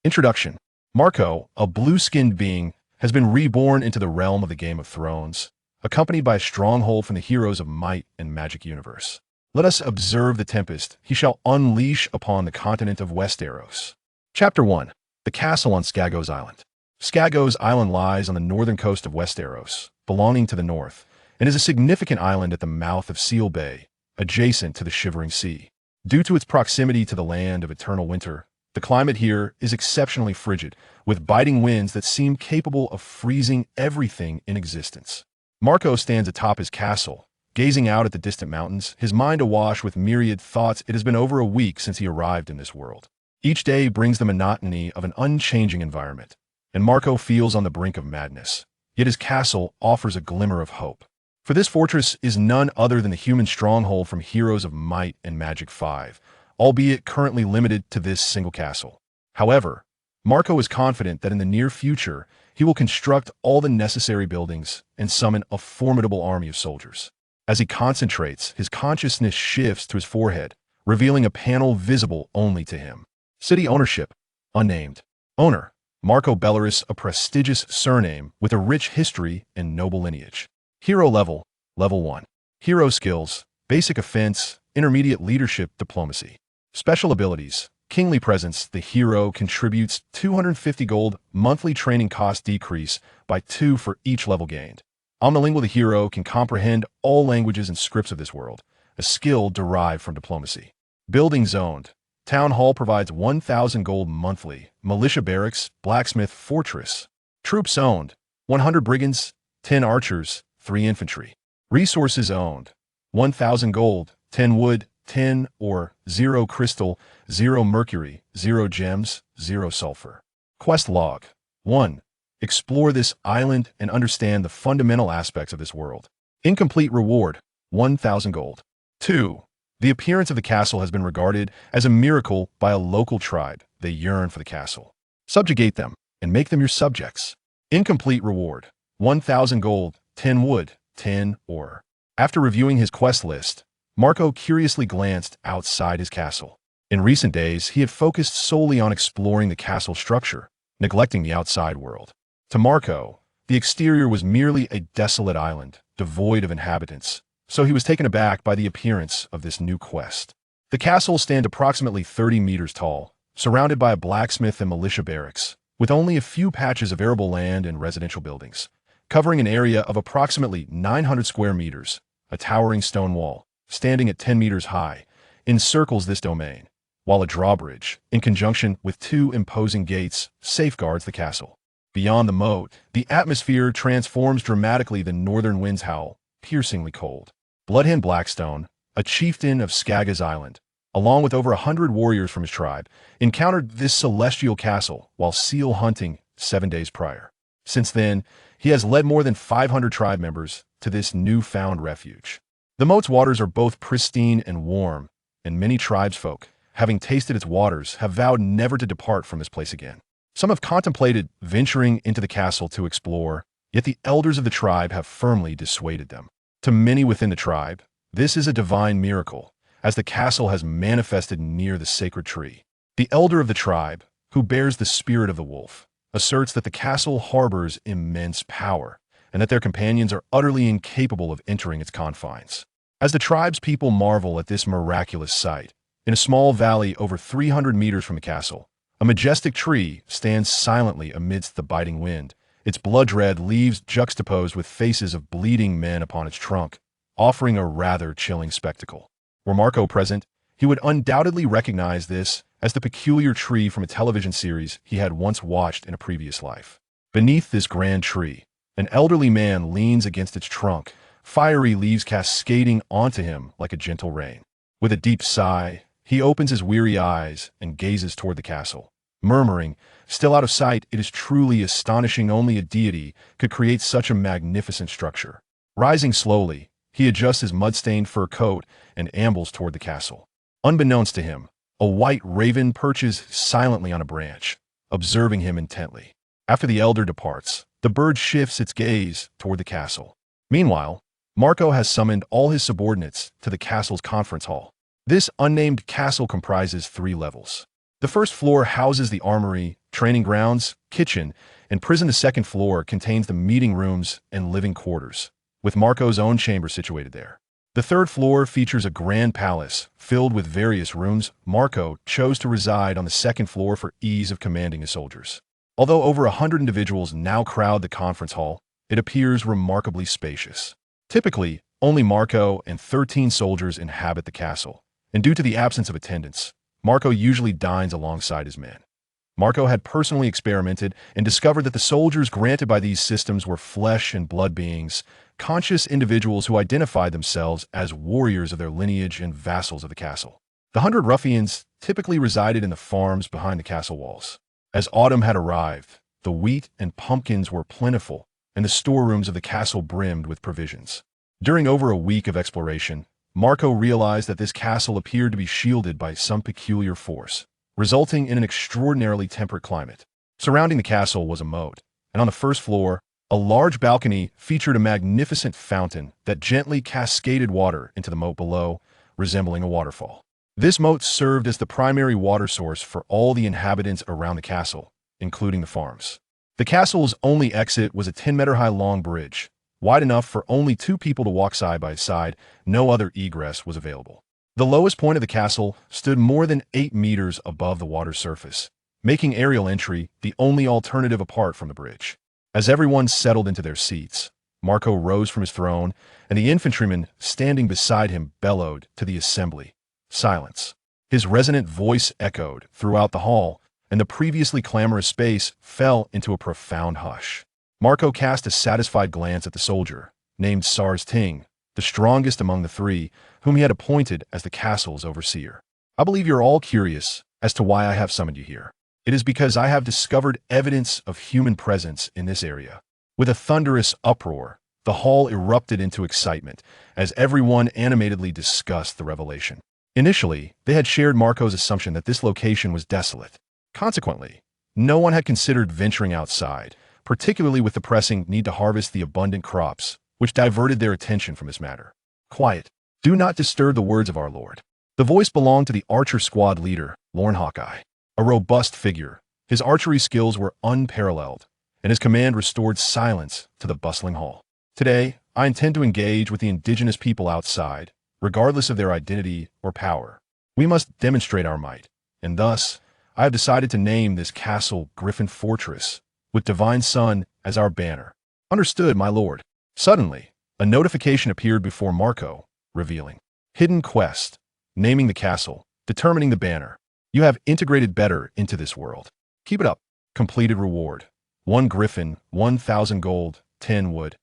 Introduction. Marco, a blue-skinned being, has been reborn into the realm of the Game of Thrones, accompanied by a stronghold from the heroes of might and magic universe. Let us observe the tempest he shall unleash upon the continent of Westeros. Chapter 1. The Castle on Skaggos Island. Skaggos Island lies on the northern coast of Westeros, belonging to the north, and is a significant island at the mouth of Seal Bay, adjacent to the Shivering Sea. Due to its proximity to the land of eternal winter, the climate here is exceptionally frigid, with biting winds that seem capable of freezing everything in existence. Marco stands atop his castle, gazing out at the distant mountains, his mind awash with myriad thoughts. It has been over a week since he arrived in this world. Each day brings the monotony of an unchanging environment, and Marco feels on the brink of madness. Yet his castle offers a glimmer of hope. For this fortress is none other than the human stronghold from Heroes of Might and Magic 5, albeit currently limited to this single castle. However, Marco is confident that in the near future, he will construct all the necessary buildings and summon a formidable army of soldiers. As he concentrates, his consciousness shifts to his forehead, revealing a panel visible only to him. City ownership. Unnamed. Owner. Marco Bellerus, a prestigious surname with a rich history and noble lineage. Hero level. Level 1. Hero skills. Basic offense. Intermediate leadership diplomacy. Special abilities. Kingly presence. The hero contributes 250 gold. Monthly training cost decrease by 2 for each level gained. Omnilingual. The hero can comprehend all languages and scripts of this world, a skill derived from diplomacy. Buildings owned. Town hall provides 1,000 gold monthly. Militia barracks, blacksmith, fortress. Troops owned. 100 brigands, 10 archers, 3 infantry. Resources owned. 1,000 gold, 10 wood, 10 or 0 crystal, 0 mercury, 0 gems, 0 sulfur. Quest log. 1. Explore this island and understand the fundamental aspects of this world. Incomplete reward. 1,000 gold. 2. The appearance of the castle has been regarded as a miracle by a local tribe. They yearn for the castle. Subjugate them and make them your subjects. Incomplete reward. 1,000 gold, 10 wood, 10 ore. After reviewing his quest list, Marco curiously glanced outside his castle. In recent days, he had focused solely on exploring the castle structure, neglecting the outside world. To Marco, the exterior was merely a desolate island, devoid of inhabitants, so he was taken aback by the appearance of this new quest. The castle stands approximately 30 meters tall, surrounded by a blacksmith and militia barracks, with only a few patches of arable land and residential buildings. Covering an area of approximately 900 square meters, a towering stone wall, standing at 10 meters high, encircles this domain, while a drawbridge, in conjunction with 2 imposing gates, safeguards the castle. Beyond the moat, the atmosphere transforms dramatically. The northern winds howl, piercingly cold. Bloodhand Blackstone, a chieftain of Skaggos Island, along with over 100 warriors from his tribe, encountered this celestial castle while seal hunting 7 days prior. Since then, he has led more than 500 tribe members to this newfound refuge. The moat's waters are both pristine and warm, and many tribesfolk, having tasted its waters, have vowed never to depart from this place again. Some have contemplated venturing into the castle to explore, yet the elders of the tribe have firmly dissuaded them. To many within the tribe, this is a divine miracle, as the castle has manifested near the sacred tree. The elder of the tribe, who bears the spirit of the wolf, asserts that the castle harbors immense power, and that their companions are utterly incapable of entering its confines. As the tribe's people marvel at this miraculous sight, in a small valley over 300 meters from the castle, a majestic tree stands silently amidst the biting wind, its blood-red leaves juxtaposed with faces of bleeding men upon its trunk, offering a rather chilling spectacle. Were Marco present, he would undoubtedly recognize this as the peculiar tree from a television series he had once watched in a previous life. Beneath this grand tree, an elderly man leans against its trunk, fiery leaves cascading onto him like a gentle rain. With a deep sigh, he opens his weary eyes and gazes toward the castle, murmuring, "Still out of sight, it is truly astonishing only a deity could create such a magnificent structure." Rising slowly, he adjusts his mud-stained fur coat and ambles toward the castle. Unbeknownst to him, a white raven perches silently on a branch, observing him intently. After the elder departs, the bird shifts its gaze toward the castle. Meanwhile, Marco has summoned all his subordinates to the castle's conference hall. This unnamed castle comprises 3 levels. The first floor houses the armory, training grounds, kitchen, and prison. The second floor contains the meeting rooms and living quarters, with Marco's own chamber situated there. The third floor features a grand palace filled with various rooms. Marco chose to reside on the second floor for ease of commanding his soldiers. Although over 100 individuals now crowd the conference hall, it appears remarkably spacious. Typically, only Marco and 13 soldiers inhabit the castle, and due to the absence of attendants, Marco usually dines alongside his men. Marco had personally experimented and discovered that the soldiers granted by these systems were flesh and blood beings, conscious individuals who identified themselves as warriors of their lineage and vassals of the castle. The 100 ruffians typically resided in the farms behind the castle walls. As autumn had arrived, the wheat and pumpkins were plentiful, and the storerooms of the castle brimmed with provisions. During over a week of exploration, Marco realized that this castle appeared to be shielded by some peculiar force, resulting in an extraordinarily temperate climate. Surrounding the castle was a moat, and on the first floor, a large balcony featured a magnificent fountain that gently cascaded water into the moat below, resembling a waterfall. This moat served as the primary water source for all the inhabitants around the castle, including the farms. The castle's only exit was a 10-meter-high long bridge, wide enough for only 2 people to walk side by side. No other egress was available. The lowest point of the castle stood more than 8 meters above the water surface, making aerial entry the only alternative apart from the bridge. As everyone settled into their seats, Marco rose from his throne, and the infantryman standing beside him bellowed to the assembly, "Silence." His resonant voice echoed throughout the hall, and the previously clamorous space fell into a profound hush. Marco cast a satisfied glance at the soldier, named Sars Ting, the strongest among the 3, whom he had appointed as the castle's overseer. "I believe you're all curious as to why I have summoned you here. It is because I have discovered evidence of human presence in this area." With a thunderous uproar, the hall erupted into excitement as everyone animatedly discussed the revelation. Initially, they had shared Marco's assumption that this location was desolate. Consequently, no one had considered venturing outside, particularly with the pressing need to harvest the abundant crops, which diverted their attention from this matter. "Quiet. Do not disturb the words of our lord." The voice belonged to the archer squad leader, Lorne Hawkeye. A robust figure, his archery skills were unparalleled, and his command restored silence to the bustling hall. "Today, I intend to engage with the indigenous people outside, regardless of their identity or power. We must demonstrate our might, and thus, I have decided to name this castle Griffin Fortress, with Divine Sun as our banner." "Understood, my lord." Suddenly, a notification appeared before Marco, revealing, "Hidden quest, naming the castle, determining the banner. You have integrated better into this world. Keep it up." Completed reward: 1 griffin, 1,000 gold, 10 wood.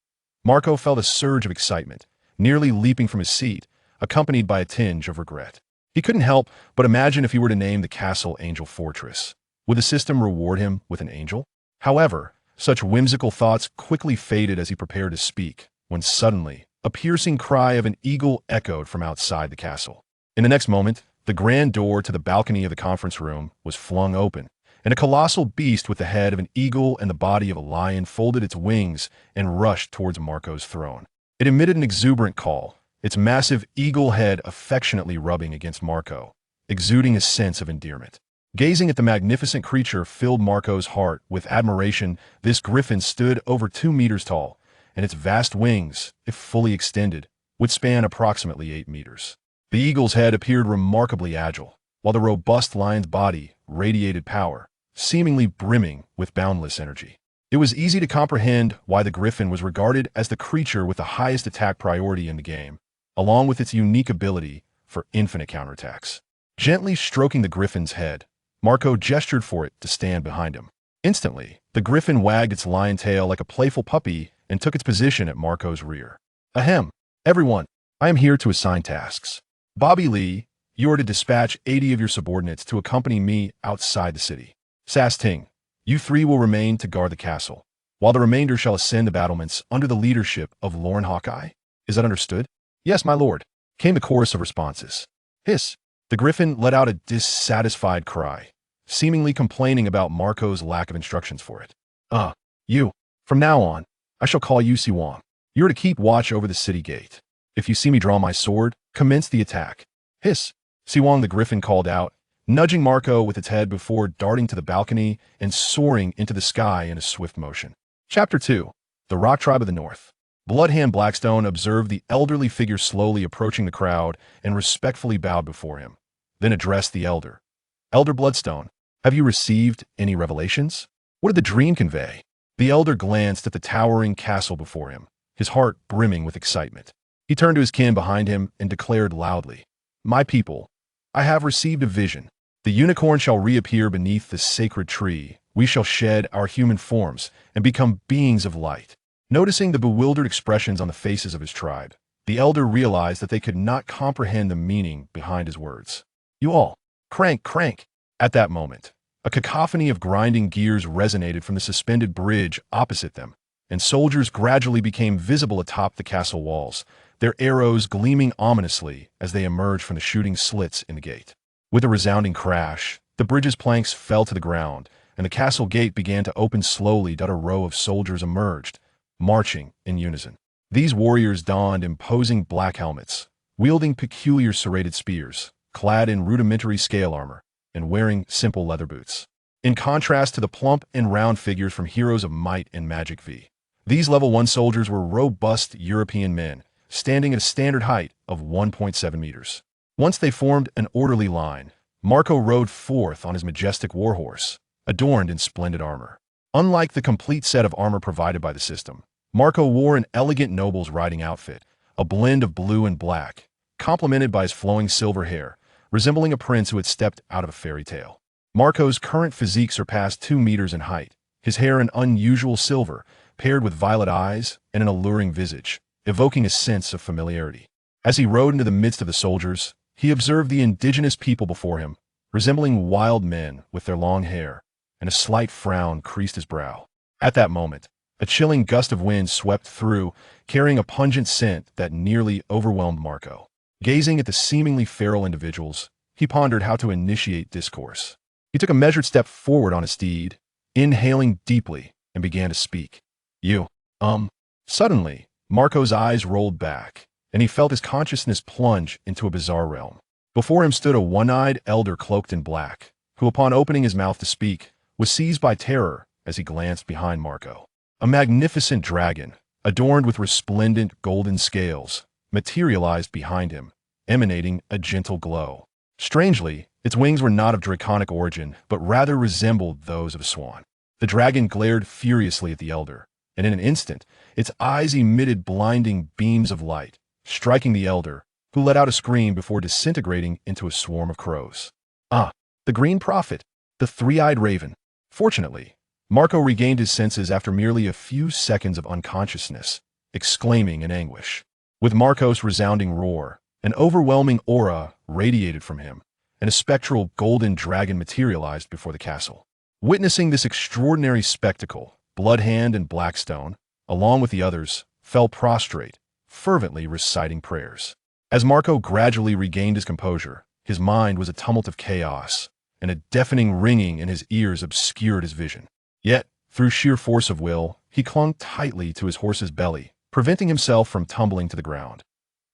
Marco felt a surge of excitement, nearly leaping from his seat, accompanied by a tinge of regret. He couldn't help but imagine if he were to name the castle Angel Fortress. Would the system reward him with an angel? However, such whimsical thoughts quickly faded as he prepared to speak, when suddenly, a piercing cry of an eagle echoed from outside the castle. In the next moment, the grand door to the balcony of the conference room was flung open, and a colossal beast with the head of an eagle and the body of a lion folded its wings and rushed towards Marco's throne. It emitted an exuberant call, its massive eagle head affectionately rubbing against Marco, exuding a sense of endearment. Gazing at the magnificent creature filled Marco's heart with admiration. This griffin stood over 2 meters tall, and its vast wings, if fully extended, would span approximately 8 meters. The eagle's head appeared remarkably agile, while the robust lion's body radiated power, seemingly brimming with boundless energy. It was easy to comprehend why the griffin was regarded as the creature with the highest attack priority in the game, along with its unique ability for infinite counterattacks. Gently stroking the griffin's head, Marco gestured for it to stand behind him. Instantly, the griffin wagged its lion tail like a playful puppy and took its position at Marco's rear. "Ahem. Everyone, I am here to assign tasks. Bobby Lee, you are to dispatch 80 of your subordinates to accompany me outside the city. Sas Ting, you 3 will remain to guard the castle, while the remainder shall ascend the battlements under the leadership of Lorne Hawkeye. Is that understood?" "Yes, my lord," came the chorus of responses. "Hiss." The griffin let out a dissatisfied cry, seemingly complaining about Marco's lack of instructions for it. You. From now on, I shall call you Siwong. You are to keep watch over the city gate. If you see me draw my sword, commence the attack." "Hiss." Siwong the griffin called out, nudging Marco with its head before darting to the balcony and soaring into the sky in a swift motion. Chapter 2. The Rock Tribe of the North. Bloodhand Blackstone observed the elderly figure slowly approaching the crowd and respectfully bowed before him, then addressed the elder. Elder Bloodstone, have you received any revelations? What did the dream convey? The elder glanced at the towering castle before him, his heart brimming with excitement. He turned to his kin behind him and declared loudly, "My people, I have received a vision. The unicorn shall reappear beneath the sacred tree. We shall shed our human forms and become beings of light." Noticing the bewildered expressions on the faces of his tribe, the elder realized that they could not comprehend the meaning behind his words. "You all, crank, crank." At that moment, a cacophony of grinding gears resonated from the suspended bridge opposite them, and soldiers gradually became visible atop the castle walls, their arrows gleaming ominously as they emerged from the shooting slits in the gate. With a resounding crash, the bridge's planks fell to the ground, and the castle gate began to open slowly as a row of soldiers emerged, marching in unison. These warriors donned imposing black helmets, wielding peculiar serrated spears, clad in rudimentary scale armor, and wearing simple leather boots. In contrast to the plump and round figures from Heroes of Might and Magic V, these level 1 soldiers were robust European men, standing at a standard height of 1.7 meters. Once they formed an orderly line, Marco rode forth on his majestic warhorse, adorned in splendid armor. Unlike the complete set of armor provided by the system, Marco wore an elegant noble's riding outfit, a blend of blue and black, complemented by his flowing silver hair, resembling a prince who had stepped out of a fairy tale. Marco's current physique surpassed 2 meters in height, his hair an unusual silver, paired with violet eyes and an alluring visage, evoking a sense of familiarity. As he rode into the midst of the soldiers, he observed the indigenous people before him, resembling wild men with their long hair, and a slight frown creased his brow. At that moment, a chilling gust of wind swept through, carrying a pungent scent that nearly overwhelmed Marco. Gazing at the seemingly feral individuals, he pondered how to initiate discourse. He took a measured step forward on his steed, inhaling deeply, and began to speak. Suddenly, Marco's eyes rolled back, and he felt his consciousness plunge into a bizarre realm. Before him stood a one-eyed elder cloaked in black, who upon opening his mouth to speak, was seized by terror as he glanced behind Marco. A magnificent dragon, adorned with resplendent golden scales, materialized behind him, emanating a gentle glow. Strangely, its wings were not of draconic origin, but rather resembled those of a swan. The dragon glared furiously at the elder, and in an instant, its eyes emitted blinding beams of light, striking the elder, who let out a scream before disintegrating into a swarm of crows. Ah, the Green Prophet, the three-eyed raven. Fortunately, Marco regained his senses after merely a few seconds of unconsciousness, exclaiming in anguish. With Marco's resounding roar, an overwhelming aura radiated from him, and a spectral golden dragon materialized before the castle. Witnessing this extraordinary spectacle, Bloodhand and Blackstone, along with the others, fell prostrate, fervently reciting prayers. As Marco gradually regained his composure, his mind was a tumult of chaos, and a deafening ringing in his ears obscured his vision. Yet, through sheer force of will, he clung tightly to his horse's belly, preventing himself from tumbling to the ground.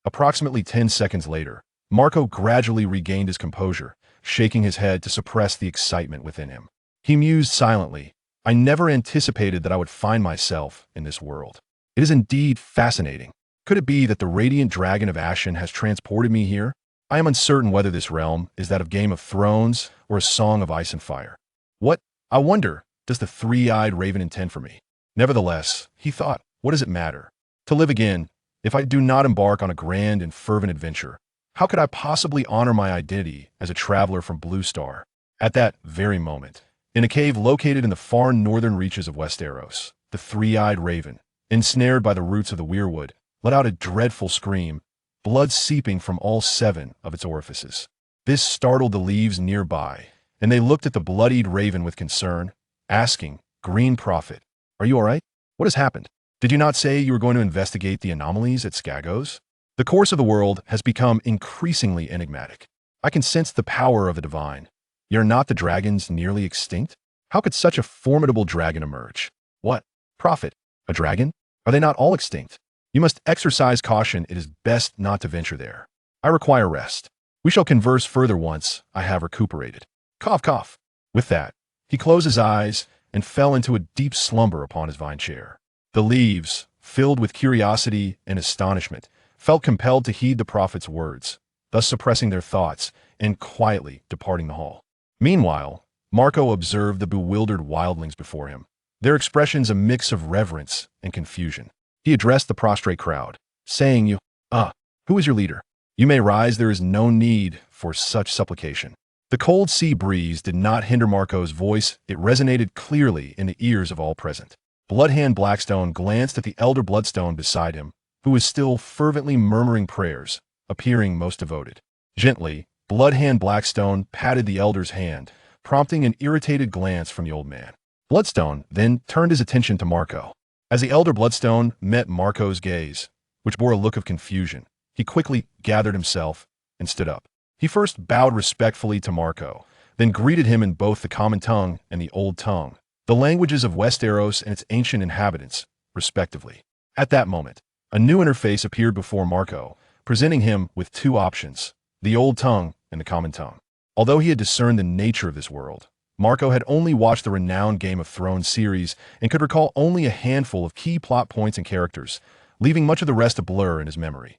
Approximately 10 seconds later, Marco gradually regained his composure, shaking his head to suppress the excitement within him. He mused silently, "I never anticipated that I would find myself in this world. It is indeed fascinating. Could it be that the radiant dragon of Ashen has transported me here? I am uncertain whether this realm is that of Game of Thrones or a Song of Ice and Fire. What, I wonder, does the three-eyed raven intend for me? Nevertheless, he thought, what does it matter? To live again, if I do not embark on a grand and fervent adventure, how could I possibly honor my identity as a traveler from Blue Star?" At that very moment, in a cave located in the far northern reaches of Westeros, the three-eyed raven, ensnared by the roots of the weirwood, let out a dreadful scream, blood seeping from all 7 of its orifices. This startled the leaves nearby, and they looked at the bloodied raven with concern, asking, "Green Prophet, are you all right? What has happened? Did you not say you were going to investigate the anomalies at Skaggos?" The course of the world has become increasingly enigmatic. I can sense the power of the divine. Yet are not the dragons nearly extinct? How could such a formidable dragon emerge? What? Prophet? A dragon? Are they not all extinct? You must exercise caution. It is best not to venture there. I require rest. We shall converse further once I have recuperated. Cough, cough. With that, he closed his eyes and fell into a deep slumber upon his vine chair. The leaves, filled with curiosity and astonishment, felt compelled to heed the prophet's words, thus suppressing their thoughts and quietly departing the hall. Meanwhile, Marco observed the bewildered wildlings before him, their expressions a mix of reverence and confusion. He addressed the prostrate crowd, saying, who is your leader? You may rise, there is no need for such supplication. The cold sea breeze did not hinder Marco's voice, it resonated clearly in the ears of all present. Bloodhand Blackstone glanced at the elder Bloodstone beside him, who was still fervently murmuring prayers, appearing most devoted. Gently, Bloodhand Blackstone patted the elder's hand, prompting an irritated glance from the old man. Bloodstone then turned his attention to Marco. As the elder Bloodstone met Marco's gaze, which bore a look of confusion, he quickly gathered himself and stood up. He first bowed respectfully to Marco, then greeted him in both the common tongue and the old tongue, the languages of Westeros and its ancient inhabitants, respectively. At that moment, a new interface appeared before Marco, presenting him with two options, the old tongue and the common tongue. Although he had discerned the nature of this world, Marco had only watched the renowned Game of Thrones series and could recall only a handful of key plot points and characters, leaving much of the rest a blur in his memory.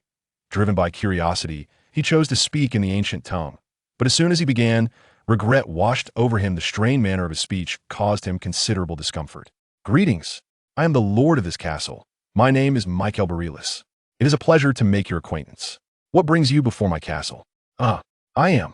Driven by curiosity, he chose to speak in the ancient tongue. But as soon as he began, regret washed over him. The strained manner of his speech caused him considerable discomfort. Greetings. I am the lord of this castle. My name is Michael Bareilles. It is a pleasure to make your acquaintance. What brings you before my castle? I am,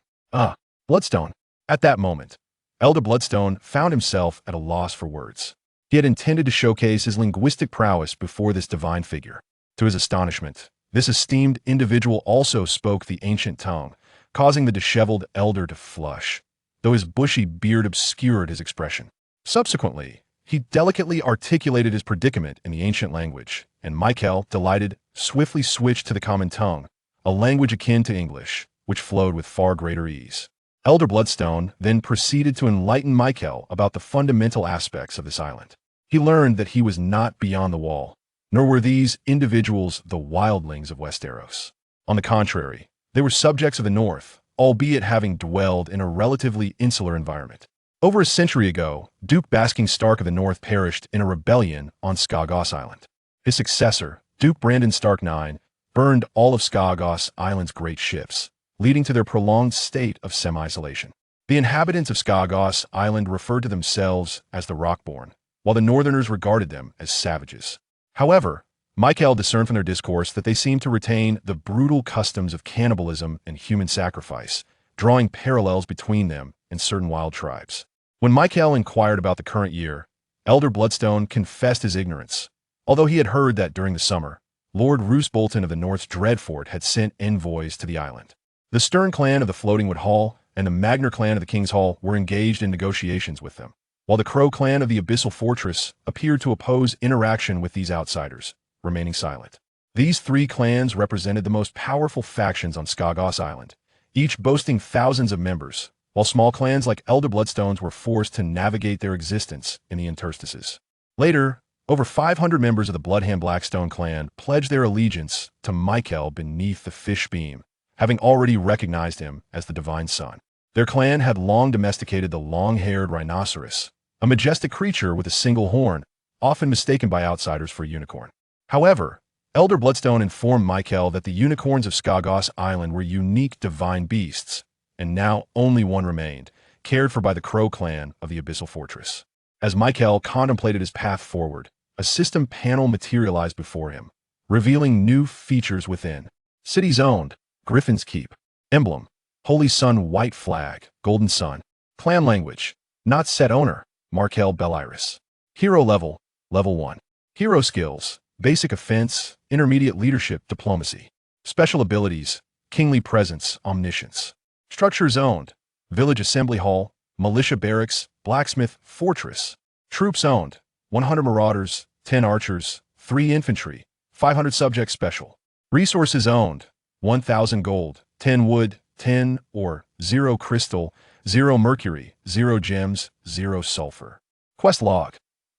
Bloodstone. At that moment, Elder Bloodstone found himself at a loss for words. He had intended to showcase his linguistic prowess before this divine figure. To his astonishment, this esteemed individual also spoke the ancient tongue, causing the disheveled elder to flush, though his bushy beard obscured his expression. Subsequently, he delicately articulated his predicament in the ancient language, and Michael, delighted, swiftly switched to the common tongue, a language akin to English, which flowed with far greater ease. Elder Bloodstone then proceeded to enlighten Michael about the fundamental aspects of this island. He learned that he was not beyond the wall, nor were these individuals the wildlings of Westeros. On the contrary, they were subjects of the North, albeit having dwelled in a relatively insular environment. Over a century ago, Duke Basking Stark of the North perished in a rebellion on Skaggos Island. His successor, Duke Brandon Stark IX, burned all of Skaggos Island's great ships, leading to their prolonged state of semi-isolation. The inhabitants of Skaggos Island referred to themselves as the Rockborn, while the Northerners regarded them as savages. However, Michael discerned from their discourse that they seemed to retain the brutal customs of cannibalism and human sacrifice, drawing parallels between them and certain wild tribes. When Michael inquired about the current year, Elder Bloodstone confessed his ignorance, although he had heard that during the summer, Lord Roose Bolton of the North's Dreadfort had sent envoys to the island. The Stern clan of the Floatingwood Hall and the Magner clan of the King's Hall were engaged in negotiations with them, while the Crow clan of the Abyssal Fortress appeared to oppose interaction with these outsiders, remaining silent. These three clans represented the most powerful factions on Skaggos Island, each boasting thousands of members, while small clans like Elder Bloodstones were forced to navigate their existence in the interstices. Later, over 500 members of the Bloodhand Blackstone clan pledged their allegiance to Michael beneath the fish beam, having already recognized him as the divine son. Their clan had long domesticated the long-haired rhinoceros, a majestic creature with a single horn, often mistaken by outsiders for a unicorn. However, Elder Bloodstone informed Michael that the unicorns of Skaggos Island were unique divine beasts, and now only one remained, cared for by the Crow clan of the Abyssal Fortress. As Michael contemplated his path forward, a system panel materialized before him, revealing new features within. City zoned, Griffin's Keep. Emblem, Holy Sun White Flag, Golden Sun. Clan language, not set owner, Markel Beliris. Hero level, level 1. Hero skills, basic offense, intermediate leadership, diplomacy. Special abilities, kingly presence, omniscience. Structure zoned, village assembly hall, militia barracks, blacksmith, fortress. Troops owned, 100 marauders, 10 archers, 3 infantry, 500 subjects special. Resources owned, 1,000 gold, 10 wood, 10 or 0 crystal, 0 mercury, 0 gems, 0 sulfur. Quest log.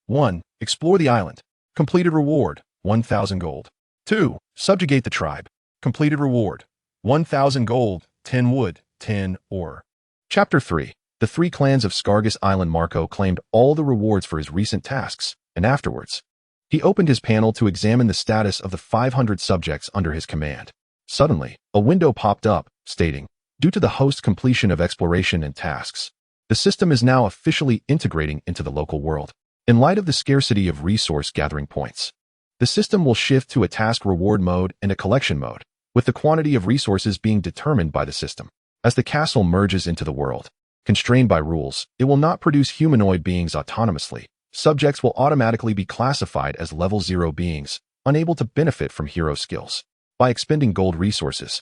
1. Explore the island. Completed reward, 1,000 gold. 2. Subjugate the tribe. Completed reward, 1,000 gold, 10 wood, 10 ore. Chapter 3. The three clans of Skaggos Island. Marco claimed all the rewards for his recent tasks, and afterwards, he opened his panel to examine the status of the 500 subjects under his command. Suddenly, a window popped up, stating, due to the host's completion of exploration and tasks, the system is now officially integrating into the local world. In light of the scarcity of resource gathering points, the system will shift to a task reward mode and a collection mode, with the quantity of resources being determined by the system. As the castle merges into the world, constrained by rules, it will not produce humanoid beings autonomously. Subjects will automatically be classified as level 0 beings, unable to benefit from hero skills. By expending gold resources,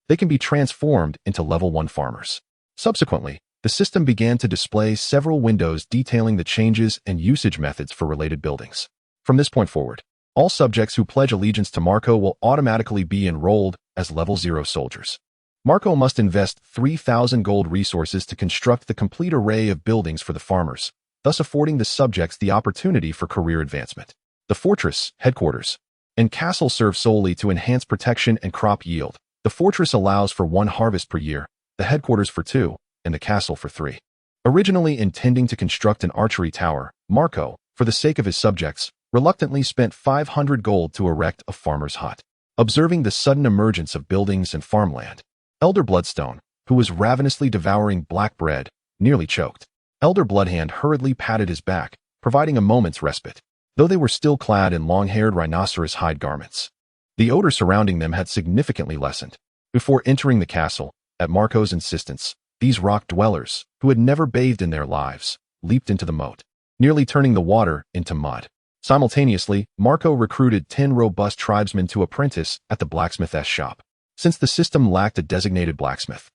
they can be transformed into level 1 farmers. Subsequently, the system began to display several windows detailing the changes and usage methods for related buildings. From this point forward, all subjects who pledge allegiance to Marco will automatically be enrolled as level 0 soldiers. Marco must invest 3,000 gold resources to construct the complete array of buildings for the farmers, thus affording the subjects the opportunity for career advancement. The fortress, headquarters, and castle serve solely to enhance protection and crop yield. The fortress allows for 1 harvest per year, the headquarters for 2, and the castle for 3. Originally intending to construct an archery tower, Marco, for the sake of his subjects, reluctantly spent 500 gold to erect a farmer's hut. Observing the sudden emergence of buildings and farmland, Elder Bloodstone, who was ravenously devouring black bread, nearly choked. Elder Bloodhand hurriedly patted his back, providing a moment's respite, though they were still clad in long-haired rhinoceros hide garments. The odor surrounding them had significantly lessened. Before entering the castle, at Marco's insistence, these rock dwellers, who had never bathed in their lives, leaped into the moat, nearly turning the water into mud. Simultaneously, Marco recruited 10 robust tribesmen to apprentice at the blacksmith's shop. Since the system lacked a designated blacksmith,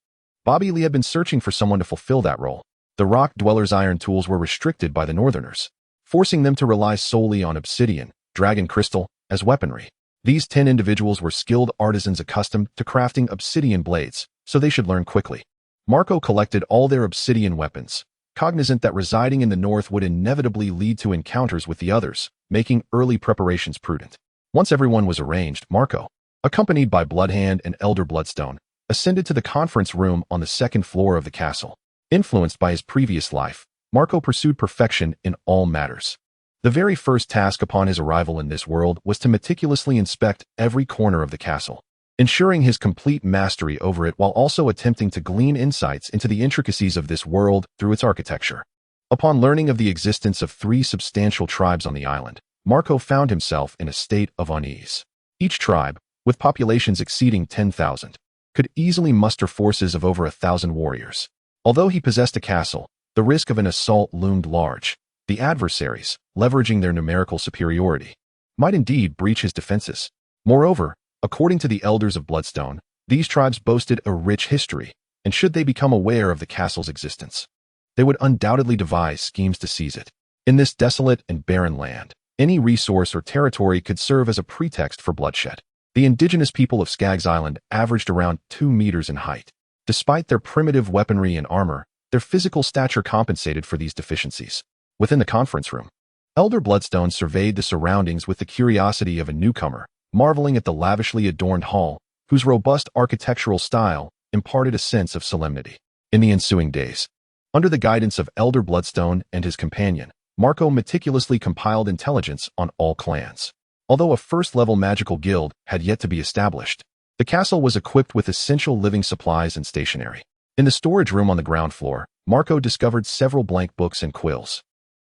Bobby Lee had been searching for someone to fulfill that role. The rock dwellers' iron tools were restricted by the Northerners, forcing them to rely solely on obsidian, dragon crystal, as weaponry. These 10 individuals were skilled artisans accustomed to crafting obsidian blades, so they should learn quickly. Marco collected all their obsidian weapons, cognizant that residing in the north would inevitably lead to encounters with the others, making early preparations prudent. Once everyone was arranged, Marco, accompanied by Bloodhand and Elder Bloodstone, ascended to the conference room on the 2nd floor of the castle. Influenced by his previous life, Marco pursued perfection in all matters. The very first task upon his arrival in this world was to meticulously inspect every corner of the castle, ensuring his complete mastery over it while also attempting to glean insights into the intricacies of this world through its architecture. Upon learning of the existence of 3 substantial tribes on the island, Marco found himself in a state of unease. Each tribe, with populations exceeding 10,000, could easily muster forces of over 1,000 warriors. Although he possessed a castle, the risk of an assault loomed large. The adversaries, leveraging their numerical superiority, might indeed breach his defenses. Moreover, according to the elders of Bloodstone, these tribes boasted a rich history, and should they become aware of the castle's existence, they would undoubtedly devise schemes to seize it. In this desolate and barren land, any resource or territory could serve as a pretext for bloodshed. The indigenous people of Skaggos Island averaged around 2 meters in height. Despite their primitive weaponry and armor, their physical stature compensated for these deficiencies. Within the conference room, Elder Bloodstone surveyed the surroundings with the curiosity of a newcomer, marveling at the lavishly adorned hall, whose robust architectural style imparted a sense of solemnity. In the ensuing days, under the guidance of Elder Bloodstone and his companion, Marco meticulously compiled intelligence on all clans. Although a first-level magical guild had yet to be established, the castle was equipped with essential living supplies and stationery. In the storage room on the ground floor, Marco discovered several blank books and quills.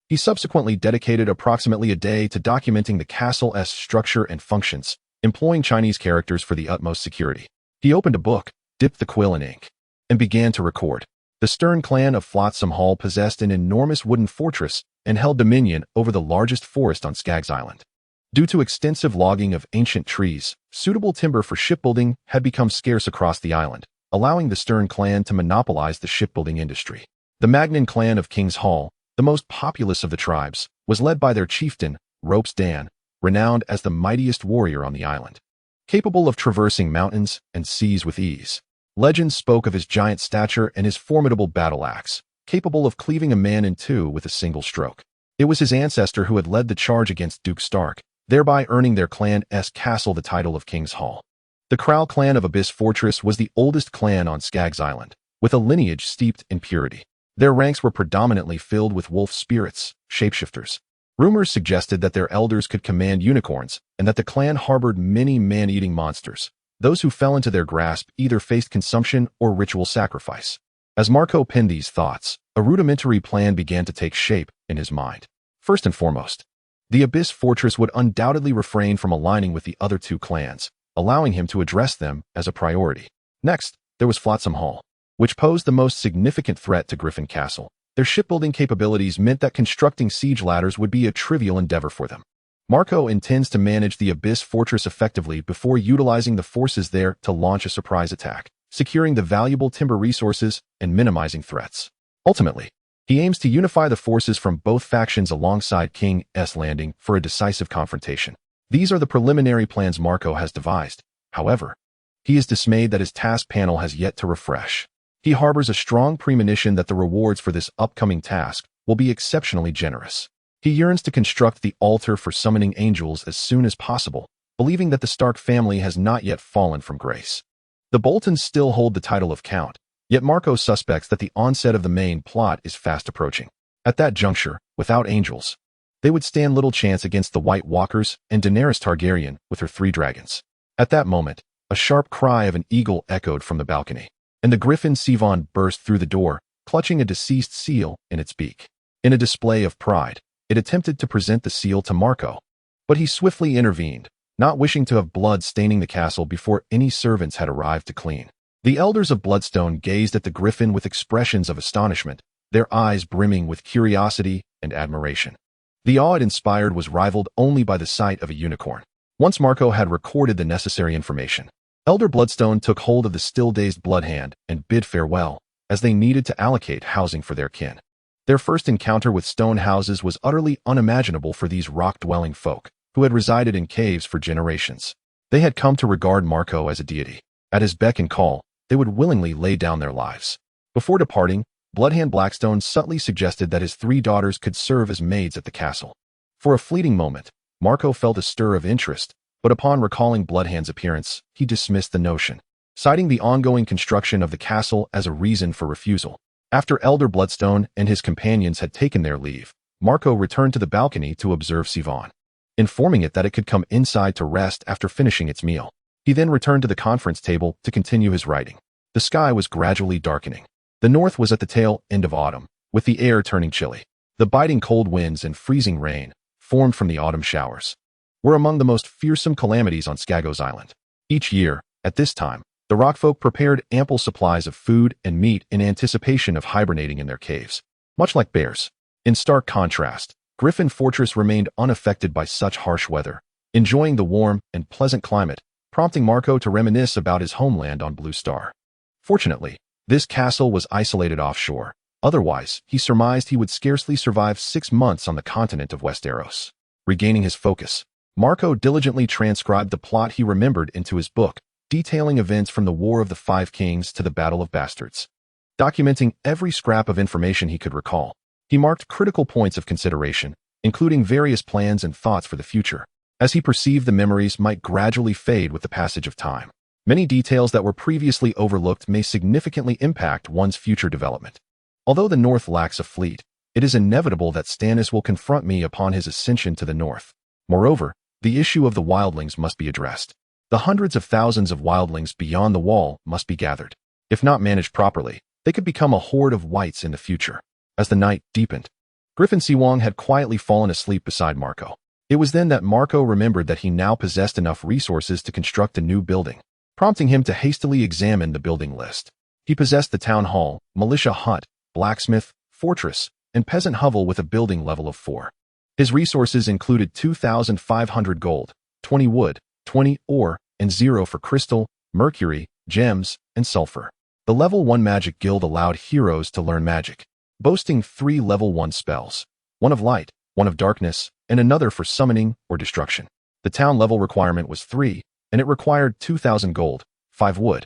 He subsequently dedicated approximately a day to documenting the castle's structure and functions, employing Chinese characters for the utmost security. He opened a book, dipped the quill in ink, and began to record. The Stern clan of Flotsam Hall possessed an enormous wooden fortress and held dominion over the largest forest on Skaggos Island. Due to extensive logging of ancient trees, suitable timber for shipbuilding had become scarce across the island, allowing the Stern clan to monopolize the shipbuilding industry. The Magnan clan of King's Hall, the most populous of the tribes, was led by their chieftain, Ropes Dan, renowned as the mightiest warrior on the island. Capable of traversing mountains and seas with ease, legends spoke of his giant stature and his formidable battle axe, capable of cleaving a man in two with a single stroke. It was his ancestor who had led the charge against Duke Stark, thereby earning their clan's castle the title of King's Hall. The Krau clan of Abyss Fortress was the oldest clan on Skaggs Island, with a lineage steeped in purity. Their ranks were predominantly filled with wolf spirits, shapeshifters. Rumors suggested that their elders could command unicorns and that the clan harbored many man-eating monsters. Those who fell into their grasp either faced consumption or ritual sacrifice. As Marco penned these thoughts, a rudimentary plan began to take shape in his mind. First and foremost, the Abyss Fortress would undoubtedly refrain from aligning with the other two clans, allowing him to address them as a priority. Next, there was Flotsam Hall, which posed the most significant threat to Griffin Castle. Their shipbuilding capabilities meant that constructing siege ladders would be a trivial endeavor for them. Marco intends to manage the Abyss Fortress effectively before utilizing the forces there to launch a surprise attack, securing the valuable timber resources and minimizing threats. Ultimately, he aims to unify the forces from both factions alongside King's Landing for a decisive confrontation. These are the preliminary plans Marco has devised. However, he is dismayed that his task panel has yet to refresh. He harbors a strong premonition that the rewards for this upcoming task will be exceptionally generous. He yearns to construct the altar for summoning angels as soon as possible, believing that the Stark family has not yet fallen from grace. The Boltons still hold the title of Count, yet Marco suspects that the onset of the main plot is fast approaching. At that juncture, without angels, they would stand little chance against the White Walkers and Daenerys Targaryen with her 3 dragons. At that moment, a sharp cry of an eagle echoed from the balcony, and the Griffin Siwong burst through the door, clutching a deceased seal in its beak. In a display of pride, it attempted to present the seal to Marco, but he swiftly intervened, not wishing to have blood staining the castle before any servants had arrived to clean. The elders of Bloodstone gazed at the griffin with expressions of astonishment, their eyes brimming with curiosity and admiration. The awe it inspired was rivaled only by the sight of a unicorn. Once Marco had recorded the necessary information, Elder Bloodstone took hold of the still-dazed Bloodhand and bid farewell, as they needed to allocate housing for their kin. Their first encounter with stone houses was utterly unimaginable for these rock-dwelling folk, who had resided in caves for generations. They had come to regard Marco as a deity. At his beck and call, they would willingly lay down their lives. Before departing, Bloodhand Blackstone subtly suggested that his 3 daughters could serve as maids at the castle. For a fleeting moment, Marco felt a stir of interest, but upon recalling Bloodhand's appearance, he dismissed the notion, citing the ongoing construction of the castle as a reason for refusal. After Elder Bloodstone and his companions had taken their leave, Marco returned to the balcony to observe Siwong, informing it that it could come inside to rest after finishing its meal. He then returned to the conference table to continue his writing. The sky was gradually darkening. The north was at the tail end of autumn, with the air turning chilly. The biting cold winds and freezing rain, formed from the autumn showers, were among the most fearsome calamities on Skaggos Island. Each year, at this time, the rockfolk prepared ample supplies of food and meat in anticipation of hibernating in their caves. Much like bears. In stark contrast, Griffin Fortress remained unaffected by such harsh weather, enjoying the warm and pleasant climate, prompting Marco to reminisce about his homeland on Blue Star. Fortunately, this castle was isolated offshore. Otherwise, he surmised he would scarcely survive 6 months on the continent of Westeros. Regaining his focus, Marco diligently transcribed the plot he remembered into his book, detailing events from the War of the Five Kings to the Battle of Bastards. Documenting every scrap of information he could recall, he marked critical points of consideration, including various plans and thoughts for the future, as he perceived the memories might gradually fade with the passage of time. Many details that were previously overlooked may significantly impact one's future development. Although the North lacks a fleet, it is inevitable that Stannis will confront me upon his ascension to the North. Moreover, the issue of the wildlings must be addressed. The hundreds of thousands of wildlings beyond the wall must be gathered. If not managed properly, they could become a horde of whites in the future. As the night deepened, Griffin Siwong had quietly fallen asleep beside Marco. It was then that Marco remembered that he now possessed enough resources to construct a new building, prompting him to hastily examine the building list. He possessed the town hall, militia hut, blacksmith, fortress, and peasant hovel with a building level of 4. His resources included 2,500 gold, 20 wood, 20 ore, and 0 for crystal, mercury, gems, and sulfur. The level 1 magic guild allowed heroes to learn magic, boasting 3 level 1 spells, one of light, one of darkness, and another for summoning or destruction. The town level requirement was 3, and it required 2,000 gold, 5 wood,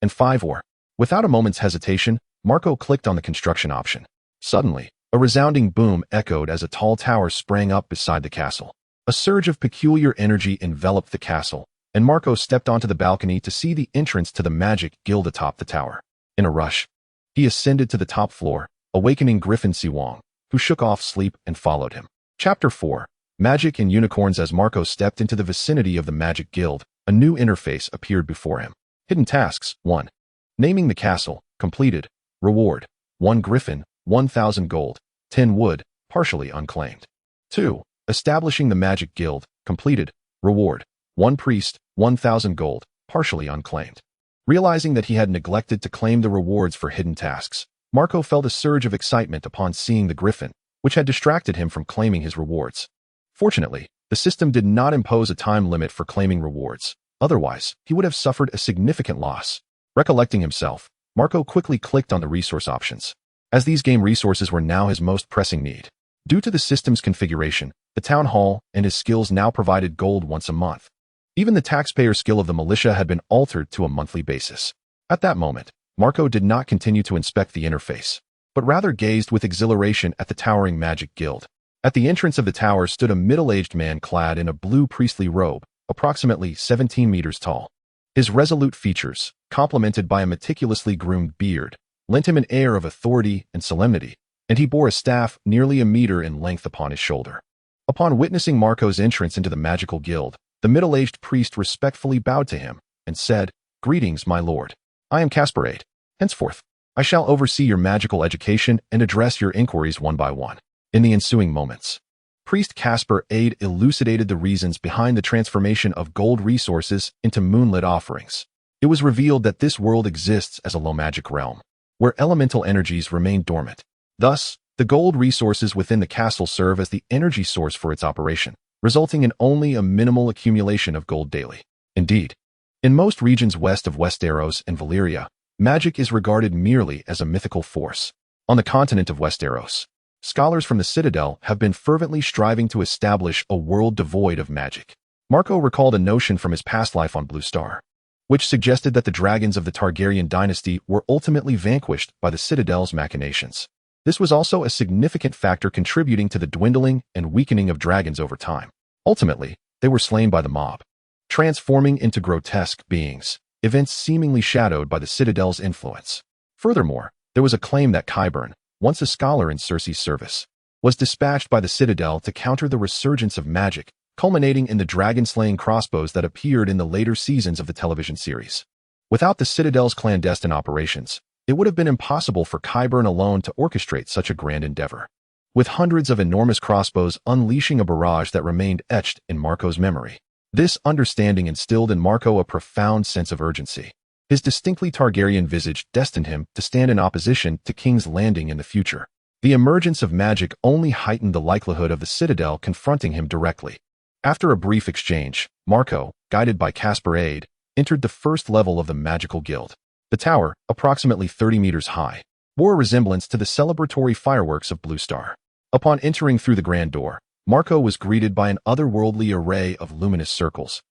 and 5 ore. Without a moment's hesitation, Marco clicked on the construction option. Suddenly, a resounding boom echoed as a tall tower sprang up beside the castle. A surge of peculiar energy enveloped the castle, and Marco stepped onto the balcony to see the entrance to the magic guild atop the tower. In a rush, he ascended to the top floor, awakening Griffin Siwong, who shook off sleep and followed him. Chapter 4. Magic and Unicorns. As Marco stepped into the vicinity of the Magic Guild, a new interface appeared before him. Hidden tasks. 1. Naming the castle. Completed. Reward. 1 Griffin, 1,000 gold, 10 wood, partially unclaimed. 2. Establishing the Magic Guild. Completed. Reward. 1 priest, 1,000 gold, partially unclaimed. Realizing that he had neglected to claim the rewards for hidden tasks, Marco felt a surge of excitement upon seeing the Griffin, which had distracted him from claiming his rewards. Fortunately, the system did not impose a time limit for claiming rewards. Otherwise, he would have suffered a significant loss. Recollecting himself, Marco quickly clicked on the resource options, as these game resources were now his most pressing need. Due to the system's configuration, the town hall and his skills now provided gold once a month. Even the taxpayer skill of the militia had been altered to a monthly basis. At that moment, Marco did not continue to inspect the interface, but rather gazed with exhilaration at the towering Magic Guild. At the entrance of the tower stood a middle-aged man clad in a blue priestly robe, approximately 17 meters tall. His resolute features, complemented by a meticulously groomed beard, lent him an air of authority and solemnity, and he bore a staff nearly a meter in length upon his shoulder. Upon witnessing Marco's entrance into the magical guild, the middle-aged priest respectfully bowed to him and said, "Greetings, my lord. I am Casparade. Henceforth, I shall oversee your magical education and address your inquiries one by one." In the ensuing moments, Priest Casper Aid elucidated the reasons behind the transformation of gold resources into moonlit offerings. It was revealed that this world exists as a low magic realm, where elemental energies remain dormant. Thus, the gold resources within the castle serve as the energy source for its operation, resulting in only a minimal accumulation of gold daily. Indeed, in most regions west of Westeros and Valyria, magic is regarded merely as a mythical force. On the continent of Westeros, scholars from the Citadel have been fervently striving to establish a world devoid of magic. Marco recalled a notion from his past life on Blue Star, which suggested that the dragons of the Targaryen dynasty were ultimately vanquished by the Citadel's machinations. This was also a significant factor contributing to the dwindling and weakening of dragons over time. Ultimately, they were slain by the mob, transforming into grotesque beings, events seemingly shadowed by the Citadel's influence. Furthermore, there was a claim that Qyburn, once a scholar in Cersei's service, was dispatched by the Citadel to counter the resurgence of magic, culminating in the dragon-slaying crossbows that appeared in the later seasons of the television series. Without the Citadel's clandestine operations, it would have been impossible for Qyburn alone to orchestrate such a grand endeavor. With hundreds of enormous crossbows unleashing a barrage that remained etched in Marco's memory, this understanding instilled in Marco a profound sense of urgency. His distinctly Targaryen visage destined him to stand in opposition to King's Landing in the future. The emergence of magic only heightened the likelihood of the Citadel confronting him directly. After a brief exchange, Marco, guided by Casper Aid, entered the first level of the magical guild. The tower, approximately 30 meters high, bore a resemblance to the celebratory fireworks of Blue Star. Upon entering through the grand door, Marco was greeted by an otherworldly array of luminous circles,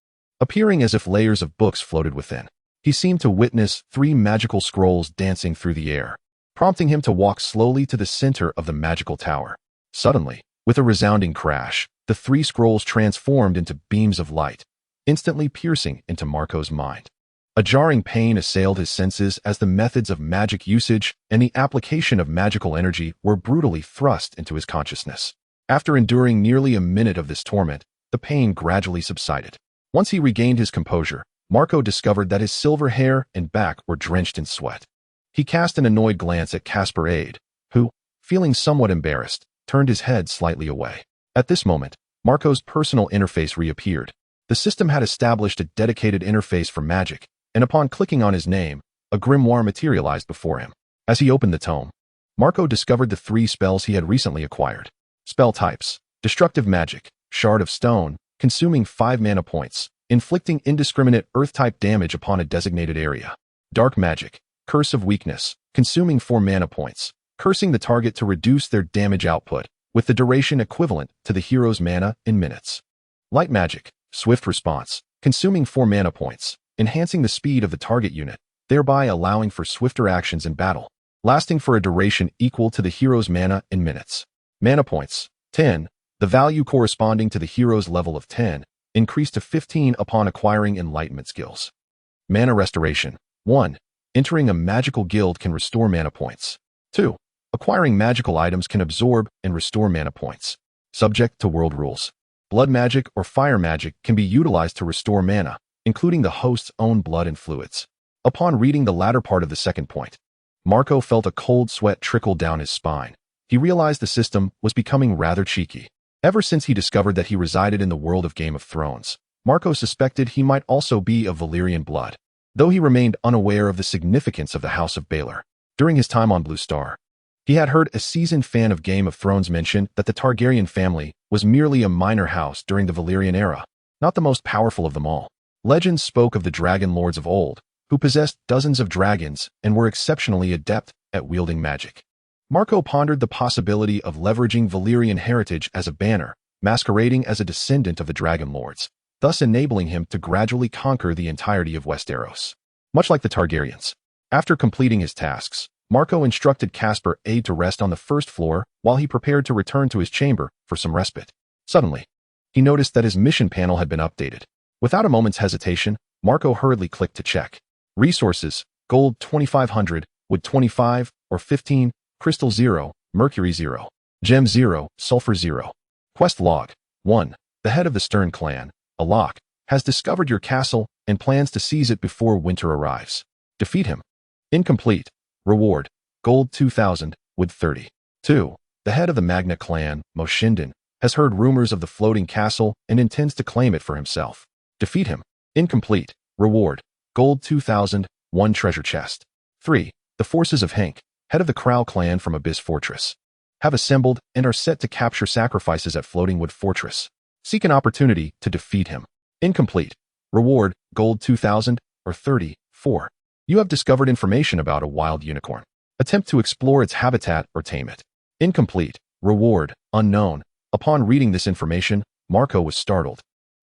appearing as if layers of books floated within. He seemed to witness 3 magical scrolls dancing through the air, prompting him to walk slowly to the center of the magical tower. Suddenly, with a resounding crash, the 3 scrolls transformed into beams of light, instantly piercing into Marco's mind. A jarring pain assailed his senses as the methods of magic usage and the application of magical energy were brutally thrust into his consciousness. After enduring nearly a minute of this torment, the pain gradually subsided. Once he regained his composure, Marco discovered that his silver hair and back were drenched in sweat. He cast an annoyed glance at Casper Aid, who, feeling somewhat embarrassed, turned his head slightly away. At this moment, Marco's personal interface reappeared. The system had established a dedicated interface for magic, and upon clicking on his name, a grimoire materialized before him. As he opened the tome, Marco discovered the 3 spells he had recently acquired. Spell types: Destructive Magic, Shard of Stone, consuming 5 mana points, inflicting indiscriminate earth-type damage upon a designated area. Dark Magic, Curse of Weakness, consuming 4 mana points, cursing the target to reduce their damage output, with the duration equivalent to the hero's mana in minutes. Light Magic, Swift Response, consuming 4 mana points, enhancing the speed of the target unit, thereby allowing for swifter actions in battle, lasting for a duration equal to the hero's mana in minutes. Mana points, 10, the value corresponding to the hero's level of 10, increased to 15 upon acquiring enlightenment skills. Mana restoration. 1. Entering a magical guild can restore mana points. 2. Acquiring magical items can absorb and restore mana points. Subject to world rules. Blood magic or fire magic can be utilized to restore mana, including the host's own blood and fluids. Upon reading the latter part of the second point, Marco felt a cold sweat trickle down his spine. He realized the system was becoming rather cheeky. Ever since he discovered that he resided in the world of Game of Thrones, Marco suspected he might also be of Valyrian blood, though he remained unaware of the significance of the House of Baelor. During his time on Blue Star, he had heard a seasoned fan of Game of Thrones mention that the Targaryen family was merely a minor house during the Valyrian era, not the most powerful of them all. Legends spoke of the dragon lords of old, who possessed dozens of dragons and were exceptionally adept at wielding magic. Marco pondered the possibility of leveraging Valyrian heritage as a banner, masquerading as a descendant of the dragon lords, thus enabling him to gradually conquer the entirety of Westeros. Much like the Targaryens. After completing his tasks, Marco instructed Casper Aid to rest on the first floor while he prepared to return to his chamber for some respite. Suddenly, he noticed that his mission panel had been updated. Without a moment's hesitation, Marco hurriedly clicked to check. Resources: gold 2500, wood 25 or 15, crystal 0, mercury 0, gem 0, sulfur 0. Quest log. 1. The head of the Stern clan, Alok, has discovered your castle and plans to seize it before winter arrives. Defeat him. Incomplete. Reward: gold 2000, wood 30. 2. The head of the Magna clan, Moshinden, has heard rumors of the floating castle and intends to claim it for himself. Defeat him. Incomplete. Reward: gold 2000, 1 treasure chest. 3. The forces of Hank, head of the Crow clan from Abyss Fortress, have assembled and are set to capture sacrifices at Floating Wood Fortress. Seek an opportunity to defeat him. Incomplete. Reward: gold 2000 or 30. 4. You have discovered information about a wild unicorn. Attempt to explore its habitat or tame it. Incomplete. Reward: unknown. Upon reading this information, Marco was startled,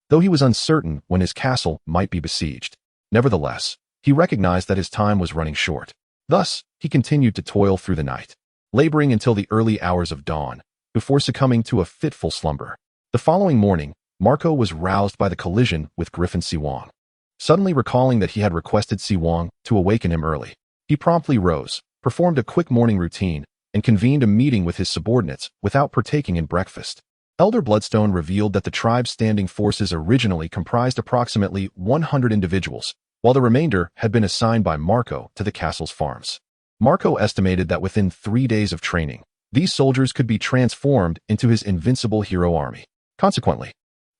though he was uncertain when his castle might be besieged. Nevertheless, he recognized that his time was running short. Thus, he continued to toil through the night, laboring until the early hours of dawn, before succumbing to a fitful slumber. The following morning, Marco was roused by the collision with Griffin Siwong. Suddenly recalling that he had requested Siwong to awaken him early, he promptly rose, performed a quick morning routine, and convened a meeting with his subordinates without partaking in breakfast. Elder Bloodstone revealed that the tribe's standing forces originally comprised approximately 100 individuals, while the remainder had been assigned by Marco to the castle's farms. Marco estimated that within 3 days of training, these soldiers could be transformed into his invincible hero army. Consequently,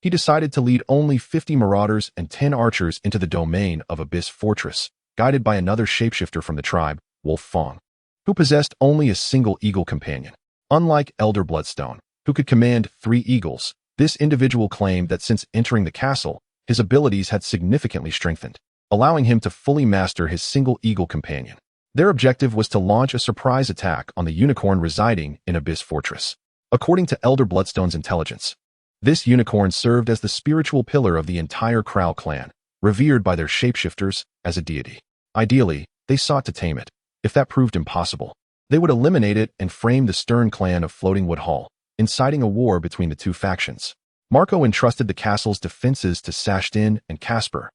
he decided to lead only 50 marauders and 10 archers into the domain of Abyss Fortress, guided by another shapeshifter from the tribe, Wolf Fong, who possessed only a single eagle companion. Unlike Elder Bloodstone, who could command 3 eagles, this individual claimed that since entering the castle, his abilities had significantly strengthened, allowing him to fully master his single eagle companion. Their objective was to launch a surprise attack on the unicorn residing in Abyss Fortress. According to Elder Bloodstone's intelligence, this unicorn served as the spiritual pillar of the entire Crow clan, revered by their shapeshifters as a deity. Ideally, they sought to tame it. If that proved impossible, they would eliminate it and frame the Stern clan of Floating Wood Hall, inciting a war between the two factions. Marco entrusted the castle's defenses to Sashtin and Casper,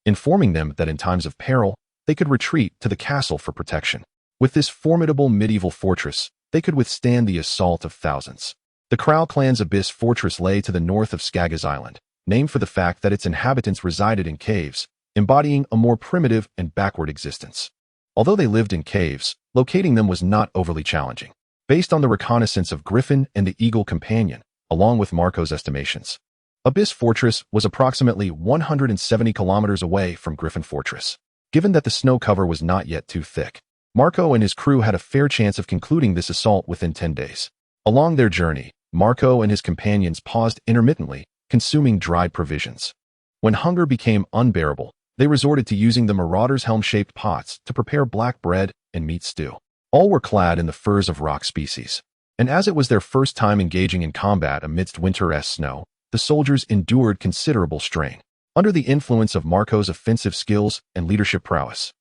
informing them that in times of peril, they could retreat to the castle for protection. With this formidable medieval fortress, they could withstand the assault of thousands. The Crow clan's Abyss Fortress lay to the north of Skaggos Island, named for the fact that its inhabitants resided in caves, embodying a more primitive and backward existence. Although they lived in caves, locating them was not overly challenging, based on the reconnaissance of Griffin and the Eagle Companion, along with Marco's estimations. Abyss Fortress was approximately 170 kilometers away from Griffin Fortress. Given that the snow cover was not yet too thick, Marco and his crew had a fair chance of concluding this assault within 10 days. Along their journey, Marco and his companions paused intermittently, consuming dried provisions. When hunger became unbearable, they resorted to using the Marauder's helm-shaped pots to prepare black bread and meat stew. All were clad in the furs of rock species, and as it was their first time engaging in combat amidst winter-esque snow, the soldiers endured considerable strain. Under the influence of Marco's offensive skills and leadership prowess,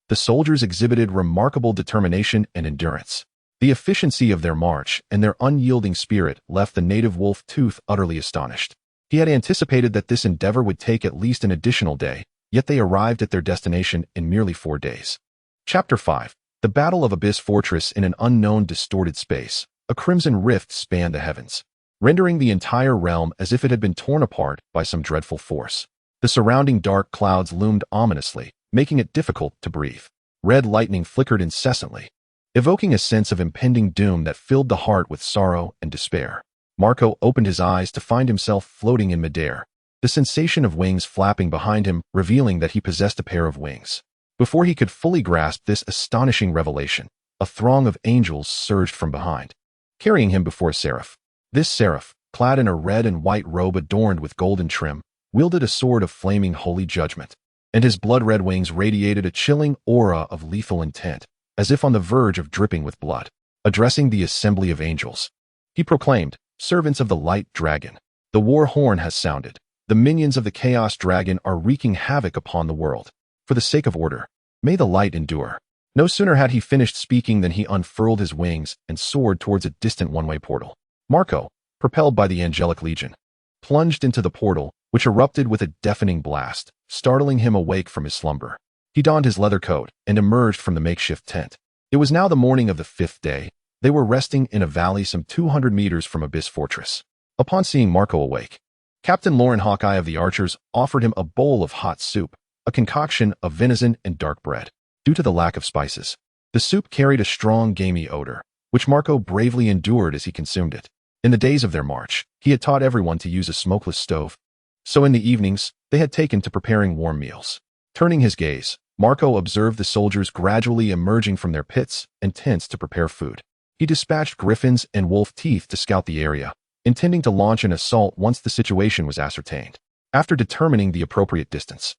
the soldiers exhibited remarkable determination and endurance. The efficiency of their march and their unyielding spirit left the native wolf Tooth utterly astonished. He had anticipated that this endeavor would take at least an additional day, yet they arrived at their destination in merely 4 days. Chapter 5. The Battle of Abyss Fortress in an unknown distorted space. A crimson rift spanned the heavens, rendering the entire realm as if it had been torn apart by some dreadful force. The surrounding dark clouds loomed ominously, making it difficult to breathe. Red lightning flickered incessantly, evoking a sense of impending doom that filled the heart with sorrow and despair. Marco opened his eyes to find himself floating in midair, the sensation of wings flapping behind him revealing that he possessed a pair of wings. Before he could fully grasp this astonishing revelation, a throng of angels surged from behind, carrying him before a seraph. This seraph, clad in a red and white robe adorned with golden trim, wielded a sword of flaming holy judgment, and his blood-red wings radiated a chilling aura of lethal intent, as if on the verge of dripping with blood. Addressing the assembly of angels, he proclaimed, "Servants of the light dragon, the war horn has sounded. The minions of the chaos dragon are wreaking havoc upon the world. For the sake of order, may the light endure." No sooner had he finished speaking than he unfurled his wings and soared towards a distant one-way portal. Marco, propelled by the angelic legion, plunged into the portal, which erupted with a deafening blast, startling him awake from his slumber. He donned his leather coat and emerged from the makeshift tent. It was now the morning of the 5th day. They were resting in a valley some 200 meters from Abyss Fortress. Upon seeing Marco awake, Captain Lauren Hawkeye of the Archers offered him a bowl of hot soup, a concoction of venison and dark bread. Due to the lack of spices, the soup carried a strong gamey odor, which Marco bravely endured as he consumed it. In the days of their march, he had taught everyone to use a smokeless stove, so in the evenings, they had taken to preparing warm meals. Turning his gaze, Marco observed the soldiers gradually emerging from their pits and tents to prepare food. He dispatched griffins and wolf teeth to scout the area, intending to launch an assault once the situation was ascertained. After determining the appropriate distance,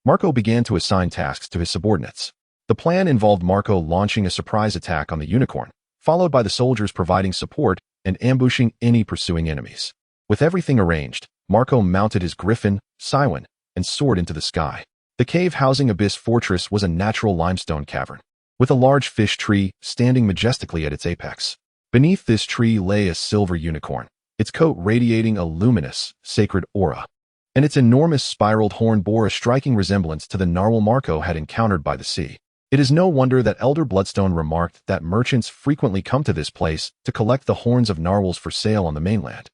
Marco began to assign tasks to his subordinates. The plan involved Marco launching a surprise attack on the unicorn, followed by the soldiers providing support and ambushing any pursuing enemies. With everything arranged, Marco mounted his griffin, Siwong, and soared into the sky. The cave housing Abyss Fortress was a natural limestone cavern, with a large fish tree standing majestically at its apex. Beneath this tree lay a silver unicorn, its coat radiating a luminous, sacred aura, and its enormous spiraled horn bore a striking resemblance to the narwhal Marco had encountered by the sea. It is no wonder that Elder Bloodstone remarked that merchants frequently come to this place to collect the horns of narwhals for sale on the mainland,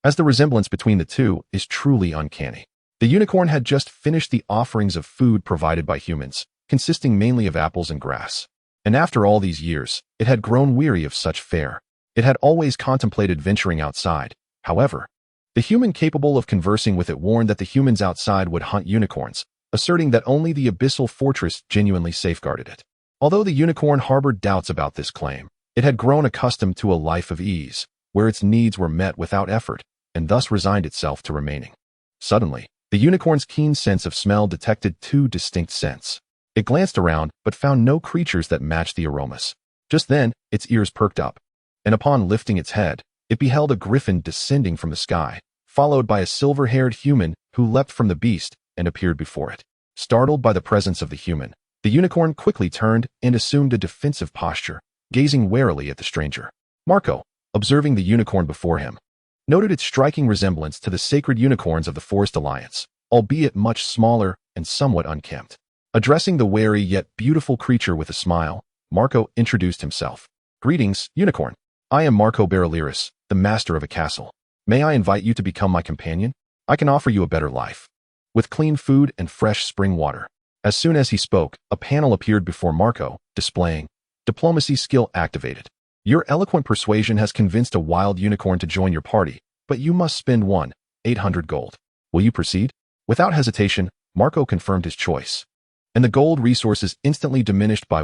as the resemblance between the two is truly uncanny. The unicorn had just finished the offerings of food provided by humans, consisting mainly of apples and grass. And after all these years, it had grown weary of such fare. It had always contemplated venturing outside. However, the human capable of conversing with it warned that the humans outside would hunt unicorns, asserting that only the abyssal fortress genuinely safeguarded it. Although the unicorn harbored doubts about this claim, it had grown accustomed to a life of ease, where its needs were met without effort, and thus resigned itself to remaining. Suddenly, the unicorn's keen sense of smell detected 2 distinct scents. It glanced around, but found no creatures that matched the aromas. Just then, its ears perked up, and upon lifting its head, it beheld a griffin descending from the sky, followed by a silver-haired human who leapt from the beast and appeared before it. Startled by the presence of the human, the unicorn quickly turned and assumed a defensive posture, gazing warily at the stranger. Marco, observing the unicorn before him, noted its striking resemblance to the sacred unicorns of the Forest Alliance, albeit much smaller and somewhat unkempt. Addressing the wary yet beautiful creature with a smile, Marco introduced himself. "Greetings, unicorn. I am Marco Barreliris, the master of a castle. May I invite you to become my companion? I can offer you a better life, with clean food and fresh spring water." As soon as he spoke, a panel appeared before Marco, displaying diplomacy skill activated. "Your eloquent persuasion has convinced a wild unicorn to join your party, but you must spend 800 gold. Will you proceed?" Without hesitation, Marco confirmed his choice, and the gold resources instantly diminished by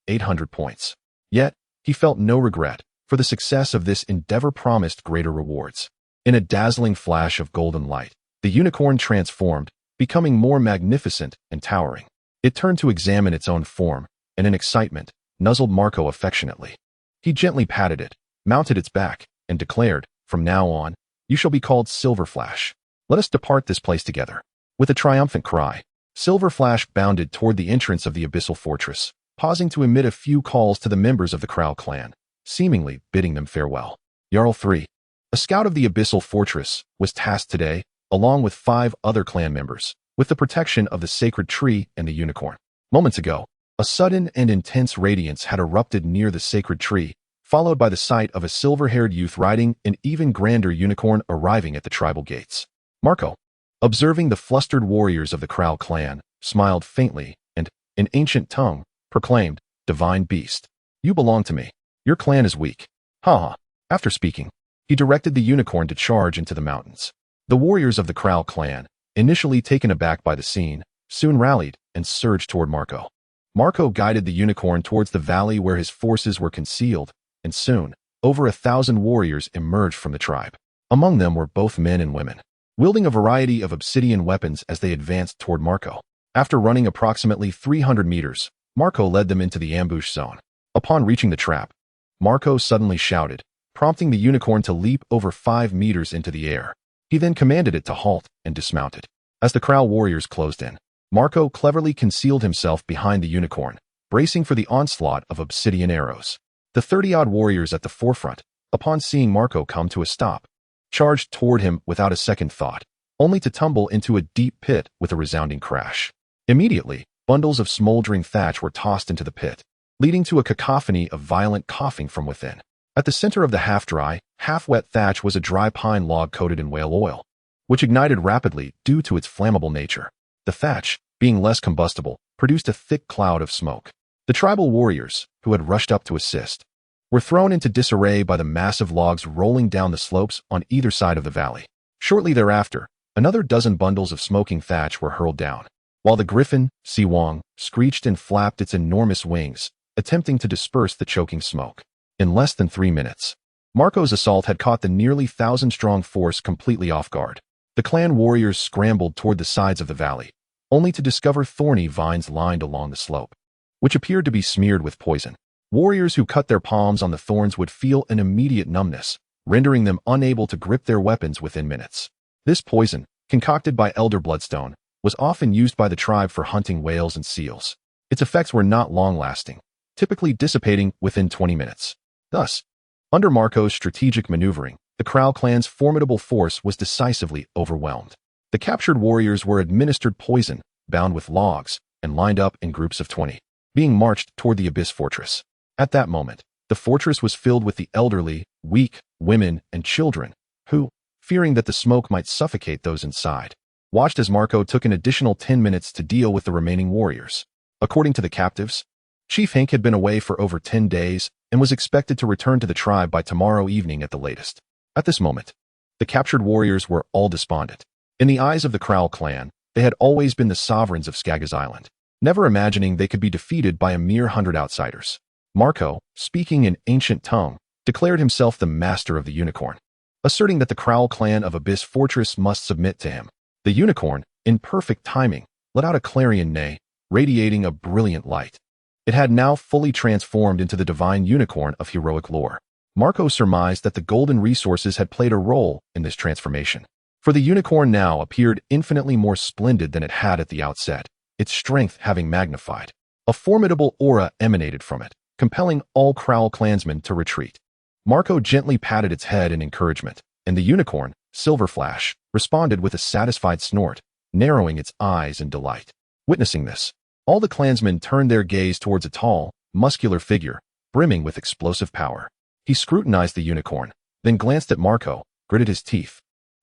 800 points. Yet, he felt no regret, for the success of this endeavor promised greater rewards. In a dazzling flash of golden light, the unicorn transformed, becoming more magnificent and towering. It turned to examine its own form, and in excitement, nuzzled Marco affectionately. He gently patted it, mounted its back, and declared, "From now on, you shall be called Silver Flash. Let us depart this place together." With a triumphant cry, Silver Flash bounded toward the entrance of the abyssal fortress, pausing to emit a few calls to the members of the Crow clan, seemingly bidding them farewell. Jarl 3, a scout of the abyssal fortress, was tasked today along with 5 other clan members, with the protection of the sacred tree and the unicorn. Moments ago, a sudden and intense radiance had erupted near the sacred tree, followed by the sight of a silver-haired youth riding an even grander unicorn arriving at the tribal gates. Marco, observing the flustered warriors of the Crow clan, smiled faintly and, in ancient tongue, proclaimed, "Divine beast, you belong to me. Your clan is weak." Ha! After speaking, he directed the unicorn to charge into the mountains. The warriors of the Crow clan, initially taken aback by the scene, soon rallied and surged toward Marco. Marco guided the unicorn towards the valley where his forces were concealed, and soon, over 1,000 warriors emerged from the tribe. Among them were both men and women, wielding a variety of obsidian weapons as they advanced toward Marco. After running approximately 300 meters, Marco led them into the ambush zone. Upon reaching the trap, Marco suddenly shouted, prompting the unicorn to leap over 5 meters into the air. He then commanded it to halt and dismounted. As the Crow warriors closed in, Marco cleverly concealed himself behind the unicorn, bracing for the onslaught of obsidian arrows. The 30-odd warriors at the forefront, upon seeing Marco come to a stop, charged toward him without a second thought, only to tumble into a deep pit with a resounding crash. Immediately, bundles of smoldering thatch were tossed into the pit, leading to a cacophony of violent coughing from within. At the center of the half-dry, half-wet thatch was a dry pine log coated in whale oil, which ignited rapidly due to its flammable nature. The thatch, being less combustible, produced a thick cloud of smoke. The tribal warriors, who had rushed up to assist, were thrown into disarray by the massive logs rolling down the slopes on either side of the valley. Shortly thereafter, another dozen bundles of smoking thatch were hurled down, while the Griffin, Siwong, screeched and flapped its enormous wings, attempting to disperse the choking smoke. In less than 3 minutes, Marco's assault had caught the nearly 1,000-strong force completely off guard. The clan warriors scrambled toward the sides of the valley, only to discover thorny vines lined along the slope, which appeared to be smeared with poison. Warriors who cut their palms on the thorns would feel an immediate numbness, rendering them unable to grip their weapons within minutes. This poison, concocted by Elder Bloodstone, was often used by the tribe for hunting whales and seals. Its effects were not long-lasting, typically dissipating within 20 minutes. Thus, under Marco's strategic maneuvering, the Crow clan's formidable force was decisively overwhelmed. The captured warriors were administered poison, bound with logs, and lined up in groups of 20, being marched toward the Abyss Fortress. At that moment, the fortress was filled with the elderly, weak, women, and children, who, fearing that the smoke might suffocate those inside, watched as Marco took an additional 10 minutes to deal with the remaining warriors. According to the captives, Chief Hank had been away for over 10 days and was expected to return to the tribe by tomorrow evening at the latest. At this moment, the captured warriors were all despondent. In the eyes of the Crow clan, they had always been the sovereigns of Skaggos Island, never imagining they could be defeated by a mere 100 outsiders. Marco, speaking in ancient tongue, declared himself the master of the unicorn, asserting that the Crow clan of Abyss Fortress must submit to him. The unicorn, in perfect timing, let out a clarion neigh, radiating a brilliant light. It had now fully transformed into the divine unicorn of heroic lore. Marco surmised that the golden resources had played a role in this transformation, for the unicorn now appeared infinitely more splendid than it had at the outset, its strength having magnified. A formidable aura emanated from it, compelling all Crow clansmen to retreat. Marco gently patted its head in encouragement, and the unicorn, Silver Flash, responded with a satisfied snort, narrowing its eyes in delight. Witnessing this, all the clansmen turned their gaze towards a tall, muscular figure, brimming with explosive power. He scrutinized the unicorn, then glanced at Marco, gritted his teeth,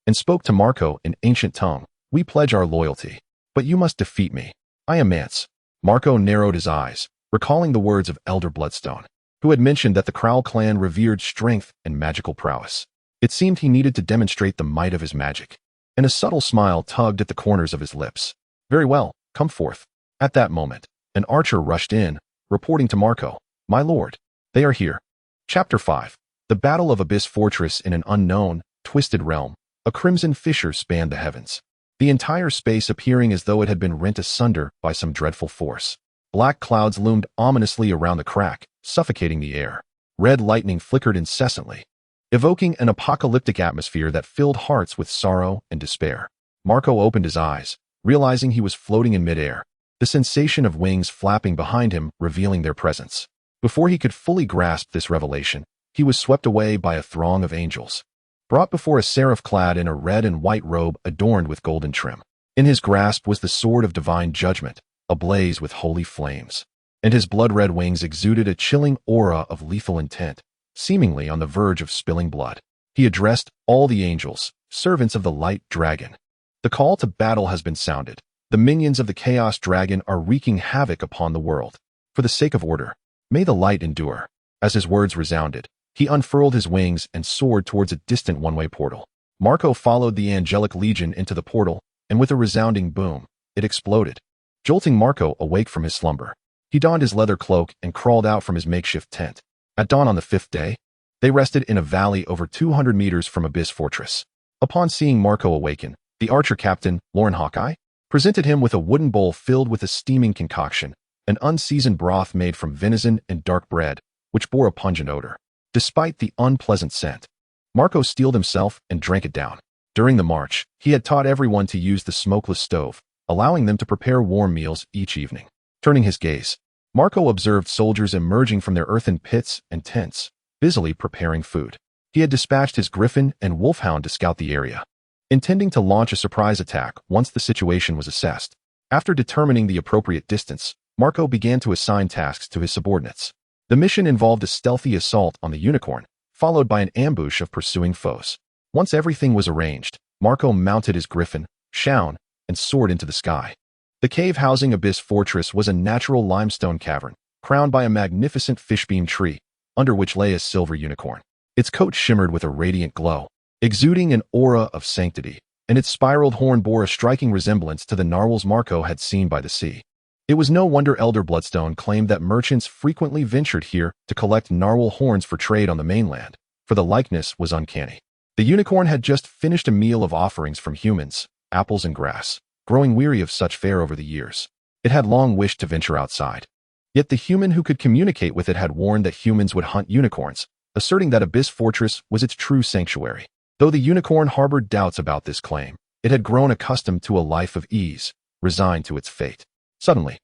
and spoke to Marco in ancient tongue. "We pledge our loyalty, but you must defeat me. I am Mance." Marco narrowed his eyes, recalling the words of Elder Bloodstone, who had mentioned that the Crow clan revered strength and magical prowess. It seemed he needed to demonstrate the might of his magic, and a subtle smile tugged at the corners of his lips. "Very well, come forth." At that moment, an archer rushed in, reporting to Marco, "My lord, they are here." Chapter 5. The Battle of Abyss Fortress. In an unknown, twisted realm, a crimson fissure spanned the heavens, the entire space appearing as though it had been rent asunder by some dreadful force. Black clouds loomed ominously around the crack, suffocating the air. Red lightning flickered incessantly, evoking an apocalyptic atmosphere that filled hearts with sorrow and despair. Marco opened his eyes, realizing he was floating in midair, the sensation of wings flapping behind him revealing their presence. Before he could fully grasp this revelation, he was swept away by a throng of angels, brought before a seraph clad in a red and white robe adorned with golden trim. In his grasp was the sword of divine judgment, ablaze with holy flames, and his blood-red wings exuded a chilling aura of lethal intent, seemingly on the verge of spilling blood. He addressed all the angels, servants of the light dragon. The call to battle has been sounded. The minions of the chaos dragon are wreaking havoc upon the world. For the sake of order, may the light endure. As his words resounded, he unfurled his wings and soared towards a distant one-way portal. Marco followed the angelic legion into the portal, and with a resounding boom, it exploded, jolting Marco awake from his slumber. He donned his leather cloak and crawled out from his makeshift tent. At dawn on the 5th day, they rested in a valley over 200 meters from Abyss Fortress. Upon seeing Marco awaken, the archer captain, Lauren Hawkeye, presented him with a wooden bowl filled with a steaming concoction, an unseasoned broth made from venison and dark bread, which bore a pungent odor. Despite the unpleasant scent, Marco steeled himself and drank it down. During the march, he had taught everyone to use the smokeless stove, allowing them to prepare warm meals each evening. Turning his gaze, Marco observed soldiers emerging from their earthen pits and tents, busily preparing food. He had dispatched his Griffin and Wolfhound to scout the area, intending to launch a surprise attack once the situation was assessed. After determining the appropriate distance, Marco began to assign tasks to his subordinates. The mission involved a stealthy assault on the unicorn, followed by an ambush of pursuing foes. Once everything was arranged, Marco mounted his Griffin, Shaun, and soared into the sky. The cave housing Abyss Fortress was a natural limestone cavern, crowned by a magnificent fishbeam tree, under which lay a silver unicorn. Its coat shimmered with a radiant glow, exuding an aura of sanctity, and its spiraled horn bore a striking resemblance to the narwhals Marco had seen by the sea. It was no wonder Elder Bloodstone claimed that merchants frequently ventured here to collect narwhal horns for trade on the mainland, for the likeness was uncanny. The unicorn had just finished a meal of offerings from humans, apples and grass, growing weary of such fare over the years. It had long wished to venture outside. Yet the human who could communicate with it had warned that humans would hunt unicorns, asserting that Abyss Fortress was its true sanctuary. Though the unicorn harbored doubts about this claim, it had grown accustomed to a life of ease, resigned to its fate. Suddenly,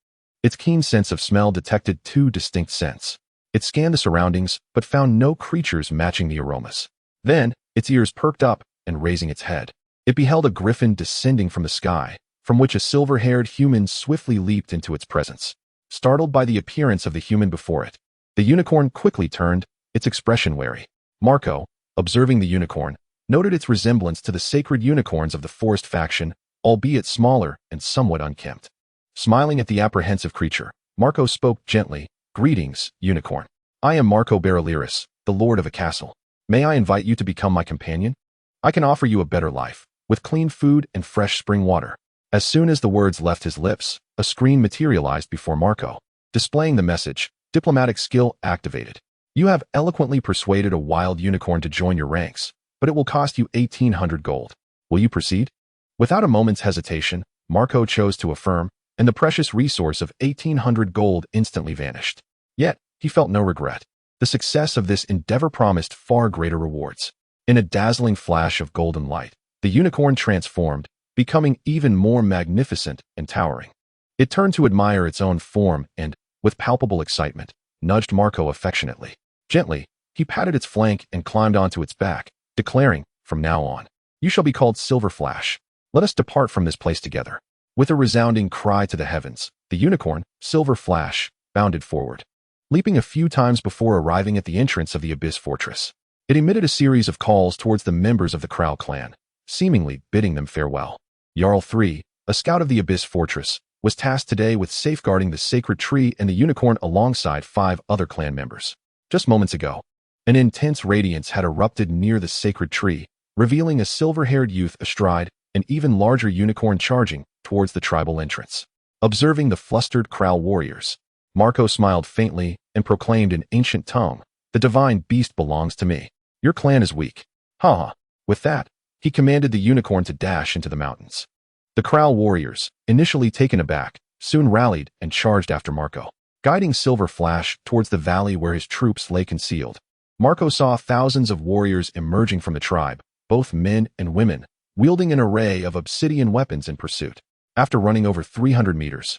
its keen sense of smell detected two distinct scents. It scanned the surroundings, but found no creatures matching the aromas. Then, its ears perked up, and raising its head, it beheld a griffin descending from the sky, from which a silver-haired human swiftly leaped into its presence. Startled by the appearance of the human before it, the unicorn quickly turned, its expression wary. Marco, observing the unicorn, noted its resemblance to the sacred unicorns of the forest faction, albeit smaller and somewhat unkempt. Smiling at the apprehensive creature, Marco spoke gently, "Greetings, unicorn. I am Marco Barreliris, the lord of a castle. May I invite you to become my companion? I can offer you a better life, with clean food and fresh spring water." As soon as the words left his lips, a screen materialized before Marco, displaying the message, "Diplomatic skill activated. You have eloquently persuaded a wild unicorn to join your ranks, but it will cost you 1,800 gold. Will you proceed?" Without a moment's hesitation, Marco chose to affirm, and the precious resource of 1,800 gold instantly vanished. Yet, he felt no regret. The success of this endeavor promised far greater rewards. In a dazzling flash of golden light, the unicorn transformed, becoming even more magnificent and towering. It turned to admire its own form and, with palpable excitement, nudged Marco affectionately. Gently, he patted its flank and climbed onto its back, declaring, "From now on, you shall be called Silver Flash. Let us depart from this place together." With a resounding cry to the heavens, the unicorn, Silver Flash, bounded forward. Leaping a few times before arriving at the entrance of the Abyss Fortress, it emitted a series of calls towards the members of the Crow clan, seemingly bidding them farewell. Jarl III, a scout of the Abyss Fortress, was tasked today with safeguarding the sacred tree and the unicorn alongside 5 other clan members. Just moments ago, an intense radiance had erupted near the sacred tree, revealing a silver-haired youth astride an even larger unicorn charging towards the tribal entrance. Observing the flustered Crow warriors, Marco smiled faintly and proclaimed in ancient tongue, "The divine beast belongs to me. Your clan is weak." Ha ha. With that, he commanded the unicorn to dash into the mountains. The Crow warriors, initially taken aback, soon rallied and charged after Marco, guiding Silver Flash towards the valley where his troops lay concealed. Marco saw thousands of warriors emerging from the tribe, both men and women, wielding an array of obsidian weapons in pursuit. After running over 300 meters,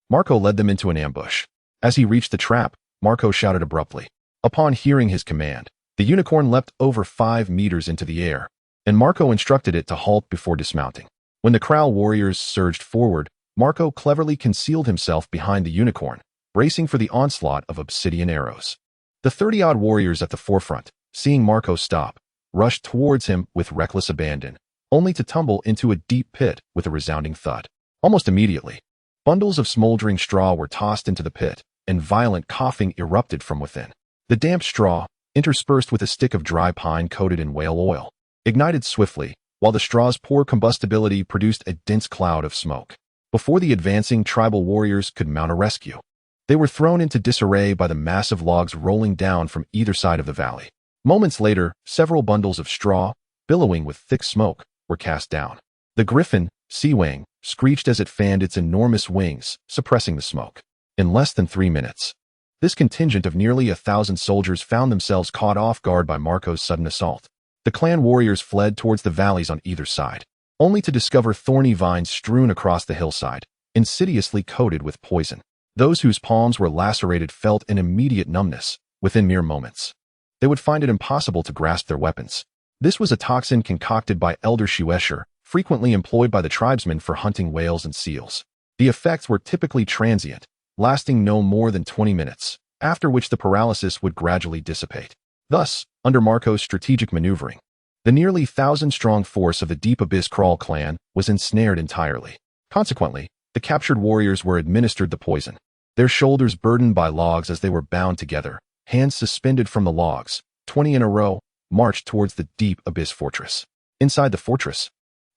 Marco led them into an ambush. As he reached the trap, Marco shouted abruptly. Upon hearing his command, the unicorn leapt over 5 meters into the air, and Marco instructed it to halt before dismounting. When the Crow warriors surged forward, Marco cleverly concealed himself behind the unicorn, bracing for the onslaught of obsidian arrows. The 30-odd warriors at the forefront, seeing Marco stop, rushed towards him with reckless abandon, only to tumble into a deep pit with a resounding thud. Almost immediately, bundles of smoldering straw were tossed into the pit, and violent coughing erupted from within. The damp straw, interspersed with a stick of dry pine coated in whale oil, ignited swiftly, while the straw's poor combustibility produced a dense cloud of smoke. Before the advancing tribal warriors could mount a rescue, they were thrown into disarray by the massive logs rolling down from either side of the valley. Moments later, several bundles of straw, billowing with thick smoke, were cast down. The Griffin, Siwong, screeched as it fanned its enormous wings, suppressing the smoke. In less than 3 minutes, this contingent of nearly 1,000 soldiers found themselves caught off guard by Marco's sudden assault. The clan warriors fled towards the valleys on either side, only to discover thorny vines strewn across the hillside, insidiously coated with poison. Those whose palms were lacerated felt an immediate numbness within mere moments. They would find it impossible to grasp their weapons. This was a toxin concocted by Elder Shuesher, frequently employed by the tribesmen for hunting whales and seals. The effects were typically transient, lasting no more than 20 minutes, after which the paralysis would gradually dissipate. Thus, under Marco's strategic maneuvering, the nearly 1,000-strong force of the Deep Abyss Crawl clan was ensnared entirely. Consequently, the captured warriors were administered the poison, their shoulders burdened by logs as they were bound together, hands suspended from the logs, 20 in a row, marched towards the Deep Abyss Fortress. Inside the fortress,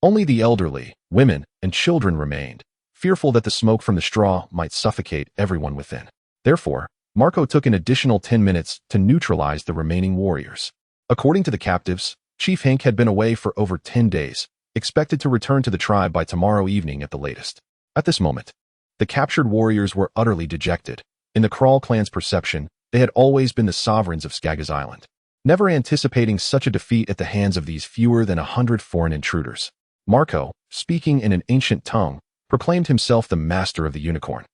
only the elderly, women, and children remained, fearful that the smoke from the straw might suffocate everyone within. Therefore, Marco took an additional 10 minutes to neutralize the remaining warriors. According to the captives, Chief Hank had been away for over 10 days, expected to return to the tribe by tomorrow evening at the latest. At this moment, the captured warriors were utterly dejected. In the Crawl clan's perception, they had always been the sovereigns of Skaggos Island, never anticipating such a defeat at the hands of these fewer than 100 foreign intruders. Marco, speaking in an ancient tongue, proclaimed himself the master of the unicorn,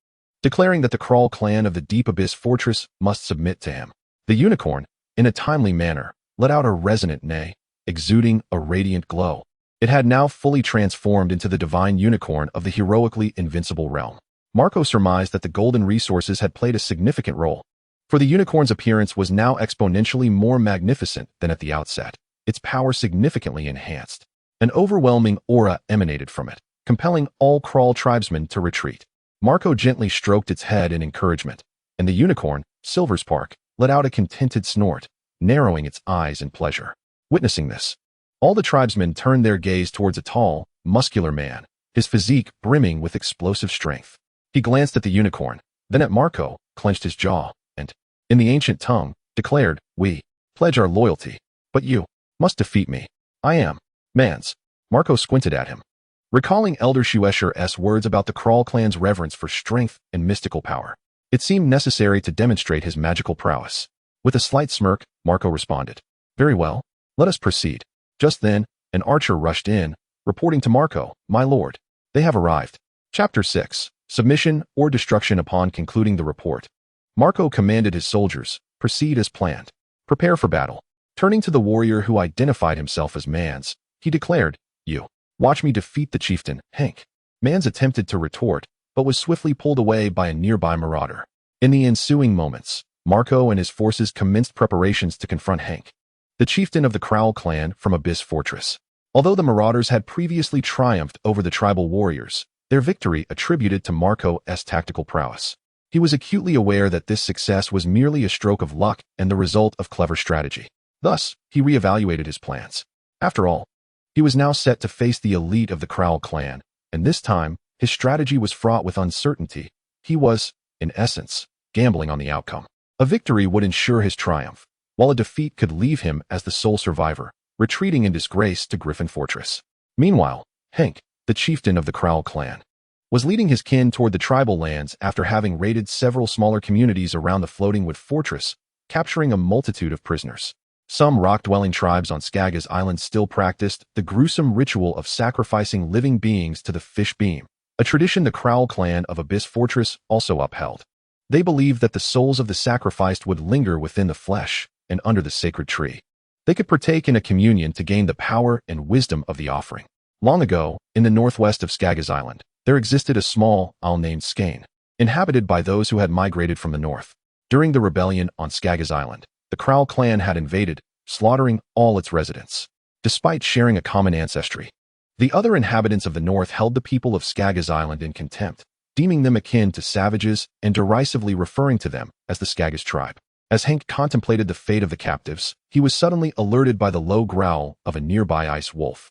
declaring that the Crawl clan of the Deep Abyss Fortress must submit to him. The unicorn, in a timely manner, let out a resonant neigh, exuding a radiant glow. It had now fully transformed into the divine unicorn of the heroically invincible realm. Marco surmised that the golden resources had played a significant role, for the unicorn's appearance was now exponentially more magnificent than at the outset, its power significantly enhanced. An overwhelming aura emanated from it, compelling all Crawl tribesmen to retreat. Marco gently stroked its head in encouragement, and the unicorn, Silverspark, let out a contented snort, narrowing its eyes in pleasure. Witnessing this, all the tribesmen turned their gaze towards a tall, muscular man, his physique brimming with explosive strength. He glanced at the unicorn, then at Marco, clenched his jaw, and, in the ancient tongue, declared, "We pledge our loyalty, but you must defeat me. I am Mans." Marco squinted at him, recalling Elder Shuesher's words about the Crawl clan's reverence for strength and mystical power. It seemed necessary to demonstrate his magical prowess. With a slight smirk, Marco responded, "Very well, let us proceed." Just then, an archer rushed in, reporting to Marco, "My lord, they have arrived." Chapter 6. Submission or Destruction. Upon concluding the report, Marco commanded his soldiers, "Proceed as planned. Prepare for battle." Turning to the warrior who identified himself as Mans, he declared, "You watch me defeat the chieftain, Hank." Mans attempted to retort, but was swiftly pulled away by a nearby marauder. In the ensuing moments, Marco and his forces commenced preparations to confront Hank, the chieftain of the Crawl clan from Abyss Fortress. Although the marauders had previously triumphed over the tribal warriors, their victory attributed to Marco's tactical prowess. He was acutely aware that this success was merely a stroke of luck and the result of clever strategy. Thus, he reevaluated his plans. After all, he was now set to face the elite of the Crawl clan, and this time, his strategy was fraught with uncertainty. He was, in essence, gambling on the outcome. A victory would ensure his triumph, while a defeat could leave him as the sole survivor, retreating in disgrace to Griffin Fortress. Meanwhile, Hank, the chieftain of the Crawl clan, was leading his kin toward the tribal lands after having raided several smaller communities around the floating wood fortress, capturing a multitude of prisoners. Some rock-dwelling tribes on Skaggos Island still practiced the gruesome ritual of sacrificing living beings to the fish beam, a tradition the Crawl clan of Abyss Fortress also upheld. They believed that the souls of the sacrificed would linger within the flesh and under the sacred tree. They could partake in a communion to gain the power and wisdom of the offering. Long ago, in the northwest of Skaggos Island, there existed a small isle named Skane, inhabited by those who had migrated from the north. During the rebellion on Skaggos Island, the Crow clan had invaded, slaughtering all its residents. Despite sharing a common ancestry, the other inhabitants of the north held the people of Skaggos Island in contempt, deeming them akin to savages and derisively referring to them as the Skaggos tribe. As Hank contemplated the fate of the captives, he was suddenly alerted by the low growl of a nearby ice wolf,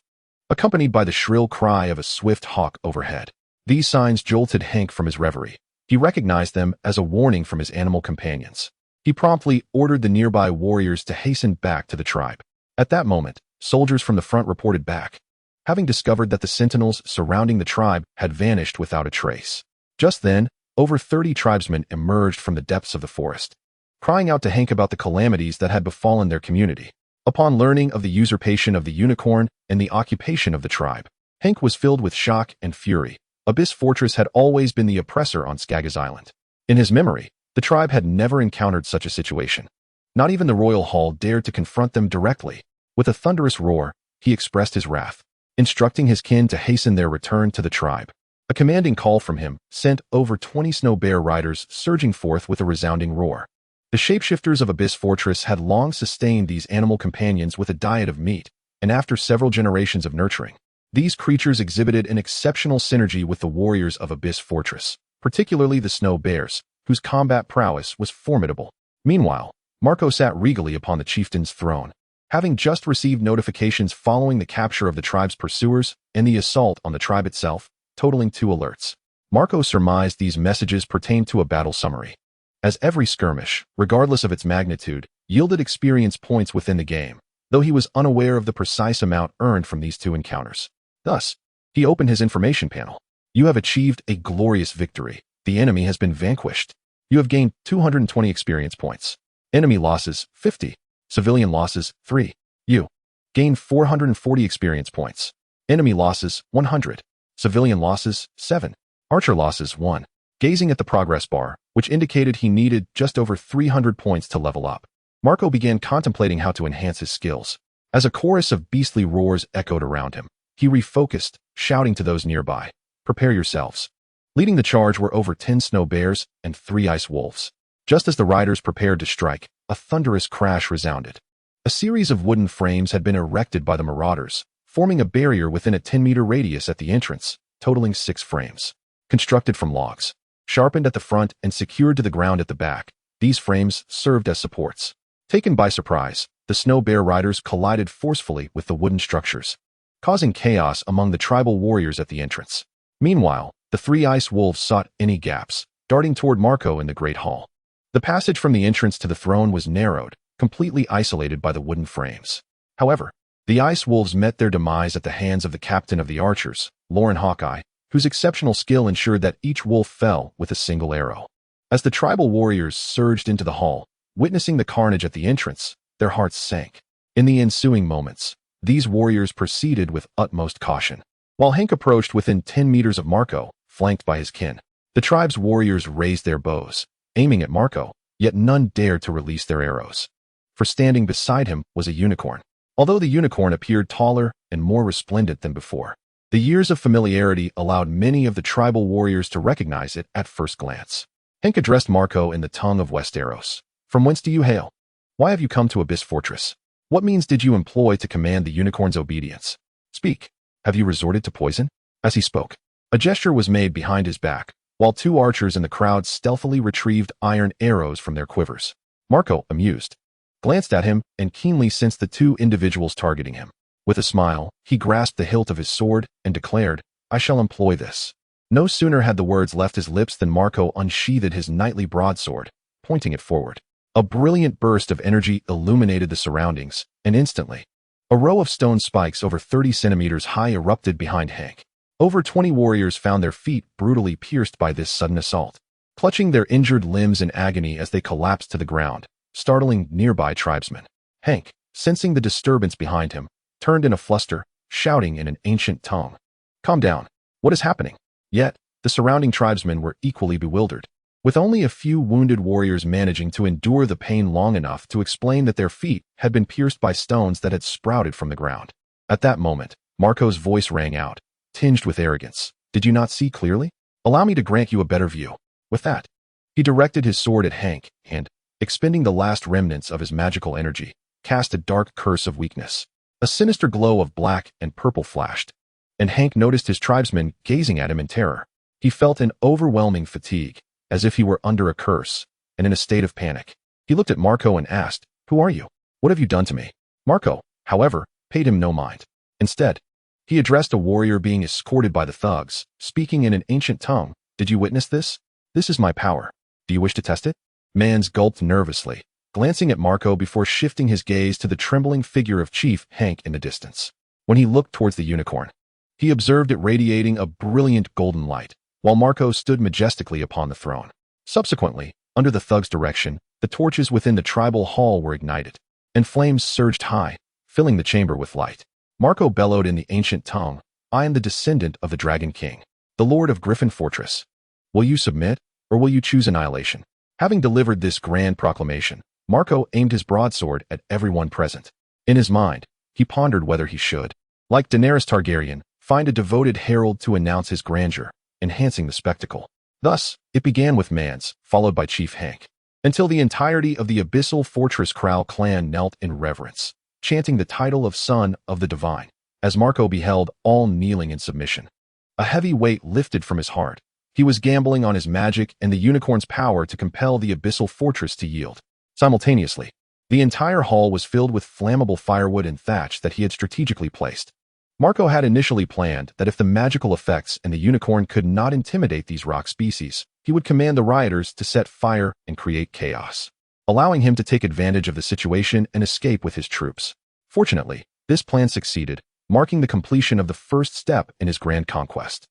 accompanied by the shrill cry of a swift hawk overhead. These signs jolted Hank from his reverie. He recognized them as a warning from his animal companions. He promptly ordered the nearby warriors to hasten back to the tribe. At that moment, soldiers from the front reported back, having discovered that the sentinels surrounding the tribe had vanished without a trace. Just then, over 30 tribesmen emerged from the depths of the forest, crying out to Hank about the calamities that had befallen their community. Upon learning of the usurpation of the unicorn and the occupation of the tribe, Hank was filled with shock and fury. Abyss Fortress had always been the oppressor on Skaggos Island. In his memory, the tribe had never encountered such a situation. Not even the royal hall dared to confront them directly. With a thunderous roar, he expressed his wrath, instructing his kin to hasten their return to the tribe. A commanding call from him sent over 20 snow bear riders surging forth with a resounding roar. The shapeshifters of Abyss Fortress had long sustained these animal companions with a diet of meat, and after several generations of nurturing, these creatures exhibited an exceptional synergy with the warriors of Abyss Fortress, particularly the snow bears, whose combat prowess was formidable. Meanwhile, Marco sat regally upon the chieftain's throne, having just received notifications following the capture of the tribe's pursuers and the assault on the tribe itself, totaling 2 alerts. Marco surmised these messages pertained to a battle summary, as every skirmish, regardless of its magnitude, yielded experience points within the game, though he was unaware of the precise amount earned from these 2 encounters. Thus, he opened his information panel. You have achieved a glorious victory. The enemy has been vanquished. You have gained 220 experience points. Enemy losses, 50. Civilian losses, 3. You gained 440 experience points. Enemy losses, 100. Civilian losses, 7. Archer losses, 1. Gazing at the progress bar, which indicated he needed just over 300 points to level up, Marco began contemplating how to enhance his skills. As a chorus of beastly roars echoed around him, he refocused, shouting to those nearby, "Prepare yourselves." Leading the charge were over 10 snow bears and 3 ice wolves. Just as the riders prepared to strike, a thunderous crash resounded. A series of wooden frames had been erected by the marauders, forming a barrier within a 10-meter radius at the entrance, totaling 6 frames. Constructed from logs, sharpened at the front and secured to the ground at the back, these frames served as supports. Taken by surprise, the snow bear riders collided forcefully with the wooden structures, causing chaos among the tribal warriors at the entrance. Meanwhile, the 3 ice wolves sought any gaps, darting toward Marco in the Great Hall. The passage from the entrance to the throne was narrowed, completely isolated by the wooden frames. However, the ice wolves met their demise at the hands of the captain of the archers, Lauren Hawkeye, whose exceptional skill ensured that each wolf fell with a single arrow. As the tribal warriors surged into the hall, witnessing the carnage at the entrance, their hearts sank. In the ensuing moments, these warriors proceeded with utmost caution. While Hank approached within 10 meters of Marco, flanked by his kin, the tribe's warriors raised their bows, aiming at Marco, yet none dared to release their arrows. For standing beside him was a unicorn. Although the unicorn appeared taller and more resplendent than before, the years of familiarity allowed many of the tribal warriors to recognize it at first glance. Hank addressed Marco in the tongue of Westeros. "From whence do you hail? Why have you come to Abyss Fortress? What means did you employ to command the unicorn's obedience? Speak. Have you resorted to poison?" As he spoke, a gesture was made behind his back, while 2 archers in the crowd stealthily retrieved iron arrows from their quivers. Marco, amused, glanced at him and keenly sensed the 2 individuals targeting him. With a smile, he grasped the hilt of his sword and declared, "I shall employ this." No sooner had the words left his lips than Marco unsheathed his knightly broadsword, pointing it forward. A brilliant burst of energy illuminated the surroundings, and instantly, a row of stone spikes over 30 centimeters high erupted behind Hank. Over 20 warriors found their feet brutally pierced by this sudden assault, clutching their injured limbs in agony as they collapsed to the ground, startling nearby tribesmen. Hank, sensing the disturbance behind him, turned in a fluster, shouting in an ancient tongue, "Calm down. What is happening?" Yet, the surrounding tribesmen were equally bewildered. with only a few wounded warriors managing to endure the pain long enough to explain that their feet had been pierced by stones that had sprouted from the ground. At that moment, Marco's voice rang out, tinged with arrogance. "Did you not see clearly? Allow me to grant you a better view." With that, he directed his sword at Hank and, expending the last remnants of his magical energy, cast a dark curse of weakness. A sinister glow of black and purple flashed, and Hank noticed his tribesmen gazing at him in terror. He felt an overwhelming fatigue, as if he were under a curse, and in a state of panic. He looked at Marco and asked, "Who are you? What have you done to me?" Marco, however, paid him no mind. Instead, he addressed a warrior being escorted by the thugs, speaking in an ancient tongue. "Did you witness this? This is my power. Do you wish to test it?" Mans gulped nervously, glancing at Marco before shifting his gaze to the trembling figure of Chief Hank in the distance. When he looked towards the unicorn, he observed it radiating a brilliant golden light, while Marco stood majestically upon the throne. Subsequently, under the thug's direction, the torches within the tribal hall were ignited, and flames surged high, filling the chamber with light. Marco bellowed in the ancient tongue, "I am the descendant of the Dragon King, the Lord of Griffin Fortress. Will you submit, or will you choose annihilation?" Having delivered this grand proclamation, Marco aimed his broadsword at everyone present. In his mind, he pondered whether he should, like Daenerys Targaryen, find a devoted herald to announce his grandeur, enhancing the spectacle. Thus, it began with Mans, followed by Chief Hank, until the entirety of the Abyssal Fortress Crow clan knelt in reverence, chanting the title of Son of the Divine, as Marco beheld all kneeling in submission. A heavy weight lifted from his heart. He was gambling on his magic and the unicorn's power to compel the Abyssal Fortress to yield. Simultaneously, the entire hall was filled with flammable firewood and thatch that he had strategically placed. Marco had initially planned that if the magical effects and the unicorn could not intimidate these rock species, he would command the rioters to set fire and create chaos, allowing him to take advantage of the situation and escape with his troops. Fortunately, this plan succeeded, marking the completion of the first step in his grand conquest.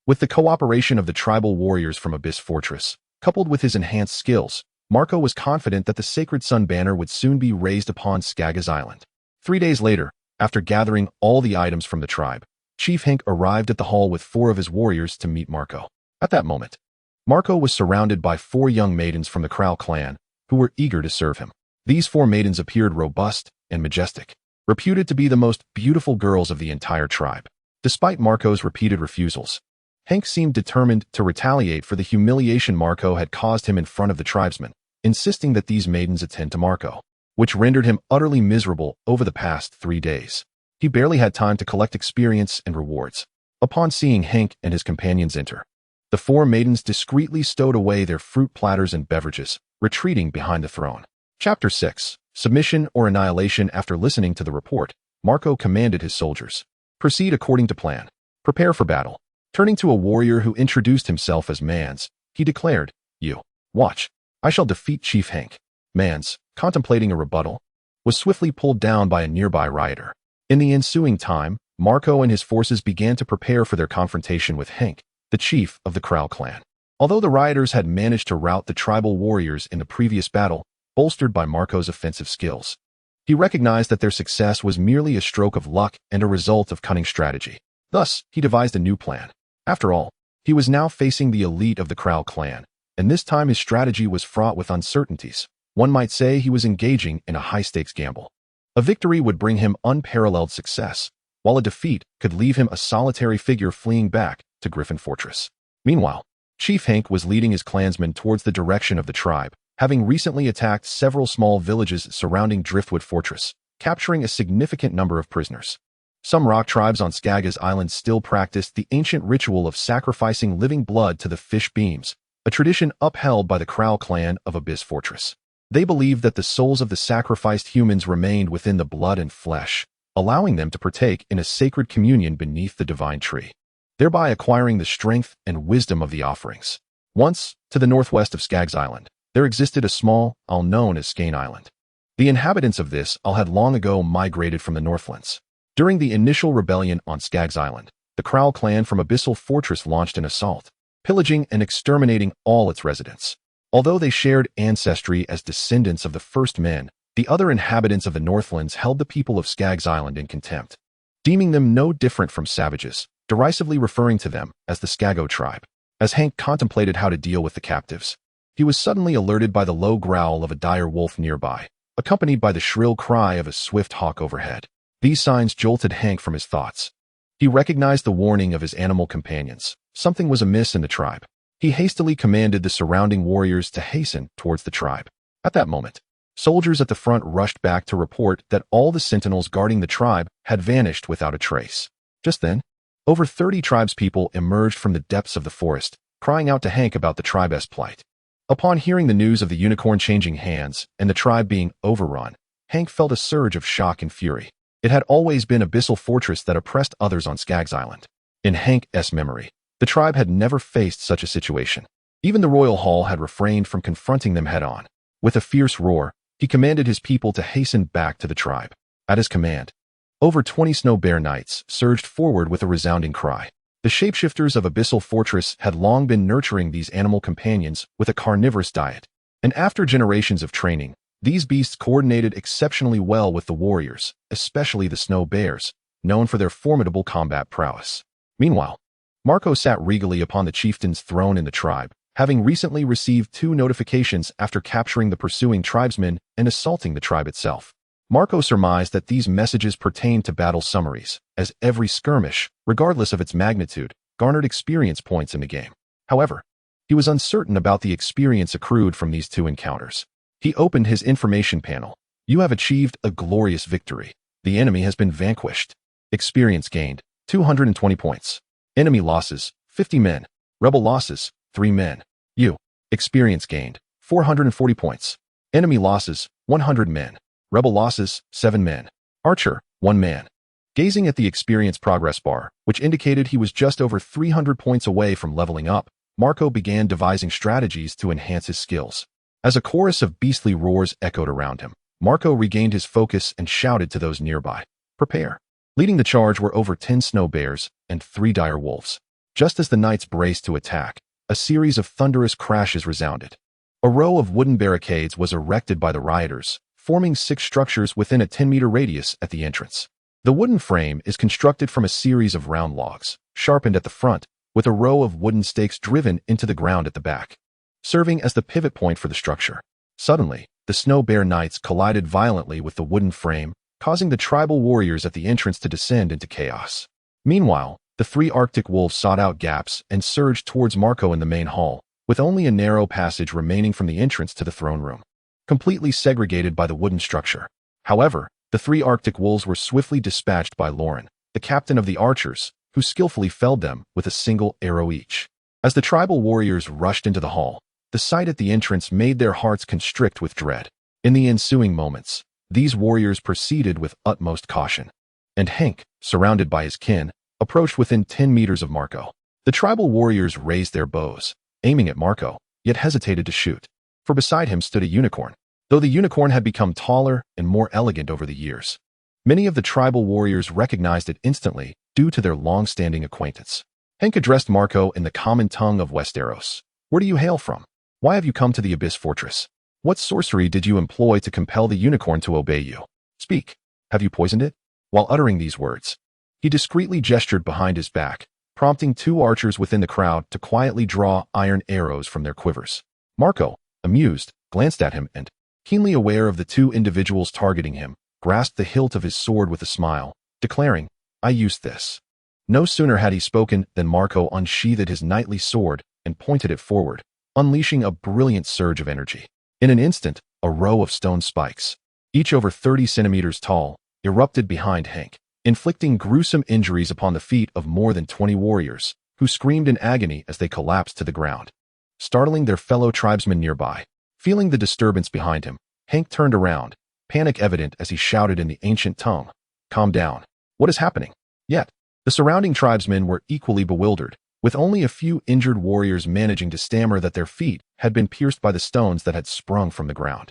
With the cooperation of the tribal warriors from Abyss Fortress, coupled with his enhanced skills, Marco was confident that the Sacred Sun banner would soon be raised upon Skaggos Island. 3 days later, after gathering all the items from the tribe, Chief Hank arrived at the hall with 4 of his warriors to meet Marco. At that moment, Marco was surrounded by 4 young maidens from the Crow clan, who were eager to serve him. These 4 maidens appeared robust and majestic, reputed to be the most beautiful girls of the entire tribe. Despite Marco's repeated refusals, Hank seemed determined to retaliate for the humiliation Marco had caused him in front of the tribesmen, insisting that these maidens attend to Marco, which rendered him utterly miserable over the past 3 days. He barely had time to collect experience and rewards. Upon seeing Hank and his companions enter, the 4 maidens discreetly stowed away their fruit platters and beverages, retreating behind the throne. Chapter 6. Submission or Annihilation. After listening to the report, Marco commanded his soldiers, "Proceed according to plan. Prepare for battle." Turning to a warrior who introduced himself as Mans, he declared, "You, watch. I shall defeat Chief Hank." Mans, contemplating a rebuttal, was swiftly pulled down by a nearby rioter. In the ensuing time, Marco and his forces began to prepare for their confrontation with Hank, the chief of the Crow clan. Although the rioters had managed to rout the tribal warriors in the previous battle, bolstered by Marco's offensive skills, he recognized that their success was merely a stroke of luck and a result of cunning strategy. Thus, he devised a new plan. After all, he was now facing the elite of the Crow clan, and this time his strategy was fraught with uncertainties. One might say he was engaging in a high-stakes gamble. A victory would bring him unparalleled success, while a defeat could leave him a solitary figure fleeing back to Griffin Fortress. Meanwhile, Chief Hank was leading his clansmen towards the direction of the tribe, having recently attacked several small villages surrounding Driftwood Fortress, capturing a significant number of prisoners. Some rock tribes on Skaggos Island still practiced the ancient ritual of sacrificing living blood to the fish beams, a tradition upheld by the Crow clan of Abyss Fortress. They believed that the souls of the sacrificed humans remained within the blood and flesh, allowing them to partake in a sacred communion beneath the divine tree, thereby acquiring the strength and wisdom of the offerings. Once, to the northwest of Skaggos Island, there existed a small isle known as Skane Island. The inhabitants of this isle had long ago migrated from the Northlands. During the initial rebellion on Skaggos Island, the Crow clan from Abyssal Fortress launched an assault, pillaging and exterminating all its residents. Although they shared ancestry as descendants of the first men, the other inhabitants of the Northlands held the people of Skaggos Island in contempt, deeming them no different from savages, derisively referring to them as the Skaggos tribe. As Hank contemplated how to deal with the captives, he was suddenly alerted by the low growl of a dire wolf nearby, accompanied by the shrill cry of a swift hawk overhead. These signs jolted Hank from his thoughts. He recognized the warning of his animal companions. Something was amiss in the tribe. He hastily commanded the surrounding warriors to hasten towards the tribe. At that moment, soldiers at the front rushed back to report that all the sentinels guarding the tribe had vanished without a trace. Just then, over 30 tribespeople emerged from the depths of the forest, crying out to Hank about the tribe's plight. Upon hearing the news of the unicorn changing hands and the tribe being overrun, Hank felt a surge of shock and fury. It had always been an abyssal fortress that oppressed others on Skaggos Island. In Hank's memory, the tribe had never faced such a situation. Even the royal hall had refrained from confronting them head-on. With a fierce roar, he commanded his people to hasten back to the tribe. At his command, over 20 snow bear knights surged forward with a resounding cry. The shapeshifters of Abyssal Fortress had long been nurturing these animal companions with a carnivorous diet, and after generations of training, these beasts coordinated exceptionally well with the warriors, especially the snow bears, known for their formidable combat prowess. Meanwhile, Marco sat regally upon the chieftain's throne in the tribe, having recently received 2 notifications after capturing the pursuing tribesmen and assaulting the tribe itself. Marco surmised that these messages pertained to battle summaries, as every skirmish, regardless of its magnitude, garnered experience points in the game. However, he was uncertain about the experience accrued from these 2 encounters. He opened his information panel. You have achieved a glorious victory. The enemy has been vanquished. Experience gained, 220 points. Enemy losses, 50 men. Rebel losses, 3 men. You. Experience gained, 440 points. Enemy losses, 100 men. Rebel losses, 7 men. Archer, 1 man. Gazing at the experience progress bar, which indicated he was just over 300 points away from leveling up, Marco began devising strategies to enhance his skills. As a chorus of beastly roars echoed around him, Marco regained his focus and shouted to those nearby, "Prepare." Leading the charge were over 10 snow bears and 3 dire wolves. Just as the knights braced to attack, a series of thunderous crashes resounded. A row of wooden barricades was erected by the rioters, forming 6 structures within a 10-meter radius at the entrance. The wooden frame is constructed from a series of round logs, sharpened at the front, with a row of wooden stakes driven into the ground at the back, serving as the pivot point for the structure. Suddenly, the snow bear knights collided violently with the wooden frame, causing the tribal warriors at the entrance to descend into chaos. Meanwhile, the 3 Arctic wolves sought out gaps and surged towards Marco in the main hall, with only a narrow passage remaining from the entrance to the throne room, completely segregated by the wooden structure. However, the 3 Arctic wolves were swiftly dispatched by Lauren, the captain of the archers, who skillfully felled them with a single arrow each. As the tribal warriors rushed into the hall, the sight at the entrance made their hearts constrict with dread. In the ensuing moments, these warriors proceeded with utmost caution, and Hank, surrounded by his kin, approached within 10 meters of Marco. The tribal warriors raised their bows, aiming at Marco, yet hesitated to shoot, for beside him stood a unicorn. Though the unicorn had become taller and more elegant over the years, many of the tribal warriors recognized it instantly due to their long-standing acquaintance. Hank addressed Marco in the common tongue of Westeros. "Where do you hail from? Why have you come to the Abyss Fortress? What sorcery did you employ to compel the unicorn to obey you? Speak. Have you poisoned it?" While uttering these words, he discreetly gestured behind his back, prompting 2 archers within the crowd to quietly draw iron arrows from their quivers. Marco, amused, glanced at him and, keenly aware of the 2 individuals targeting him, grasped the hilt of his sword with a smile, declaring, "I used this." No sooner had he spoken than Marco unsheathed his knightly sword and pointed it forward, unleashing a brilliant surge of energy. In an instant, a row of stone spikes, each over 30 centimeters tall, erupted behind Hank, inflicting gruesome injuries upon the feet of more than 20 warriors, who screamed in agony as they collapsed to the ground, startling their fellow tribesmen nearby. Feeling the disturbance behind him, Hank turned around, panic evident as he shouted in the ancient tongue, "Calm down. What is happening?" Yet, the surrounding tribesmen were equally bewildered, with only a few injured warriors managing to stammer that their feet had been pierced by the stones that had sprung from the ground.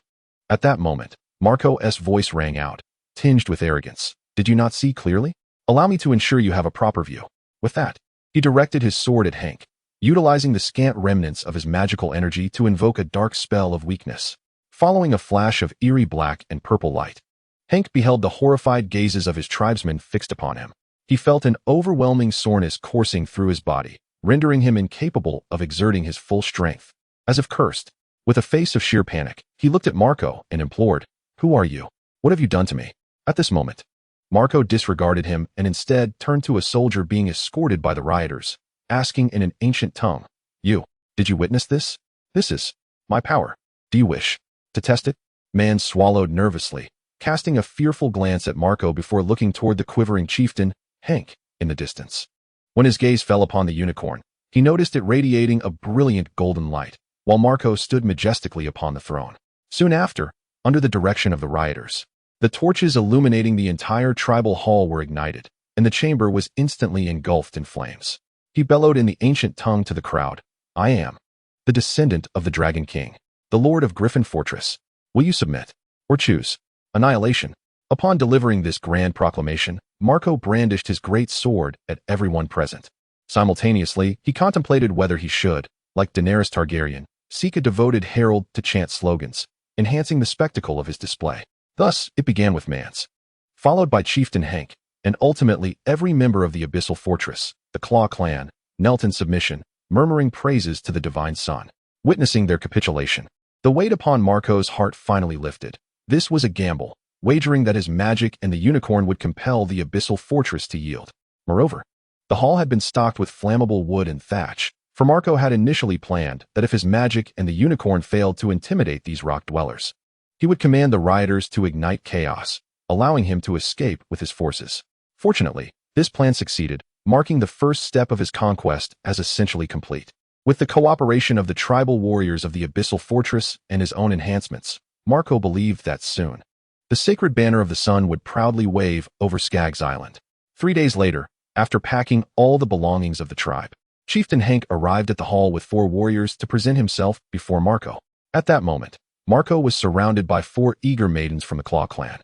At that moment, Marco's voice rang out, tinged with arrogance. "Did you not see clearly? Allow me to ensure you have a proper view." With that, he directed his sword at Hank, utilizing the scant remnants of his magical energy to invoke a dark spell of weakness. Following a flash of eerie black and purple light, Hank beheld the horrified gazes of his tribesmen fixed upon him. He felt an overwhelming soreness coursing through his body, rendering him incapable of exerting his full strength. As if cursed, With a face of sheer panic, he looked at Marco and implored, "Who are you? What have you done to me?" At this moment, Marco disregarded him and instead turned to a soldier being escorted by the rioters, asking in an ancient tongue, Did you witness this? This is my power. Do you wish to test it?" Man swallowed nervously, casting a fearful glance at Marco before looking toward the quivering chieftain, Hank, in the distance. When his gaze fell upon the unicorn, he noticed it radiating a brilliant golden light, while Marco stood majestically upon the throne. Soon after, under the direction of the rioters, the torches illuminating the entire tribal hall were ignited, and the chamber was instantly engulfed in flames. He bellowed in the ancient tongue to the crowd, "I am the descendant of the Dragon King, the Lord of Griffin Fortress. Will you submit, or choose annihilation?" Upon delivering this grand proclamation, Marco brandished his great sword at everyone present. Simultaneously, he contemplated whether he should, like Daenerys Targaryen, seek a devoted herald to chant slogans, enhancing the spectacle of his display. Thus, it began with Mance, followed by Chieftain Hank, and ultimately every member of the Abyssal Fortress, the Claw clan, knelt in submission, murmuring praises to the Divine Sun. Witnessing their capitulation, the weight upon Marco's heart finally lifted. This was a gamble, wagering that his magic and the unicorn would compel the Abyssal Fortress to yield. Moreover, the hall had been stocked with flammable wood and thatch, for Marco had initially planned that if his magic and the unicorn failed to intimidate these rock dwellers, he would command the rioters to ignite chaos, allowing him to escape with his forces. Fortunately, this plan succeeded, marking the first step of his conquest as essentially complete. With the cooperation of the tribal warriors of the Abyssal Fortress and his own enhancements, Marco believed that soon, the sacred banner of the sun would proudly wave over Skaggos Island. 3 days later, after packing all the belongings of the tribe, Chieftain Hank arrived at the hall with 4 warriors to present himself before Marco. At that moment, Marco was surrounded by 4 eager maidens from the Claw clan,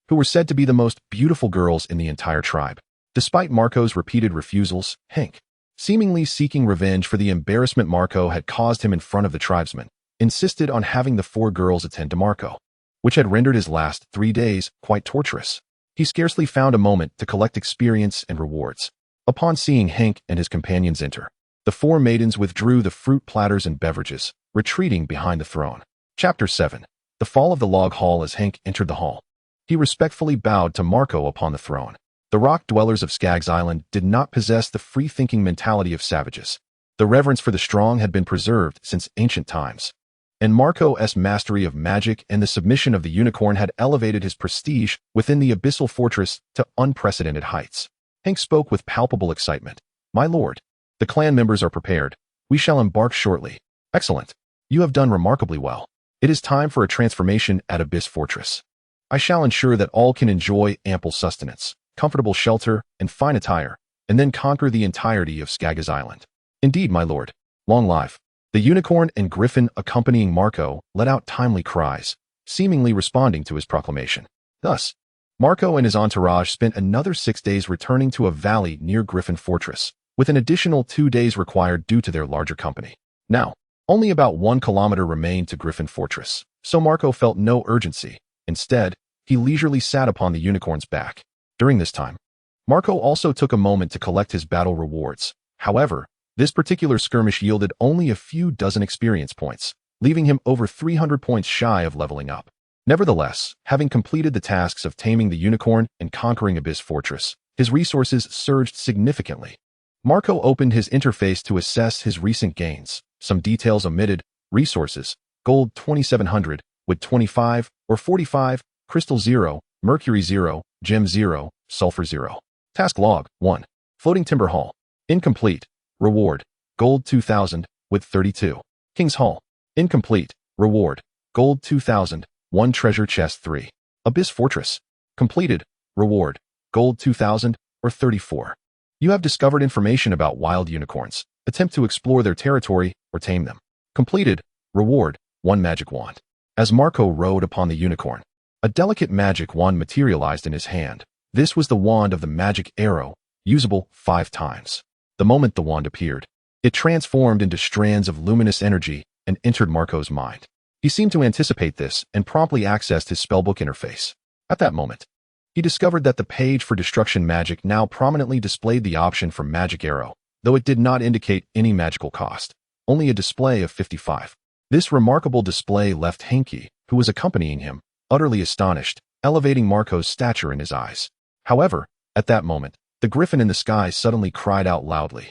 who were said to be the most beautiful girls in the entire tribe. Despite Marco's repeated refusals, Hank, seemingly seeking revenge for the embarrassment Marco had caused him in front of the tribesmen, insisted on having the 4 girls attend to Marco, which had rendered his last 3 days quite torturous. He scarcely found a moment to collect experience and rewards. Upon seeing Hank and his companions enter, the 4 maidens withdrew the fruit platters and beverages, retreating behind the throne. Chapter 7. The Fall of the Log Hall. As Hank entered the hall, he respectfully bowed to Marco upon the throne. The rock dwellers of Skaggos Island did not possess the free-thinking mentality of savages. The reverence for the strong had been preserved since ancient times, and Marco's mastery of magic and the submission of the unicorn had elevated his prestige within the Abyssal Fortress to unprecedented heights. Hank spoke with palpable excitement. "My lord, the clan members are prepared. We shall embark shortly." "Excellent. You have done remarkably well. It is time for a transformation at Abyss Fortress. I shall ensure that all can enjoy ample sustenance, comfortable shelter, and fine attire, and then conquer the entirety of Skaggos Island." "Indeed, my lord. Long life." The unicorn and Griffin accompanying Marco let out timely cries, seemingly responding to his proclamation. Thus, Marco and his entourage spent another 6 days returning to a valley near Griffin Fortress, with an additional 2 days required due to their larger company. Now, only about 1 kilometer remained to Griffin Fortress, so Marco felt no urgency. Instead, he leisurely sat upon the unicorn's back. During this time, Marco also took a moment to collect his battle rewards. However, this particular skirmish yielded only a few dozen experience points, leaving him over 300 points shy of leveling up. Nevertheless, having completed the tasks of taming the unicorn and conquering Abyss Fortress, his resources surged significantly. Marco opened his interface to assess his recent gains. Some details omitted: resources, gold 2700, with 25 or 45, crystal 0, mercury 0, gem 0, sulfur 0. Task log 1. Floating Timber Hall. Incomplete. Reward, gold 2000, with 32. King's Hall. Incomplete. Reward, gold 2000, 1 treasure chest 3. Abyss Fortress. Completed. Reward, gold 2000, or 34. You have discovered information about wild unicorns. Attempt to explore their territory or tame them. Completed. Reward, 1 magic wand. As Marco rode upon the unicorn, a delicate magic wand materialized in his hand. This was the wand of the magic arrow, usable 5 times. The moment the wand appeared, it transformed into strands of luminous energy and entered Marco's mind. He seemed to anticipate this and promptly accessed his spellbook interface. At that moment, he discovered that the page for destruction magic now prominently displayed the option for magic arrow, though it did not indicate any magical cost, only a display of 55. This remarkable display left Henke, who was accompanying him, utterly astonished, elevating Marco's stature in his eyes. However, at that moment, the griffin in the sky suddenly cried out loudly,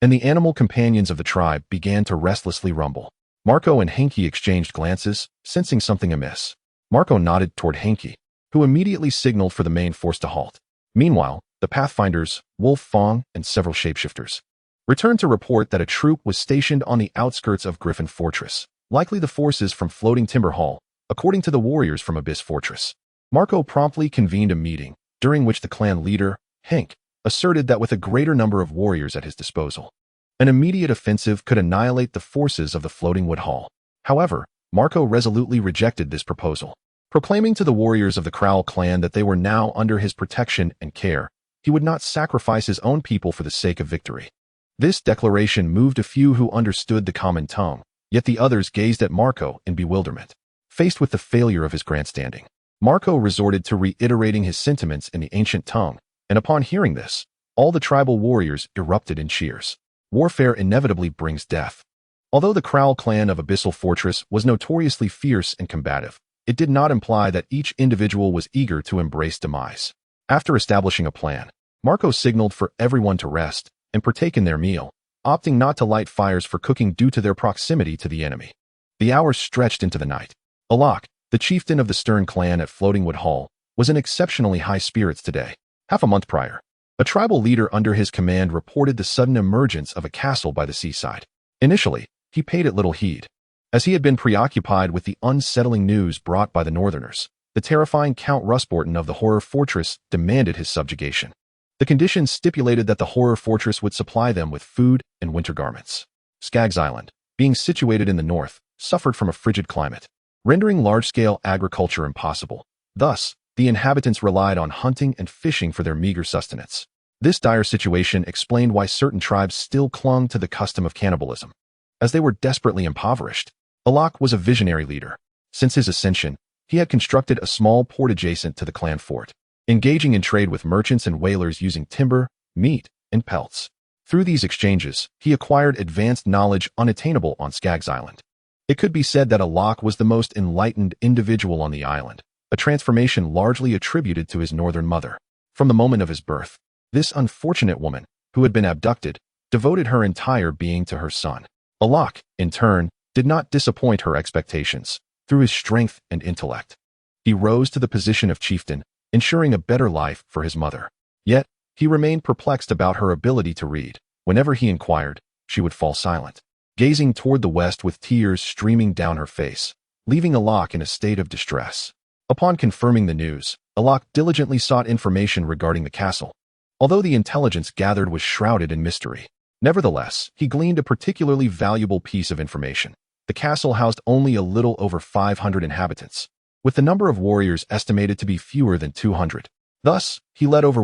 and the animal companions of the tribe began to restlessly rumble. Marco and Henke exchanged glances, sensing something amiss. Marco nodded toward Henke, who immediately signaled for the main force to halt. Meanwhile, the Pathfinders, Wolf Fong, and several shapeshifters returned to report that a troop was stationed on the outskirts of Griffin Fortress, likely the forces from Floating Timber Hall, according to the warriors from Abyss Fortress. Marco promptly convened a meeting, during which the clan leader, Henk, asserted that with a greater number of warriors at his disposal, an immediate offensive could annihilate the forces of the Floating Wood Hall. However, Marco resolutely rejected this proposal, proclaiming to the warriors of the Crowl clan that they were now under his protection and care. He would not sacrifice his own people for the sake of victory. This declaration moved a few who understood the common tongue, yet the others gazed at Marco in bewilderment. Faced with the failure of his grandstanding, Marco resorted to reiterating his sentiments in the ancient tongue, and upon hearing this, all the tribal warriors erupted in cheers. Warfare inevitably brings death. Although the Crowl clan of Abyssal Fortress was notoriously fierce and combative, it did not imply that each individual was eager to embrace demise. After establishing a plan, Marco signaled for everyone to rest and partake in their meal, opting not to light fires for cooking due to their proximity to the enemy. The hours stretched into the night. Alok, the chieftain of the Stern clan at Floating Wood Hall, was in exceptionally high spirits today. Half a month prior, a tribal leader under his command reported the sudden emergence of a castle by the seaside. Initially, he paid it little heed, as he had been preoccupied with the unsettling news brought by the Northerners. The terrifying Count Rusborton of the Horror Fortress demanded his subjugation. The conditions stipulated that the Horror Fortress would supply them with food and winter garments. Skaggs Island, being situated in the north, suffered from a frigid climate, rendering large-scale agriculture impossible. Thus, the inhabitants relied on hunting and fishing for their meager sustenance. This dire situation explained why certain tribes still clung to the custom of cannibalism, as they were desperately impoverished. Alok was a visionary leader. Since his ascension, he had constructed a small port adjacent to the clan fort, engaging in trade with merchants and whalers using timber, meat, and pelts. Through these exchanges, he acquired advanced knowledge unattainable on Skaggs Island. It could be said that Alok was the most enlightened individual on the island, a transformation largely attributed to his northern mother. From the moment of his birth, this unfortunate woman, who had been abducted, devoted her entire being to her son. Alok, in turn, did not disappoint her expectations. Through his strength and intellect, he rose to the position of chieftain, ensuring a better life for his mother. Yet, he remained perplexed about her ability to read. Whenever he inquired, she would fall silent, gazing toward the west with tears streaming down her face, leaving Alok in a state of distress. Upon confirming the news, Alok diligently sought information regarding the castle. Although the intelligence gathered was shrouded in mystery, nevertheless, he gleaned a particularly valuable piece of information. The castle housed only a little over 500 inhabitants, with the number of warriors estimated to be fewer than 200. Thus, he led over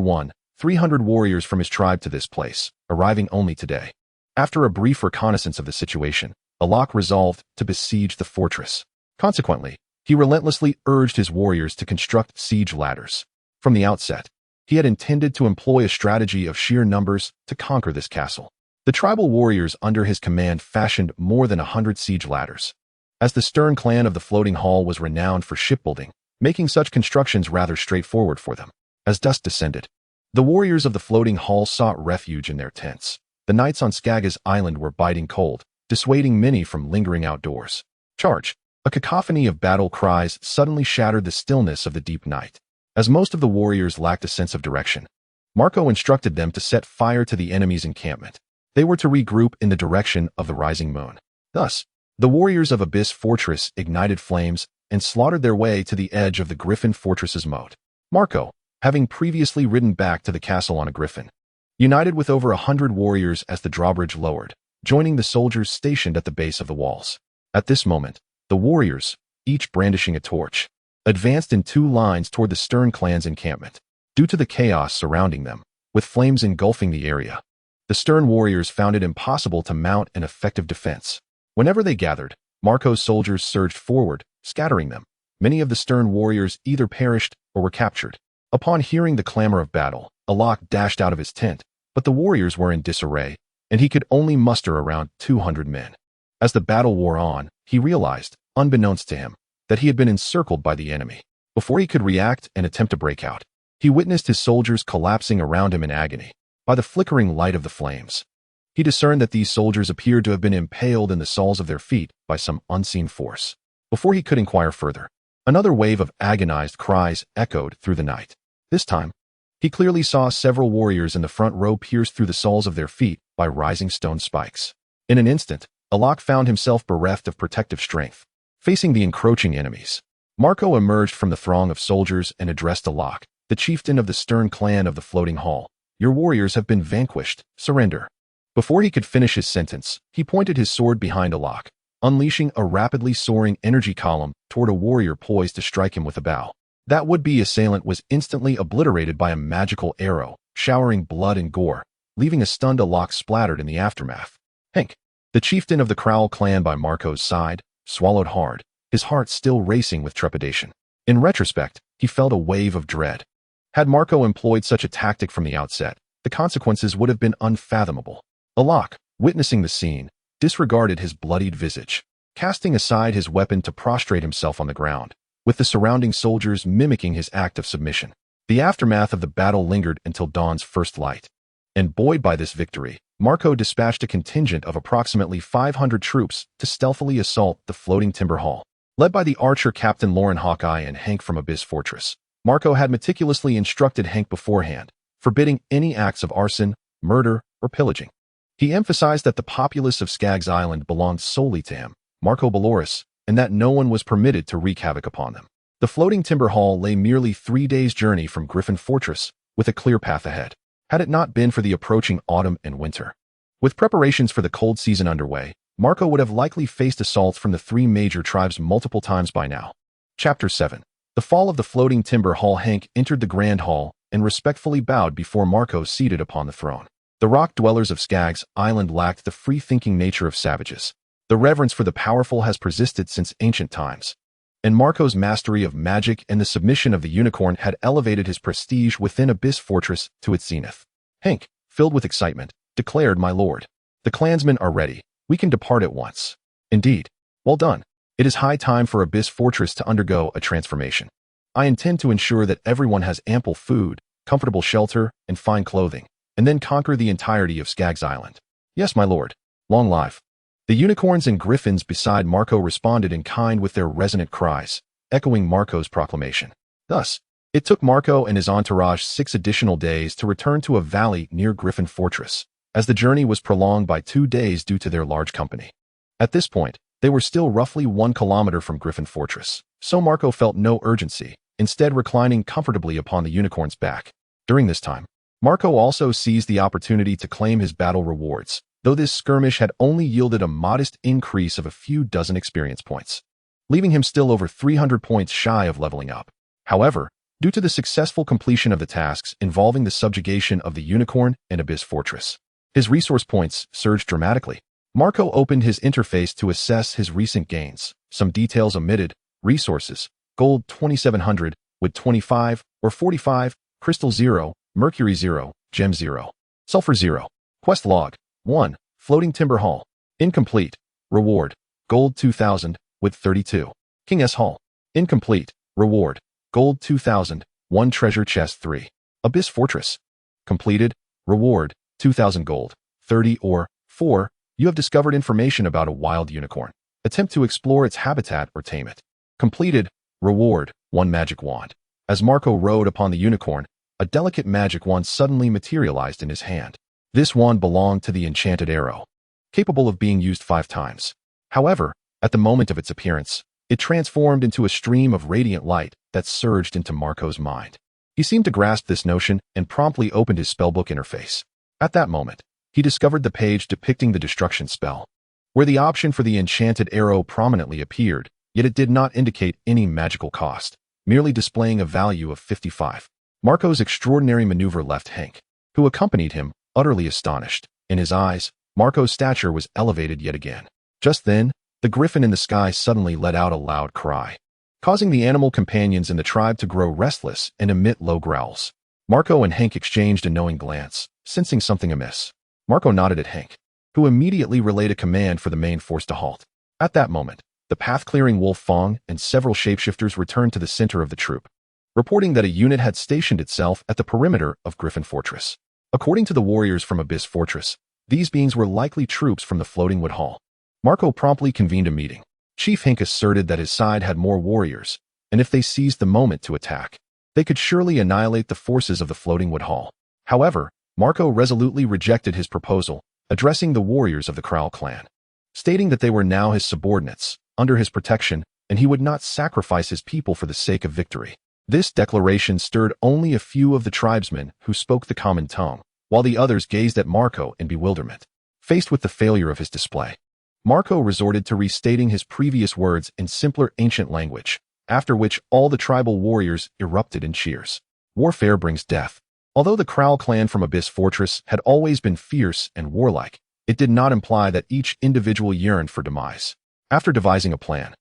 300 warriors from his tribe to this place, arriving only today. After a brief reconnaissance of the situation, Alok resolved to besiege the fortress. Consequently, he relentlessly urged his warriors to construct siege ladders. From the outset, he had intended to employ a strategy of sheer numbers to conquer this castle. The tribal warriors under his command fashioned more than 100 siege ladders, as the Stern clan of the Floating Hall was renowned for shipbuilding, making such constructions rather straightforward for them. As dusk descended, the warriors of the Floating Hall sought refuge in their tents. The nights on Skaggos Island were biting cold, dissuading many from lingering outdoors. Charge! A cacophony of battle cries suddenly shattered the stillness of the deep night. As most of the warriors lacked a sense of direction, Marco instructed them to set fire to the enemy's encampment. They were to regroup in the direction of the rising moon. Thus, the warriors of Abyss Fortress ignited flames and slaughtered their way to the edge of the Griffin Fortress's moat. Marco, having previously ridden back to the castle on a griffin, united with over 100 warriors as the drawbridge lowered, joining the soldiers stationed at the base of the walls. At this moment, the warriors, each brandishing a torch, advanced in 2 lines toward the Stern clan's encampment. Due to the chaos surrounding them, with flames engulfing the area, the Stern warriors found it impossible to mount an effective defense. Whenever they gathered, Marco's soldiers surged forward, scattering them. Many of the Stern warriors either perished or were captured. Upon hearing the clamor of battle, Alok dashed out of his tent, but the warriors were in disarray, and he could only muster around 200 men. As the battle wore on, he realized, unbeknownst to him, that he had been encircled by the enemy. Before he could react and attempt to break out, he witnessed his soldiers collapsing around him in agony. By the flickering light of the flames, he discerned that these soldiers appeared to have been impaled in the soles of their feet by some unseen force. Before he could inquire further, another wave of agonized cries echoed through the night. This time, he clearly saw several warriors in the front row pierced through the soles of their feet by rising stone spikes. In an instant, Alok found himself bereft of protective strength, facing the encroaching enemies. Marco emerged from the throng of soldiers and addressed Alok, the chieftain of the stern clan of the Floating Hall. Your warriors have been vanquished. Surrender. Before he could finish his sentence, he pointed his sword behind Alok, unleashing a rapidly soaring energy column toward a warrior poised to strike him with a bow. That would-be assailant was instantly obliterated by a magical arrow, showering blood and gore, leaving a stunned Alok splattered in the aftermath. Hank, the chieftain of the Crowl clan by Marco's side, swallowed hard, his heart still racing with trepidation. In retrospect, he felt a wave of dread. Had Marco employed such a tactic from the outset, the consequences would have been unfathomable. Alok, witnessing the scene, disregarded his bloodied visage, casting aside his weapon to prostrate himself on the ground, with the surrounding soldiers mimicking his act of submission. The aftermath of the battle lingered until dawn's first light. And buoyed by this victory, Marco dispatched a contingent of approximately 500 troops to stealthily assault the floating timber hall. Led by the archer Captain Lauren Hawkeye and Hank from Abyss Fortress, Marco had meticulously instructed Hank beforehand, forbidding any acts of arson, murder, or pillaging. He emphasized that the populace of Skaggs Island belonged solely to him, Marco Baloris, and that no one was permitted to wreak havoc upon them. The floating timber hall lay merely 3 days' journey from Griffin Fortress, with a clear path ahead, had it not been for the approaching autumn and winter. With preparations for the cold season underway, Marco would have likely faced assaults from the 3 major tribes multiple times by now. Chapter 7. The fall of the floating timber hall. Hank entered the grand hall and respectfully bowed before Marco seated upon the throne. The rock dwellers of Skaggs Island lacked the free-thinking nature of savages. The reverence for the powerful has persisted since ancient times, and Marco's mastery of magic and the submission of the unicorn had elevated his prestige within Abyss Fortress to its zenith. Hank, filled with excitement, declared, "My lord, the clansmen are ready. We can depart at once." "Indeed. Well done. It is high time for Abyss Fortress to undergo a transformation. I intend to ensure that everyone has ample food, comfortable shelter, and fine clothing, and then conquer the entirety of Skaggs Island." "Yes, my lord. Long life." The unicorns and griffins beside Marco responded in kind with their resonant cries, echoing Marco's proclamation. Thus, it took Marco and his entourage 6 additional days to return to a valley near Griffin Fortress, as the journey was prolonged by 2 days due to their large company. At this point, they were still roughly 1 kilometer from Griffin Fortress, so Marco felt no urgency, instead reclining comfortably upon the unicorn's back. During this time, Marco also seized the opportunity to claim his battle rewards, though this skirmish had only yielded a modest increase of a few dozen experience points, leaving him still over 300 points shy of leveling up. However, due to the successful completion of the tasks involving the subjugation of the unicorn and Abyss Fortress, his resource points surged dramatically. Marco opened his interface to assess his recent gains. Some details omitted: resources, gold 2700, with 25 or 45, crystal 0, mercury 0, gem 0, sulfur 0. Quest log 1, floating timber hall, incomplete. Reward, gold 2000, with 32. King S Hall, incomplete. Reward, gold 2000, 1 treasure chest 3. Abyss Fortress, completed. Reward, 2000 gold, 30 or 4. You have discovered information about a wild unicorn. Attempt to explore its habitat or tame it. Completed. Reward, 1 magic wand. As Marco rode upon the unicorn, a delicate magic wand suddenly materialized in his hand. This wand belonged to the enchanted arrow, capable of being used 5 times. However, at the moment of its appearance, it transformed into a stream of radiant light that surged into Marco's mind. He seemed to grasp this notion and promptly opened his spellbook interface. At that moment, he discovered the page depicting the destruction spell, where the option for the enchanted arrow prominently appeared, yet it did not indicate any magical cost, merely displaying a value of 55. Marco's extraordinary maneuver left Hank, who accompanied him, utterly astonished. In his eyes, Marco's stature was elevated yet again. Just then, the griffin in the sky suddenly let out a loud cry, causing the animal companions in the tribe to grow restless and emit low growls. Marco and Hank exchanged a knowing glance, sensing something amiss. Marco nodded at Hank, who immediately relayed a command for the main force to halt. At that moment, the path-clearing wolf Fong and several shapeshifters returned to the center of the troop, reporting that a unit had stationed itself at the perimeter of Griffin Fortress. According to the warriors from Abyss Fortress, these beings were likely troops from the Floating Wood Hall. Marco promptly convened a meeting. Chief Hink asserted that his side had more warriors, and if they seized the moment to attack, they could surely annihilate the forces of the Floating Wood Hall. However, Marco resolutely rejected his proposal, addressing the warriors of the Crowl clan, stating that they were now his subordinates, under his protection, and he would not sacrifice his people for the sake of victory. This declaration stirred only a few of the tribesmen who spoke the common tongue, while the others gazed at Marco in bewilderment. Faced with the failure of his display, Marco resorted to restating his previous words in simpler ancient language, after which all the tribal warriors erupted in cheers. Warfare brings death. Although the Crowl clan from Abyss Fortress had always been fierce and warlike, it did not imply that each individual yearned for demise. After devising a plan,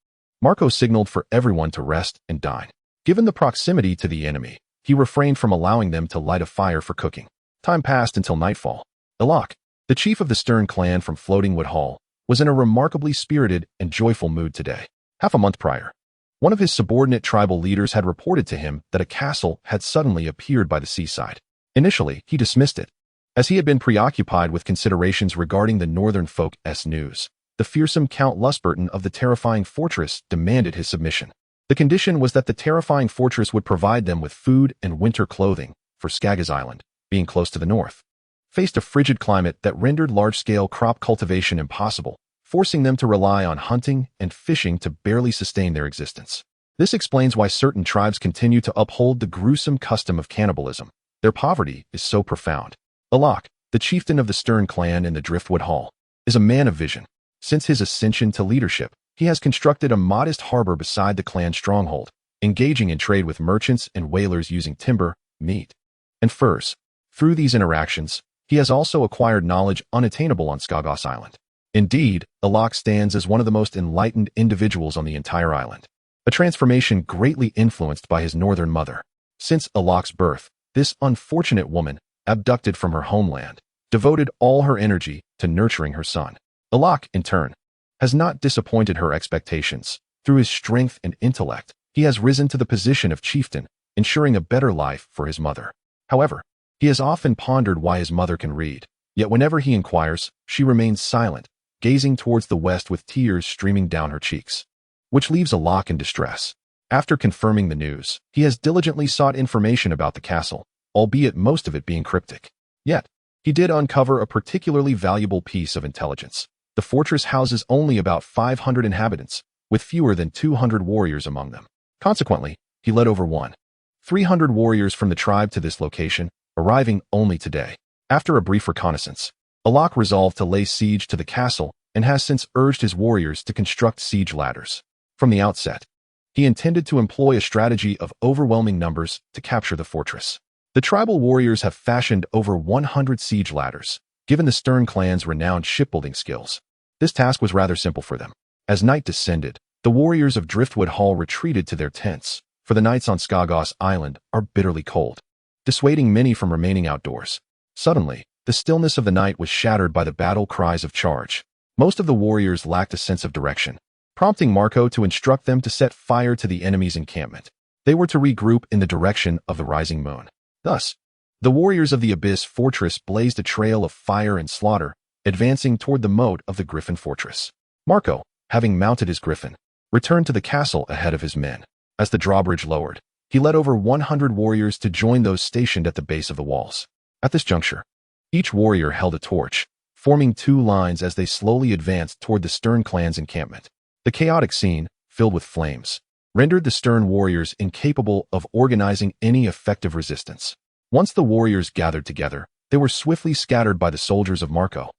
Marco signaled for everyone to rest and dine. Given the proximity to the enemy, he refrained from allowing them to light a fire for cooking. Time passed until nightfall. Ilak, the chief of the Stern clan from Floating Wood Hall, was in a remarkably spirited and joyful mood today. Half a month prior, one of his subordinate tribal leaders had reported to him that a castle had suddenly appeared by the seaside. Initially, he dismissed it, as he had been preoccupied with considerations regarding the northern folk's news. The fearsome Count Lusburton of the Terrifying Fortress demanded his submission. The condition was that the Terrifying Fortress would provide them with food and winter clothing, for Skaggos Island, being close to the north, faced a frigid climate that rendered large-scale crop cultivation impossible, forcing them to rely on hunting and fishing to barely sustain their existence. This explains why certain tribes continue to uphold the gruesome custom of cannibalism. Their poverty is so profound. Ilak, the chieftain of the Stern clan in the Driftwood Hall, is a man of vision. Since his ascension to leadership, he has constructed a modest harbor beside the clan stronghold, engaging in trade with merchants and whalers using timber, meat, and furs. Through these interactions, he has also acquired knowledge unattainable on Skaggos Island. Indeed, Ilak stands as one of the most enlightened individuals on the entire island, a transformation greatly influenced by his northern mother. Since Ilak's birth, this unfortunate woman, abducted from her homeland, devoted all her energy to nurturing her son. Ilak, in turn, has not disappointed her expectations. Through his strength and intellect, he has risen to the position of chieftain, ensuring a better life for his mother. However, he has often pondered why his mother can read, yet whenever he inquires, she remains silent, gazing towards the west with tears streaming down her cheeks, which leaves Ilak in distress. After confirming the news, he has diligently sought information about the castle, albeit most of it being cryptic. Yet, he did uncover a particularly valuable piece of intelligence. The fortress houses only about 500 inhabitants, with fewer than 200 warriors among them. Consequently, he led over 300 warriors from the tribe to this location, arriving only today. After a brief reconnaissance, Ilak resolved to lay siege to the castle and has since urged his warriors to construct siege ladders. From the outset, he intended to employ a strategy of overwhelming numbers to capture the fortress. The tribal warriors have fashioned over 100 siege ladders, given the Stern clan's renowned shipbuilding skills. This task was rather simple for them. As night descended, the warriors of Driftwood Hall retreated to their tents, for the nights on Skaggos Island are bitterly cold, dissuading many from remaining outdoors. Suddenly, the stillness of the night was shattered by the battle cries of charge. Most of the warriors lacked a sense of direction, prompting Marco to instruct them to set fire to the enemy's encampment. They were to regroup in the direction of the rising moon. Thus, the warriors of the Abyss Fortress blazed a trail of fire and slaughter, advancing toward the moat of the Griffin Fortress. Marco, having mounted his Griffin, returned to the castle ahead of his men. As the drawbridge lowered, he led over 100 warriors to join those stationed at the base of the walls. At this juncture, each warrior held a torch, forming two lines as they slowly advanced toward the Stern clan's encampment. The chaotic scene, filled with flames, rendered the Stern warriors incapable of organizing any effective resistance. Once the warriors gathered together, they were swiftly scattered by the soldiers of Marco,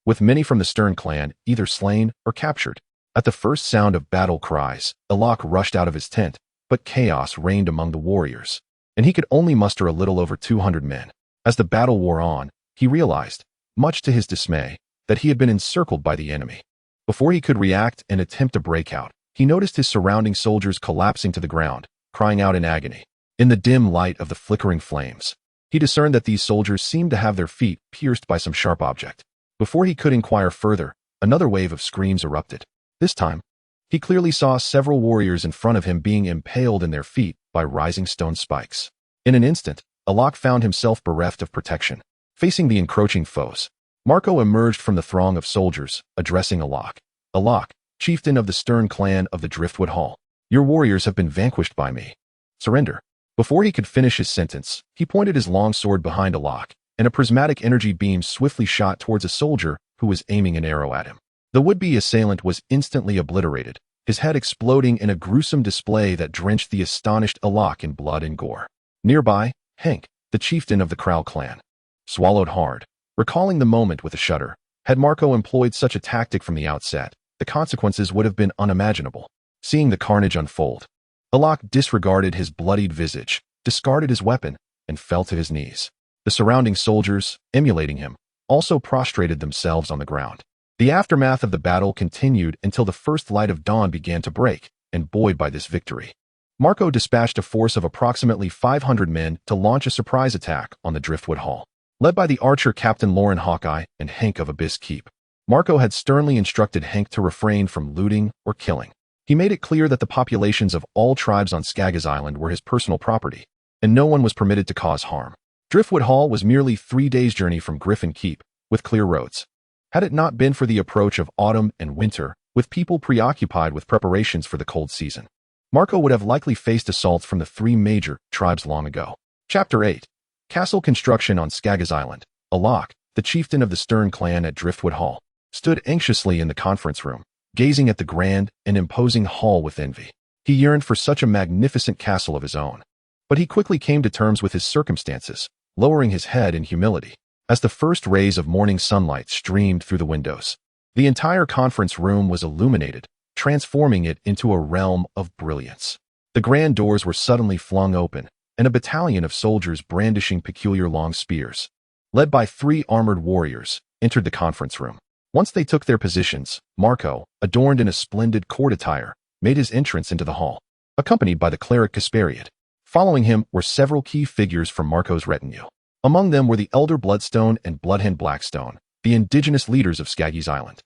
with many from the Stern clan either slain or captured. At the first sound of battle cries, Ilak rushed out of his tent, but chaos reigned among the warriors, and he could only muster a little over 200 men. As the battle wore on, he realized, much to his dismay, that he had been encircled by the enemy. Before he could react and attempt a breakout, he noticed his surrounding soldiers collapsing to the ground, crying out in agony. In the dim light of the flickering flames, he discerned that these soldiers seemed to have their feet pierced by some sharp object. Before he could inquire further, another wave of screams erupted. This time, he clearly saw several warriors in front of him being impaled in their feet by rising stone spikes. In an instant, Alok found himself bereft of protection. Facing the encroaching foes, Marco emerged from the throng of soldiers, addressing Alok. Alok, chieftain of the Stern clan of the Driftwood Hall. Your warriors have been vanquished by me. Surrender. Before he could finish his sentence, he pointed his long sword behind Alok, and a prismatic energy beam swiftly shot towards a soldier who was aiming an arrow at him. The would-be assailant was instantly obliterated, his head exploding in a gruesome display that drenched the astonished Alok in blood and gore. Nearby, Hank, the chieftain of the Crow clan, swallowed hard, recalling the moment with a shudder. Had Marco employed such a tactic from the outset, the consequences would have been unimaginable. Seeing the carnage unfold, Alok disregarded his bloodied visage, discarded his weapon, and fell to his knees. The surrounding soldiers, emulating him, also prostrated themselves on the ground. The aftermath of the battle continued until the first light of dawn began to break, and buoyed by this victory, Marco dispatched a force of approximately 500 men to launch a surprise attack on the Driftwood Hall. Led by the archer Captain Lauren Hawkeye and Hank of Abyss Keep, Marco had sternly instructed Hank to refrain from looting or killing. He made it clear that the populations of all tribes on Skaggos Island were his personal property, and no one was permitted to cause harm. Driftwood Hall was merely 3 days' journey from Griffin Keep, with clear roads. Had it not been for the approach of autumn and winter, with people preoccupied with preparations for the cold season, Marco would have likely faced assaults from the 3 major tribes long ago. Chapter 8. Castle Construction on Skaggos Island. Alok, the chieftain of the Stern clan at Driftwood Hall, stood anxiously in the conference room, gazing at the grand and imposing hall with envy. He yearned for such a magnificent castle of his own. But he quickly came to terms with his circumstances, lowering his head in humility. As the first rays of morning sunlight streamed through the windows, the entire conference room was illuminated, transforming it into a realm of brilliance. The grand doors were suddenly flung open, and a battalion of soldiers brandishing peculiar long spears, led by 3 armored warriors, entered the conference room. Once they took their positions, Marco, adorned in a splendid court attire, made his entrance into the hall, accompanied by the cleric Caspariad. Following him were several key figures from Marco's retinue. Among them were the Elder Bloodstone and Bloodhand Blackstone, the indigenous leaders of Skaggos Island,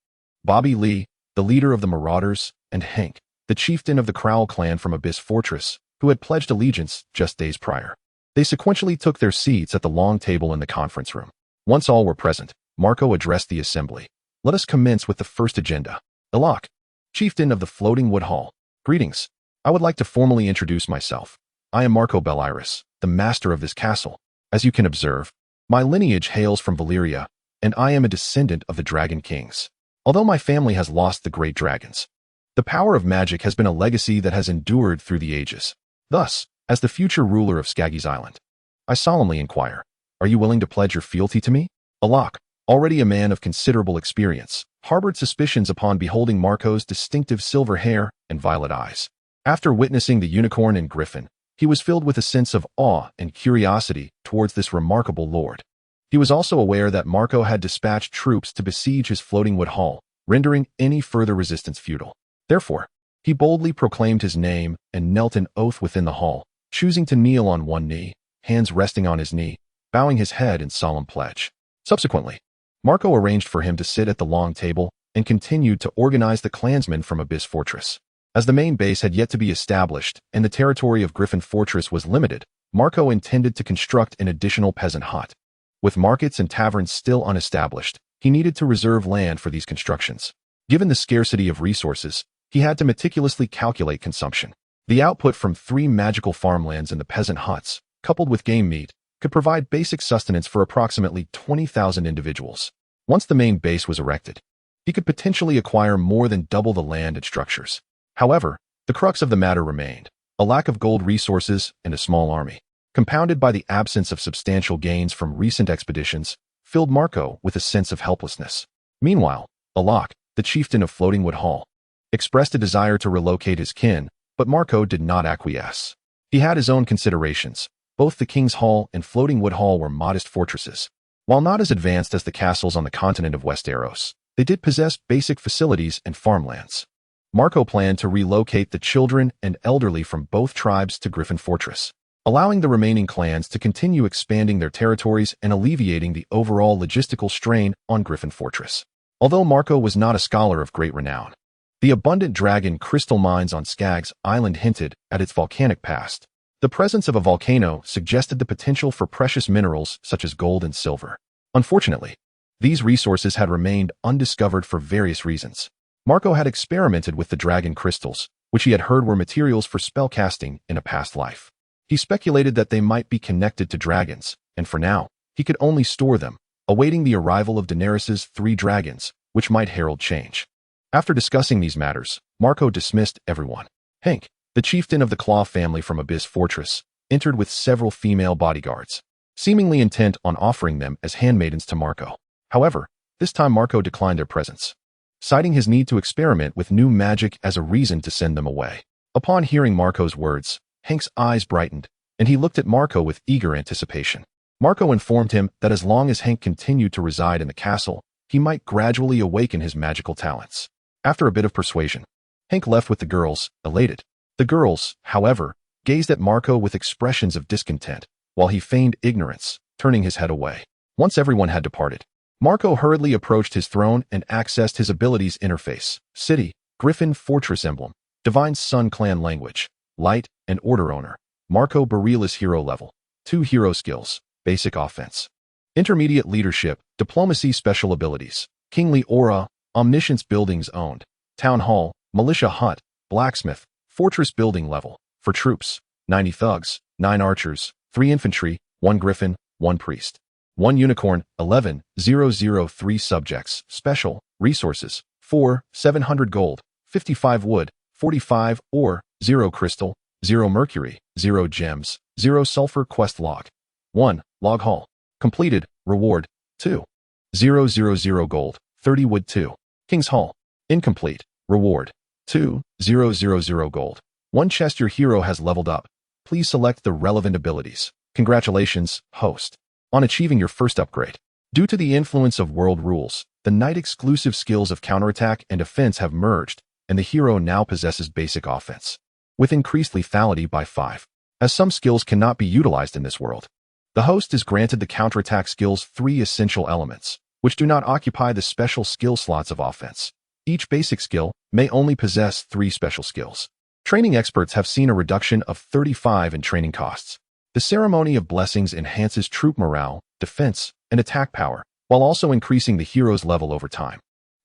Bobby Lee, the leader of the Marauders, and Hank, the chieftain of the Crowl clan from Abyss Fortress, who had pledged allegiance just days prior. They sequentially took their seats at the long table in the conference room. Once all were present, Marco addressed the assembly. Let us commence with the first agenda. Alok, chieftain of the Floating Wood Hall. Greetings. I would like to formally introduce myself. I am Marco Beliris, the master of this castle. As you can observe, my lineage hails from Valyria, and I am a descendant of the Dragon Kings. Although my family has lost the great dragons, the power of magic has been a legacy that has endured through the ages. Thus, as the future ruler of Skaggos Island, I solemnly inquire, are you willing to pledge your fealty to me? Alok, already a man of considerable experience, harbored suspicions upon beholding Marco's distinctive silver hair and violet eyes. After witnessing the unicorn and Griffin, he was filled with a sense of awe and curiosity towards this remarkable lord. He was also aware that Marco had dispatched troops to besiege his Floating Wood Hall, rendering any further resistance futile. Therefore, he boldly proclaimed his name and knelt an oath within the hall, choosing to kneel on one knee, hands resting on his knee, bowing his head in solemn pledge. Subsequently, Marco arranged for him to sit at the long table and continued to organize the clansmen from Abyss Fortress. As the main base had yet to be established and the territory of Griffin Fortress was limited, Marco intended to construct an additional peasant hut. With markets and taverns still unestablished, he needed to reserve land for these constructions. Given the scarcity of resources, he had to meticulously calculate consumption. The output from 3 magical farmlands and the peasant huts, coupled with game meat, could provide basic sustenance for approximately 20,000 individuals. Once the main base was erected, he could potentially acquire more than double the land and structures. However, the crux of the matter remained: a lack of gold resources and a small army, compounded by the absence of substantial gains from recent expeditions, filled Marco with a sense of helplessness. Meanwhile, Alok, the chieftain of Floating Wood Hall, expressed a desire to relocate his kin, but Marco did not acquiesce. He had his own considerations. Both the King's Hall and Floating Wood Hall were modest fortresses. While not as advanced as the castles on the continent of Westeros, they did possess basic facilities and farmlands. Marco planned to relocate the children and elderly from both tribes to Griffin Fortress. allowing the remaining clans to continue expanding their territories and alleviating the overall logistical strain on Griffin Fortress. Although Marco was not a scholar of great renown, the abundant dragon crystal mines on Skaggos Island hinted at its volcanic past. The presence of a volcano suggested the potential for precious minerals such as gold and silver. Unfortunately, these resources had remained undiscovered for various reasons. Marco had experimented with the dragon crystals, which he had heard were materials for spellcasting in a past life. He speculated that they might be connected to dragons, and for now, he could only store them, awaiting the arrival of Daenerys' 3 dragons, which might herald change. After discussing these matters, Marco dismissed everyone. Hank, the chieftain of the Claw family from Abyss Fortress, entered with several female bodyguards, seemingly intent on offering them as handmaidens to Marco. However, this time Marco declined their presence, citing his need to experiment with new magic as a reason to send them away. Upon hearing Marco's words, Hank's eyes brightened, and he looked at Marco with eager anticipation. Marco informed him that as long as Hank continued to reside in the castle, he might gradually awaken his magical talents. After a bit of persuasion, Hank left with the girls, elated. The girls, however, gazed at Marco with expressions of discontent, while he feigned ignorance, turning his head away. Once everyone had departed, Marco hurriedly approached his throne and accessed his abilities interface: City, Griffin Fortress Emblem, Divine Sun Clan Language, Light and Order Owner, Marco Borealis Hero Level, 2 Hero Skills, Basic Offense, Intermediate Leadership, Diplomacy Special Abilities, Kingly Aura, Omniscience Buildings Owned, Town Hall, Militia Hut, Blacksmith, Fortress Building Level, for Troops, 90 Thugs, 9 Archers, 3 Infantry, 1 Griffin, 1 Priest, 1 Unicorn, 11,003 Subjects, Special, Resources, 4, 700 Gold, 55 Wood, 45 Ore, 0 Crystal, 0 Mercury, 0 Gems, 0 Sulfur Quest Log, 1, Log Haul, Completed, Reward, 2, 000 Gold, 30 Wood 2, King's Hall, Incomplete, Reward, 2, 000 Gold, 1 Chest. Your hero has leveled up. Please select the relevant abilities. Congratulations, host, on achieving your first upgrade. Due to the influence of world rules, the Knight-exclusive skills of counterattack and defense have merged, and the hero now possesses basic offense, with increased lethality by 5. As some skills cannot be utilized in this world, the host is granted the counterattack skill's 3 essential elements, which do not occupy the special skill slots of offense. Each basic skill may only possess 3 special skills. Training experts have seen a reduction of 35 in training costs. The Ceremony of Blessings enhances troop morale, defense, and attack power, while also increasing the hero's level over time.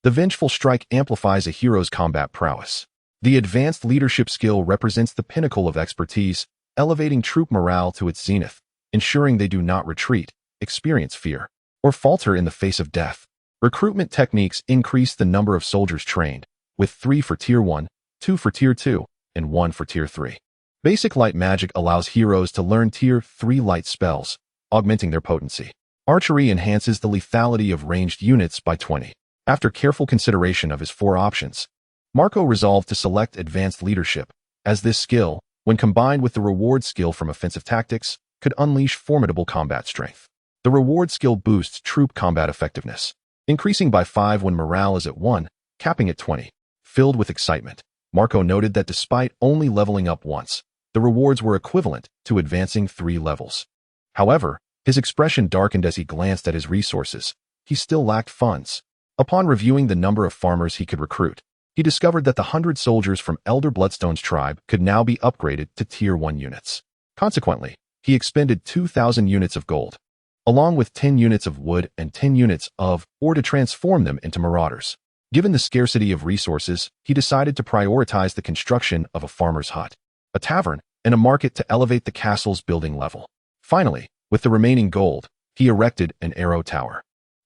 The Vengeful Strike amplifies a hero's combat prowess. The Advanced Leadership skill represents the pinnacle of expertise, elevating troop morale to its zenith, ensuring they do not retreat, experience fear, or falter in the face of death. Recruitment techniques increase the number of soldiers trained, with 3 for Tier 1, 2 for Tier 2, and 1 for Tier 3. Basic light magic allows heroes to learn Tier 3 light spells, augmenting their potency. Archery enhances the lethality of ranged units by 20. After careful consideration of his 4 options, Marco resolved to select Advanced Leadership, as this skill, when combined with the Reward skill from Offensive Tactics, could unleash formidable combat strength. The Reward skill boosts troop combat effectiveness, increasing by 5 when morale is at 1, capping at 20. Filled with excitement, Marco noted that despite only leveling up once, the rewards were equivalent to advancing 3 levels. However, his expression darkened as he glanced at his resources. He still lacked funds. Upon reviewing the number of farmers he could recruit, he discovered that the 100 soldiers from Elder Bloodstone's tribe could now be upgraded to Tier 1 units. Consequently, he expended 2,000 units of gold, along with 10 units of wood and 10 units of ore to transform them into marauders. Given the scarcity of resources, he decided to prioritize the construction of a farmer's hut, a tavern, and a market to elevate the castle's building level. Finally, with the remaining gold, he erected an arrow tower.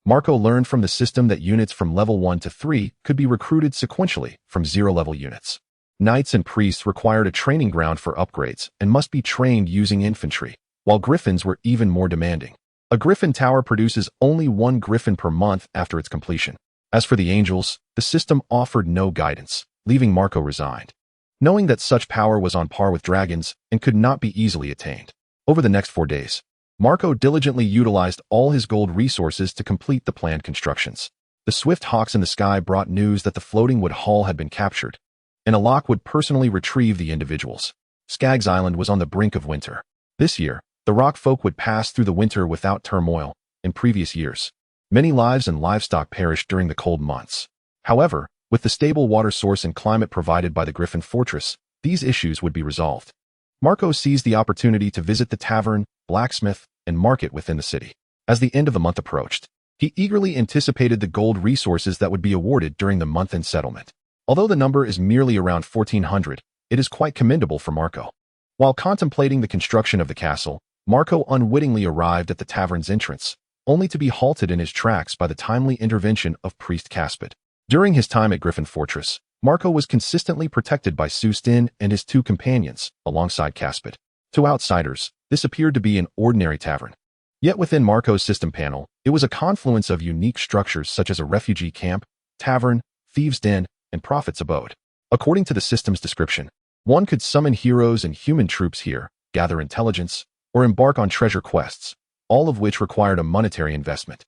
Marco learned from the system that units from level 1 to 3 could be recruited sequentially from 0-level units. Knights and priests required a training ground for upgrades and must be trained using infantry, while griffins were even more demanding. A griffin tower produces only 1 griffin per month after its completion. As for the angels, the system offered no guidance, leaving Marco resigned, knowing that such power was on par with dragons and could not be easily attained. Over the next 4 days, Marco diligently utilized all his gold resources to complete the planned constructions. The swift hawks in the sky brought news that the floating wood hall had been captured, and Alok would personally retrieve the individuals. Skaggos Island was on the brink of winter, This year, the rock folk would pass through the winter without turmoil. In previous years, many lives and livestock perished during the cold months. However, with the stable water source and climate provided by the Griffin fortress, these issues would be resolved. Marco seized the opportunity to visit the tavern, blacksmith, and market within the city. As the end of the month approached, he eagerly anticipated the gold resources that would be awarded during the month-end settlement. Although the number is merely around 1,400, it is quite commendable for Marco. While contemplating the construction of the castle, Marco unwittingly arrived at the tavern's entrance, only to be halted in his tracks by the timely intervention of Priest Caspid. During his time at Griffin Fortress, Marco was consistently protected by Sustin and his two companions, alongside Caspid. To outsiders, this appeared to be an ordinary tavern. Yet within Marco's system panel, it was a confluence of unique structures such as a refugee camp, tavern, thieves' den, and prophet's abode. According to the system's description, one could summon heroes and human troops here, gather intelligence, or embark on treasure quests, all of which required a monetary investment.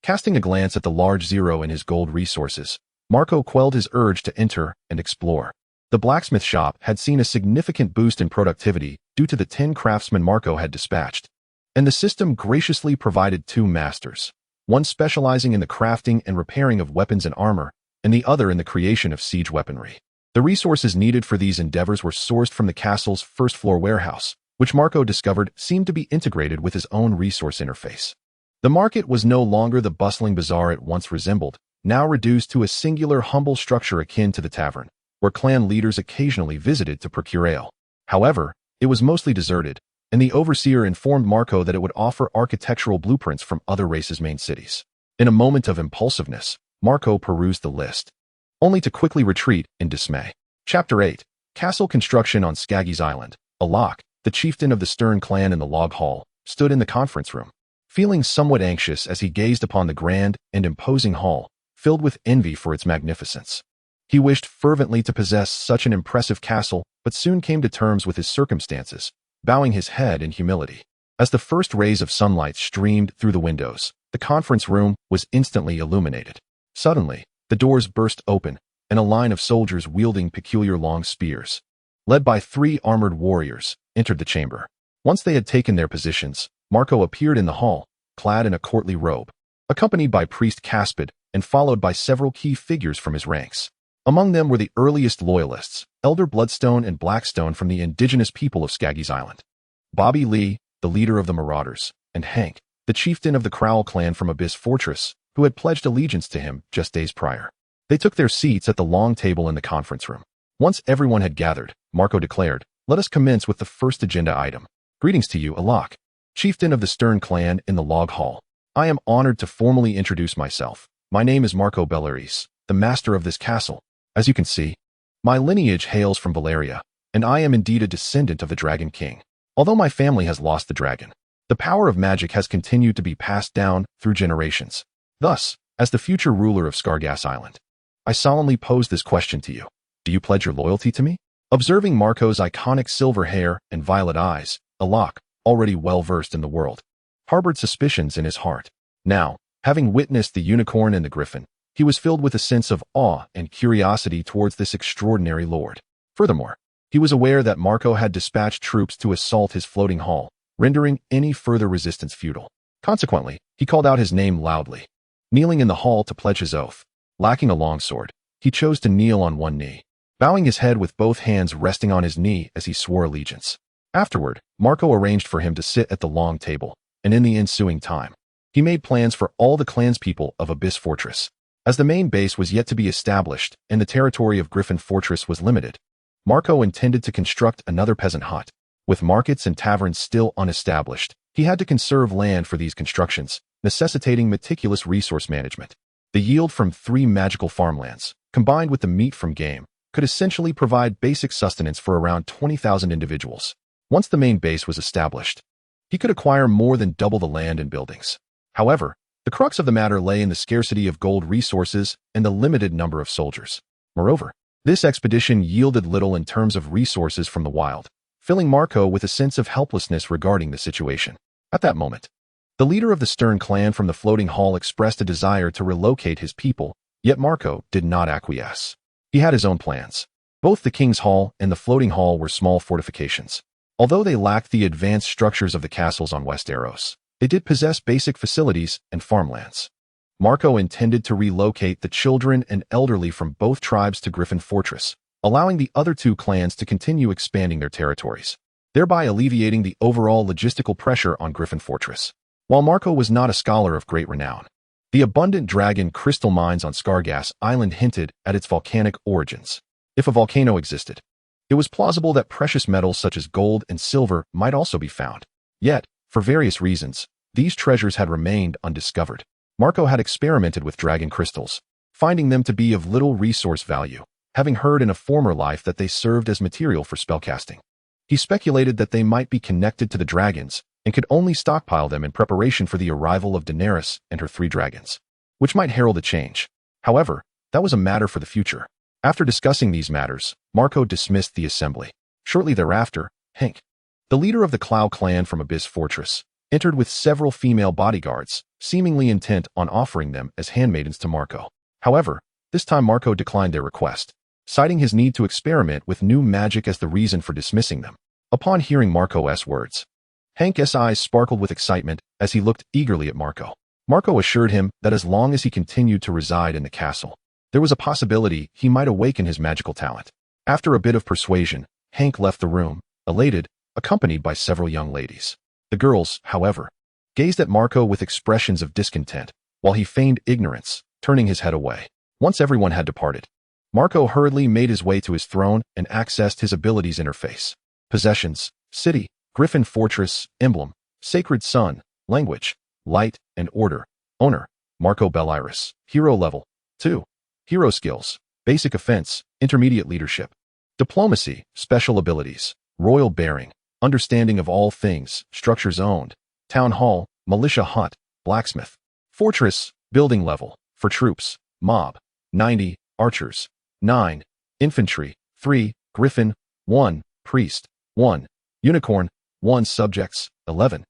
Casting a glance at the large zero in his gold resources, Marco quelled his urge to enter and explore. The blacksmith shop had seen a significant boost in productivity due to the 10 craftsmen Marco had dispatched, and the system graciously provided 2 masters, one specializing in the crafting and repairing of weapons and armor, and the other in the creation of siege weaponry. The resources needed for these endeavors were sourced from the castle's first-floor warehouse, which Marco discovered seemed to be integrated with his own resource interface. The market was no longer the bustling bazaar it once resembled, now reduced to a singular humble structure akin to the tavern, where clan leaders occasionally visited to procure ale. However, it was mostly deserted, and the overseer informed Marco that it would offer architectural blueprints from other races' main cities. In a moment of impulsiveness, Marco perused the list, only to quickly retreat in dismay. Chapter 8. Castle Construction on Skaggos Island. Alok, the chieftain of the Stern clan in the log hall, stood in the conference room, feeling somewhat anxious as he gazed upon the grand and imposing hall, filled with envy for its magnificence. He wished fervently to possess such an impressive castle, but soon came to terms with his circumstances, bowing his head in humility. As the first rays of sunlight streamed through the windows, the conference room was instantly illuminated. Suddenly, the doors burst open, and a line of soldiers wielding peculiar long spears, led by 3 armored warriors, entered the chamber. Once they had taken their positions, Marco appeared in the hall, clad in a courtly robe, accompanied by Priest Caspid and followed by several key figures from his ranks. Among them were the earliest loyalists, Elder Bloodstone and Blackstone from the indigenous people of Skaggos Island, Bobby Lee, the leader of the Marauders, and Hank, the chieftain of the Crowl clan from Abyss Fortress, who had pledged allegiance to him just days prior. They took their seats at the long table in the conference room. Once everyone had gathered, Marco declared, "Let us commence with the first agenda item. Greetings to you, Alok, chieftain of the Stern clan in the log hall. I am honored to formally introduce myself. My name is Marco Belleris, the master of this castle. As you can see, my lineage hails from Valeria, and I am indeed a descendant of the Dragon King. Although my family has lost the dragon, the power of magic has continued to be passed down through generations. Thus, as the future ruler of Skaggos Island, I solemnly pose this question to you. Do you pledge your loyalty to me?" Observing Marco's iconic silver hair and violet eyes, Alok, already well-versed in the world, harbored suspicions in his heart. Now, having witnessed the unicorn and the griffin, he was filled with a sense of awe and curiosity towards this extraordinary lord. Furthermore, he was aware that Marco had dispatched troops to assault his floating hall, rendering any further resistance futile. Consequently, he called out his name loudly. Kneeling in the hall to pledge his oath, lacking a longsword, he chose to kneel on one knee, bowing his head with both hands resting on his knee as he swore allegiance. Afterward, Marco arranged for him to sit at the long table, and in the ensuing time, he made plans for all the clanspeople of Abyss Fortress. As the main base was yet to be established and the territory of Griffin Fortress was limited, Marco intended to construct another peasant hut. With markets and taverns still unestablished, he had to conserve land for these constructions, necessitating meticulous resource management. The yield from 3 magical farmlands, combined with the meat from game, could essentially provide basic sustenance for around 20,000 individuals. Once the main base was established, he could acquire more than double the land and buildings. However, the crux of the matter lay in the scarcity of gold resources and the limited number of soldiers. Moreover, this expedition yielded little in terms of resources from the wild, filling Marco with a sense of helplessness regarding the situation. At that moment, the leader of the Stern clan from the floating hall expressed a desire to relocate his people, yet Marco did not acquiesce. He had his own plans. Both the King's Hall and the floating hall were small fortifications, Although they lacked the advanced structures of the castles on Westeros, they did possess basic facilities and farmlands. Marco intended to relocate the children and elderly from both tribes to Griffin Fortress, allowing the other two clans to continue expanding their territories, thereby alleviating the overall logistical pressure on Griffin Fortress. While Marco was not a scholar of great renown, the abundant dragon crystal mines on Skaggos Island hinted at its volcanic origins. If a volcano existed, it was plausible that precious metals such as gold and silver might also be found. Yet, for various reasons, these treasures had remained undiscovered. Marco had experimented with dragon crystals, finding them to be of little resource value, having heard in a former life that they served as material for spellcasting. He speculated that they might be connected to the dragons and could only stockpile them in preparation for the arrival of Daenerys and her 3 dragons, which might herald a change. However, that was a matter for the future. After discussing these matters, Marco dismissed the assembly. Shortly thereafter, Hank, the leader of the Clow clan from Abyss Fortress, entered with several female bodyguards, seemingly intent on offering them as handmaidens to Marco. However, this time Marco declined their request, citing his need to experiment with new magic as the reason for dismissing them. Upon hearing Marco's words, Hank's eyes sparkled with excitement as he looked eagerly at Marco. Marco assured him that as long as he continued to reside in the castle, there was a possibility he might awaken his magical talent. After a bit of persuasion, Hank left the room, elated, accompanied by several young ladies. The girls, however, gazed at Marco with expressions of discontent, while he feigned ignorance, turning his head away. Once everyone had departed, Marco hurriedly made his way to his throne and accessed his abilities interface. Possessions, city, Griffin Fortress, emblem, sacred sun, language, light, and order, owner, Marco Belliris, hero level, 2. Hero skills, basic offense, intermediate leadership, diplomacy, special abilities, royal bearing, understanding of all things, structures owned, town hall, militia hut, blacksmith, fortress, building level, for troops, mob, 90, archers, 9, infantry, 3, griffin, 1, priest, 1, unicorn, 1 subjects, 11,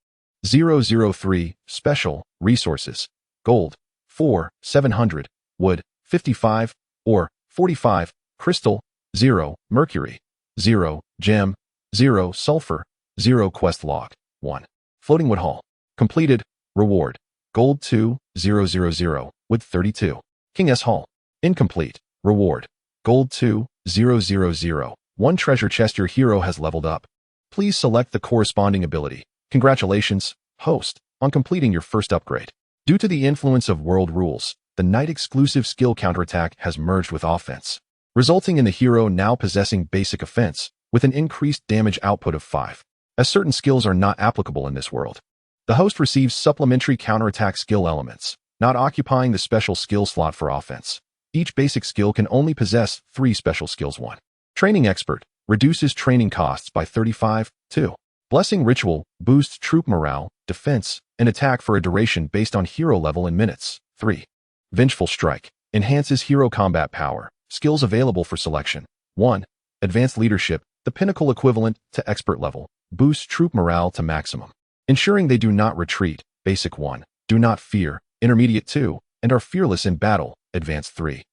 003, special, resources, gold, 4, 700, wood, 55, or 45, crystal, 0, mercury, 0, gem, 0, sulfur, 0, quest log, 1, floating wood hall, completed, reward, gold 2, 000, wood 32, King S hall, incomplete, reward, gold 2, 000, 1 treasure chest. Your hero has leveled up. Please select the corresponding ability. Congratulations, host, on completing your first upgrade. Due to the influence of world rules, the Knight-exclusive skill counterattack has merged with offense, resulting in the hero now possessing basic offense with an increased damage output of 5. As certain skills are not applicable in this world, the host receives supplementary counterattack skill elements, not occupying the special skill slot for offense. Each basic skill can only possess 3 special skills. 1. Training Expert reduces training costs by 35. 2. Blessing Ritual boosts troop morale, defense, and attack for a duration based on hero level in minutes. 3. Vengeful Strike enhances hero combat power, skills available for selection. 1. Advanced Leadership, the pinnacle equivalent to expert level, boosts troop morale to maximum, ensuring they do not retreat. Basic 1. Do not fear, intermediate 2, and are fearless in battle, advanced 3.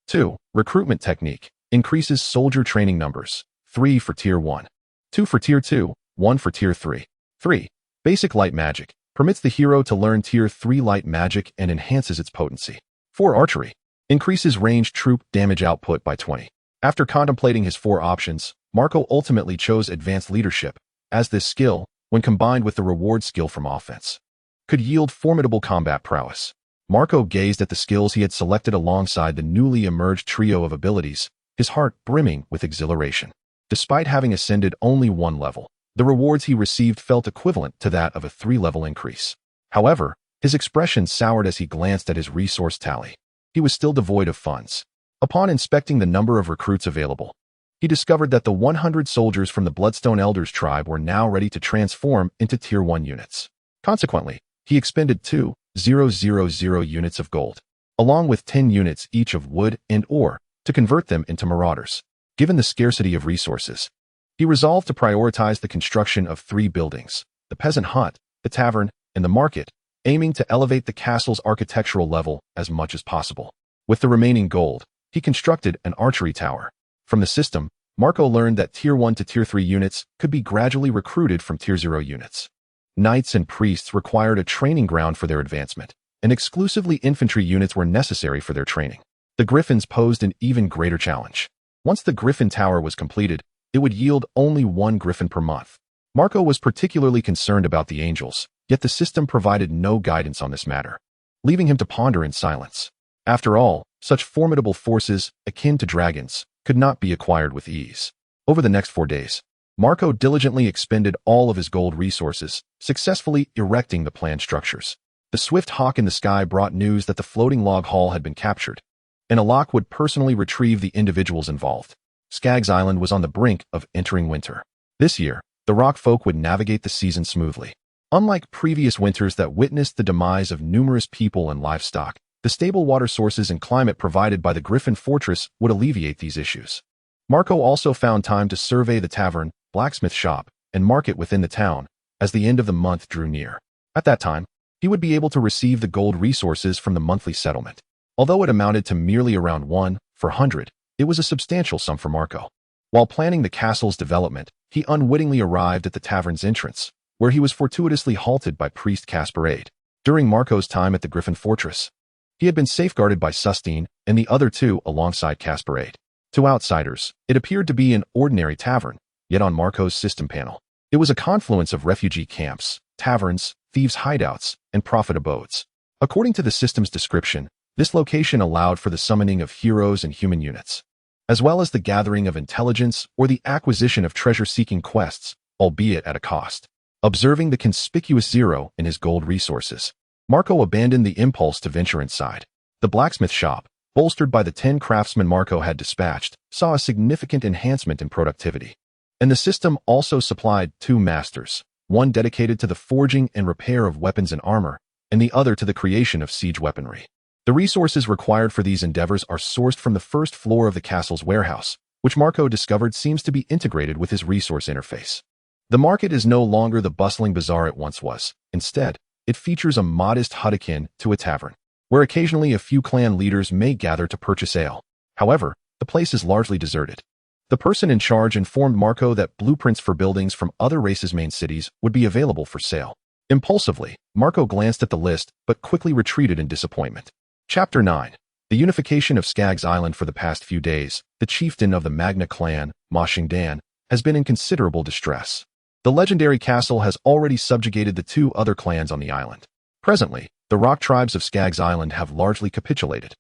2. Recruitment Technique increases soldier training numbers, 3 for tier 1, 2 for tier 2, 1 for tier 3. 3. Basic Light Magic permits the hero to learn tier 3 light magic and enhances its potency. 4. Archery increases ranged troop damage output by 20. After contemplating his 4 options, Marco ultimately chose Advanced Leadership, as this skill, when combined with the reward skill from offense, could yield formidable combat prowess. Marco gazed at the skills he had selected alongside the newly emerged trio of abilities, his heart brimming with exhilaration. Despite having ascended only 1 level, the rewards he received felt equivalent to that of a 3-level increase. However, his expression soured as he glanced at his resource tally. He was still devoid of funds. Upon inspecting the number of recruits available, he discovered that the 100 soldiers from the Bloodstone Elders tribe were now ready to transform into Tier 1 units. Consequently, he expended 2,000 units of gold, along with 10 units each of wood and ore, to convert them into marauders. Given the scarcity of resources, he resolved to prioritize the construction of 3 buildings, the peasant hut, the tavern, and the market, aiming to elevate the castle's architectural level as much as possible. With the remaining gold, he constructed an archery tower. From the system, Marco learned that Tier 1 to Tier 3 units could be gradually recruited from Tier 0 units. Knights and priests required a training ground for their advancement, and exclusively infantry units were necessary for their training. The Griffins posed an even greater challenge. Once the Griffin Tower was completed, it would yield only 1 Griffin per month. Marco was particularly concerned about the angels, yet the system provided no guidance on this matter, leaving him to ponder in silence. After all, such formidable forces, akin to dragons, could not be acquired with ease. Over the next 4 days, Marco diligently expended all of his gold resources, successfully erecting the planned structures. The swift hawk in the sky brought news that the floating log hall had been captured, and Alok would personally retrieve the individuals involved. Skaggos Island was on the brink of entering winter. This year, the rock folk would navigate the season smoothly. Unlike previous winters that witnessed the demise of numerous people and livestock, the stable water sources and climate provided by the Griffin Fortress would alleviate these issues. Marco also found time to survey the tavern, blacksmith shop, and market within the town as the end of the month drew near. At that time, he would be able to receive the gold resources from the monthly settlement. Although it amounted to merely around 1 for 100, it was a substantial sum for Marco. While planning the castle's development, he unwittingly arrived at the tavern's entrance, where he was fortuitously halted by Priest Casparade. During Marco's time at the Griffin Fortress, he had been safeguarded by Sustine and the other two alongside Casparade. To outsiders, it appeared to be an ordinary tavern, yet on Marco's system panel, it was a confluence of refugee camps, taverns, thieves' hideouts, and prophet abodes. According to the system's description, this location allowed for the summoning of heroes and human units, as well as the gathering of intelligence or the acquisition of treasure-seeking quests, albeit at a cost. Observing the conspicuous zero in his gold resources, Marco abandoned the impulse to venture inside. The blacksmith shop, bolstered by the 10 craftsmen Marco had dispatched, saw a significant enhancement in productivity. And the system also supplied 2 masters, one dedicated to the forging and repair of weapons and armor, and the other to the creation of siege weaponry. The resources required for these endeavors are sourced from the first floor of the castle's warehouse, which Marco discovered seems to be integrated with his resource interface. The market is no longer the bustling bazaar it once was. Instead, it features a modest hut akin to a tavern, where occasionally a few clan leaders may gather to purchase ale. However, the place is largely deserted. The person in charge informed Marco that blueprints for buildings from other races' main cities would be available for sale. Impulsively, Marco glanced at the list but quickly retreated in disappointment. Chapter 9. The unification of Skaggos Island. For the past few days, the chieftain of the Magna clan, Ma Xingdan, has been in considerable distress. The legendary castle has already subjugated the 2 other clans on the island. Presently, the rock tribes of Skaggos Island have largely capitulated,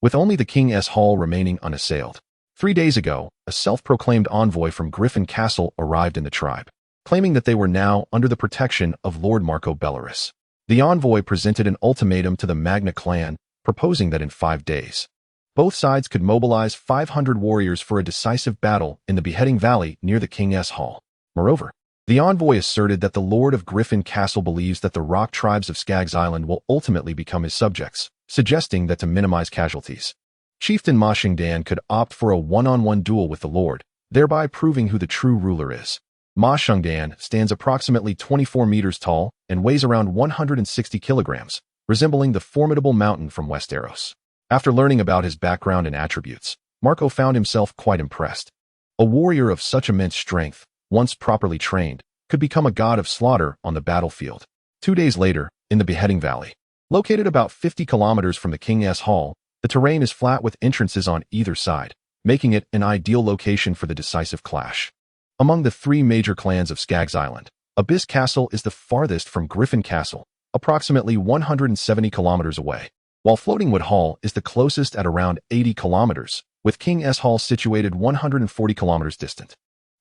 with only the King's Hall remaining unassailed. 3 days ago, a self-proclaimed envoy from Griffin Castle arrived in the tribe, claiming that they were now under the protection of Lord Marco Belarus. The envoy presented an ultimatum to the Magna clan, proposing that in 5 days, both sides could mobilize 500 warriors for a decisive battle in the Beheading Valley near the King's Hall. Moreover, the envoy asserted that the Lord of Griffin Castle believes that the rock tribes of Skaggos Island will ultimately become his subjects, suggesting that to minimize casualties, Chieftain Ma Xingdan could opt for a one-on-one duel with the Lord, thereby proving who the true ruler is. Ma Xingdan stands approximately 24 meters tall and weighs around 160 kilograms, resembling the formidable mountain from Westeros. After learning about his background and attributes, Marco found himself quite impressed. A warrior of such immense strength, once properly trained, could become a god of slaughter on the battlefield. 2 days later, in the Beheading Valley, located about 50 kilometers from the King's Hall, the terrain is flat with entrances on either side, making it an ideal location for the decisive clash. Among the 3 major clans of Skaggos Island, Abyss Castle is the farthest from Griffin Castle, approximately 170 kilometers away, while Floatingwood Hall is the closest at around 80 kilometers, with King's Hall situated 140 kilometers distant.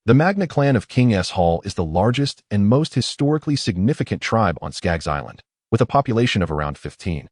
The Magna clan of King's Hall is the largest and most historically significant tribe on Skaggos Island, with a population of around 15,000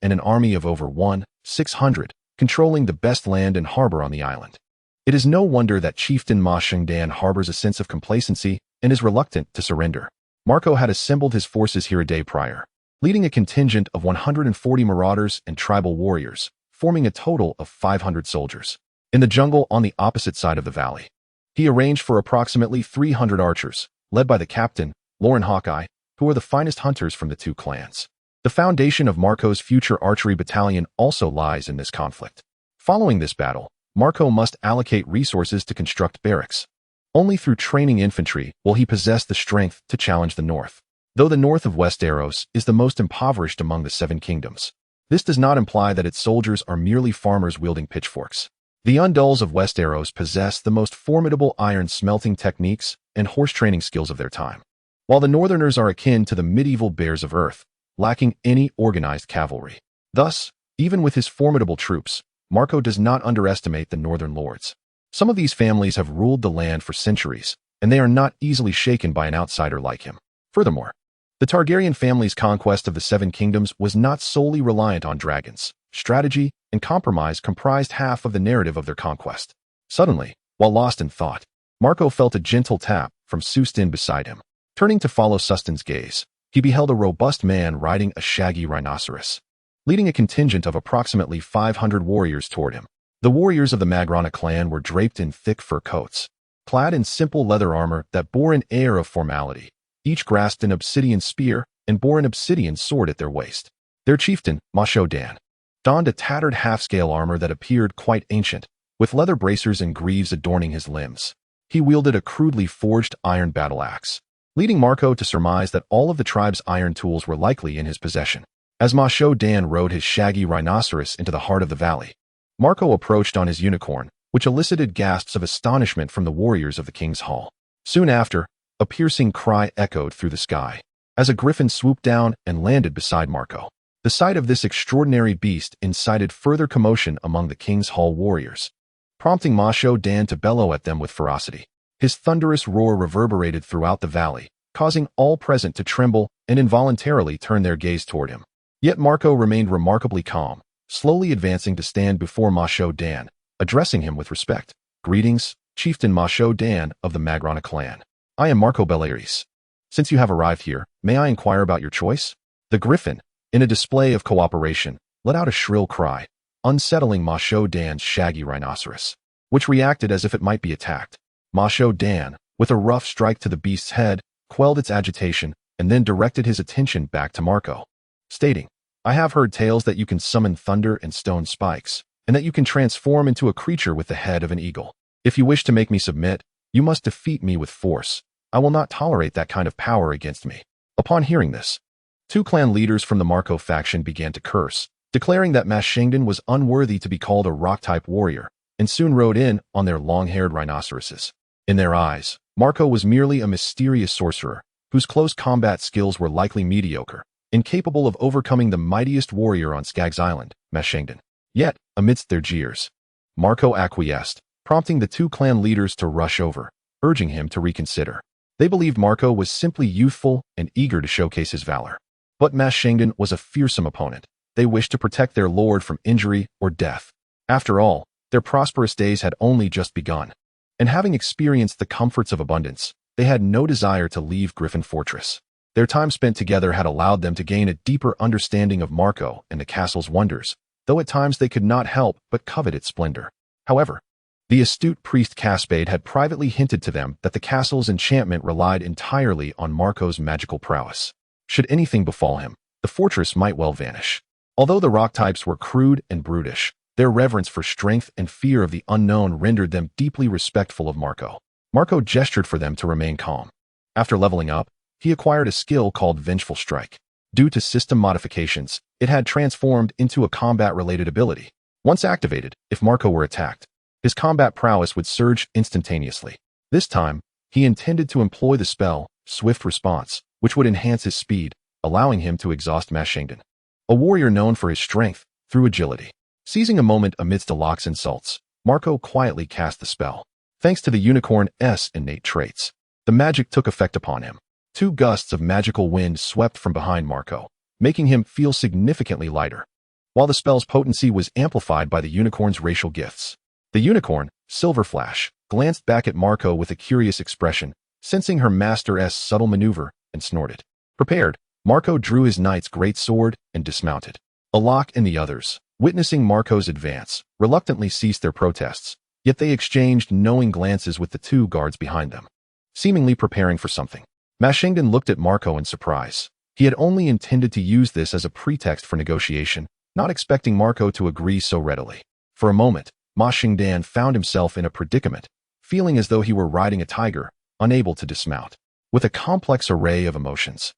and an army of over 1,600, controlling the best land and harbor on the island. It is no wonder that Chieftain Ma Xingdan harbors a sense of complacency and is reluctant to surrender. Marco had assembled his forces here a day prior, leading a contingent of 140 marauders and tribal warriors, forming a total of 500 soldiers. In the jungle on the opposite side of the valley, he arranged for approximately 300 archers, led by the captain, Lauren Hawkeye, who are the finest hunters from the 2 clans. The foundation of Marco's future archery battalion also lies in this conflict. Following this battle, Marco must allocate resources to construct barracks. Only through training infantry will he possess the strength to challenge the north. Though the north of Westeros is the most impoverished among the Seven Kingdoms, this does not imply that its soldiers are merely farmers wielding pitchforks. The Undulls of Westeros possess the most formidable iron smelting techniques and horse training skills of their time, while the Northerners are akin to the medieval Bears of Earth, lacking any organized cavalry. Thus, even with his formidable troops, Marco does not underestimate the Northern Lords. Some of these families have ruled the land for centuries, and they are not easily shaken by an outsider like him. Furthermore, the Targaryen family's conquest of the Seven Kingdoms was not solely reliant on dragons. Strategy and compromise comprised half of the narrative of their conquest. Suddenly, while lost in thought, Marco felt a gentle tap from Sustin beside him. Turning to follow Sustin's gaze, he beheld a robust man riding a shaggy rhinoceros, leading a contingent of approximately 500 warriors toward him. The warriors of the Magrana clan were draped in thick fur coats, clad in simple leather armor that bore an air of formality. Each grasped an obsidian spear and bore an obsidian sword at their waist. Their chieftain, Masho Dan, donned a tattered half-scale armor that appeared quite ancient, with leather bracers and greaves adorning his limbs. He wielded a crudely forged iron battle axe, leading Marco to surmise that all of the tribe's iron tools were likely in his possession. As Masho Dan rode his shaggy rhinoceros into the heart of the valley, Marco approached on his unicorn, which elicited gasps of astonishment from the warriors of the King's Hall. Soon after, a piercing cry echoed through the sky, as a griffin swooped down and landed beside Marco. The sight of this extraordinary beast incited further commotion among the King's Hall warriors, prompting Masho Dan to bellow at them with ferocity. His thunderous roar reverberated throughout the valley, causing all present to tremble and involuntarily turn their gaze toward him. Yet Marco remained remarkably calm, slowly advancing to stand before Masho Dan, addressing him with respect. "Greetings, Chieftain Masho Dan of the Magrana clan. I am Marco Belleris. Since you have arrived here, may I inquire about your choice?" The Griffin, in a display of cooperation, let out a shrill cry, unsettling Masho Dan's shaggy rhinoceros, which reacted as if it might be attacked. Masho Dan, with a rough strike to the beast's head, quelled its agitation and then directed his attention back to Marco, stating, "I have heard tales that you can summon thunder and stone spikes, and that you can transform into a creature with the head of an eagle. If you wish to make me submit, you must defeat me with force. I will not tolerate that kind of power against me." Upon hearing this, two clan leaders from the Marco faction began to curse, declaring that Mashington was unworthy to be called a rock-type warrior, and soon rode in on their long-haired rhinoceroses. In their eyes, Marco was merely a mysterious sorcerer, whose close combat skills were likely mediocre, incapable of overcoming the mightiest warrior on Skaggos Island, Mashington. Yet, amidst their jeers, Marco acquiesced, prompting the two clan leaders to rush over, urging him to reconsider. They believed Marco was simply youthful and eager to showcase his valor. But Mashington was a fearsome opponent. They wished to protect their lord from injury or death. After all, their prosperous days had only just begun, and having experienced the comforts of abundance, they had no desire to leave Griffin Fortress. Their time spent together had allowed them to gain a deeper understanding of Marco and the castle's wonders, though at times they could not help but covet its splendor. However, the astute priest Caspade had privately hinted to them that the castle's enchantment relied entirely on Marco's magical prowess. Should anything befall him, the fortress might well vanish. Although the rock types were crude and brutish, their reverence for strength and fear of the unknown rendered them deeply respectful of Marco. Marco gestured for them to remain calm. After leveling up, he acquired a skill called Vengeful Strike. Due to system modifications, it had transformed into a combat-related ability. Once activated, if Marco were attacked, his combat prowess would surge instantaneously. This time, he intended to employ the spell, Swift Response, which would enhance his speed, allowing him to exhaust Mashington, a warrior known for his strength, through agility. Seizing a moment amidst Alok's insults, Marco quietly cast the spell. Thanks to the unicorn's innate traits, the magic took effect upon him. Two gusts of magical wind swept from behind Marco, making him feel significantly lighter, while the spell's potency was amplified by the unicorn's racial gifts. The unicorn, Silverflash, glanced back at Marco with a curious expression, sensing her master's subtle maneuver, and snorted. Prepared, Marco drew his knight's great sword and dismounted. Alok and the others, witnessing Marco's advance, reluctantly ceased their protests, yet they exchanged knowing glances with the two guards behind them, seemingly preparing for something. Mashington looked at Marco in surprise. He had only intended to use this as a pretext for negotiation, not expecting Marco to agree so readily. For a moment, Ma Xingdan found himself in a predicament, feeling as though he were riding a tiger, unable to dismount. With a complex array of emotions,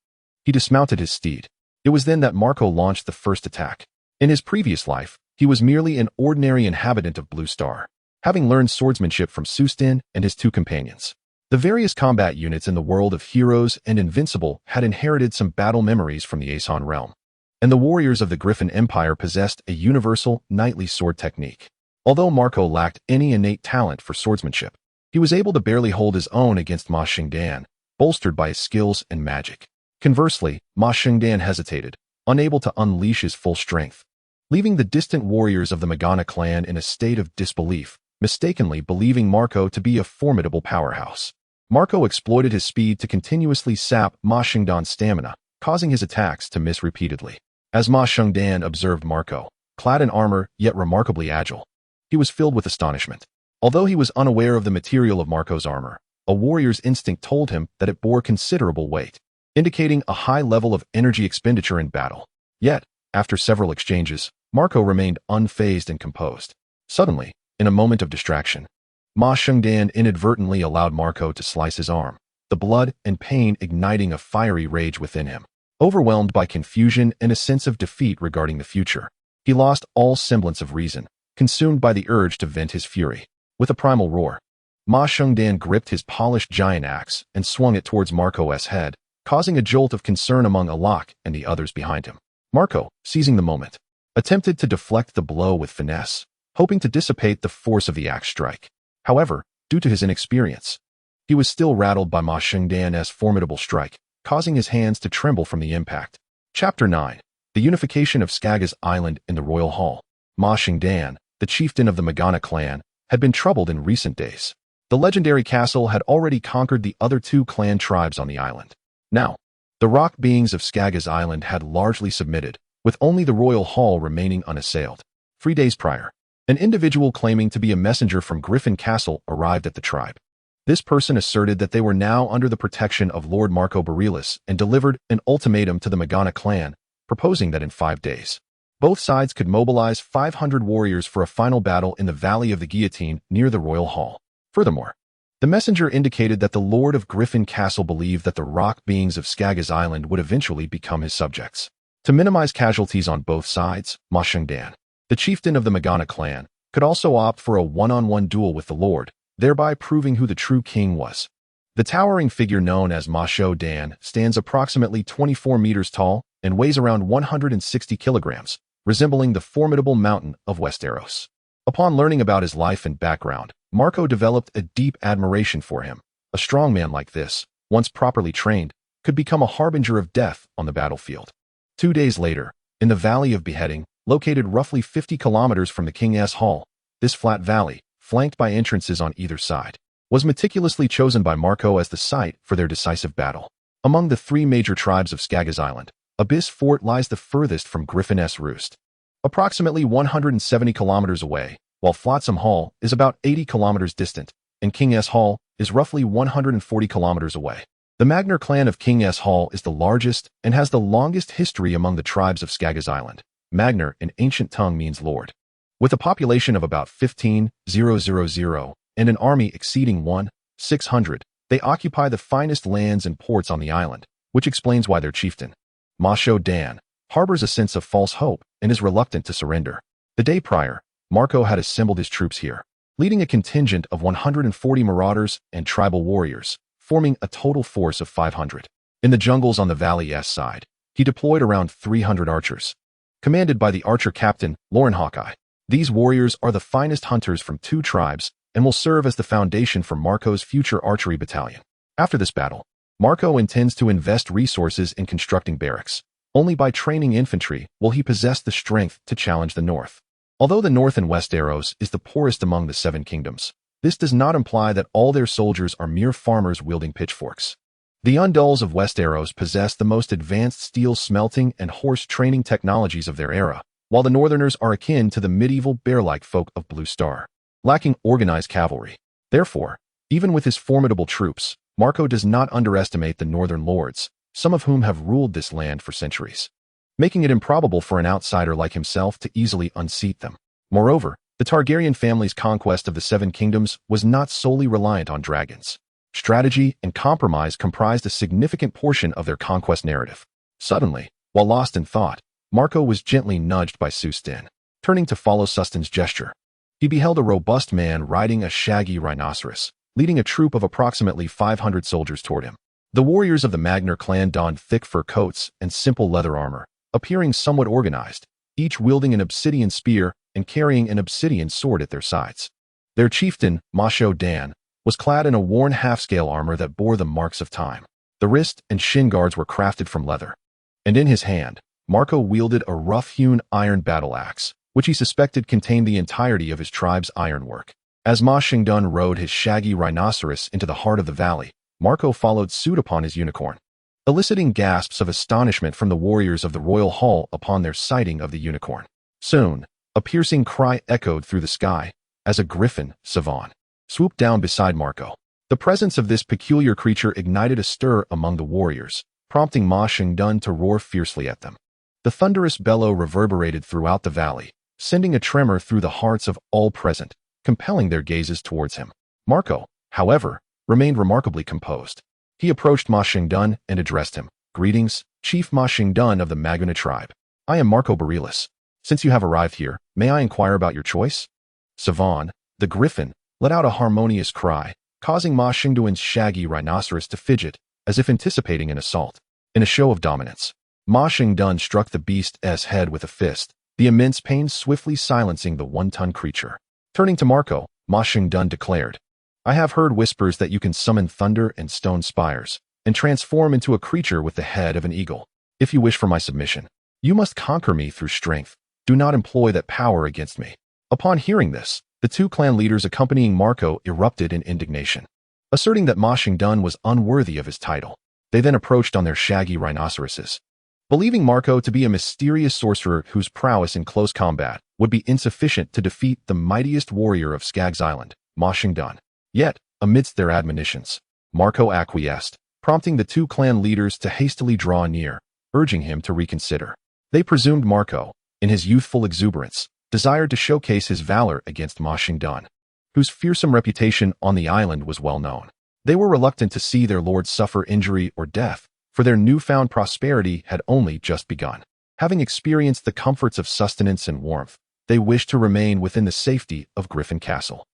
he dismounted his steed. It was then that Marco launched the first attack. In his previous life, he was merely an ordinary inhabitant of Blue Star, having learned swordsmanship from Sustin and his two companions. The various combat units in the world of Heroes and Invincible had inherited some battle memories from the Aeson realm, and the warriors of the Griffin Empire possessed a universal, knightly sword technique. Although Marco lacked any innate talent for swordsmanship, he was able to barely hold his own against Ma Xingdan, bolstered by his skills and magic. Conversely, Ma Xingdan hesitated, unable to unleash his full strength, leaving the distant warriors of the Magana clan in a state of disbelief, mistakenly believing Marco to be a formidable powerhouse. Marco exploited his speed to continuously sap Ma Xingdan's stamina, causing his attacks to miss repeatedly. As Ma Xingdan observed Marco, clad in armor yet remarkably agile, he was filled with astonishment. Although he was unaware of the material of Marco's armor, a warrior's instinct told him that it bore considerable weight, indicating a high level of energy expenditure in battle. Yet, after several exchanges, Marco remained unfazed and composed. Suddenly, in a moment of distraction, Ma Xingdan inadvertently allowed Marco to slice his arm, the blood and pain igniting a fiery rage within him. Overwhelmed by confusion and a sense of defeat regarding the future, he lost all semblance of reason, consumed by the urge to vent his fury. With a primal roar, Ma Xingdan gripped his polished giant axe and swung it towards Marco's head, causing a jolt of concern among Alak and the others behind him. Marco, seizing the moment, attempted to deflect the blow with finesse, hoping to dissipate the force of the axe strike. However, due to his inexperience, he was still rattled by Ma Xingdan's formidable strike, causing his hands to tremble from the impact. Chapter 9. The Unification of Skaggos Island in the Royal Hall. Ma Xingdan, the chieftain of the Magana clan, had been troubled in recent days. The legendary castle had already conquered the other two clan tribes on the island. Now, the rock beings of Skaggos Island had largely submitted, with only the Royal Hall remaining unassailed. 3 days prior, an individual claiming to be a messenger from Griffin Castle arrived at the tribe. This person asserted that they were now under the protection of Lord Marco Borealis and delivered an ultimatum to the Magana clan, proposing that in 5 days, both sides could mobilize 500 warriors for a final battle in the Valley of the Guillotine near the Royal Hall. Furthermore, the messenger indicated that the Lord of Griffin Castle believed that the rock beings of Skaggos Island would eventually become his subjects. To minimize casualties on both sides, Ma Xingdan, the chieftain of the Magana clan, could also opt for a one-on-one duel with the Lord, thereby proving who the true king was. The towering figure known as Ma Xingdan stands approximately 24 meters tall and weighs around 160 kilograms, resembling the formidable mountain of Westeros. Upon learning about his life and background, Marco developed a deep admiration for him. A strong man like this, once properly trained, could become a harbinger of death on the battlefield. 2 days later, in the Valley of Beheading, located roughly 50 kilometers from the King's Hall, this flat valley, flanked by entrances on either side, was meticulously chosen by Marco as the site for their decisive battle. Among the 3 major tribes of Skaggos Island, Abyss Fort lies the furthest from Griffin's Roost, approximately 170 kilometers away, while Flotsam Hall is about 80 kilometers distant, and King's Hall is roughly 140 kilometers away. The Magnar clan of King's Hall is the largest and has the longest history among the tribes of Skaggos Island. Magnar in ancient tongue means lord. With a population of about 15,000 and an army exceeding 1,600, they occupy the finest lands and ports on the island, which explains why their chieftain, Ma Xingdan, harbors a sense of false hope and is reluctant to surrender. The day prior, Marco had assembled his troops here, leading a contingent of 140 marauders and tribal warriors, forming a total force of 500. In the jungles on the valley's side, he deployed around 300 archers, commanded by the archer captain, Lauren Hawkeye. These warriors are the finest hunters from 2 tribes and will serve as the foundation for Marco's future archery battalion. After this battle, Marco intends to invest resources in constructing barracks. Only by training infantry will he possess the strength to challenge the North. Although the North in Westeros is the poorest among the 7 kingdoms, this does not imply that all their soldiers are mere farmers wielding pitchforks. The Undulls of Westeros possess the most advanced steel smelting and horse training technologies of their era, while the Northerners are akin to the medieval bear-like folk of Blue Star, lacking organized cavalry. Therefore, even with his formidable troops, Marco does not underestimate the Northern lords, some of whom have ruled this land for centuries, making it improbable for an outsider like himself to easily unseat them. Moreover, The Targaryen family's conquest of the Seven Kingdoms was not solely reliant on dragons. Strategy and compromise comprised a significant portion of their conquest narrative. Suddenly, while lost in thought, Marco was gently nudged by Sustin. Turning to follow Sustin's gesture, he beheld a robust man riding a shaggy rhinoceros, leading a troop of approximately 500 soldiers toward him. The warriors of the Magnar clan donned thick fur coats and simple leather armor, appearing somewhat organized, each wielding an obsidian spear and carrying an obsidian sword at their sides. Their chieftain, Masho Dan, was clad in a worn half-scale armor that bore the marks of time. The wrist and shin guards were crafted from leather. And in his hand, Marco wielded a rough-hewn iron battle axe, which he suspected contained the entirety of his tribe's ironwork. As Ma Xingdun rode his shaggy rhinoceros into the heart of the valley, Marco followed suit upon his unicorn, eliciting gasps of astonishment from the warriors of the royal hall upon their sighting of the unicorn. Soon, a piercing cry echoed through the sky as a griffin, Siwong, swooped down beside Marco. The presence of this peculiar creature ignited a stir among the warriors, prompting Ma Xingdun to roar fiercely at them. The thunderous bellow reverberated throughout the valley, sending a tremor through the hearts of all present, compelling their gazes towards him. Marco, however, remained remarkably composed. He approached Ma Xingdun and addressed him. "Greetings, Chief Ma Xingdun of the Magna tribe. I am Marco Bareilles. Since you have arrived here, may I inquire about your choice?" Siwong, the griffin, let out a harmonious cry, causing Ma Xingdun's shaggy rhinoceros to fidget, as if anticipating an assault. In a show of dominance, Ma Xingdun struck the beast's head with a fist, the immense pain swiftly silencing the one-ton creature. Turning to Marco, Ma Xingdun declared, "I have heard whispers that you can summon thunder and stone spires, and transform into a creature with the head of an eagle. If you wish for my submission, you must conquer me through strength. Do not employ that power against me." Upon hearing this, the two clan leaders accompanying Marco erupted in indignation, asserting that Ma Xingdun was unworthy of his title. They then approached on their shaggy rhinoceroses, believing Marco to be a mysterious sorcerer whose prowess in close combat would be insufficient to defeat the mightiest warrior of Skaggos Island, Ma Xingdun. Yet, amidst their admonitions, Marco acquiesced, prompting the two clan leaders to hastily draw near, urging him to reconsider. They presumed Marco, in his youthful exuberance, desired to showcase his valor against Ma Xingdun, whose fearsome reputation on the island was well known. They were reluctant to see their lord suffer injury or death, for their newfound prosperity had only just begun. Having experienced the comforts of sustenance and warmth, they wished to remain within the safety of Griffin Castle.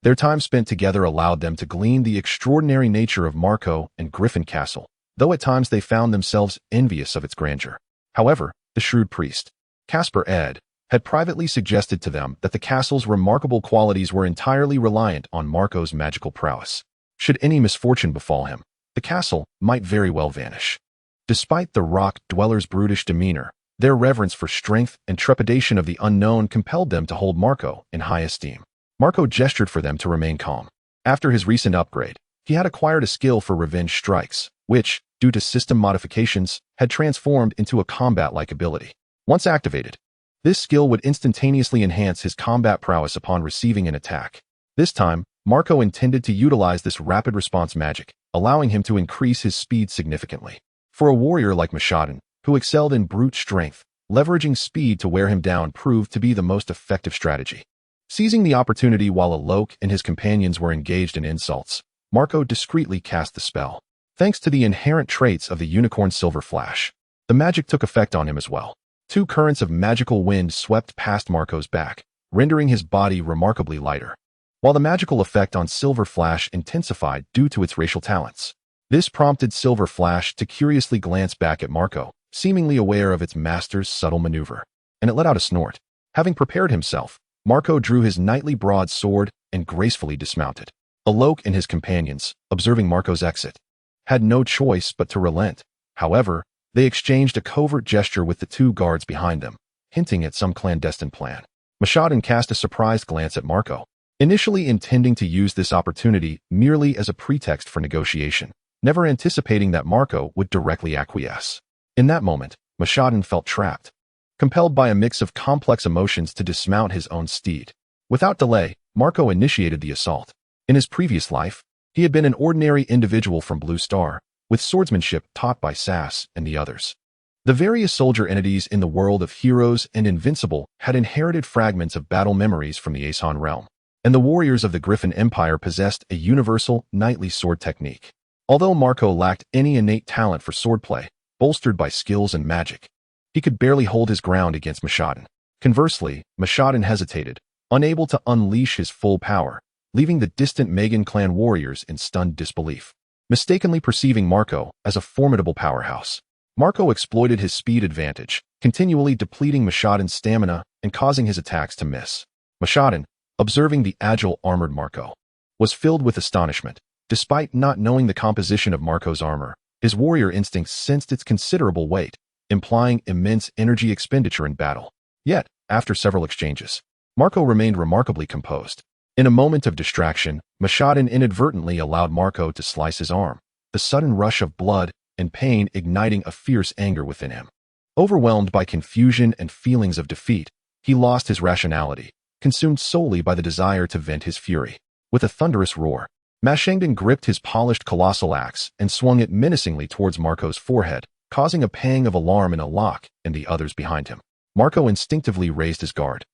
Their time spent together allowed them to glean the extraordinary nature of Marco and Griffin Castle, though at times they found themselves envious of its grandeur. However, the shrewd priest, Caspar Ed, had privately suggested to them that the castle's remarkable qualities were entirely reliant on Marco's magical prowess. Should any misfortune befall him, the castle might very well vanish. Despite the rock dwellers' brutish demeanor, their reverence for strength and trepidation of the unknown compelled them to hold Marco in high esteem. Marco gestured for them to remain calm. After his recent upgrade, he had acquired a skill for revenge strikes, which, due to system modifications, had transformed into a combat-like ability. Once activated, this skill would instantaneously enhance his combat prowess upon receiving an attack. This time, Marco intended to utilize this rapid response magic, allowing him to increase his speed significantly. For a warrior like Mashadan, who excelled in brute strength, leveraging speed to wear him down proved to be the most effective strategy. Seizing the opportunity while Alok and his companions were engaged in insults, Marco discreetly cast the spell. Thanks to the inherent traits of the unicorn Silver Flash, the magic took effect on him as well. Two currents of magical wind swept past Marco's back, rendering his body remarkably lighter, while the magical effect on Silver Flash intensified due to its racial talents. This prompted Silver Flash to curiously glance back at Marco, seemingly aware of its master's subtle maneuver, and it let out a snort. Having prepared himself, Marco drew his knightly broadsword and gracefully dismounted. Alok and his companions, observing Marco's exit, had no choice but to relent. However, they exchanged a covert gesture with the two guards behind them, hinting at some clandestine plan. Mashadan cast a surprised glance at Marco, initially intending to use this opportunity merely as a pretext for negotiation, never anticipating that Marco would directly acquiesce. In that moment, Mashadan felt trapped, compelled by a mix of complex emotions to dismount his own steed. Without delay, Marco initiated the assault. In his previous life, he had been an ordinary individual from Blue Star, with swordsmanship taught by Sass and the others. The various soldier entities in the world of Heroes and Invincible had inherited fragments of battle memories from the Aeson realm, and the warriors of the Griffin Empire possessed a universal knightly sword technique. Although Marco lacked any innate talent for swordplay, bolstered by skills and magic, he could barely hold his ground against Mashadan. Conversely, Mashadan hesitated, unable to unleash his full power, leaving the distant Megan clan warriors in stunned disbelief. Mistakenly perceiving Marco as a formidable powerhouse, Marco exploited his speed advantage, continually depleting Mashadan's stamina and causing his attacks to miss. Mashadan, observing the agile armored Marco, was filled with astonishment. Despite not knowing the composition of Marco's armor, his warrior instincts sensed its considerable weight, implying immense energy expenditure in battle. Yet, after several exchanges, Marco remained remarkably composed. In a moment of distraction, Mashadan inadvertently allowed Marco to slice his arm, the sudden rush of blood and pain igniting a fierce anger within him. Overwhelmed by confusion and feelings of defeat, he lost his rationality, consumed solely by the desire to vent his fury. With a thunderous roar, Mashadan gripped his polished colossal axe and swung it menacingly towards Marco's forehead, causing a pang of alarm in Alok and the others behind him. Marco instinctively raised his guard,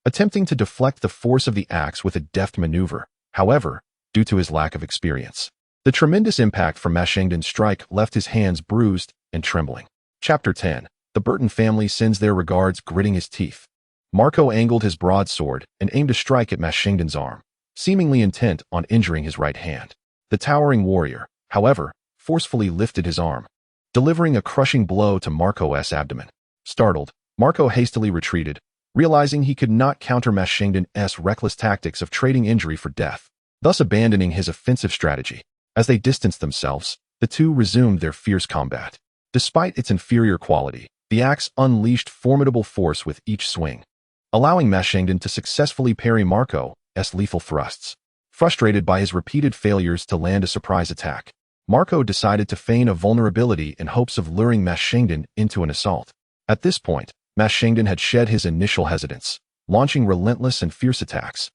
attempting to deflect the force of the axe with a deft maneuver. However, due to his lack of experience, the tremendous impact from Mashadan's strike left his hands bruised and trembling. Chapter 10. The Bolton family sends their regards, gritting his teeth. Marco angled his broadsword and aimed a strike at Mashadan's arm, seemingly intent on injuring his right hand. The towering warrior, however, forcefully lifted his arm, delivering a crushing blow to Marco's abdomen. Startled, Marco hastily retreated, realizing he could not counter Mashadan's reckless tactics of trading injury for death, thus abandoning his offensive strategy. As they distanced themselves, the two resumed their fierce combat. Despite its inferior quality, the axe unleashed formidable force with each swing, allowing Mashadan to successfully parry Marco's lethal thrusts. Frustrated by his repeated failures to land a surprise attack, Marco decided to feign a vulnerability in hopes of luring Mashadan into an assault. At this point, Mashadan had shed his initial hesitance, launching relentless and fierce attacks.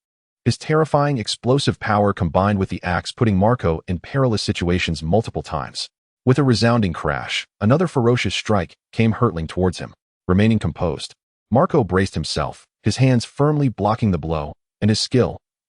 His terrifying explosive power combined with the axe putting Marco in perilous situations multiple times. With a resounding crash, another ferocious strike came hurtling towards him. Remaining composed, Marco braced himself, his hands firmly blocking the blow, and his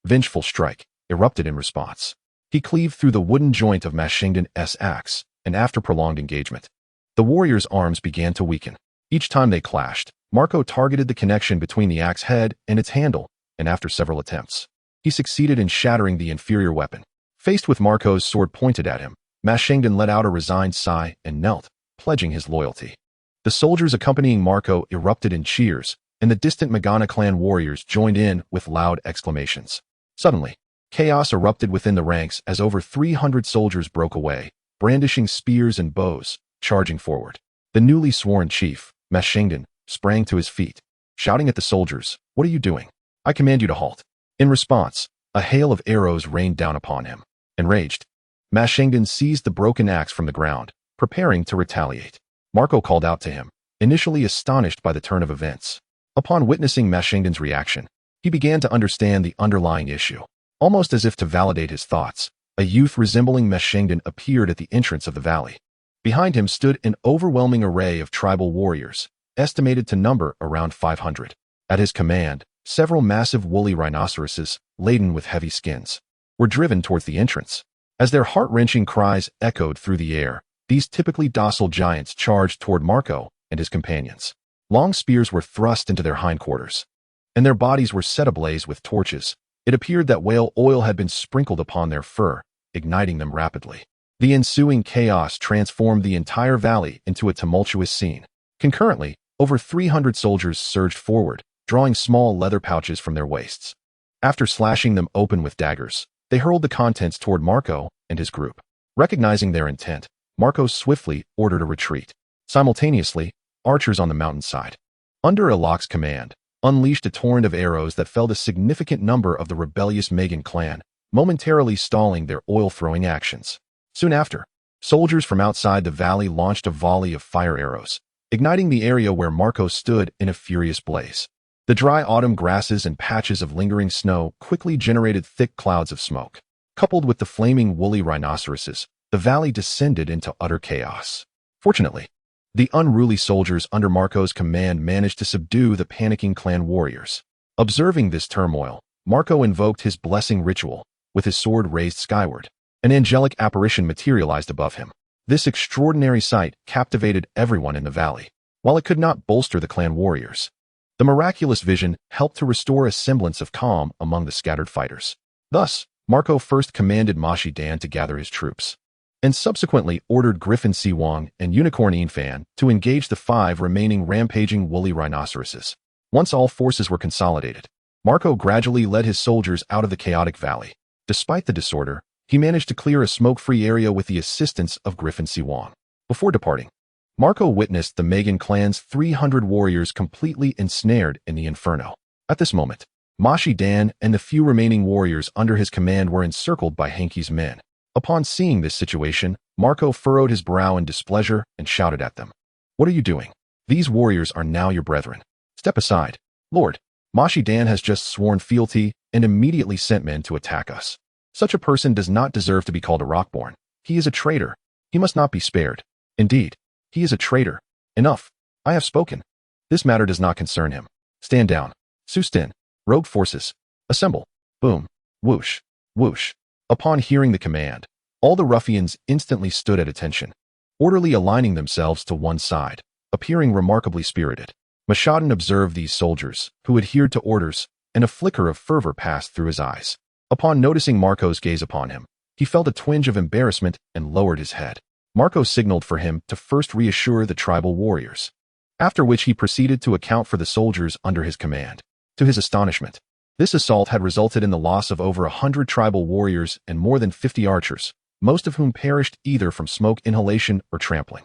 vengeful strike, erupted in response. He cleaved through the wooden joint of Mashadan's axe, and after prolonged engagement, the warrior's arms began to weaken. Each time they clashed, Marco targeted the connection between the axe head and its handle, and after several attempts, he succeeded in shattering the inferior weapon. Faced with Marco's sword pointed at him, Mashadan let out a resigned sigh and knelt, pledging his loyalty. The soldiers accompanying Marco erupted in cheers, and the distant Megana clan warriors joined in with loud exclamations. Suddenly, chaos erupted within the ranks as over 300 soldiers broke away, brandishing spears and bows, charging forward. The newly sworn chief, Mashadan, sprang to his feet, shouting at the soldiers, "What are you doing? I command you to halt." In response, a hail of arrows rained down upon him. Enraged, Mashadan seized the broken axe from the ground, preparing to retaliate. Marco called out to him, initially astonished by the turn of events. Upon witnessing Mashadan's reaction, he began to understand the underlying issue. Almost as if to validate his thoughts, a youth resembling Mashadan appeared at the entrance of the valley. Behind him stood an overwhelming array of tribal warriors, estimated to number around 500. At his command, several massive woolly rhinoceroses, laden with heavy skins, were driven towards the entrance. As their heart-wrenching cries echoed through the air, these typically docile giants charged toward Marco and his companions. Long spears were thrust into their hindquarters, and their bodies were set ablaze with torches. It appeared that whale oil had been sprinkled upon their fur, igniting them rapidly. The ensuing chaos transformed the entire valley into a tumultuous scene. Concurrently, over 300 soldiers surged forward, drawing small leather pouches from their waists. After slashing them open with daggers, they hurled the contents toward Marco and his group. Recognizing their intent, Marco swiftly ordered a retreat. Simultaneously, archers on the mountainside, under Alok's command, unleashed a torrent of arrows that felled a significant number of the rebellious Megan clan, momentarily stalling their oil-throwing actions. Soon after, soldiers from outside the valley launched a volley of fire arrows, igniting the area where Marco stood in a furious blaze. The dry autumn grasses and patches of lingering snow quickly generated thick clouds of smoke. Coupled with the flaming woolly rhinoceroses, the valley descended into utter chaos. Fortunately, The unruly soldiers under Marco's command managed to subdue the panicking clan warriors. Observing this turmoil, Marco invoked his blessing ritual, with his sword raised skyward. An angelic apparition materialized above him. This extraordinary sight captivated everyone in the valley. While it could not bolster the clan warriors, the miraculous vision helped to restore a semblance of calm among the scattered fighters. Thus, Marco first commanded Mashi Dan to gather his troops, and subsequently ordered Griffin Siwong and Unicorn Fan to engage the 5 remaining rampaging woolly rhinoceroses. Once all forces were consolidated, Marco gradually led his soldiers out of the chaotic valley. Despite the disorder, he managed to clear a smoke-free area with the assistance of Griffin Siwong. Before departing, Marco witnessed the Megan clan's 300 warriors completely ensnared in the inferno. At this moment, Mashi Dan and the few remaining warriors under his command were encircled by Hanky's men. Upon seeing this situation, Marco furrowed his brow in displeasure and shouted at them. "What are you doing? These warriors are now your brethren. Step aside. Lord, Mashi Dan has just sworn fealty and immediately sent men to attack us. Such a person does not deserve to be called a rockborn. He is a traitor. He must not be spared. Indeed, he is a traitor. Enough. I have spoken. This matter does not concern him. Stand down. Sustin. Rogue forces. Assemble. Boom. Whoosh. Whoosh." Upon hearing the command, all the ruffians instantly stood at attention, orderly aligning themselves to one side, appearing remarkably spirited. Mashadan observed these soldiers, who adhered to orders, and a flicker of fervor passed through his eyes. Upon noticing Marco's gaze upon him, he felt a twinge of embarrassment and lowered his head. Marco signaled for him to first reassure the tribal warriors, after which he proceeded to account for the soldiers under his command. To his astonishment, this assault had resulted in the loss of over 100 tribal warriors and more than 50 archers, most of whom perished either from smoke inhalation or trampling.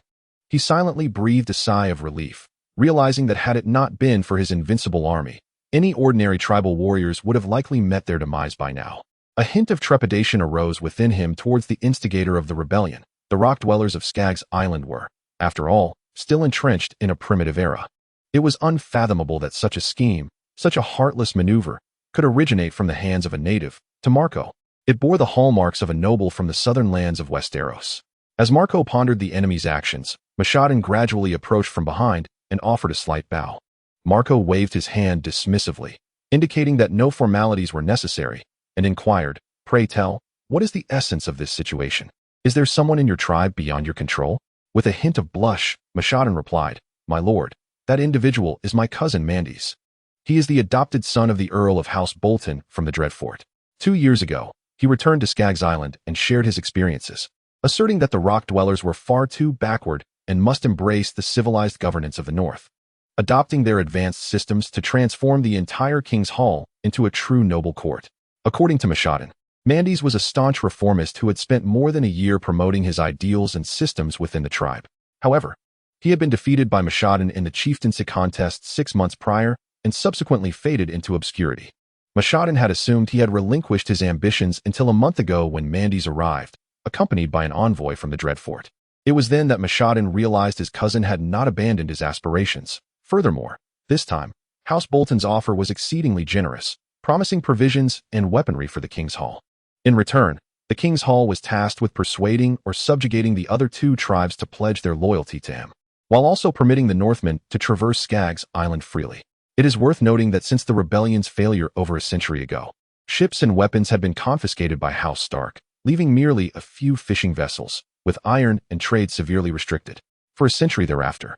He silently breathed a sigh of relief, realizing that had it not been for his invincible army, any ordinary tribal warriors would have likely met their demise by now. A hint of trepidation arose within him towards the instigator of the rebellion. The rock dwellers of Skaggos Island were, after all, still entrenched in a primitive era. It was unfathomable that such a scheme, such a heartless maneuver, could originate from the hands of a native. To Marco, it bore the hallmarks of a noble from the southern lands of Westeros. As Marco pondered the enemy's actions, Mashadan gradually approached from behind and offered a slight bow. Marco waved his hand dismissively, indicating that no formalities were necessary, and inquired, "Pray tell, what is the essence of this situation? Is there someone in your tribe beyond your control?" With a hint of blush, Mashadan replied, "My lord, that individual is my cousin Mandy's. He is the adopted son of the Earl of House Bolton from the Dreadfort. 2 years ago, he returned to Skaggos Island and shared his experiences, asserting that the rock dwellers were far too backward and must embrace the civilized governance of the North, adopting their advanced systems to transform the entire King's Hall into a true noble court." According to Mashadan, Mandy's was a staunch reformist who had spent more than a year promoting his ideals and systems within the tribe. However, he had been defeated by Mashadan in the chieftaincy contest 6 months prior and subsequently faded into obscurity. Mashadan had assumed he had relinquished his ambitions until a month ago when Mandy's arrived, accompanied by an envoy from the Dreadfort. It was then that Mashadan realized his cousin had not abandoned his aspirations. Furthermore, this time, House Bolton's offer was exceedingly generous, promising provisions and weaponry for the King's Hall. In return, the King's Hall was tasked with persuading or subjugating the other 2 tribes to pledge their loyalty to him, while also permitting the Northmen to traverse Skaggos Island freely. It is worth noting that since the rebellion's failure over a century ago, ships and weapons had been confiscated by House Stark, leaving merely a few fishing vessels, with iron and trade severely restricted. For a century thereafter,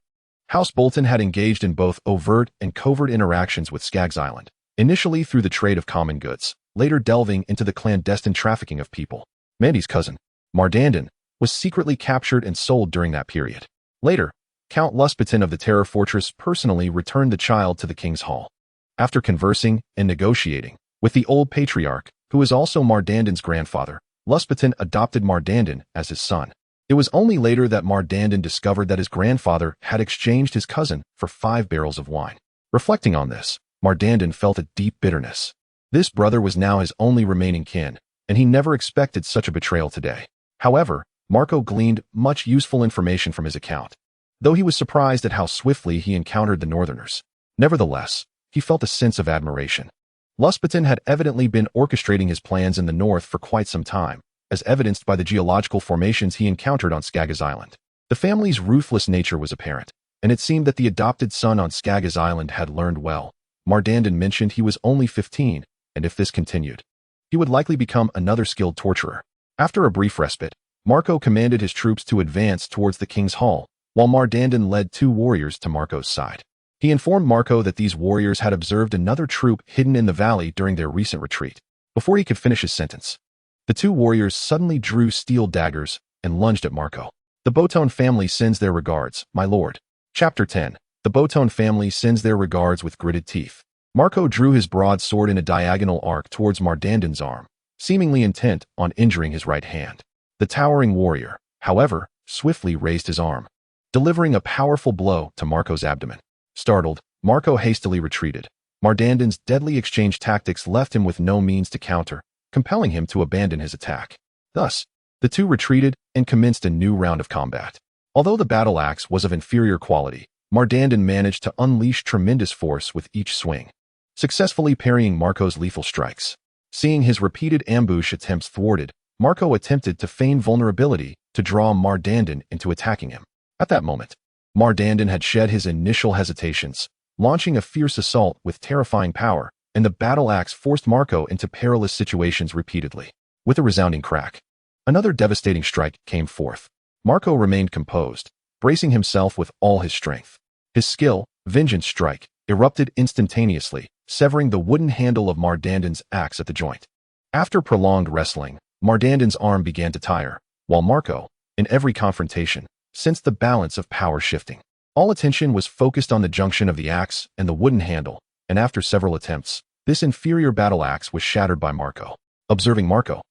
House Bolton had engaged in both overt and covert interactions with Skaggos Island, initially through the trade of common goods, later delving into the clandestine trafficking of people. Mandy's cousin, Mardandan, was secretly captured and sold during that period. Later, Count Luspatin of the Terror Fortress personally returned the child to the King's Hall. After conversing and negotiating with the old patriarch, who was also Mardandan's grandfather, Luspatin adopted Mardandan as his son. It was only later that Mardandan discovered that his grandfather had exchanged his cousin for 5 barrels of wine. Reflecting on this, Mardandan felt a deep bitterness. This brother was now his only remaining kin, and he never expected such a betrayal today. However, Marco gleaned much useful information from his account, though he was surprised at how swiftly he encountered the Northerners. Nevertheless, he felt a sense of admiration. Luspatin had evidently been orchestrating his plans in the north for quite some time, as evidenced by the geological formations he encountered on Skaggos Island. The family's ruthless nature was apparent, and it seemed that the adopted son on Skaggos Island had learned well. Mardandon mentioned he was only 15, and if this continued, he would likely become another skilled torturer. After a brief respite, Marco commanded his troops to advance towards the king's hall, while Mardandon led 2 warriors to Marco's side. He informed Marco that these warriors had observed another troop hidden in the valley during their recent retreat. Before he could finish his sentence, the 2 warriors suddenly drew steel daggers and lunged at Marco. The Bolton family sends their regards, my lord. Chapter 10. The Bolton family sends their regards with gritted teeth. Marco drew his broadsword in a diagonal arc towards Mardandon's arm, seemingly intent on injuring his right hand. The towering warrior, however, swiftly raised his arm, delivering a powerful blow to Marco's abdomen. Startled, Marco hastily retreated. Mardandon's deadly exchange tactics left him with no means to counter, compelling him to abandon his attack. Thus, the 2 retreated and commenced a new round of combat. Although the battle axe was of inferior quality, Mardandon managed to unleash tremendous force with each swing, successfully parrying Marco's lethal strikes. Seeing his repeated ambush attempts thwarted, Marco attempted to feign vulnerability to draw Mardandon into attacking him. At that moment, Mardandon had shed his initial hesitations, launching a fierce assault with terrifying power, and the battle axe forced Marco into perilous situations repeatedly. With a resounding crack, another devastating strike came forth. Marco remained composed, bracing himself with all his strength. His skill, Vengeance Strike, erupted instantaneously, severing the wooden handle of Mardandon's axe at the joint. After prolonged wrestling, Mardandon's arm began to tire, while Marco, in every confrontation, sensed the balance of power shifting. All attention was focused on the junction of the axe and the wooden handle, and after several attempts, this inferior battle axe was shattered by Marco. Observing Marco,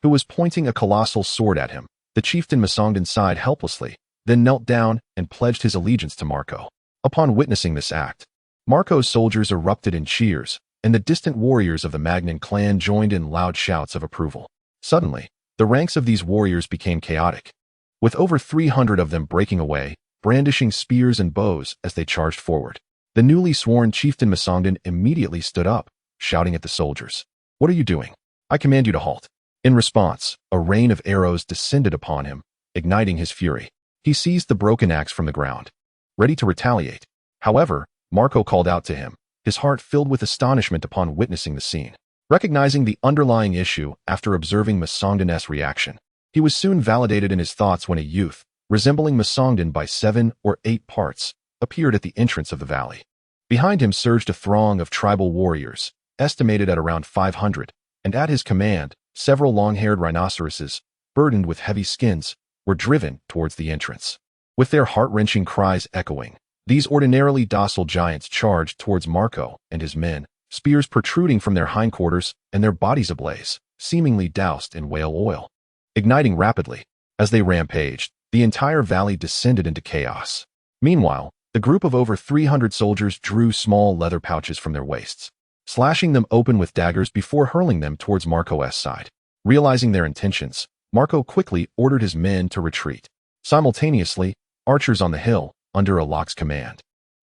who was pointing a colossal sword at him, the chieftain Masongdon sighed helplessly, then knelt down and pledged his allegiance to Marco. Upon witnessing this act, Marco's soldiers erupted in cheers, and the distant warriors of the Magnan clan joined in loud shouts of approval. Suddenly, the ranks of these warriors became chaotic, with over 300 of them breaking away, brandishing spears and bows as they charged forward. The newly sworn chieftain Masongdon immediately stood up, shouting at the soldiers, "What are you doing? I command you to halt." In response, a rain of arrows descended upon him, igniting his fury. He seized the broken axe from the ground, ready to retaliate. However, Marco called out to him, his heart filled with astonishment upon witnessing the scene. Recognizing the underlying issue after observing Masongdon's reaction, he was soon validated in his thoughts when a youth, resembling Masongdon by 7 or 8 parts, appeared at the entrance of the valley. Behind him surged a throng of tribal warriors, estimated at around 500, and at his command, several long-haired rhinoceroses, burdened with heavy skins, were driven towards the entrance. With their heart-wrenching cries echoing, these ordinarily docile giants charged towards Marco and his men, spears protruding from their hindquarters and their bodies ablaze, seemingly doused in whale oil. Igniting rapidly, as they rampaged, the entire valley descended into chaos. Meanwhile, the group of over 300 soldiers drew small leather pouches from their waists, slashing them open with daggers before hurling them towards Marco's side. Realizing their intentions, Marco quickly ordered his men to retreat. Simultaneously, archers on the hill, under Alok's command,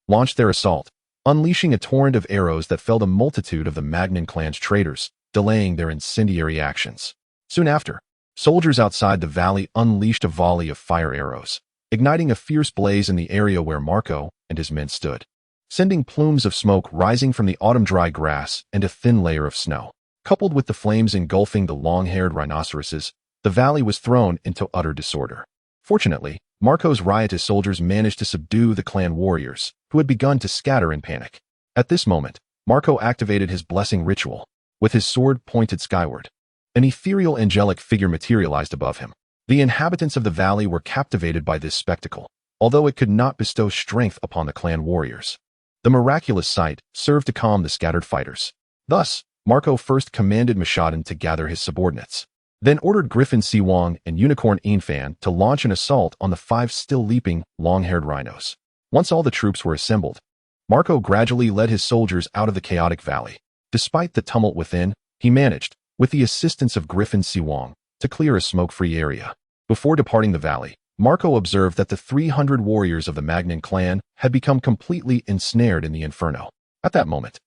launched their assault, unleashing a torrent of arrows that felled a multitude of the Magnan clan's traitors, delaying their incendiary actions. Soon after, soldiers outside the valley unleashed a volley of fire arrows, igniting a fierce blaze in the area where Marco and his men stood, sending plumes of smoke rising from the autumn-dry grass and a thin layer of snow. Coupled with the flames engulfing the long-haired rhinoceroses, the valley was thrown into utter disorder. Fortunately, Marco's riotous soldiers managed to subdue the clan warriors, who had begun to scatter in panic. At this moment, Marco activated his blessing ritual. With his sword pointed skyward, an ethereal angelic figure materialized above him. The inhabitants of the valley were captivated by this spectacle, although it could not bestow strength upon the clan warriors. The miraculous sight served to calm the scattered fighters. Thus, Marco first commanded Mashodin to gather his subordinates, then ordered Griffin Siwong and Unicorn Infan to launch an assault on the 5 still leaping, long-haired rhinos. Once all the troops were assembled, Marco gradually led his soldiers out of the chaotic valley. Despite the tumult within, he managed, with the assistance of Griffin Siwong, to clear a smoke-free area. Before departing the valley, Marco observed that the 300 warriors of the Magnan clan had become completely ensnared in the inferno. At that moment,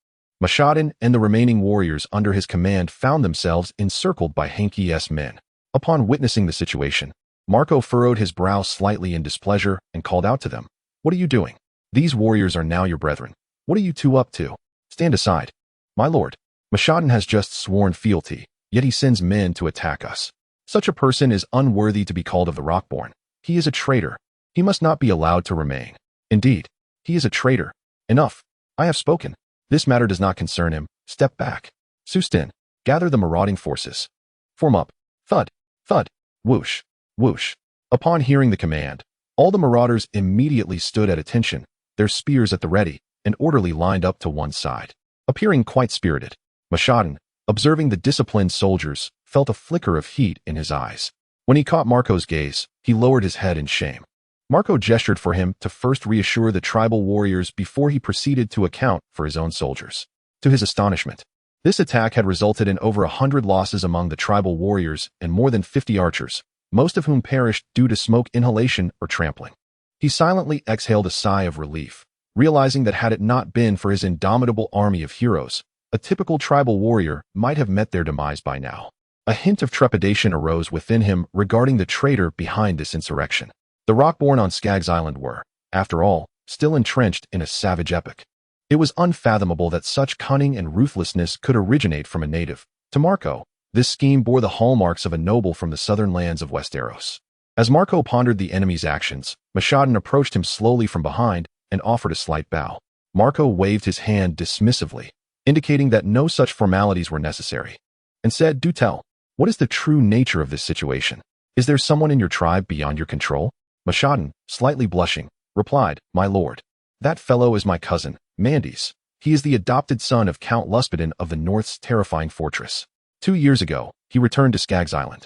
Mashodin and the remaining warriors under his command found themselves encircled by Hanki's men. Upon witnessing the situation, Marco furrowed his brow slightly in displeasure and called out to them. What are you doing? These warriors are now your brethren. What are you two up to? Stand aside. My lord, Mashadan has just sworn fealty, yet he sends men to attack us. Such a person is unworthy to be called of the Rockborn. He is a traitor. He must not be allowed to remain. Indeed, he is a traitor. Enough. I have spoken. This matter does not concern him. Step back. Sustin, gather the marauding forces. Form up. Thud. Thud. Whoosh. Whoosh. Upon hearing the command, all the marauders immediately stood at attention, their spears at the ready, and orderly lined up to one side. Appearing quite spirited, Mashadan, observing the disciplined soldiers, felt a flicker of heat in his eyes. When he caught Marco's gaze, he lowered his head in shame. Marco gestured for him to first reassure the tribal warriors before he proceeded to account for his own soldiers. To his astonishment, this attack had resulted in over 100 losses among the tribal warriors and more than 50 archers, most of whom perished due to smoke inhalation or trampling. He silently exhaled a sigh of relief, realizing that had it not been for his indomitable army of heroes, a typical tribal warrior might have met their demise by now. A hint of trepidation arose within him regarding the traitor behind this insurrection. The Rockborn on Skaggos Island were, after all, still entrenched in a savage epoch. It was unfathomable that such cunning and ruthlessness could originate from a native. To Marco, this scheme bore the hallmarks of a noble from the southern lands of Westeros. As Marco pondered the enemy's actions, Mashadan approached him slowly from behind and offered a slight bow. Marco waved his hand dismissively, indicating that no such formalities were necessary, and said, "Do tell, what is the true nature of this situation? Is there someone in your tribe beyond your control?" Mashadan, slightly blushing, replied, "My lord, that fellow is my cousin, Mandes. He is the adopted son of Count Luspedin of the North's terrifying fortress. 2 years ago, he returned to Skaggos Island,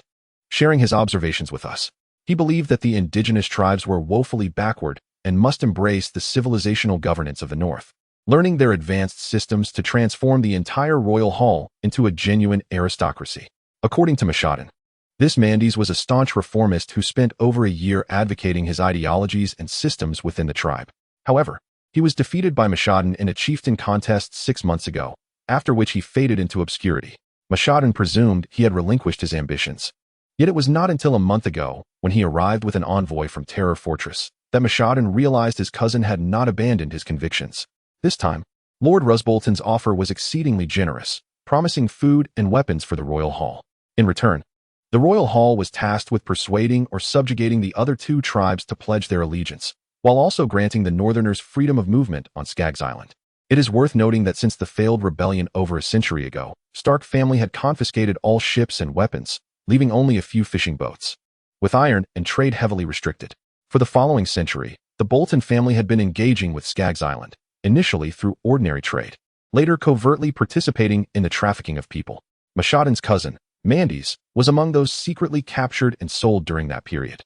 sharing his observations with us. He believed that the indigenous tribes were woefully backward and must embrace the civilizational governance of the North, learning their advanced systems to transform the entire royal hall into a genuine aristocracy." According to Mashadan, this Mandes was a staunch reformist who spent over a year advocating his ideologies and systems within the tribe. However, he was defeated by Mashadan in a chieftain contest 6 months ago, after which he faded into obscurity. Mashadan presumed he had relinquished his ambitions. Yet it was not until a month ago, when he arrived with an envoy from Terror Fortress, that Mashadan realized his cousin had not abandoned his convictions. This time, Lord Rusbolton's offer was exceedingly generous, promising food and weapons for the royal hall. In return, the royal hall was tasked with persuading or subjugating the other 2 tribes to pledge their allegiance, while also granting the Northerners freedom of movement on Skaggos Island. It is worth noting that since the failed rebellion over a century ago, Stark family had confiscated all ships and weapons, leaving only a few fishing boats, with iron and trade heavily restricted. For the following century, the Bolton family had been engaging with Skaggos Island, initially through ordinary trade, later covertly participating in the trafficking of people. Mashadan's cousin, Mandes, was among those secretly captured and sold during that period,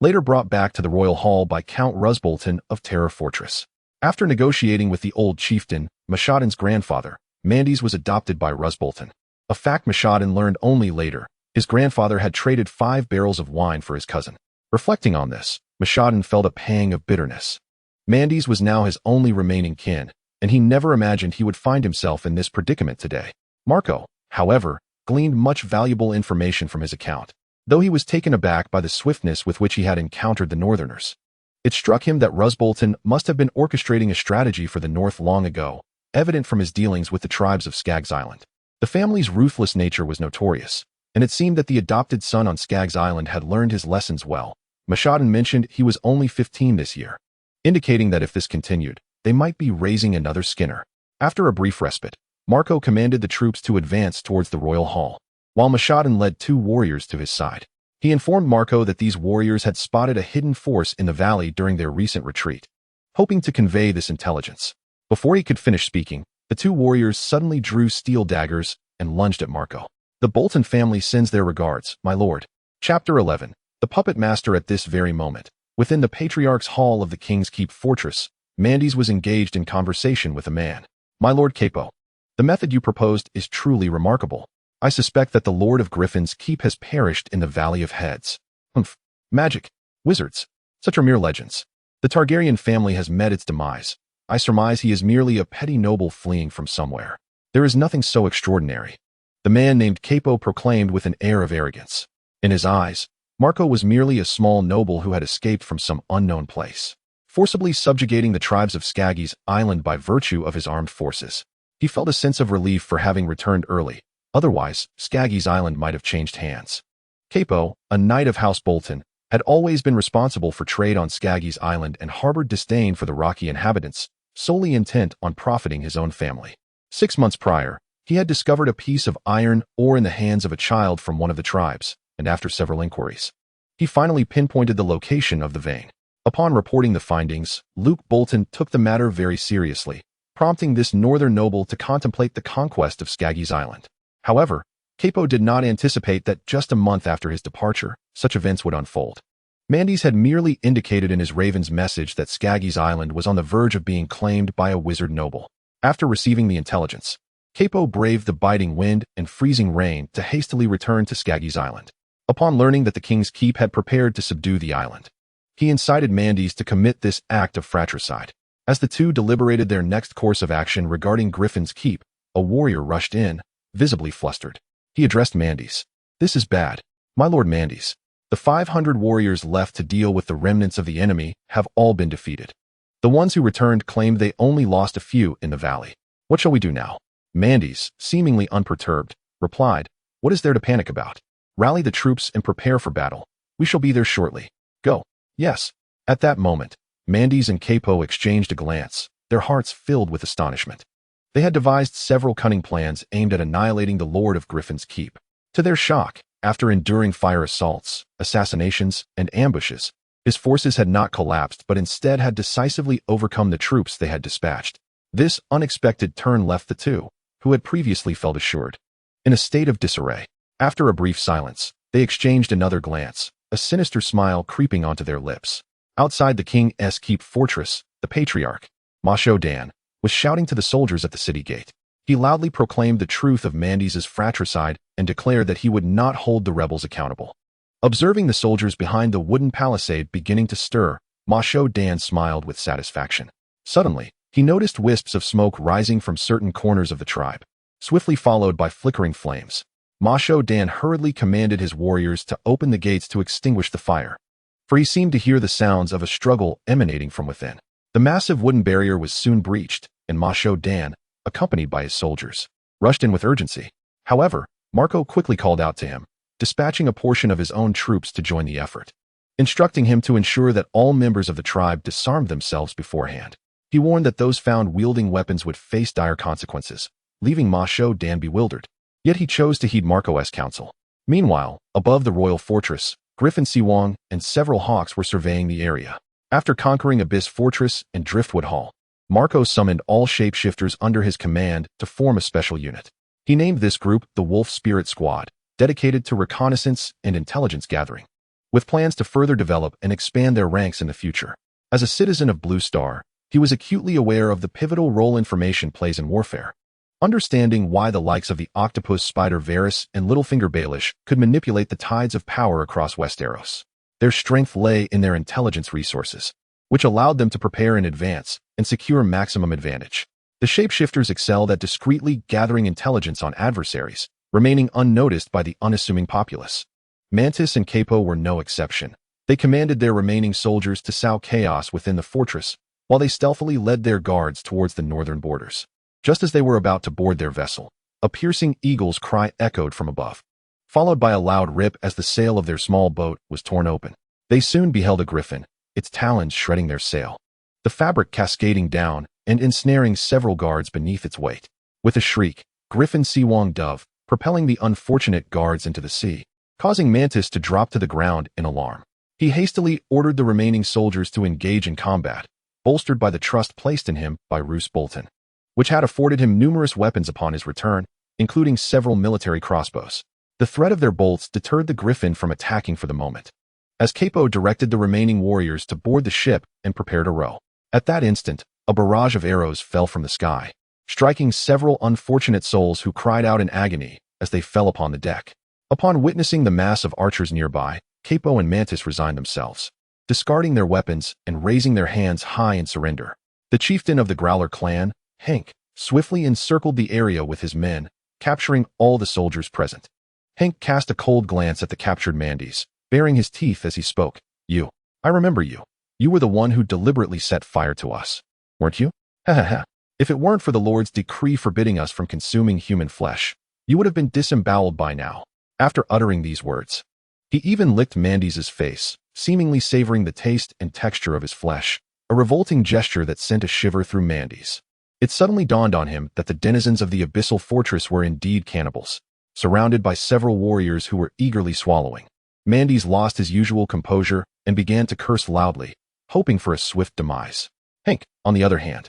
later brought back to the royal hall by Count Rusbolton of Terror Fortress. After negotiating with the old chieftain, Mashadan's grandfather, Mandes was adopted by Rusbolton, a fact Mashadan learned only later. His grandfather had traded 5 barrels of wine for his cousin. Reflecting on this, Mashadan felt a pang of bitterness. Mandes was now his only remaining kin, and he never imagined he would find himself in this predicament today. Marco, however, gleaned much valuable information from his account, though he was taken aback by the swiftness with which he had encountered the Northerners. It struck him that Rusbolton must have been orchestrating a strategy for the North long ago, evident from his dealings with the tribes of Skaggos Island. The family's ruthless nature was notorious, and it seemed that the adopted son on Skaggos Island had learned his lessons well. Mashadan mentioned he was only 15 this year, indicating that if this continued, they might be raising another Skinner. After a brief respite, Marco commanded the troops to advance towards the royal hall, while Mashadan led 2 warriors to his side. He informed Marco that these warriors had spotted a hidden force in the valley during their recent retreat, hoping to convey this intelligence. Before he could finish speaking, the 2 warriors suddenly drew steel daggers and lunged at Marco. "The Bolton family sends their regards, my lord." Chapter 11. The puppet master. At this very moment, within the Patriarch's Hall of the King's Keep Fortress, Mandes was engaged in conversation with a man. "My lord Capo, the method you proposed is truly remarkable. I suspect that the Lord of Griffin's keep has perished in the Valley of Heads. Humph. Magic. Wizards. Such are mere legends. The Targaryen family has met its demise. I surmise he is merely a petty noble fleeing from somewhere. There is nothing so extraordinary," the man named Capo proclaimed with an air of arrogance. In his eyes, Marco was merely a small noble who had escaped from some unknown place, forcibly subjugating the tribes of Skaggos Island by virtue of his armed forces. He felt a sense of relief for having returned early. Otherwise, Skaggos Island might have changed hands. Capo, a knight of House Bolton, had always been responsible for trade on Skaggos Island and harbored disdain for the rocky inhabitants, solely intent on profiting his own family. 6 months prior, he had discovered a piece of iron ore in the hands of a child from one of the tribes, and after several inquiries, he finally pinpointed the location of the vein. Upon reporting the findings, Luke Bolton took the matter very seriously, prompting this northern noble to contemplate the conquest of Skaggos Island. However, Capo did not anticipate that just a month after his departure, such events would unfold. Mandes had merely indicated in his Raven's message that Skaggos Island was on the verge of being claimed by a wizard noble. After receiving the intelligence, Capo braved the biting wind and freezing rain to hastily return to Skaggos Island. Upon learning that the King's Keep had prepared to subdue the island, he incited Mandes to commit this act of fratricide. As the two deliberated their next course of action regarding Griffin's Keep, a warrior rushed in, visibly flustered. He addressed Mandes. "This is bad. My lord Mandes, the 500 warriors left to deal with the remnants of the enemy have all been defeated. The ones who returned claimed they only lost a few in the valley. What shall we do now?" Mandes, seemingly unperturbed, replied, "What is there to panic about? Rally the troops and prepare for battle. We shall be there shortly. Go." "Yes." At that moment, Mandes and Capo exchanged a glance, their hearts filled with astonishment. They had devised several cunning plans aimed at annihilating the Lord of Griffin's Keep. To their shock, after enduring fire assaults, assassinations, and ambushes, his forces had not collapsed but instead had decisively overcome the troops they had dispatched. This unexpected turn left the two, who had previously felt assured, in a state of disarray. After a brief silence, they exchanged another glance, a sinister smile creeping onto their lips. Outside the King's Keep fortress, the patriarch, Masho Dan, was shouting to the soldiers at the city gate. He loudly proclaimed the truth of Mandes's fratricide and declared that he would not hold the rebels accountable. Observing the soldiers behind the wooden palisade beginning to stir, Masho Dan smiled with satisfaction. Suddenly, he noticed wisps of smoke rising from certain corners of the tribe, swiftly followed by flickering flames. Masho Dan hurriedly commanded his warriors to open the gates to extinguish the fire, for he seemed to hear the sounds of a struggle emanating from within. The massive wooden barrier was soon breached, and Masho Dan, accompanied by his soldiers, rushed in with urgency. However, Marco quickly called out to him, dispatching a portion of his own troops to join the effort, instructing him to ensure that all members of the tribe disarmed themselves beforehand. He warned that those found wielding weapons would face dire consequences, leaving Masho Dan bewildered. Yet he chose to heed Marco's counsel. Meanwhile, above the royal fortress, Griffin Siwong and several hawks were surveying the area. After conquering Abyss Fortress and Driftwood Hall, Marco summoned all shapeshifters under his command to form a special unit. He named this group the Wolf Spirit Squad, dedicated to reconnaissance and intelligence gathering, with plans to further develop and expand their ranks in the future. As a citizen of Blue Star, he was acutely aware of the pivotal role information plays in warfare. Understanding why the likes of the octopus spider Varys and Littlefinger Baelish could manipulate the tides of power across Westeros. Their strength lay in their intelligence resources, which allowed them to prepare in advance and secure maximum advantage. The shapeshifters excelled at discreetly gathering intelligence on adversaries, remaining unnoticed by the unassuming populace. Mantis and Capo were no exception. They commanded their remaining soldiers to sow chaos within the fortress, while they stealthily led their guards towards the northern borders. Just as they were about to board their vessel, a piercing eagle's cry echoed from above, followed by a loud rip as the sail of their small boat was torn open. They soon beheld a griffin, its talons shredding their sail, the fabric cascading down and ensnaring several guards beneath its weight. With a shriek, Griffin Siwong dove, propelling the unfortunate guards into the sea, causing Mantis to drop to the ground in alarm. He hastily ordered the remaining soldiers to engage in combat, bolstered by the trust placed in him by Roose Bolton, which had afforded him numerous weapons upon his return, including several military crossbows. The threat of their bolts deterred the Griffin from attacking for the moment, as Capo directed the remaining warriors to board the ship and prepare to row. At that instant, a barrage of arrows fell from the sky, striking several unfortunate souls who cried out in agony as they fell upon the deck. Upon witnessing the mass of archers nearby, Capo and Mantis resigned themselves, discarding their weapons and raising their hands high in surrender. The chieftain of the Growler clan, Hank, swiftly encircled the area with his men, capturing all the soldiers present. Hank cast a cold glance at the captured Mandes, baring his teeth as he spoke. You. I remember you. You were the one who deliberately set fire to us. Weren't you? Ha ha ha. If it weren't for the Lord's decree forbidding us from consuming human flesh, you would have been disemboweled by now. After uttering these words, he even licked Mandys's face, seemingly savoring the taste and texture of his flesh, a revolting gesture that sent a shiver through Mandys. It suddenly dawned on him that the denizens of the abyssal fortress were indeed cannibals, surrounded by several warriors who were eagerly swallowing. Mandys lost his usual composure and began to curse loudly, hoping for a swift demise. Hank, on the other hand,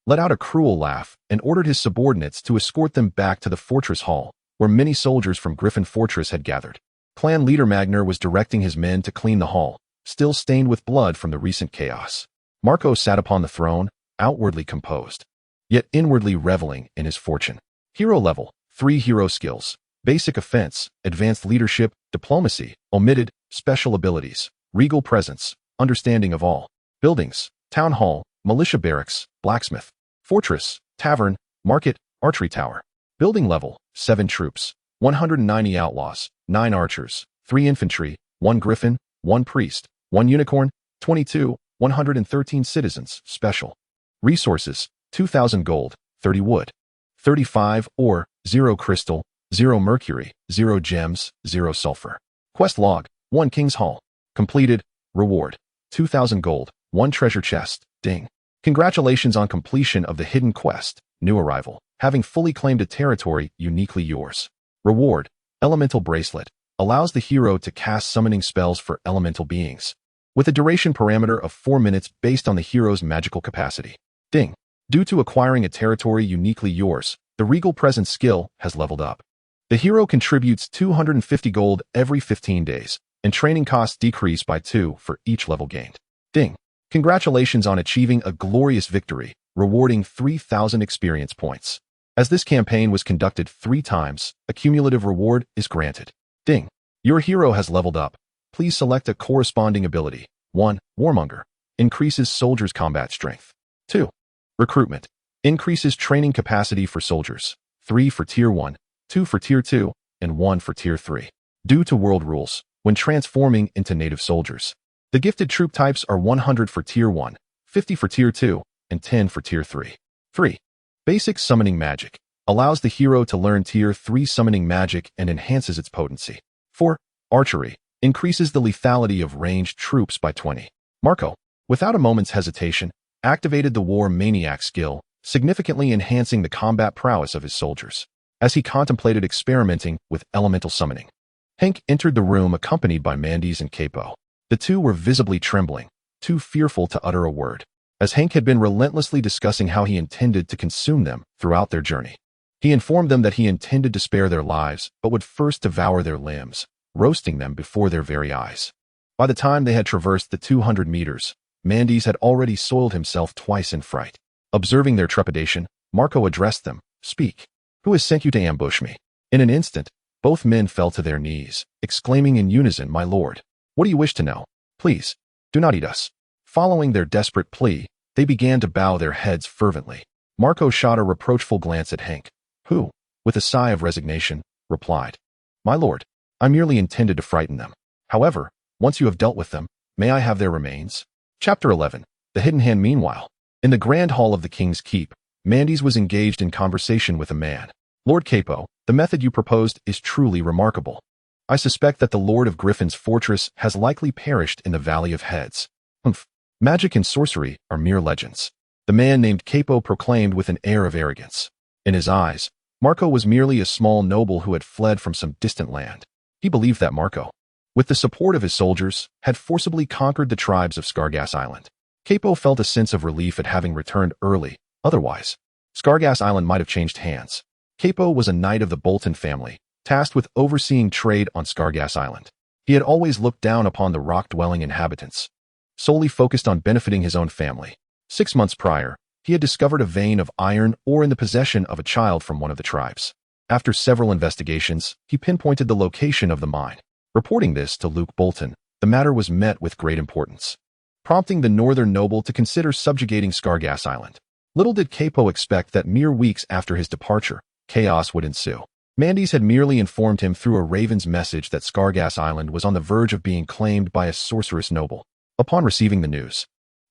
let out a cruel laugh and ordered his subordinates to escort them back to the fortress hall, where many soldiers from Griffin Fortress had gathered. Clan leader Magner was directing his men to clean the hall, still stained with blood from the recent chaos. Marco sat upon the throne, outwardly composed, yet inwardly reveling in his fortune. Hero level, 3 hero skills: basic offense, advanced leadership, diplomacy, omitted, special abilities, regal presence, understanding of all. Buildings: town hall, militia barracks, blacksmith, fortress, tavern, market, archery tower. Building level, 7 troops, 190 outlaws, 9 archers, 3 infantry, 1 griffin, 1 priest, 1 unicorn, 22, 113 citizens, special. Resources: 2,000 gold, 30 wood, 35 ore, 0 crystal, 0 mercury, 0 gems, 0 sulfur. Quest log: 1 King's Hall. Completed. Reward: 2,000 gold, 1 treasure chest. Ding. Congratulations on completion of the hidden quest. New arrival. Having fully claimed a territory uniquely yours. Reward: Elemental Bracelet. Allows the hero to cast summoning spells for elemental beings, with a duration parameter of 4 minutes based on the hero's magical capacity. Ding. Due to acquiring a territory uniquely yours, the Regal Presence skill has leveled up. The hero contributes 250 gold every 15 days, and training costs decrease by 2 for each level gained. Ding. Congratulations on achieving a glorious victory, rewarding 3,000 experience points. As this campaign was conducted 3 times, a cumulative reward is granted. Ding. Your hero has leveled up. Please select a corresponding ability. 1. Warmonger. Increases soldiers' combat strength. 2. Recruitment. Increases training capacity for soldiers. 3 for Tier 1, 2 for Tier 2, and 1 for Tier 3. Due to world rules, when transforming into native soldiers, the gifted troop types are 100 for Tier 1, 50 for Tier 2, and 10 for Tier 3. 3. Basic Summoning Magic. Allows the hero to learn Tier 3 summoning magic and enhances its potency. 4. Archery. Increases the lethality of ranged troops by 20. Marco, without a moment's hesitation, activated the War Maniac skill, significantly enhancing the combat prowess of his soldiers, as he contemplated experimenting with elemental summoning. Hank entered the room accompanied by Mandys and Capo. The two were visibly trembling, too fearful to utter a word, as Hank had been relentlessly discussing how he intended to consume them throughout their journey. He informed them that he intended to spare their lives, but would first devour their limbs, roasting them before their very eyes. By the time they had traversed the 200 meters, Mandys had already soiled himself twice in fright. Observing their trepidation, Marco addressed them. Speak. Who has sent you to ambush me? In an instant, both men fell to their knees, exclaiming in unison, My lord, what do you wish to know? Please, do not eat us. Following their desperate plea, they began to bow their heads fervently. Marco shot a reproachful glance at Hank, who, with a sigh of resignation, replied, My lord, I merely intended to frighten them. However, once you have dealt with them, may I have their remains? Chapter 11. The Hidden Hand. Meanwhile, in the Grand Hall of the King's Keep, Mandys was engaged in conversation with a man. Lord Capo, the method you proposed is truly remarkable. I suspect that the Lord of Griffin's fortress has likely perished in the Valley of Heads. Humph. Magic and sorcery are mere legends, the man named Capo proclaimed with an air of arrogance. In his eyes, Marco was merely a small noble who had fled from some distant land. He believed that Marco, with the support of his soldiers, had forcibly conquered the tribes of Skaggos Island. Capo felt a sense of relief at having returned early. Otherwise, Skaggos Island might have changed hands. Capo was a knight of the Bolton family, tasked with overseeing trade on Skaggos Island. He had always looked down upon the rock-dwelling inhabitants, solely focused on benefiting his own family. 6 months prior, he had discovered a vein of iron ore in the possession of a child from one of the tribes. After several investigations, he pinpointed the location of the mine. Reporting this to Luke Bolton, the matter was met with great importance, prompting the northern noble to consider subjugating Skaggos Island. Little did Capo expect that mere weeks after his departure, chaos would ensue. Mandy's had merely informed him through a raven's message that Skaggos Island was on the verge of being claimed by a sorceress noble. Upon receiving the news,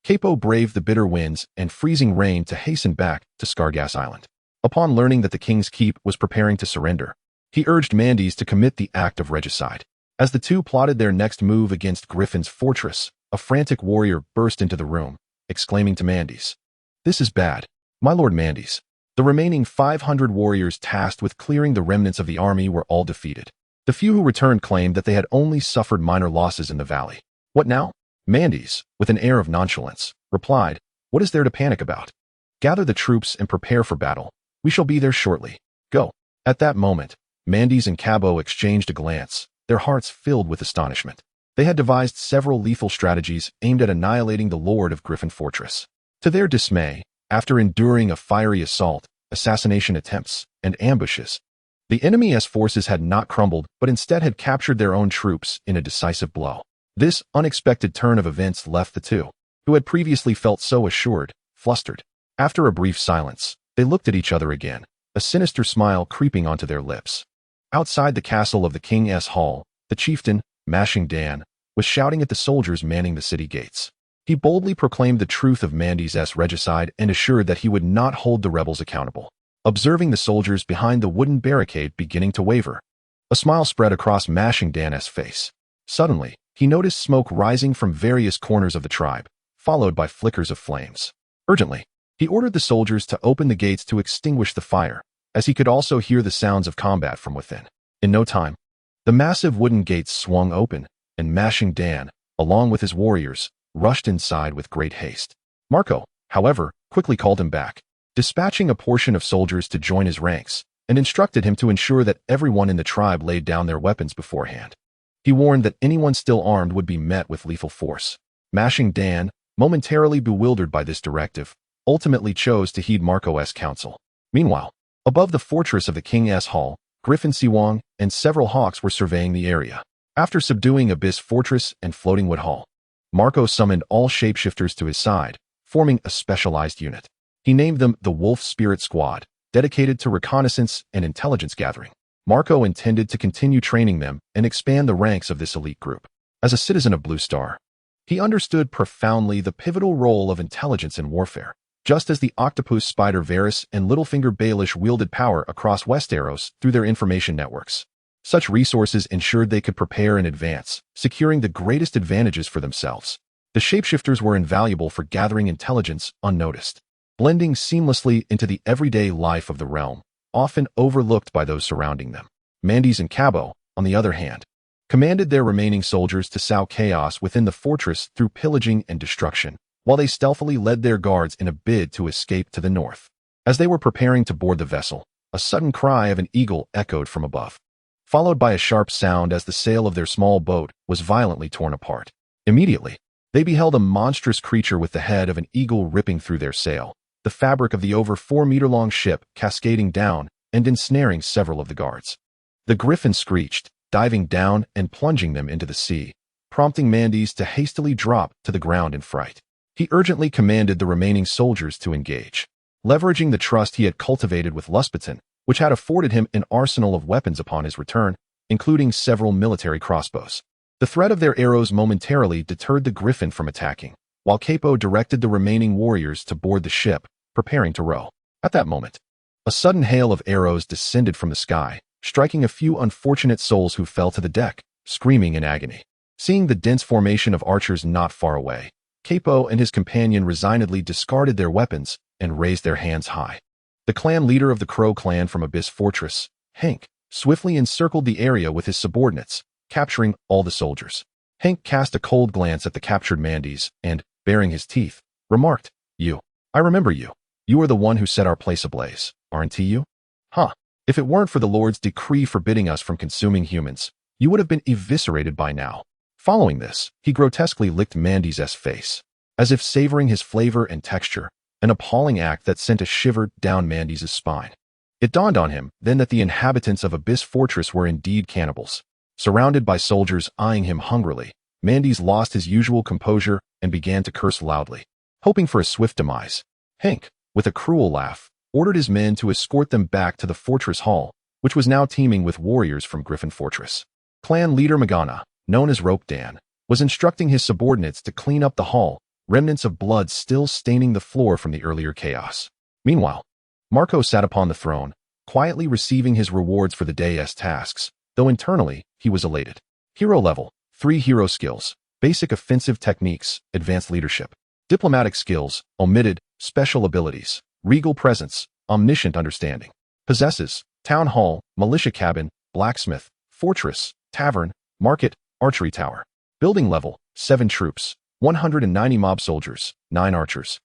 Capo braved the bitter winds and freezing rain to hasten back to Skaggos Island. Upon learning that the King's Keep was preparing to surrender, he urged Mandy's to commit the act of regicide. As the two plotted their next move against Griffin's fortress, a frantic warrior burst into the room, exclaiming to Mandy's, "This is bad, my lord Mandy's." The remaining 500 warriors tasked with clearing the remnants of the army were all defeated. The few who returned claimed that they had only suffered minor losses in the valley. "What now?" Mandy's, with an air of nonchalance, replied, "What is there to panic about? Gather the troops and prepare for battle. We shall be there shortly. Go." At that moment, Mandy's and Cabo exchanged a glance, their hearts filled with astonishment. They had devised several lethal strategies aimed at annihilating the lord of Griffin Fortress. To their dismay, after enduring a fiery assault, assassination attempts, and ambushes, the enemy's forces had not crumbled but instead had captured their own troops in a decisive blow. This unexpected turn of events left the two, who had previously felt so assured, flustered. After a brief silence, they looked at each other again, a sinister smile creeping onto their lips. Outside the castle of the King's Hall, the chieftain, Mashing Dan, was shouting at the soldiers manning the city gates. He boldly proclaimed the truth of Mandy's regicide and assured that he would not hold the rebels accountable. Observing the soldiers behind the wooden barricade beginning to waver, a smile spread across Mashing Dan's face. Suddenly, he noticed smoke rising from various corners of the tribe, followed by flickers of flames. Urgently, he ordered the soldiers to open the gates to extinguish the fire, as he could also hear the sounds of combat from within. In no time, the massive wooden gates swung open, and Mashing Dan, along with his warriors, rushed inside with great haste. Marco, however, quickly called him back, dispatching a portion of soldiers to join his ranks, and instructed him to ensure that everyone in the tribe laid down their weapons beforehand. He warned that anyone still armed would be met with lethal force. Mashing Dan, momentarily bewildered by this directive, ultimately chose to heed Marco's counsel. Meanwhile, above the fortress of the King's Hall, Griffin, Siwong, and several hawks were surveying the area. After subduing Abyss Fortress and Floating Wood Hall, Marco summoned all shapeshifters to his side, forming a specialized unit. He named them the Wolf Spirit Squad, dedicated to reconnaissance and intelligence gathering. Marco intended to continue training them and expand the ranks of this elite group. As a citizen of Blue Star, he understood profoundly the pivotal role of intelligence in warfare. Just as the octopus spider Varys and Littlefinger Baelish wielded power across Westeros through their information networks, such resources ensured they could prepare in advance, securing the greatest advantages for themselves. The shapeshifters were invaluable for gathering intelligence unnoticed, blending seamlessly into the everyday life of the realm, often overlooked by those surrounding them. Mandy's and Cabo, on the other hand, commanded their remaining soldiers to sow chaos within the fortress through pillaging and destruction, while they stealthily led their guards in a bid to escape to the north. As they were preparing to board the vessel, a sudden cry of an eagle echoed from above, followed by a sharp sound as the sail of their small boat was violently torn apart. Immediately, they beheld a monstrous creature with the head of an eagle ripping through their sail, the fabric of the over 4-meter-long ship cascading down and ensnaring several of the guards. The Griffin screeched, diving down and plunging them into the sea, prompting Mandy's to hastily drop to the ground in fright. He urgently commanded the remaining soldiers to engage. Leveraging the trust he had cultivated with Luspatin, which had afforded him an arsenal of weapons upon his return, including several military crossbows. The threat of their arrows momentarily deterred the Griffin from attacking, while Capo directed the remaining warriors to board the ship, preparing to row. At that moment, a sudden hail of arrows descended from the sky, striking a few unfortunate souls who fell to the deck, screaming in agony. Seeing the dense formation of archers not far away, Capo and his companion resignedly discarded their weapons and raised their hands high. The clan leader of the Crow clan from Abyss Fortress, Hank, swiftly encircled the area with his subordinates, capturing all the soldiers. Hank cast a cold glance at the captured Mandy's and, baring his teeth, remarked, I remember you. You are the one who set our place ablaze, aren't you? Huh. If it weren't for the Lord's decree forbidding us from consuming humans, you would have been eviscerated by now." Following this, he grotesquely licked Mandy's face, as if savoring his flavor and texture, an appalling act that sent a shiver down Mandy's spine. It dawned on him then that the inhabitants of Abyss Fortress were indeed cannibals. Surrounded by soldiers eyeing him hungrily, Mandy's lost his usual composure and began to curse loudly, hoping for a swift demise. Hank, with a cruel laugh, ordered his men to escort them back to the fortress hall, which was now teeming with warriors from Griffin Fortress. Clan leader Magana, known as Rope Dan, was instructing his subordinates to clean up the hall, remnants of blood still staining the floor from the earlier chaos. Meanwhile, Marco sat upon the throne, quietly receiving his rewards for the day's tasks, though internally, he was elated. Hero level, 3 hero skills, basic offensive techniques, advanced leadership. Diplomatic skills, omitted, special abilities, regal presence, omniscient understanding. Possesses, town hall, militia cabin, blacksmith, fortress, tavern, market, archery tower. Building level, 7 troops, 190 mob soldiers, 9 archers,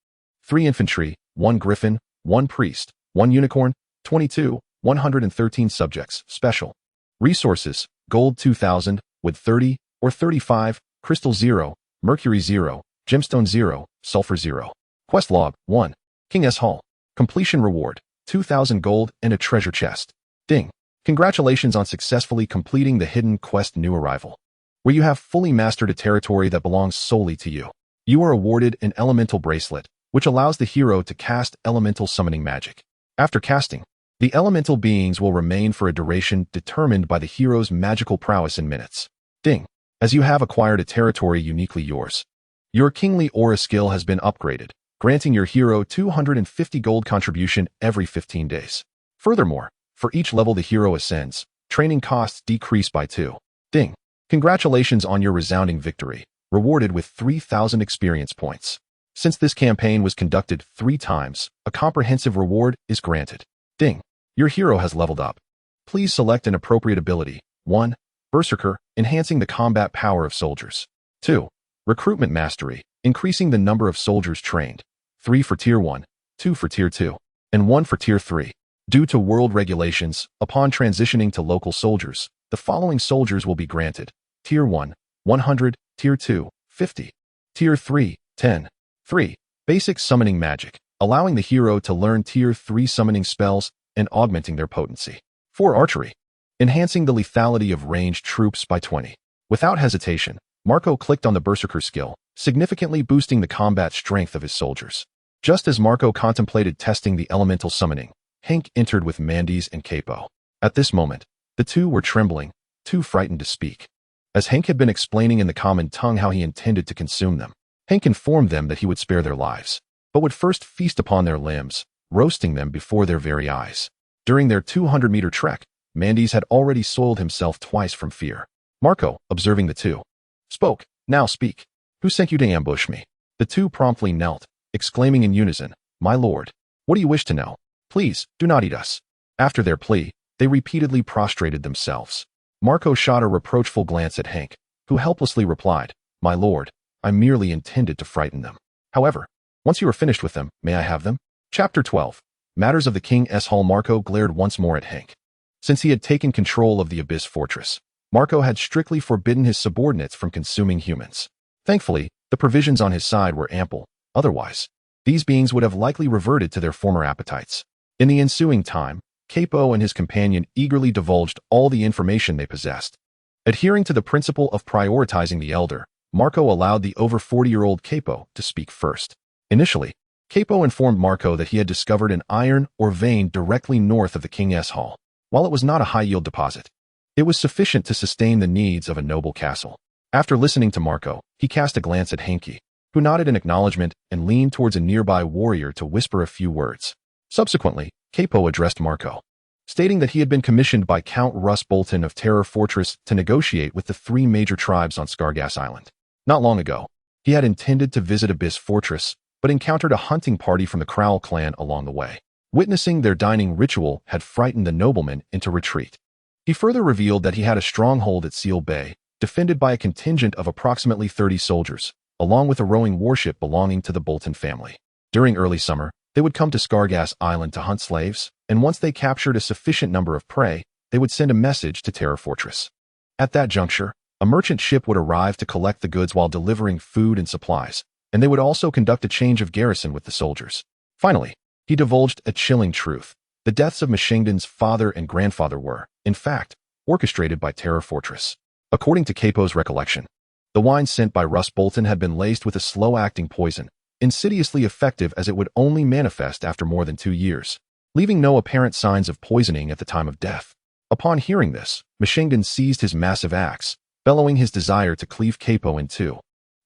3 infantry, 1 griffin, 1 priest, 1 unicorn, 22, 113 subjects, special. Resources, gold 2000, wood 30 or 35, crystal 0, mercury 0, gemstone 0, sulfur 0. Quest log, 1. King S. Hall. Completion reward, 2000 gold and a treasure chest. Ding. Congratulations on successfully completing the hidden quest New Arrival, where you have fully mastered a territory that belongs solely to you. You are awarded an elemental bracelet, which allows the hero to cast elemental summoning magic. After casting, the elemental beings will remain for a duration determined by the hero's magical prowess in minutes. Ding. As you have acquired a territory uniquely yours. Your kingly aura skill has been upgraded, granting your hero 250 gold contribution every 15 days. Furthermore, for each level the hero ascends, training costs decrease by 2. Ding. Congratulations on your resounding victory, rewarded with 3,000 experience points. Since this campaign was conducted 3 times, a comprehensive reward is granted. Ding. Your hero has leveled up. Please select an appropriate ability. 1. Berserker, enhancing the combat power of soldiers. 2. Recruitment Mastery, increasing the number of soldiers trained. 3 for Tier 1, 2 for Tier 2, and 1 for Tier 3. Due to world regulations, upon transitioning to local soldiers, the following soldiers will be granted. Tier 1, 100, Tier 2, 50. Tier 3, 10. 3. Basic Summoning Magic, allowing the hero to learn Tier 3 summoning spells and augmenting their potency. 4. Archery, enhancing the lethality of ranged troops by 20. Without hesitation, Marco clicked on the Berserker skill, significantly boosting the combat strength of his soldiers. Just as Marco contemplated testing the elemental summoning, Hank entered with Mandy's and Capo. At this moment, the two were trembling, too frightened to speak. As Hank had been explaining in the common tongue how he intended to consume them, Hank informed them that he would spare their lives, but would first feast upon their limbs, roasting them before their very eyes. During their 200-meter trek, Mandy's had already soiled himself twice from fear. Marco, observing the two, spoke. Now speak. Who sent you to ambush me? The two promptly knelt, exclaiming in unison, My lord, what do you wish to know? Please, do not eat us. After their plea, they repeatedly prostrated themselves. Marco shot a reproachful glance at Hank, who helplessly replied, My lord, I merely intended to frighten them. However, once you are finished with them, may I have them? Chapter 12. Matters of the King S. Hall. Marco glared once more at Hank. Since he had taken control of the Abyss Fortress, Marco had strictly forbidden his subordinates from consuming humans. Thankfully, the provisions on his side were ample. Otherwise, these beings would have likely reverted to their former appetites. In the ensuing time, Capo and his companion eagerly divulged all the information they possessed. Adhering to the principle of prioritizing the elder, Marco allowed the over 40-year-old Capo to speak first. Initially, Capo informed Marco that he had discovered an iron or vein directly north of the King S. Hall. While it was not a high-yield deposit, it was sufficient to sustain the needs of a noble castle. After listening to Marco, he cast a glance at Hanky, who nodded in acknowledgement and leaned towards a nearby warrior to whisper a few words. Subsequently, Capo addressed Marco, stating that he had been commissioned by Count Russ Bolton of Terror Fortress to negotiate with the 3 major tribes on Skaggos Island. Not long ago, he had intended to visit Abyss Fortress, but encountered a hunting party from the Crowl clan along the way. Witnessing their dining ritual had frightened the nobleman into retreat. He further revealed that he had a stronghold at Seal Bay, defended by a contingent of approximately 30 soldiers, along with a rowing warship belonging to the Bolton family. During early summer, they would come to Skaggos Island to hunt slaves, and once they captured a sufficient number of prey, they would send a message to Terror Fortress. At that juncture, a merchant ship would arrive to collect the goods while delivering food and supplies, and they would also conduct a change of garrison with the soldiers. Finally, he divulged a chilling truth. The deaths of Mashington's father and grandfather were, in fact, orchestrated by Terror Fortress. According to Capo's recollection, the wine sent by Russ Bolton had been laced with a slow-acting poison, insidiously effective as it would only manifest after more than 2 years, leaving no apparent signs of poisoning at the time of death. Upon hearing this, Mashington seized his massive axe, bellowing his desire to cleave Capo in two,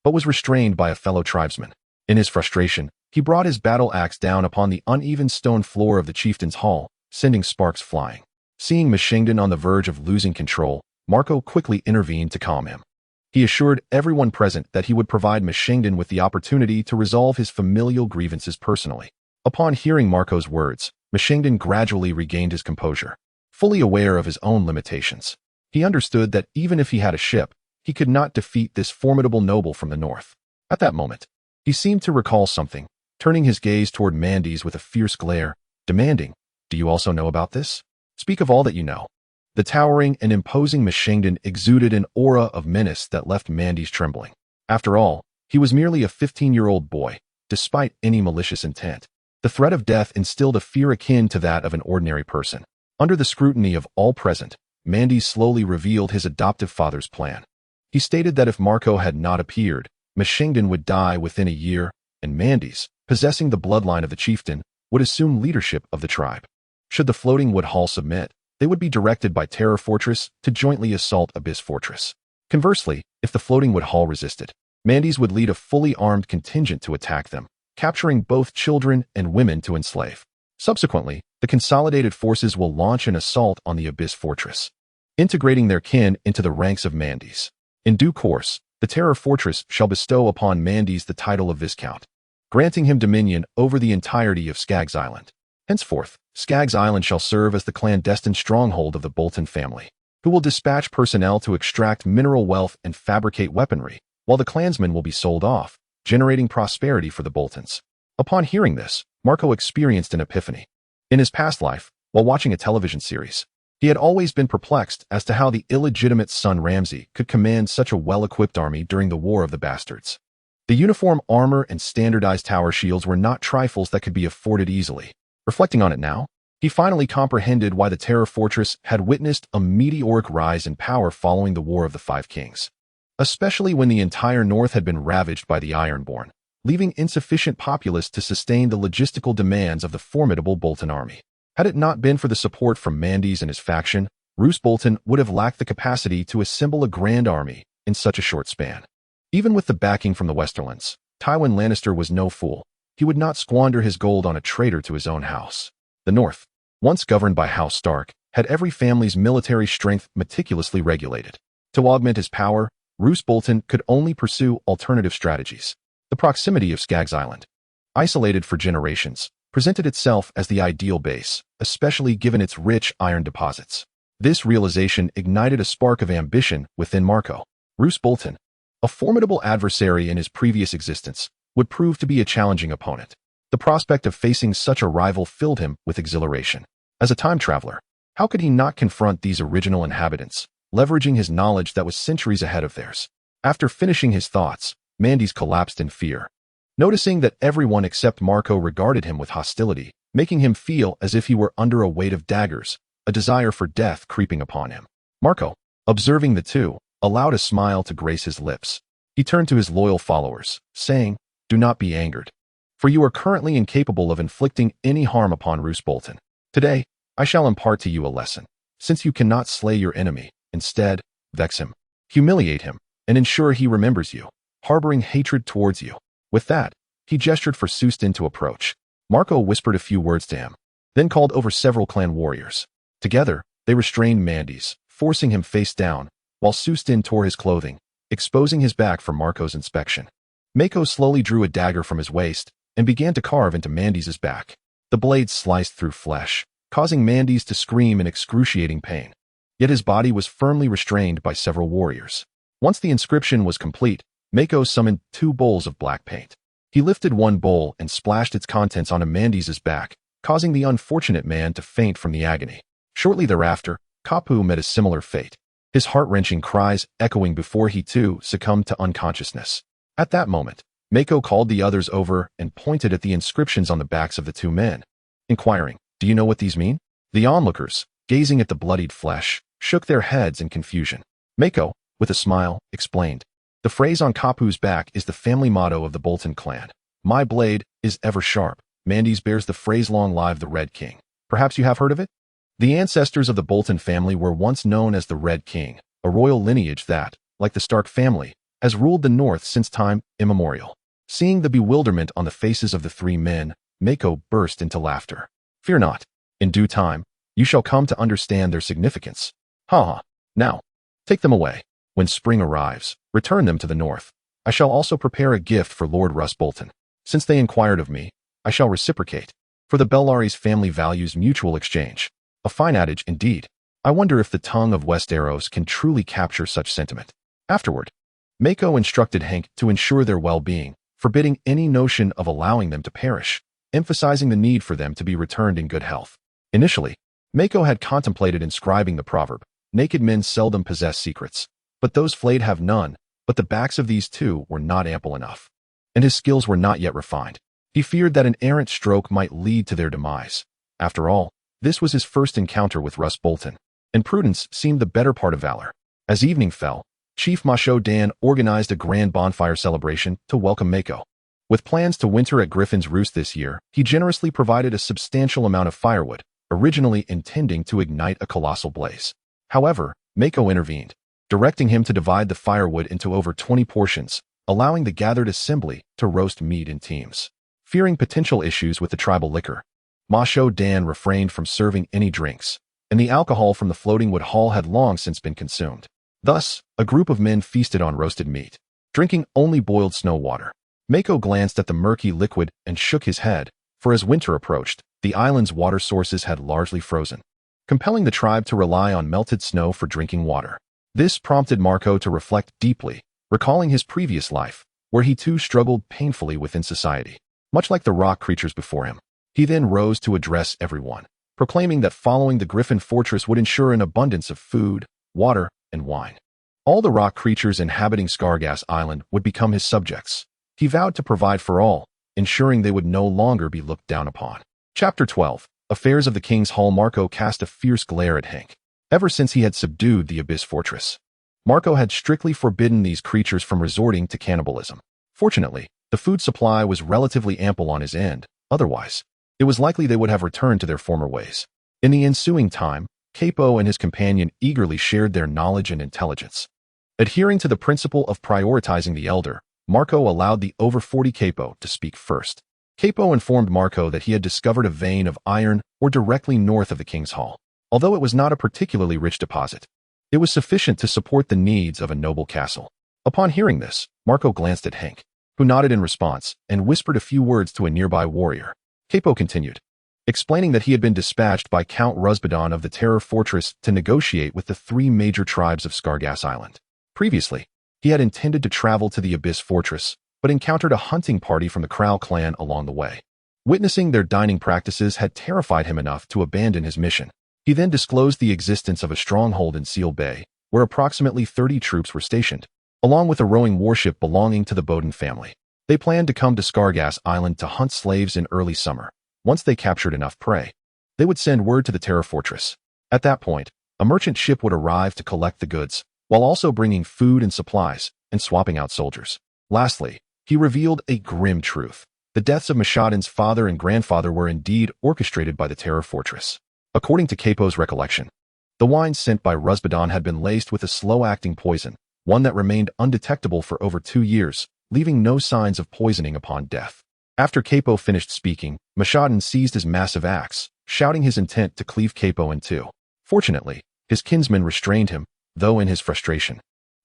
but was restrained by a fellow tribesman. In his frustration, he brought his battle axe down upon the uneven stone floor of the chieftain's hall, sending sparks flying. Seeing Mashington on the verge of losing control, Marco quickly intervened to calm him. He assured everyone present that he would provide Mashington with the opportunity to resolve his familial grievances personally. Upon hearing Marco's words, Mashington gradually regained his composure. Fully aware of his own limitations, he understood that even if he had a ship, he could not defeat this formidable noble from the north. At that moment, he seemed to recall something, turning his gaze toward Mandes with a fierce glare, demanding, "Do you also know about this? Speak of all that you know." The towering and imposing Mashington exuded an aura of menace that left Mandes trembling. After all, he was merely a 15-year-old boy, despite any malicious intent. The threat of death instilled a fear akin to that of an ordinary person. Under the scrutiny of all present, Mandes slowly revealed his adoptive father's plan. He stated that if Marco had not appeared, Mashington would die within a year, and Mandes, possessing the bloodline of the chieftain, would assume leadership of the tribe. Should the Floating Wood Hall submit, they would be directed by Terror Fortress to jointly assault Abyss Fortress. Conversely, if the Floating Wood Hall resisted, Mandes would lead a fully armed contingent to attack them, capturing both children and women to enslave. Subsequently, the consolidated forces will launch an assault on the Abyss Fortress, integrating their kin into the ranks of Mandes. In due course, the Terror Fortress shall bestow upon Mandes the title of Viscount, granting him dominion over the entirety of Skaggos Island. Henceforth, Skaggos Island shall serve as the clandestine stronghold of the Bolton family, who will dispatch personnel to extract mineral wealth and fabricate weaponry, while the clansmen will be sold off, generating prosperity for the Boltons. Upon hearing this, Marco experienced an epiphany. In his past life, while watching a television series, he had always been perplexed as to how the illegitimate son Ramsay could command such a well-equipped army during the War of the Bastards. The uniform armor and standardized tower shields were not trifles that could be afforded easily. Reflecting on it now, he finally comprehended why the Terror Fortress had witnessed a meteoric rise in power following the War of the Five Kings, especially when the entire north had been ravaged by the Ironborn, leaving insufficient populace to sustain the logistical demands of the formidable Bolton army. Had it not been for the support from Mandes and his faction, Roose Bolton would have lacked the capacity to assemble a grand army in such a short span. Even with the backing from the Westerlands, Tywin Lannister was no fool. He would not squander his gold on a traitor to his own house. The North, once governed by House Stark, had every family's military strength meticulously regulated. To augment his power, Roose Bolton could only pursue alternative strategies. The proximity of Skaggos Island, isolated for generations, presented itself as the ideal base, especially given its rich iron deposits. This realization ignited a spark of ambition within Marco. Roose Bolton, a formidable adversary in his previous existence, would prove to be a challenging opponent. The prospect of facing such a rival filled him with exhilaration. As a time traveler, how could he not confront these original inhabitants, leveraging his knowledge that was centuries ahead of theirs? After finishing his thoughts, Mandes collapsed in fear, noticing that everyone except Marco regarded him with hostility, making him feel as if he were under a weight of daggers, a desire for death creeping upon him. Marco, observing the two, allowed a smile to grace his lips. He turned to his loyal followers, saying, "Do not be angered, for you are currently incapable of inflicting any harm upon Roose Bolton. Today, I shall impart to you a lesson. Since you cannot slay your enemy, instead, vex him, humiliate him, and ensure he remembers you, harboring hatred towards you." With that, he gestured for Sustin to approach. Marco whispered a few words to him, then called over several clan warriors. Together, they restrained Mandes, forcing him face down, while Sustin tore his clothing, exposing his back for Marco's inspection. Mako slowly drew a dagger from his waist and began to carve into Mandes's back. The blade sliced through flesh, causing Mandes to scream in excruciating pain. Yet his body was firmly restrained by several warriors. Once the inscription was complete, Mako summoned 2 bowls of black paint. He lifted one bowl and splashed its contents onto Mandes's back, causing the unfortunate man to faint from the agony. Shortly thereafter, Kapu met a similar fate, his heart-wrenching cries echoing before he too succumbed to unconsciousness. At that moment, Mako called the others over and pointed at the inscriptions on the backs of the 2 men, inquiring, "Do you know what these mean?" The onlookers, gazing at the bloodied flesh, shook their heads in confusion. Mako, with a smile, explained, "The phrase on Kapu's back is the family motto of the Bolton clan. My blade is ever sharp." Mandes bears the phrase "Long live the Red King." Perhaps you have heard of it? The ancestors of the Bolton family were once known as the Red King, a royal lineage that, like the Stark family, has ruled the North since time immemorial. Seeing the bewilderment on the faces of the three men, Mako burst into laughter. Fear not. In due time, you shall come to understand their significance. Ha ha. Now, take them away. When spring arrives, return them to the North. I shall also prepare a gift for Lord Russ Bolton. Since they inquired of me, I shall reciprocate. For the Bellaris family values mutual exchange. A fine adage indeed. I wonder if the tongue of Westeros can truly capture such sentiment. Afterward, Mako instructed Hank to ensure their well-being, forbidding any notion of allowing them to perish, emphasizing the need for them to be returned in good health. Initially, Mako had contemplated inscribing the proverb, "Naked men seldom possess secrets, but those flayed have none," but the backs of these two were not ample enough, and his skills were not yet refined. He feared that an errant stroke might lead to their demise. After all, this was his first encounter with Russ Bolton, and prudence seemed the better part of valor. As evening fell, Chief Masho Dan organized a grand bonfire celebration to welcome Mako. With plans to winter at Griffin's Roost this year, he generously provided a substantial amount of firewood, originally intending to ignite a colossal blaze. However, Mako intervened, directing him to divide the firewood into over 20 portions, allowing the gathered assembly to roast meat in teams. Fearing potential issues with the tribal liquor, Masho Dan refrained from serving any drinks, and the alcohol from the floating wood hall had long since been consumed. Thus, a group of men feasted on roasted meat, drinking only boiled snow water. Mako glanced at the murky liquid and shook his head, for as winter approached, the island's water sources had largely frozen, compelling the tribe to rely on melted snow for drinking water. This prompted Marco to reflect deeply, recalling his previous life, where he too struggled painfully within society. Much like the rock creatures before him, he then rose to address everyone, proclaiming that following the Griffin fortress would ensure an abundance of food, water, and wine. All the rock creatures inhabiting Skaggos Island would become his subjects. He vowed to provide for all, ensuring they would no longer be looked down upon. Chapter 12. Affairs of the King's Hall. Marco cast a fierce glare at Hank. Ever since he had subdued the Abyss Fortress, Marco had strictly forbidden these creatures from resorting to cannibalism. Fortunately, the food supply was relatively ample on his end. Otherwise, it was likely they would have returned to their former ways. In the ensuing time, Capo and his companion eagerly shared their knowledge and intelligence. Adhering to the principle of prioritizing the elder, Marco allowed the over 40 Capo to speak first. Capo informed Marco that he had discovered a vein of iron ore directly north of the King's Hall. Although it was not a particularly rich deposit, it was sufficient to support the needs of a noble castle. Upon hearing this, Marco glanced at Hank, who nodded in response and whispered a few words to a nearby warrior. Capo continued, explaining that he had been dispatched by Count Rusbadon of the Terror Fortress to negotiate with the three major tribes of Skaggos Island. Previously, he had intended to travel to the Abyss Fortress, but encountered a hunting party from the Crow clan along the way. Witnessing their dining practices had terrified him enough to abandon his mission. He then disclosed the existence of a stronghold in Seal Bay, where approximately 30 troops were stationed, along with a rowing warship belonging to the Bolton family. They planned to come to Skaggos Island to hunt slaves in early summer. Once they captured enough prey, they would send word to the Terror Fortress. At that point, a merchant ship would arrive to collect the goods, while also bringing food and supplies, and swapping out soldiers. Lastly, he revealed a grim truth. The deaths of Mashadan's father and grandfather were indeed orchestrated by the Terror Fortress. According to Capo's recollection, the wine sent by Rusbadon had been laced with a slow-acting poison, one that remained undetectable for over 2 years, leaving no signs of poisoning upon death. After Capo finished speaking, Mashadan seized his massive axe, shouting his intent to cleave Capo in two. Fortunately, his kinsman restrained him, though in his frustration,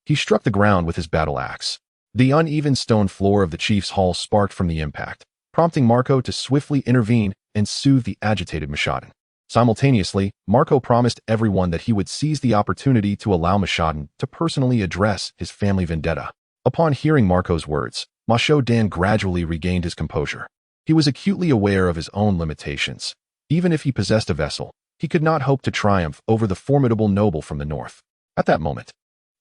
he struck the ground with his battle axe. The uneven stone floor of the chief's hall sparked from the impact, prompting Marco to swiftly intervene and soothe the agitated Mashadan. Simultaneously, Marco promised everyone that he would seize the opportunity to allow Mashadan to personally address his family vendetta. Upon hearing Marco's words, Masho Dan gradually regained his composure. He was acutely aware of his own limitations. Even if he possessed a vessel, he could not hope to triumph over the formidable noble from the north. At that moment,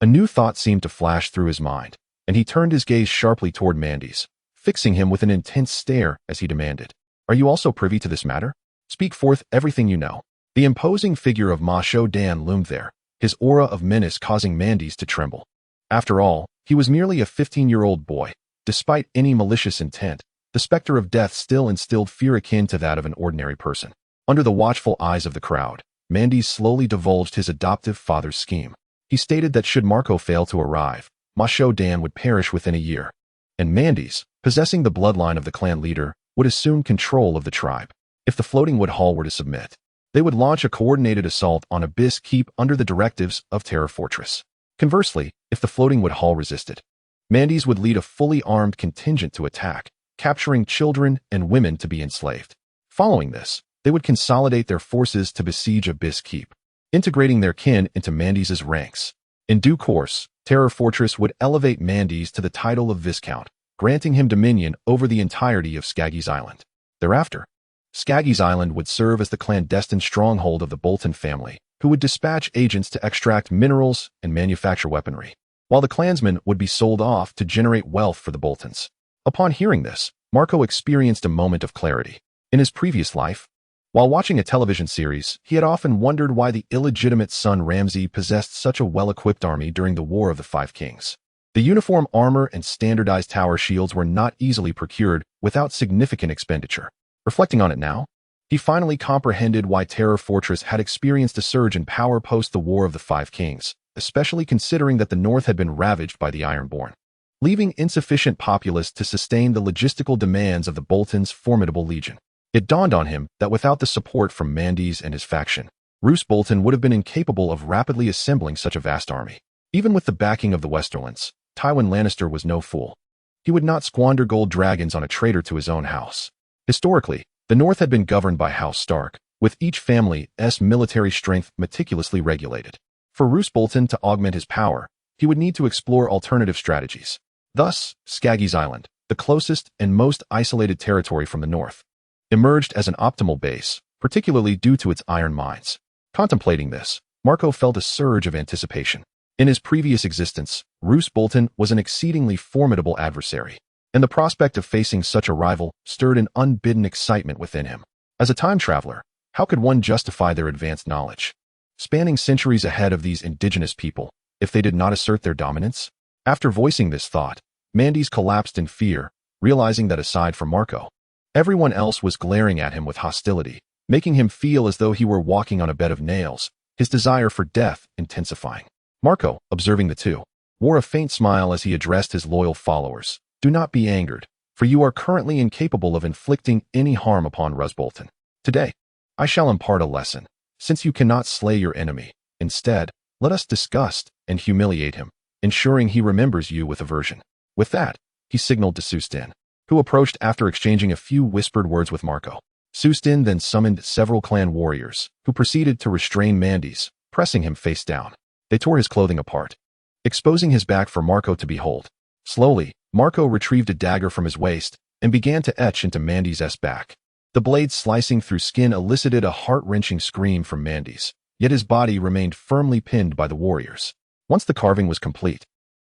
a new thought seemed to flash through his mind, and he turned his gaze sharply toward Mandy's, fixing him with an intense stare as he demanded, "Are you also privy to this matter? Speak forth everything you know." The imposing figure of Masho Dan loomed there, his aura of menace causing Mandy's to tremble. After all, he was merely a 15-year-old boy. Despite any malicious intent, the specter of death still instilled fear akin to that of an ordinary person. Under the watchful eyes of the crowd, Mandes slowly divulged his adoptive father's scheme. He stated that should Marco fail to arrive, Masho Dan would perish within a year, and Mandes, possessing the bloodline of the clan leader, would assume control of the tribe. If the Floating Wood Hall were to submit, they would launch a coordinated assault on Abyss Keep under the directives of Terror Fortress. Conversely, if the Floating Wood Hall resisted, Mandes would lead a fully armed contingent to attack, capturing children and women to be enslaved. Following this, they would consolidate their forces to besiege Abyss Keep, integrating their kin into Mandes's ranks. In due course, Terror Fortress would elevate Mandes to the title of Viscount, granting him dominion over the entirety of Skaggos Island. Thereafter, Skaggos Island would serve as the clandestine stronghold of the Bolton family, who would dispatch agents to extract minerals and manufacture weaponry, while the clansmen would be sold off to generate wealth for the Boltons. Upon hearing this, Marco experienced a moment of clarity. In his previous life, while watching a television series, he had often wondered why the illegitimate son Ramsay possessed such a well-equipped army during the War of the Five Kings. The uniform armor and standardized tower shields were not easily procured without significant expenditure. Reflecting on it now, he finally comprehended why Terror Fortress had experienced a surge in power post the War of the Five Kings, especially considering that the North had been ravaged by the Ironborn, leaving insufficient populace to sustain the logistical demands of the Boltons' formidable legion. It dawned on him that without the support from Mandes and his faction, Roose Bolton would have been incapable of rapidly assembling such a vast army. Even with the backing of the Westerlands, Tywin Lannister was no fool. He would not squander gold dragons on a traitor to his own house. Historically, the North had been governed by House Stark, with each family's military strength meticulously regulated. For Roose Bolton to augment his power, he would need to explore alternative strategies. Thus, Skaggos Island, the closest and most isolated territory from the North, emerged as an optimal base, particularly due to its iron mines. Contemplating this, Marco felt a surge of anticipation. In his previous existence, Roose Bolton was an exceedingly formidable adversary, and the prospect of facing such a rival stirred an unbidden excitement within him. As a time traveler, how could one justify their advanced knowledge, spanning centuries ahead of these indigenous people, if they did not assert their dominance? After voicing this thought, Mandes collapsed in fear, realizing that aside from Marco, everyone else was glaring at him with hostility, making him feel as though he were walking on a bed of nails, his desire for death intensifying. Marco, observing the two, wore a faint smile as he addressed his loyal followers. Do not be angered, for you are currently incapable of inflicting any harm upon Roose Bolton. Today, I shall impart a lesson, since you cannot slay your enemy. Instead, let us disgust and humiliate him, ensuring he remembers you with aversion. With that, he signaled to Sustin, who approached after exchanging a few whispered words with Marco. Sustin then summoned several clan warriors, who proceeded to restrain Mandes, pressing him face down. They tore his clothing apart, exposing his back for Marco to behold. Slowly, Marco retrieved a dagger from his waist and began to etch into Mandes' back. The blade slicing through skin elicited a heart-wrenching scream from Mandes, yet his body remained firmly pinned by the warriors. Once the carving was complete,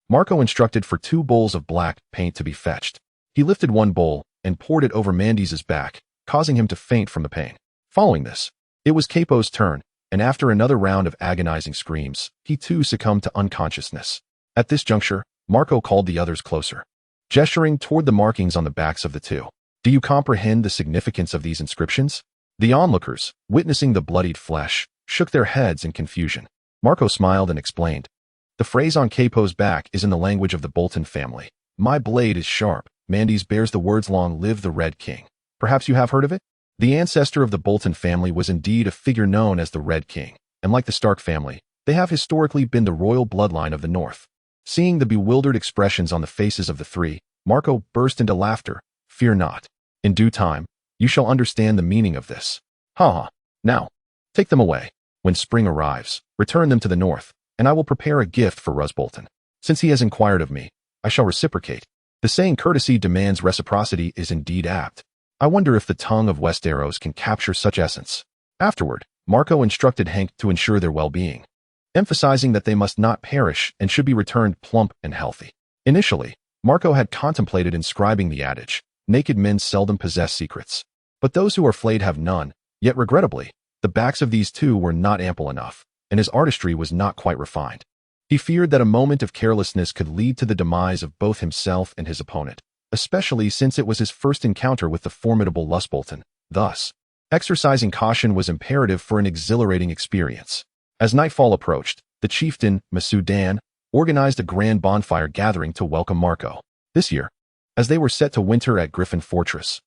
Marco instructed for 2 bowls of black paint to be fetched. He lifted one bowl and poured it over Mandes' back, causing him to faint from the pain. Following this, it was Capo's turn, and after another round of agonizing screams, he too succumbed to unconsciousness. At this juncture, Marco called the others closer, gesturing toward the markings on the backs of the two. Do you comprehend the significance of these inscriptions? The onlookers, witnessing the bloodied flesh, shook their heads in confusion. Marco smiled and explained. The phrase on Capo's back is in the language of the Bolton family. My blade is sharp. Mandes bears the words Long live the Red King. Perhaps you have heard of it? The ancestor of the Bolton family was indeed a figure known as the Red King, and like the Stark family, they have historically been the royal bloodline of the North. Seeing the bewildered expressions on the faces of the three, Marco burst into laughter. Fear not. In due time, you shall understand the meaning of this. Ha ha. Now, take them away. When spring arrives, return them to the North, and I will prepare a gift for Roose Bolton. Since he has inquired of me, I shall reciprocate. The saying courtesy demands reciprocity is indeed apt. I wonder if the tongue of Westeros can capture such essence. Afterward, Marco instructed Hank to ensure their well-being, emphasizing that they must not perish and should be returned plump and healthy. Initially, Marco had contemplated inscribing the adage, naked men seldom possess secrets, but those who are flayed have none, yet regrettably, the backs of these two were not ample enough, and his artistry was not quite refined. He feared that a moment of carelessness could lead to the demise of both himself and his opponent, especially since it was his first encounter with the formidable Roose Bolton. Thus, Exercising caution was imperative for an exhilarating experience. As nightfall approached, the chieftain, Dan, organized a grand bonfire gathering to welcome Marco. This year, as they were set to winter at Griffin Fortress,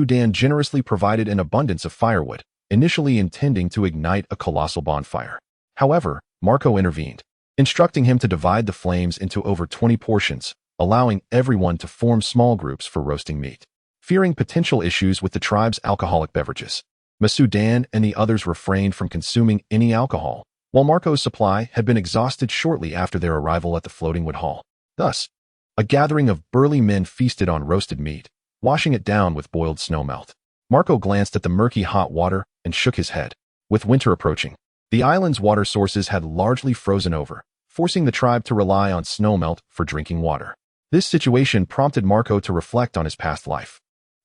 Dan generously provided an abundance of firewood, initially intending to ignite a colossal bonfire. However, Marco intervened, instructing him to divide the flames into over 20 portions, allowing everyone to form small groups for roasting meat. Fearing potential issues with the tribe's alcoholic beverages, Dan and the others refrained from consuming any alcohol, while Marco's supply had been exhausted shortly after their arrival at the floating wood hall. Thus, a gathering of burly men feasted on roasted meat, washing it down with boiled snowmelt. Marco glanced at the murky hot water and shook his head. With winter approaching, the island's water sources had largely frozen over, forcing the tribe to rely on snowmelt for drinking water. This situation prompted Marco to reflect on his past life.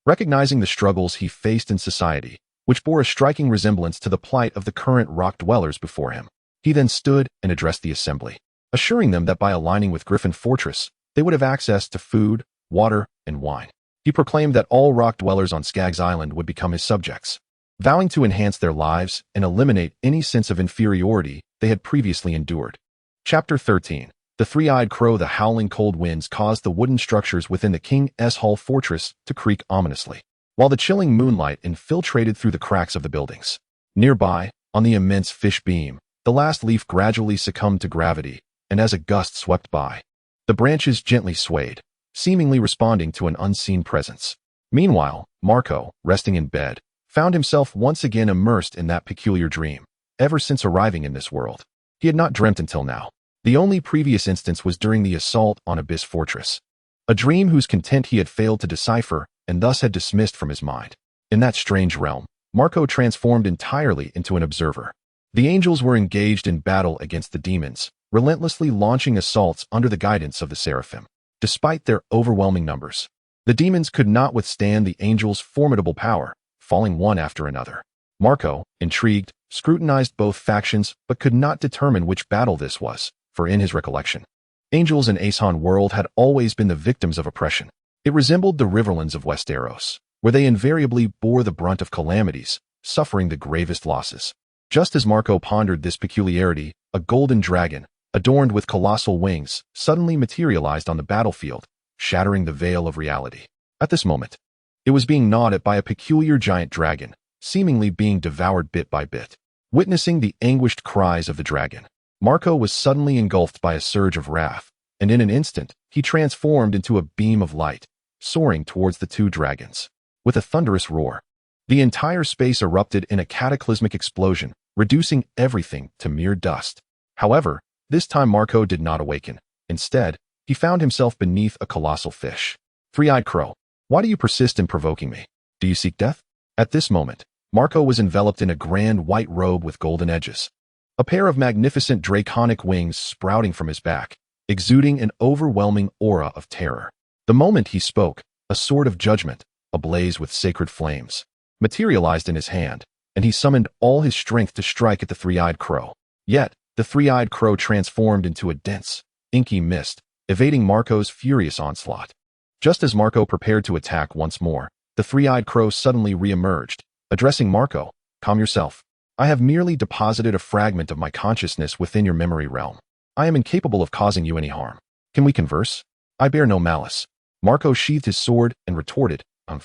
Recognizing the struggles he faced in society, which bore a striking resemblance to the plight of the current rock dwellers before him, he then stood and addressed the assembly, assuring them that by aligning with Griffin Fortress, they would have access to food, water, and wine. He proclaimed that all rock dwellers on Skaggos Island would become his subjects, vowing to enhance their lives and eliminate any sense of inferiority they had previously endured. Chapter 13. The Three-Eyed Crow. The howling cold winds caused the wooden structures within the King's Hall fortress to creak ominously, while the chilling moonlight infiltrated through the cracks of the buildings. Nearby, on the immense fish beam, the last leaf gradually succumbed to gravity, and as a gust swept by, the branches gently swayed, seemingly responding to an unseen presence. Meanwhile, Marco, resting in bed, found himself once again immersed in that peculiar dream. Ever since arriving in this world, he had not dreamt until now. The only previous instance was during the assault on Abyss Fortress, a dream whose content he had failed to decipher and thus had dismissed from his mind. In that strange realm, Marco transformed entirely into an observer. The angels were engaged in battle against the demons, relentlessly launching assaults under the guidance of the seraphim. Despite their overwhelming numbers, the demons could not withstand the angels' formidable power, falling one after another. Marco, intrigued, scrutinized both factions but could not determine which battle this was, for in his recollection, angels in Aeson world had always been the victims of oppression. It resembled the riverlands of Westeros, where they invariably bore the brunt of calamities, suffering the gravest losses. Just as Marco pondered this peculiarity, a golden dragon, adorned with colossal wings, suddenly materialized on the battlefield, shattering the veil of reality. At this moment, it was being gnawed at by a peculiar giant dragon, seemingly being devoured bit by bit. Witnessing the anguished cries of the dragon, Marco was suddenly engulfed by a surge of wrath, and in an instant, he transformed into a beam of light, soaring towards the two dragons. With a thunderous roar, the entire space erupted in a cataclysmic explosion, reducing everything to mere dust. However, this time Marco did not awaken. Instead, he found himself beneath a colossal fish. Three-Eyed Crow, why do you persist in provoking me? Do you seek death? At this moment, Marco was enveloped in a grand white robe with golden edges, a pair of magnificent draconic wings sprouting from his back, exuding an overwhelming aura of terror. The moment he spoke, a sword of judgment, ablaze with sacred flames, materialized in his hand, and he summoned all his strength to strike at the Three-Eyed Crow. Yet, the Three-Eyed Crow transformed into a dense, inky mist, evading Marco's furious onslaught. Just as Marco prepared to attack once more, the Three-Eyed Crow suddenly re-emerged, addressing Marco. Calm yourself. I have merely deposited a fragment of my consciousness within your memory realm. I am incapable of causing you any harm. Can we converse? I bear no malice. Marco sheathed his sword and retorted, On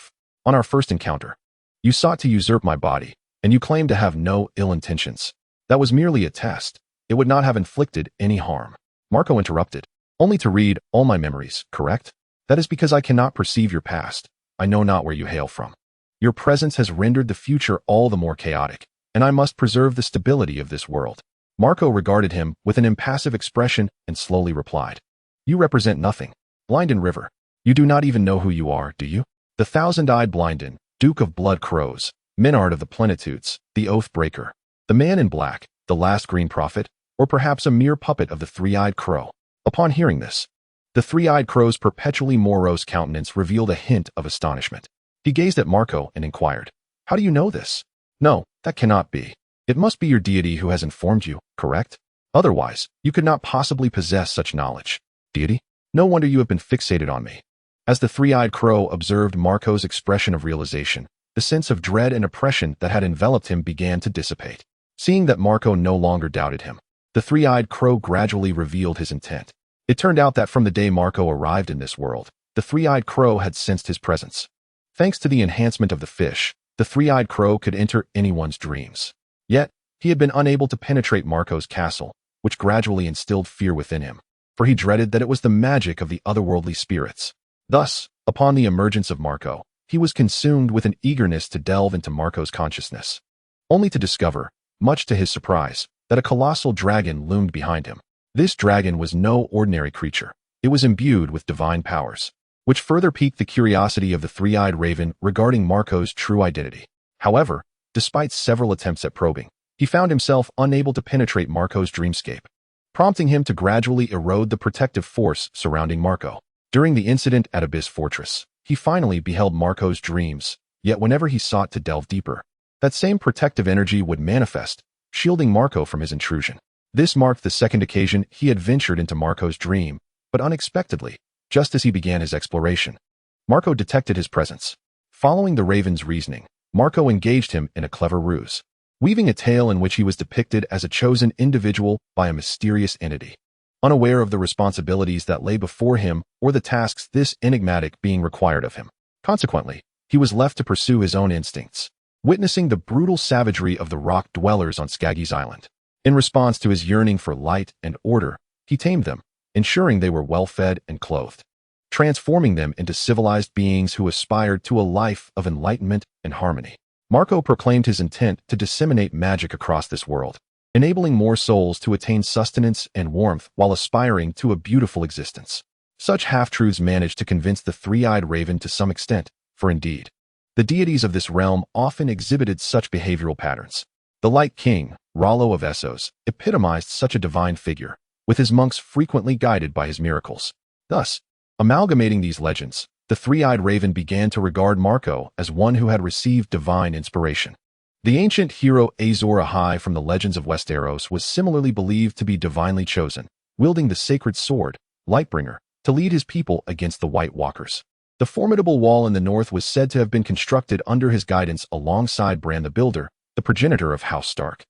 our first encounter, you sought to usurp my body, and you claimed to have no ill intentions. That was merely a test. It would not have inflicted any harm. Marco interrupted. Only to read all my memories, correct? That is because I cannot perceive your past. I know not where you hail from. Your presence has rendered the future all the more chaotic, and I must preserve the stability of this world. Marco regarded him with an impassive expression and slowly replied. You represent nothing. Blindin River. You do not even know who you are, do you? The thousand-eyed Blindin, Duke of Blood Crows, Menard of the Plenitudes, the Oath Breaker, the Man in Black, the Last Green Prophet, or perhaps a mere puppet of the Three-Eyed Crow. Upon hearing this, the Three-Eyed Crow's perpetually morose countenance revealed a hint of astonishment. He gazed at Marco and inquired, How do you know this? No, that cannot be. It must be your deity who has informed you, correct? Otherwise, you could not possibly possess such knowledge. Deity? No wonder you have been fixated on me. As the Three-Eyed Crow observed Marco's expression of realization, the sense of dread and oppression that had enveloped him began to dissipate. Seeing that Marco no longer doubted him, the three-eyed crow gradually revealed his intent. It turned out that from the day Marco arrived in this world, the three-eyed crow had sensed his presence. Thanks to the enhancement of the fish, the three-eyed crow could enter anyone's dreams. Yet, he had been unable to penetrate Marco's castle, which gradually instilled fear within him, for he dreaded that it was the magic of the otherworldly spirits. Thus, upon the emergence of Marco, he was consumed with an eagerness to delve into Marco's consciousness, only to discover, much to his surprise, that a colossal dragon loomed behind him. This dragon was no ordinary creature. It was imbued with divine powers, which further piqued the curiosity of the three-eyed raven regarding Marco's true identity. However, despite several attempts at probing, he found himself unable to penetrate Marco's dreamscape, prompting him to gradually erode the protective force surrounding Marco. During the incident at Abyss Fortress, he finally beheld Marco's dreams, yet whenever he sought to delve deeper, that same protective energy would manifest, shielding Marco from his intrusion. This marked the second occasion he had ventured into Marco's dream, but unexpectedly, just as he began his exploration, Marco detected his presence. Following the raven's reasoning, Marco engaged him in a clever ruse, weaving a tale in which he was depicted as a chosen individual by a mysterious entity. Unaware of the responsibilities that lay before him or the tasks this enigmatic being required of him. Consequently, he was left to pursue his own instincts, witnessing the brutal savagery of the rock dwellers on Skaggos Island. In response to his yearning for light and order, he tamed them, ensuring they were well-fed and clothed, transforming them into civilized beings who aspired to a life of enlightenment and harmony. Marco proclaimed his intent to disseminate magic across this world, enabling more souls to attain sustenance and warmth while aspiring to a beautiful existence. Such half-truths managed to convince the three-eyed raven to some extent, for indeed, the deities of this realm often exhibited such behavioral patterns. The Light King, Rollo of Essos, epitomized such a divine figure, with his monks frequently guided by his miracles. Thus, amalgamating these legends, the three-eyed raven began to regard Marco as one who had received divine inspiration. The ancient hero Azor Ahai from the legends of Westeros was similarly believed to be divinely chosen, wielding the sacred sword, Lightbringer, to lead his people against the White Walkers. The formidable wall in the north was said to have been constructed under his guidance alongside Bran the Builder, the progenitor of House Stark,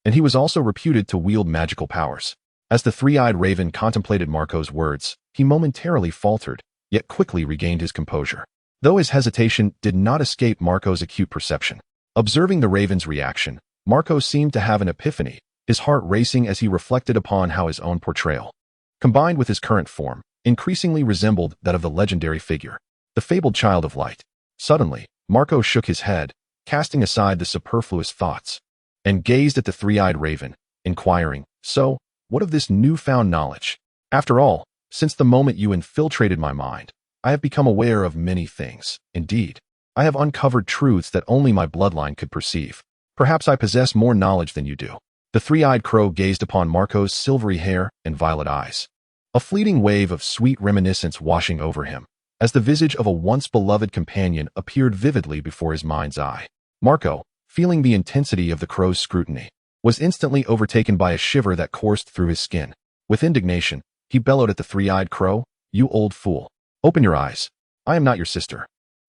and he was also reputed to wield magical powers. As the three-eyed raven contemplated Marco's words, he momentarily faltered, yet quickly regained his composure. Though his hesitation did not escape Marco's acute perception. Observing the raven's reaction, Marco seemed to have an epiphany, his heart racing as he reflected upon how his own portrayal, combined with his current form, increasingly resembled that of the legendary figure, the fabled Child of Light. Suddenly, Marco shook his head, casting aside the superfluous thoughts, and gazed at the three-eyed raven, inquiring, "So, what of this newfound knowledge? After all, since the moment you infiltrated my mind, I have become aware of many things. Indeed, I have uncovered truths that only my bloodline could perceive. Perhaps I possess more knowledge than you do." The three-eyed crow gazed upon Marco's silvery hair and violet eyes, a fleeting wave of sweet reminiscence washing over him, as the visage of a once-beloved companion appeared vividly before his mind's eye. Marco, feeling the intensity of the crow's scrutiny, was instantly overtaken by a shiver that coursed through his skin. With indignation, he bellowed at the three-eyed crow, "You old fool. Open your eyes. I am not your sister.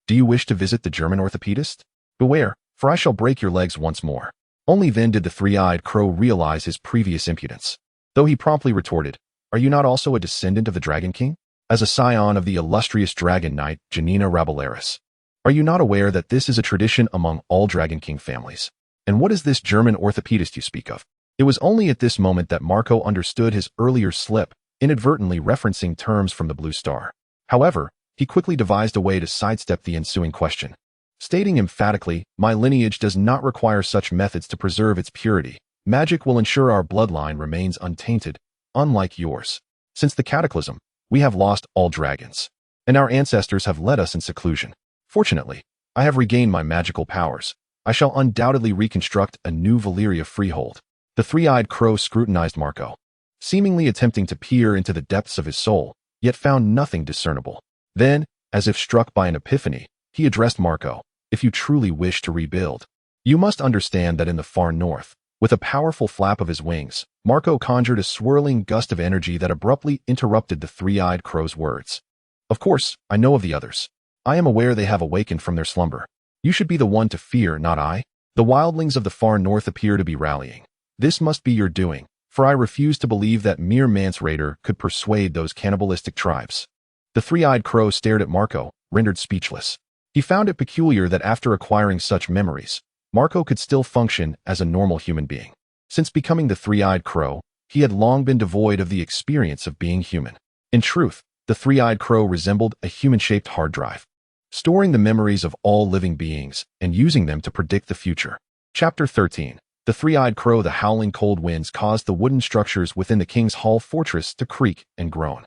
Do you wish to visit the German orthopedist? Beware, for I shall break your legs once more." Only then did the three-eyed crow realize his previous impudence, though he promptly retorted, "Are you not also a descendant of the Dragon King? As a scion of the illustrious Dragon Knight Janina Rabelaris, are you not aware that this is a tradition among all Dragon King families? And what is this German orthopedist you speak of?" It was only at this moment that Marco understood his earlier slip, inadvertently referencing terms from the Blue Star. However, he quickly devised a way to sidestep the ensuing question, stating emphatically, "My lineage does not require such methods to preserve its purity. Magic will ensure our bloodline remains untainted, unlike yours. Since the cataclysm, we have lost all dragons, and our ancestors have led us in seclusion. Fortunately, I have regained my magical powers. I shall undoubtedly reconstruct a new Valyria freehold." The three-eyed crow scrutinized Marco, seemingly attempting to peer into the depths of his soul, yet found nothing discernible. Then, as if struck by an epiphany, he addressed Marco, "If you truly wish to rebuild, you must understand that in the far north, with a powerful flap of his wings, Marco conjured a swirling gust of energy that abruptly interrupted the three-eyed crow's words. "Of course, I know of the others. I am aware they have awakened from their slumber. You should be the one to fear, not I. The wildlings of the far north appear to be rallying. This must be your doing, for I refuse to believe that mere Mansraider could persuade those cannibalistic tribes. The three-eyed crow stared at Marco, rendered speechless. He found it peculiar that after acquiring such memories, Marco could still function as a normal human being. Since becoming the three-eyed crow, he had long been devoid of the experience of being human. In truth, the three-eyed crow resembled a human-shaped hard drive, storing the memories of all living beings and using them to predict the future. Chapter 13. The three-eyed crow. The howling cold winds caused the wooden structures within the King's Hall fortress to creak and groan,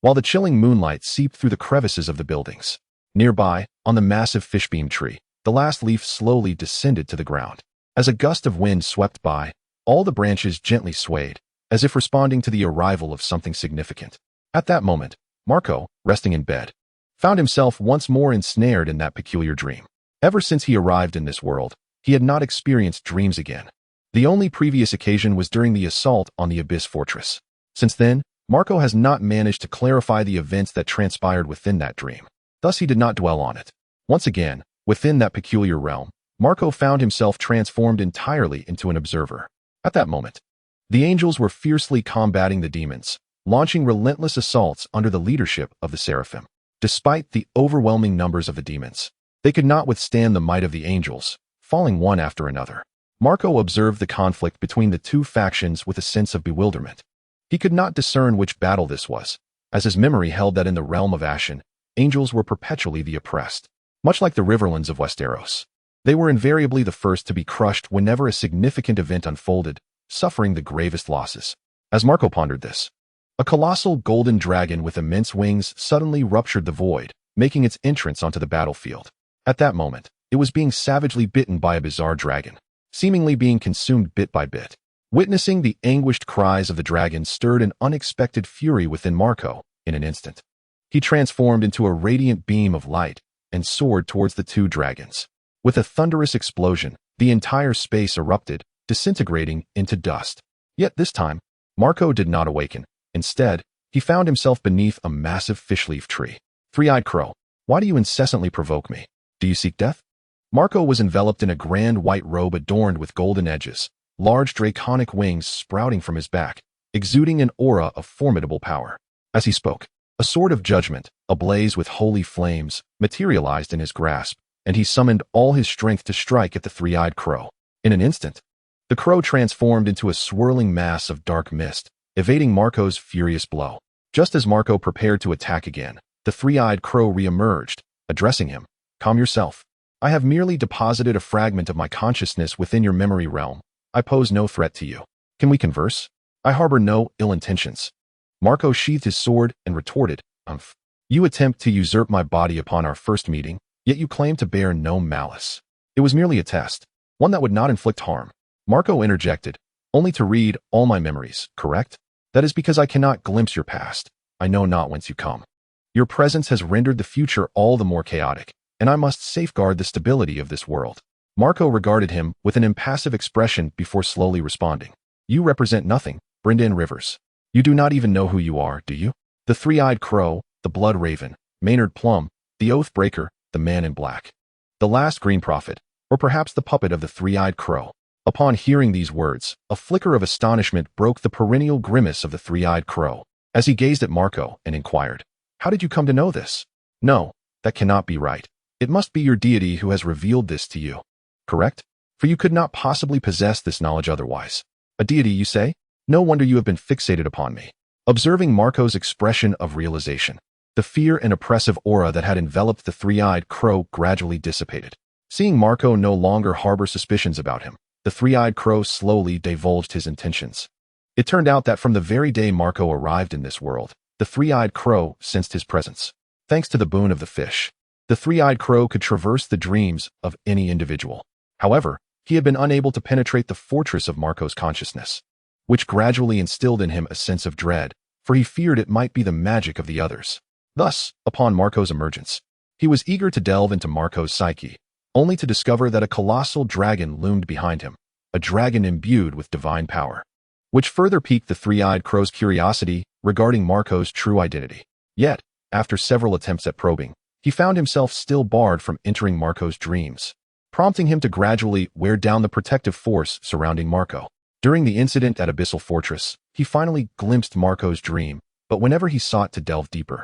while the chilling moonlight seeped through the crevices of the buildings. Nearby, on the massive fishbeam tree, the last leaf slowly descended to the ground. As a gust of wind swept by, all the branches gently swayed, as if responding to the arrival of something significant. At that moment, Marco, resting in bed, found himself once more ensnared in that peculiar dream. Ever since he arrived in this world, he had not experienced dreams again. The only previous occasion was during the assault on the Abyss Fortress. Since then, Marco has not managed to clarify the events that transpired within that dream. Thus he did not dwell on it. Once again, within that peculiar realm, Marco found himself transformed entirely into an observer. At that moment, the angels were fiercely combating the demons, launching relentless assaults under the leadership of the seraphim. Despite the overwhelming numbers of the demons, they could not withstand the might of the angels, falling one after another. Marco observed the conflict between the two factions with a sense of bewilderment. He could not discern which battle this was, as his memory held that in the realm of Ashen, angels were perpetually the oppressed. Much like the riverlands of Westeros, they were invariably the first to be crushed whenever a significant event unfolded, suffering the gravest losses. As Marco pondered this, a colossal golden dragon with immense wings suddenly ruptured the void, making its entrance onto the battlefield. At that moment, it was being savagely bitten by a bizarre dragon, seemingly being consumed bit by bit. Witnessing the anguished cries of the dragon stirred an unexpected fury within Marco in an instant. He transformed into a radiant beam of light and soared towards the two dragons. With a thunderous explosion, the entire space erupted, disintegrating into dust. Yet this time, Marco did not awaken. Instead, he found himself beneath a massive fishleaf tree. Three-eyed crow, why do you incessantly provoke me? Do you seek death? Marco was enveloped in a grand white robe adorned with golden edges, large draconic wings sprouting from his back, exuding an aura of formidable power. As he spoke, a sword of judgment, ablaze with holy flames, materialized in his grasp, and he summoned all his strength to strike at the three-eyed crow. In an instant, the crow transformed into a swirling mass of dark mist, evading Marco's furious blow. Just as Marco prepared to attack again, the three-eyed crow re-emerged, addressing him. Calm yourself. I have merely deposited a fragment of my consciousness within your memory realm. I pose no threat to you. Can we converse? I harbor no ill intentions. Marco sheathed his sword and retorted, You attempt to usurp my body upon our first meeting, yet you claim to bear no malice. It was merely a test, one that would not inflict harm. Marco interjected, only to read all my memories, correct? That is because I cannot glimpse your past. I know not whence you come. Your presence has rendered the future all the more chaotic, and I must safeguard the stability of this world. Marco regarded him with an impassive expression before slowly responding. You represent nothing, Brynden Rivers. You do not even know who you are, do you? The three-eyed crow, the blood raven, Maynard Plum, the oath breaker, the man in black. The last green prophet, or perhaps the puppet of the three-eyed crow. Upon hearing these words, a flicker of astonishment broke the perennial grimace of the three-eyed crow, as he gazed at Marco and inquired, How did you come to know this? No, that cannot be right. It must be your deity who has revealed this to you. Correct? For you could not possibly possess this knowledge otherwise. A deity, you say? No wonder you have been fixated upon me. Observing Marco's expression of realization, the fear and oppressive aura that had enveloped the three-eyed crow gradually dissipated. Seeing Marco no longer harbor suspicions about him, the three-eyed crow slowly divulged his intentions. It turned out that from the very day Marco arrived in this world, the three-eyed crow sensed his presence. Thanks to the boon of the fish, the three-eyed crow could traverse the dreams of any individual. However, he had been unable to penetrate the fortress of Marco's consciousness, which gradually instilled in him a sense of dread, for he feared it might be the magic of the others. Thus, upon Marco's emergence, he was eager to delve into Marco's psyche, only to discover that a colossal dragon loomed behind him, a dragon imbued with divine power, which further piqued the three-eyed crow's curiosity regarding Marco's true identity. Yet, after several attempts at probing, he found himself still barred from entering Marco's dreams. prompting him to gradually wear down the protective force surrounding Marco. During the incident at Abyssal Fortress, he finally glimpsed Marco's dream, but whenever he sought to delve deeper,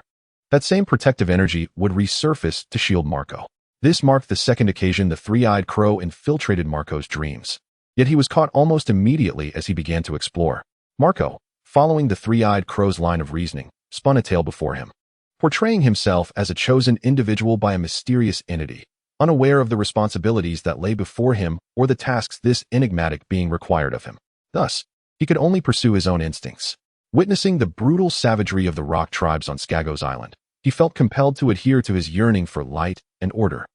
that same protective energy would resurface to shield Marco. This marked the second occasion the three-eyed crow infiltrated Marco's dreams. Yet he was caught almost immediately as he began to explore. Marco, following the three-eyed crow's line of reasoning, spun a tale before him, portraying himself as a chosen individual by a mysterious entity, unaware of the responsibilities that lay before him or the tasks this enigmatic being required of him. Thus, he could only pursue his own instincts. Witnessing the brutal savagery of the rock tribes on Skaggos Island, he felt compelled to adhere to his yearning for light and order,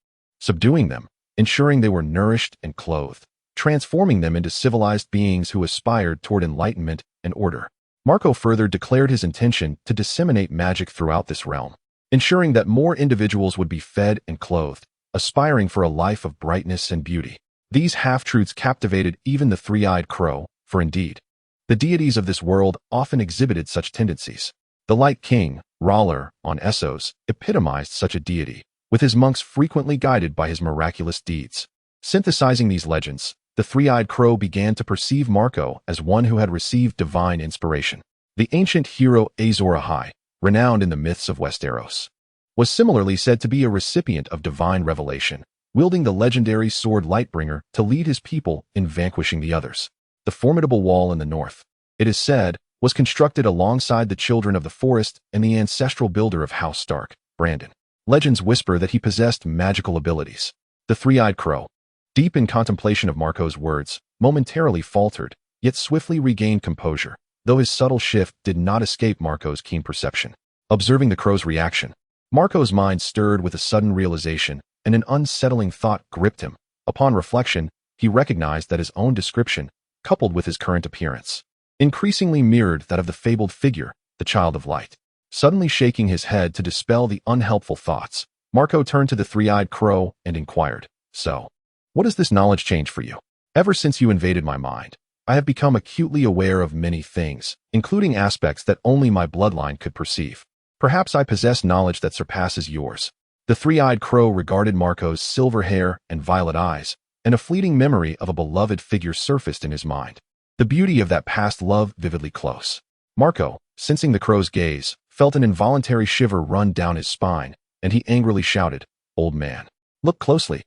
subduing them, ensuring they were nourished and clothed, transforming them into civilized beings who aspired toward enlightenment and order. Marco further declared his intention to disseminate magic throughout this realm, ensuring that more individuals would be fed and clothed, aspiring for a life of brightness and beauty. These half-truths captivated even the three-eyed crow, for indeed, the deities of this world often exhibited such tendencies. The Light King, R'hllor, on Essos, epitomized such a deity, with his monks frequently guided by his miraculous deeds. Synthesizing these legends, the three-eyed crow began to perceive Marco as one who had received divine inspiration. The ancient hero Azor Ahai, renowned in the myths of Westeros, was similarly said to be a recipient of divine revelation, wielding the legendary sword Lightbringer to lead his people in vanquishing the others. The formidable wall in the north, it is said, was constructed alongside the children of the forest and the ancestral builder of House Stark, Brandon. Legends whisper that he possessed magical abilities. The three-eyed crow, deep in contemplation of Marco's words, momentarily faltered, yet swiftly regained composure, though his subtle shift did not escape Marco's keen perception. Observing the crow's reaction, Marco's mind stirred with a sudden realization, and an unsettling thought gripped him. Upon reflection, he recognized that his own description, coupled with his current appearance, increasingly mirrored that of the fabled figure, the Child of Light. Suddenly shaking his head to dispel the unhelpful thoughts, Marco turned to the three-eyed crow and inquired, "So, what has this knowledge changed for you? Ever since you invaded my mind, I have become acutely aware of many things, including aspects that only my bloodline could perceive. Perhaps I possess knowledge that surpasses yours." The three-eyed crow regarded Marco's silver hair and violet eyes, and a fleeting memory of a beloved figure surfaced in his mind. The beauty of that past love vividly close. Marco, sensing the crow's gaze, felt an involuntary shiver run down his spine, and he angrily shouted, "Old man, look closely.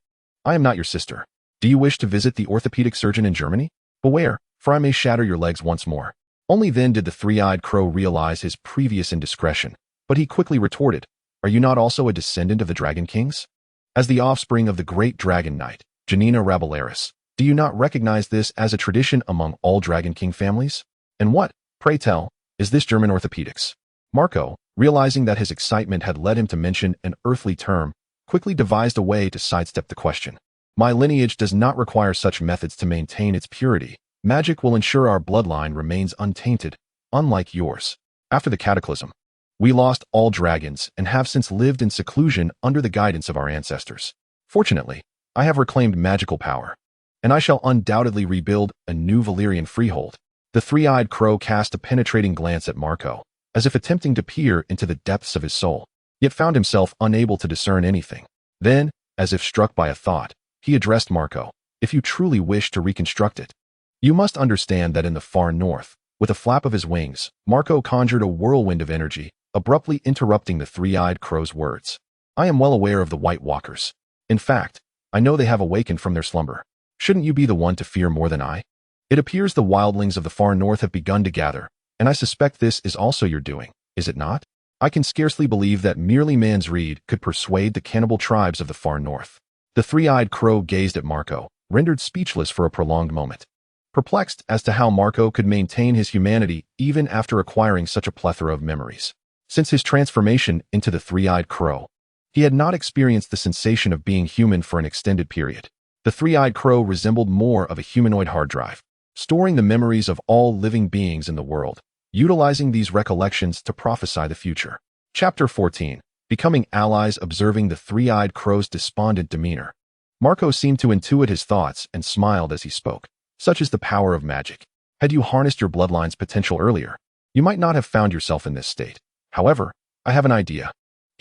I am not your sister. Do you wish to visit the orthopedic surgeon in Germany? Beware, for I may shatter your legs once more." Only then did the three-eyed crow realize his previous indiscretion, but he quickly retorted, "Are you not also a descendant of the Dragon Kings? As the offspring of the great Dragon Knight, Janina Rabelaris, do you not recognize this as a tradition among all Dragon King families? And what, pray tell, is this German orthopedics?" Marco, realizing that his excitement had led him to mention an earthly term, quickly devised a way to sidestep the question. "My lineage does not require such methods to maintain its purity. Magic will ensure our bloodline remains untainted, unlike yours. After the cataclysm, we lost all dragons and have since lived in seclusion under the guidance of our ancestors. Fortunately, I have reclaimed magical power, and I shall undoubtedly rebuild a new Valyrian freehold." The three-eyed crow cast a penetrating glance at Marco, as if attempting to peer into the depths of his soul, yet found himself unable to discern anything. Then, as if struck by a thought, he addressed Marco, "If you truly wish to reconstruct it, you must understand that in the far north, with a flap of his wings, Marco conjured a whirlwind of energy, abruptly interrupting the three-eyed crow's words. I am well aware of the White Walkers. In fact, I know they have awakened from their slumber. Shouldn't you be the one to fear more than I? It appears the wildlings of the far north have begun to gather, and I suspect this is also your doing, is it not? I can scarcely believe that merely man's reed could persuade the cannibal tribes of the far north." The three-eyed crow gazed at Marco, rendered speechless for a prolonged moment, perplexed as to how Marco could maintain his humanity even after acquiring such a plethora of memories. Since his transformation into the three-eyed crow, he had not experienced the sensation of being human for an extended period. The three-eyed crow resembled more of a humanoid hard drive, storing the memories of all living beings in the world, utilizing these recollections to prophesy the future. Chapter 14. Becoming allies. Observing the three-eyed crow's despondent demeanor, Marco seemed to intuit his thoughts and smiled as he spoke. "Such is the power of magic. Had you harnessed your bloodline's potential earlier, you might not have found yourself in this state. However, I have an idea."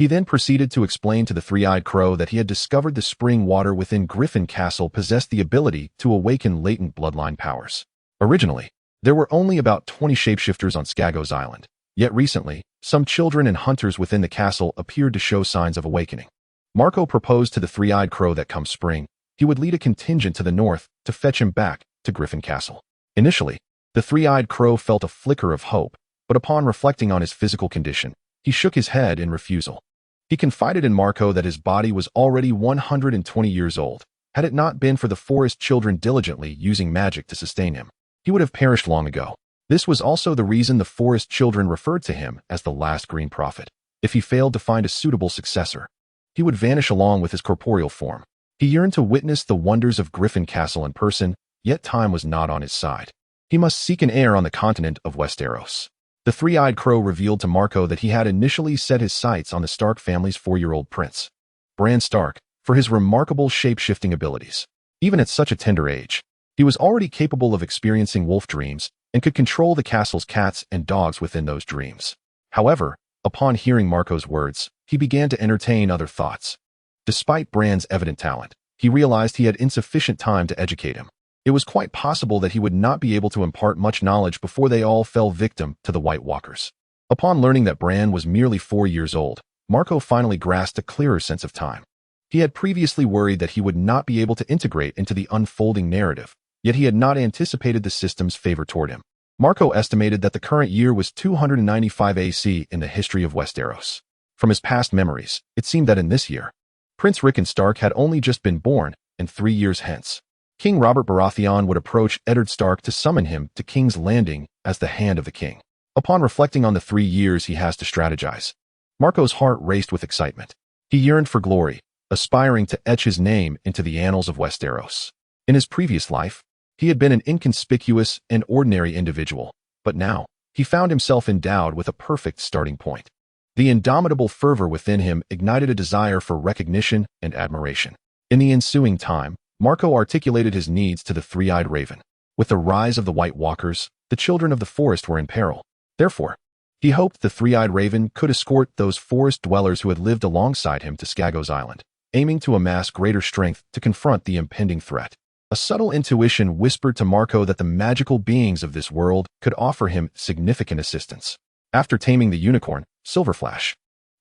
He then proceeded to explain to the three-eyed crow that he had discovered the spring water within Griffin Castle possessed the ability to awaken latent bloodline powers. Originally, there were only about 20 shapeshifters on Skaggos Island, yet recently, some children and hunters within the castle appeared to show signs of awakening. Marco proposed to the three-eyed crow that come spring, he would lead a contingent to the north to fetch him back to Griffin Castle. Initially, the three-eyed crow felt a flicker of hope, but upon reflecting on his physical condition, he shook his head in refusal. He confided in Marco that his body was already 120 years old. Had it not been for the forest children diligently using magic to sustain him, he would have perished long ago. This was also the reason the forest children referred to him as the last green prophet. If he failed to find a suitable successor, he would vanish along with his corporeal form. He yearned to witness the wonders of Griffin Castle in person, yet time was not on his side. He must seek an heir on the continent of Westeros. The three-eyed crow revealed to Marco that he had initially set his sights on the Stark family's 4-year-old prince, Bran Stark, for his remarkable shape-shifting abilities. Even at such a tender age, he was already capable of experiencing wolf dreams and could control the castle's cats and dogs within those dreams. However, upon hearing Marco's words, he began to entertain other thoughts. Despite Bran's evident talent, he realized he had insufficient time to educate him. It was quite possible that he would not be able to impart much knowledge before they all fell victim to the White Walkers. Upon learning that Bran was merely 4 years old, Marco finally grasped a clearer sense of time. He had previously worried that he would not be able to integrate into the unfolding narrative, yet he had not anticipated the system's favor toward him. Marco estimated that the current year was 295 AC in the history of Westeros. From his past memories, it seemed that in this year, Prince Rickon Stark had only just been born, and 3 years hence, King Robert Baratheon would approach Eddard Stark to summon him to King's Landing as the Hand of the King. Upon reflecting on the 3 years he has to strategize, Marco's heart raced with excitement. He yearned for glory, aspiring to etch his name into the annals of Westeros. In his previous life, he had been an inconspicuous and ordinary individual, but now, he found himself endowed with a perfect starting point. The indomitable fervor within him ignited a desire for recognition and admiration. In the ensuing time, Marco articulated his needs to the three-eyed raven. With the rise of the White Walkers, the children of the forest were in peril. Therefore, he hoped the three-eyed raven could escort those forest dwellers who had lived alongside him to Skaggos Island, aiming to amass greater strength to confront the impending threat. A subtle intuition whispered to Marco that the magical beings of this world could offer him significant assistance. After taming the unicorn, Silverflash,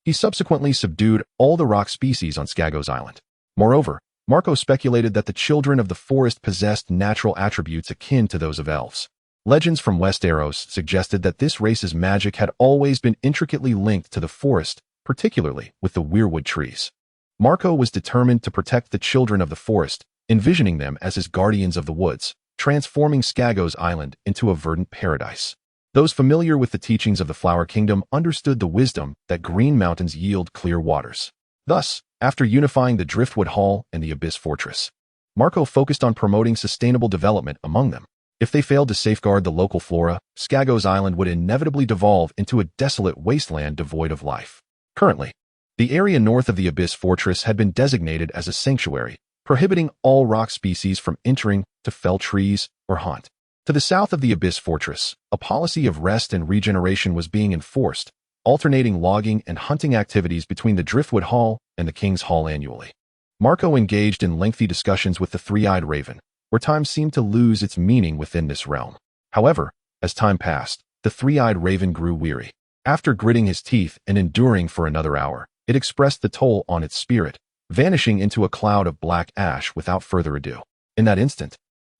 he subsequently subdued all the rock species on Skaggos Island. Moreover, Marco speculated that the children of the forest possessed natural attributes akin to those of elves. Legends from Westeros suggested that this race's magic had always been intricately linked to the forest, particularly with the weirwood trees. Marco was determined to protect the children of the forest, envisioning them as his guardians of the woods, transforming Skaggos Island into a verdant paradise. Those familiar with the teachings of the Flower Kingdom understood the wisdom that green mountains yield clear waters. Thus, after unifying the Driftwood Hall and the Abyss Fortress, Marco focused on promoting sustainable development among them. If they failed to safeguard the local flora, Skaggos Island would inevitably devolve into a desolate wasteland devoid of life. Currently, the area north of the Abyss Fortress had been designated as a sanctuary, prohibiting all rock species from entering to fell trees or hunt. To the south of the Abyss Fortress, a policy of rest and regeneration was being enforced, alternating logging and hunting activities between the Driftwood Hall and the King's Hall annually. Marco engaged in lengthy discussions with the three-eyed raven, where time seemed to lose its meaning within this realm. However, as time passed, the three-eyed raven grew weary. After gritting his teeth and enduring for another hour, it expressed the toll on its spirit, vanishing into a cloud of black ash without further ado. In that instant,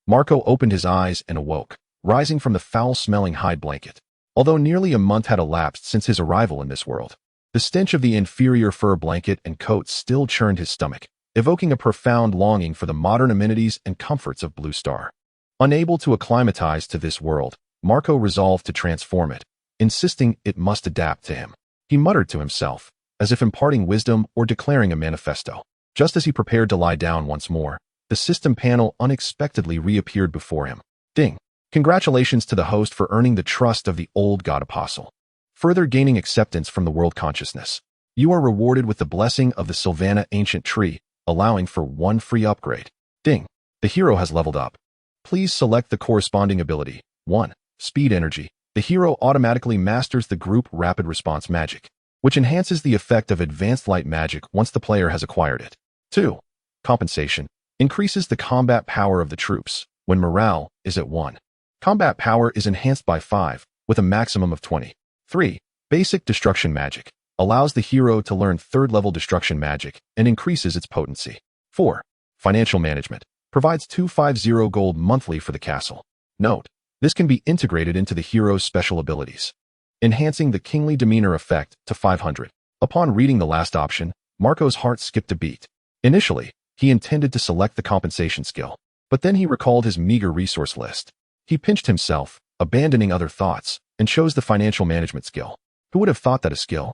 Marco opened his eyes and awoke, rising from the foul-smelling hide blanket. Although nearly a month had elapsed since his arrival in this world, the stench of the inferior fur blanket and coat still churned his stomach, evoking a profound longing for the modern amenities and comforts of Blue Star. Unable to acclimatize to this world, Marco resolved to transform it, insisting it must adapt to him. He muttered to himself, as if imparting wisdom or declaring a manifesto. Just as he prepared to lie down once more, the system panel unexpectedly reappeared before him. Ding! Congratulations to the host for earning the trust of the old god apostle. Further gaining acceptance from the world consciousness, you are rewarded with the blessing of the Sylvana Ancient Tree, allowing for 1 free upgrade. Ding! The hero has leveled up. Please select the corresponding ability. 1. Speed Energy. The hero automatically masters the group rapid response magic. which enhances the effect of advanced light magic once the player has acquired it. 2. Compensation increases the combat power of the troops when morale is at 1. Combat power is enhanced by 5, with a maximum of 20. 3. Basic destruction magic allows the hero to learn 3rd-level destruction magic and increases its potency. 4. Financial management provides 250 gold monthly for the castle. Note, this can be integrated into the hero's special abilities, enhancing the kingly demeanor effect to 500. Upon reading the last option, Marco's heart skipped a beat. Initially, he intended to select the compensation skill, but then he recalled his meager resource list. He pinched himself, abandoning other thoughts, and chose the financial management skill. Who would have thought that a skill,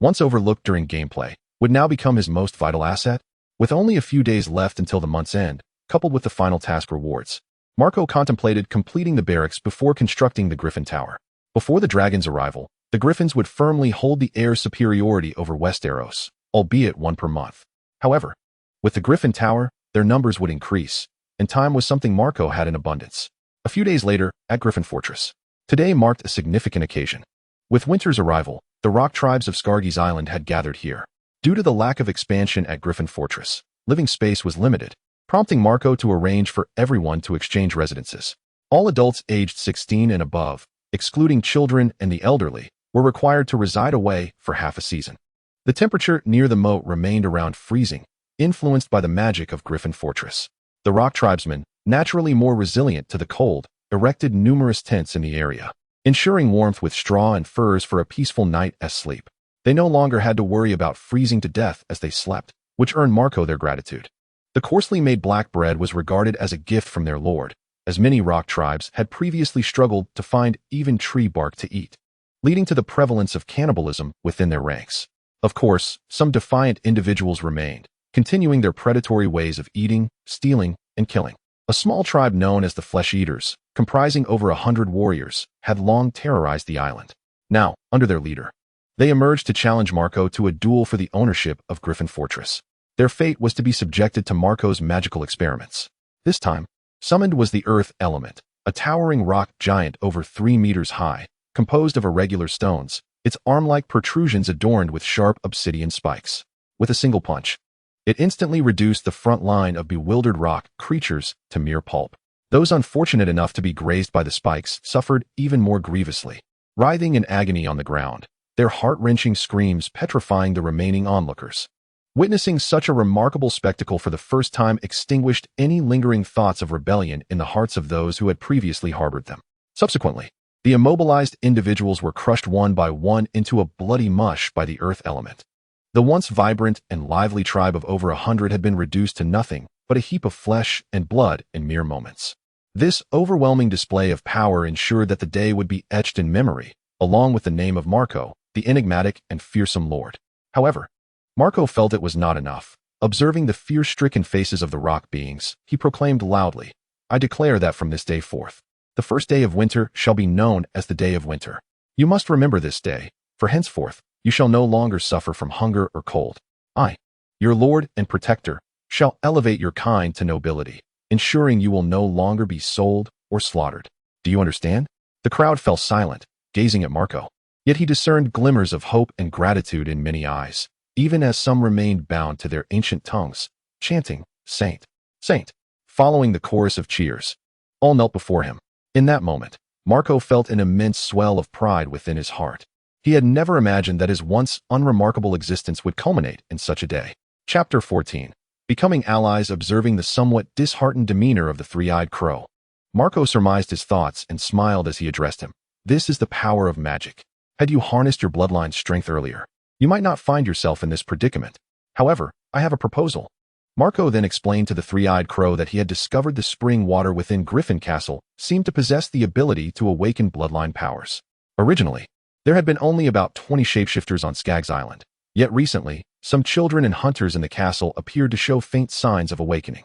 once overlooked during gameplay, would now become his most vital asset? With only a few days left until the month's end, coupled with the final task rewards, Marco contemplated completing the barracks before constructing the Griffin Tower. Before the dragon's arrival, the Griffins would firmly hold the heir superiority over Westeros, albeit 1 per month. However, with the Griffin Tower, their numbers would increase, and time was something Marco had in abundance. A few days later, at Griffin Fortress. Today marked a significant occasion. With winter's arrival, the rock tribes of Skaggos Island had gathered here. Due to the lack of expansion at Griffin Fortress, living space was limited, prompting Marco to arrange for everyone to exchange residences. All adults aged 16 and above, excluding children and the elderly, were required to reside away for half a season. The temperature near the moat remained around freezing, influenced by the magic of Griffin Fortress. The rock tribesmen, naturally more resilient to the cold, erected numerous tents in the area, ensuring warmth with straw and furs for a peaceful night as sleep. They no longer had to worry about freezing to death as they slept, which earned Marco their gratitude. The coarsely made black bread was regarded as a gift from their lord, as many rock tribes had previously struggled to find even tree bark to eat, leading to the prevalence of cannibalism within their ranks. Of course, some defiant individuals remained, continuing their predatory ways of eating, stealing, and killing. A small tribe known as the Flesh Eaters, comprising over 100 warriors, had long terrorized the island. Now, under their leader, they emerged to challenge Marco to a duel for the ownership of Griffin Fortress. Their fate was to be subjected to Marco's magical experiments. This time, summoned was the Earth Element, a towering rock giant over 3 meters high, composed of irregular stones, its arm-like protrusions adorned with sharp obsidian spikes. With a single punch, it instantly reduced the front line of bewildered rock creatures to mere pulp. Those unfortunate enough to be grazed by the spikes suffered even more grievously, writhing in agony on the ground, their heart-wrenching screams petrifying the remaining onlookers. Witnessing such a remarkable spectacle for the first time extinguished any lingering thoughts of rebellion in the hearts of those who had previously harbored them. Subsequently, the immobilized individuals were crushed one by one into a bloody mush by the Earth Element. The once vibrant and lively tribe of over 100 had been reduced to nothing but a heap of flesh and blood in mere moments. This overwhelming display of power ensured that the day would be etched in memory, along with the name of Marco, the enigmatic and fearsome lord. However, Marco felt it was not enough. Observing the fear-stricken faces of the rock beings, he proclaimed loudly, "I declare that from this day forth, the first day of winter shall be known as the Day of Winter. You must remember this day, for henceforth you shall no longer suffer from hunger or cold. I, your lord and protector, shall elevate your kind to nobility, ensuring you will no longer be sold or slaughtered. Do you understand?" The crowd fell silent, gazing at Marco. Yet he discerned glimmers of hope and gratitude in many eyes, even as some remained bound to their ancient tongues, chanting, "Saint, Saint," following the chorus of cheers. All knelt before him. In that moment, Marco felt an immense swell of pride within his heart. He had never imagined that his once unremarkable existence would culminate in such a day. Chapter 14. Becoming allies. Observing the somewhat disheartened demeanor of the three-eyed crow, Marco surmised his thoughts and smiled as he addressed him. "This is the power of magic. Had you harnessed your bloodline's strength earlier, you might not find yourself in this predicament. However, I have a proposal." Marco then explained to the three-eyed crow that he had discovered the spring water within Griffin Castle seemed to possess the ability to awaken bloodline powers. Originally, there had been only about 20 shapeshifters on Skaggos Island, yet recently, some children and hunters in the castle appeared to show faint signs of awakening.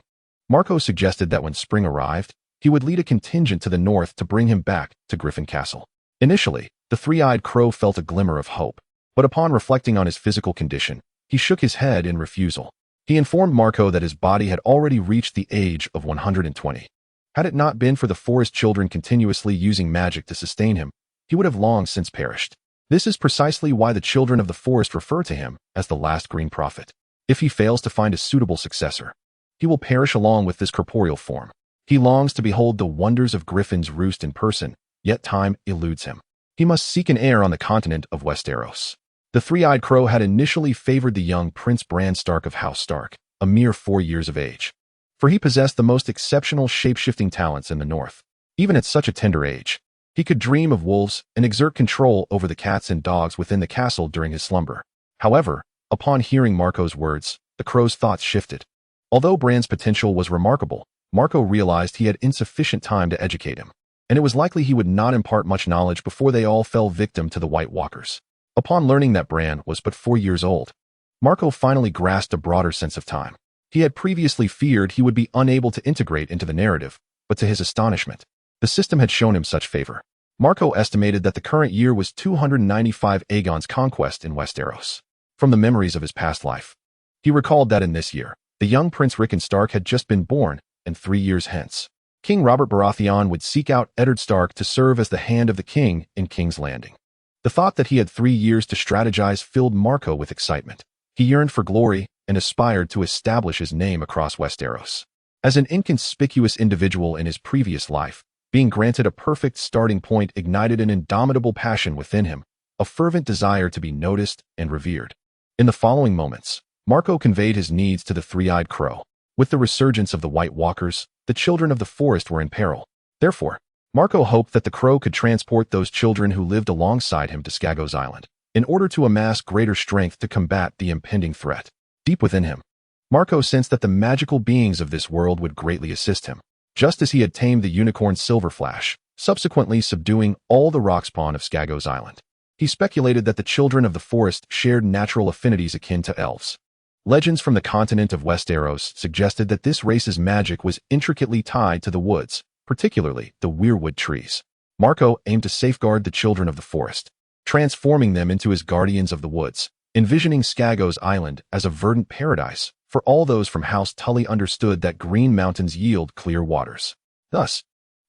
Marco suggested that when spring arrived, he would lead a contingent to the north to bring him back to Griffin Castle. Initially, the three-eyed crow felt a glimmer of hope, but upon reflecting on his physical condition, he shook his head in refusal. He informed Marco that his body had already reached the age of 120. Had it not been for the forest children continuously using magic to sustain him, he would have long since perished. This is precisely why the children of the forest refer to him as the last green prophet. If he fails to find a suitable successor, he will perish along with this corporeal form. He longs to behold the wonders of Griffin's roost in person, yet time eludes him. He must seek an heir on the continent of Westeros. The three-eyed crow had initially favored the young Prince Bran Stark of House Stark, a mere 4 years of age, for he possessed the most exceptional shape-shifting talents in the north. Even at such a tender age, he could dream of wolves and exert control over the cats and dogs within the castle during his slumber. However, upon hearing Marco's words, the crow's thoughts shifted. Although Bran's potential was remarkable, Marco realized he had insufficient time to educate him, and it was likely he would not impart much knowledge before they all fell victim to the White Walkers. Upon learning that Bran was but 4 years old, Marco finally grasped a broader sense of time. He had previously feared he would be unable to integrate into the narrative, but to his astonishment, the system had shown him such favor. Marco estimated that the current year was 295 Aegon's conquest in Westeros. From the memories of his past life, he recalled that in this year, the young Prince Rickon Stark had just been born, and 3 years hence, King Robert Baratheon would seek out Eddard Stark to serve as the hand of the king in King's Landing. The thought that he had 3 years to strategize filled Marco with excitement. He yearned for glory and aspired to establish his name across Westeros. As an inconspicuous individual in his previous life, being granted a perfect starting point ignited an indomitable passion within him, a fervent desire to be noticed and revered. In the following moments, Marco conveyed his needs to the three-eyed crow. With the resurgence of the White Walkers, the children of the forest were in peril. Therefore, Marco hoped that the crow could transport those children who lived alongside him to Skaggos Island, in order to amass greater strength to combat the impending threat. Deep within him, Marco sensed that the magical beings of this world would greatly assist him, just as he had tamed the unicorn Silverflash, subsequently subduing all the rockspawn of Skaggos Island. He speculated that the children of the forest shared natural affinities akin to elves. Legends from the continent of Westeros suggested that this race's magic was intricately tied to the woods, particularly the weirwood trees. Marco aimed to safeguard the children of the forest, transforming them into his guardians of the woods, envisioning Skaggos Island as a verdant paradise for all those from House Tully understood that green mountains yield clear waters. Thus,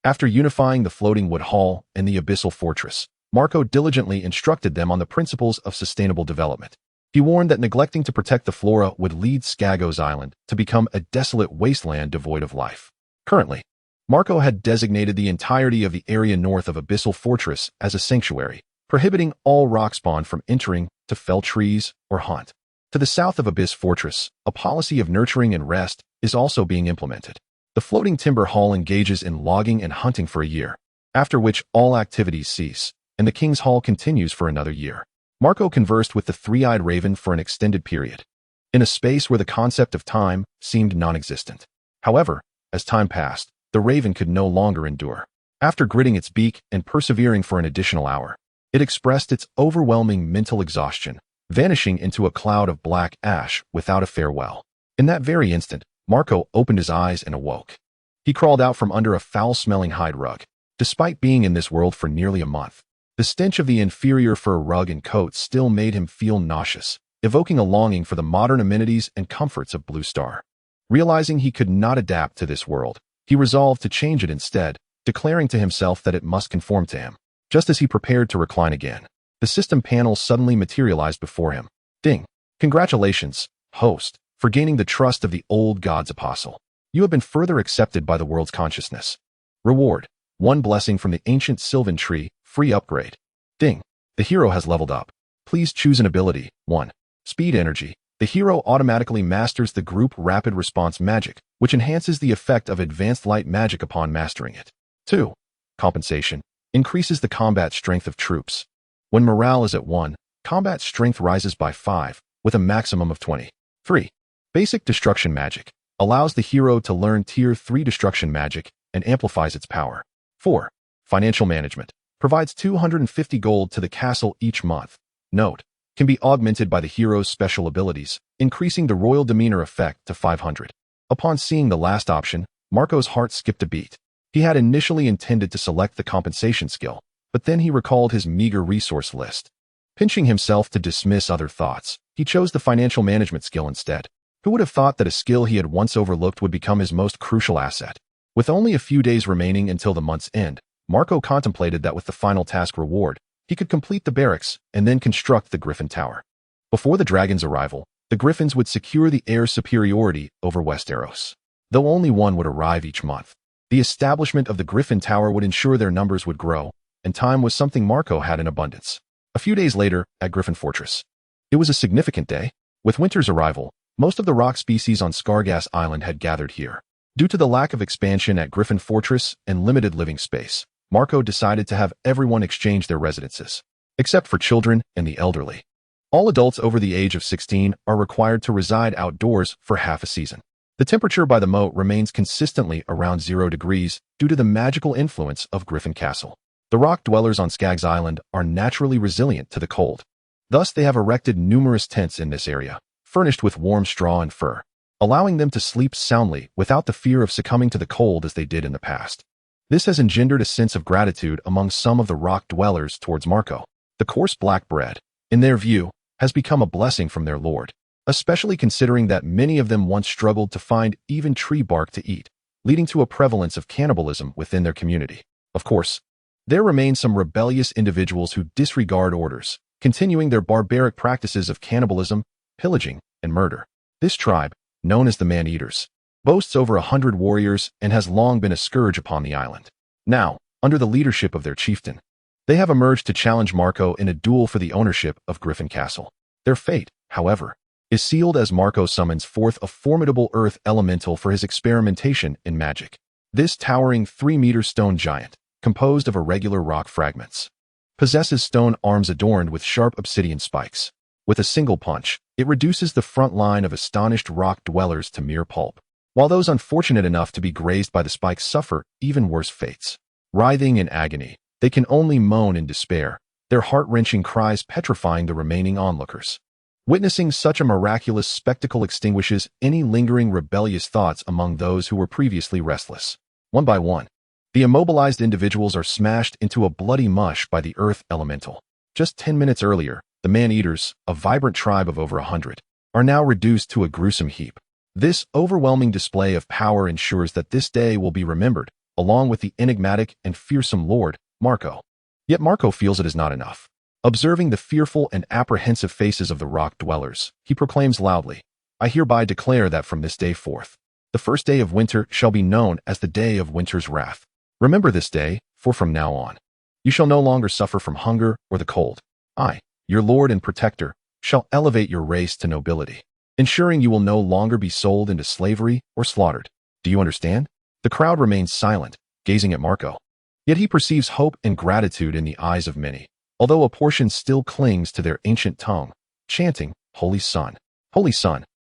after unifying the floating wood hall and the abyssal fortress, Marco diligently instructed them on the principles of sustainable development. He warned that neglecting to protect the flora would lead Skaggos Island to become a desolate wasteland devoid of life. Currently, Marco had designated the entirety of the area north of Abyssal Fortress as a sanctuary, prohibiting all rockspawn from entering to fell trees or hunt. To the south of Abyss Fortress, a policy of nurturing and rest is also being implemented. The floating timber hall engages in logging and hunting for a year, after which all activities cease, and the King's Hall continues for another year. Marco conversed with the three-eyed raven for an extended period, in a space where the concept of time seemed non-existent. However, as time passed, the raven could no longer endure. After gritting its beak and persevering for an additional hour, it expressed its overwhelming mental exhaustion, vanishing into a cloud of black ash without a farewell. In that very instant, Marco opened his eyes and awoke. He crawled out from under a foul-smelling hide rug. Despite being in this world for nearly a month, the stench of the inferior fur rug and coat still made him feel nauseous, evoking a longing for the modern amenities and comforts of Blue Star. Realizing he could not adapt to this world, he resolved to change it instead, declaring to himself that it must conform to him. Just as he prepared to recline again, the system panel suddenly materialized before him. Ding! Congratulations, host, for gaining the trust of the old god's apostle. You have been further accepted by the world's consciousness. Reward: 1 blessing from the ancient Sylvan tree, free upgrade. Ding! The hero has leveled up. Please choose an ability. 1. Speed energy. The hero automatically masters the group rapid response magic, which enhances the effect of advanced light magic upon mastering it. 2. Compensation. Increases the combat strength of troops. When morale is at 1, combat strength rises by 5, with a maximum of 20. 3. Basic destruction magic. Allows the hero to learn tier 3 destruction magic and amplifies its power. 4. Financial management. Provides 250 gold to the castle each month. Note: can be augmented by the hero's special abilities, increasing the royal demeanor effect to 500. Upon seeing the last option, Marco's heart skipped a beat. He had initially intended to select the compensation skill, but then he recalled his meager resource list. Pinching himself to dismiss other thoughts, he chose the financial management skill instead. Who would have thought that a skill he had once overlooked would become his most crucial asset? With only a few days remaining until the month's end, Marco contemplated that with the final task reward, He could complete the barracks and then construct the Griffin Tower. Before the dragon's arrival, the Griffins would secure the air superiority over Westeros. Though only one would arrive each month, the establishment of the Griffin Tower would ensure their numbers would grow, and time was something Marco had in abundance. A few days later, at Griffin Fortress. It was a significant day. With winter's arrival, most of the rock species on Skaggos Island had gathered here. Due to the lack of expansion at Griffin Fortress and limited living space, Marco decided to have everyone exchange their residences, except for children and the elderly. All adults over the age of 16 are required to reside outdoors for half a season. The temperature by the moat remains consistently around 0 degrees due to the magical influence of Griffin Castle. The rock dwellers on Skaggos Island are naturally resilient to the cold. Thus, they have erected numerous tents in this area, furnished with warm straw and fur, allowing them to sleep soundly without the fear of succumbing to the cold as they did in the past. This has engendered a sense of gratitude among some of the rock dwellers towards Marco. The coarse black bread, in their view, has become a blessing from their lord, especially considering that many of them once struggled to find even tree bark to eat, leading to a prevalence of cannibalism within their community. Of course, there remain some rebellious individuals who disregard orders, continuing their barbaric practices of cannibalism, pillaging, and murder. This tribe, known as the Man-Eaters, boasts over 100 warriors and has long been a scourge upon the island. Now, under the leadership of their chieftain, they have emerged to challenge Marco in a duel for the ownership of Griffin Castle. Their fate, however, is sealed as Marco summons forth a formidable earth elemental for his experimentation in magic. This towering 3-meter stone giant, composed of irregular rock fragments, possesses stone arms adorned with sharp obsidian spikes. With a single punch, it reduces the front line of astonished rock dwellers to mere pulp, while those unfortunate enough to be grazed by the spikes suffer even worse fates. Writhing in agony, they can only moan in despair, their heart-wrenching cries petrifying the remaining onlookers. Witnessing such a miraculous spectacle extinguishes any lingering rebellious thoughts among those who were previously restless. One by one, the immobilized individuals are smashed into a bloody mush by the earth elemental. Just 10 minutes earlier, the Man-Eaters, a vibrant tribe of over 100, are now reduced to a gruesome heap. This overwhelming display of power ensures that this day will be remembered, along with the enigmatic and fearsome Lord, Marco. Yet Marco feels it is not enough. Observing the fearful and apprehensive faces of the rock dwellers, he proclaims loudly, "I hereby declare that from this day forth, the first day of winter shall be known as the day of winter's wrath. Remember this day, for from now on, you shall no longer suffer from hunger or the cold. I, your lord and protector, shall elevate your race to nobility, ensuring you will no longer be sold into slavery or slaughtered. Do you understand?" The crowd remains silent, gazing at Marco. Yet he perceives hope and gratitude in the eyes of many, although a portion still clings to their ancient tongue, chanting, Holy Sun,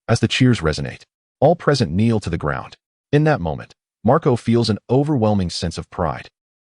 as the cheers resonate. All present kneel to the ground. In that moment, Marco feels an overwhelming sense of pride.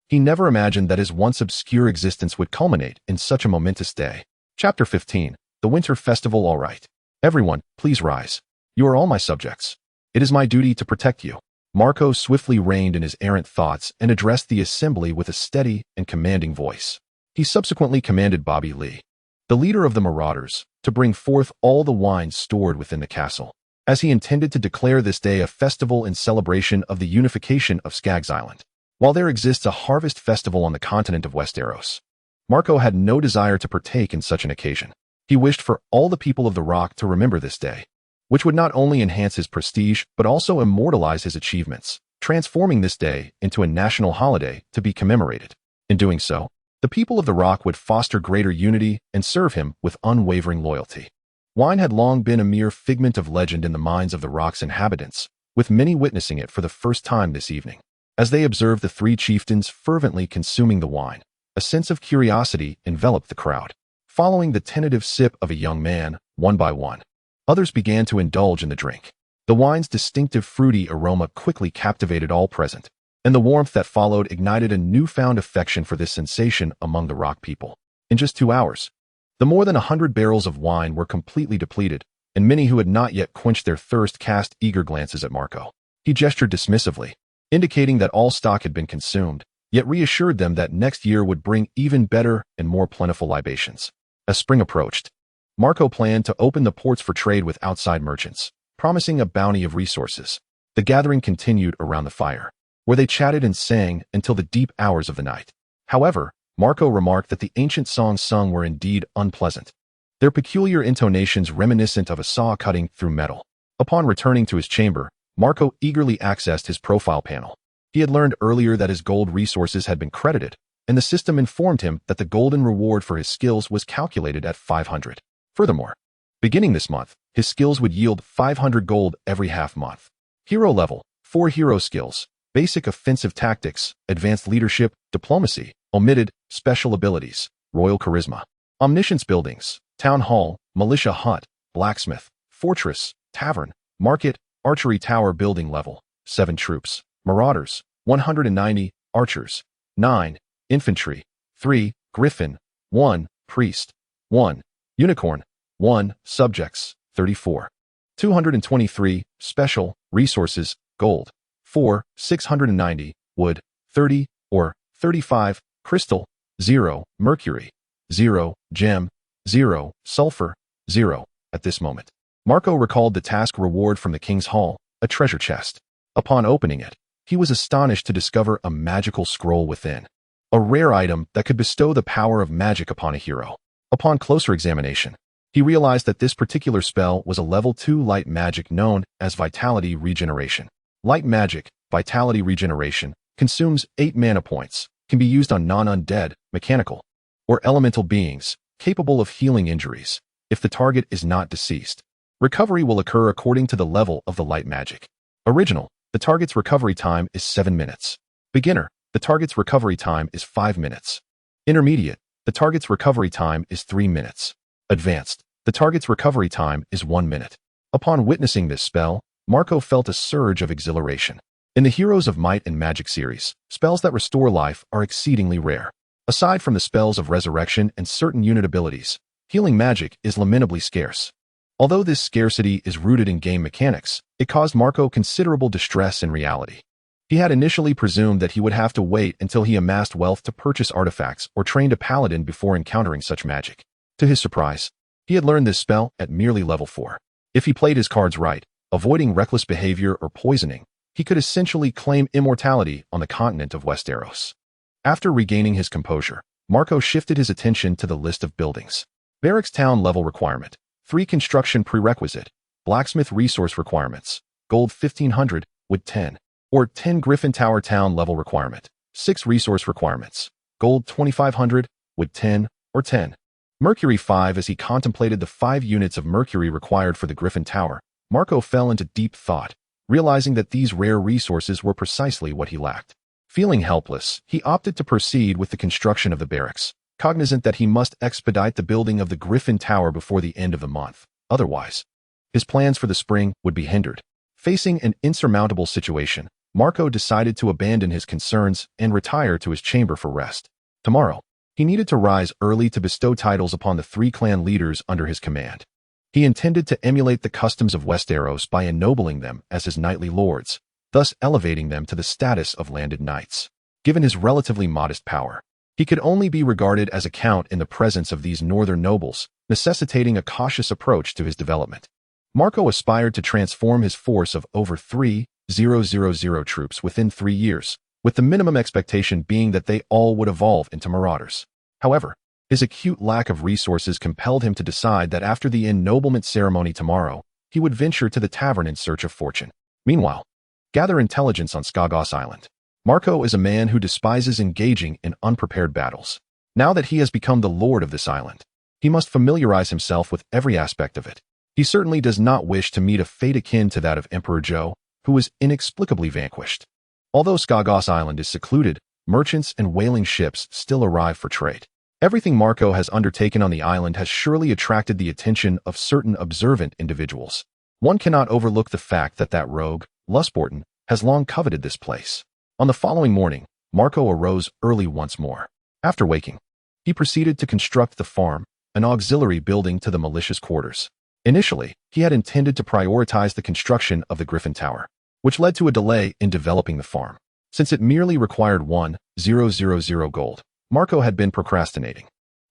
He never imagined that his once obscure existence would culminate in such a momentous day. Chapter 15, The Winter Festival. All right. Everyone, please rise. You are all my subjects. It is my duty to protect you. Marco swiftly reined in his errant thoughts and addressed the assembly with a steady and commanding voice. He subsequently commanded Bobby Lee, the leader of the Marauders, to bring forth all the wine stored within the castle, as he intended to declare this day a festival in celebration of the unification of Skaggos Island. While there exists a harvest festival on the continent of Westeros, Marco had no desire to partake in such an occasion. He wished for all the people of the Rock to remember this day, which would not only enhance his prestige but also immortalize his achievements, transforming this day into a national holiday to be commemorated. In doing so, the people of the Rock would foster greater unity and serve him with unwavering loyalty. Wine had long been a mere figment of legend in the minds of the Rock's inhabitants, with many witnessing it for the first time this evening. As they observed the three chieftains fervently consuming the wine, a sense of curiosity enveloped the crowd. Following the tentative sip of a young man, one by one, others began to indulge in the drink. The wine's distinctive fruity aroma quickly captivated all present, and the warmth that followed ignited a newfound affection for this sensation among the Rock people. In just 2 hours, the more than 100 barrels of wine were completely depleted, and many who had not yet quenched their thirst cast eager glances at Marco. He gestured dismissively, indicating that all stock had been consumed, yet reassured them that next year would bring even better and more plentiful libations. As spring approached, Marco planned to open the ports for trade with outside merchants, promising a bounty of resources. The gathering continued around the fire, where they chatted and sang until the deep hours of the night. However, Marco remarked that the ancient songs sung were indeed unpleasant, their peculiar intonations reminiscent of a saw cutting through metal. Upon returning to his chamber, Marco eagerly accessed his profile panel. He had learned earlier that his gold resources had been credited, and the system informed him that the golden reward for his skills was calculated at 500. Furthermore, beginning this month, his skills would yield 500 gold every half month. Hero level, 4 hero skills, basic offensive tactics, advanced leadership, diplomacy, omitted, special abilities, royal charisma, omniscience buildings, town hall, militia hut, blacksmith, fortress, tavern, market, archery tower building level, 7 troops, marauders, 190, archers, 9, infantry, 3, griffin, 1, priest, 1, unicorn, 1, subjects, 34. 223, special, resources, gold, 4, 690, wood, 30, or 35, crystal, 0, mercury, 0, gem, 0, sulfur, 0. At this moment, Marco recalled the task reward from the King's Hall, a treasure chest. Upon opening it, he was astonished to discover a magical scroll within, a rare item that could bestow the power of magic upon a hero. Upon closer examination, he realized that this particular spell was a level 2 light magic known as Vitality Regeneration. Light magic, Vitality Regeneration, consumes 8 mana points, can be used on non-undead, mechanical, or elemental beings, capable of healing injuries, if the target is not deceased. Recovery will occur according to the level of the light magic. Original, the target's recovery time is 7 minutes. Beginner, the target's recovery time is 5 minutes. Intermediate, the target's recovery time is 3 minutes. Advanced, the target's recovery time is 1 minute. Upon witnessing this spell, Marco felt a surge of exhilaration. In the Heroes of Might and Magic series, spells that restore life are exceedingly rare. Aside from the spells of resurrection and certain unit abilities, healing magic is lamentably scarce. Although this scarcity is rooted in game mechanics, it caused Marco considerable distress in reality. He had initially presumed that he would have to wait until he amassed wealth to purchase artifacts or trained a paladin before encountering such magic. To his surprise, he had learned this spell at merely level 4. If he played his cards right, avoiding reckless behavior or poisoning, he could essentially claim immortality on the continent of Westeros. After regaining his composure, Marco shifted his attention to the list of buildings. Barracks town level requirement, 3 construction prerequisite, blacksmith resource requirements, gold 1500, wood 10, or 10 Griffin Tower town level requirement, 6 resource requirements, gold 2500, wood 10, or 10. Mercury 5. As he contemplated the 5 units of mercury required for the Griffin Tower, Marco fell into deep thought, realizing that these rare resources were precisely what he lacked. Feeling helpless, he opted to proceed with the construction of the barracks, cognizant that he must expedite the building of the Griffin Tower before the end of the month. Otherwise, his plans for the spring would be hindered. Facing an insurmountable situation, Marco decided to abandon his concerns and retire to his chamber for rest. Tomorrow, he needed to rise early to bestow titles upon the 3 clan leaders under his command. He intended to emulate the customs of Westeros by ennobling them as his knightly lords, thus elevating them to the status of landed knights. Given his relatively modest power, he could only be regarded as a count in the presence of these northern nobles, necessitating a cautious approach to his development. Marco aspired to transform his force of over 3,000 troops within 3 years, with the minimum expectation being that they all would evolve into marauders. However, his acute lack of resources compelled him to decide that after the ennoblement ceremony tomorrow, he would venture to the tavern in search of fortune. Meanwhile, gather intelligence on Skaggos Island. Marco is a man who despises engaging in unprepared battles. Now that he has become the lord of this island, he must familiarize himself with every aspect of it. He certainly does not wish to meet a fate akin to that of Emperor Joe, who was inexplicably vanquished. Although Skaggos Island is secluded, merchants and whaling ships still arrive for trade. Everything Marco has undertaken on the island has surely attracted the attention of certain observant individuals. One cannot overlook the fact that rogue, Bolton, has long coveted this place. On the following morning, Marco arose early once more. After waking, he proceeded to construct the farm, an auxiliary building to the militia's quarters. Initially, he had intended to prioritize the construction of the Griffin Tower, which led to a delay in developing the farm. Since it merely required 1,000 gold, Marco had been procrastinating.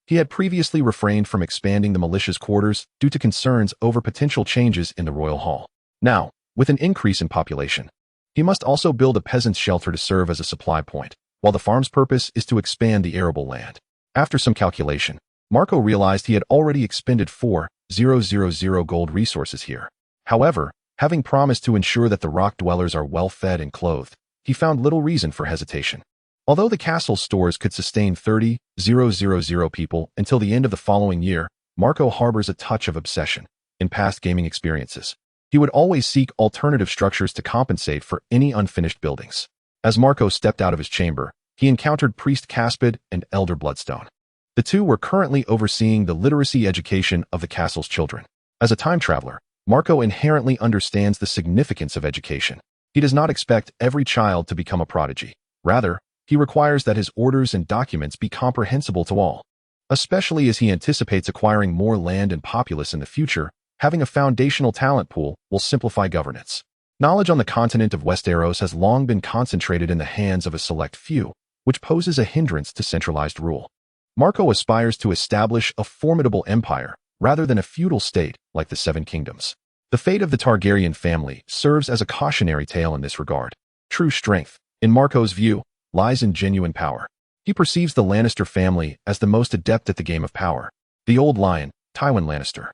He had previously refrained from expanding the militia's quarters due to concerns over potential changes in the royal hall. Now, with an increase in population, he must also build a peasant's shelter to serve as a supply point. while the farm's purpose is to expand the arable land. After some calculation, Marco realized he had already expended 4,000 gold resources here. However, having promised to ensure that the rock dwellers are well fed and clothed, he found little reason for hesitation. Although the castle's stores could sustain 30,000 people until the end of the following year, Marco harbors a touch of obsession. In past gaming experiences, he would always seek alternative structures to compensate for any unfinished buildings. As Marco stepped out of his chamber, he encountered Priest Caspid and Elder Bloodstone. The two were currently overseeing the literacy education of the castle's children. As a time traveler, Marco inherently understands the significance of education. He does not expect every child to become a prodigy. Rather, he requires that his orders and documents be comprehensible to all. Especially as he anticipates acquiring more land and populace in the future, having a foundational talent pool will simplify governance. Knowledge on the continent of Westeros has long been concentrated in the hands of a select few, which poses a hindrance to centralized rule. Marco aspires to establish a formidable empire, rather than a feudal state like the Seven Kingdoms. The fate of the Targaryen family serves as a cautionary tale in this regard. True strength, in Marco's view, lies in genuine power. He perceives the Lannister family as the most adept at the game of power. The old lion, Tywin Lannister,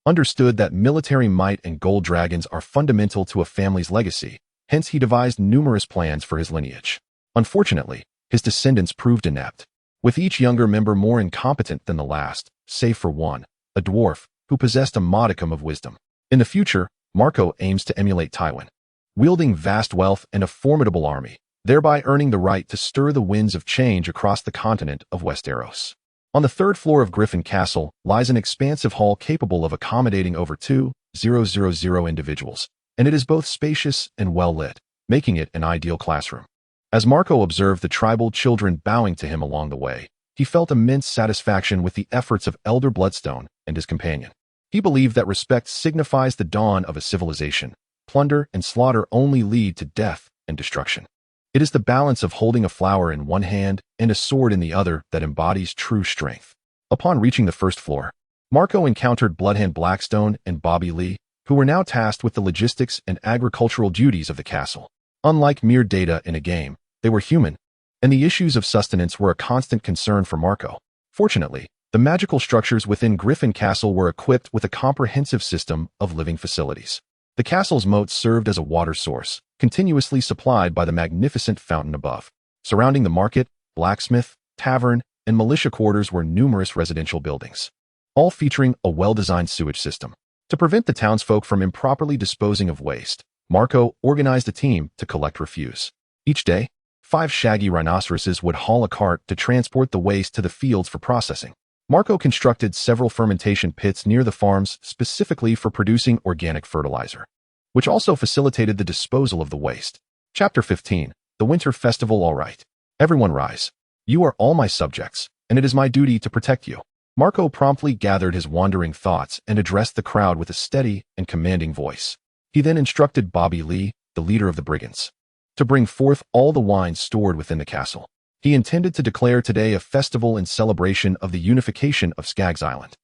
understood that military might and gold dragons are fundamental to a family's legacy, hence he devised numerous plans for his lineage. Unfortunately, his descendants proved inept, with each younger member more incompetent than the last, save for one, a dwarf, who possessed a modicum of wisdom. In the future, Marco aims to emulate Tywin, wielding vast wealth and a formidable army, thereby earning the right to stir the winds of change across the continent of Westeros. On the third floor of Griffin Castle lies an expansive hall capable of accommodating over 2,000 individuals, and it is both spacious and well-lit, making it an ideal classroom. As Marco observed the tribal children bowing to him along the way, he felt immense satisfaction with the efforts of Elder Bloodstone and his companion. He believed that respect signifies the dawn of a civilization. Plunder and slaughter only lead to death and destruction. It is the balance of holding a flower in one hand and a sword in the other that embodies true strength. Upon reaching the first floor, Marco encountered Bloodhand Blackstone and Bobby Lee, who were now tasked with the logistics and agricultural duties of the castle. Unlike mere data in a game, they were human, and the issues of sustenance were a constant concern for Marco. Fortunately, the magical structures within Griffin Castle were equipped with a comprehensive system of living facilities. The castle's moat served as a water source, continuously supplied by the magnificent fountain above. Surrounding the market, blacksmith, tavern, and militia quarters were numerous residential buildings, all featuring a well-designed sewage system. To prevent the townsfolk from improperly disposing of waste, Marco organized a team to collect refuse. Each day, 5 shaggy rhinoceroses would haul a cart to transport the waste to the fields for processing. Marco constructed several fermentation pits near the farms specifically for producing organic fertilizer, which also facilitated the disposal of the waste. Chapter 15, The Winter Festival. All right. Everyone rise. You are all my subjects, and it is my duty to protect you. Marco promptly gathered his wandering thoughts and addressed the crowd with a steady and commanding voice. He then instructed Bobby Lee, the leader of the brigands, to bring forth all the wine stored within the castle. He intended to declare today a festival in celebration of the unification of Skaggos Island.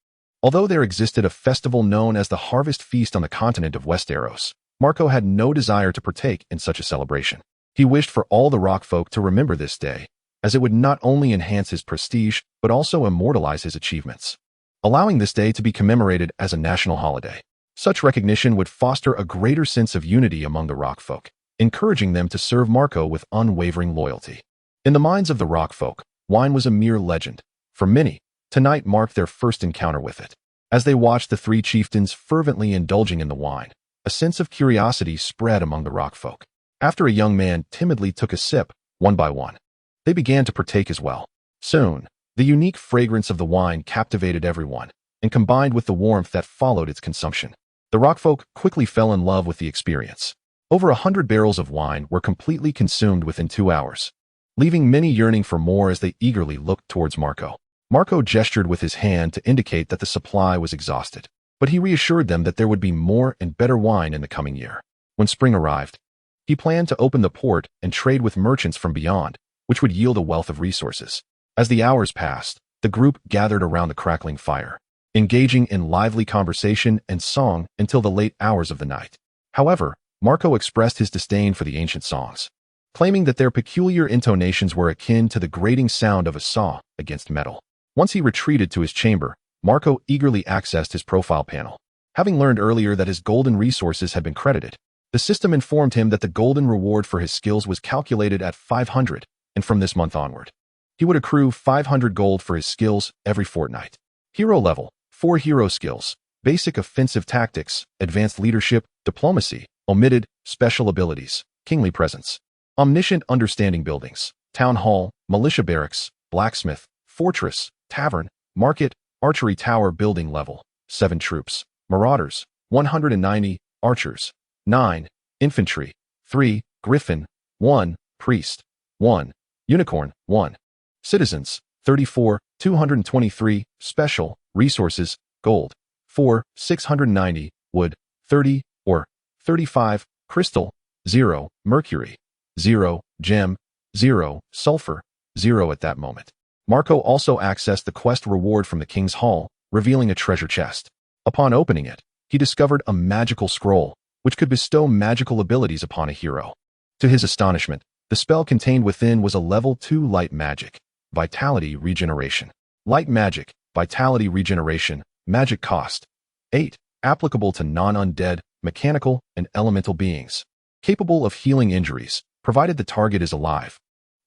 Although there existed a festival known as the Harvest Feast on the continent of Westeros, Marco had no desire to partake in such a celebration. He wished for all the rockfolk to remember this day, as it would not only enhance his prestige, but also immortalize his achievements. Allowing this day to be commemorated as a national holiday, such recognition would foster a greater sense of unity among the rockfolk, encouraging them to serve Marco with unwavering loyalty. In the minds of the rockfolk, wine was a mere legend. For many, tonight marked their first encounter with it. As they watched the 3 chieftains fervently indulging in the wine, a sense of curiosity spread among the rockfolk. After a young man timidly took a sip, one by one, they began to partake as well. Soon, the unique fragrance of the wine captivated everyone, and combined with the warmth that followed its consumption, the rockfolk quickly fell in love with the experience. Over 100 barrels of wine were completely consumed within 2 hours, leaving many yearning for more as they eagerly looked towards Marco. Marco gestured with his hand to indicate that the supply was exhausted, but he reassured them that there would be more and better wine in the coming year. When spring arrived, he planned to open the port and trade with merchants from beyond, which would yield a wealth of resources. As the hours passed, the group gathered around the crackling fire, engaging in lively conversation and song until the late hours of the night. However, Marco expressed his disdain for the ancient songs. claiming that their peculiar intonations were akin to the grating sound of a saw against metal. Once he retreated to his chamber, Marco eagerly accessed his profile panel. Having learned earlier that his golden resources had been credited, the system informed him that the golden reward for his skills was calculated at 500, and from this month onward, he would accrue 500 gold for his skills every fortnight. Hero level: 4 hero skills: basic offensive tactics, advanced leadership, diplomacy, omitted, special abilities, kingly presence, omniscient understanding buildings, town hall, militia barracks, blacksmith, fortress, tavern, market, archery tower building level: 7 troops, marauders, 190, archers, 9, infantry, 3, griffin, 1, priest, 1, unicorn, 1, citizens, 34, 223, special, resources, gold, 4, 690, wood, 30, or 35, crystal, 0, mercury, 0, gem, 0, sulfur, 0 at that moment. Marco also accessed the quest reward from the King's Hall, revealing a treasure chest. Upon opening it, he discovered a magical scroll, which could bestow magical abilities upon a hero. To his astonishment, the spell contained within was a level 2 light magic, vitality regeneration. Light magic, vitality regeneration, magic cost: 8, applicable to non-undead, mechanical, and elemental beings. Capable of healing injuries, provided the target is alive.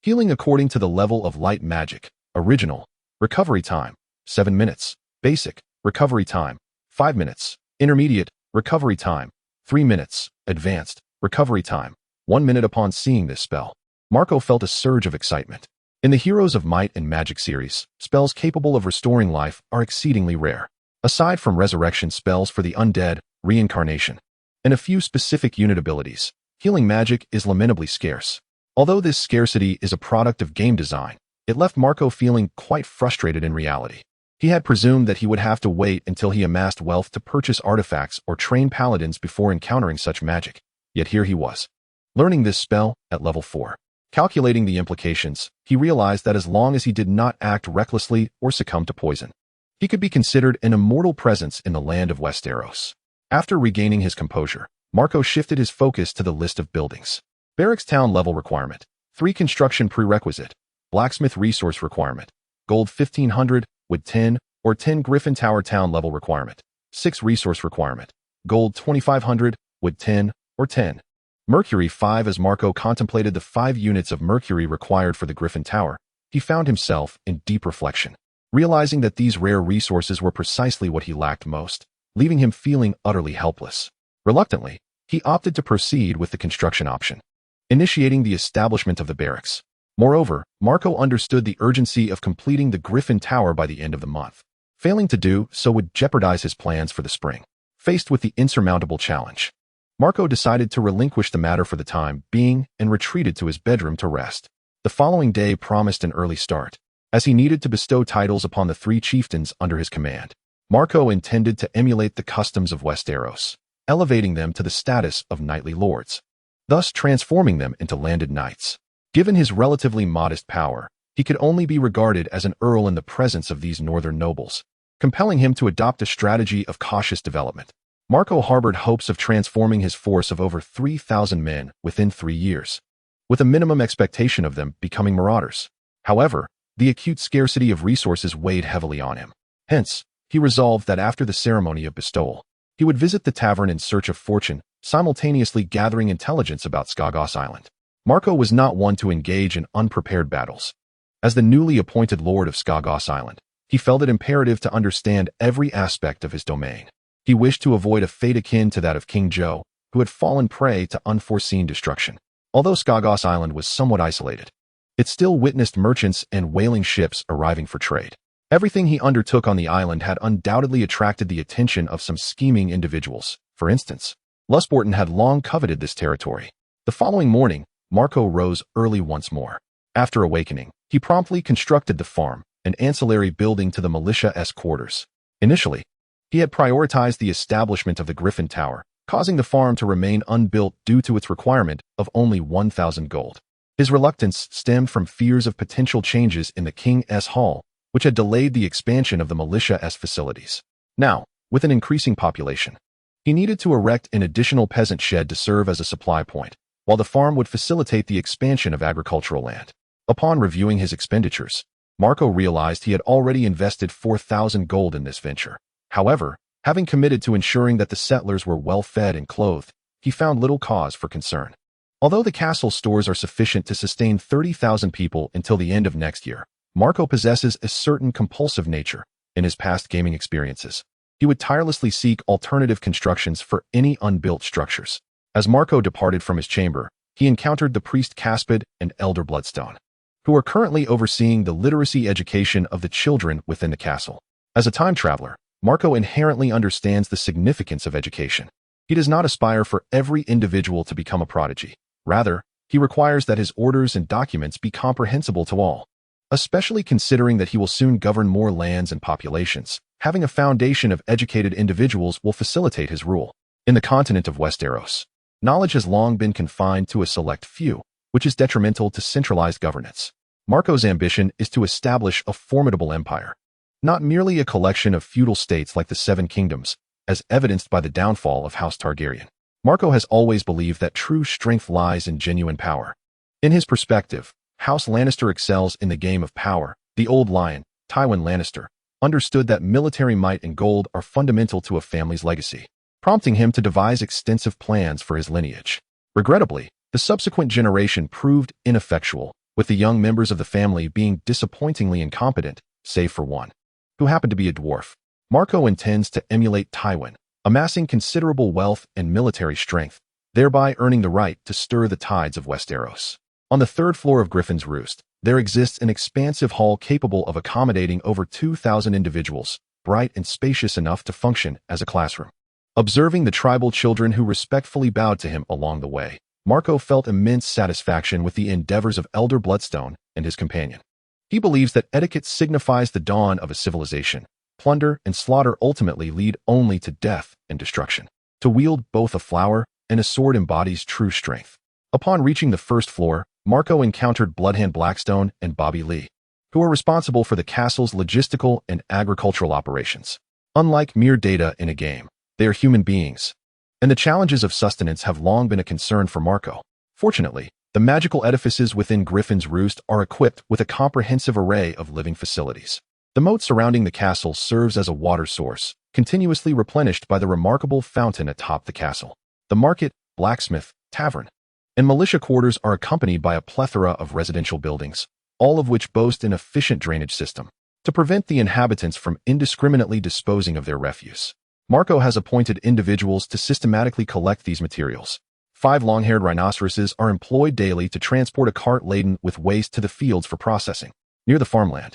Healing according to the level of light magic: original, recovery time, 7 minutes, basic, recovery time, 5 minutes, intermediate, recovery time, 3 minutes, advanced, recovery time, 1 minute. Upon seeing this spell, Marco felt a surge of excitement. In the Heroes of Might and Magic series, spells capable of restoring life are exceedingly rare. Aside from resurrection spells for the undead, reincarnation, and a few specific unit abilities, healing magic is lamentably scarce. Although this scarcity is a product of game design, it left Marco feeling quite frustrated in reality. He had presumed that he would have to wait until he amassed wealth to purchase artifacts or train paladins before encountering such magic. Yet here he was, learning this spell at level 4. Calculating the implications, he realized that as long as he did not act recklessly or succumb to poison, he could be considered an immortal presence in the land of Westeros. After regaining his composure, Marco shifted his focus to the list of buildings. Barracks town level requirement: 3 construction prerequisite, blacksmith resource requirement, gold 1500, with 10 or 10 Griffin Tower town level requirement, 6 resource requirement, gold 2500, with 10 or 10. Mercury 5. As Marco contemplated the 5 units of mercury required for the Griffin Tower, he found himself in deep reflection, realizing that these rare resources were precisely what he lacked most, leaving him feeling utterly helpless. Reluctantly, he opted to proceed with the construction option, initiating the establishment of the barracks. Moreover, Marco understood the urgency of completing the Griffin Tower by the end of the month. Failing to do so would jeopardize his plans for the spring. Faced with the insurmountable challenge, Marco decided to relinquish the matter for the time being and retreated to his bedroom to rest. The following day promised an early start, as he needed to bestow titles upon the 3 chieftains under his command. Marco intended to emulate the customs of Westeros, elevating them to the status of knightly lords, thus transforming them into landed knights. Given his relatively modest power, he could only be regarded as an earl in the presence of these northern nobles, compelling him to adopt a strategy of cautious development. Marco harbored hopes of transforming his force of over 3,000 men within 3 years, with a minimum expectation of them becoming marauders. However, the acute scarcity of resources weighed heavily on him. Hence, he resolved that after the ceremony of bestowal, he would visit the tavern in search of fortune, simultaneously gathering intelligence about Skaggos Island. Marco was not one to engage in unprepared battles. As the newly appointed lord of Skaggos Island, he felt it imperative to understand every aspect of his domain. He wished to avoid a fate akin to that of King Joe, who had fallen prey to unforeseen destruction. Although Skaggos Island was somewhat isolated, it still witnessed merchants and whaling ships arriving for trade. Everything he undertook on the island had undoubtedly attracted the attention of some scheming individuals. For instance, Bolton had long coveted this territory. The following morning, Marco rose early once more. After awakening, he promptly constructed the farm, an ancillary building to the militia's quarters. Initially, he had prioritized the establishment of the Griffin Tower, causing the farm to remain unbuilt due to its requirement of only 1,000 gold. His reluctance stemmed from fears of potential changes in the King's Hall, which had delayed the expansion of the militia's facilities. Now, with an increasing population, he needed to erect an additional peasant shed to serve as a supply point, while the farm would facilitate the expansion of agricultural land. Upon reviewing his expenditures, Marco realized he had already invested 4,000 gold in this venture. However, having committed to ensuring that the settlers were well fed and clothed, he found little cause for concern. Although the castle's stores are sufficient to sustain 30,000 people until the end of next year, Marco possesses a certain compulsive nature. In his past gaming experiences, he would tirelessly seek alternative constructions for any unbuilt structures. As Marco departed from his chamber, he encountered the priest Caspid and Elder Bloodstone, who are currently overseeing the literacy education of the children within the castle. As a time traveler, Marco inherently understands the significance of education. He does not aspire for every individual to become a prodigy. Rather, he requires that his orders and documents be comprehensible to all. Especially considering that he will soon govern more lands and populations, having a foundation of educated individuals will facilitate his rule. In the continent of Westeros, knowledge has long been confined to a select few, which is detrimental to centralized governance. Marco's ambition is to establish a formidable empire, not merely a collection of feudal states like the Seven Kingdoms, as evidenced by the downfall of House Targaryen. Marco has always believed that true strength lies in genuine power. In his perspective, House Lannister excels in the game of power. The old lion, Tywin Lannister, understood that military might and gold are fundamental to a family's legacy, prompting him to devise extensive plans for his lineage. Regrettably, the subsequent generation proved ineffectual, with the young members of the family being disappointingly incompetent, save for one, who happened to be a dwarf. Marco intends to emulate Tywin, amassing considerable wealth and military strength, thereby earning the right to stir the tides of Westeros. On the third floor of Griffin's Roost, there exists an expansive hall capable of accommodating over 2,000 individuals, bright and spacious enough to function as a classroom. Observing the tribal children who respectfully bowed to him along the way, Marco felt immense satisfaction with the endeavors of Elder Bloodstone and his companion. He believes that etiquette signifies the dawn of a civilization. Plunder and slaughter ultimately lead only to death and destruction. To wield both a flower and a sword embodies true strength. Upon reaching the first floor, Marco encountered Bloodhand Blackstone and Bobby Lee, who are responsible for the castle's logistical and agricultural operations. Unlike mere data in a game, they are human beings, and the challenges of sustenance have long been a concern for Marco. Fortunately, the magical edifices within Griffin's Roost are equipped with a comprehensive array of living facilities. The moat surrounding the castle serves as a water source, continuously replenished by the remarkable fountain atop the castle. The market, blacksmith, tavern, and militia quarters are accompanied by a plethora of residential buildings, all of which boast an efficient drainage system to prevent the inhabitants from indiscriminately disposing of their refuse. Marco has appointed individuals to systematically collect these materials. 5 long-haired rhinoceroses are employed daily to transport a cart laden with waste to the fields for processing. Near the farmland,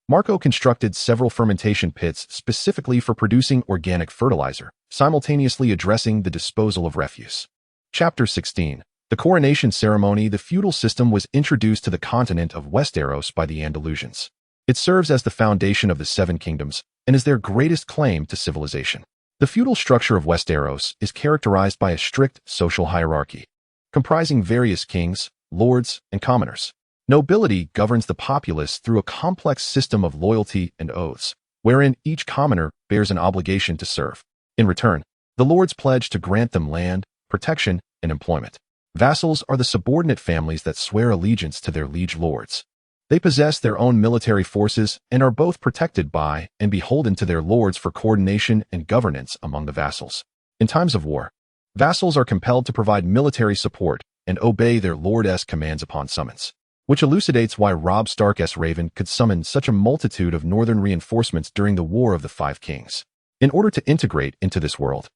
Marco constructed several fermentation pits specifically for producing organic fertilizer, simultaneously addressing the disposal of refuse. Chapter 16. The Coronation Ceremony. The feudal system was introduced to the continent of Westeros by the Andalusians. It serves as the foundation of the Seven Kingdoms and is their greatest claim to civilization. The feudal structure of Westeros is characterized by a strict social hierarchy, comprising various kings, lords, and commoners. Nobility governs the populace through a complex system of loyalty and oaths, wherein each commoner bears an obligation to serve. In return, the lords pledge to grant them land, protection, and employment. Vassals are the subordinate families that swear allegiance to their liege lords. They possess their own military forces and are both protected by and beholden to their lords for coordination and governance among the vassals. In times of war, vassals are compelled to provide military support and obey their lord's commands upon summons, which elucidates why Robb Stark's Raven could summon such a multitude of northern reinforcements during the War of the Five Kings. In order to integrate into this world,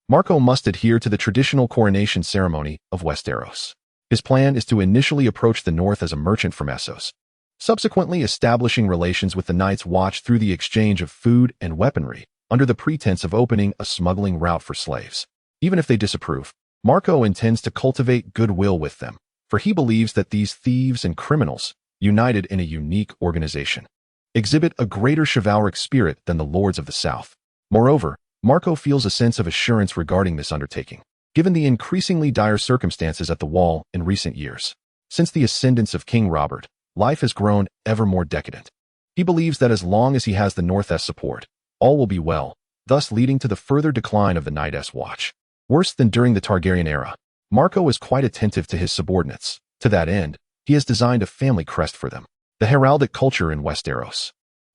Marco must adhere to the traditional coronation ceremony of Westeros. His plan is to initially approach the north as a merchant from Essos, subsequently establishing relations with the Night's Watch through the exchange of food and weaponry, under the pretense of opening a smuggling route for slaves. Even if they disapprove, Marco intends to cultivate goodwill with them, for he believes that these thieves and criminals, united in a unique organization, exhibit a greater chivalric spirit than the lords of the South. Moreover, Marco feels a sense of assurance regarding this undertaking, given the increasingly dire circumstances at the Wall in recent years. Since the ascendance of King Robert, life has grown ever more decadent. He believes that as long as he has the North's support, all will be well, thus leading to the further decline of the Night's Watch. Worse than during the Targaryen era, Marco is quite attentive to his subordinates. To that end, he has designed a family crest for them. The heraldic culture in Westeros,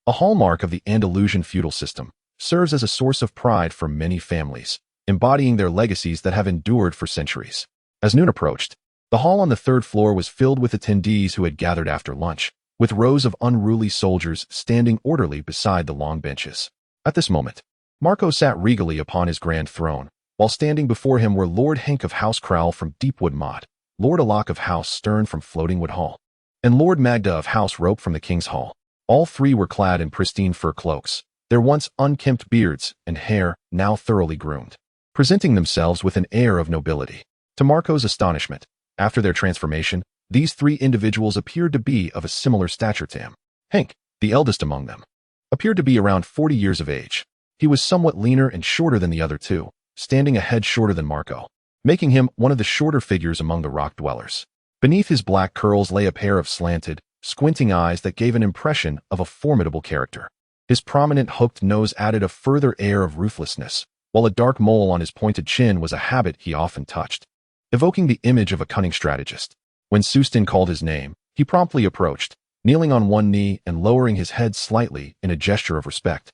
a hallmark of the Andalusian feudal system, serves as a source of pride for many families, embodying their legacies that have endured for centuries. As noon approached, the hall on the third floor was filled with attendees who had gathered after lunch, with rows of unruly soldiers standing orderly beside the long benches. At this moment, Marco sat regally upon his grand throne, while standing before him were Lord Henk of House Crowell from Deepwood Motte, Lord Alok of House Stern from Floatingwood Hall, and Lord Magda of House Rope from the King's Hall. All three were clad in pristine fur cloaks, their once unkempt beards and hair now thoroughly groomed, presenting themselves with an air of nobility. To Marco's astonishment, after their transformation, these three individuals appeared to be of a similar stature to him. Henk, the eldest among them, appeared to be around 40 years of age. He was somewhat leaner and shorter than the other two, standing a head shorter than Marco, making him one of the shorter figures among the rock dwellers. Beneath his black curls lay a pair of slanted, squinting eyes that gave an impression of a formidable character. His prominent hooked nose added a further air of ruthlessness, while a dark mole on his pointed chin was a habit he often touched, evoking the image of a cunning strategist. When Sustin called his name, he promptly approached, kneeling on one knee and lowering his head slightly in a gesture of respect.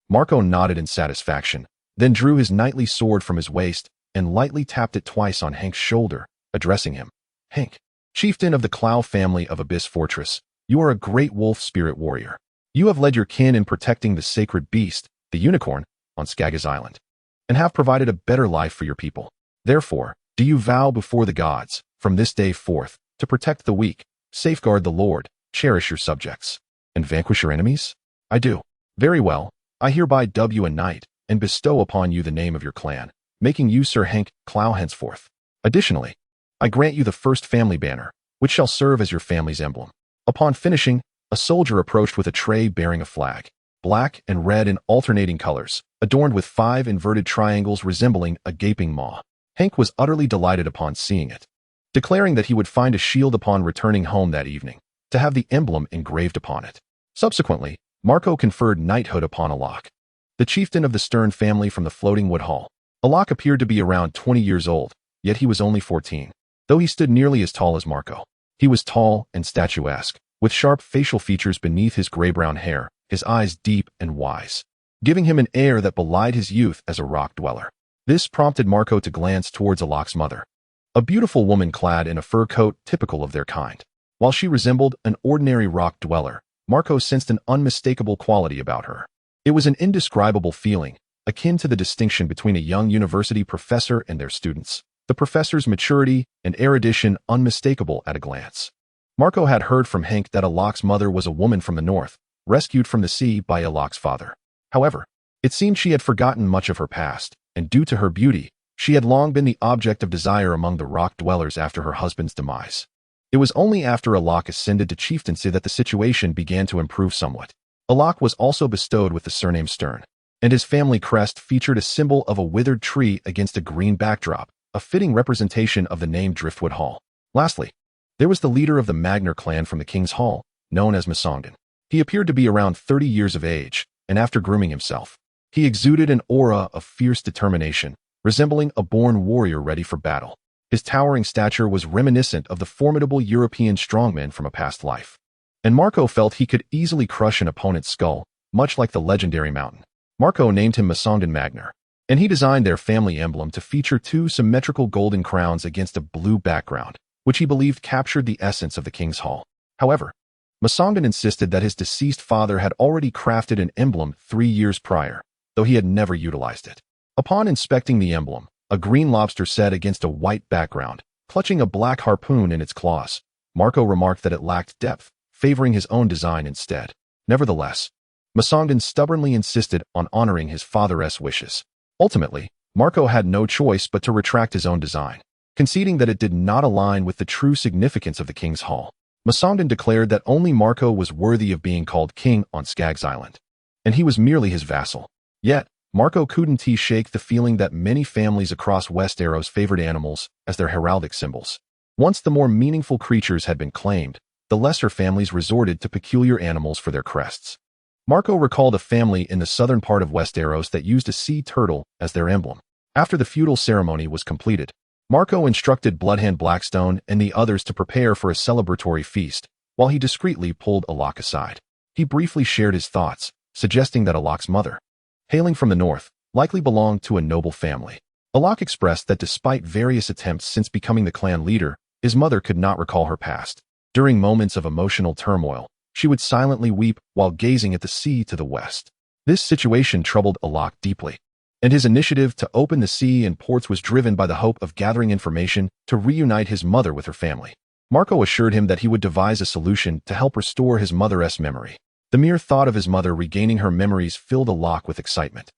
Marco nodded in satisfaction, then drew his knightly sword from his waist and lightly tapped it twice on Henk's shoulder, addressing him. Henk, chieftain of the Clow family of Abyss Fortress, you are a great wolf spirit warrior. You have led your kin in protecting the sacred beast, the unicorn, on Skaggos Island, and have provided a better life for your people. Therefore, do you vow before the gods, from this day forth, to protect the weak, safeguard the Lord, cherish your subjects, and vanquish your enemies? I do. Very well, I hereby dub you a knight, and bestow upon you the name of your clan, making you Sir Henk Clow henceforth. Additionally, I grant you the first family banner, which shall serve as your family's emblem. Upon finishing, a soldier approached with a tray bearing a flag, black and red in alternating colors, adorned with 5 inverted triangles resembling a gaping maw. Henk was utterly delighted upon seeing it, declaring that he would find a shield upon returning home that evening, to have the emblem engraved upon it. Subsequently, Marco conferred knighthood upon Alok, the chieftain of the Stern family from the Floatingwood Hall. Alok appeared to be around 20 years old, yet he was only 14, though he stood nearly as tall as Marco. He was tall and statuesque, with sharp facial features beneath his gray-brown hair, his eyes deep and wise, giving him an air that belied his youth as a rock dweller. This prompted Marco to glance towards Alok's mother, a beautiful woman clad in a fur coat typical of their kind. While she resembled an ordinary rock dweller, Marco sensed an unmistakable quality about her. It was an indescribable feeling, akin to the distinction between a young university professor and their students, the professor's maturity and erudition unmistakable at a glance. Marco had heard from Henk that Alok's mother was a woman from the north, rescued from the sea by Alok's father. However, it seemed she had forgotten much of her past, and due to her beauty, she had long been the object of desire among the rock dwellers after her husband's demise. It was only after Alok ascended to chieftaincy that the situation began to improve somewhat. Alok was also bestowed with the surname Stern, and his family crest featured a symbol of a withered tree against a green backdrop, a fitting representation of the name Driftwood Hall. Lastly, there was the leader of the Magner clan from the King's Hall, known as Masongdan. He appeared to be around 30 years of age, and after grooming himself, he exuded an aura of fierce determination, resembling a born warrior ready for battle. His towering stature was reminiscent of the formidable European strongmen from a past life, and Marco felt he could easily crush an opponent's skull, much like the legendary mountain. Marco named him Masongdan Magner, and he designed their family emblem to feature 2 symmetrical golden crowns against a blue background, which he believed captured the essence of the King's Hall. However, Masongdan insisted that his deceased father had already crafted an emblem 3 years prior, though he had never utilized it. Upon inspecting the emblem, a green lobster set against a white background, clutching a black harpoon in its claws, Marco remarked that it lacked depth, favoring his own design instead. Nevertheless, Masongdan stubbornly insisted on honoring his father's wishes. Ultimately, Marco had no choice but to retract his own design, conceding that it did not align with the true significance of the King's Hall. Masongdan declared that only Marco was worthy of being called king on Skaggos Island, and he was merely his vassal. Yet, Marco couldn't shake the feeling that many families across Westeros favored animals as their heraldic symbols. Once the more meaningful creatures had been claimed, the lesser families resorted to peculiar animals for their crests. Marco recalled a family in the southern part of Westeros that used a sea turtle as their emblem. After the feudal ceremony was completed, Marco instructed Bloodhand Blackstone and the others to prepare for a celebratory feast, while he discreetly pulled Alok aside. He briefly shared his thoughts, suggesting that Alok's mother, hailing from the north, likely belonged to a noble family. Alok expressed that despite various attempts since becoming the clan leader, his mother could not recall her past. During moments of emotional turmoil, she would silently weep while gazing at the sea to the west. This situation troubled Alok deeply, and his initiative to open the sea and ports was driven by the hope of gathering information to reunite his mother with her family. Marco assured him that he would devise a solution to help restore his mother's memory. The mere thought of his mother regaining her memories filled Alok with excitement,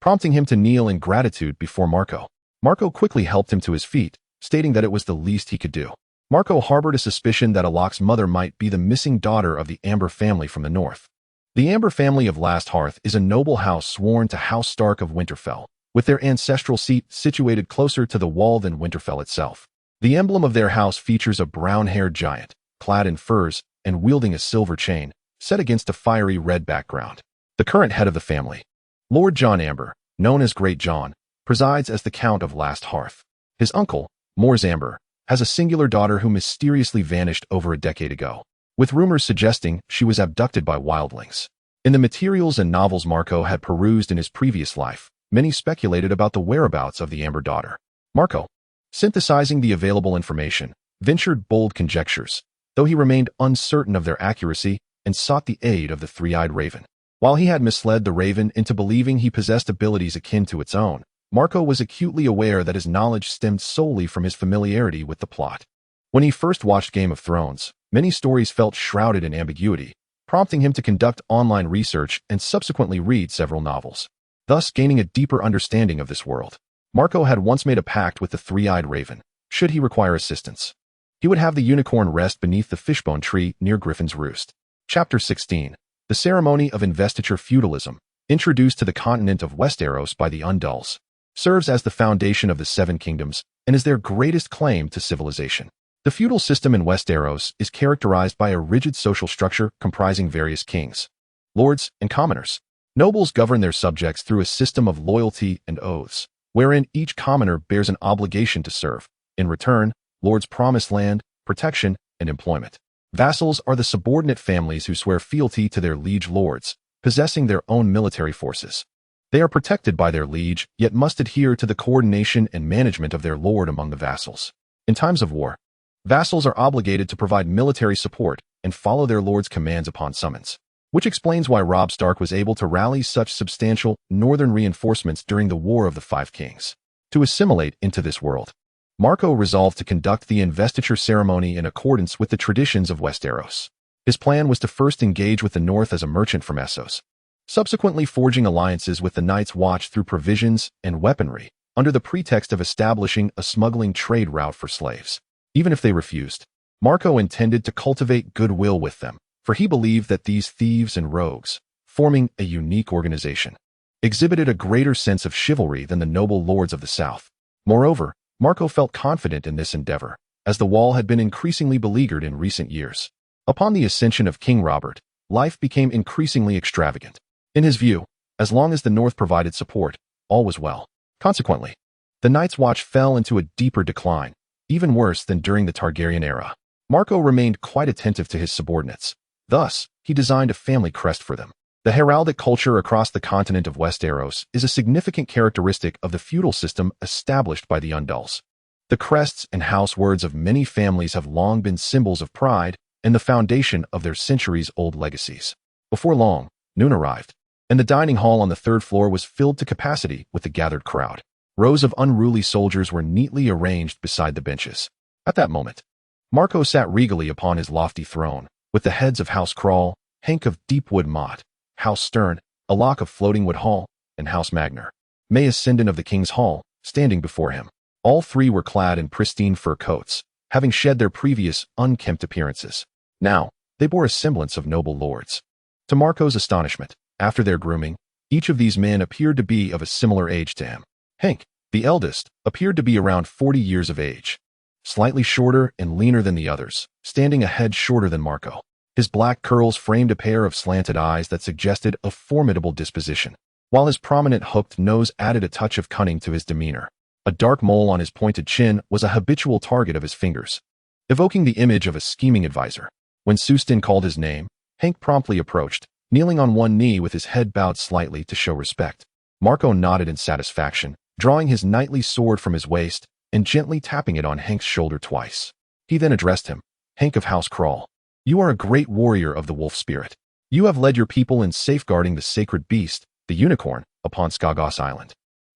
prompting him to kneel in gratitude before Marco. Marco quickly helped him to his feet, stating that it was the least he could do. Marco harbored a suspicion that Alok's mother might be the missing daughter of the Amber family from the north. The Amber family of Last Hearth is a noble house sworn to House Stark of Winterfell, with their ancestral seat situated closer to the wall than Winterfell itself. The emblem of their house features a brown-haired giant, clad in furs and wielding a silver chain, set against a fiery red background. The current head of the family, Lord John Amber, known as Great John, presides as the Count of Last Hearth. His uncle, Mors Amber, has a singular daughter who mysteriously vanished over a decade ago, with rumors suggesting she was abducted by wildlings. In the materials and novels Marco had perused in his previous life, many speculated about the whereabouts of the Amber daughter. Marco, synthesizing the available information, ventured bold conjectures, though he remained uncertain of their accuracy and sought the aid of the three-eyed raven. While he had misled the raven into believing he possessed abilities akin to its own, Marco was acutely aware that his knowledge stemmed solely from his familiarity with the plot. When he first watched Game of Thrones, many stories felt shrouded in ambiguity, prompting him to conduct online research and subsequently read several novels, thus gaining a deeper understanding of this world. Marco had once made a pact with the three-eyed raven. Should he require assistance, he would have the unicorn rest beneath the fishbone tree near Griffin's Roost. Chapter 16. The Ceremony of Investiture. Feudalism, introduced to the continent of Westeros by the Undulls, serves as the foundation of the Seven Kingdoms and is their greatest claim to civilization. The feudal system in Westeros is characterized by a rigid social structure comprising various kings, lords, and commoners. Nobles govern their subjects through a system of loyalty and oaths, wherein each commoner bears an obligation to serve. In return, lords promise land, protection, and employment. Vassals are the subordinate families who swear fealty to their liege lords, possessing their own military forces. They are protected by their liege, yet must adhere to the coordination and management of their lord among the vassals. In times of war, vassals are obligated to provide military support and follow their lord's commands upon summons, which explains why Robb Stark was able to rally such substantial northern reinforcements during the War of the Five Kings. To assimilate into this world, Marco resolved to conduct the investiture ceremony in accordance with the traditions of Westeros. His plan was to first engage with the north as a merchant from Essos, subsequently forging alliances with the Night's Watch through provisions and weaponry, under the pretext of establishing a smuggling trade route for slaves. Even if they refused, Marco intended to cultivate goodwill with them, for he believed that these thieves and rogues, forming a unique organization, exhibited a greater sense of chivalry than the noble lords of the South. Moreover, Marco felt confident in this endeavor, as the wall had been increasingly beleaguered in recent years. Upon the ascension of King Robert, life became increasingly extravagant. In his view, as long as the North provided support, all was well. Consequently, the Night's Watch fell into a deeper decline, even worse than during the Targaryen era. Marco remained quite attentive to his subordinates. Thus, he designed a family crest for them. The heraldic culture across the continent of Westeros is a significant characteristic of the feudal system established by the Undulls. The crests and house words of many families have long been symbols of pride and the foundation of their centuries-old legacies. Before long, noon arrived, and the dining hall on the third floor was filled to capacity with the gathered crowd. Rows of unruly soldiers were neatly arranged beside the benches. At that moment, Marco sat regally upon his lofty throne, with the heads of House Crawl, Hank of Deepwood Mott, House Stern, Alok of Floatingwood Hall, and House Magner, May Ascendant of the King's Hall, standing before him. All three were clad in pristine fur coats, having shed their previous unkempt appearances. Now, they bore a semblance of noble lords. To Marco's astonishment, after their grooming, each of these men appeared to be of a similar age to him. Hank, the eldest, appeared to be around 40 years of age, slightly shorter and leaner than the others, standing a head shorter than Marco. His black curls framed a pair of slanted eyes that suggested a formidable disposition, while his prominent hooked nose added a touch of cunning to his demeanor. A dark mole on his pointed chin was a habitual target of his fingers, evoking the image of a scheming advisor. When Sustin called his name, Hank promptly approached, kneeling on one knee with his head bowed slightly to show respect. Marco nodded in satisfaction, drawing his knightly sword from his waist and gently tapping it on Hank's shoulder twice. He then addressed him. Hank of House Kral, you are a great warrior of the wolf spirit. You have led your people in safeguarding the sacred beast, the unicorn, upon Skaggos Island,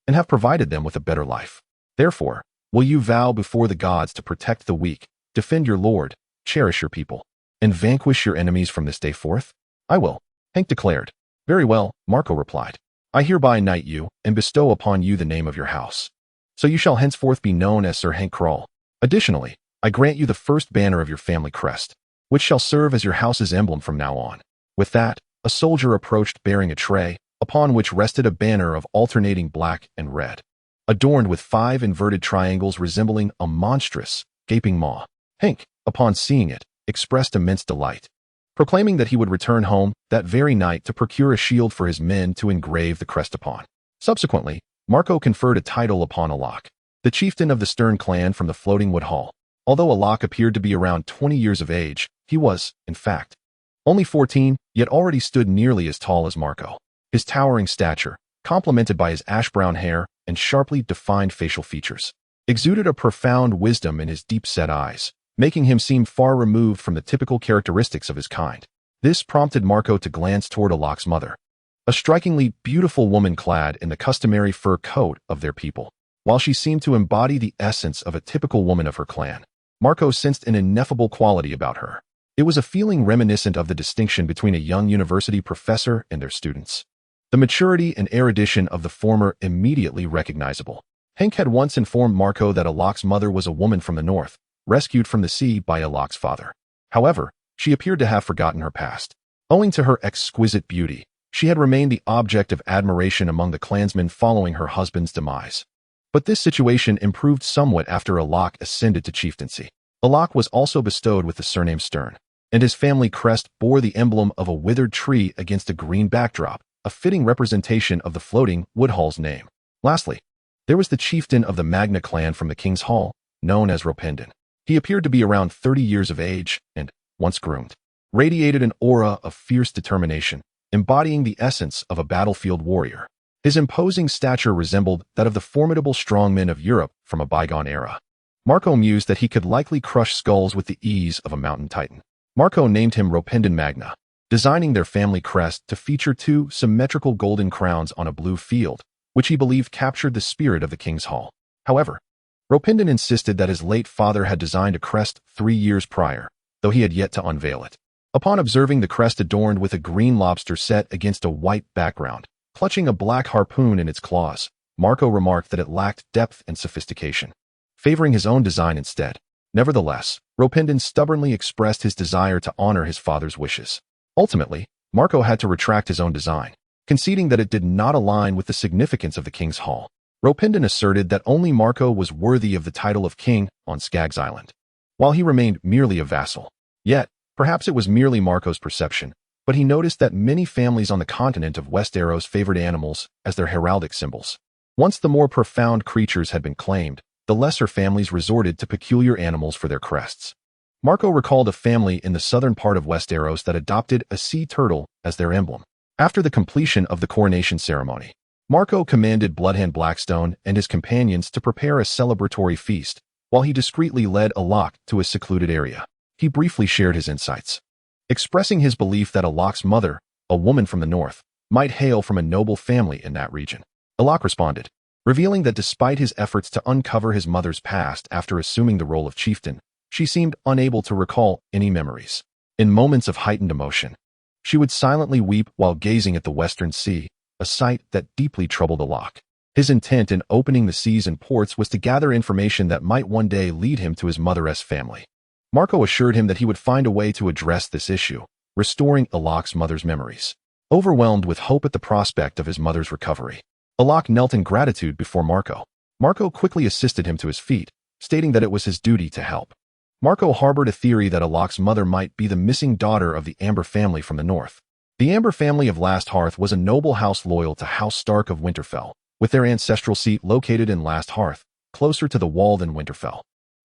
and have provided them with a better life. Therefore, will you vow before the gods to protect the weak, defend your lord, cherish your people, and vanquish your enemies from this day forth? I will, Hank declared. Very well, Marco replied. I hereby knight you and bestow upon you the name of your house. So you shall henceforth be known as Sir Hank Kral. Additionally, I grant you the first banner of your family crest, which shall serve as your house's emblem from now on. With that, a soldier approached bearing a tray, upon which rested a banner of alternating black and red, adorned with 5 inverted triangles resembling a monstrous, gaping maw. Hank, upon seeing it, expressed immense delight, proclaiming that he would return home that very night to procure a shield for his men to engrave the crest upon. Subsequently, Marco conferred a title upon Alok, the chieftain of the Stern clan from the Floating Wood Hall. Although Alok appeared to be around 20 years of age, he was, in fact, only 14, yet already stood nearly as tall as Marco. His towering stature, complemented by his ash-brown hair and sharply defined facial features, exuded a profound wisdom in his deep-set eyes, making him seem far removed from the typical characteristics of his kind. This prompted Marco to glance toward Alok's mother, a strikingly beautiful woman clad in the customary fur coat of their people. While she seemed to embody the essence of a typical woman of her clan, Marco sensed an ineffable quality about her. It was a feeling reminiscent of the distinction between a young university professor and their students. The maturity and erudition of the former immediately recognizable. Hank had once informed Marco that Alok's mother was a woman from the north, rescued from the sea by Alok's father. However, she appeared to have forgotten her past. Owing to her exquisite beauty, she had remained the object of admiration among the clansmen following her husband's demise. But this situation improved somewhat after Alok ascended to chieftaincy. Alok was also bestowed with the surname Stern, and his family crest bore the emblem of a withered tree against a green backdrop, a fitting representation of the Floating Wood Hall's name. Lastly, there was the chieftain of the Magna clan from the King's Hall, known as Ropendon. He appeared to be around 30 years of age and, once groomed, radiated an aura of fierce determination, embodying the essence of a battlefield warrior. His imposing stature resembled that of the formidable strongmen of Europe from a bygone era. Marco mused that he could likely crush skulls with the ease of a mountain titan. Marco named him Ropendon Magna, designing their family crest to feature 2 symmetrical golden crowns on a blue field, which he believed captured the spirit of the King's Hall. However, Ropendon insisted that his late father had designed a crest 3 years prior, though he had yet to unveil it. Upon observing the crest adorned with a green lobster set against a white background, clutching a black harpoon in its claws, Marco remarked that it lacked depth and sophistication, favoring his own design instead. Nevertheless, Ropendon stubbornly expressed his desire to honor his father's wishes. Ultimately, Marco had to retract his own design, conceding that it did not align with the significance of the King's Hall. Ropendon asserted that only Marco was worthy of the title of king on Skaggos Island, while he remained merely a vassal. Yet, perhaps it was merely Marco's perception, but he noticed that many families on the continent of Westeros favored animals as their heraldic symbols. Once the more profound creatures had been claimed, the lesser families resorted to peculiar animals for their crests. Marco recalled a family in the southern part of Westeros that adopted a sea turtle as their emblem. After the completion of the Coronation Ceremony, Marco commanded Bloodhand Blackstone and his companions to prepare a celebratory feast, while he discreetly led Alok to a secluded area. He briefly shared his insights, expressing his belief that Alok's mother, a woman from the north, might hail from a noble family in that region. Alok responded, revealing that despite his efforts to uncover his mother's past after assuming the role of chieftain, she seemed unable to recall any memories. In moments of heightened emotion, she would silently weep while gazing at the western sea, a sight that deeply troubled Alok. His intent in opening the seas and ports was to gather information that might one day lead him to his mother's family. Marco assured him that he would find a way to address this issue, restoring Alok's mother's memories. Overwhelmed with hope at the prospect of his mother's recovery, Alok knelt in gratitude before Marco. Marco quickly assisted him to his feet, stating that it was his duty to help. Marco harbored a theory that Alok's mother might be the missing daughter of the Amber family from the north. The Amber family of Last Hearth was a noble house loyal to House Stark of Winterfell, with their ancestral seat located in Last Hearth, closer to the wall than Winterfell.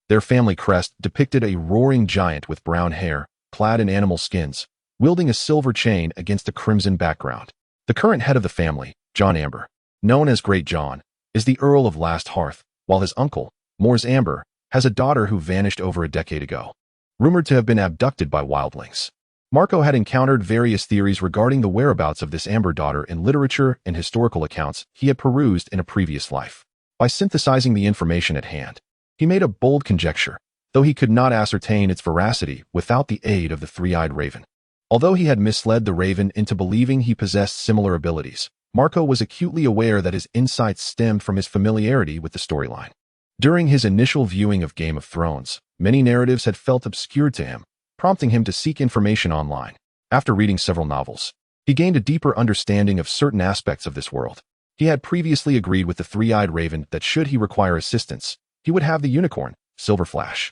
Their family crest depicted a roaring giant with brown hair, clad in animal skins, wielding a silver chain against a crimson background. The current head of the family, John Amber, known as Great John, is the Earl of Last Hearth, while his uncle, Mors Amber, has a daughter who vanished over a decade ago, rumored to have been abducted by wildlings. Marco had encountered various theories regarding the whereabouts of this Amber daughter in literature and historical accounts he had perused in a previous life. By synthesizing the information at hand, he made a bold conjecture, though he could not ascertain its veracity without the aid of the three-eyed raven. Although he had misled the raven into believing he possessed similar abilities, Marco was acutely aware that his insights stemmed from his familiarity with the storyline. During his initial viewing of Game of Thrones, many narratives had felt obscured to him, prompting him to seek information online. After reading several novels, he gained a deeper understanding of certain aspects of this world. He had previously agreed with the three-eyed raven that should he require assistance, he would have the unicorn, Silverflash,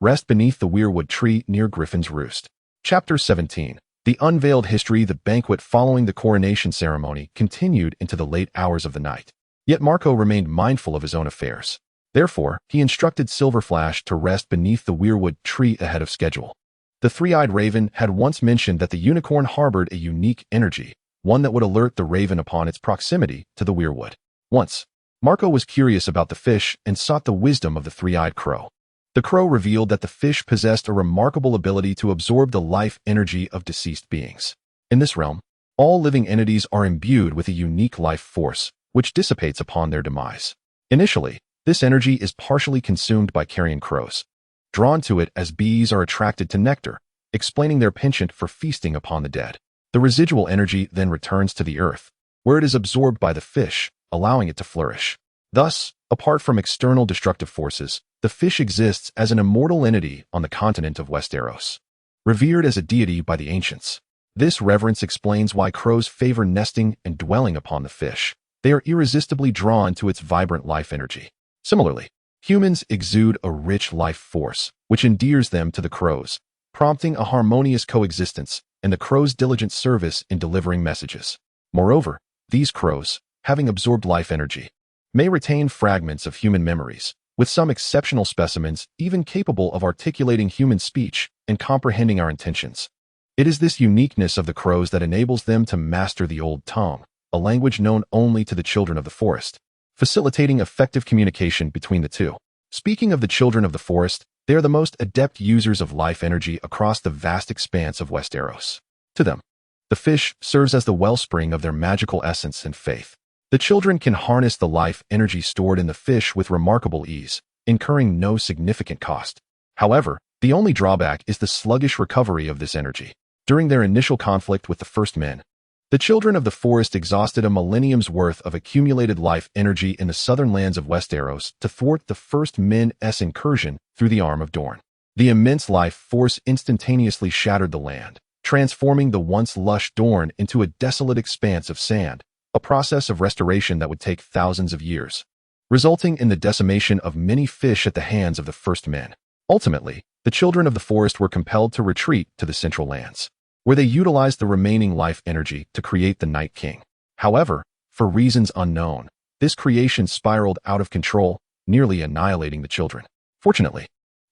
rest beneath the weirwood tree near Griffin's Roost. Chapter 17. The unveiled history. The banquet following the coronation ceremony continued into the late hours of the night. Yet Marco remained mindful of his own affairs. Therefore, he instructed Silverflash to rest beneath the weirwood tree ahead of schedule. The three-eyed raven had once mentioned that the unicorn harbored a unique energy, one that would alert the raven upon its proximity to the weirwood. Once, Marco was curious about the fish and sought the wisdom of the three-eyed crow. The crow revealed that the fish possessed a remarkable ability to absorb the life energy of deceased beings. In this realm, all living entities are imbued with a unique life force, which dissipates upon their demise. Initially, this energy is partially consumed by carrion crows, drawn to it as bees are attracted to nectar, explaining their penchant for feasting upon the dead. The residual energy then returns to the earth, where it is absorbed by the fish, allowing it to flourish. Thus, apart from external destructive forces, the fish exists as an immortal entity on the continent of Westeros. Revered as a deity by the ancients, this reverence explains why crows favor nesting and dwelling upon the fish. They are irresistibly drawn to its vibrant life energy. Similarly, humans exude a rich life force, which endears them to the crows, prompting a harmonious coexistence and the crows' diligent service in delivering messages. Moreover, these crows, having absorbed life energy, may retain fragments of human memories, with some exceptional specimens even capable of articulating human speech and comprehending our intentions. It is this uniqueness of the crows that enables them to master the old tongue, a language known only to the children of the forest, facilitating effective communication between the two. Speaking of the children of the forest, they are the most adept users of life energy across the vast expanse of Westeros. To them, the fish serves as the wellspring of their magical essence and faith. The children can harness the life energy stored in the fish with remarkable ease, incurring no significant cost. However, the only drawback is the sluggish recovery of this energy. During their initial conflict with the First Men, the children of the forest exhausted a millennium's worth of accumulated life energy in the southern lands of Westeros to thwart the First Men's incursion through the Arm of Dorne. The immense life force instantaneously shattered the land, transforming the once lush Dorne into a desolate expanse of sand, a process of restoration that would take thousands of years, resulting in the decimation of many fish at the hands of the First Men. Ultimately, the children of the forest were compelled to retreat to the Central Lands, where they utilized the remaining life energy to create the Night King. However, for reasons unknown, this creation spiraled out of control, nearly annihilating the children. Fortunately,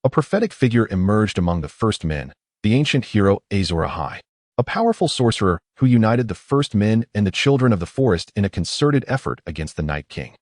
a prophetic figure emerged among the First Men, the ancient hero Azor Ahai, a powerful sorcerer who united the First Men and the children of the forest in a concerted effort against the Night King.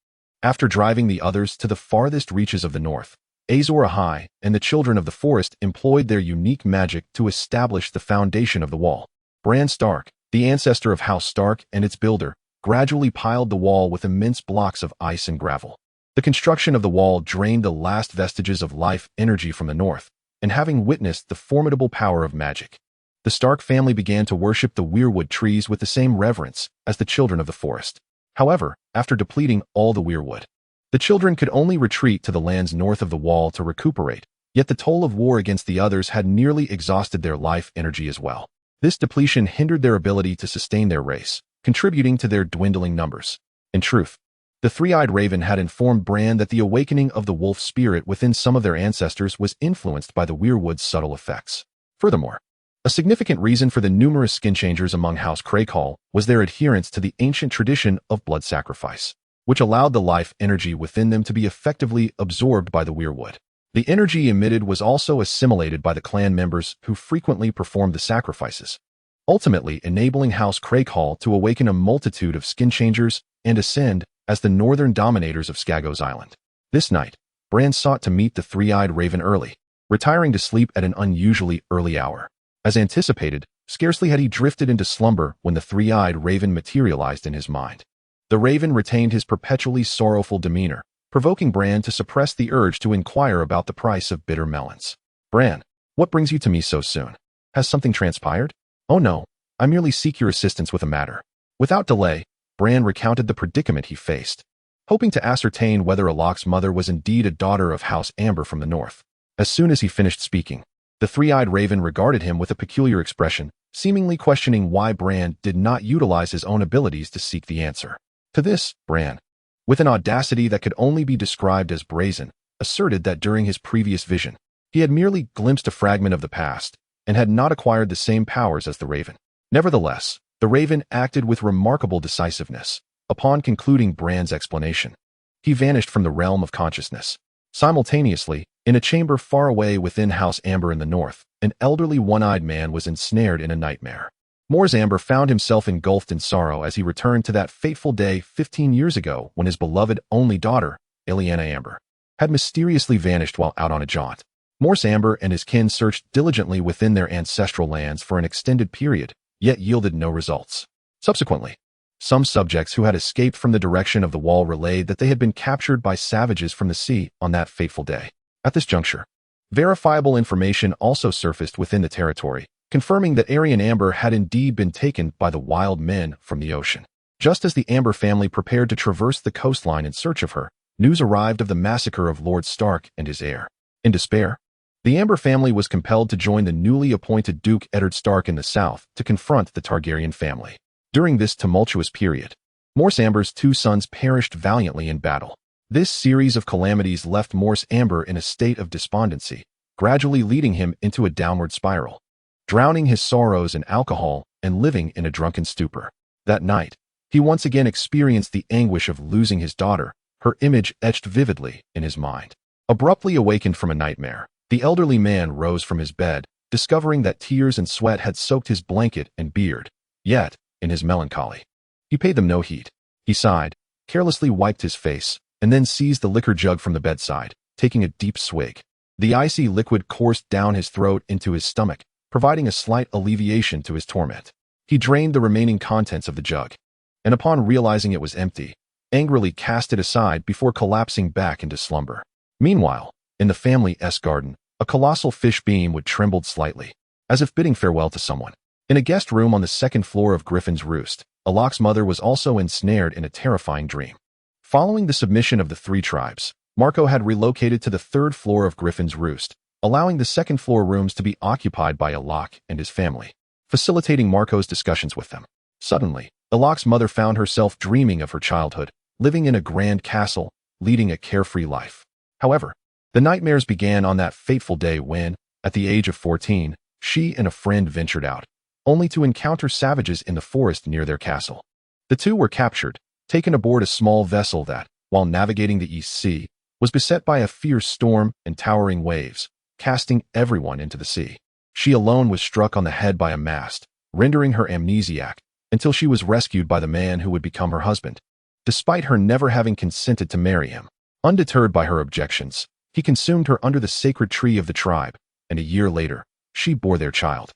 After driving the others to the farthest reaches of the north, Azor Ahai and the children of the forest employed their unique magic to establish the foundation of the wall. Bran Stark, the ancestor of House Stark and its builder, gradually piled the wall with immense blocks of ice and gravel. The construction of the wall drained the last vestiges of life energy from the north, and having witnessed the formidable power of magic, the Stark family began to worship the weirwood trees with the same reverence as the children of the forest. However, after depleting all the weirwood, the children could only retreat to the lands north of the wall to recuperate, yet the toll of war against the others had nearly exhausted their life energy as well. This depletion hindered their ability to sustain their race, contributing to their dwindling numbers. In truth, the three-eyed raven had informed Bran that the awakening of the wolf spirit within some of their ancestors was influenced by the weirwood's subtle effects. Furthermore, a significant reason for the numerous skin changers among House Craycall was their adherence to the ancient tradition of blood sacrifice. which allowed the life energy within them to be effectively absorbed by the weirwood. The energy emitted was also assimilated by the clan members who frequently performed the sacrifices, ultimately enabling House Craighall to awaken a multitude of skin changers and ascend as the northern dominators of Skaggos Island. This night, Bran sought to meet the three-eyed raven early, retiring to sleep at an unusually early hour. As anticipated, scarcely had he drifted into slumber when the three-eyed raven materialized in his mind. The raven retained his perpetually sorrowful demeanor, provoking Bran to suppress the urge to inquire about the price of bitter melons. "Bran, what brings you to me so soon? Has something transpired?" "Oh no, I merely seek your assistance with a matter." Without delay, Bran recounted the predicament he faced, hoping to ascertain whether Alok's mother was indeed a daughter of House Amber from the north. As soon as he finished speaking, the three-eyed raven regarded him with a peculiar expression, seemingly questioning why Bran did not utilize his own abilities to seek the answer. To this, Bran, with an audacity that could only be described as brazen, asserted that during his previous vision, he had merely glimpsed a fragment of the past and had not acquired the same powers as the raven. Nevertheless, the raven acted with remarkable decisiveness. Upon concluding Bran's explanation, he vanished from the realm of consciousness. Simultaneously, in a chamber far away within House Amber in the north, an elderly one-eyed man was ensnared in a nightmare. Mors Amber found himself engulfed in sorrow as he returned to that fateful day 15 years ago when his beloved only daughter, Lyanna Amber, had mysteriously vanished while out on a jaunt. Mors Amber and his kin searched diligently within their ancestral lands for an extended period, yet yielded no results. Subsequently, some subjects who had escaped from the direction of the wall relayed that they had been captured by savages from the sea on that fateful day. At this juncture, verifiable information also surfaced within the territory, confirming that Arryn Amber had indeed been taken by the wild men from the ocean. Just as the Amber family prepared to traverse the coastline in search of her, news arrived of the massacre of Lord Stark and his heir. In despair, the Amber family was compelled to join the newly appointed Duke Eddard Stark in the south to confront the Targaryen family. During this tumultuous period, Mors Amber's two sons perished valiantly in battle. This series of calamities left Mors Amber in a state of despondency, gradually leading him into a downward spiral, drowning his sorrows in alcohol and living in a drunken stupor. That night, he once again experienced the anguish of losing his daughter, her image etched vividly in his mind. Abruptly awakened from a nightmare, the elderly man rose from his bed, discovering that tears and sweat had soaked his blanket and beard. Yet, in his melancholy, he paid them no heed. He sighed, carelessly wiped his face, and then seized the liquor jug from the bedside, taking a deep swig. The icy liquid coursed down his throat into his stomach, providing a slight alleviation to his torment. He drained the remaining contents of the jug, and upon realizing it was empty, angrily cast it aside before collapsing back into slumber. Meanwhile, in the family's garden, a colossal fish beam would trembled slightly, as if bidding farewell to someone. In a guest room on the second floor of Griffin's Roost, Alok's mother was also ensnared in a terrifying dream. Following the submission of the three tribes, Marco had relocated to the third floor of Griffin's Roost, allowing the second floor rooms to be occupied by Alok and his family, facilitating Marco's discussions with them. Suddenly, Alok's mother found herself dreaming of her childhood, living in a grand castle, leading a carefree life. However, the nightmares began on that fateful day when, at the age of 14, she and a friend ventured out, only to encounter savages in the forest near their castle. The two were captured, taken aboard a small vessel that, while navigating the East Sea, was beset by a fierce storm and towering waves, casting everyone into the sea. She alone was struck on the head by a mast, rendering her amnesiac, until she was rescued by the man who would become her husband, despite her never having consented to marry him. Undeterred by her objections, he consumed her under the sacred tree of the tribe, and a year later, she bore their child.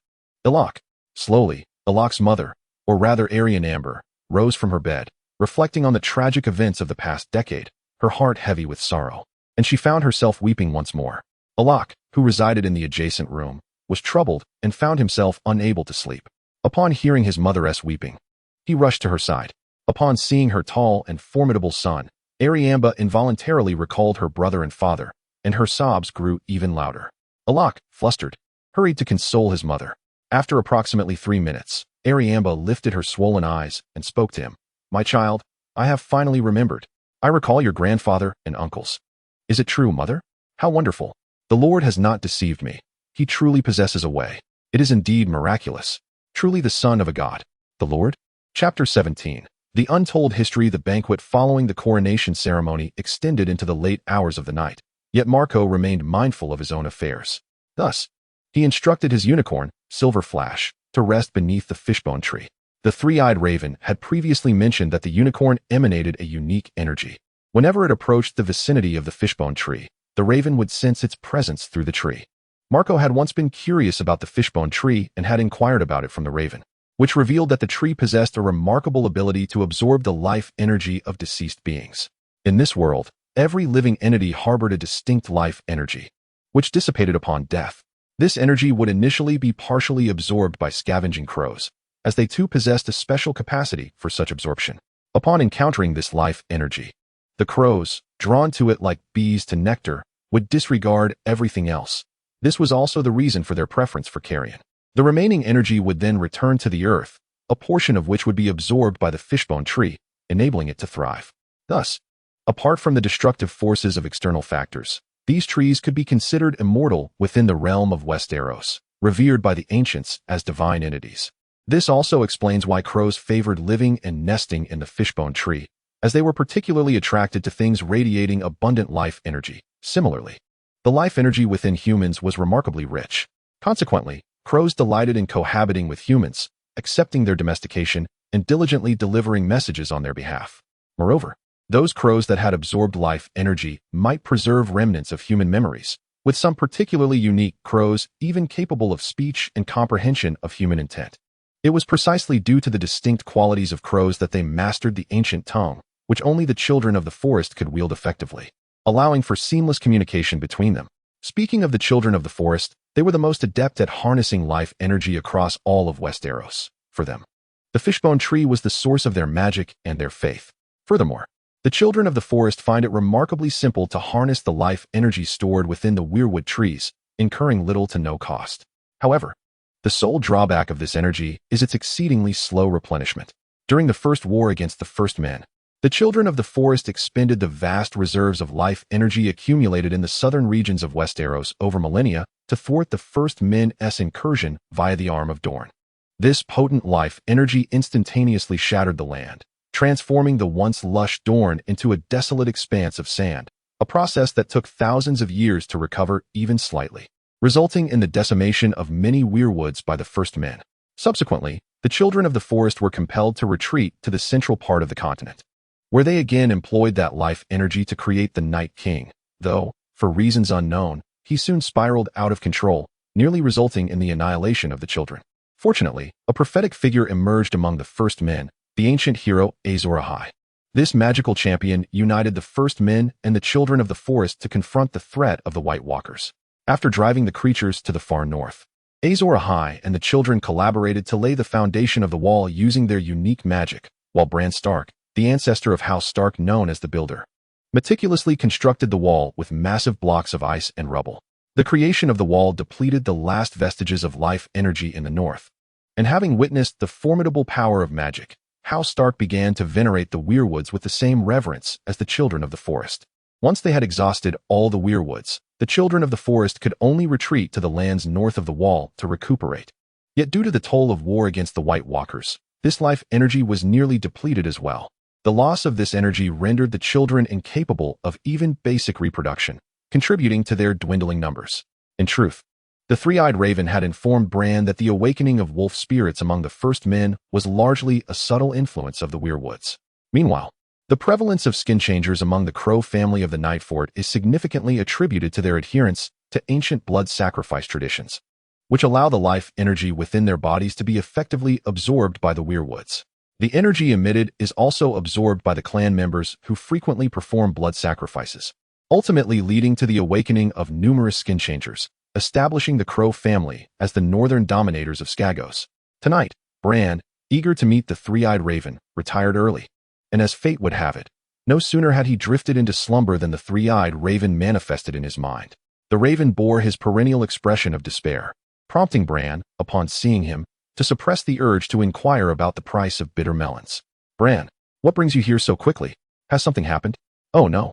Alok. Slowly, Alok's mother, or rather Arryn Amber, rose from her bed, reflecting on the tragic events of the past decade, her heart heavy with sorrow, and she found herself weeping once more. Alok, who resided in the adjacent room, was troubled and found himself unable to sleep. Upon hearing his mother's weeping, he rushed to her side. Upon seeing her tall and formidable son, Ariamba involuntarily recalled her brother and father, and her sobs grew even louder. Alok, flustered, hurried to console his mother. After approximately 3 minutes, Ariamba lifted her swollen eyes and spoke to him. "My child, I have finally remembered. I recall your grandfather and uncles." "Is it true, mother? How wonderful. The Lord has not deceived me. He truly possesses a way. It is indeed miraculous. Truly the son of a god. The Lord?" Chapter 17. The untold history of the banquet following the coronation ceremony extended into the late hours of the night, yet Marco remained mindful of his own affairs. Thus, he instructed his unicorn, Silver Flash, to rest beneath the fishbone tree. The three-eyed raven had previously mentioned that the unicorn emanated a unique energy. Whenever it approached the vicinity of the fishbone tree, the raven would sense its presence through the tree. Marco had once been curious about the fishbone tree and had inquired about it from the raven, which revealed that the tree possessed a remarkable ability to absorb the life energy of deceased beings. In this world, every living entity harbored a distinct life energy, which dissipated upon death. This energy would initially be partially absorbed by scavenging crows, as they too possessed a special capacity for such absorption. Upon encountering this life energy, the crows, drawn to it like bees to nectar, would disregard everything else. This was also the reason for their preference for carrion. The remaining energy would then return to the earth, a portion of which would be absorbed by the fishbone tree, enabling it to thrive. Thus, apart from the destructive forces of external factors, these trees could be considered immortal within the realm of Westeros, revered by the ancients as divine entities. This also explains why crows favored living and nesting in the fishbone tree, as they were particularly attracted to things radiating abundant life energy. Similarly, the life energy within humans was remarkably rich. Consequently, crows delighted in cohabiting with humans, accepting their domestication, and diligently delivering messages on their behalf. Moreover, those crows that had absorbed life energy might preserve remnants of human memories, with some particularly unique crows even capable of speech and comprehension of human intent. It was precisely due to the distinct qualities of crows that they mastered the ancient tongue, which only the children of the forest could wield effectively, allowing for seamless communication between them. Speaking of the children of the forest, they were the most adept at harnessing life energy across all of Westeros. For them, the fishbone tree was the source of their magic and their faith. Furthermore, the children of the forest find it remarkably simple to harness the life energy stored within the weirwood trees, incurring little to no cost. However, the sole drawback of this energy is its exceedingly slow replenishment. During the First War against the First Men, the children of the forest expended the vast reserves of life energy accumulated in the southern regions of Westeros over millennia to thwart the First Men's incursion via the Arm of Dorne. This potent life energy instantaneously shattered the land, transforming the once lush Dorne into a desolate expanse of sand, a process that took thousands of years to recover even slightly, resulting in the decimation of many weirwoods by the First Men. Subsequently, the children of the forest were compelled to retreat to the central part of the continent, where they again employed that life energy to create the Night King, though, for reasons unknown, he soon spiraled out of control, nearly resulting in the annihilation of the children. Fortunately, a prophetic figure emerged among the First Men, the ancient hero Azor Ahai. This magical champion united the First Men and the children of the forest to confront the threat of the White Walkers. After driving the creatures to the far north, Azor Ahai and the children collaborated to lay the foundation of the wall using their unique magic, while Bran Stark, the ancestor of House Stark known as the Builder, meticulously constructed the wall with massive blocks of ice and rubble. The creation of the wall depleted the last vestiges of life energy in the north, and having witnessed the formidable power of magic, House Stark began to venerate the weirwoods with the same reverence as the children of the forest. Once they had exhausted all the weirwoods, the children of the forest could only retreat to the lands north of the wall to recuperate. Yet due to the toll of war against the White Walkers, this life energy was nearly depleted as well. The loss of this energy rendered the children incapable of even basic reproduction, contributing to their dwindling numbers. In truth, the three-eyed raven had informed Bran that the awakening of wolf spirits among the First Men was largely a subtle influence of the weirwoods. Meanwhile, the prevalence of skin changers among the Crow family of the Nightfort is significantly attributed to their adherence to ancient blood sacrifice traditions, which allow the life energy within their bodies to be effectively absorbed by the weirwoods. The energy emitted is also absorbed by the clan members who frequently perform blood sacrifices, ultimately leading to the awakening of numerous skin changers, establishing the Crow family as the northern dominators of Skaggos. Tonight, Bran, eager to meet the three-eyed raven, retired early. And as fate would have it, no sooner had he drifted into slumber than the three-eyed raven manifested in his mind. The raven bore his perennial expression of despair, prompting Bran, upon seeing him, to suppress the urge to inquire about the price of bitter melons. "Bran, what brings you here so quickly? Has something happened?" "Oh no.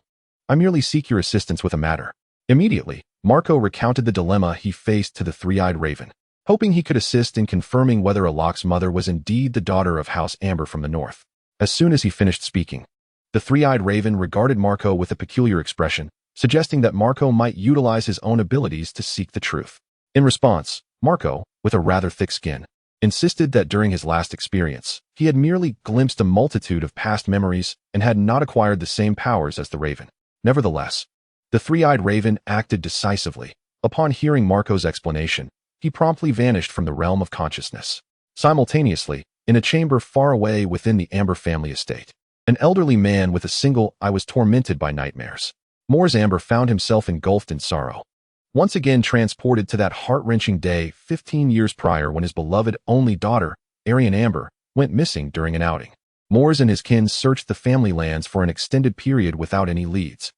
I merely seek your assistance with a matter." Immediately, Marco recounted the dilemma he faced to the three-eyed raven, hoping he could assist in confirming whether Alok's mother was indeed the daughter of House Amber from the north. As soon as he finished speaking, the three-eyed raven regarded Marco with a peculiar expression, suggesting that Marco might utilize his own abilities to seek the truth. In response, Marco, with a rather thick skin, insisted that during his last experience, he had merely glimpsed a multitude of past memories and had not acquired the same powers as the raven. Nevertheless, the three-eyed raven acted decisively. Upon hearing Marco's explanation, he promptly vanished from the realm of consciousness. Simultaneously, in a chamber far away within the Amber family estate, an elderly man with a single eye was tormented by nightmares. Mors Amber found himself engulfed in sorrow, once again transported to that heart-wrenching day 15 years prior when his beloved only daughter, Arryn Amber, went missing during an outing. Mors and his kin searched the family lands for an extended period without any leads,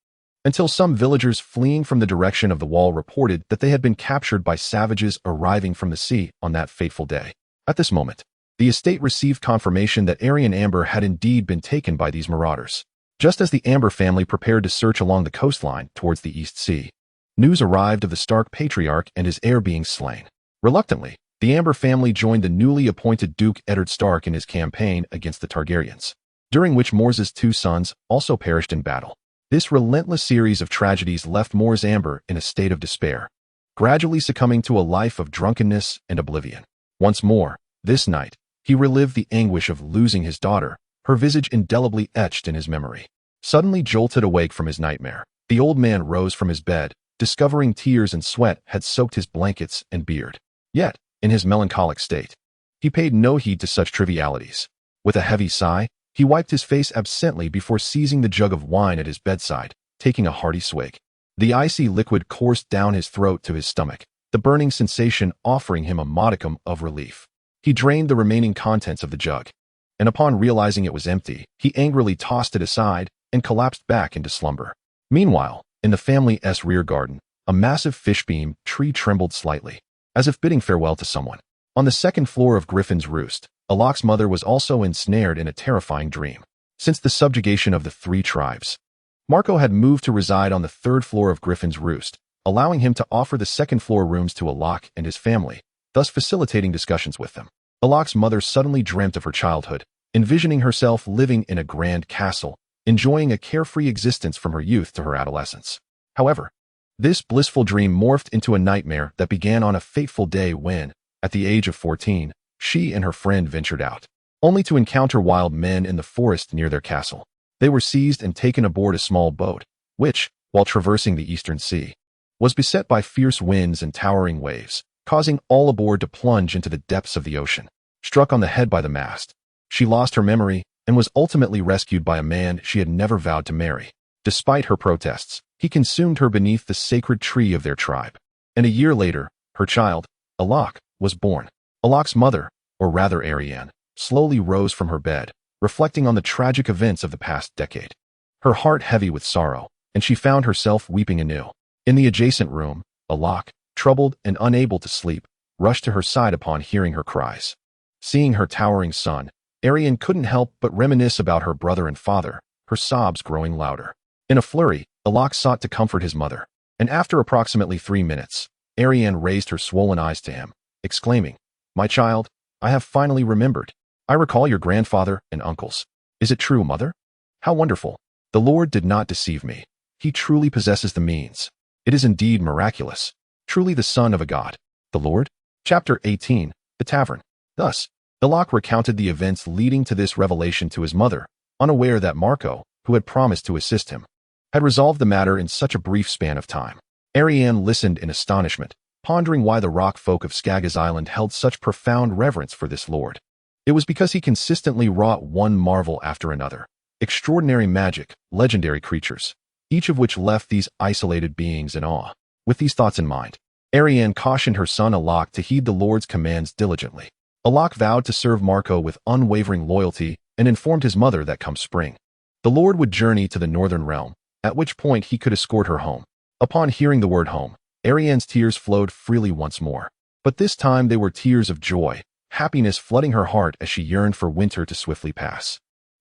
until some villagers fleeing from the direction of the wall reported that they had been captured by savages arriving from the sea on that fateful day. At this moment, the estate received confirmation that Arryn Amber had indeed been taken by these marauders. Just as the Amber family prepared to search along the coastline towards the East Sea, news arrived of the Stark patriarch and his heir being slain. Reluctantly, the Amber family joined the newly appointed Duke Eddard Stark in his campaign against the Targaryens, during which Mors's two sons also perished in battle. This relentless series of tragedies left Mors Amber in a state of despair, gradually succumbing to a life of drunkenness and oblivion. Once more, this night, he relived the anguish of losing his daughter, her visage indelibly etched in his memory. Suddenly jolted awake from his nightmare, the old man rose from his bed, discovering tears and sweat had soaked his blankets and beard. Yet, in his melancholic state, he paid no heed to such trivialities. With a heavy sigh, he wiped his face absently before seizing the jug of wine at his bedside, taking a hearty swig. The icy liquid coursed down his throat to his stomach, the burning sensation offering him a modicum of relief. He drained the remaining contents of the jug, and upon realizing it was empty, he angrily tossed it aside and collapsed back into slumber. Meanwhile, in the family's rear garden, a massive fishbeam tree trembled slightly, as if bidding farewell to someone. On the second floor of Griffin's roost, Alok's mother was also ensnared in a terrifying dream. Since the subjugation of the three tribes, Marco had moved to reside on the third floor of Griffin's roost, allowing him to offer the second floor rooms to Alok and his family, thus facilitating discussions with them. Alok's mother suddenly dreamt of her childhood, envisioning herself living in a grand castle, enjoying a carefree existence from her youth to her adolescence. However, this blissful dream morphed into a nightmare that began on a fateful day when, at the age of 14, she and her friend ventured out, only to encounter wild men in the forest near their castle. They were seized and taken aboard a small boat, which, while traversing the eastern sea, was beset by fierce winds and towering waves, causing all aboard to plunge into the depths of the ocean. Struck on the head by the mast, she lost her memory and was ultimately rescued by a man she had never vowed to marry. Despite her protests, he consumed her beneath the sacred tree of their tribe. And a year later, her child, Alok, was born. Alok's mother, or rather Arryn, slowly rose from her bed, reflecting on the tragic events of the past decade. Her heart heavy with sorrow, and she found herself weeping anew. In the adjacent room, Alok, troubled and unable to sleep, rushed to her side upon hearing her cries. Seeing her towering son, Arryn couldn't help but reminisce about her brother and father, her sobs growing louder. In a flurry, Alok sought to comfort his mother, and after approximately 3 minutes, Arryn raised her swollen eyes to him, exclaiming, "My child, I have finally remembered. I recall your grandfather and uncles. Is it true, mother? How wonderful. The Lord did not deceive me. He truly possesses the means. It is indeed miraculous. Truly the son of a god. The Lord?" Chapter 18, The Tavern. Thus, Alok recounted the events leading to this revelation to his mother, unaware that Marco, who had promised to assist him, had resolved the matter in such a brief span of time. Arryn listened in astonishment, pondering why the rock folk of Skaggos Island held such profound reverence for this lord. It was because he consistently wrought one marvel after another. Extraordinary magic, legendary creatures, each of which left these isolated beings in awe. With these thoughts in mind, Arryn cautioned her son Alok to heed the Lord's commands diligently. Alok vowed to serve Marco with unwavering loyalty and informed his mother that come spring, the Lord would journey to the northern realm, at which point he could escort her home. Upon hearing the word home, Arryn's tears flowed freely once more. But this time they were tears of joy, happiness flooding her heart as she yearned for winter to swiftly pass.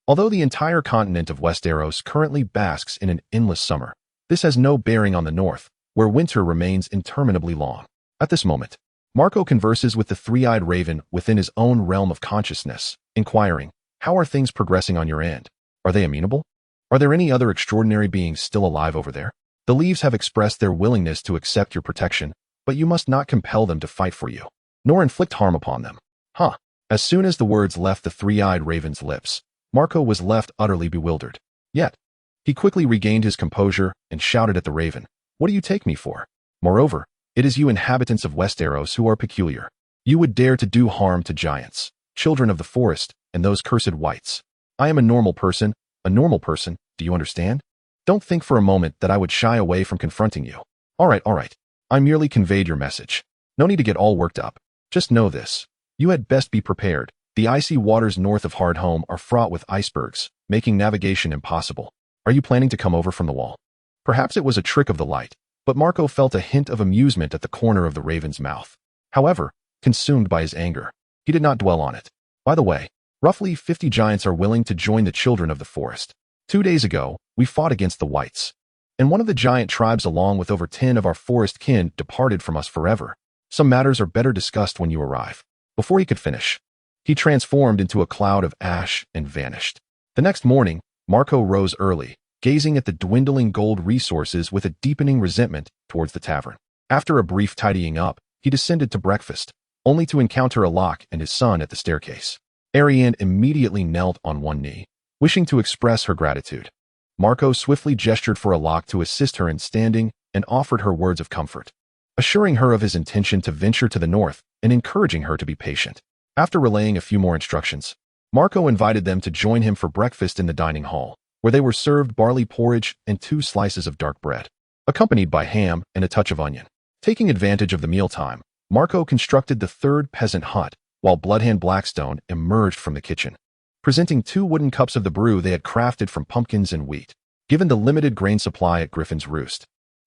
Although the entire continent of Westeros currently basks in an endless summer, this has no bearing on the north, where winter remains interminably long. At this moment, Marco converses with the three-eyed raven within his own realm of consciousness, inquiring, How are things progressing on your end? Are they amenable? Are there any other extraordinary beings still alive over there? The Leaves have expressed their willingness to accept your protection, but you must not compel them to fight for you, nor inflict harm upon them. Huh. As soon as the words left the three-eyed raven's lips, Marco was left utterly bewildered. Yet, he quickly regained his composure and shouted at the raven, "What do you take me for? Moreover, it is you inhabitants of Westeros who are peculiar. You would dare to do harm to giants, children of the forest, and those cursed whites. I am a normal person, do you understand? Don't think for a moment that I would shy away from confronting you. All right. I merely conveyed your message. No need to get all worked up. Just know this. You had best be prepared. The icy waters north of Hardhome are fraught with icebergs, making navigation impossible. Are you planning to come over from the wall?" Perhaps it was a trick of the light, but Marco felt a hint of amusement at the corner of the raven's mouth. However, consumed by his anger, he did not dwell on it. By the way, roughly 50 giants are willing to join the children of the forest. 2 days ago, we fought against the whites, and one of the giant tribes along with over 10 of our forest kin departed from us forever. Some matters are better discussed when you arrive. Before he could finish, he transformed into a cloud of ash and vanished. The next morning, Marco rose early, gazing at the dwindling gold resources with a deepening resentment towards the tavern. After a brief tidying up, he descended to breakfast, only to encounter Alok and his son at the staircase. Arianne immediately knelt on one knee, wishing to express her gratitude. Marco swiftly gestured for Alok to assist her in standing and offered her words of comfort, assuring her of his intention to venture to the north and encouraging her to be patient. After relaying a few more instructions, Marco invited them to join him for breakfast in the dining hall, where they were served barley porridge and 2 slices of dark bread, accompanied by ham and a touch of onion. Taking advantage of the mealtime, Marco constructed the third peasant hut, while Bloodhand Blackstone emerged from the kitchen, presenting 2 wooden cups of the brew they had crafted from pumpkins and wheat. Given the limited grain supply at Griffin's Roost,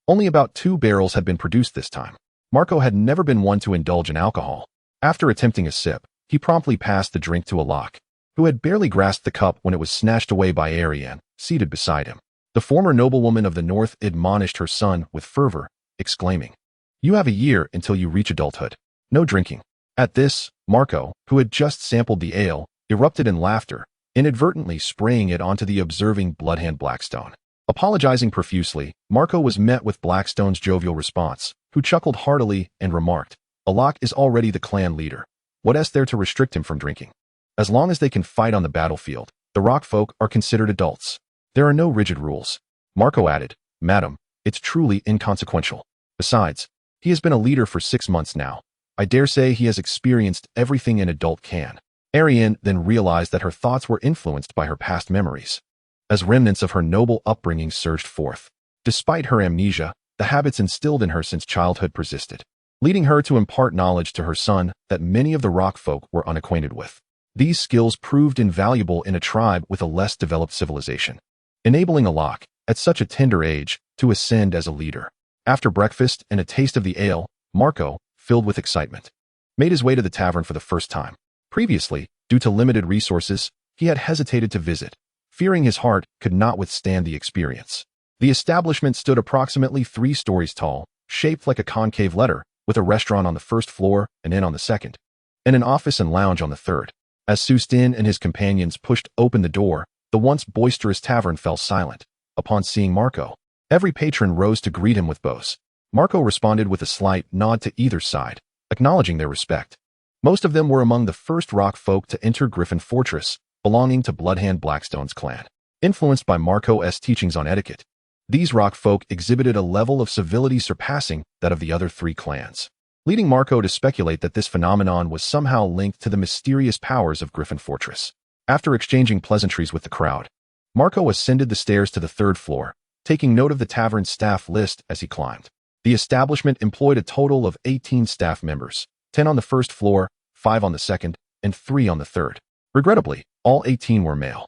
only about 2 barrels had been produced this time. Marco had never been one to indulge in alcohol. After attempting a sip, he promptly passed the drink to Alok, who had barely grasped the cup when it was snatched away by Arianne, seated beside him. The former noblewoman of the north admonished her son with fervor, exclaiming, "You have a year until you reach adulthood. No drinking." At this, Marco, who had just sampled the ale, erupted in laughter, inadvertently spraying it onto the observing Bloodhand Blackstone. Apologizing profusely, Marco was met with Blackstone's jovial response, who chuckled heartily and remarked, "Alok is already the clan leader. What is there to restrict him from drinking? As long as they can fight on the battlefield, the rock folk are considered adults. There are no rigid rules." Marco added, "Madam, it's truly inconsequential. Besides, he has been a leader for 6 months now. I dare say he has experienced everything an adult can." Arianne then realized that her thoughts were influenced by her past memories, as remnants of her noble upbringing surged forth. Despite her amnesia, the habits instilled in her since childhood persisted, leading her to impart knowledge to her son that many of the rock folk were unacquainted with. These skills proved invaluable in a tribe with a less developed civilization, enabling Alok, at such a tender age, to ascend as a leader. After breakfast and a taste of the ale, Marco, filled with excitement, made his way to the tavern for the first time. Previously, due to limited resources, he had hesitated to visit, fearing his heart could not withstand the experience. The establishment stood approximately 3 stories tall, shaped like a concave letter, with a restaurant on the first floor, an inn on the second, and an office and lounge on the third. As Sustin and his companions pushed open the door, the once boisterous tavern fell silent. Upon seeing Marco, every patron rose to greet him with bows. Marco responded with a slight nod to either side, acknowledging their respect. Most of them were among the first rock folk to enter Griffin Fortress, belonging to Bloodhand Blackstone's clan. Influenced by Marco's teachings on etiquette, these rock folk exhibited a level of civility surpassing that of the other 3 clans, leading Marco to speculate that this phenomenon was somehow linked to the mysterious powers of Griffin Fortress. After exchanging pleasantries with the crowd, Marco ascended the stairs to the 3rd floor, taking note of the tavern's staff list as he climbed. The establishment employed a total of 18 staff members, 10 on the 1st floor, 5 on the 2nd, and 3 on the 3rd. Regrettably, all 18 were male.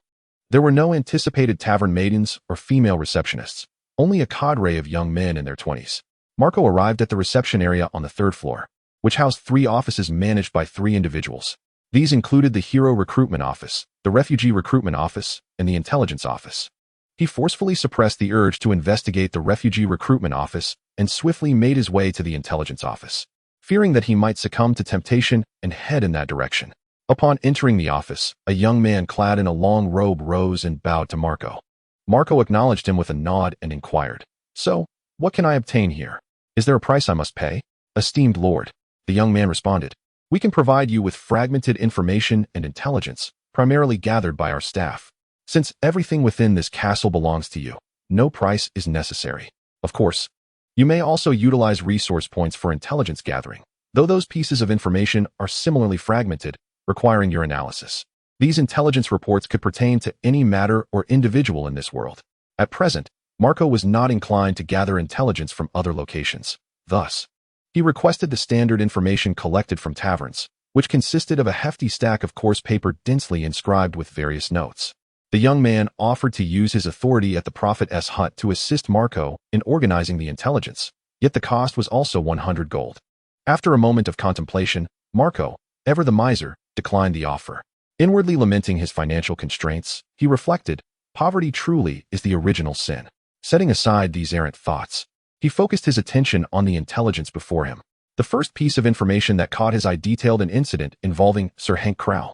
There were no anticipated tavern maidens or female receptionists, only a cadre of young men in their 20s. Marco arrived at the reception area on the 3rd floor, which housed 3 offices managed by 3 individuals. These included the Hero Recruitment Office, the Refugee Recruitment Office, and the Intelligence Office. He forcefully suppressed the urge to investigate the Refugee Recruitment Office and swiftly made his way to the Intelligence Office, fearing that he might succumb to temptation and head in that direction. Upon entering the office, a young man clad in a long robe rose and bowed to Marco. Marco acknowledged him with a nod and inquired, "So, what can I obtain here? Is there a price I must pay?" "Esteemed lord," the young man responded, "we can provide you with fragmented information and intelligence, primarily gathered by our staff. Since everything within this castle belongs to you, no price is necessary. Of course, you may also utilize resource points for intelligence gathering, though those pieces of information are similarly fragmented, requiring your analysis. These intelligence reports could pertain to any matter or individual in this world. At present, Marco was not inclined to gather intelligence from other locations. Thus, he requested the standard information collected from taverns, which consisted of a hefty stack of coarse paper densely inscribed with various notes. The young man offered to use his authority at the Prophet's hut to assist Marco in organizing the intelligence, yet the cost was also 100 gold. After a moment of contemplation, Marco, ever the miser, declined the offer. Inwardly lamenting his financial constraints, he reflected, poverty truly is the original sin. Setting aside these errant thoughts, he focused his attention on the intelligence before him. The first piece of information that caught his eye detailed an incident involving Sir Hank Crow.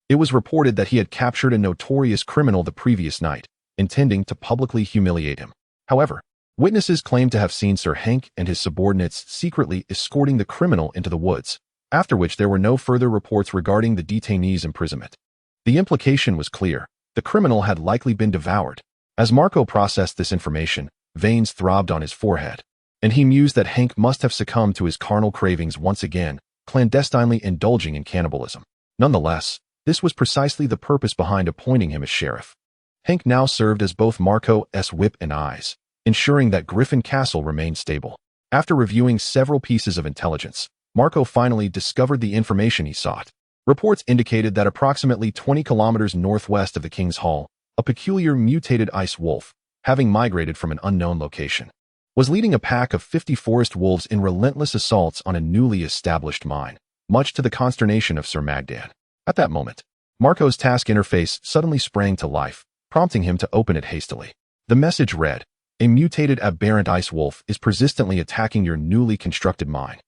It was reported that he had captured a notorious criminal the previous night, intending to publicly humiliate him. However, witnesses claimed to have seen Sir Hank and his subordinates secretly escorting the criminal into the woods, after which there were no further reports regarding the detainee's imprisonment. The implication was clear. The criminal had likely been devoured. As Marco processed this information, veins throbbed on his forehead, and he mused that Hank must have succumbed to his carnal cravings once again, clandestinely indulging in cannibalism. Nonetheless, this was precisely the purpose behind appointing him as sheriff. Hank now served as both Marco's whip and eyes, ensuring that Griffin Castle remained stable. After reviewing several pieces of intelligence, Marco finally discovered the information he sought. Reports indicated that approximately 20 kilometers northwest of the King's Hall, a peculiar mutated ice wolf, having migrated from an unknown location, was leading a pack of 50 forest wolves in relentless assaults on a newly established mine, much to the consternation of Sir Magdan. At that moment, Marco's task interface suddenly sprang to life, prompting him to open it hastily. The message read, "A mutated aberrant ice wolf is persistently attacking your newly constructed mine,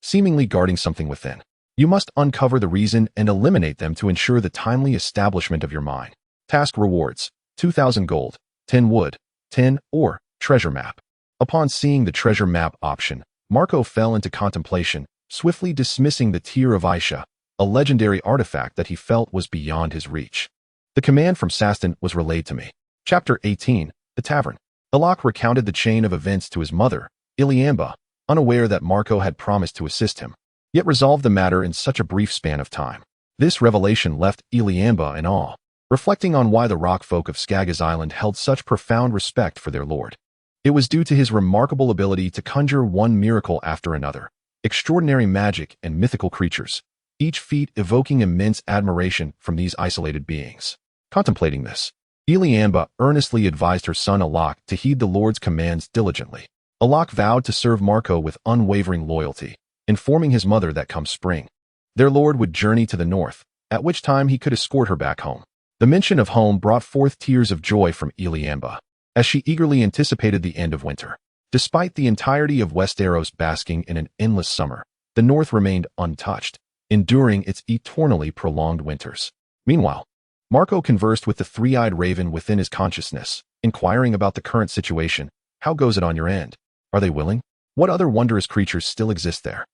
seemingly guarding something within. You must uncover the reason and eliminate them to ensure the timely establishment of your mine. Task rewards, 2,000 gold, 10 wood, 10 ore, treasure map." Upon seeing the treasure map option, Marco fell into contemplation, swiftly dismissing the Tear of Aisha, a legendary artifact that he felt was beyond his reach. The command from Saston was relayed to me. Chapter 18, The Tavern. Alok recounted the chain of events to his mother, Iliamba, unaware that Marco had promised to assist him, yet resolved the matter in such a brief span of time. This revelation left Iliamba in awe, reflecting on why the rock folk of Skaggos Island held such profound respect for their lord. It was due to his remarkable ability to conjure one miracle after another, extraordinary magic and mythical creatures, each feat evoking immense admiration from these isolated beings. Contemplating this, Iliamba earnestly advised her son Alok to heed the Lord's commands diligently. Alok vowed to serve Marco with unwavering loyalty, informing his mother that come spring, their lord would journey to the north, at which time he could escort her back home. The mention of home brought forth tears of joy from Iliamba, as she eagerly anticipated the end of winter. Despite the entirety of Westeros basking in an endless summer, the north remained untouched, enduring its eternally prolonged winters. Meanwhile, Marco conversed with the three-eyed raven within his consciousness, inquiring about the current situation. How goes it on your end? Are they willing? What other wondrous creatures still exist there?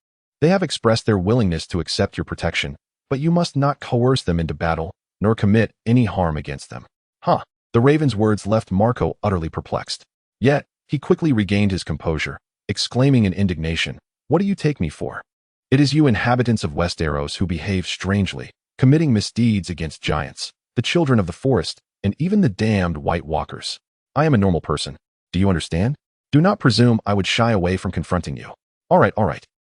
They have expressed their willingness to accept your protection, but you must not coerce them into battle, nor commit any harm against them. The raven's words left Marco utterly perplexed. Yet, he quickly regained his composure, exclaiming in indignation, "What do you take me for? It is you inhabitants of Westeros who behave strangely, committing misdeeds against giants, the children of the forest, and even the damned White Walkers. I am a normal person. Do you understand? Do not presume I would shy away from confronting you. All right.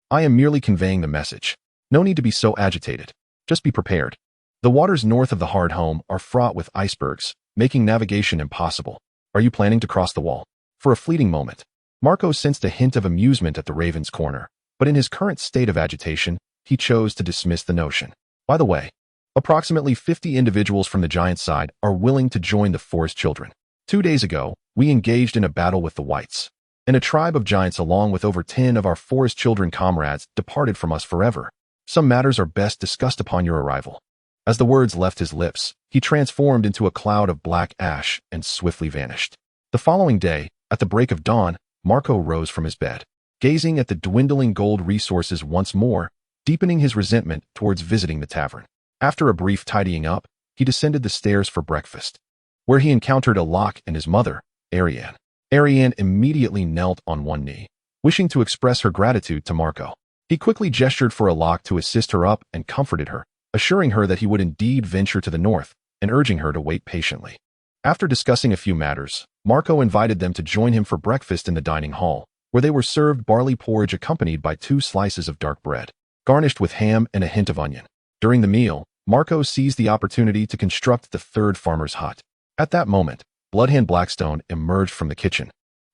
I am merely conveying the message. No need to be so agitated. Just be prepared. The waters north of the Hard Home are fraught with icebergs, making navigation impossible. Are you planning to cross the wall?" For a fleeting moment, Marco sensed a hint of amusement at the raven's corner, but in his current state of agitation, he chose to dismiss the notion. By the way, approximately 50 individuals from the giant side are willing to join the forest children. 2 days ago, we engaged in a battle with the whites, and a tribe of giants along with over 10 of our forest children comrades departed from us forever. Some matters are best discussed upon your arrival. As the words left his lips, he transformed into a cloud of black ash and swiftly vanished. The following day, at the break of dawn, Marco rose from his bed, gazing at the dwindling gold resources once more, deepening his resentment towards visiting the tavern. After a brief tidying up, he descended the stairs for breakfast, where he encountered Alok and his mother, Arianne. Arianne immediately knelt on one knee, wishing to express her gratitude to Marco. He quickly gestured for Alok to assist her up and comforted her, assuring her that he would indeed venture to the north and urging her to wait patiently. After discussing a few matters, Marco invited them to join him for breakfast in the dining hall, where they were served barley porridge accompanied by 2 slices of dark bread, garnished with ham and a hint of onion. During the meal, Marco seized the opportunity to construct the 3rd farmer's hut. At that moment, Bloodhand Blackstone emerged from the kitchen,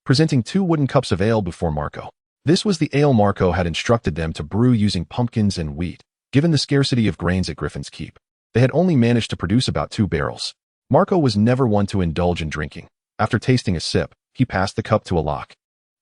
presenting 2 wooden cups of ale before Marco. This was the ale Marco had instructed them to brew using pumpkins and wheat, given the scarcity of grains at Griffin's Keep. They had only managed to produce about 2 barrels. Marco was never one to indulge in drinking. After tasting a sip, he passed the cup to Alok,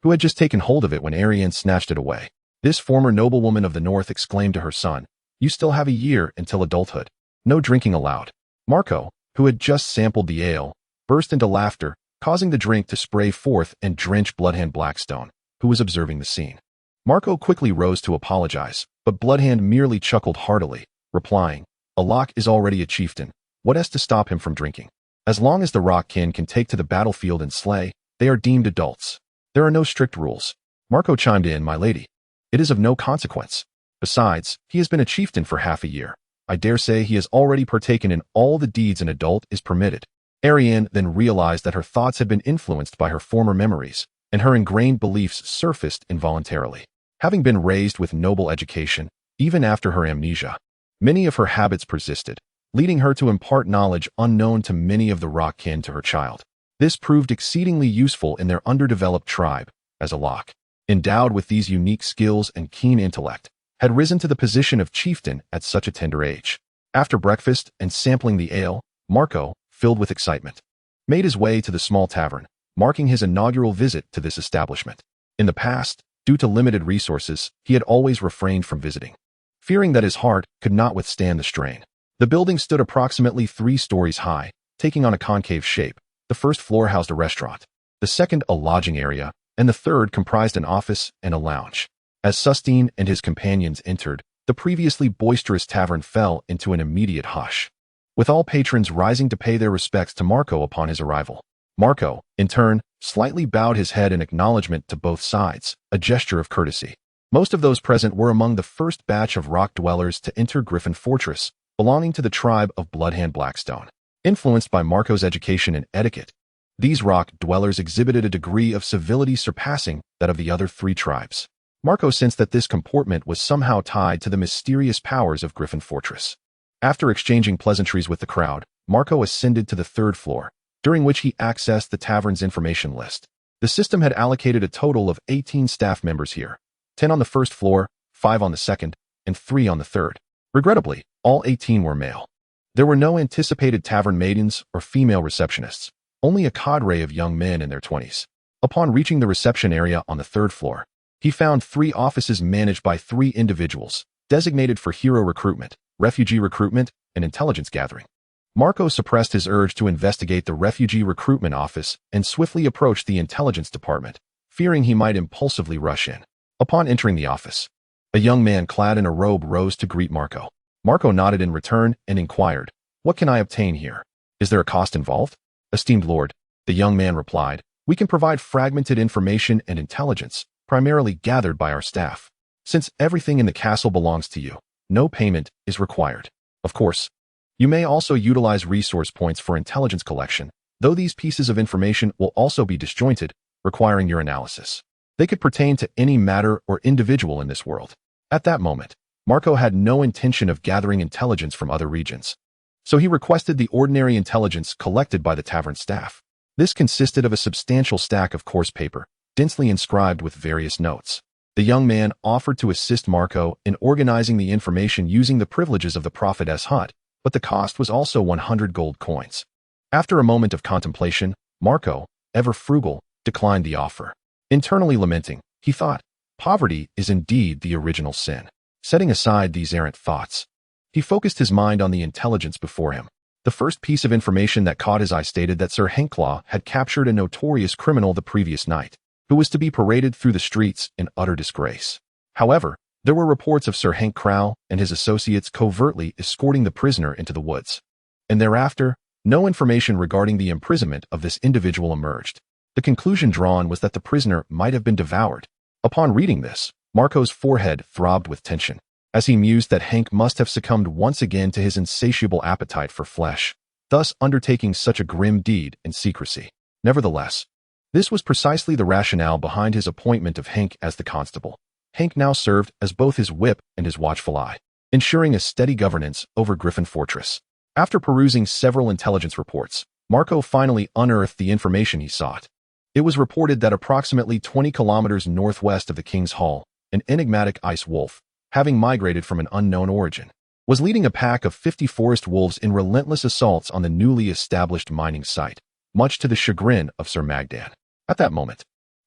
who had just taken hold of it when Arianne snatched it away. This former noblewoman of the north exclaimed to her son, "You still have a year until adulthood. No drinking allowed." Marco, who had just sampled the ale, burst into laughter, causing the drink to spray forth and drench Bloodhand Blackstone, who was observing the scene. Marco quickly rose to apologize, but Bloodhand merely chuckled heartily, replying, "Alok is already a chieftain. What has to stop him from drinking? As long as the Rockkin can take to the battlefield and slay, they are deemed adults. There are no strict rules." Marco chimed in, "My lady, it is of no consequence. Besides, he has been a chieftain for half a year. I dare say he has already partaken in all the deeds an adult is permitted." Arianne then realized that her thoughts had been influenced by her former memories, and her ingrained beliefs surfaced involuntarily. Having been raised with noble education, even after her amnesia, many of her habits persisted, leading her to impart knowledge unknown to many of the Rockkin to her child. This proved exceedingly useful in their underdeveloped tribe, as Alok, endowed with these unique skills and keen intellect, had risen to the position of chieftain at such a tender age. After breakfast and sampling the ale, Marco, filled with excitement, made his way to the small tavern, marking his inaugural visit to this establishment. In the past, due to limited resources, he had always refrained from visiting, fearing that his heart could not withstand the strain. The building stood approximately 3 stories high, taking on a concave shape. The first floor housed a restaurant, the second a lodging area, and the third comprised an office and a lounge. As Sustine and his companions entered, the previously boisterous tavern fell into an immediate hush, with all patrons rising to pay their respects to Marco upon his arrival. Marco, in turn, slightly bowed his head in acknowledgement to both sides, a gesture of courtesy. Most of those present were among the first batch of rock dwellers to enter Griffin Fortress, belonging to the tribe of Bloodhand Blackstone. Influenced by Marco's education and etiquette, these rock dwellers exhibited a degree of civility surpassing that of the other 3 tribes. Marco sensed that this comportment was somehow tied to the mysterious powers of Griffin Fortress. After exchanging pleasantries with the crowd, Marco ascended to the 3rd floor, during which he accessed the tavern's information list. The system had allocated a total of 18 staff members here, 10 on the 1st floor, 5 on the 2nd, and 3 on the 3rd. Regrettably, all 18 were male. There were no anticipated tavern maidens or female receptionists, only a cadre of young men in their 20s. Upon reaching the reception area on the 3rd floor, he found 3 offices managed by 3 individuals, designated for hero recruitment, refugee recruitment, and intelligence gathering. Marco suppressed his urge to investigate the refugee recruitment office and swiftly approached the intelligence department, fearing he might impulsively rush in. Upon entering the office, a young man clad in a robe rose to greet Marco. Marco nodded in return and inquired, "What can I obtain here? Is there a cost involved?" "Esteemed lord," the young man replied, "we can provide fragmented information and intelligence, primarily gathered by our staff. Since everything in the castle belongs to you, no payment is required. Of course, you may also utilize resource points for intelligence collection, though these pieces of information will also be disjointed, requiring your analysis. They could pertain to any matter or individual in this world." At that moment, Marco had no intention of gathering intelligence from other regions, so he requested the ordinary intelligence collected by the tavern staff. This consisted of a substantial stack of coarse paper, densely inscribed with various notes. The young man offered to assist Marco in organizing the information using the privileges of the prophetess hut, but the cost was also 100 gold coins. After a moment of contemplation, Marco, ever frugal, declined the offer. Internally lamenting, he thought, poverty is indeed the original sin. Setting aside these errant thoughts, He focused his mind on the intelligence before him. The first piece of information that caught his eye stated that Sir Henklaw had captured a notorious criminal the previous night, who was to be paraded through the streets in utter disgrace. However, there were reports of Sir Hank Crow and his associates covertly escorting the prisoner into the woods. And thereafter, no information regarding the imprisonment of this individual emerged. The conclusion drawn was that the prisoner might have been devoured. Upon reading this, Marco's forehead throbbed with tension, as he mused that Hank must have succumbed once again to his insatiable appetite for flesh, thus undertaking such a grim deed in secrecy. Nevertheless, this was precisely the rationale behind his appointment of Hank as the constable. Hank now served as both his whip and his watchful eye, ensuring a steady governance over Griffin Fortress. After perusing several intelligence reports, Marco finally unearthed the information he sought. It was reported that approximately 20 kilometers northwest of the King's Hall, an enigmatic ice wolf, having migrated from an unknown origin, was leading a pack of 50 forest wolves in relentless assaults on the newly established mining site, much to the chagrin of Sir Magdan. At that moment,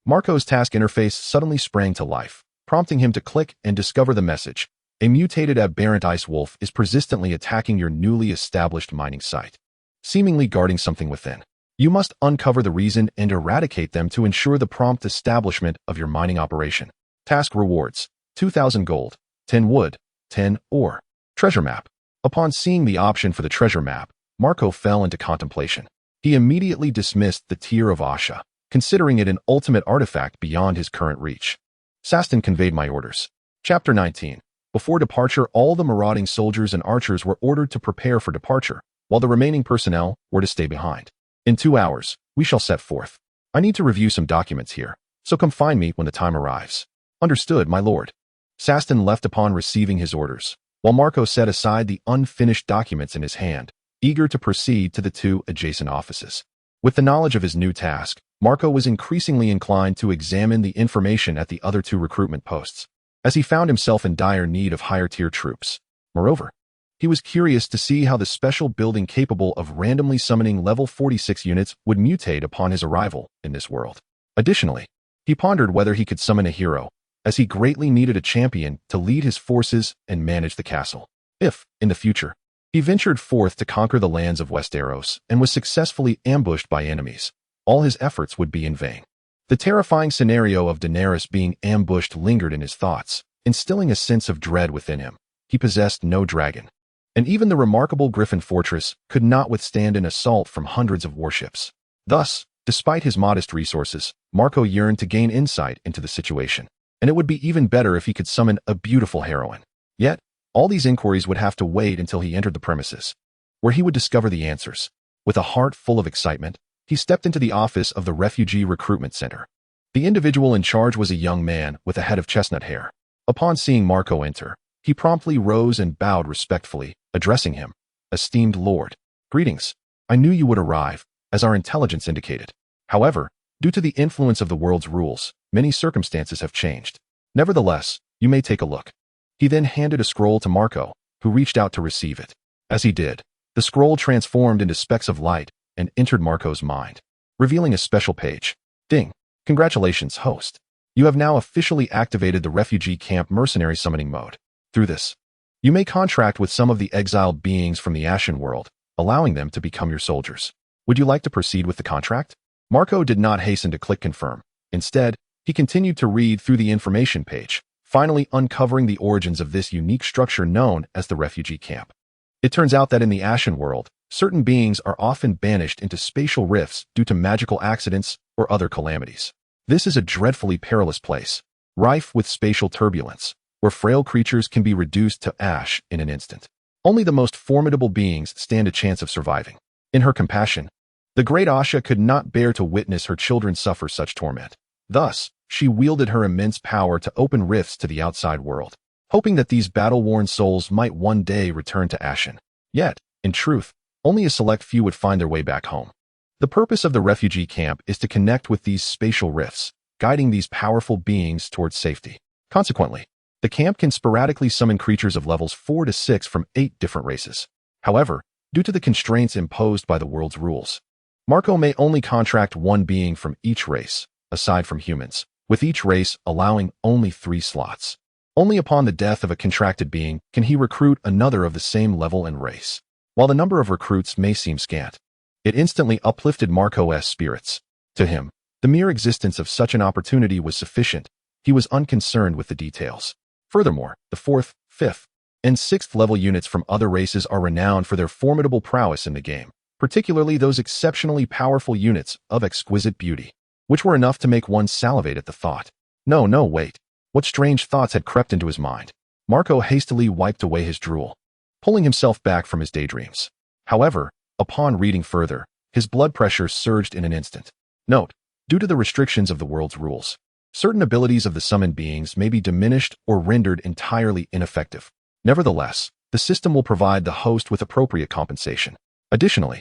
Marco's task interface suddenly sprang to life, prompting him to click and discover the message. A mutated aberrant ice wolf is persistently attacking your newly established mining site, seemingly guarding something within. You must uncover the reason and eradicate them to ensure the prompt establishment of your mining operation. Task rewards: 2,000 gold, 10 wood, 10 ore. Treasure map. Upon seeing the option for the treasure map, Marco fell into contemplation. He immediately dismissed the Tear of Asha, considering it an ultimate artifact beyond his current reach. Saston conveyed my orders. Chapter 19. Before departure, all the marauding soldiers and archers were ordered to prepare for departure, while the remaining personnel were to stay behind. In 2 hours, we shall set forth. I need to review some documents here, so come find me when the time arrives. Understood, my lord. Saston left upon receiving his orders, while Marco set aside the unfinished documents in his hand, eager to proceed to the 2 adjacent offices. With the knowledge of his new task, Marco was increasingly inclined to examine the information at the other 2 recruitment posts, as he found himself in dire need of higher-tier troops. Moreover, he was curious to see how the special building capable of randomly summoning level 46 units would mutate upon his arrival in this world. Additionally, he pondered whether he could summon a hero, as he greatly needed a champion to lead his forces and manage the castle. If, in the future, he ventured forth to conquer the lands of Westeros and was successfully ambushed by enemies, all his efforts would be in vain. The terrifying scenario of Daenerys being ambushed lingered in his thoughts, instilling a sense of dread within him. He possessed no dragon, and even the remarkable Griffin Fortress could not withstand an assault from hundreds of warships. Thus, despite his modest resources, Marco yearned to gain insight into the situation, and it would be even better if he could summon a beautiful heroine. Yet, all these inquiries would have to wait until he entered the premises, where he would discover the answers. With a heart full of excitement, he stepped into the office of the Refugee Recruitment Center. The individual in charge was a young man with a head of chestnut hair. Upon seeing Marco enter, he promptly rose and bowed respectfully, addressing him. "Esteemed Lord, greetings. I knew you would arrive, as our intelligence indicated. However, due to the influence of the world's rules, many circumstances have changed. Nevertheless, you may take a look." He then handed a scroll to Marco, who reached out to receive it. As he did, the scroll transformed into specks of light and entered Marco's mind, revealing a special page. Ding! Congratulations, host. You have now officially activated the refugee camp mercenary summoning mode. Through this, you may contract with some of the exiled beings from the Ashen world, allowing them to become your soldiers. Would you like to proceed with the contract? Marco did not hasten to click confirm. Instead, he continued to read through the information page, finally uncovering the origins of this unique structure known as the refugee camp. It turns out that in the Ashen world, certain beings are often banished into spatial rifts due to magical accidents or other calamities. This is a dreadfully perilous place, rife with spatial turbulence, where frail creatures can be reduced to ash in an instant. Only the most formidable beings stand a chance of surviving. In her compassion, the great Asha could not bear to witness her children suffer such torment. Thus, she wielded her immense power to open rifts to the outside world, hoping that these battle-worn souls might one day return to Ashen. Yet, in truth, only a select few would find their way back home. The purpose of the refugee camp is to connect with these spatial rifts, guiding these powerful beings towards safety. Consequently, the camp can sporadically summon creatures of levels 4 to 6 from 8 different races. However, due to the constraints imposed by the world's rules, Marco may only contract one being from each race, aside from humans, with each race allowing only 3 slots. Only upon the death of a contracted being can he recruit another of the same level and race. While the number of recruits may seem scant, it instantly uplifted Marco's spirits. To him, the mere existence of such an opportunity was sufficient. He was unconcerned with the details. Furthermore, the 4th, 5th, and 6th level units from other races are renowned for their formidable prowess in the game, particularly those exceptionally powerful units of exquisite beauty, which were enough to make one salivate at the thought. No, wait. What strange thoughts had crept into his mind? Marco hastily wiped away his drool, pulling himself back from his daydreams. However, upon reading further, his blood pressure surged in an instant. Note: due to the restrictions of the world's rules, certain abilities of the summoned beings may be diminished or rendered entirely ineffective. Nevertheless, the system will provide the host with appropriate compensation. Additionally,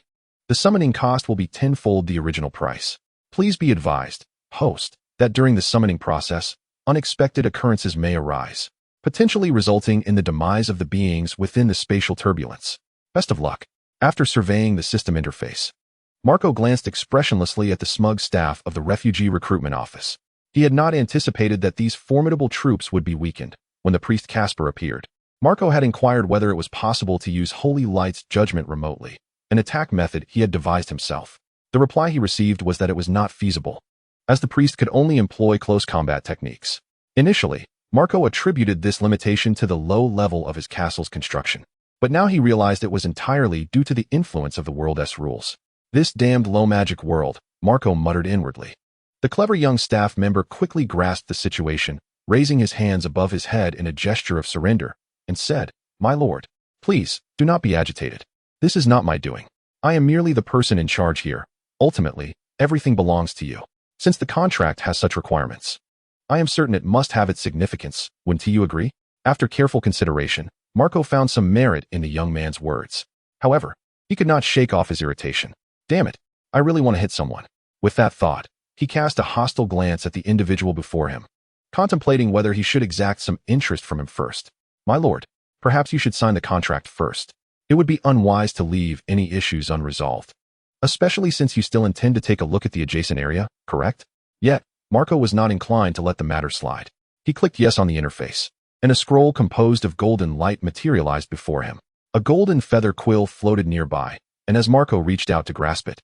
the summoning cost will be tenfold the original price. Please be advised, host, that during the summoning process, unexpected occurrences may arise, potentially resulting in the demise of the beings within the spatial turbulence. Best of luck. After surveying the system interface, Marco glanced expressionlessly at the smug staff of the refugee recruitment office. He had not anticipated that these formidable troops would be weakened. When the priest Casper appeared, Marco had inquired whether it was possible to use Holy Light's judgment remotely, an attack method he had devised himself. The reply he received was that it was not feasible, as the priest could only employ close combat techniques. Initially, Marco attributed this limitation to the low level of his castle's construction, but now he realized it was entirely due to the influence of the world's rules. This damned low magic world, Marco muttered inwardly. The clever young staff member quickly grasped the situation, raising his hands above his head in a gesture of surrender, and said, "My lord, please, do not be agitated. This is not my doing. I am merely the person in charge here. Ultimately, everything belongs to you. Since the contract has such requirements, I am certain it must have its significance. Wouldn't you agree?" After careful consideration, Marco found some merit in the young man's words. However, he could not shake off his irritation. Damn it, I really want to hit someone. With that thought, he cast a hostile glance at the individual before him, contemplating whether he should exact some interest from him first. "My lord, perhaps you should sign the contract first. It would be unwise to leave any issues unresolved, especially since you still intend to take a look at the adjacent area, correct?" Yet, Marco was not inclined to let the matter slide. He clicked yes on the interface, and a scroll composed of golden light materialized before him. A golden feather quill floated nearby, and as Marco reached out to grasp it,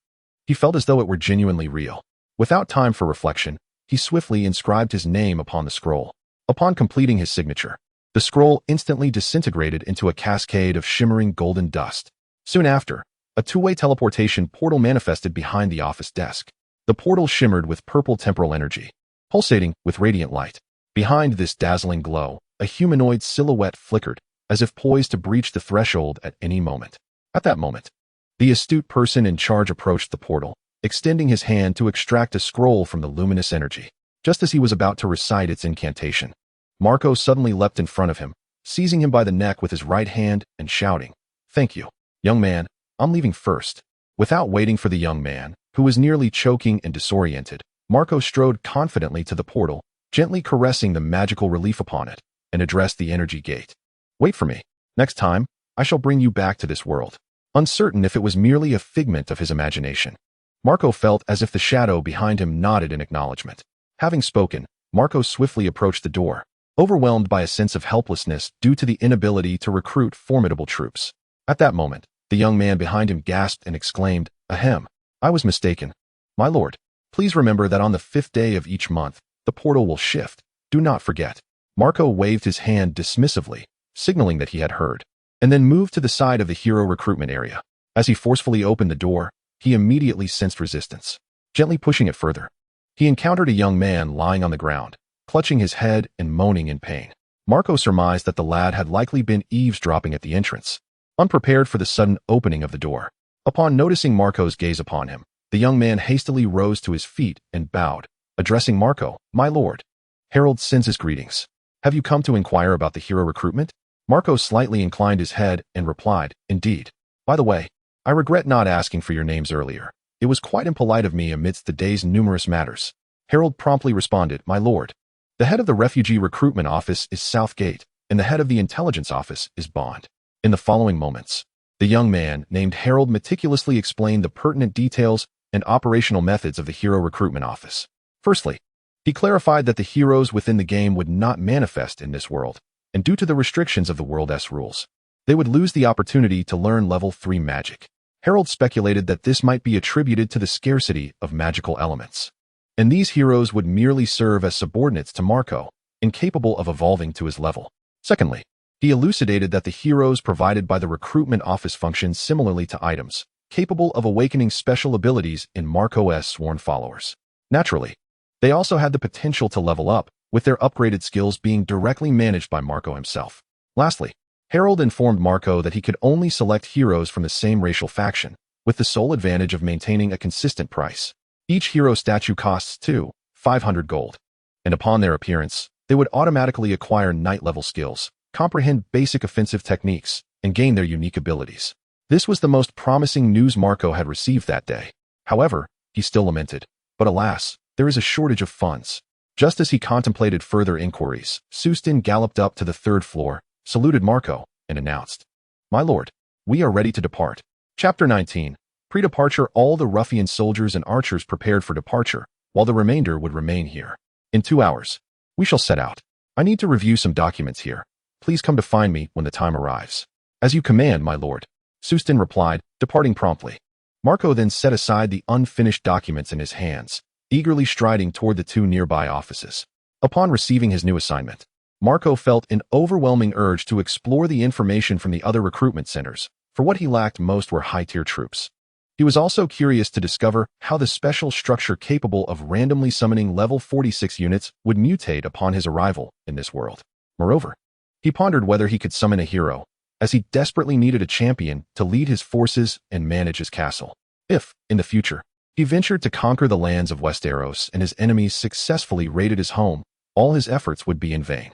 he felt as though it were genuinely real. Without time for reflection, he swiftly inscribed his name upon the scroll. Upon completing his signature, the scroll instantly disintegrated into a cascade of shimmering golden dust. Soon after, a two-way teleportation portal manifested behind the office desk. The portal shimmered with purple temporal energy, pulsating with radiant light. Behind this dazzling glow, a humanoid silhouette flickered, as if poised to breach the threshold at any moment. At that moment, the astute person in charge approached the portal, extending his hand to extract a scroll from the luminous energy. Just as he was about to recite its incantation, Marco suddenly leapt in front of him, seizing him by the neck with his right hand and shouting, "Thank you, young man, I'm leaving first." Without waiting for the young man, who was nearly choking and disoriented, Marco strode confidently to the portal, gently caressing the magical relief upon it, and addressed the energy gate. "Wait for me. Next time, I shall bring you back to this world." Uncertain if it was merely a figment of his imagination, Marco felt as if the shadow behind him nodded in acknowledgement. Having spoken, Marco swiftly approached the door, overwhelmed by a sense of helplessness due to the inability to recruit formidable troops. At that moment, the young man behind him gasped and exclaimed, "Ahem, I was mistaken. My lord, please remember that on the 5th day of each month, the portal will shift. Do not forget." Marco waved his hand dismissively, signaling that he had heard, and then moved to the side of the hero recruitment area. As he forcefully opened the door, he immediately sensed resistance. Gently pushing it further, he encountered a young man lying on the ground, clutching his head and moaning in pain. Marco surmised that the lad had likely been eavesdropping at the entrance, unprepared for the sudden opening of the door. Upon noticing Marco's gaze upon him, the young man hastily rose to his feet and bowed, addressing Marco, "My lord, Harold sends his greetings. Have you come to inquire about the hero recruitment?" Marco slightly inclined his head and replied, "Indeed. By the way, I regret not asking for your names earlier. It was quite impolite of me amidst the day's numerous matters." Harold promptly responded, "My lord, the head of the refugee recruitment office is Southgate, and the head of the intelligence office is Bond." In the following moments, the young man named Harold meticulously explained the pertinent details and operational methods of the hero recruitment office. Firstly, He clarified that the heroes within the game would not manifest in this world, and due to the restrictions of the World's rules, they would lose the opportunity to learn level 3 magic. Harold speculated that this might be attributed to the scarcity of magical elements, and these heroes would merely serve as subordinates to Marco, incapable of evolving to his level. Secondly, he elucidated that the heroes provided by the recruitment office functioned similarly to items, capable of awakening special abilities in Marco's sworn followers. Naturally, they also had the potential to level up, with their upgraded skills being directly managed by Marco himself. Lastly, Harold informed Marco that he could only select heroes from the same racial faction, with the sole advantage of maintaining a consistent price. Each hero statue costs 500 gold, and upon their appearance, they would automatically acquire knight-level skills, comprehend basic offensive techniques, and gain their unique abilities. This was the most promising news Marco had received that day. However, he still lamented, but alas, there is a shortage of funds. Just as he contemplated further inquiries, Sustin galloped up to the 3rd floor, saluted Marco, and announced, "My lord, we are ready to depart." Chapter 19. Pre-departure. All the ruffian soldiers and archers prepared for departure, while the remainder would remain here. In 2 hours, we shall set out. I need to review some documents here. Please come to find me when the time arrives. As you command, my lord, Sustin replied, departing promptly. Marco then set aside the unfinished documents in his hands, eagerly striding toward the 2 nearby offices. Upon receiving his new assignment, Marco felt an overwhelming urge to explore the information from the other recruitment centers. For what he lacked most were high-tier troops. He was also curious to discover how the special structure capable of randomly summoning level 46 units would mutate upon his arrival in this world. Moreover, he pondered whether he could summon a hero, as he desperately needed a champion to lead his forces and manage his castle. If, in the future, he ventured to conquer the lands of Westeros and his enemies successfully raided his home, all his efforts would be in vain.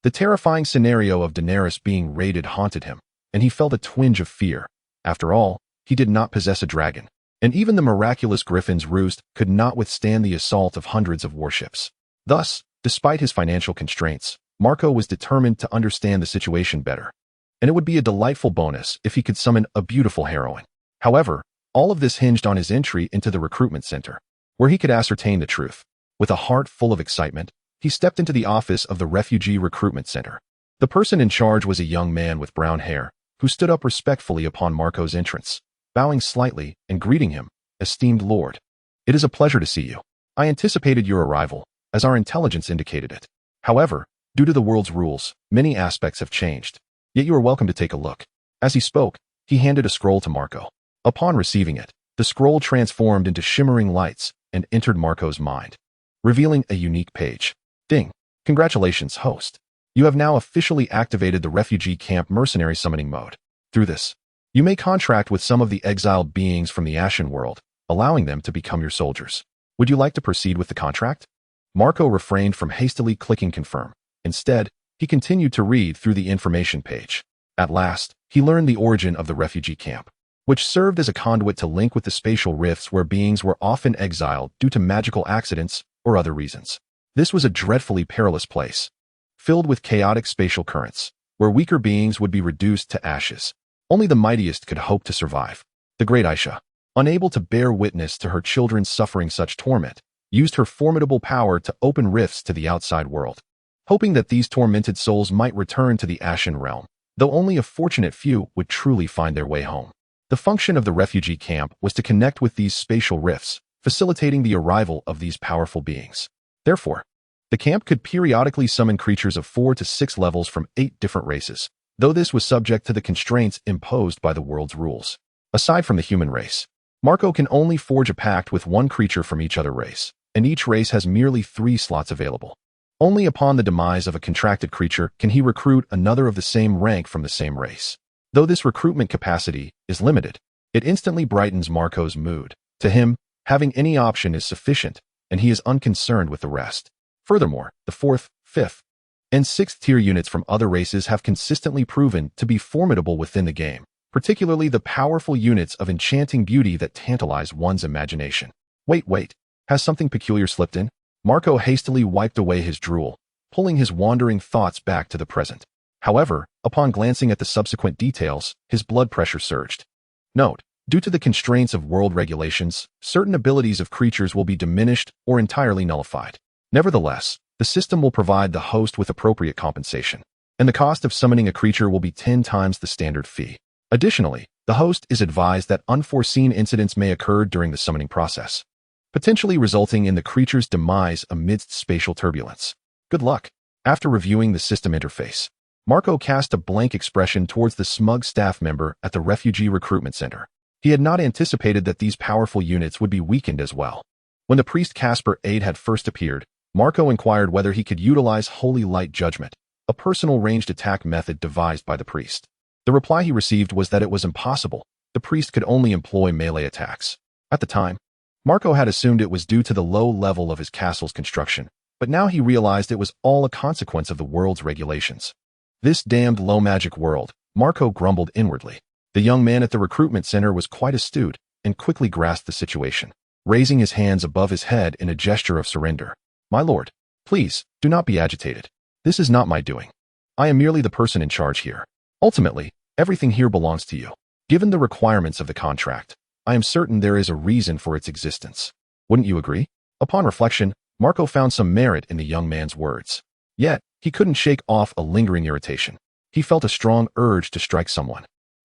The terrifying scenario of Daenerys being raided haunted him, and he felt a twinge of fear. After all, he did not possess a dragon, and even the miraculous Griffin's roost could not withstand the assault of hundreds of warships. Thus, despite his financial constraints, Marco was determined to understand the situation better, and it would be a delightful bonus if he could summon a beautiful heroine. However, all of this hinged on his entry into the recruitment center, where he could ascertain the truth. With a heart full of excitement, he stepped into the office of the Refugee Recruitment Center. The person in charge was a young man with brown hair, who stood up respectfully upon Marco's entrance, bowing slightly and greeting him, "Esteemed Lord, it is a pleasure to see you. I anticipated your arrival, as our intelligence indicated it. However, due to the world's rules, many aspects have changed. Yet you are welcome to take a look." As he spoke, he handed a scroll to Marco. Upon receiving it, the scroll transformed into shimmering lights and entered Marco's mind, revealing a unique page. Ding! Congratulations, host. You have now officially activated the refugee camp mercenary summoning mode. Through this, you may contract with some of the exiled beings from the Ashen world, allowing them to become your soldiers. Would you like to proceed with the contract? Marco refrained from hastily clicking confirm. Instead, he continued to read through the information page. At last, he learned the origin of the refugee camp, which served as a conduit to link with the spatial rifts where beings were often exiled due to magical accidents or other reasons. This was a dreadfully perilous place, filled with chaotic spatial currents, where weaker beings would be reduced to ashes. Only the mightiest could hope to survive. The great Aisha, unable to bear witness to her children suffering such torment, used her formidable power to open rifts to the outside world, hoping that these tormented souls might return to the Ashen realm, though only a fortunate few would truly find their way home. The function of the refugee camp was to connect with these spatial rifts, facilitating the arrival of these powerful beings. Therefore, the camp could periodically summon creatures of 4 to 6 levels from 8 different races, though this was subject to the constraints imposed by the world's rules. Aside from the human race, Marco can only forge a pact with one creature from each other race, and each race has merely 3 slots available. Only upon the demise of a contracted creature can he recruit another of the same rank from the same race. Though this recruitment capacity is limited, it instantly brightens Marco's mood. To him, having any option is sufficient, and he is unconcerned with the rest. Furthermore, the 4th, 5th, and 6th tier units from other races have consistently proven to be formidable within the game, particularly the powerful units of enchanting beauty that tantalize one's imagination. Wait, has something peculiar slipped in? Marco hastily wiped away his drool, pulling his wandering thoughts back to the present. However, upon glancing at the subsequent details, his blood pressure surged. Note: due to the constraints of world regulations, certain abilities of creatures will be diminished or entirely nullified. Nevertheless, the system will provide the host with appropriate compensation, and the cost of summoning a creature will be 10 times the standard fee. Additionally, the host is advised that unforeseen incidents may occur during the summoning process, potentially resulting in the creature's demise amidst spatial turbulence. Good luck. After reviewing the system interface, Marco cast a blank expression towards the smug staff member at the refugee recruitment center. He had not anticipated that these powerful units would be weakened as well. When the priest Casper aid had first appeared, Marco inquired whether he could utilize Holy Light Judgment, a personal ranged attack method devised by the priest. The reply he received was that it was impossible. The priest could only employ melee attacks. At the time, Marco had assumed it was due to the low level of his castle's construction, but now he realized it was all a consequence of the world's regulations. This damned low magic world, Marco grumbled inwardly. The young man at the recruitment center was quite astute and quickly grasped the situation, raising his hands above his head in a gesture of surrender. My lord, please, do not be agitated. This is not my doing. I am merely the person in charge here. Ultimately, everything here belongs to you. Given the requirements of the contract, I am certain there is a reason for its existence. Wouldn't you agree? Upon reflection, Marco found some merit in the young man's words. Yet, he couldn't shake off a lingering irritation. He felt a strong urge to strike someone.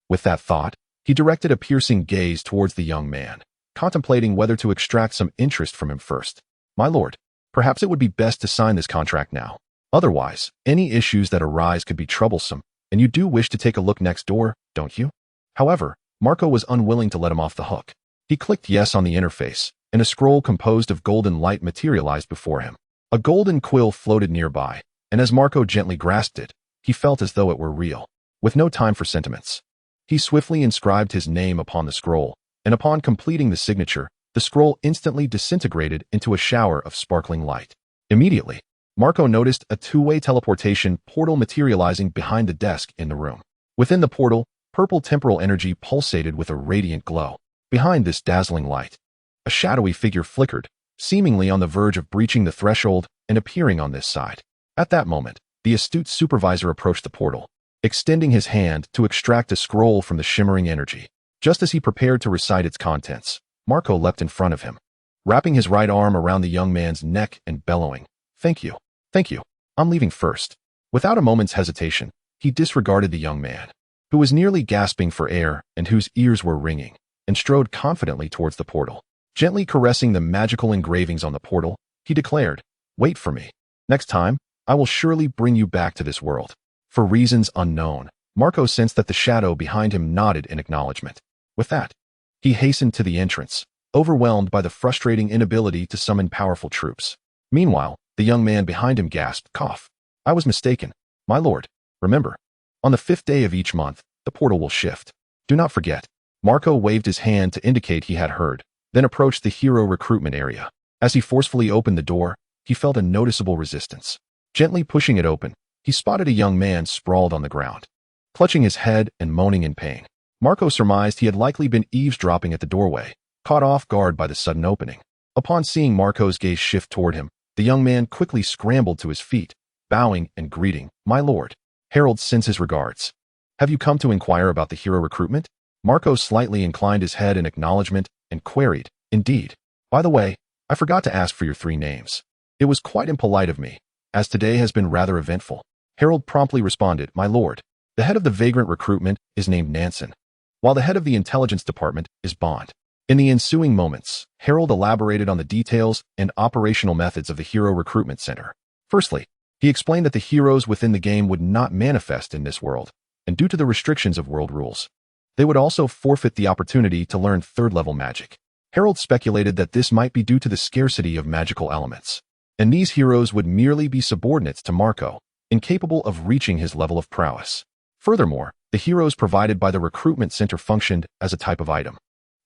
With that thought, he directed a piercing gaze towards the young man, contemplating whether to extract some interest from him first. My lord, perhaps it would be best to sign this contract now. Otherwise, any issues that arise could be troublesome, and you do wish to take a look next door, don't you? However, Marco was unwilling to let him off the hook. He clicked yes on the interface, and a scroll composed of golden light materialized before him. A golden quill floated nearby, and as Marco gently grasped it, he felt as though it were real. With no time for sentiments, he swiftly inscribed his name upon the scroll, and upon completing the signature, the scroll instantly disintegrated into a shower of sparkling light. Immediately, Marco noticed a two-way teleportation portal materializing behind the desk in the room. Within the portal, purple temporal energy pulsated with a radiant glow. Behind this dazzling light, a shadowy figure flickered, seemingly on the verge of breaching the threshold and appearing on this side. At that moment, the astute supervisor approached the portal, extending his hand to extract a scroll from the shimmering energy. Just as he prepared to recite its contents, Marco leapt in front of him, wrapping his right arm around the young man's neck and bellowing, "Thank you. Thank you. I'm leaving first." Without a moment's hesitation, he disregarded the young man, who was nearly gasping for air and whose ears were ringing, and strode confidently towards the portal. Gently caressing the magical engravings on the portal, he declared, "Wait for me. Next time, I will surely bring you back to this world." For reasons unknown, Marco sensed that the shadow behind him nodded in acknowledgement. With that, he hastened to the entrance, overwhelmed by the frustrating inability to summon powerful troops. Meanwhile, the young man behind him gasped, "Cough. I was mistaken. My lord, remember, on the 5th day of each month, the portal will shift. Do not forget." Marco waved his hand to indicate he had heard, then approached the hero recruitment area. As he forcefully opened the door, he felt a noticeable resistance. Gently pushing it open, he spotted a young man sprawled on the ground, clutching his head and moaning in pain. Marco surmised he had likely been eavesdropping at the doorway, caught off guard by the sudden opening. Upon seeing Marco's gaze shift toward him, the young man quickly scrambled to his feet, bowing and greeting, "My lord, Harold sends his regards. Have you come to inquire about the hero recruitment?" Marco slightly inclined his head in acknowledgement and queried, "Indeed. By the way, I forgot to ask for your 3 names. It was quite impolite of me, as today has been rather eventful." Harold promptly responded, "My lord, the head of the vagrant recruitment is named Nansen, while the head of the intelligence department is Bond." In the ensuing moments, Harold elaborated on the details and operational methods of the Hero Recruitment Center. Firstly, he explained that the heroes within the game would not manifest in this world, and due to the restrictions of world rules, they would also forfeit the opportunity to learn 3rd-level magic. Harold speculated that this might be due to the scarcity of magical elements, and these heroes would merely be subordinates to Marco, incapable of reaching his level of prowess. Furthermore, the heroes provided by the recruitment center functioned as a type of item,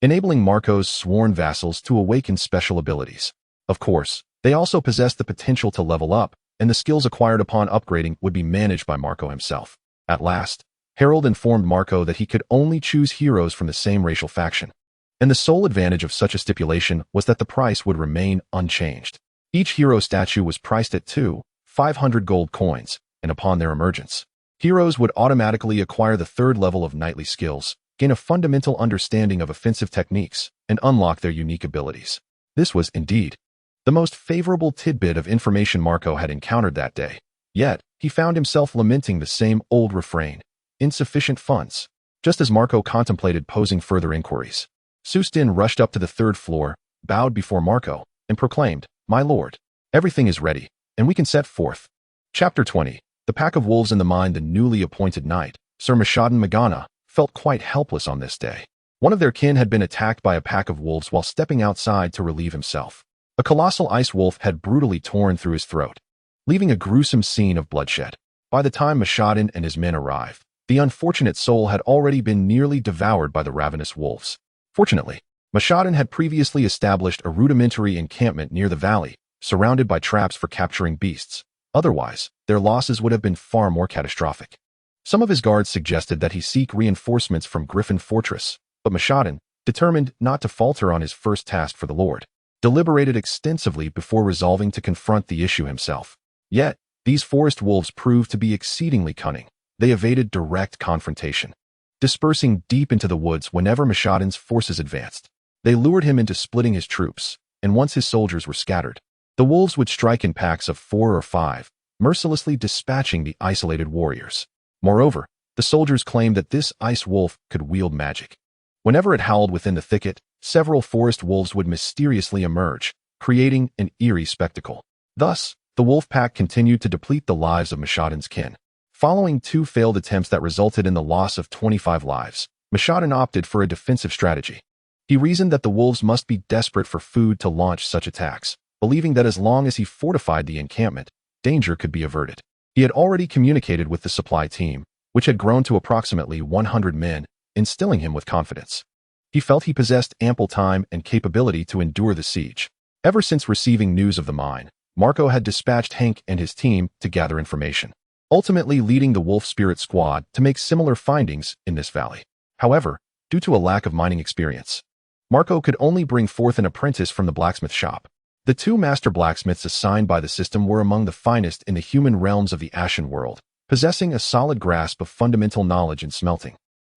enabling Marco's sworn vassals to awaken special abilities. Of course, they also possessed the potential to level up, and the skills acquired upon upgrading would be managed by Marco himself. At last, Harold informed Marco that he could only choose heroes from the same racial faction, and the sole advantage of such a stipulation was that the price would remain unchanged. Each hero statue was priced at 500 gold coins, and upon their emergence, heroes would automatically acquire the 3rd level of knightly skills, gain a fundamental understanding of offensive techniques, and unlock their unique abilities. This was, indeed, the most favorable tidbit of information Marco had encountered that day. Yet, he found himself lamenting the same old refrain: insufficient funds. Just as Marco contemplated posing further inquiries, Sustin rushed up to the third floor, bowed before Marco, and proclaimed, "My lord, everything is ready, and we can set forth." Chapter 20. The pack of wolves in the mine. The newly appointed knight, Sir Mashadan Magana, felt quite helpless on this day. One of their kin had been attacked by a pack of wolves while stepping outside to relieve himself. A colossal ice wolf had brutally torn through his throat, leaving a gruesome scene of bloodshed. By the time Mashadan and his men arrived, the unfortunate soul had already been nearly devoured by the ravenous wolves. Fortunately, Mashadan had previously established a rudimentary encampment near the valley, surrounded by traps for capturing beasts. Otherwise, their losses would have been far more catastrophic. Some of his guards suggested that he seek reinforcements from Griffin Fortress, but Mashadan, determined not to falter on his first task for the Lord, deliberated extensively before resolving to confront the issue himself. Yet, these forest wolves proved to be exceedingly cunning. They evaded direct confrontation, dispersing deep into the woods whenever Mashadan's forces advanced. They lured him into splitting his troops, and once his soldiers were scattered, the wolves would strike in packs of 4 or 5, mercilessly dispatching the isolated warriors. Moreover, the soldiers claimed that this ice wolf could wield magic. Whenever it howled within the thicket, several forest wolves would mysteriously emerge, creating an eerie spectacle. Thus, the wolf pack continued to deplete the lives of Mashadan's kin. Following 2 failed attempts that resulted in the loss of 25 lives, Mashadan opted for a defensive strategy. He reasoned that the wolves must be desperate for food to launch such attacks, believing that as long as he fortified the encampment, danger could be averted. He had already communicated with the supply team, which had grown to approximately 100 men, instilling him with confidence. He felt he possessed ample time and capability to endure the siege. Ever since receiving news of the mine, Marco had dispatched Hank and his team to gather information, ultimately leading the Wolf Spirit Squad to make similar findings in this valley. However, due to a lack of mining experience, Marco could only bring forth an apprentice from the blacksmith shop. The 2 master blacksmiths assigned by the system were among the finest in the human realms of the Ashen world, possessing a solid grasp of fundamental knowledge in smelting,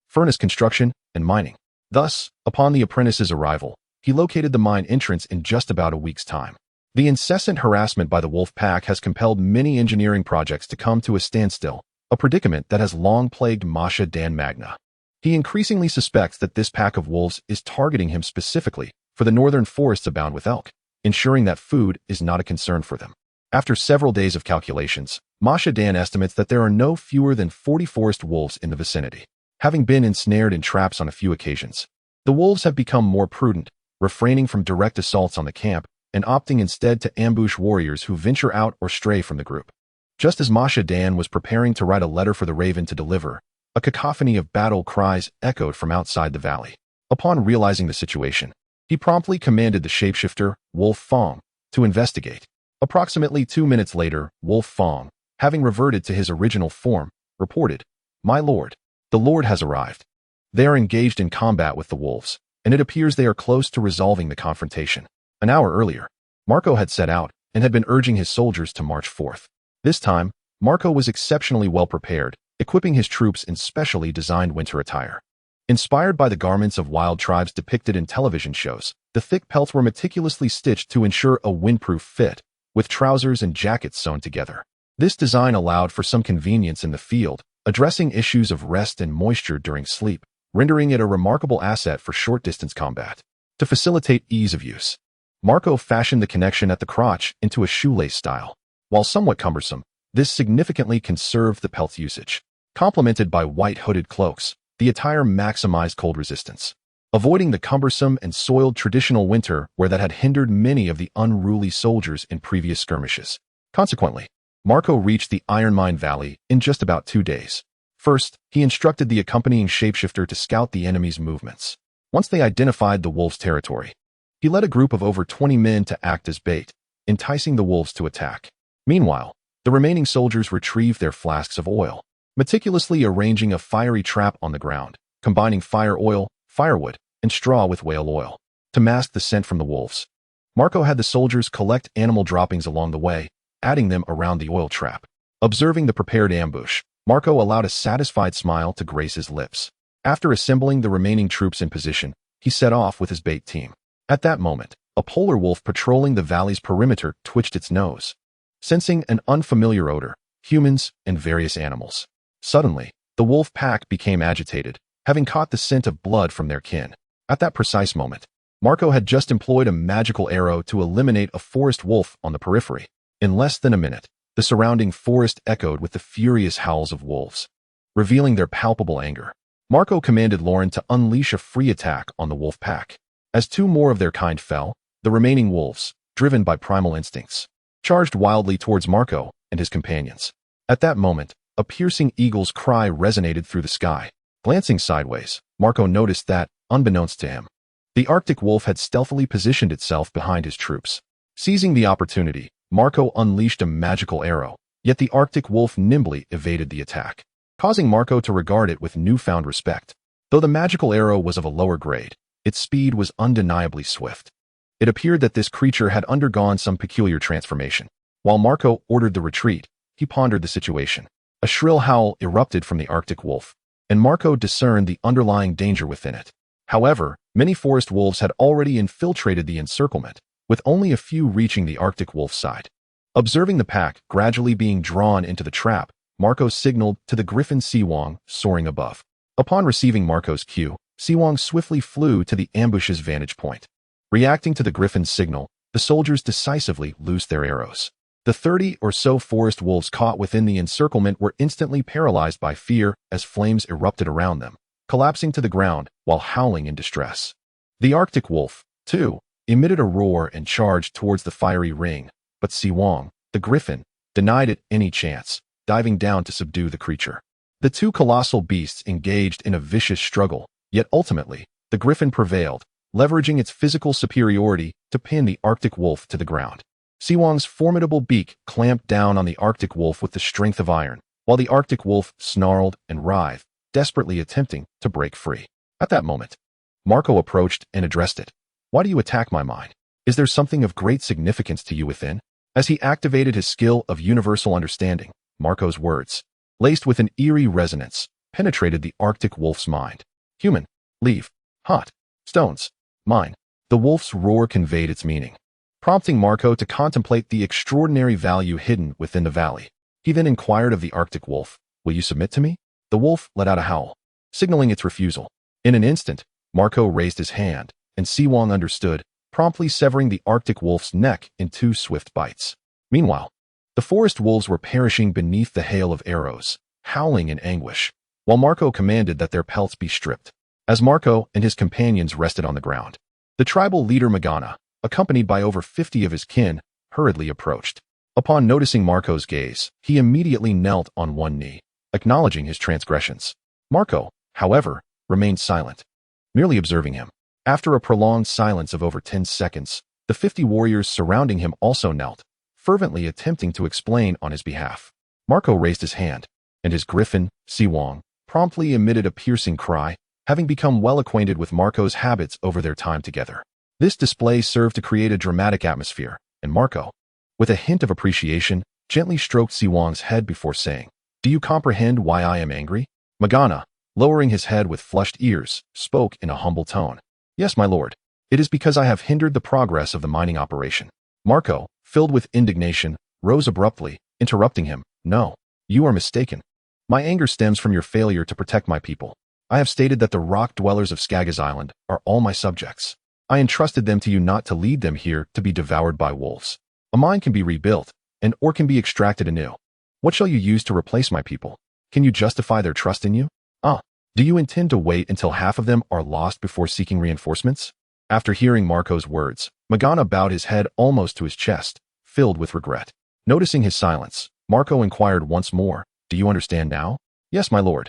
furnace construction, and mining. Thus, upon the apprentice's arrival, he located the mine entrance in just about a week's time. The incessant harassment by the wolf pack has compelled many engineering projects to come to a standstill, a predicament that has long plagued Masha Dan Magna. He increasingly suspects that this pack of wolves is targeting him specifically, for the northern forests abound with elk, ensuring that food is not a concern for them. After several days of calculations, Masha Dan estimates that there are no fewer than 40 forest wolves in the vicinity. Having been ensnared in traps on a few occasions, the wolves have become more prudent, refraining from direct assaults on the camp and opting instead to ambush warriors who venture out or stray from the group. Just as Masha Dan was preparing to write a letter for the Raven to deliver, a cacophony of battle cries echoed from outside the valley. Upon realizing the situation, he promptly commanded the shapeshifter, Wolf Fong, to investigate. Approximately 2 minutes later, Wolf Fong, having reverted to his original form, reported, "My lord, the Lord has arrived. They are engaged in combat with the wolves, and it appears they are close to resolving the confrontation." An hour earlier, Marco had set out and had been urging his soldiers to march forth. This time, Marco was exceptionally well prepared, equipping his troops in specially designed winter attire. Inspired by the garments of wild tribes depicted in television shows, the thick pelts were meticulously stitched to ensure a windproof fit, with trousers and jackets sewn together. This design allowed for some convenience in the field, addressing issues of rest and moisture during sleep, rendering it a remarkable asset for short-distance combat. To facilitate ease of use, Marco fashioned the connection at the crotch into a shoelace style. While somewhat cumbersome, this significantly conserved the pelt's usage. Complemented by white hooded cloaks, the attire maximized cold resistance, avoiding the cumbersome and soiled traditional winter wear that had hindered many of the unruly soldiers in previous skirmishes. Consequently, Marco reached the Iron Mine Valley in just about 2 days. First, he instructed the accompanying shapeshifter to scout the enemy's movements. Once they identified the wolves' territory, he led a group of over 20 men to act as bait, enticing the wolves to attack. Meanwhile, the remaining soldiers retrieved their flasks of oil, meticulously arranging a fiery trap on the ground, combining fire oil, firewood, and straw with whale oil to mask the scent from the wolves. Marco had the soldiers collect animal droppings along the way, adding them around the oil trap. Observing the prepared ambush, Marco allowed a satisfied smile to grace his lips. After assembling the remaining troops in position, he set off with his bait team. At that moment, A polar wolf patrolling the valley's perimeter twitched its nose, sensing an unfamiliar odor, humans and various animals. Suddenly, the wolf pack became agitated, having caught the scent of blood from their kin. At that precise moment, Marco had just employed a magical arrow to eliminate a forest wolf on the periphery. In less than a minute, the surrounding forest echoed with the furious howls of wolves, revealing their palpable anger. Marco commanded Lauren to unleash a free attack on the wolf pack. As two more of their kind fell, the remaining wolves, driven by primal instincts, charged wildly towards Marco and his companions. At that moment, a piercing eagle's cry resonated through the sky. Glancing sideways, Marco noticed that, unbeknownst to him, the Arctic wolf had stealthily positioned itself behind his troops. Seizing the opportunity, Marco unleashed a magical arrow, yet the Arctic wolf nimbly evaded the attack, causing Marco to regard it with newfound respect. Though the magical arrow was of a lower grade, its speed was undeniably swift. It appeared that this creature had undergone some peculiar transformation. While Marco ordered the retreat, he pondered the situation. A shrill howl erupted from the Arctic wolf, and Marco discerned the underlying danger within it. However, many forest wolves had already infiltrated the encirclement, with only a few reaching the Arctic wolf's side. Observing the pack gradually being drawn into the trap, Marco signaled to the Griffin Siwong soaring above. Upon receiving Marco's cue, Siwong swiftly flew to the ambush's vantage point. Reacting to the Griffin's signal, the soldiers decisively loosed their arrows. The 30 or so forest wolves caught within the encirclement were instantly paralyzed by fear as flames erupted around them, collapsing to the ground while howling in distress. The Arctic wolf, too, emitted a roar and charged towards the fiery ring, but Siwong, the Griffin, denied it any chance, diving down to subdue the creature. The two colossal beasts engaged in a vicious struggle, yet ultimately, the Griffin prevailed, leveraging its physical superiority to pin the Arctic wolf to the ground. Siwong's formidable beak clamped down on the Arctic wolf with the strength of iron, while the Arctic wolf snarled and writhed, desperately attempting to break free. At that moment, Marco approached and addressed it. "Why do you attack my mind? Is there something of great significance to you within?" As he activated his skill of universal understanding, Marco's words, laced with an eerie resonance, penetrated the Arctic wolf's mind. "Human, leave. Hot. Stones. Mine." The wolf's roar conveyed its meaning, prompting Marco to contemplate the extraordinary value hidden within the valley. He then inquired of the Arctic wolf, "Will you submit to me?" The wolf let out a howl, signaling its refusal. In an instant, Marco raised his hand, and Siwong understood, promptly severing the Arctic wolf's neck in 2 swift bites. Meanwhile, the forest wolves were perishing beneath the hail of arrows, howling in anguish, while Marco commanded that their pelts be stripped. As Marco and his companions rested on the ground, the tribal leader Magana, accompanied by over 50 of his kin, hurriedly approached. Upon noticing Marco's gaze, he immediately knelt on one knee, acknowledging his transgressions. Marco, however, remained silent, merely observing him. After a prolonged silence of over 10 seconds, the 50 warriors surrounding him also knelt, fervently attempting to explain on his behalf. Marco raised his hand, and his Griffin, Siwong, promptly emitted a piercing cry, having become well acquainted with Marco's habits over their time together. This display served to create a dramatic atmosphere, and Marco, with a hint of appreciation, gently stroked Siwong's head before saying, "Do you comprehend why I am angry?" Magana, lowering his head with flushed ears, spoke in a humble tone. "Yes, my lord. It is because I have hindered the progress of the mining operation." Marco, filled with indignation, rose abruptly, interrupting him. "No, you are mistaken. My anger stems from your failure to protect my people. I have stated that the rock dwellers of Skaggos Island are all my subjects. I entrusted them to you not to lead them here to be devoured by wolves. A mine can be rebuilt, and ore can be extracted anew. What shall you use to replace my people? Can you justify their trust in you? Do you intend to wait until half of them are lost before seeking reinforcements?" After hearing Marco's words, Magana bowed his head almost to his chest, filled with regret. Noticing his silence, Marco inquired once more, "Do you understand now?" "Yes, my lord.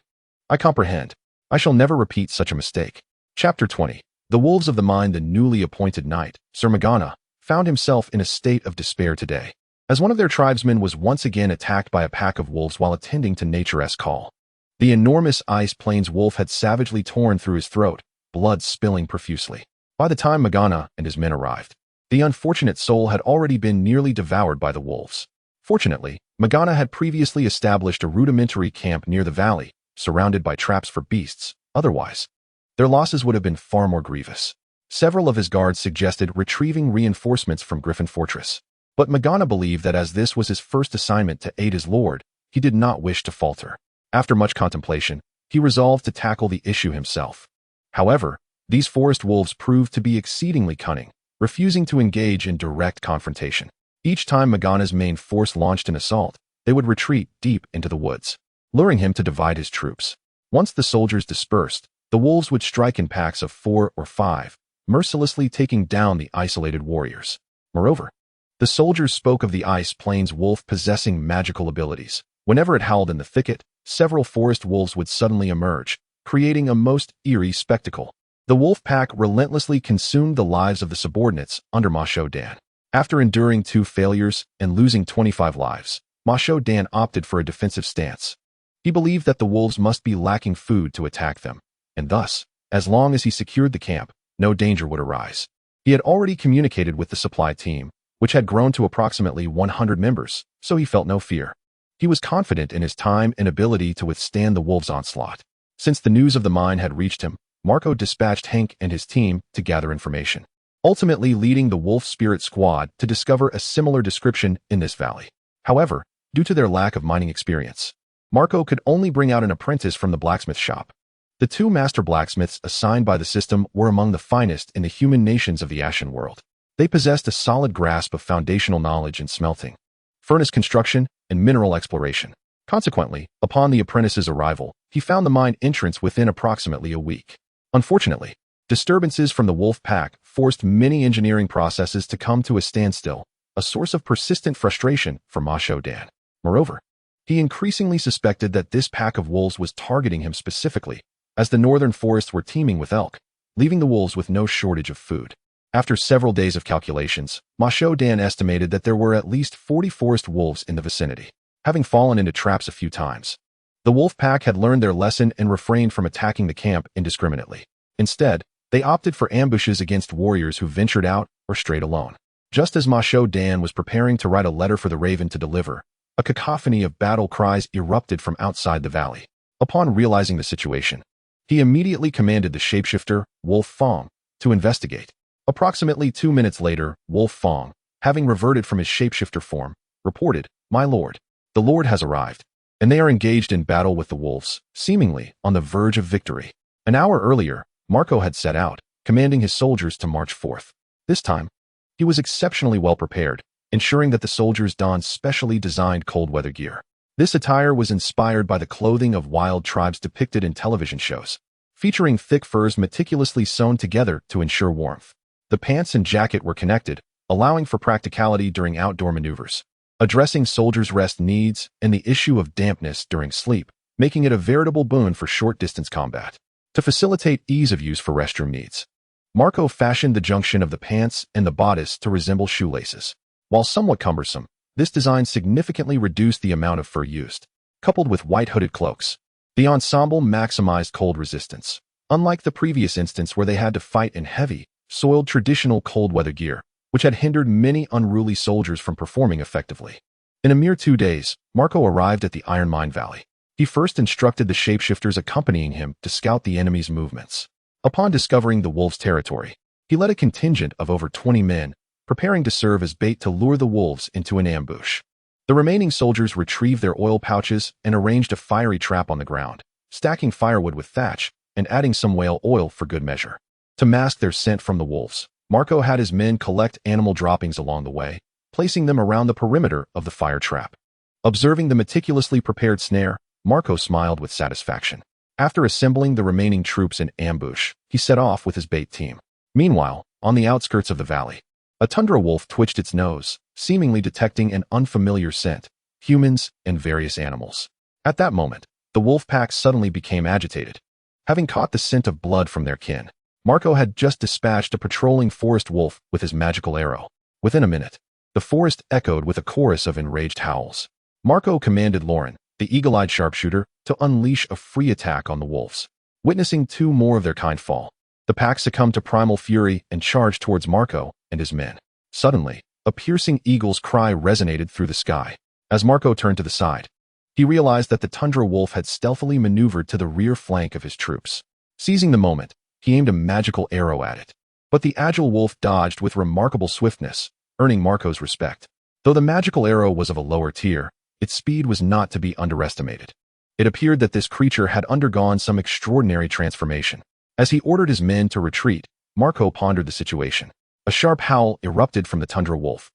I comprehend. I shall never repeat such a mistake." Chapter 20. The wolves of the mine. The newly appointed knight, Sir Magana, found himself in a state of despair today, as one of their tribesmen was once again attacked by a pack of wolves while attending to nature's call. The enormous Ice Plains wolf had savagely torn through his throat, blood spilling profusely. By the time Magana and his men arrived, the unfortunate soul had already been nearly devoured by the wolves. Fortunately, Magana had previously established a rudimentary camp near the valley, surrounded by traps for beasts. Otherwise, their losses would have been far more grievous. Several of his guards suggested retrieving reinforcements from Griffin Fortress. But Morgana believed that as this was his first assignment to aid his lord, he did not wish to falter. After much contemplation, he resolved to tackle the issue himself. However, these forest wolves proved to be exceedingly cunning, refusing to engage in direct confrontation. Each time Morgana's main force launched an assault, they would retreat deep into the woods, luring him to divide his troops. Once the soldiers dispersed, the wolves would strike in packs of 4 or 5, mercilessly taking down the isolated warriors. Moreover, the soldiers spoke of the Ice Plains wolf possessing magical abilities. Whenever it howled in the thicket, several forest wolves would suddenly emerge, creating a most eerie spectacle. The wolf pack relentlessly consumed the lives of the subordinates under Masho Dan. After enduring 2 failures and losing 25 lives, Masho Dan opted for a defensive stance. He believed that the wolves must be lacking food to attack them, and thus, as long as he secured the camp, no danger would arise. He had already communicated with the supply team, which had grown to approximately 100 members, so he felt no fear. He was confident in his time and ability to withstand the wolves' onslaught. Since the news of the mine had reached him, Marco dispatched Hank and his team to gather information, ultimately leading the Wolf Spirit Squad to discover a similar description in this valley. However, due to their lack of mining experience, Marco could only bring out an apprentice from the blacksmith shop. The 2 master blacksmiths assigned by the system were among the finest in the human nations of the Ashen world. They possessed a solid grasp of foundational knowledge in smelting, furnace construction, and mineral exploration. Consequently, upon the apprentice's arrival, he found the mine entrance within approximately a week. Unfortunately, disturbances from the wolf pack forced many engineering processes to come to a standstill, a source of persistent frustration for Masho Dan. Moreover, he increasingly suspected that this pack of wolves was targeting him specifically, as the northern forests were teeming with elk, leaving the wolves with no shortage of food. After several days of calculations, Masho Dan estimated that there were at least 40 forest wolves in the vicinity, having fallen into traps a few times. The wolf pack had learned their lesson and refrained from attacking the camp indiscriminately. Instead, they opted for ambushes against warriors who ventured out or strayed alone. Just as Masho Dan was preparing to write a letter for the Raven to deliver, a cacophony of battle cries erupted from outside the valley. Upon realizing the situation, he immediately commanded the shapeshifter, Wolf Fong, to investigate. Approximately 2 minutes later, Wolf Fong, having reverted from his shapeshifter form, reported, "My lord, the Lord has arrived, and they are engaged in battle with the wolves, seemingly on the verge of victory." An hour earlier, Marco had set out, commanding his soldiers to march forth. This time, he was exceptionally well prepared, ensuring that the soldiers donned specially designed cold weather gear. This attire was inspired by the clothing of wild tribes depicted in television shows, featuring thick furs meticulously sewn together to ensure warmth. The pants and jacket were connected, allowing for practicality during outdoor maneuvers, addressing soldiers' rest needs and the issue of dampness during sleep, making it a veritable boon for short-distance combat. To facilitate ease of use for restroom needs, Marco fashioned the junction of the pants and the bodice to resemble shoelaces. While somewhat cumbersome, this design significantly reduced the amount of fur used. Coupled with white hooded cloaks, the ensemble maximized cold resistance. Unlike the previous instance where they had to fight in heavy, soiled traditional cold weather gear, which had hindered many unruly soldiers from performing effectively. In a mere 2 days, Marco arrived at the Iron Mine Valley. He first instructed the shapeshifters accompanying him to scout the enemy's movements. Upon discovering the wolves' territory, he led a contingent of over 20 men, preparing to serve as bait to lure the wolves into an ambush. The remaining soldiers retrieved their oil pouches and arranged a fiery trap on the ground, stacking firewood with thatch and adding some whale oil for good measure. To mask their scent from the wolves, Marco had his men collect animal droppings along the way, placing them around the perimeter of the fire trap. Observing the meticulously prepared snare, Marco smiled with satisfaction. After assembling the remaining troops in ambush, he set off with his bait team. Meanwhile, on the outskirts of the valley, a tundra wolf twitched its nose, seemingly detecting an unfamiliar scent, humans and various animals. At that moment, the wolf pack suddenly became agitated. Having caught the scent of blood from their kin, Marco had just dispatched a patrolling forest wolf with his magical arrow. Within a minute, the forest echoed with a chorus of enraged howls. Marco commanded Lauren, the eagle-eyed sharpshooter, to unleash a free attack on the wolves. Witnessing 2 more of their kind fall, the pack succumbed to primal fury and charged towards Marco and his men. Suddenly, a piercing eagle's cry resonated through the sky. As Marco turned to the side, he realized that the tundra wolf had stealthily maneuvered to the rear flank of his troops. Seizing the moment, he aimed a magical arrow at it. But the agile wolf dodged with remarkable swiftness, earning Marco's respect. Though the magical arrow was of a lower tier, its speed was not to be underestimated. It appeared that this creature had undergone some extraordinary transformation. As he ordered his men to retreat, Marco pondered the situation. A sharp howl erupted from the tundra wolf,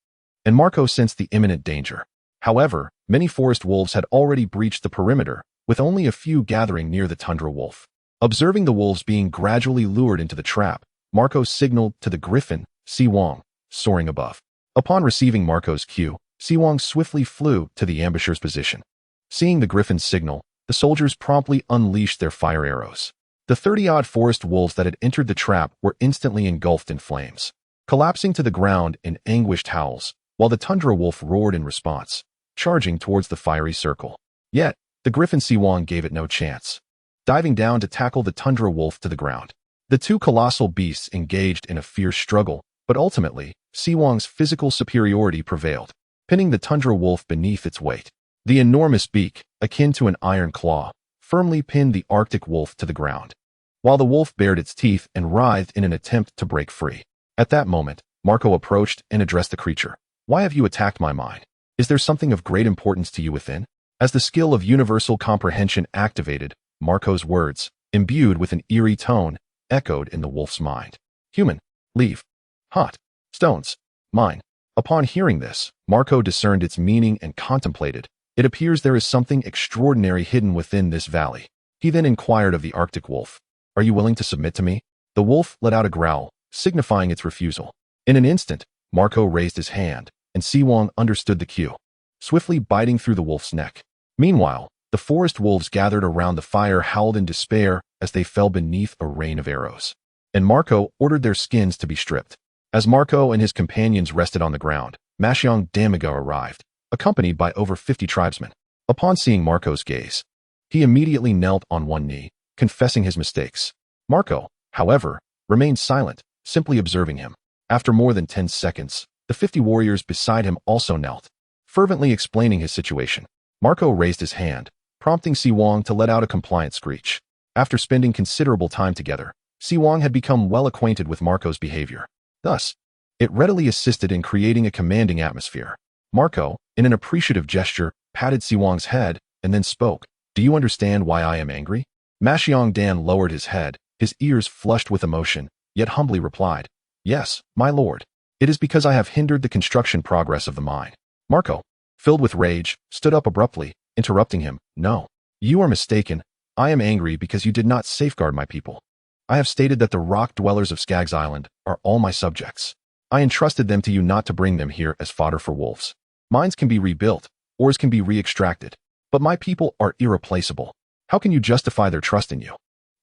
and Marco sensed the imminent danger. However, many forest wolves had already breached the perimeter, with only a few gathering near the tundra wolf. Observing the wolves being gradually lured into the trap, Marco signaled to the Griffin, Siwong, soaring above. Upon receiving Marco's cue, Siwong swiftly flew to the ambusher's position. Seeing the Griffin's signal, the soldiers promptly unleashed their fire arrows. The 30-odd forest wolves that had entered the trap were instantly engulfed in flames, collapsing to the ground in anguished howls, while the tundra wolf roared in response, charging towards the fiery circle. Yet, the Griffin Siwong gave it no chance, diving down to tackle the tundra wolf to the ground. The two colossal beasts engaged in a fierce struggle, but ultimately, Siwong's physical superiority prevailed, pinning the tundra wolf beneath its weight. The enormous beak, akin to an iron claw, firmly pinned the Arctic wolf to the ground, while the wolf bared its teeth and writhed in an attempt to break free. At that moment, Marco approached and addressed the creature. "Why have you attacked my mind? Is there something of great importance to you within?" As the skill of universal comprehension activated, Marco's words, imbued with an eerie tone, echoed in the wolf's mind. "Human. Leave. Hot. Stones. Mine." Upon hearing this, Marco discerned its meaning and contemplated. It appears there is something extraordinary hidden within this valley. He then inquired of the Arctic wolf, "Are you willing to submit to me?" The wolf let out a growl, signifying its refusal. In an instant, Marco raised his hand, and Siwong understood the cue, swiftly biting through the wolf's neck. Meanwhile, the forest wolves gathered around the fire howled in despair as they fell beneath a rain of arrows, and Marco ordered their skins to be stripped. As Marco and his companions rested on the ground, Mashiong Damigo arrived, accompanied by over 50 tribesmen. Upon seeing Marco's gaze, he immediately knelt on one knee, confessing his mistakes. Marco, however, remained silent, simply observing him. After more than 10 seconds, the 50 warriors beside him also knelt, fervently explaining his situation. Marco raised his hand, prompting Siwong to let out a compliant screech. After spending considerable time together, Siwong had become well acquainted with Marco's behavior. Thus, it readily assisted in creating a commanding atmosphere. Marco, in an appreciative gesture, patted Siwong's head and then spoke. "Do you understand why I am angry?" Mashiong Dan lowered his head, his ears flushed with emotion, yet humbly replied, "Yes, my lord. It is because I have hindered the construction progress of the mine." Marco, filled with rage, stood up abruptly, interrupting him. "No, you are mistaken. I am angry because you did not safeguard my people. I have stated that the rock dwellers of Skaggs Island are all my subjects. I entrusted them to you not to bring them here as fodder for wolves. Mines can be rebuilt, ores can be re-extracted, but my people are irreplaceable. How can you justify their trust in you?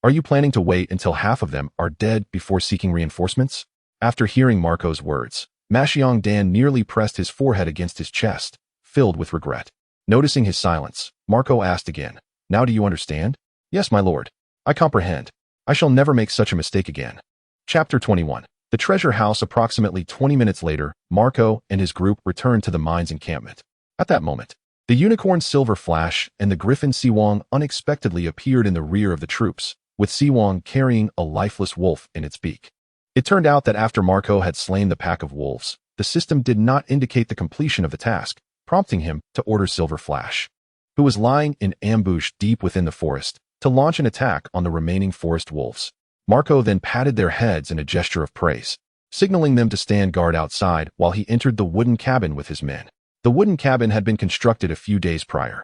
Are you planning to wait until half of them are dead before seeking reinforcements?" After hearing Marco's words, Mashiong Dan nearly pressed his forehead against his chest, filled with regret. Noticing his silence, Marco asked again, "Now do you understand?" "Yes, my lord. I comprehend. I shall never make such a mistake again." Chapter 21. The treasure house. Approximately 20 minutes later, Marco and his group returned to the mine's encampment. At that moment, the unicorn Silver Flash and the Griffin Siwong unexpectedly appeared in the rear of the troops, with Siwong carrying a lifeless wolf in its beak. It turned out that after Marco had slain the pack of wolves, the system did not indicate the completion of the task, prompting him to order Silver Flash, who was lying in ambush deep within the forest, to launch an attack on the remaining forest wolves. Marco then patted their heads in a gesture of praise, signaling them to stand guard outside while he entered the wooden cabin with his men. The wooden cabin had been constructed a few days prior,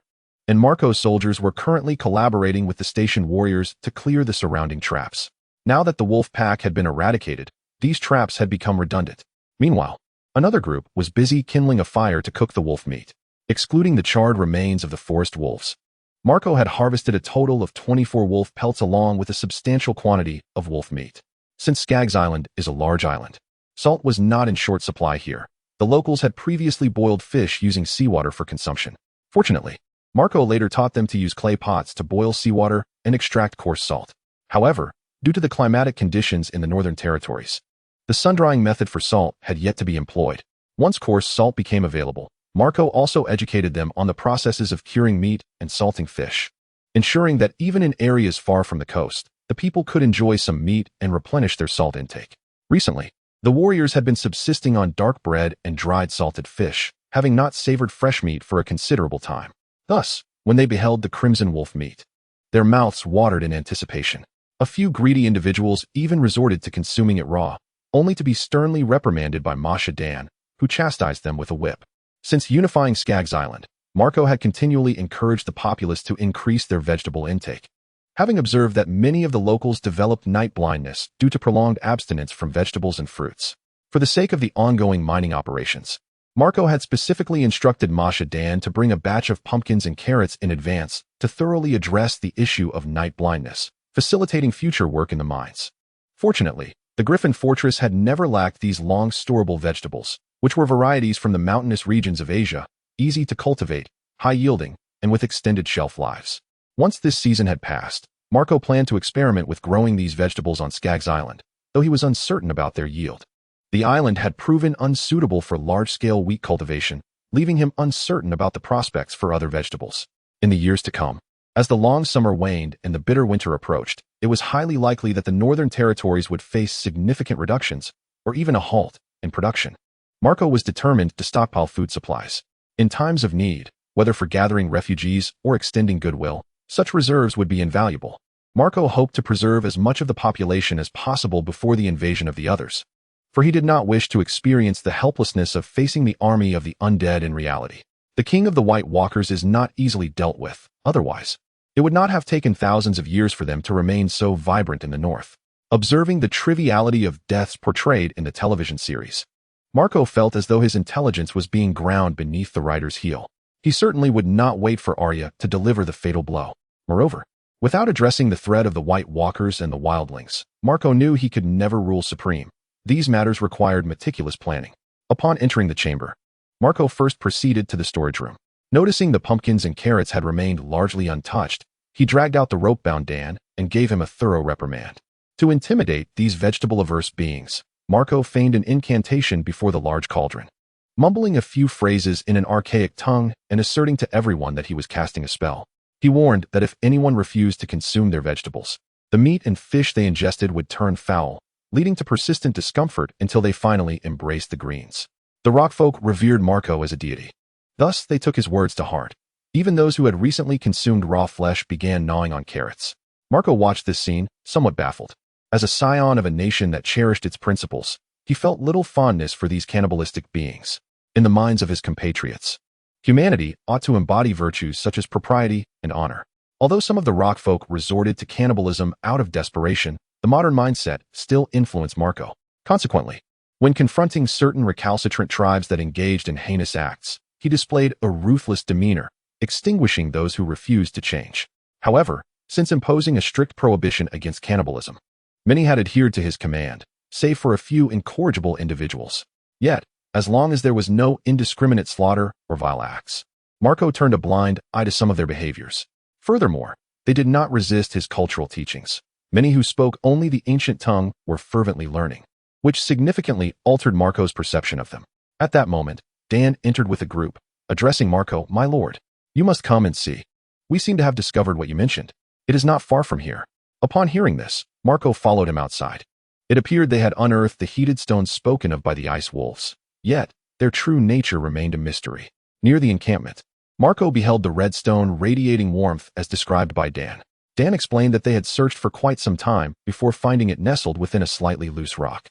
and Marco's soldiers were currently collaborating with the station warriors to clear the surrounding traps. Now that the wolf pack had been eradicated, these traps had become redundant. Meanwhile, another group was busy kindling a fire to cook the wolf meat, excluding the charred remains of the forest wolves. Marco had harvested a total of 24 wolf pelts along with a substantial quantity of wolf meat. Since Skaggs Island is a large island, salt was not in short supply here. The locals had previously boiled fish using seawater for consumption. Fortunately, Marco later taught them to use clay pots to boil seawater and extract coarse salt. However, due to the climatic conditions in the northern territories, the sun-drying method for salt had yet to be employed. Once coarse salt became available, Marco also educated them on the processes of curing meat and salting fish, ensuring that even in areas far from the coast, the people could enjoy some meat and replenish their salt intake. Recently, the warriors had been subsisting on dark bread and dried salted fish, having not savored fresh meat for a considerable time. Thus, when they beheld the crimson wolf meat, their mouths watered in anticipation. A few greedy individuals even resorted to consuming it raw, only to be sternly reprimanded by Masha Dan, who chastised them with a whip. Since unifying Skaggos Island, Marco had continually encouraged the populace to increase their vegetable intake. Having observed that many of the locals developed night blindness due to prolonged abstinence from vegetables and fruits, for the sake of the ongoing mining operations, Marco had specifically instructed Masha Dan to bring a batch of pumpkins and carrots in advance to thoroughly address the issue of night blindness, facilitating future work in the mines. Fortunately, the Griffin fortress had never lacked these long storable vegetables, which were varieties from the mountainous regions of Asia, easy to cultivate, high-yielding, and with extended shelf lives. Once this season had passed, Marco planned to experiment with growing these vegetables on Skaggos Island, though he was uncertain about their yield. The island had proven unsuitable for large-scale wheat cultivation, leaving him uncertain about the prospects for other vegetables. In the years to come, as the long summer waned and the bitter winter approached, it was highly likely that the northern territories would face significant reductions, or even a halt, in production. Marco was determined to stockpile food supplies. In times of need, whether for gathering refugees or extending goodwill, such reserves would be invaluable. Marco hoped to preserve as much of the population as possible before the invasion of the others, for he did not wish to experience the helplessness of facing the army of the undead in reality. The king of the White Walkers is not easily dealt with, otherwise. It would not have taken thousands of years for them to remain so vibrant in the north. Observing the triviality of deaths portrayed in the television series, Marco felt as though his intelligence was being ground beneath the writer's heel. He certainly would not wait for Arya to deliver the fatal blow. Moreover, without addressing the threat of the White Walkers and the wildlings, Marco knew he could never rule supreme. These matters required meticulous planning. Upon entering the chamber, Marco first proceeded to the storage room. Noticing the pumpkins and carrots had remained largely untouched, he dragged out the rope-bound Dan and gave him a thorough reprimand. To intimidate these vegetable-averse beings, Marco feigned an incantation before the large cauldron, mumbling a few phrases in an archaic tongue and asserting to everyone that he was casting a spell. He warned that if anyone refused to consume their vegetables, the meat and fish they ingested would turn foul, leading to persistent discomfort until they finally embraced the greens. The rockfolk revered Marco as a deity. Thus, they took his words to heart. Even those who had recently consumed raw flesh began gnawing on carrots. Marco watched this scene, somewhat baffled. As a scion of a nation that cherished its principles, he felt little fondness for these cannibalistic beings. In the minds of his compatriots, humanity ought to embody virtues such as propriety and honor. Although some of the rockfolk resorted to cannibalism out of desperation, the modern mindset still influenced Marco. Consequently, when confronting certain recalcitrant tribes that engaged in heinous acts, he displayed a ruthless demeanor, extinguishing those who refused to change. However, since imposing a strict prohibition against cannibalism, many had adhered to his command, save for a few incorrigible individuals. Yet, as long as there was no indiscriminate slaughter or vile acts, Marco turned a blind eye to some of their behaviors. Furthermore, they did not resist his cultural teachings. Many who spoke only the ancient tongue were fervently learning, which significantly altered Marco's perception of them. At that moment, Dan entered with a group, addressing Marco, "My lord, you must come and see. We seem to have discovered what you mentioned. It is not far from here." Upon hearing this, Marco followed him outside. It appeared they had unearthed the heated stones spoken of by the ice wolves. Yet, their true nature remained a mystery. Near the encampment, Marco beheld the red stone radiating warmth as described by Dan. Dan explained that they had searched for quite some time before finding it nestled within a slightly loose rock.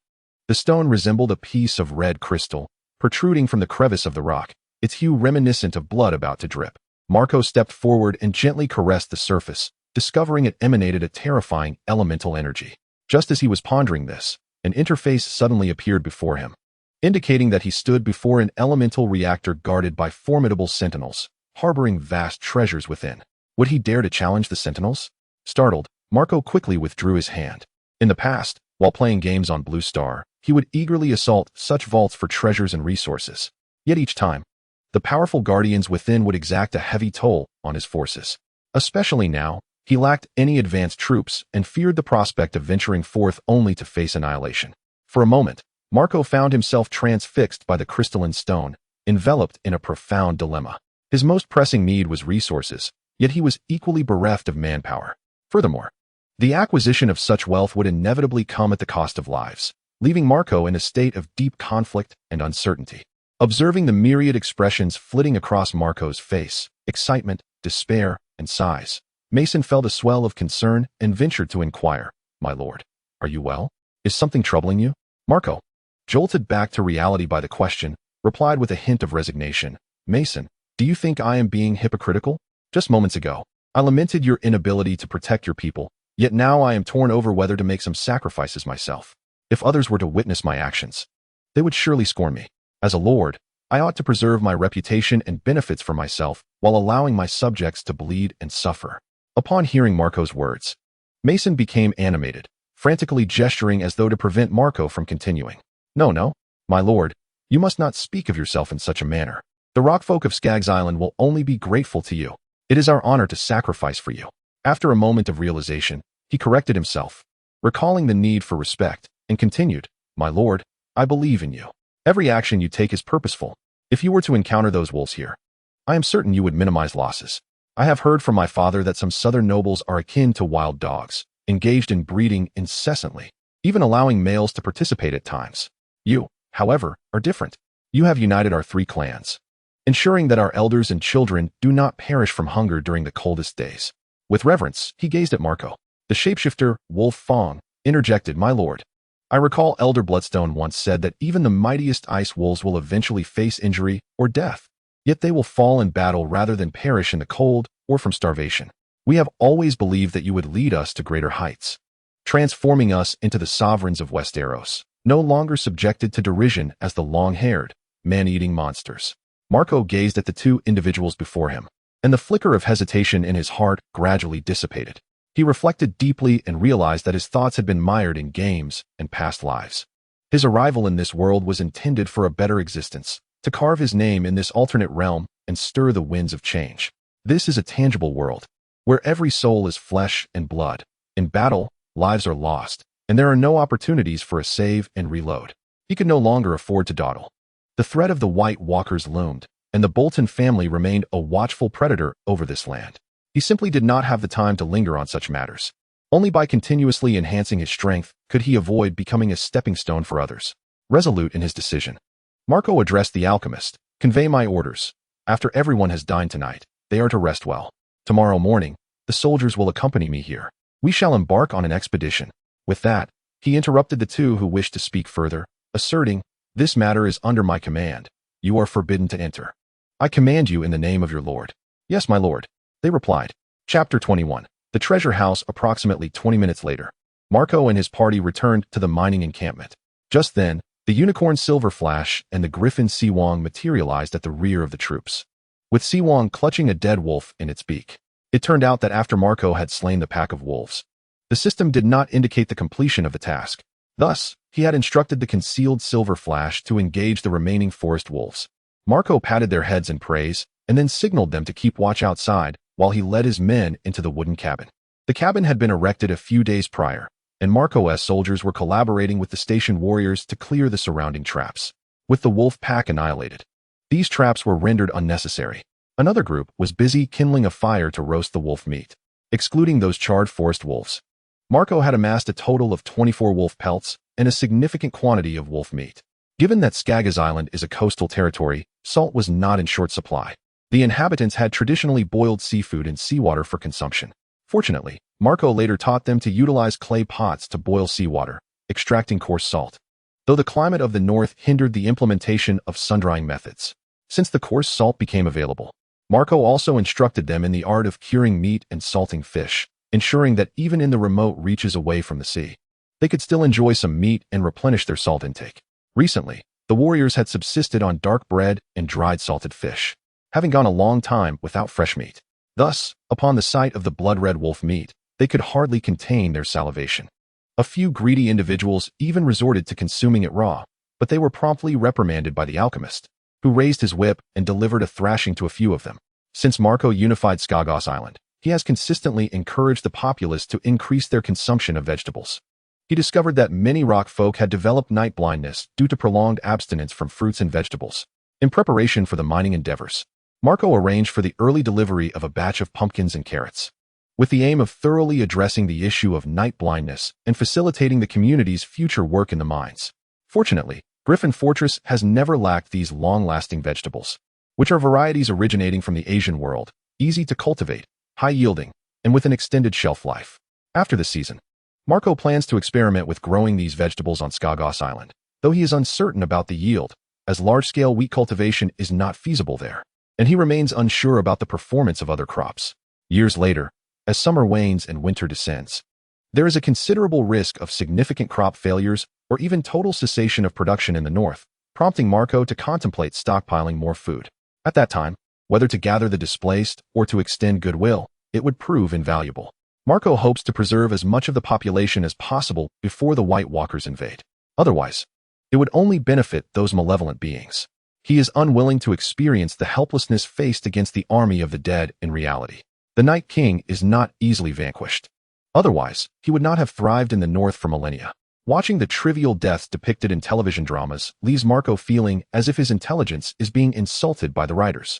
The stone resembled a piece of red crystal, protruding from the crevice of the rock, its hue reminiscent of blood about to drip. Marco stepped forward and gently caressed the surface, discovering it emanated a terrifying elemental energy. Just as he was pondering this, an interface suddenly appeared before him, indicating that he stood before an elemental reactor guarded by formidable sentinels, harboring vast treasures within. Would he dare to challenge the sentinels? Startled, Marco quickly withdrew his hand. In the past, while playing games on Blue Star, he would eagerly assault such vaults for treasures and resources. Yet each time, the powerful guardians within would exact a heavy toll on his forces. Especially now, he lacked any advanced troops and feared the prospect of venturing forth only to face annihilation. For a moment, Marco found himself transfixed by the crystalline stone, enveloped in a profound dilemma. His most pressing need was resources, yet he was equally bereft of manpower. Furthermore, the acquisition of such wealth would inevitably come at the cost of lives. leaving Marco in a state of deep conflict and uncertainty. Observing the myriad expressions flitting across Marco's face, excitement, despair, and sighs, Mason felt a swell of concern and ventured to inquire, "My lord, are you well? Is something troubling you?" Marco, jolted back to reality by the question, replied with a hint of resignation, "Mason, do you think I am being hypocritical? Just moments ago, I lamented your inability to protect your people, yet now I am torn over whether to make some sacrifices myself. If others were to witness my actions, they would surely scorn me. As a lord, I ought to preserve my reputation and benefits for myself while allowing my subjects to bleed and suffer." Upon hearing Marco's words, Mason became animated, frantically gesturing as though to prevent Marco from continuing. No, my lord, you must not speak of yourself in such a manner. The rockfolk of Skaggos Island will only be grateful to you. It is our honor to sacrifice for you." After a moment of realization, he corrected himself, recalling the need for respect, and continued, "My lord, I believe in you. Every action you take is purposeful. If you were to encounter those wolves here, I am certain you would minimize losses. I have heard from my father that some southern nobles are akin to wild dogs, engaged in breeding incessantly, even allowing males to participate at times. You, however, are different. You have united our 3 clans, ensuring that our elders and children do not perish from hunger during the coldest days." With reverence, he gazed at Marco. The shapeshifter, Wolf Fong, interjected, "My lord, I recall Elder Bloodstone once said that even the mightiest ice wolves will eventually face injury or death, yet they will fall in battle rather than perish in the cold or from starvation. We have always believed that you would lead us to greater heights, transforming us into the sovereigns of Westeros, no longer subjected to derision as the long-haired, man-eating monsters." Marco gazed at the 2 individuals before him, and the flicker of hesitation in his heart gradually dissipated. He reflected deeply and realized that his thoughts had been mired in games and past lives. His arrival in this world was intended for a better existence, to carve his name in this alternate realm and stir the winds of change. This is a tangible world, where every soul is flesh and blood. In battle, lives are lost, and there are no opportunities for a save and reload. He could no longer afford to dawdle. The threat of the White Walkers loomed, and the Bolton family remained a watchful predator over this land. He simply did not have the time to linger on such matters. Only by continuously enhancing his strength could he avoid becoming a stepping stone for others. Resolute in his decision, Marco addressed the alchemist, "Convey my orders. After everyone has dined tonight, they are to rest well. Tomorrow morning, the soldiers will accompany me here. We shall embark on an expedition." With that, he interrupted the 2 who wished to speak further, asserting, "This matter is under my command. You are forbidden to enter. I command you in the name of your lord." "Yes, my lord," they replied. Chapter 21. The Treasure House. Approximately 20 minutes later, Marco and his party returned to the mining encampment. Just then, the Unicorn Silver Flash and the Griffin Siwong materialized at the rear of the troops, with Siwong clutching a dead wolf in its beak. It turned out that after Marco had slain the pack of wolves, the system did not indicate the completion of the task. Thus, he had instructed the concealed Silver Flash to engage the remaining forest wolves. Marco patted their heads in praise and then signaled them to keep watch outside while he led his men into the wooden cabin. The cabin had been erected a few days prior, and Marco's soldiers were collaborating with the station warriors to clear the surrounding traps. With the wolf pack annihilated, these traps were rendered unnecessary. Another group was busy kindling a fire to roast the wolf meat. Excluding those charred forest wolves, Marco had amassed a total of 24 wolf pelts and a significant quantity of wolf meat. Given that Skaggos Island is a coastal territory, salt was not in short supply. The inhabitants had traditionally boiled seafood in seawater for consumption. Fortunately, Marco later taught them to utilize clay pots to boil seawater, extracting coarse salt, though the climate of the north hindered the implementation of sun-drying methods. Since the coarse salt became available, Marco also instructed them in the art of curing meat and salting fish, ensuring that even in the remote reaches away from the sea, they could still enjoy some meat and replenish their salt intake. Recently, the warriors had subsisted on dark bread and dried salted fish, having gone a long time without fresh meat. Thus, upon the sight of the blood-red wolf meat, they could hardly contain their salivation. A few greedy individuals even resorted to consuming it raw, but they were promptly reprimanded by the alchemist, who raised his whip and delivered a thrashing to a few of them. Since Marco unified Skaggos Island, he has consistently encouraged the populace to increase their consumption of vegetables. He discovered that many rock folk had developed night blindness due to prolonged abstinence from fruits and vegetables. In preparation for the mining endeavors, Marco arranged for the early delivery of a batch of pumpkins and carrots. with the aim of thoroughly addressing the issue of night blindness and facilitating the community's future work in the mines. Fortunately, Griffin Fortress has never lacked these long-lasting vegetables, which are varieties originating from the Asian world, easy to cultivate, high-yielding, and with an extended shelf life. After the season, Marco plans to experiment with growing these vegetables on Skaggos Island, though he is uncertain about the yield, as large-scale wheat cultivation is not feasible there, and he remains unsure about the performance of other crops. Years later, as summer wanes and winter descends, there is a considerable risk of significant crop failures or even total cessation of production in the north, prompting Marco to contemplate stockpiling more food. At that time, whether to gather the displaced or to extend goodwill, it would prove invaluable. Marco hopes to preserve as much of the population as possible before the White Walkers invade. Otherwise, it would only benefit those malevolent beings. He is unwilling to experience the helplessness faced against the army of the dead in reality. The Night King is not easily vanquished. Otherwise, he would not have thrived in the north for millennia. Watching the trivial deaths depicted in television dramas leaves Marco feeling as if his intelligence is being insulted by the writers.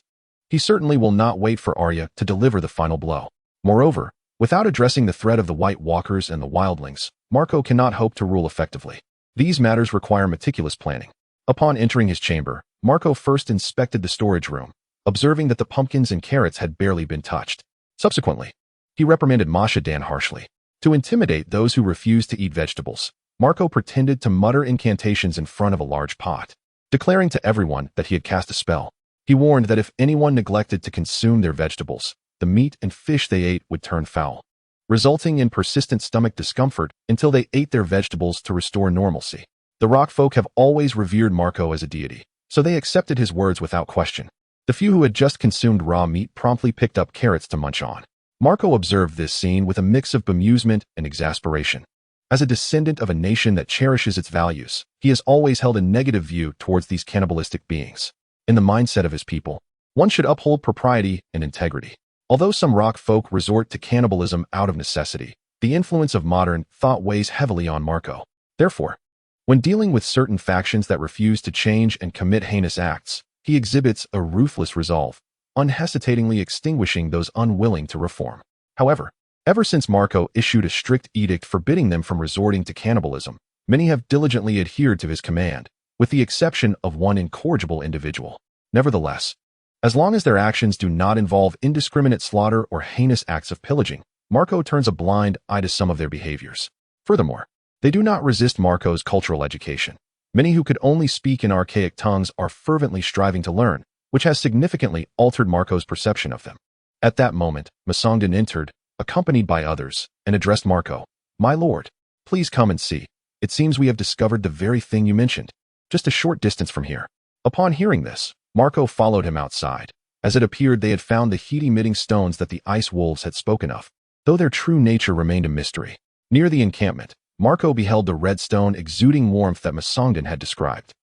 He certainly will not wait for Arya to deliver the final blow. Moreover, without addressing the threat of the White Walkers and the Wildlings, Marco cannot hope to rule effectively. These matters require meticulous planning. Upon entering his chamber, Marco first inspected the storage room, observing that the pumpkins and carrots had barely been touched. Subsequently, he reprimanded Masha Dan harshly. To intimidate those who refused to eat vegetables, Marco pretended to mutter incantations in front of a large pot, declaring to everyone that he had cast a spell. He warned that if anyone neglected to consume their vegetables, the meat and fish they ate would turn foul, resulting in persistent stomach discomfort until they ate their vegetables to restore normalcy. The rock folk have always revered Marco as a deity, so they accepted his words without question. The few who had just consumed raw meat promptly picked up carrots to munch on. Marco observed this scene with a mix of bemusement and exasperation. As a descendant of a nation that cherishes its values, he has always held a negative view towards these cannibalistic beings. In the mindset of his people, one should uphold propriety and integrity. Although some rock folk resort to cannibalism out of necessity, the influence of modern thought weighs heavily on Marco. Therefore, when dealing with certain factions that refuse to change and commit heinous acts, he exhibits a ruthless resolve, unhesitatingly extinguishing those unwilling to reform. However, ever since Marco issued a strict edict forbidding them from resorting to cannibalism, many have diligently adhered to his command, with the exception of one incorrigible individual. Nevertheless, as long as their actions do not involve indiscriminate slaughter or heinous acts of pillaging, Marco turns a blind eye to some of their behaviors. Furthermore, they do not resist Marco's cultural education. Many who could only speak in archaic tongues are fervently striving to learn, which has significantly altered Marco's perception of them. At that moment, Masongdan entered, accompanied by others, and addressed Marco. "My lord, please come and see. It seems we have discovered the very thing you mentioned, just a short distance from here." Upon hearing this, Marco followed him outside. As it appeared, they had found the heat-emitting stones that the ice wolves had spoken of, though their true nature remained a mystery. Near the encampment, Marco beheld the red stone exuding warmth that Masongdan had described.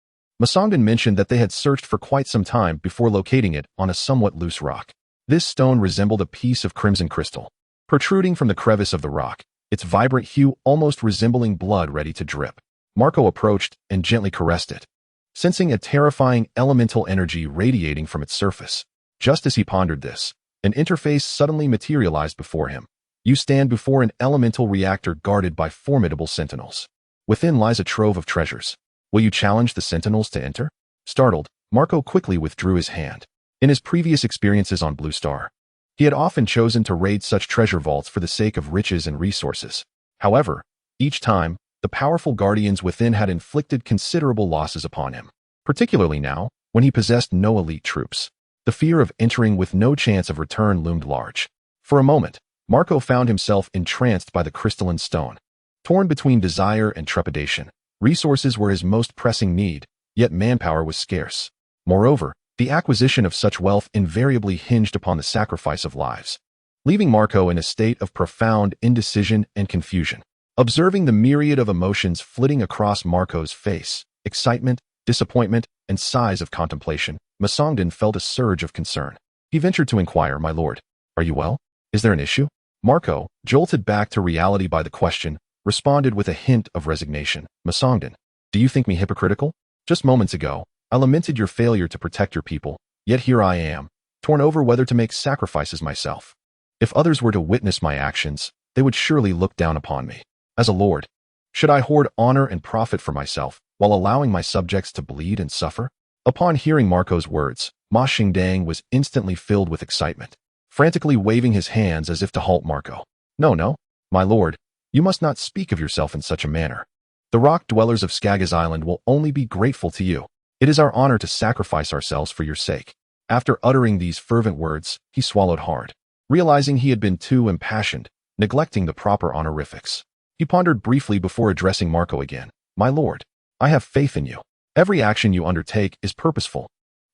Masongdan mentioned that they had searched for quite some time before locating it on a somewhat loose rock. This stone resembled a piece of crimson crystal, protruding from the crevice of the rock, its vibrant hue almost resembling blood ready to drip. Marco approached and gently caressed it, sensing a terrifying elemental energy radiating from its surface. Just as he pondered this, an interface suddenly materialized before him. You stand before an elemental reactor guarded by formidable sentinels. Within lies a trove of treasures. Will you challenge the sentinels to enter? Startled, Marco quickly withdrew his hand. In his previous experiences on Blue Star, he had often chosen to raid such treasure vaults for the sake of riches and resources. However, each time, the powerful guardians within had inflicted considerable losses upon him, particularly now, when he possessed no elite troops. The fear of entering with no chance of return loomed large. For a moment, Marco found himself entranced by the crystalline stone. Torn between desire and trepidation, resources were his most pressing need, yet manpower was scarce. Moreover, the acquisition of such wealth invariably hinged upon the sacrifice of lives, leaving Marco in a state of profound indecision and confusion. Observing the myriad of emotions flitting across Marco's face, excitement, disappointment, and sighs of contemplation, Masongdan felt a surge of concern. He ventured to inquire, "My lord, are you well? Is there an issue?" Marco, jolted back to reality by the question, responded with a hint of resignation. "Masongdan, do you think me hypocritical? Just moments ago, I lamented your failure to protect your people, yet here I am, torn over whether to make sacrifices myself. If others were to witness my actions, they would surely look down upon me. As a lord, should I hoard honor and profit for myself while allowing my subjects to bleed and suffer? Upon hearing Marco's words, Ma Xingdang was instantly filled with excitement, frantically waving his hands as if to halt Marco. No, my lord, you must not speak of yourself in such a manner. The rock dwellers of Skaggos Island will only be grateful to you. It is our honor to sacrifice ourselves for your sake. After uttering these fervent words, he swallowed hard, realizing he had been too impassioned, neglecting the proper honorifics. He pondered briefly before addressing Marco again. My lord, I have faith in you. Every action you undertake is purposeful.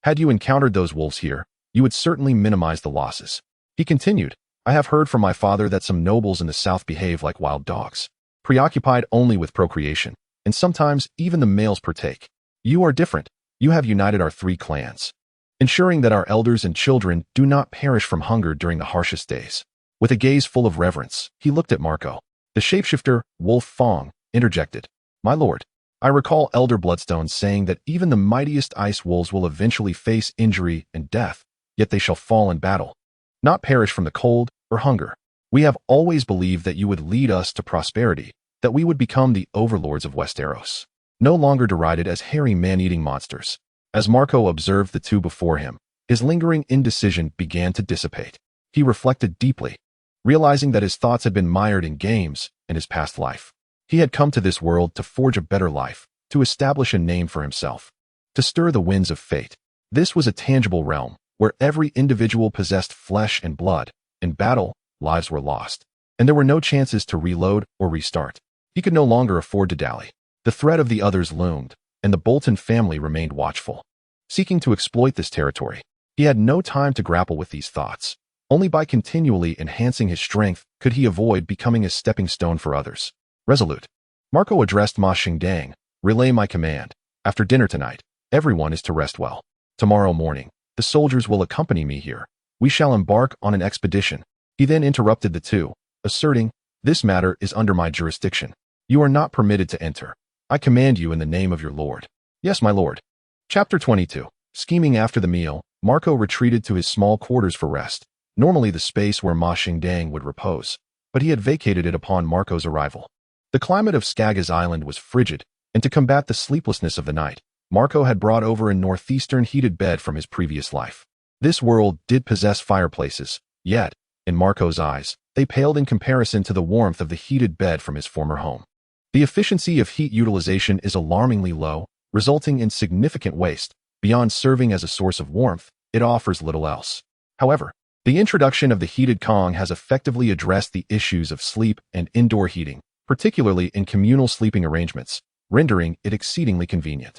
Had you encountered those wolves here, you would certainly minimize the losses. He continued, I have heard from my father that some nobles in the south behave like wild dogs, preoccupied only with procreation, and sometimes even the males partake. You are different. You have united our 3 clans, ensuring that our elders and children do not perish from hunger during the harshest days. With a gaze full of reverence, he looked at Marco. The shapeshifter, Wolf Fong, interjected, My lord, I recall Elder Bloodstone saying that even the mightiest ice wolves will eventually face injury and death, yet they shall fall in battle, not perish from the cold or hunger. We have always believed that you would lead us to prosperity, that we would become the overlords of Westeros, no longer derided as hairy man-eating monsters. As Marco observed the two before him, his lingering indecision began to dissipate. He reflected deeply, realizing that his thoughts had been mired in games and his past life. He had come to this world to forge a better life, to establish a name for himself, to stir the winds of fate. This was a tangible realm, where every individual possessed flesh and blood. In battle, lives were lost, and there were no chances to reload or restart. He could no longer afford to dally. The threat of the others loomed, and the Bolton family remained watchful, seeking to exploit this territory. He had no time to grapple with these thoughts. Only by continually enhancing his strength could he avoid becoming a stepping stone for others. Resolute, Marco addressed Ma Xingdang, relay my command. After dinner tonight, everyone is to rest well. Tomorrow morning, the soldiers will accompany me here. We shall embark on an expedition. He then interrupted the two, asserting, This matter is under my jurisdiction. You are not permitted to enter. I command you in the name of your lord. Yes, my lord. Chapter 22. Scheming after the meal, Marco retreated to his small quarters for rest, normally the space where Ma Xingdang would repose, but he had vacated it upon Marco's arrival. The climate of Skaggos Island was frigid, and to combat the sleeplessness of the night, Marco had brought over a northeastern heated bed from his previous life. This world did possess fireplaces, yet, in Marco's eyes, they paled in comparison to the warmth of the heated bed from his former home. The efficiency of heat utilization is alarmingly low, resulting in significant waste. Beyond serving as a source of warmth, it offers little else. However, the introduction of the heated Kong has effectively addressed the issues of sleep and indoor heating, particularly in communal sleeping arrangements, rendering it exceedingly convenient.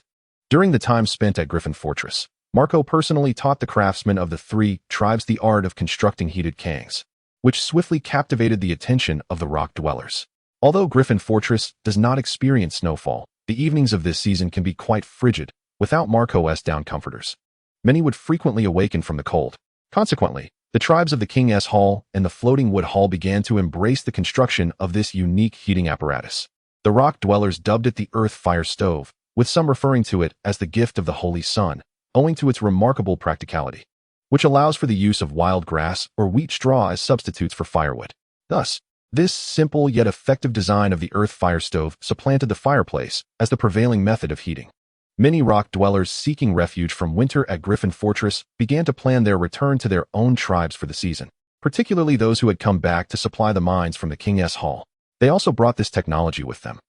During the time spent at Griffin Fortress, Marco personally taught the craftsmen of the 3 tribes the art of constructing heated Kangs, which swiftly captivated the attention of the rock dwellers. Although Griffin Fortress does not experience snowfall, the evenings of this season can be quite frigid without Marco's down comforters. Many would frequently awaken from the cold. Consequently, the tribes of the King's Hall and the Floating Wood Hall began to embrace the construction of this unique heating apparatus. The rock dwellers dubbed it the Earth Fire Stove, with some referring to it as the gift of the Holy Sun, owing to its remarkable practicality, which allows for the use of wild grass or wheat straw as substitutes for firewood. Thus, this simple yet effective design of the Earth Fire Stove supplanted the fireplace as the prevailing method of heating. Many rock dwellers seeking refuge from winter at Griffin Fortress began to plan their return to their own tribes for the season, particularly those who had come back to supply the mines from the King's Hall. They also brought this technology with them.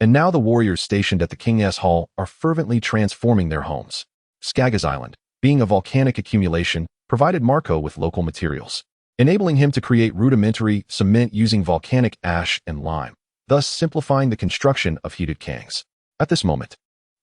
And now the warriors stationed at the King's Hall are fervently transforming their homes. Skaggos Island, being a volcanic accumulation, provided Marco with local materials, enabling him to create rudimentary cement using volcanic ash and lime, thus simplifying the construction of heated Kangs. At this moment,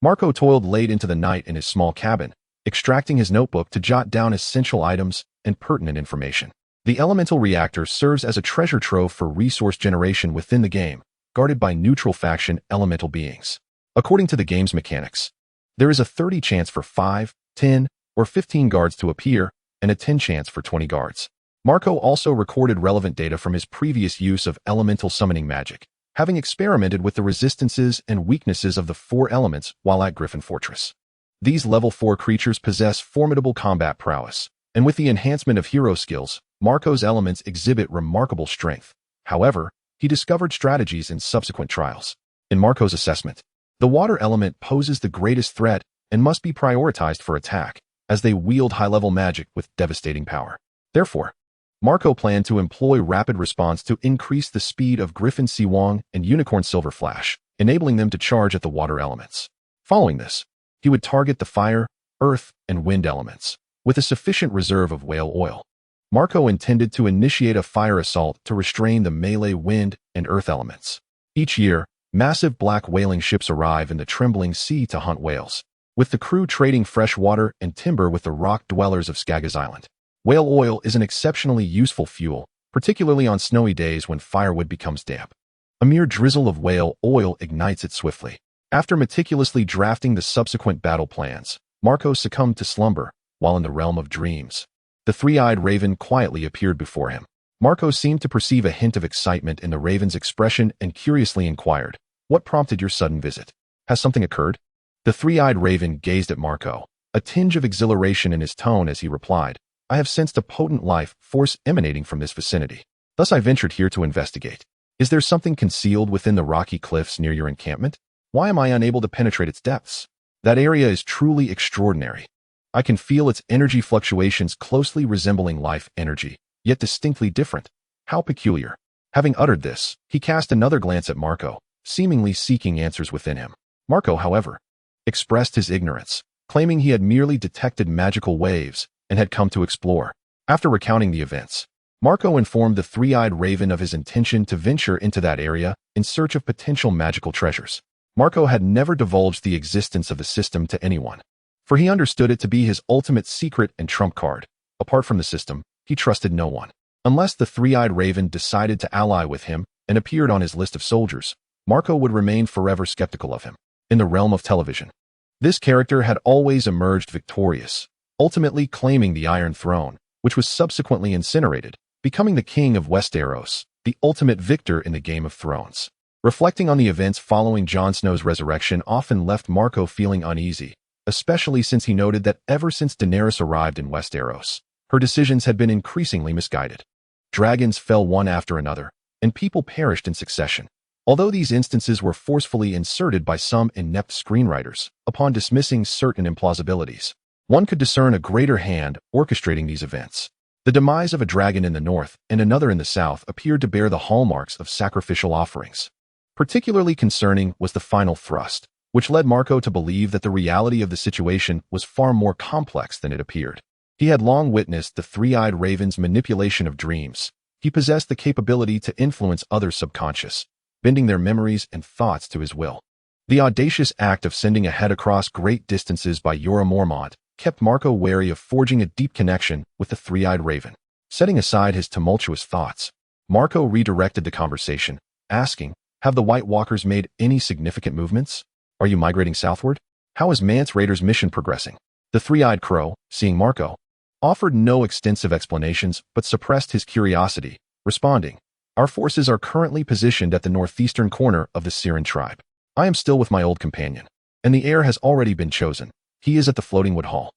Marco toiled late into the night in his small cabin, extracting his notebook to jot down essential items and pertinent information. The elemental reactor serves as a treasure trove for resource generation within the game, guarded by neutral faction elemental beings. According to the game's mechanics, there is a 30 chance for 5, 10, or 15 guards to appear, and a 10 chance for 20 guards. Marco also recorded relevant data from his previous use of elemental summoning magic, having experimented with the resistances and weaknesses of the 4 elements while at Griffin Fortress. These level 4 creatures possess formidable combat prowess, And with the enhancement of hero skills, Marco's elements exhibit remarkable strength. However, he discovered strategies in subsequent trials. In Marco's assessment, the water element poses the greatest threat and must be prioritized for attack, as they wield high-level magic with devastating power. Therefore, Marco planned to employ rapid response to increase the speed of Griffin Siwong and Unicorn Silver Flash, enabling them to charge at the water elements. Following this, he would target the fire, earth, and wind elements, with a sufficient reserve of whale oil. Marco intended to initiate a fire assault to restrain the melee wind and earth elements. Each year, massive black whaling ships arrive in the trembling sea to hunt whales, with the crew trading fresh water and timber with the rock dwellers of Skaggos Island. Whale oil is an exceptionally useful fuel, particularly on snowy days when firewood becomes damp. A mere drizzle of whale oil ignites it swiftly. After meticulously drafting the subsequent battle plans, Marco succumbed to slumber, while in the realm of dreams. The three-eyed raven quietly appeared before him. Marco seemed to perceive a hint of excitement in the raven's expression and curiously inquired, "What prompted your sudden visit? Has something occurred?" The three-eyed raven gazed at Marco, a tinge of exhilaration in his tone as he replied, "I have sensed a potent life force emanating from this vicinity. Thus I ventured here to investigate. Is there something concealed within the rocky cliffs near your encampment? Why am I unable to penetrate its depths? That area is truly extraordinary. I can feel its energy fluctuations closely resembling life energy, yet distinctly different. How peculiar." Having uttered this, he cast another glance at Marco, seemingly seeking answers within him. Marco, however, expressed his ignorance, claiming he had merely detected magical waves and had come to explore. After recounting the events, Marco informed the three-eyed raven of his intention to venture into that area in search of potential magical treasures. Marco had never divulged the existence of the system to anyone, for he understood it to be his ultimate secret and trump card. Apart from the system, he trusted no one. Unless the three-eyed raven decided to ally with him and appeared on his list of soldiers, Marco would remain forever skeptical of him. In the realm of television, this character had always emerged victorious, ultimately claiming the Iron Throne, which was subsequently incinerated, becoming the king of Westeros, the ultimate victor in the Game of Thrones. Reflecting on the events following Jon Snow's resurrection often left Marco feeling uneasy, especially since he noted that ever since Daenerys arrived in Westeros, her decisions had been increasingly misguided. Dragons fell one after another, and people perished in succession. Although these instances were forcefully inserted by some inept screenwriters, upon dismissing certain implausibilities, one could discern a greater hand orchestrating these events. The demise of a dragon in the north and another in the south appeared to bear the hallmarks of sacrificial offerings. Particularly concerning was the final thrust, which led Marco to believe that the reality of the situation was far more complex than it appeared. He had long witnessed the three-eyed raven's manipulation of dreams. He possessed the capability to influence others' subconscious, bending their memories and thoughts to his will. The audacious act of sending a head across great distances by Jorah Mormont kept Marco wary of forging a deep connection with the three-eyed raven. Setting aside his tumultuous thoughts, Marco redirected the conversation, asking, "Have the White Walkers made any significant movements? Are you migrating southward? How is Mance Raider's mission progressing?" The three-eyed crow, seeing Marco, offered no extensive explanations but suppressed his curiosity, responding, "Our forces are currently positioned at the northeastern corner of the Siren tribe. I am still with my old companion, and the heir has already been chosen. He is at the Floating Wood Hall."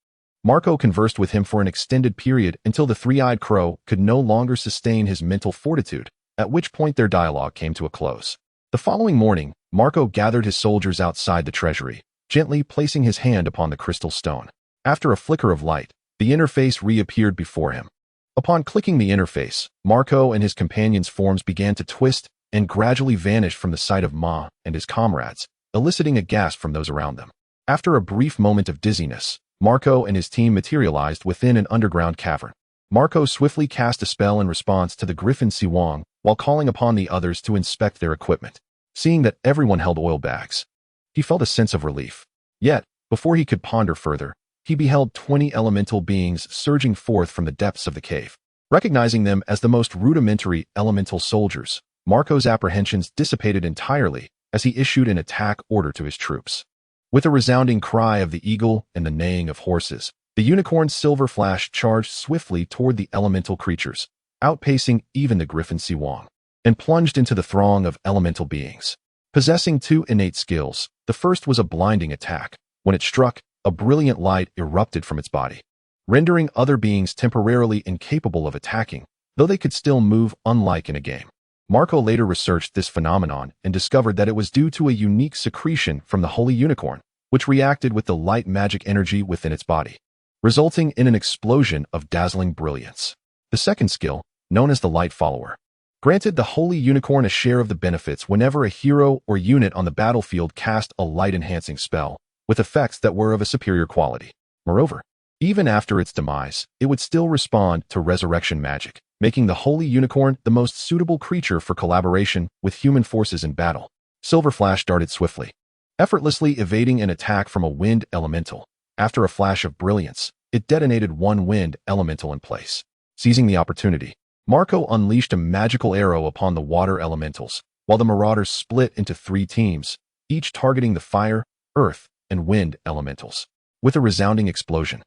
Marco conversed with him for an extended period until the three-eyed crow could no longer sustain his mental fortitude, at which point their dialogue came to a close. The following morning, Marco gathered his soldiers outside the treasury, gently placing his hand upon the crystal stone. After a flicker of light, the interface reappeared before him. Upon clicking the interface, Marco and his companions' forms began to twist and gradually vanished from the sight of Ma and his comrades, eliciting a gasp from those around them. After a brief moment of dizziness, Marco and his team materialized within an underground cavern. Marco swiftly cast a spell in response to the Griffin Siwong while calling upon the others to inspect their equipment. Seeing that everyone held oil bags, he felt a sense of relief. Yet, before he could ponder further, he beheld 20 elemental beings surging forth from the depths of the cave. Recognizing them as the most rudimentary elemental soldiers, Marco's apprehensions dissipated entirely as he issued an attack order to his troops. With a resounding cry of the eagle and the neighing of horses, the unicorn Silver Flash charged swiftly toward the elemental creatures, outpacing even the Griffin Siwong, and plunged into the throng of elemental beings. Possessing two innate skills, the first was a blinding attack. When it struck, a brilliant light erupted from its body. rendering other beings temporarily incapable of attacking, though they could still move, unlike in a game. Marco later researched this phenomenon and discovered that it was due to a unique secretion from the Holy Unicorn, which reacted with the light magic energy within its body, resulting in an explosion of dazzling brilliance. The second skill, known as the Light Follower, granted the Holy Unicorn a share of the benefits whenever a hero or unit on the battlefield cast a light-enhancing spell, with effects that were of a superior quality. Moreover, even after its demise, it would still respond to resurrection magic, making the Holy Unicorn the most suitable creature for collaboration with human forces in battle. Silver Flash darted swiftly, effortlessly evading an attack from a wind elemental. After a flash of brilliance, it detonated one wind elemental in place. Seizing the opportunity, Marco unleashed a magical arrow upon the water elementals, while the marauders split into 3 teams, each targeting the fire, earth, and wind elementals. With a resounding explosion,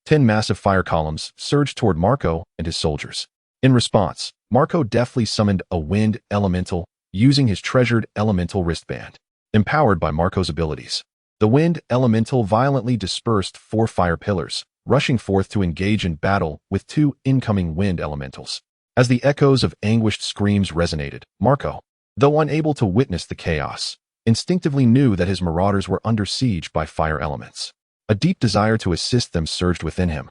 10 massive fire columns surged toward Marco and his soldiers. In response, Marco deftly summoned a wind elemental using his treasured elemental wristband. Empowered by Marco's abilities, the wind elemental violently dispersed 4 fire pillars, rushing forth to engage in battle with 2 incoming wind elementals. As the echoes of anguished screams resonated, Marco, though unable to witness the chaos, instinctively knew that his marauders were under siege by fire elements. A deep desire to assist them surged within him,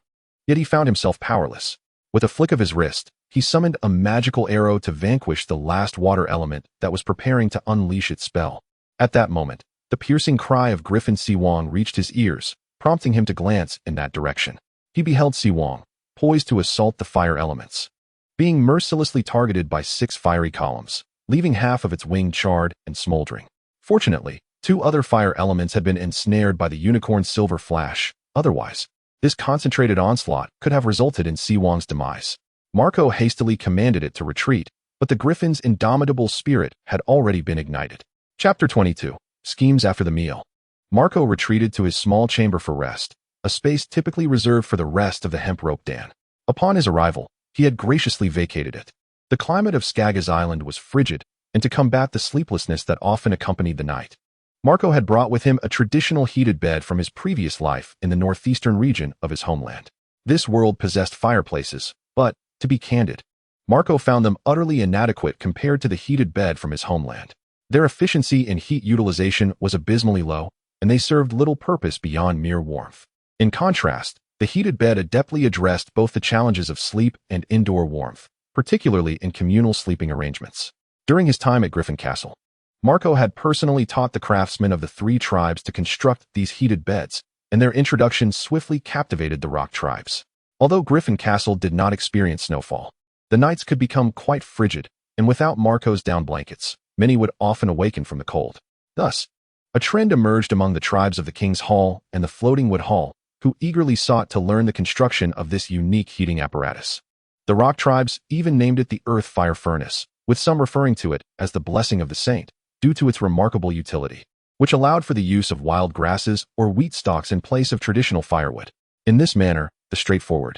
yet he found himself powerless. With a flick of his wrist, he summoned a magical arrow to vanquish the last water element that was preparing to unleash its spell. At that moment, the piercing cry of Griffin Siwong reached his ears, prompting him to glance in that direction. He beheld Siwong, poised to assault the fire elements, being mercilessly targeted by 6 fiery columns, leaving half of its wing charred and smoldering. Fortunately, 2 other fire elements had been ensnared by the unicorn's silver flash. Otherwise, this concentrated onslaught could have resulted in Siwong's demise. Marco hastily commanded it to retreat, but the Griffin's indomitable spirit had already been ignited. Chapter 22. Schemes after the meal. Marco retreated to his small chamber for rest, a space typically reserved for the rest of the hemp rope dan. Upon his arrival, he had graciously vacated it. The climate of Skaggos Island was frigid, and to combat the sleeplessness that often accompanied the night, Marco had brought with him a traditional heated bed from his previous life in the northeastern region of his homeland. This world possessed fireplaces, but, to be candid, Marco found them utterly inadequate compared to the heated bed from his homeland. Their efficiency in heat utilization was abysmally low, and they served little purpose beyond mere warmth. In contrast, the heated bed adeptly addressed both the challenges of sleep and indoor warmth, particularly in communal sleeping arrangements. During his time at Griffin Castle, Marco had personally taught the craftsmen of the 3 tribes to construct these heated beds, and their introduction swiftly captivated the rock tribes. Although Griffin Castle did not experience snowfall, the nights could become quite frigid, and without Marco's down blankets, many would often awaken from the cold. Thus, a trend emerged among the tribes of the King's Hall and the Floating Wood Hall, who eagerly sought to learn the construction of this unique heating apparatus. The rock tribes even named it the Earth Fire Furnace, with some referring to it as the Blessing of the Saint, due to its remarkable utility, which allowed for the use of wild grasses or wheat stalks in place of traditional firewood. In this manner, the straightforward,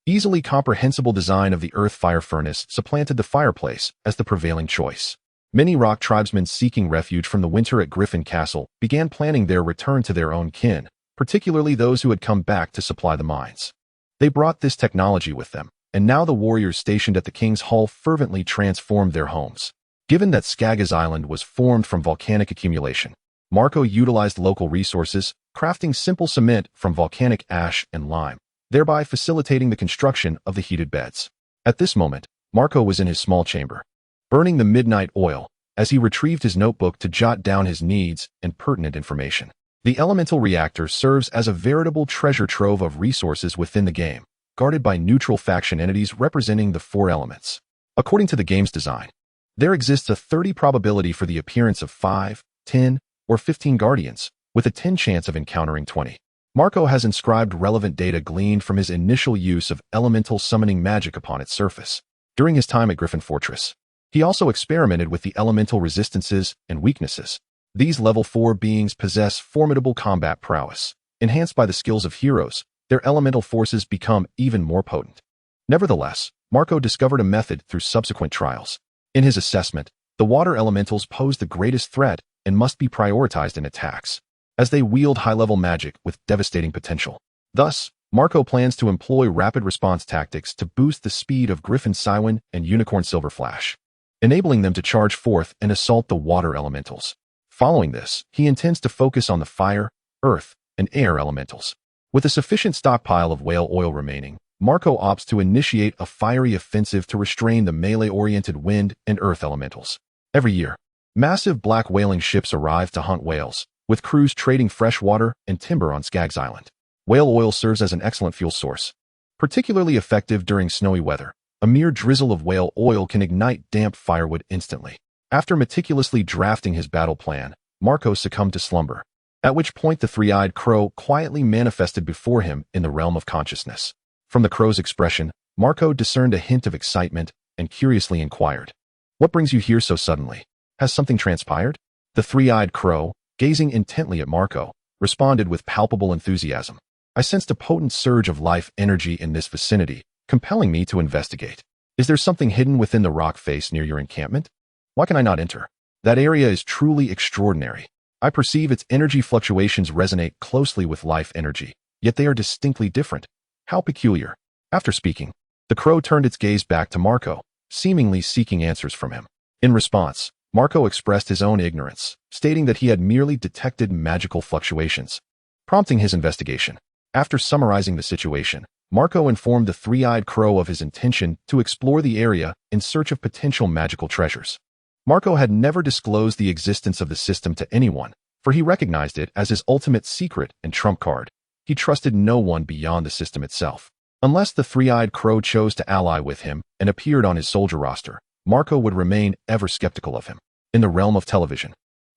easily comprehensible design of the Earth Fire Furnace supplanted the fireplace as the prevailing choice. Many rock tribesmen seeking refuge from the winter at Griffin Castle began planning their return to their own kin, particularly those who had come back to supply the mines. They brought this technology with them, and now the warriors stationed at the King's Hall fervently transformed their homes. Given that Skaggos Island was formed from volcanic accumulation, Marco utilized local resources, crafting simple cement from volcanic ash and lime, thereby facilitating the construction of the heated beds. At this moment, Marco was in his small chamber, burning the midnight oil as he retrieved his notebook to jot down his needs and pertinent information. The elemental reactor serves as a veritable treasure trove of resources within the game, guarded by neutral faction entities representing the 4 elements. According to the game's design, there exists a 30 probability for the appearance of 5, 10, or 15 guardians, with a 10 chance of encountering 20. Marco has inscribed relevant data gleaned from his initial use of elemental summoning magic upon its surface. During his time at Griffin Fortress, he also experimented with the elemental resistances and weaknesses. These level 4 beings possess formidable combat prowess. Enhanced by the skills of heroes, their elemental forces become even more potent. Nevertheless, Marco discovered a method through subsequent trials. In his assessment, the water elementals pose the greatest threat and must be prioritized in attacks, as they wield high-level magic with devastating potential. Thus, Marco plans to employ rapid response tactics to boost the speed of Griffin Siwong and Unicorn Silver Flash, enabling them to charge forth and assault the water elementals. Following this, he intends to focus on the fire, earth, and air elementals. With a sufficient stockpile of whale oil remaining, Marco opts to initiate a fiery offensive to restrain the melee-oriented wind and earth elementals. Every year, massive black whaling ships arrive to hunt whales, with crews trading fresh water and timber on Skaggos Island. Whale oil serves as an excellent fuel source, particularly effective during snowy weather. A mere drizzle of whale oil can ignite damp firewood instantly. After meticulously drafting his battle plan, Marco succumbed to slumber, at which point the three-eyed crow quietly manifested before him in the realm of consciousness. From the crow's expression, Marco discerned a hint of excitement and curiously inquired, "What brings you here so suddenly? Has something transpired?" The three-eyed crow, gazing intently at Marco, responded with palpable enthusiasm. "I sensed a potent surge of life energy in this vicinity, compelling me to investigate. Is there something hidden within the rock face near your encampment? Why can I not enter? That area is truly extraordinary. I perceive its energy fluctuations resonate closely with life energy, yet they are distinctly different. How peculiar." After speaking, the crow turned its gaze back to Marco, seemingly seeking answers from him. In response, Marco expressed his own ignorance, stating that he had merely detected magical fluctuations, prompting his investigation. After summarizing the situation, Marco informed the three-eyed crow of his intention to explore the area in search of potential magical treasures. Marco had never disclosed the existence of the system to anyone, for he recognized it as his ultimate secret and trump card. He trusted no one beyond the system itself. Unless the three-eyed crow chose to ally with him and appeared on his soldier roster, Marco would remain ever skeptical of him. In the realm of television,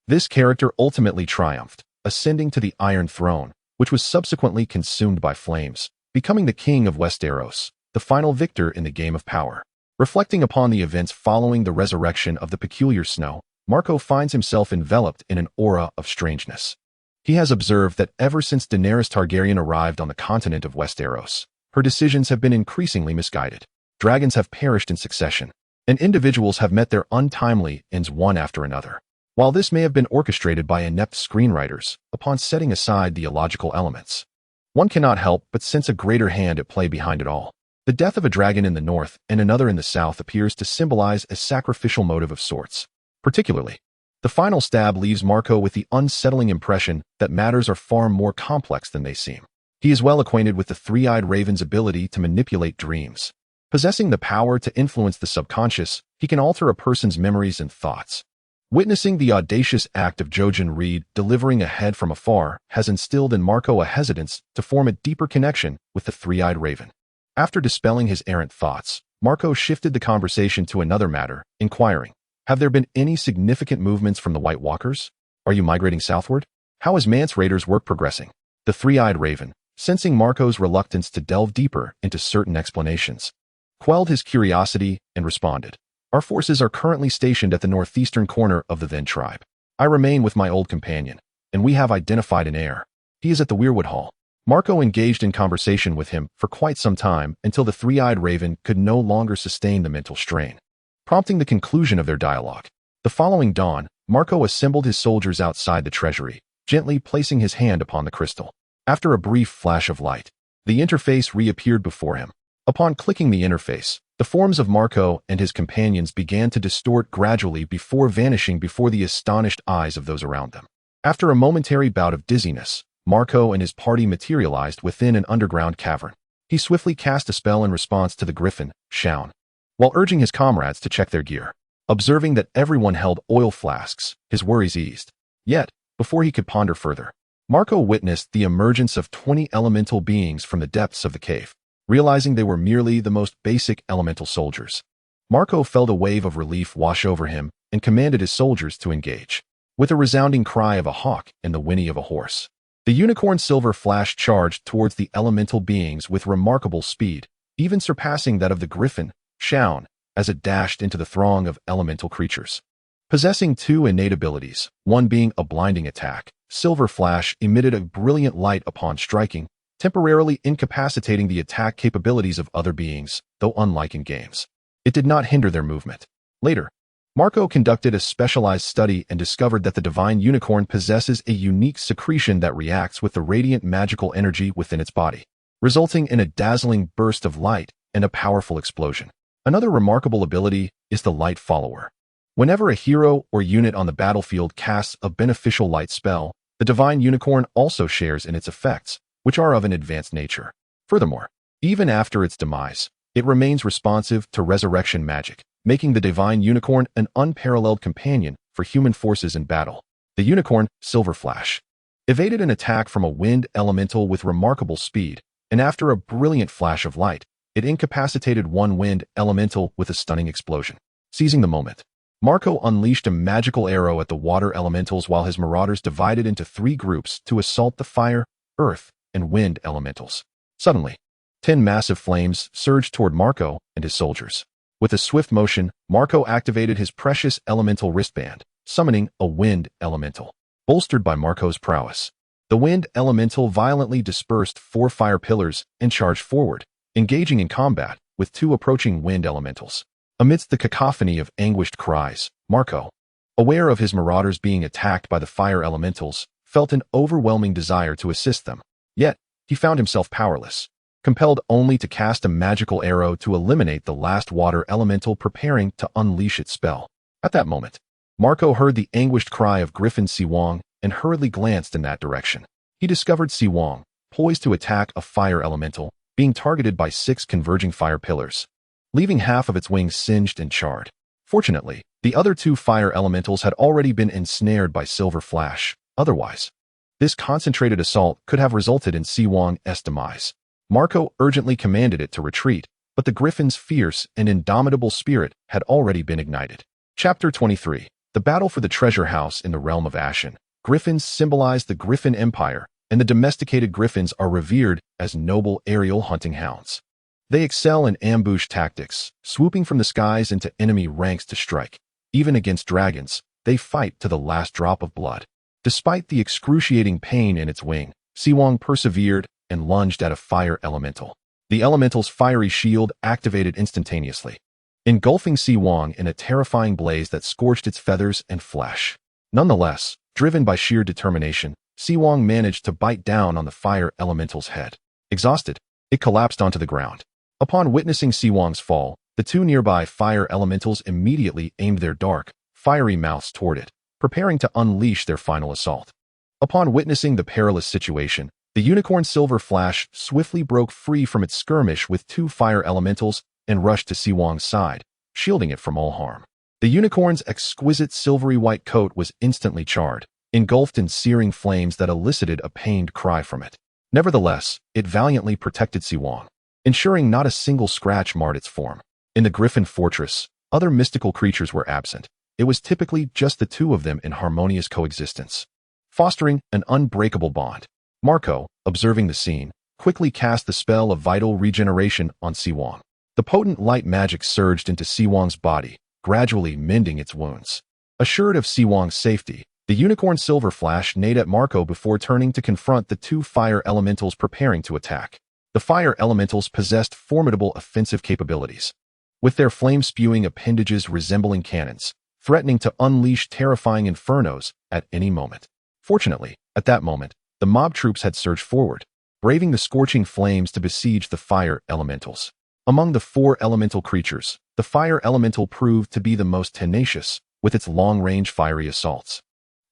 this character ultimately triumphed, ascending to the Iron Throne, which was subsequently consumed by flames, becoming the king of Westeros, the final victor in the game of power. Reflecting upon the events following the resurrection of the peculiar snow, Marco finds himself enveloped in an aura of strangeness. He has observed that ever since Daenerys Targaryen arrived on the continent of Westeros, her decisions have been increasingly misguided. Dragons have perished in succession, and individuals have met their untimely ends one after another. While this may have been orchestrated by inept screenwriters, upon setting aside the illogical elements, one cannot help but sense a greater hand at play behind it all. The death of a dragon in the north and another in the south appears to symbolize a sacrificial motive of sorts. Particularly, the final stab leaves Marco with the unsettling impression that matters are far more complex than they seem. He is well acquainted with the three-eyed raven's ability to manipulate dreams. Possessing the power to influence the subconscious, he can alter a person's memories and thoughts. Witnessing the audacious act of Jojen Reed delivering a head from afar has instilled in Marco a hesitance to form a deeper connection with the three-eyed raven. After dispelling his errant thoughts, Marco shifted the conversation to another matter, inquiring, "Have there been any significant movements from the White Walkers? Are you migrating southward? How is Mance Raider's work progressing?" The three-eyed raven, sensing Marco's reluctance to delve deeper into certain explanations, quelled his curiosity and responded, "Our forces are currently stationed at the northeastern corner of the Then tribe. I remain with my old companion, and we have identified an heir. He is at the Weirwood Hall." Marco engaged in conversation with him for quite some time until the three-eyed raven could no longer sustain the mental strain, prompting the conclusion of their dialogue. The following dawn, Marco assembled his soldiers outside the treasury, gently placing his hand upon the crystal. After a brief flash of light, the interface reappeared before him. Upon clicking the interface, the forms of Marco and his companions began to distort gradually before vanishing before the astonished eyes of those around them. After a momentary bout of dizziness, Marco and his party materialized within an underground cavern. He swiftly cast a spell in response to the Griffin, Shaun, while urging his comrades to check their gear. Observing that everyone held oil flasks, his worries eased. Yet, before he could ponder further, Marco witnessed the emergence of 20 elemental beings from the depths of the cave. Realizing they were merely the most basic elemental soldiers, Marco felt a wave of relief wash over him and commanded his soldiers to engage. With a resounding cry of a hawk and the whinny of a horse, the Unicorn Silver Flash charged towards the elemental beings with remarkable speed, even surpassing that of the Griffin, Shaun, as it dashed into the throng of elemental creatures. Possessing two innate abilities, one being a blinding attack, Silver Flash emitted a brilliant light upon striking, temporarily incapacitating the attack capabilities of other beings, though unlike in games. It did not hinder their movement. Later, Marco conducted a specialized study and discovered that the divine unicorn possesses a unique secretion that reacts with the radiant magical energy within its body. resulting in a dazzling burst of light and a powerful explosion. Another remarkable ability is the Light Follower. Whenever a hero or unit on the battlefield casts a beneficial light spell, the Divine Unicorn also shares in its effects, which are of an advanced nature. Furthermore, even after its demise, it remains responsive to resurrection magic, making the Divine Unicorn an unparalleled companion for human forces in battle. The Unicorn Silver Flash evaded an attack from a wind elemental with remarkable speed, and after a brilliant flash of light, it incapacitated one wind elemental with a stunning explosion. Seizing the moment, Marco unleashed a magical arrow at the water elementals while his marauders divided into 3 groups to assault the fire, earth, and wind elementals. Suddenly, 10 massive flames surged toward Marco and his soldiers. With a swift motion, Marco activated his precious elemental wristband, summoning a wind elemental. Bolstered by Marco's prowess, the wind elemental violently dispersed 4 fire pillars and charged forward, engaging in combat with 2 approaching wind elementals. Amidst the cacophony of anguished cries, Marco, aware of his marauders being attacked by the fire elementals, felt an overwhelming desire to assist them. Yet, he found himself powerless, compelled only to cast a magical arrow to eliminate the last water elemental preparing to unleash its spell. At that moment, Marco heard the anguished cry of Griffin Siwong and hurriedly glanced in that direction. He discovered Siwong, poised to attack a fire elemental, being targeted by 6 converging fire pillars, leaving half of its wings singed and charred. Fortunately, the other 2 fire elementals had already been ensnared by Silver Flash. Otherwise, this concentrated assault could have resulted in Siwong's demise. Marco urgently commanded it to retreat, but the Griffin's fierce and indomitable spirit had already been ignited. Chapter 23. The Battle for the Treasure House in the Realm of Ashen. Griffins symbolize the Griffin Empire, and the domesticated griffins are revered as noble aerial hunting hounds. They excel in ambush tactics, swooping from the skies into enemy ranks to strike. Even against dragons, they fight to the last drop of blood. Despite the excruciating pain in its wing, Siwong persevered and lunged at a fire elemental. The elemental's fiery shield activated instantaneously, engulfing Siwong in a terrifying blaze that scorched its feathers and flesh. Nonetheless, driven by sheer determination, Siwong managed to bite down on the fire elemental's head. Exhausted, it collapsed onto the ground. Upon witnessing Siwong's fall, the 2 nearby fire elementals immediately aimed their dark, fiery mouths toward it, preparing to unleash their final assault. Upon witnessing the perilous situation, the Unicorn Silver Flash swiftly broke free from its skirmish with 2 fire elementals and rushed to Siwong's side, shielding it from all harm. The unicorn's exquisite silvery white coat was instantly charred, engulfed in searing flames that elicited a pained cry from it. Nevertheless, it valiantly protected Siwong, ensuring not a single scratch marred its form. In the Griffin Fortress, other mystical creatures were absent. It was typically just the 2 of them in harmonious coexistence, fostering an unbreakable bond. Marco, observing the scene, quickly cast the spell of vital regeneration on Siwong. The potent light magic surged into Siwong's body, gradually mending its wounds. Assured of Siwong's safety, the Unicorn Silver Flash neighed at Marco before turning to confront the 2 fire elementals preparing to attack. The fire elementals possessed formidable offensive capabilities, with their flame-spewing appendages resembling cannons, threatening to unleash terrifying infernos at any moment. Fortunately, at that moment, the mob troops had surged forward, braving the scorching flames to besiege the fire elementals. Among the 4 elemental creatures, the fire elemental proved to be the most tenacious, with its long-range fiery assaults,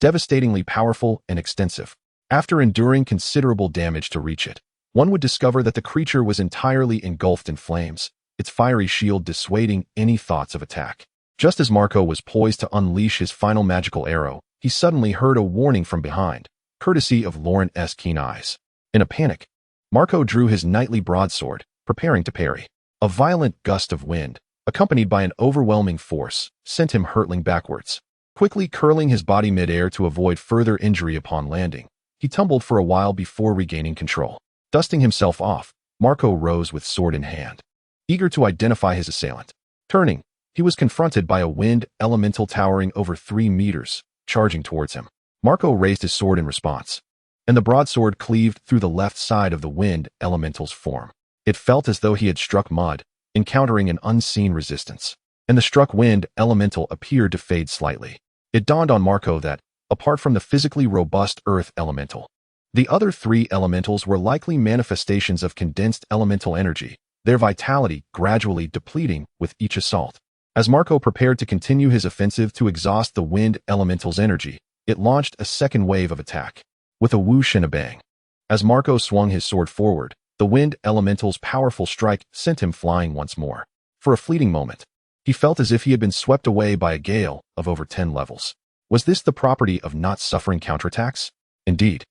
devastatingly powerful and extensive. After enduring considerable damage to reach it, one would discover that the creature was entirely engulfed in flames, its fiery shield dissuading any thoughts of attack. Just as Marco was poised to unleash his final magical arrow, he suddenly heard a warning from behind, courtesy of Lauren's keen eyes. In a panic, Marco drew his knightly broadsword, preparing to parry. A violent gust of wind, accompanied by an overwhelming force, sent him hurtling backwards. Quickly curling his body mid-air to avoid further injury upon landing, he tumbled for a while before regaining control. Dusting himself off, Marco rose with sword in hand, eager to identify his assailant. Turning, he was confronted by a wind elemental towering over 3 meters, charging towards him. Marco raised his sword in response, and the broadsword cleaved through the left side of the wind elemental's form. It felt as though he had struck mud, encountering an unseen resistance, and the struck wind elemental appeared to fade slightly. It dawned on Marco that, apart from the physically robust earth elemental, The other three elementals were likely manifestations of condensed elemental energy, their vitality gradually depleting with each assault. As Marco prepared to continue his offensive to exhaust the wind elemental's energy, it launched a second wave of attack. With a whoosh and a bang. As Marco swung his sword forward, the wind elemental's powerful strike sent him flying once more. For a fleeting moment, he felt as if he had been swept away by a gale of over 10 levels. Was this the property of not suffering counterattacks? Indeed.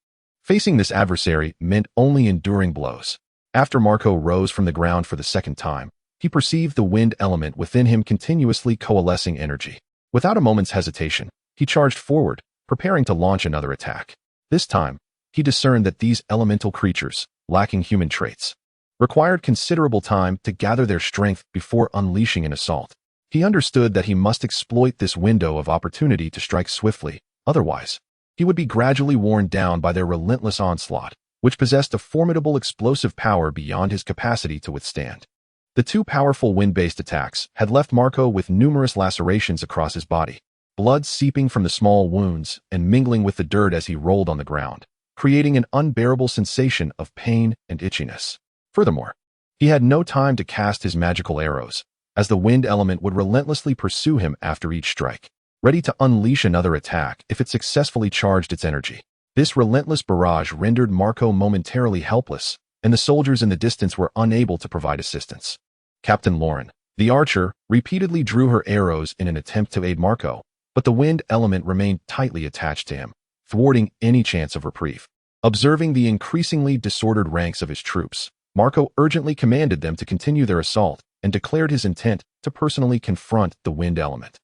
Facing this adversary meant only enduring blows. After Marco rose from the ground for the second time, he perceived the wind element within him continuously coalescing energy. Without a moment's hesitation, he charged forward, preparing to launch another attack. This time, he discerned that these elemental creatures, lacking human traits, required considerable time to gather their strength before unleashing an assault. He understood that he must exploit this window of opportunity to strike swiftly, otherwise, he would be gradually worn down by their relentless onslaught, which possessed a formidable explosive power beyond his capacity to withstand. The two powerful wind-based attacks had left Marco with numerous lacerations across his body, blood seeping from the small wounds and mingling with the dirt as he rolled on the ground, creating an unbearable sensation of pain and itchiness. Furthermore, he had no time to cast his magical arrows, as the wind element would relentlessly pursue him after each strike, ready to unleash another attack if it successfully charged its energy. This relentless barrage rendered Marco momentarily helpless, and the soldiers in the distance were unable to provide assistance. Captain Lauren, the archer, repeatedly drew her arrows in an attempt to aid Marco, but the wind element remained tightly attached to him, thwarting any chance of reprieve. Observing the increasingly disordered ranks of his troops, Marco urgently commanded them to continue their assault and declared his intent to personally confront the wind element.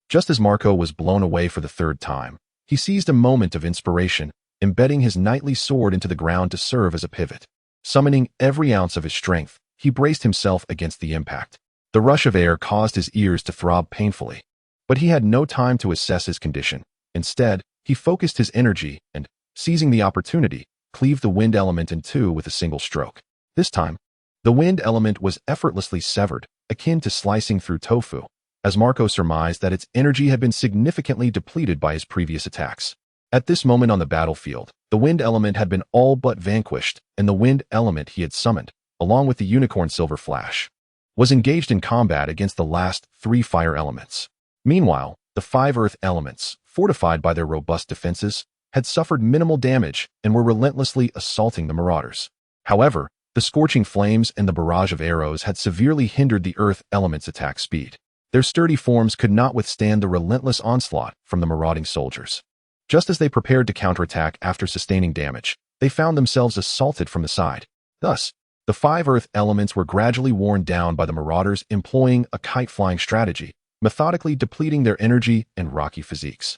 Just as Marco was blown away for the third time, he seized a moment of inspiration, embedding his knightly sword into the ground to serve as a pivot. Summoning every ounce of his strength, he braced himself against the impact. The rush of air caused his ears to throb painfully, but he had no time to assess his condition. Instead, he focused his energy and, seizing the opportunity, cleaved the wind element in two with a single stroke. This time, the wind element was effortlessly severed, akin to slicing through tofu, as Marco surmised that its energy had been significantly depleted by his previous attacks. At this moment on the battlefield, the wind element had been all but vanquished, and the wind element he had summoned, along with the unicorn silver flash, was engaged in combat against the last three fire elements. Meanwhile, the 5 earth elements, fortified by their robust defenses, had suffered minimal damage and were relentlessly assaulting the marauders. However, the scorching flames and the barrage of arrows had severely hindered the earth element's attack speed. Their sturdy forms could not withstand the relentless onslaught from the marauding soldiers. Just as they prepared to counterattack after sustaining damage, they found themselves assaulted from the side. Thus, the 5 earth elements were gradually worn down by the marauders employing a kite-flying strategy, methodically depleting their energy and rocky physiques.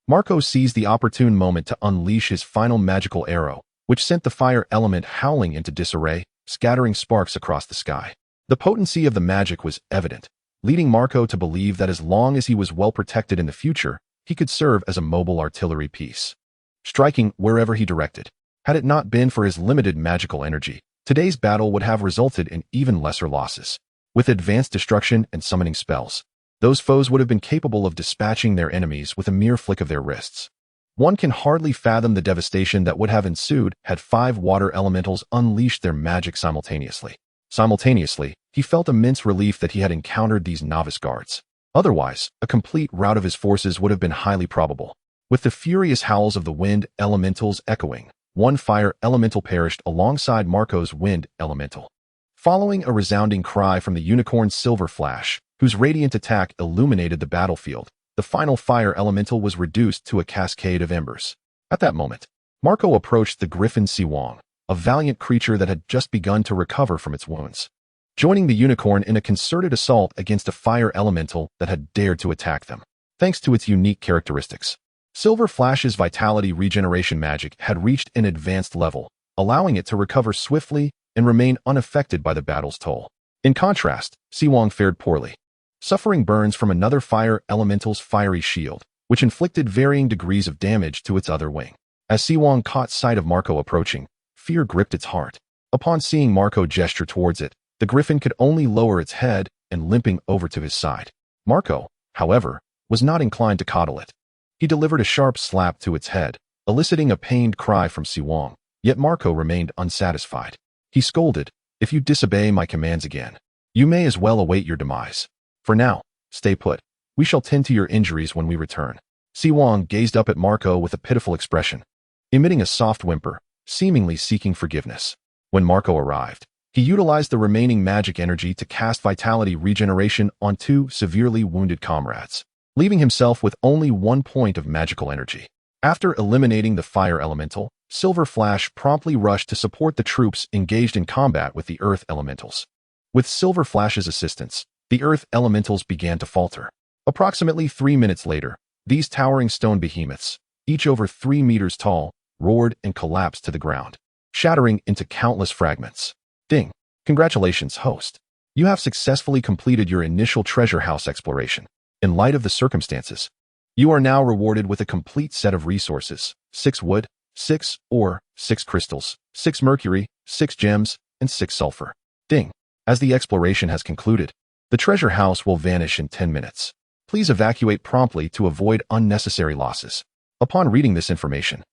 Marco seized the opportune moment to unleash his final magical arrow, which sent the fire element howling into disarray, scattering sparks across the sky. The potency of the magic was evident, leading Marco to believe that as long as he was well protected in the future, he could serve as a mobile artillery piece, striking wherever he directed. Had it not been for his limited magical energy, today's battle would have resulted in even lesser losses. With advanced destruction and summoning spells, those foes would have been capable of dispatching their enemies with a mere flick of their wrists. One can hardly fathom the devastation that would have ensued had 5 water elementals unleashed their magic simultaneously. Simultaneously, he felt immense relief that he had encountered these novice guards. Otherwise, a complete rout of his forces would have been highly probable. With the furious howls of the wind elementals echoing, one fire elemental perished alongside Marco's wind elemental. Following a resounding cry from the unicorn's silver flash, whose radiant attack illuminated the battlefield, the final fire elemental was reduced to a cascade of embers. At that moment, Marco approached the Griffin Siwong, a valiant creature that had just begun to recover from its wounds, joining the unicorn in a concerted assault against a fire elemental that had dared to attack them. Thanks to its unique characteristics, Silver Flash's vitality regeneration magic had reached an advanced level, allowing it to recover swiftly and remain unaffected by the battle's toll. In contrast, Siwong fared poorly, suffering burns from another fire elemental's fiery shield, which inflicted varying degrees of damage to its other wing. As Siwong caught sight of Marco approaching, fear gripped its heart. Upon seeing Marco gesture towards it, the griffin could only lower its head and limping over to his side. Marco, however, was not inclined to coddle it. He delivered a sharp slap to its head, eliciting a pained cry from Siwong, Yet Marco remained unsatisfied. He scolded, "If you disobey my commands again, you may as well await your demise. For now, stay put. We shall tend to your injuries when we return." Siwong gazed up at Marco with a pitiful expression, emitting a soft whimper, seemingly seeking forgiveness. When Marco arrived, he utilized the remaining magic energy to cast vitality regeneration on 2 severely wounded comrades, leaving himself with only 1 point of magical energy. After eliminating the fire elemental, Silver Flash promptly rushed to support the troops engaged in combat with the earth elementals. With Silver Flash's assistance, the earth elementals began to falter. Approximately 3 minutes later, these towering stone behemoths, each over 3 meters tall, roared and collapsed to the ground, shattering into countless fragments. Ding! Congratulations, host. You have successfully completed your initial treasure house exploration. In light of the circumstances, you are now rewarded with a complete set of resources: 6 wood, 6 ore, 6 crystals, 6 mercury, 6 gems, and 6 sulfur. Ding! As the exploration has concluded, the treasure house will vanish in 10 minutes. Please evacuate promptly to avoid unnecessary losses. Upon reading this information,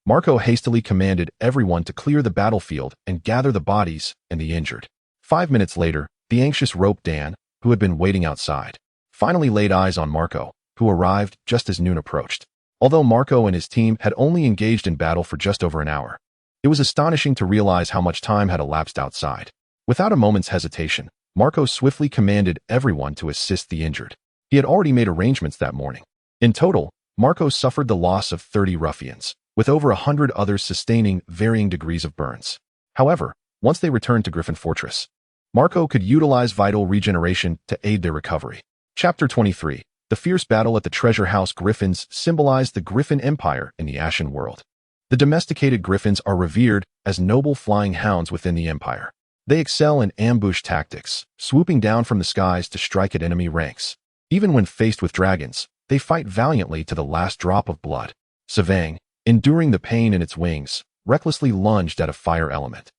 Marco hastily commanded everyone to clear the battlefield and gather the bodies and the injured. 5 minutes later, the anxious rope Dan, who had been waiting outside, finally laid eyes on Marco, who arrived just as noon approached. Although Marco and his team had only engaged in battle for just over an hour, it was astonishing to realize how much time had elapsed outside. Without a moment's hesitation, Marco swiftly commanded everyone to assist the injured. He had already made arrangements that morning. In total, Marco suffered the loss of 30 ruffians, with over 100 others sustaining varying degrees of burns. However, once they returned to Griffin Fortress, Marco could utilize vital regeneration to aid their recovery. Chapter 23. The fierce battle at the treasure house. Griffins symbolized the Griffin Empire in the Ashen World. The domesticated griffins are revered as noble flying hounds within the empire. They excel in ambush tactics, swooping down from the skies to strike at enemy ranks. Even when faced with dragons, they fight valiantly to the last drop of blood. Siwong, enduring the pain in its wings, recklessly lunged at a fire element.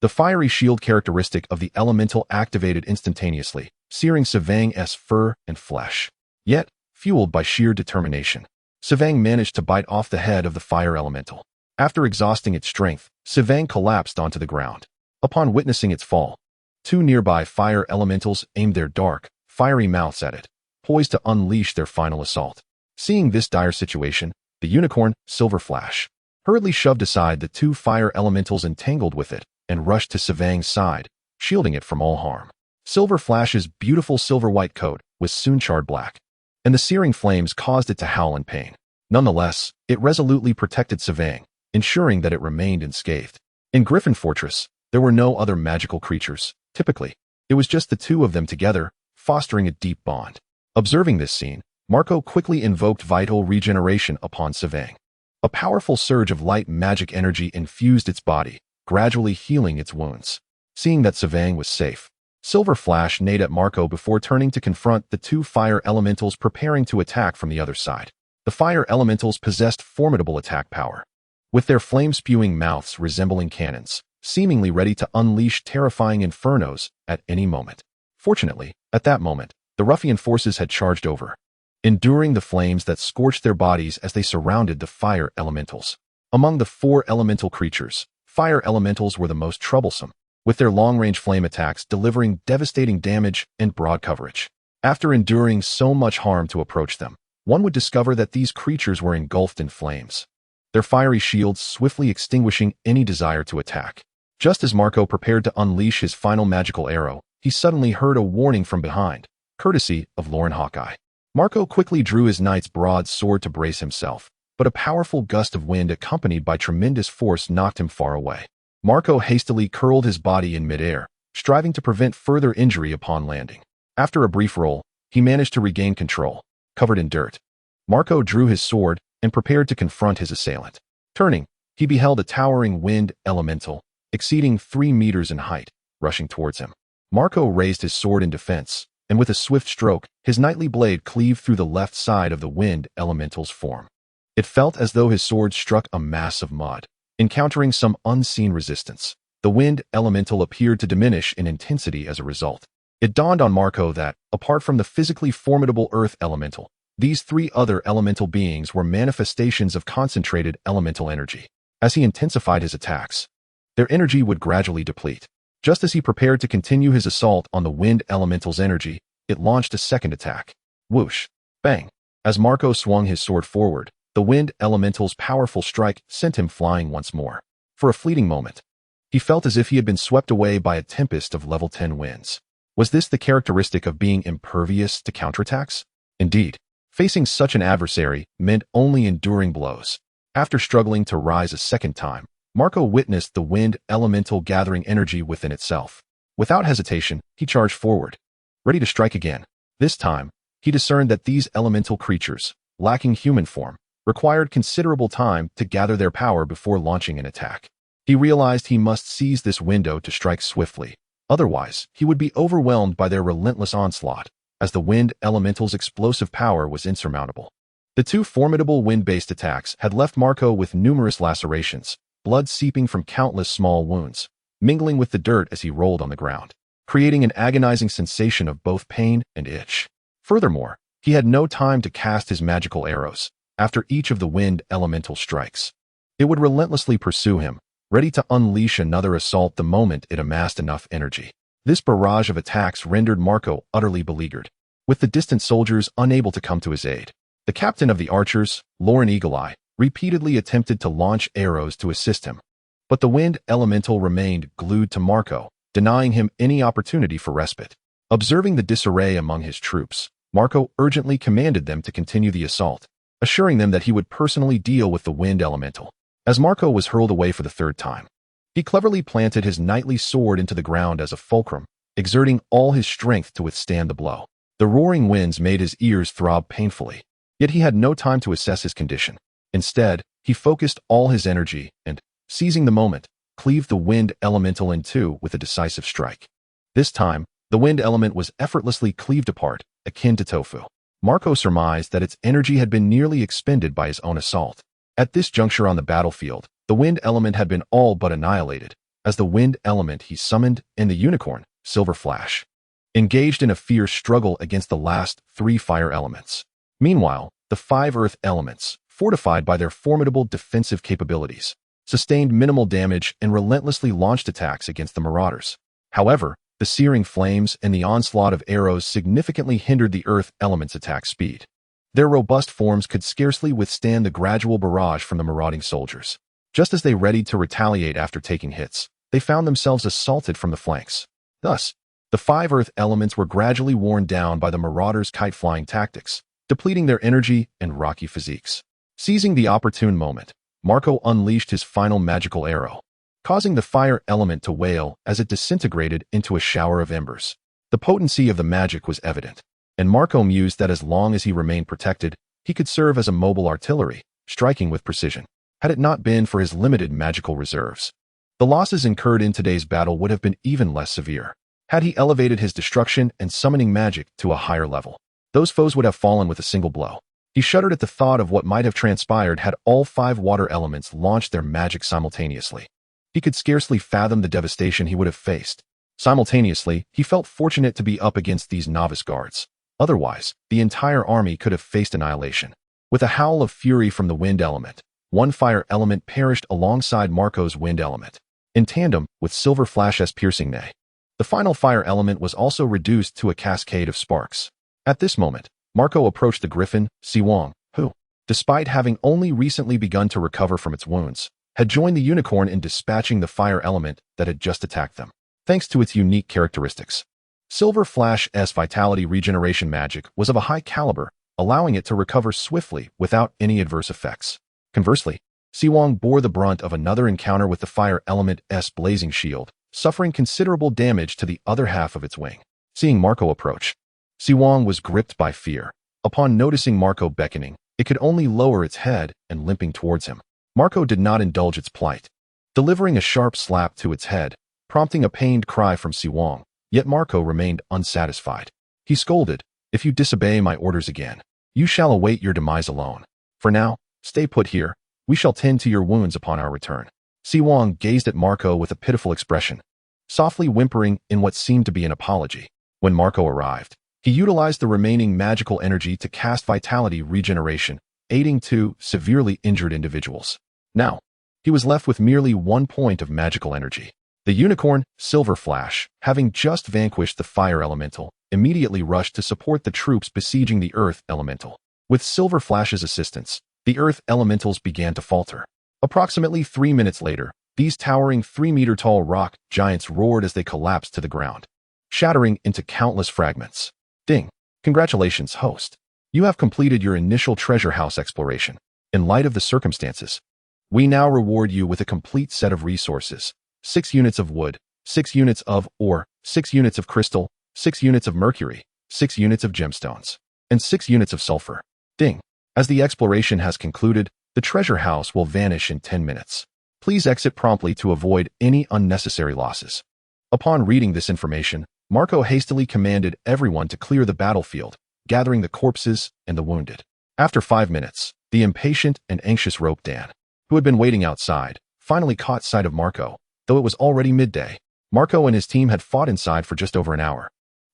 The fiery shield characteristic of the elemental activated instantaneously, searing Siwong's fur and flesh. Yet, fueled by sheer determination, Siwong managed to bite off the head of the fire elemental. After exhausting its strength, Siwong collapsed onto the ground. Upon witnessing its fall, 2 nearby fire elementals aimed their dark, fiery mouths at it, poised to unleash their final assault. Seeing this dire situation, the unicorn, Silver Flash, hurriedly shoved aside the 2 fire elementals entangled with it and rushed to Siwong's side, shielding it from all harm. Silver Flash's beautiful silver-white coat was soon charred black, and the searing flames caused it to howl in pain. Nonetheless, it resolutely protected Siwong, ensuring that it remained unscathed. In Griffin Fortress, there were no other magical creatures. Typically, it was just the 2 of them together, fostering a deep bond. Observing this scene, Marco quickly invoked vital regeneration upon Siwong. A powerful surge of light magic energy infused its body, gradually healing its wounds. Seeing that Siwong was safe, Silver Flash neighed at Marco before turning to confront the 2 fire elementals preparing to attack from the other side. The fire elementals possessed formidable attack power, with their flame-spewing mouths resembling cannons, seemingly ready to unleash terrifying infernos at any moment. Fortunately, at that moment, the ruffian forces had charged over, enduring the flames that scorched their bodies as they surrounded the fire elementals. Among the 4 elemental creatures, fire elementals were the most troublesome, with their long-range flame attacks delivering devastating damage and broad coverage. After enduring so much harm to approach them, one would discover that these creatures were engulfed in flames, their fiery shields swiftly extinguishing any desire to attack. Just as Marco prepared to unleash his final magical arrow, he suddenly heard a warning from behind, courtesy of Lauren Hawkeye. Marco quickly drew his knight's broad sword to brace himself, but a powerful gust of wind accompanied by tremendous force knocked him far away. Marco hastily curled his body in midair, striving to prevent further injury upon landing. After a brief roll, he managed to regain control. Covered in dirt, Marco drew his sword and prepared to confront his assailant. Turning, he beheld a towering wind elemental, exceeding 3 meters in height, rushing towards him. Marco raised his sword in defense, and with a swift stroke, his knightly blade cleaved through the left side of the wind elemental's form. It felt as though his sword struck a mass of mud. Encountering some unseen resistance, the wind elemental appeared to diminish in intensity as a result. It dawned on Marco that, apart from the physically formidable earth elemental, these 3 other elemental beings were manifestations of concentrated elemental energy. As he intensified his attacks, their energy would gradually deplete. Just as he prepared to continue his assault on the wind elemental's energy, it launched a second attack. Whoosh! Bang! As Marco swung his sword forward, the wind elemental's powerful strike sent him flying once more. For a fleeting moment, he felt as if he had been swept away by a tempest of level 10 winds. Was this the characteristic of being impervious to counterattacks? Indeed, facing such an adversary meant only enduring blows. After struggling to rise a second time, Marco witnessed the wind elemental gathering energy within itself. Without hesitation, he charged forward, ready to strike again. This time, he discerned that these elemental creatures, lacking human form, required considerable time to gather their power before launching an attack. He realized he must seize this window to strike swiftly. Otherwise, he would be overwhelmed by their relentless onslaught, as the wind elemental's explosive power was insurmountable. The two formidable wind-based attacks had left Marco with numerous lacerations, blood seeping from countless small wounds, mingling with the dirt as he rolled on the ground, creating an agonizing sensation of both pain and itch. Furthermore, he had no time to cast his magical arrows. After each of the wind elemental strikes, it would relentlessly pursue him, ready to unleash another assault the moment it amassed enough energy. This barrage of attacks rendered Marco utterly beleaguered, with the distant soldiers unable to come to his aid. The captain of the archers, Lauren Eagle-Eye, repeatedly attempted to launch arrows to assist him, but the wind elemental remained glued to Marco, denying him any opportunity for respite. Observing the disarray among his troops, Marco urgently commanded them to continue the assault, assuring them that he would personally deal with the wind elemental. As Marco was hurled away for the third time, he cleverly planted his knightly sword into the ground as a fulcrum, exerting all his strength to withstand the blow. The roaring winds made his ears throb painfully, yet he had no time to assess his condition. Instead, he focused all his energy and, seizing the moment, cleaved the wind elemental in two with a decisive strike. This time, the wind element was effortlessly cleaved apart, akin to tofu. Marco surmised that its energy had been nearly expended by his own assault. At this juncture on the battlefield, the wind element had been all but annihilated, as the wind element he summoned and the unicorn, Silver Flash, engaged in a fierce struggle against the last three fire elements. Meanwhile, the 5 earth elements, fortified by their formidable defensive capabilities, sustained minimal damage and relentlessly launched attacks against the marauders. However, the searing flames and the onslaught of arrows significantly hindered the earth element's attack speed. Their robust forms could scarcely withstand the gradual barrage from the marauding soldiers. Just as they readied to retaliate after taking hits, they found themselves assaulted from the flanks. Thus, the 5 earth elements were gradually worn down by the marauders' kite-flying tactics, depleting their energy and rocky physiques. Seizing the opportune moment, Marco unleashed his final magical arrow, causing the fire element to wail as it disintegrated into a shower of embers. The potency of the magic was evident, and Marco mused that as long as he remained protected, he could serve as a mobile artillery, striking with precision. Had it not been for his limited magical reserves, the losses incurred in today's battle would have been even less severe. Had he elevated his destruction and summoning magic to a higher level, those foes would have fallen with a single blow. He shuddered at the thought of what might have transpired had all 5 water elements launched their magic simultaneously. He could scarcely fathom the devastation he would have faced. Simultaneously, he felt fortunate to be up against these novice guards. Otherwise, the entire army could have faced annihilation. With a howl of fury from the wind element, one fire element perished alongside Marco's wind element, in tandem with Silver Flash's piercing neigh. The final fire element was also reduced to a cascade of sparks. At this moment, Marco approached the Griffin, Siwong, who, despite having only recently begun to recover from its wounds, had joined the unicorn in dispatching the fire element that had just attacked them. Thanks to its unique characteristics, Silver Flash's vitality regeneration magic was of a high caliber, allowing it to recover swiftly without any adverse effects. Conversely, Siwong bore the brunt of another encounter with the fire element's blazing shield, suffering considerable damage to the other half of its wing. Seeing Marco approach, Siwong was gripped by fear. Upon noticing Marco beckoning, it could only lower its head and limping towards him. Marco did not indulge its plight, delivering a sharp slap to its head, prompting a pained cry from Siwong. Yet Marco remained unsatisfied. He scolded, "If you disobey my orders again, you shall await your demise alone. For now, stay put here. We shall tend to your wounds upon our return." Siwong gazed at Marco with a pitiful expression, softly whimpering in what seemed to be an apology. When Marco arrived, he utilized the remaining magical energy to cast vitality regeneration, aiding 2 severely injured individuals. Now, he was left with merely 1 point of magical energy. The unicorn, Silver Flash, having just vanquished the fire elemental, immediately rushed to support the troops besieging the earth elemental. With Silver Flash's assistance, the earth elementals began to falter. Approximately 3 minutes later, these towering 3-meter-tall rock giants roared as they collapsed to the ground, shattering into countless fragments. Ding! Congratulations, host. You have completed your initial treasure house exploration. In light of the circumstances, we now reward you with a complete set of resources: 6 units of wood, 6 units of ore, 6 units of crystal, 6 units of mercury, 6 units of gemstones, and 6 units of sulfur. Ding! As the exploration has concluded, the treasure house will vanish in 10 minutes. Please exit promptly to avoid any unnecessary losses. Upon reading this information, Marco hastily commanded everyone to clear the battlefield, gathering the corpses and the wounded. After 5 minutes, the impatient and anxious Rope Dan, who had been waiting outside, finally caught sight of Marco, though it was already midday. Marco and his team had fought inside for just over an hour.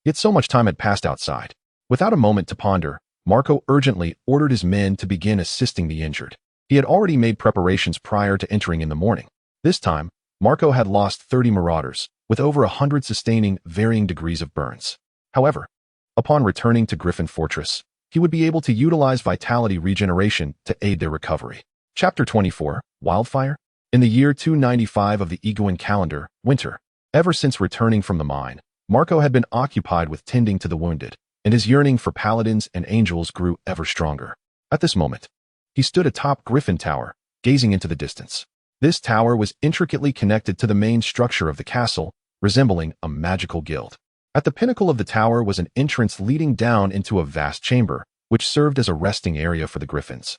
Yet so much time had passed outside. Without a moment to ponder, Marco urgently ordered his men to begin assisting the injured. He had already made preparations prior to entering in the morning. This time, Marco had lost 30 marauders, with over 100 sustaining varying degrees of burns. However, upon returning to Griffin Fortress, he would be able to utilize vitality regeneration to aid their recovery. Chapter 24, Wildfire? In the year 295 of the Egoan calendar, winter. Ever since returning from the mine, Marco had been occupied with tending to the wounded, and his yearning for paladins and angels grew ever stronger. At this moment, he stood atop Griffin Tower, gazing into the distance. This tower was intricately connected to the main structure of the castle, resembling a magical guild. At the pinnacle of the tower was an entrance leading down into a vast chamber, which served as a resting area for the griffins,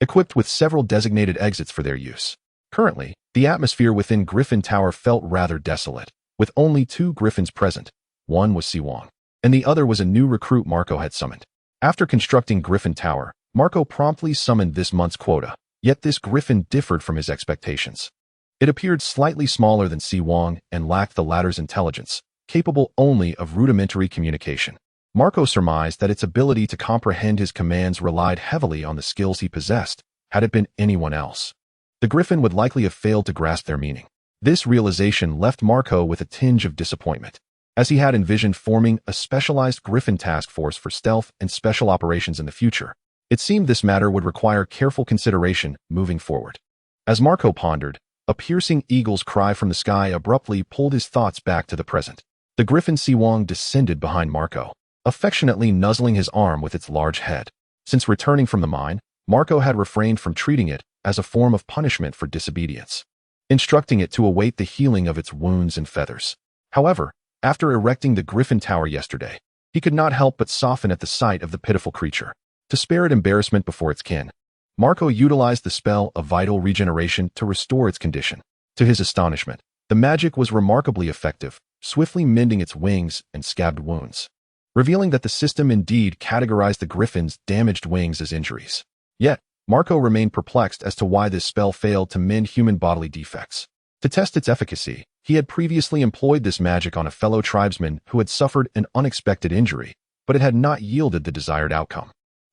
equipped with several designated exits for their use. Currently, the atmosphere within Griffin Tower felt rather desolate, with only 2 griffins present. One was Siwong, and the other was a new recruit Marco had summoned. After constructing Griffin Tower, Marco promptly summoned this month's quota, yet this griffin differed from his expectations. It appeared slightly smaller than Siwong and lacked the latter's intelligence, capable only of rudimentary communication. Marco surmised that its ability to comprehend his commands relied heavily on the skills he possessed. Had it been anyone else, the griffin would likely have failed to grasp their meaning. This realization left Marco with a tinge of disappointment, as he had envisioned forming a specialized griffin task force for stealth and special operations in the future. It seemed this matter would require careful consideration moving forward. As Marco pondered, a piercing eagle's cry from the sky abruptly pulled his thoughts back to the present. The griffin Siwong descended behind Marco, affectionately nuzzling his arm with its large head. Since returning from the mine, Marco had refrained from treating it as a form of punishment for disobedience, instructing it to await the healing of its wounds and feathers. However, after erecting the Griffin Tower yesterday, he could not help but soften at the sight of the pitiful creature. To spare it embarrassment before its kin, Marco utilized the spell of vital regeneration to restore its condition. To his astonishment, the magic was remarkably effective, swiftly mending its wings and scabbed wounds, revealing that the system indeed categorized the griffin's damaged wings as injuries. Yet, Marco remained perplexed as to why this spell failed to mend human bodily defects. To test its efficacy, he had previously employed this magic on a fellow tribesman who had suffered an unexpected injury, but it had not yielded the desired outcome.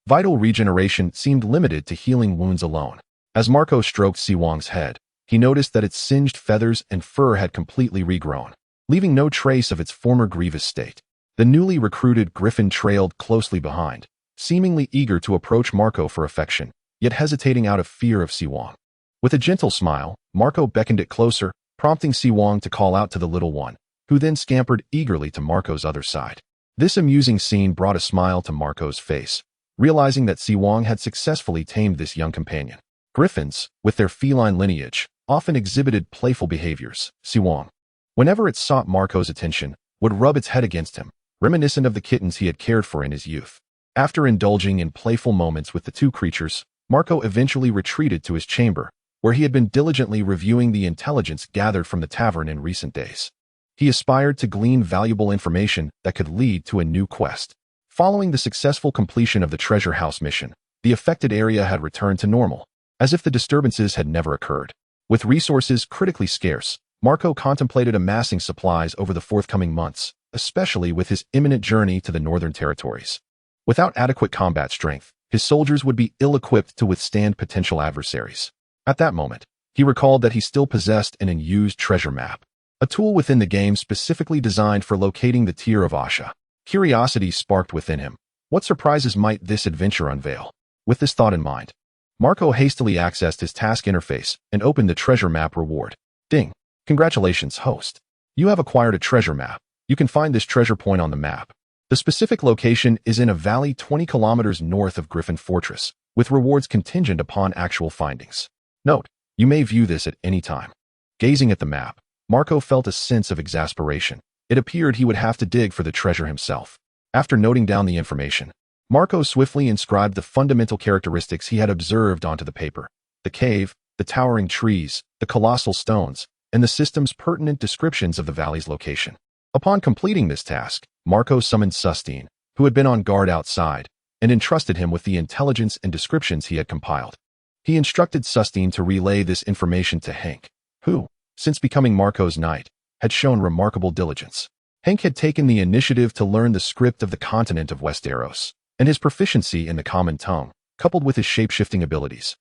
Vital regeneration seemed limited to healing wounds alone. As Marco stroked Siwong's head, he noticed that its singed feathers and fur had completely regrown, leaving no trace of its former grievous state. The newly recruited griffin trailed closely behind, seemingly eager to approach Marco for affection, yet hesitating out of fear of Siwong. With a gentle smile, Marco beckoned it closer, prompting Siwong to call out to the little one, who then scampered eagerly to Marco's other side. This amusing scene brought a smile to Marco's face, realizing that Siwong had successfully tamed this young companion. Griffins, with their feline lineage, often exhibited playful behaviors. Siwong, whenever it sought Marco's attention, would rub its head against him, reminiscent of the kittens he had cared for in his youth. After indulging in playful moments with the two creatures, Marco eventually retreated to his chamber, where he had been diligently reviewing the intelligence gathered from the tavern in recent days. He aspired to glean valuable information that could lead to a new quest. Following the successful completion of the treasure house mission, the affected area had returned to normal, as if the disturbances had never occurred. With resources critically scarce, Marco contemplated amassing supplies over the forthcoming months, especially with his imminent journey to the northern territories. Without adequate combat strength, his soldiers would be ill-equipped to withstand potential adversaries. At that moment, He recalled that he still possessed an unused treasure map, a tool within the game specifically designed for locating the Tear of Asha. Curiosity sparked within him. What surprises might this adventure unveil? With this thought in mind, Marco hastily accessed his task interface and opened the treasure map reward. Ding. Congratulations, host. You have acquired a treasure map. You can find this treasure point on the map. The specific location is in a valley 20 kilometers north of Griffin Fortress, with rewards contingent upon actual findings. Note, you may view this at any time. Gazing at the map, Marco felt a sense of exasperation. It appeared he would have to dig for the treasure himself. After noting down the information, Marco swiftly inscribed the fundamental characteristics he had observed onto the paper: the cave, the towering trees, the colossal stones, and the system's pertinent descriptions of the valley's location. Upon completing this task, Marco summoned Sustine, who had been on guard outside, and entrusted him with the intelligence and descriptions he had compiled. He instructed Sustine to relay this information to Hank, who, since becoming Marco's knight, had shown remarkable diligence. Hank had taken the initiative to learn the script of the continent of Westeros, and his proficiency in the common tongue, coupled with his shape-shifting abilities,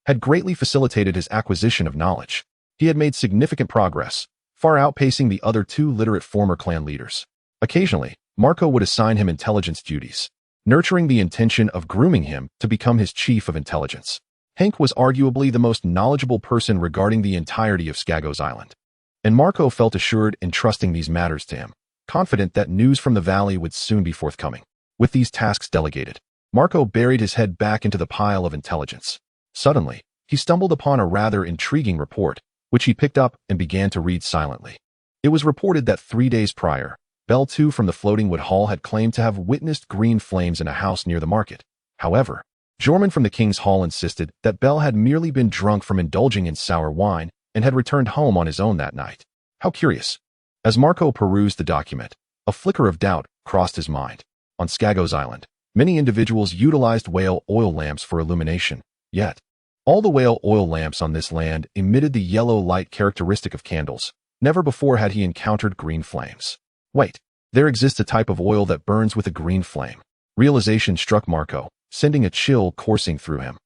had greatly facilitated his acquisition of knowledge. He had made significant progress, far outpacing the other two literate former clan leaders. Occasionally, Marco would assign him intelligence duties, nurturing the intention of grooming him to become his chief of intelligence. Hank was arguably the most knowledgeable person regarding the entirety of Skaggos Island, and Marco felt assured in trusting these matters to him, confident that news from the valley would soon be forthcoming. With these tasks delegated, Marco buried his head back into the pile of intelligence. Suddenly, he stumbled upon a rather intriguing report, which he picked up and began to read silently. It was reported that 3 days prior, Bell 2 from the Floating Wood Hall had claimed to have witnessed green flames in a house near the market. However, Jorman from the King's Hall insisted that Bell had merely been drunk from indulging in sour wine and had returned home on his own that night. How curious. As Marco perused the document, a flicker of doubt crossed his mind. On Skaggos Island, many individuals utilized whale oil lamps for illumination, yet all the whale oil lamps on this land emitted the yellow light characteristic of candles. Never before had he encountered green flames. Wait, there exists a type of oil that burns with a green flame. Realization struck Marco, sending a chill coursing through him.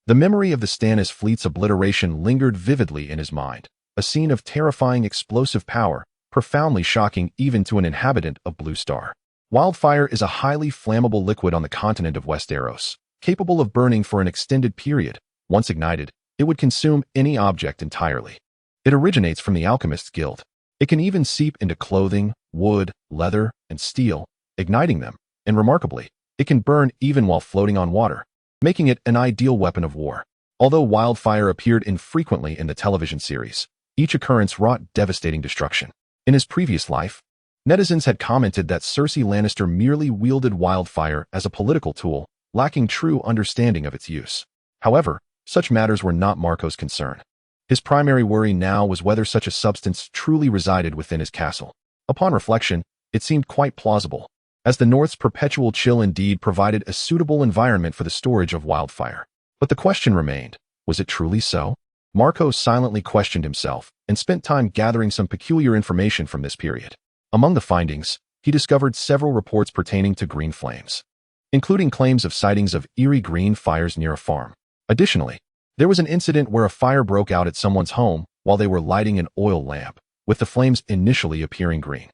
The memory of the Stannis fleet's obliteration lingered vividly in his mind, a scene of terrifying explosive power, profoundly shocking even to an inhabitant of Blue Star. Wildfire is a highly flammable liquid on the continent of Westeros, capable of burning for an extended period. Once ignited, it would consume any object entirely. It originates from the Alchemist's Guild. It can even seep into clothing, wood, leather, and steel, igniting them, and remarkably, it can burn even while floating on water, making it an ideal weapon of war. Although wildfire appeared infrequently in the television series, each occurrence wrought devastating destruction. In his previous life, netizens had commented that Cersei Lannister merely wielded wildfire as a political tool, lacking true understanding of its use. However, such matters were not Marco's concern. His primary worry now was whether such a substance truly resided within his castle. Upon reflection, it seemed quite plausible, as the North's perpetual chill indeed provided a suitable environment for the storage of wildfire. But the question remained, was it truly so? Marco silently questioned himself and spent time gathering some peculiar information from this period. Among the findings, he discovered several reports pertaining to green flames, including claims of sightings of eerie green fires near a farm. Additionally, there was an incident where a fire broke out at someone's home while they were lighting an oil lamp, with the flames initially appearing green.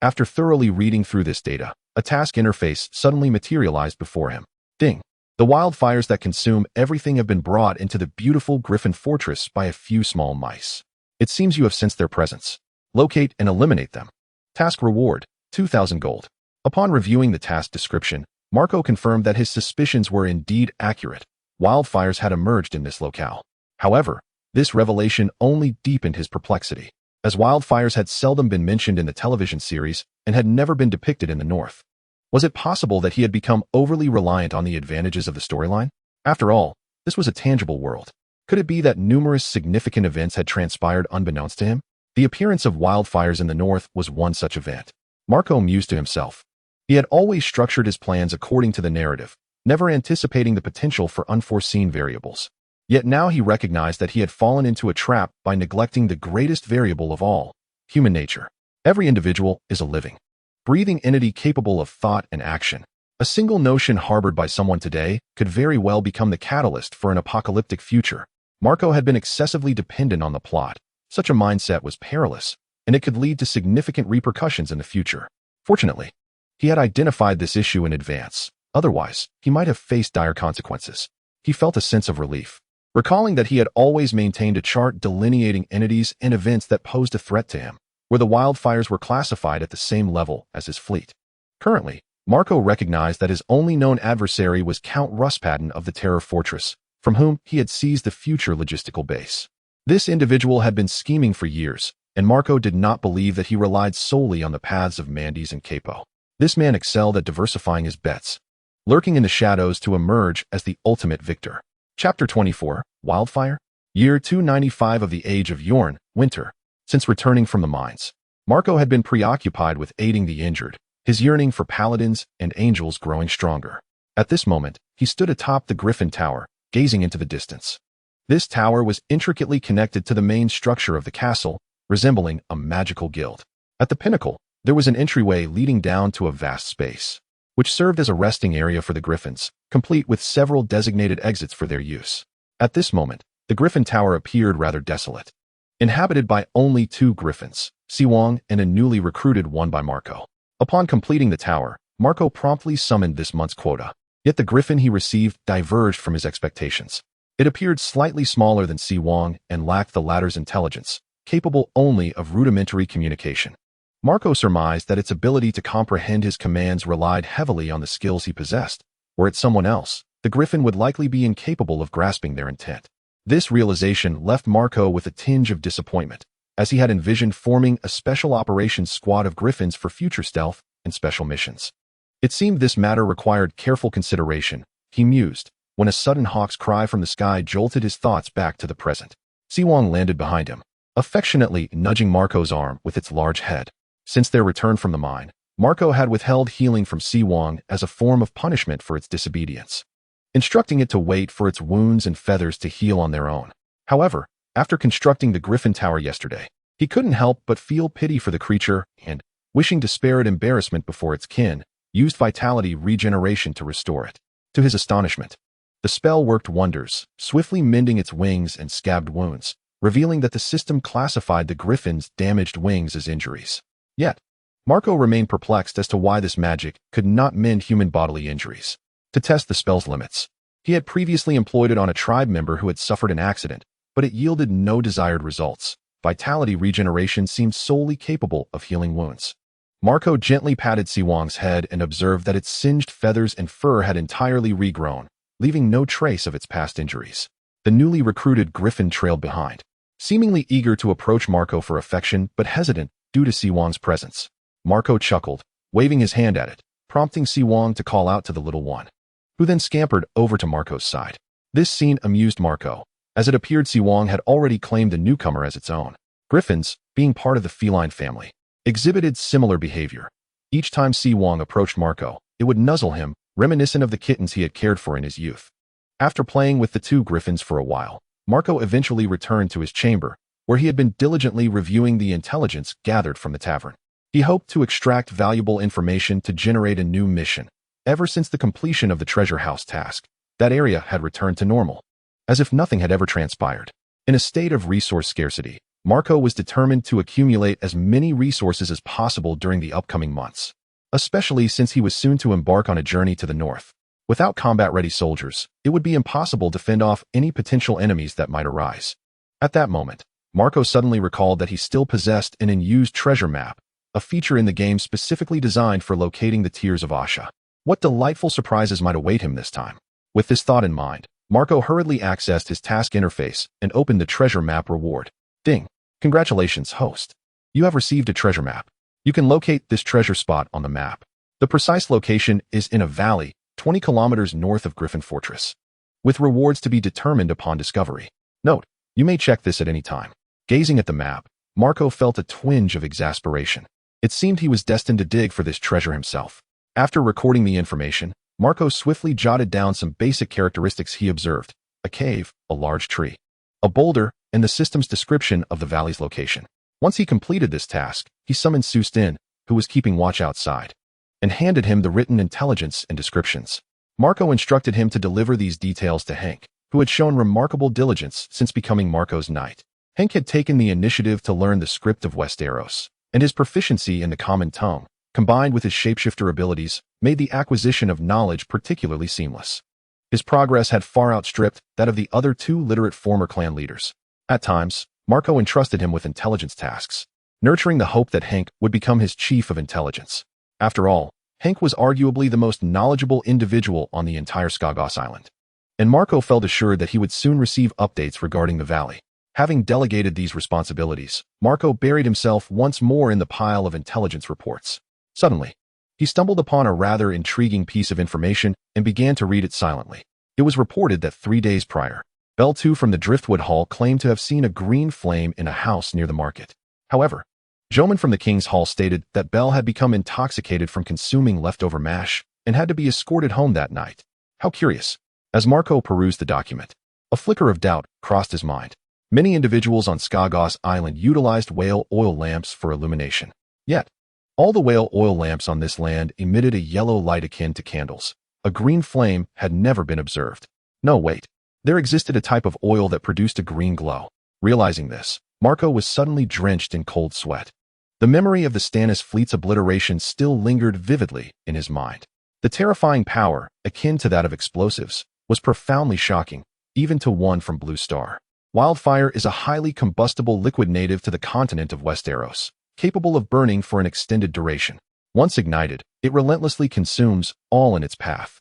After thoroughly reading through this data, a task interface suddenly materialized before him. Ding! The wildfires that consume everything have been brought into the beautiful Griffin Fortress by a few small mice. It seems you have sensed their presence. Locate and eliminate them. Task reward, 2,000 gold. Upon reviewing the task description, Marco confirmed that his suspicions were indeed accurate. Wildfires had emerged in this locale. However, this revelation only deepened his perplexity, as wildfires had seldom been mentioned in the television series and had never been depicted in the North. Was it possible that he had become overly reliant on the advantages of the storyline? After all, this was a tangible world. Could it be that numerous significant events had transpired unbeknownst to him? The appearance of wildfires in the North was one such event. Marco mused to himself. He had always structured his plans according to the narrative, never anticipating the potential for unforeseen variables. Yet now he recognized that he had fallen into a trap by neglecting the greatest variable of all, human nature. Every individual is a living, breathing entity capable of thought and action. A single notion harbored by someone today could very well become the catalyst for an apocalyptic future. Marco had been excessively dependent on the plot. Such a mindset was perilous, and it could lead to significant repercussions in the future. Fortunately, he had identified this issue in advance. Otherwise, he might have faced dire consequences. He felt a sense of relief, recalling that he had always maintained a chart delineating entities and events that posed a threat to him, where the wildfires were classified at the same level as his fleet. Currently, Marco recognized that his only known adversary was Count Ruspadden of the Terror Fortress, from whom he had seized the future logistical base. This individual had been scheming for years, and Marco did not believe that he relied solely on the paths of Mandes and Capo. This man excelled at diversifying his bets, lurking in the shadows to emerge as the ultimate victor. Chapter 24, Wildfire? Year 295 of the Age of Yorn, Winter. Since returning from the mines, Marco had been preoccupied with aiding the injured, his yearning for paladins and angels growing stronger. At this moment, he stood atop the Griffin Tower, gazing into the distance. This tower was intricately connected to the main structure of the castle, resembling a magical guild. At the pinnacle, there was an entryway leading down to a vast space, which served as a resting area for the griffins, complete with several designated exits for their use. At this moment, the Griffin Tower appeared rather desolate, inhabited by only 2 griffins, Siwong and a newly recruited one by Marco. Upon completing the tower, Marco promptly summoned this month's quota. Yet the griffin he received diverged from his expectations. It appeared slightly smaller than Siwong and lacked the latter's intelligence, capable only of rudimentary communication. Marco surmised that its ability to comprehend his commands relied heavily on the skills he possessed. Were it someone else, the griffin would likely be incapable of grasping their intent. This realization left Marco with a tinge of disappointment, as he had envisioned forming a special operations squad of griffins for future stealth and special missions. It seemed this matter required careful consideration, he mused, when a sudden hawk's cry from the sky jolted his thoughts back to the present. Siwong landed behind him, affectionately nudging Marco's arm with its large head. Since their return from the mine, Marco had withheld healing from Siwong as a form of punishment for its disobedience, instructing it to wait for its wounds and feathers to heal on their own. However, after constructing the Griffin Tower yesterday, he couldn't help but feel pity for the creature and, wishing to spare it embarrassment before its kin, used vitality regeneration to restore it. To his astonishment, the spell worked wonders, swiftly mending its wings and scabbed wounds, revealing that the system classified the griffin's damaged wings as injuries. Yet, Marco remained perplexed as to why this magic could not mend human bodily injuries. To test the spell's limits, he had previously employed it on a tribe member who had suffered an accident, but it yielded no desired results. Vitality regeneration seemed solely capable of healing wounds. Marco gently patted Siwong's head and observed that its singed feathers and fur had entirely regrown, leaving no trace of its past injuries. The newly recruited griffin trailed behind, seemingly eager to approach Marco for affection but hesitant due to Siwong's presence. Marco chuckled, waving his hand at it, prompting Siwong to call out to the little one, who then scampered over to Marco's side. This scene amused Marco, as it appeared Siwong had already claimed the newcomer as its own. Griffins, being part of the feline family, exhibited similar behavior. Each time Siwong approached Marco, it would nuzzle him, reminiscent of the kittens he had cared for in his youth. After playing with the 2 griffins for a while, Marco eventually returned to his chamber, where he had been diligently reviewing the intelligence gathered from the tavern. He hoped to extract valuable information to generate a new mission. Ever since the completion of the treasure house task, that area had returned to normal, as if nothing had ever transpired. In a state of resource scarcity, Marco was determined to accumulate as many resources as possible during the upcoming months, especially since he was soon to embark on a journey to the north. Without combat-ready soldiers, it would be impossible to fend off any potential enemies that might arise. At that moment, Marco suddenly recalled that he still possessed an unused treasure map, a feature in the game specifically designed for locating the Tears of Asha. What delightful surprises might await him this time? With this thought in mind, Marco hurriedly accessed his task interface and opened the treasure map reward. Ding! Congratulations, host. You have received a treasure map. You can locate this treasure spot on the map. The precise location is in a valley 20 kilometers north of Griffin Fortress, with rewards to be determined upon discovery. Note, you may check this at any time. Gazing at the map, Marco felt a twinge of exasperation. It seemed he was destined to dig for this treasure himself. After recording the information, Marco swiftly jotted down some basic characteristics he observed: a cave, a large tree, a boulder, and the system's description of the valley's location. Once he completed this task, he summoned Sustin, who was keeping watch outside, and handed him the written intelligence and descriptions. Marco instructed him to deliver these details to Hank, who had shown remarkable diligence since becoming Marco's knight. Hank had taken the initiative to learn the script of Westeros, and his proficiency in the common tongue, combined with his shapeshifter abilities, made the acquisition of knowledge particularly seamless. His progress had far outstripped that of the other two literate former clan leaders. At times, Marco entrusted him with intelligence tasks, nurturing the hope that Hank would become his chief of intelligence. After all, Hank was arguably the most knowledgeable individual on the entire Skaggos island, and Marco felt assured that he would soon receive updates regarding the valley. Having delegated these responsibilities, Marco buried himself once more in the pile of intelligence reports. Suddenly, he stumbled upon a rather intriguing piece of information and began to read it silently. It was reported that 3 days prior, Bell 2 from the Driftwood Hall claimed to have seen a green flame in a house near the market. However, Joman from the King's Hall stated that Bell had become intoxicated from consuming leftover mash and had to be escorted home that night. How curious. As Marco perused the document, a flicker of doubt crossed his mind. Many individuals on Skaggos Island utilized whale oil lamps for illumination. Yet, all the whale oil lamps on this land emitted a yellow light akin to candles. A green flame had never been observed. No, wait. There existed a type of oil that produced a green glow. Realizing this, Marco was suddenly drenched in cold sweat. The memory of the Stannis fleet's obliteration still lingered vividly in his mind. The terrifying power, akin to that of explosives, was profoundly shocking, even to one from Blue Star. Wildfire is a highly combustible liquid native to the continent of Westeros, capable of burning for an extended duration. Once ignited, it relentlessly consumes all in its path.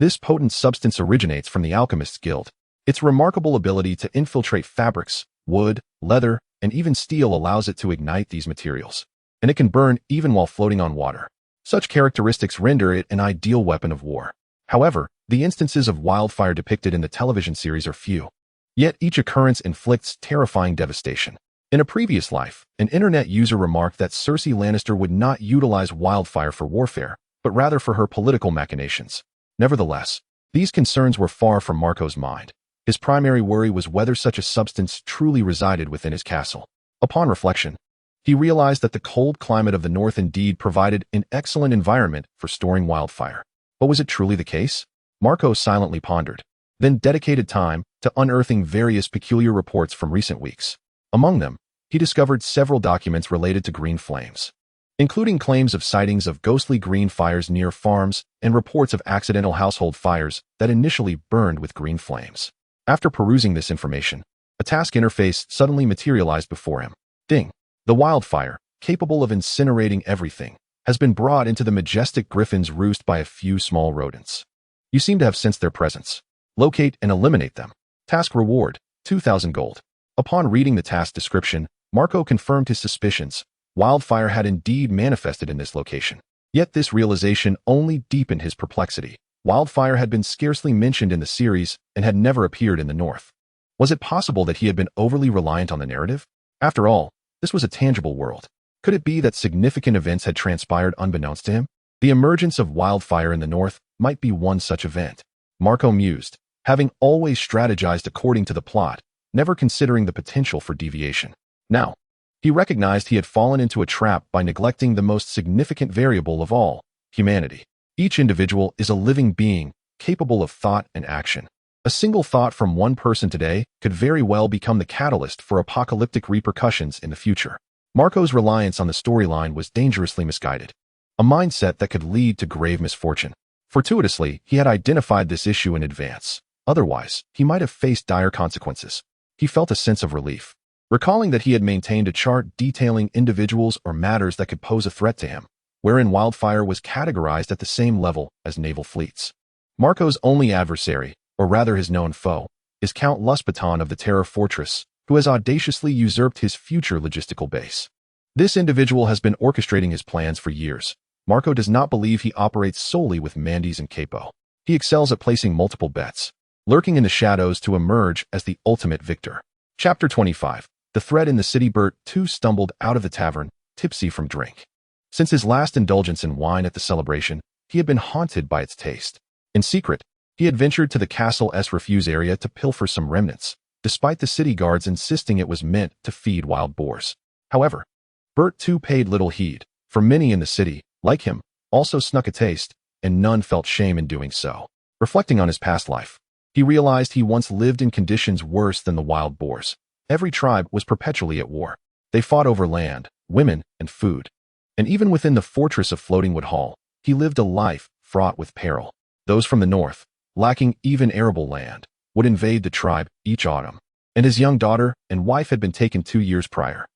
This potent substance originates from the Alchemist's Guild. Its remarkable ability to infiltrate fabrics, wood, leather, and even steel allows it to ignite these materials, and it can burn even while floating on water. Such characteristics render it an ideal weapon of war. However, the instances of wildfire depicted in the television series are few. Yet each occurrence inflicts terrifying devastation. In a previous life, an internet user remarked that Cersei Lannister would not utilize wildfire for warfare, but rather for her political machinations. Nevertheless, these concerns were far from Marco's mind. His primary worry was whether such a substance truly resided within his castle. Upon reflection, he realized that the cold climate of the north indeed provided an excellent environment for storing wildfire. But was it truly the case? Marco silently pondered, then dedicated time to unearthing various peculiar reports from recent weeks. Among them, he discovered several documents related to green flames, including claims of sightings of ghostly green fires near farms and reports of accidental household fires that initially burned with green flames. After perusing this information, a task interface suddenly materialized before him. Ding! The wildfire, capable of incinerating everything, has been brought into the majestic Griffin's roost by a few small rodents. You seem to have sensed their presence. Locate and eliminate them. Task reward, 2,000 gold. Upon reading the task description, Marco confirmed his suspicions. Wildfire had indeed manifested in this location. Yet this realization only deepened his perplexity. Wildfire had been scarcely mentioned in the series and had never appeared in the north. Was it possible that he had been overly reliant on the narrative? After all, this was a tangible world. Could it be that significant events had transpired unbeknownst to him? The emergence of wildfire in the north might be one such event. Marco mused, having always strategized according to the plot, never considering the potential for deviation. Now, he recognized he had fallen into a trap by neglecting the most significant variable of all, humanity. Each individual is a living being, capable of thought and action. A single thought from one person today could very well become the catalyst for apocalyptic repercussions in the future. Marco's reliance on the storyline was dangerously misguided, a mindset that could lead to grave misfortune. Fortuitously, he had identified this issue in advance. Otherwise, he might have faced dire consequences. He felt a sense of relief, recalling that he had maintained a chart detailing individuals or matters that could pose a threat to him, wherein wildfire was categorized at the same level as naval fleets. Marco's only adversary, or rather his known foe, is Count Luspaton of the Terror Fortress, who has audaciously usurped his future logistical base. This individual has been orchestrating his plans for years. Marco does not believe he operates solely with Mandes and Capo. He excels at placing multiple bets, lurking in the shadows to emerge as the ultimate victor. Chapter 25. The threat in the city. Bert, too, stumbled out of the tavern, tipsy from drink. Since his last indulgence in wine at the celebration, he had been haunted by its taste. In secret, he had ventured to the castle's refuse area to pilfer some remnants, despite the city guards insisting it was meant to feed wild boars. However, Bert too paid little heed, for many in the city, like him, also snuck a taste, and none felt shame in doing so. Reflecting on his past life, He realized he once lived in conditions worse than the wild boars. Every tribe was perpetually at war. They fought over land, women, and food. And even within the fortress of Floatingwood Hall, he lived a life fraught with peril. Those from the north, lacking even arable land, would invade the tribe each autumn. And his young daughter and wife had been taken 2 years prior.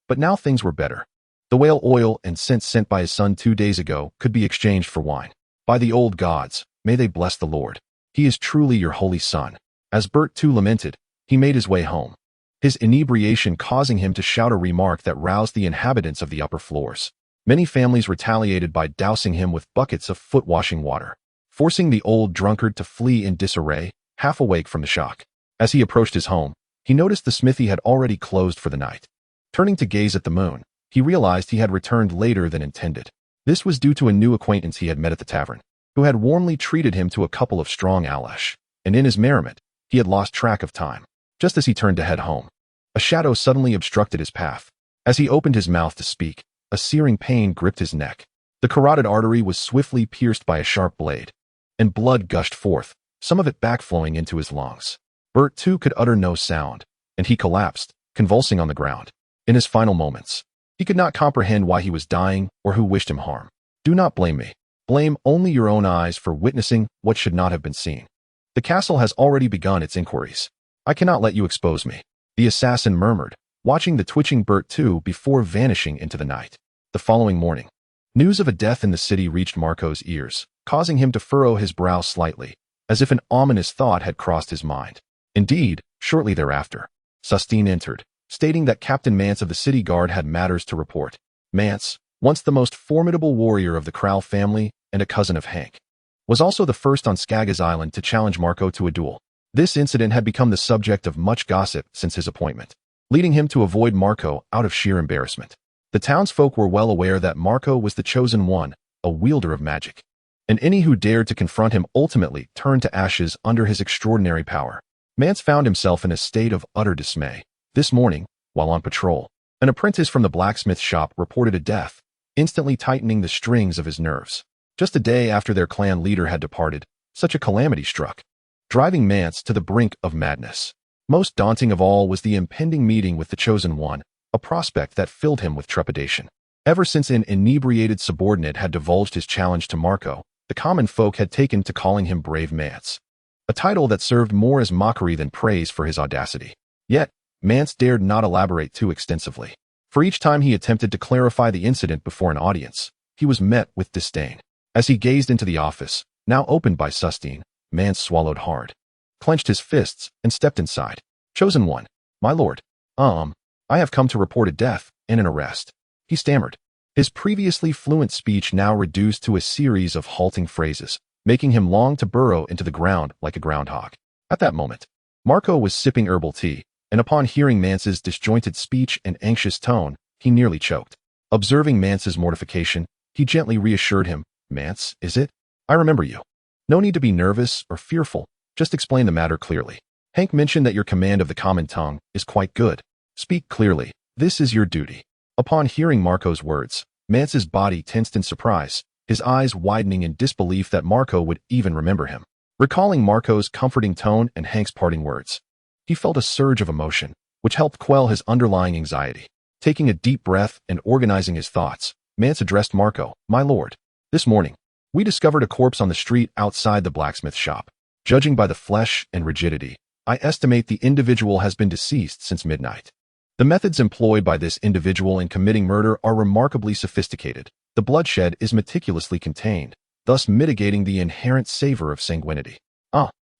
But now things were better. The whale oil and scent sent by his son 2 days ago could be exchanged for wine. By the old gods, may they bless the Lord. He is truly your holy son. As Bert too lamented, he made his way home, his inebriation causing him to shout a remark that roused the inhabitants of the upper floors. Many families retaliated by dousing him with buckets of foot-washing water, forcing the old drunkard to flee in disarray, half awake from the shock. As he approached his home, he noticed the smithy had already closed for the night. Turning to gaze at the moon, he realized he had returned later than intended. This was due to a new acquaintance he had met at the tavern, who had warmly treated him to a couple of strong Alash, and in his merriment, he had lost track of time. Just as he turned to head home, a shadow suddenly obstructed his path. As he opened his mouth to speak, a searing pain gripped his neck. The carotid artery was swiftly pierced by a sharp blade, and blood gushed forth, some of it backflowing into his lungs. Bert too could utter no sound, and he collapsed, convulsing on the ground. In his final moments, he could not comprehend why he was dying or who wished him harm. Do not blame me. Blame only your own eyes for witnessing what should not have been seen. The castle has already begun its inquiries. I cannot let you expose me, the assassin murmured, watching the twitching Bert too before vanishing into the night. The following morning, news of a death in the city reached Marco's ears, causing him to furrow his brow slightly, as if an ominous thought had crossed his mind. Indeed, shortly thereafter, Sustine entered, stating that Captain Mance of the city guard had matters to report. Mance, once the most formidable warrior of the Krall family and a cousin of Hank, was also the first on Skaggos Island to challenge Marco to a duel. This incident had become the subject of much gossip since his appointment, leading him to avoid Marco out of sheer embarrassment. The townsfolk were well aware that Marco was the chosen one, a wielder of magic, and any who dared to confront him ultimately turned to ashes under his extraordinary power. Mance found himself in a state of utter dismay. This morning, while on patrol, an apprentice from the blacksmith shop reported a death, instantly tightening the strings of his nerves. Just a day after their clan leader had departed, such a calamity struck, driving Mance to the brink of madness. Most daunting of all was the impending meeting with the Chosen One, a prospect that filled him with trepidation. Ever since an inebriated subordinate had divulged his challenge to Marco, the common folk had taken to calling him Brave Mance, a title that served more as mockery than praise for his audacity. Yet, Mance dared not elaborate too extensively. For each time he attempted to clarify the incident before an audience, he was met with disdain. As he gazed into the office, now opened by Sustine, Mance swallowed hard, clenched his fists, and stepped inside. Chosen One, my lord. I have come to report a death and an arrest, he stammered. His previously fluent speech now reduced to a series of halting phrases, making him long to burrow into the ground like a groundhog. At that moment, Marco was sipping herbal tea, and upon hearing Mance's disjointed speech and anxious tone, he nearly choked. Observing Mance's mortification, he gently reassured him. Mance, is it? I remember you. No need to be nervous or fearful, just explain the matter clearly. Hank mentioned that your command of the common tongue is quite good. Speak clearly, this is your duty. Upon hearing Marco's words, Mance's body tensed in surprise, his eyes widening in disbelief that Marco would even remember him. Recalling Marco's comforting tone and Hank's parting words, he felt a surge of emotion, which helped quell his underlying anxiety. Taking a deep breath and organizing his thoughts, Mance addressed Marco. My lord, this morning, we discovered a corpse on the street outside the blacksmith shop. Judging by the flesh and rigidity, I estimate the individual has been deceased since midnight. The methods employed by this individual in committing murder are remarkably sophisticated. The bloodshed is meticulously contained, thus mitigating the inherent savor of sanguinity.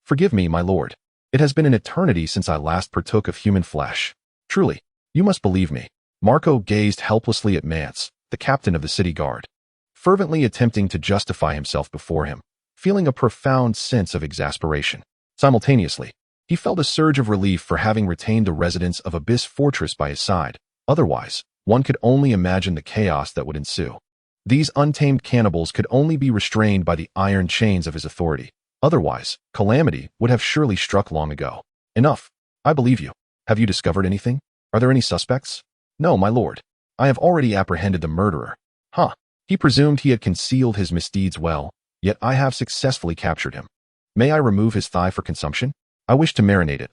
Forgive me, my lord. It has been an eternity since I last partook of human flesh. Truly, you must believe me. Marco gazed helplessly at Mance, the captain of the city guard, fervently attempting to justify himself before him, feeling a profound sense of exasperation. Simultaneously, he felt a surge of relief for having retained the residents of Abyss Fortress by his side. Otherwise, one could only imagine the chaos that would ensue. These untamed cannibals could only be restrained by the iron chains of his authority. Otherwise, calamity would have surely struck long ago. Enough. I believe you. Have you discovered anything? Are there any suspects? No, my lord. I have already apprehended the murderer. He presumed he had concealed his misdeeds well, yet I have successfully captured him. May I remove his thigh for consumption? I wish to marinate it.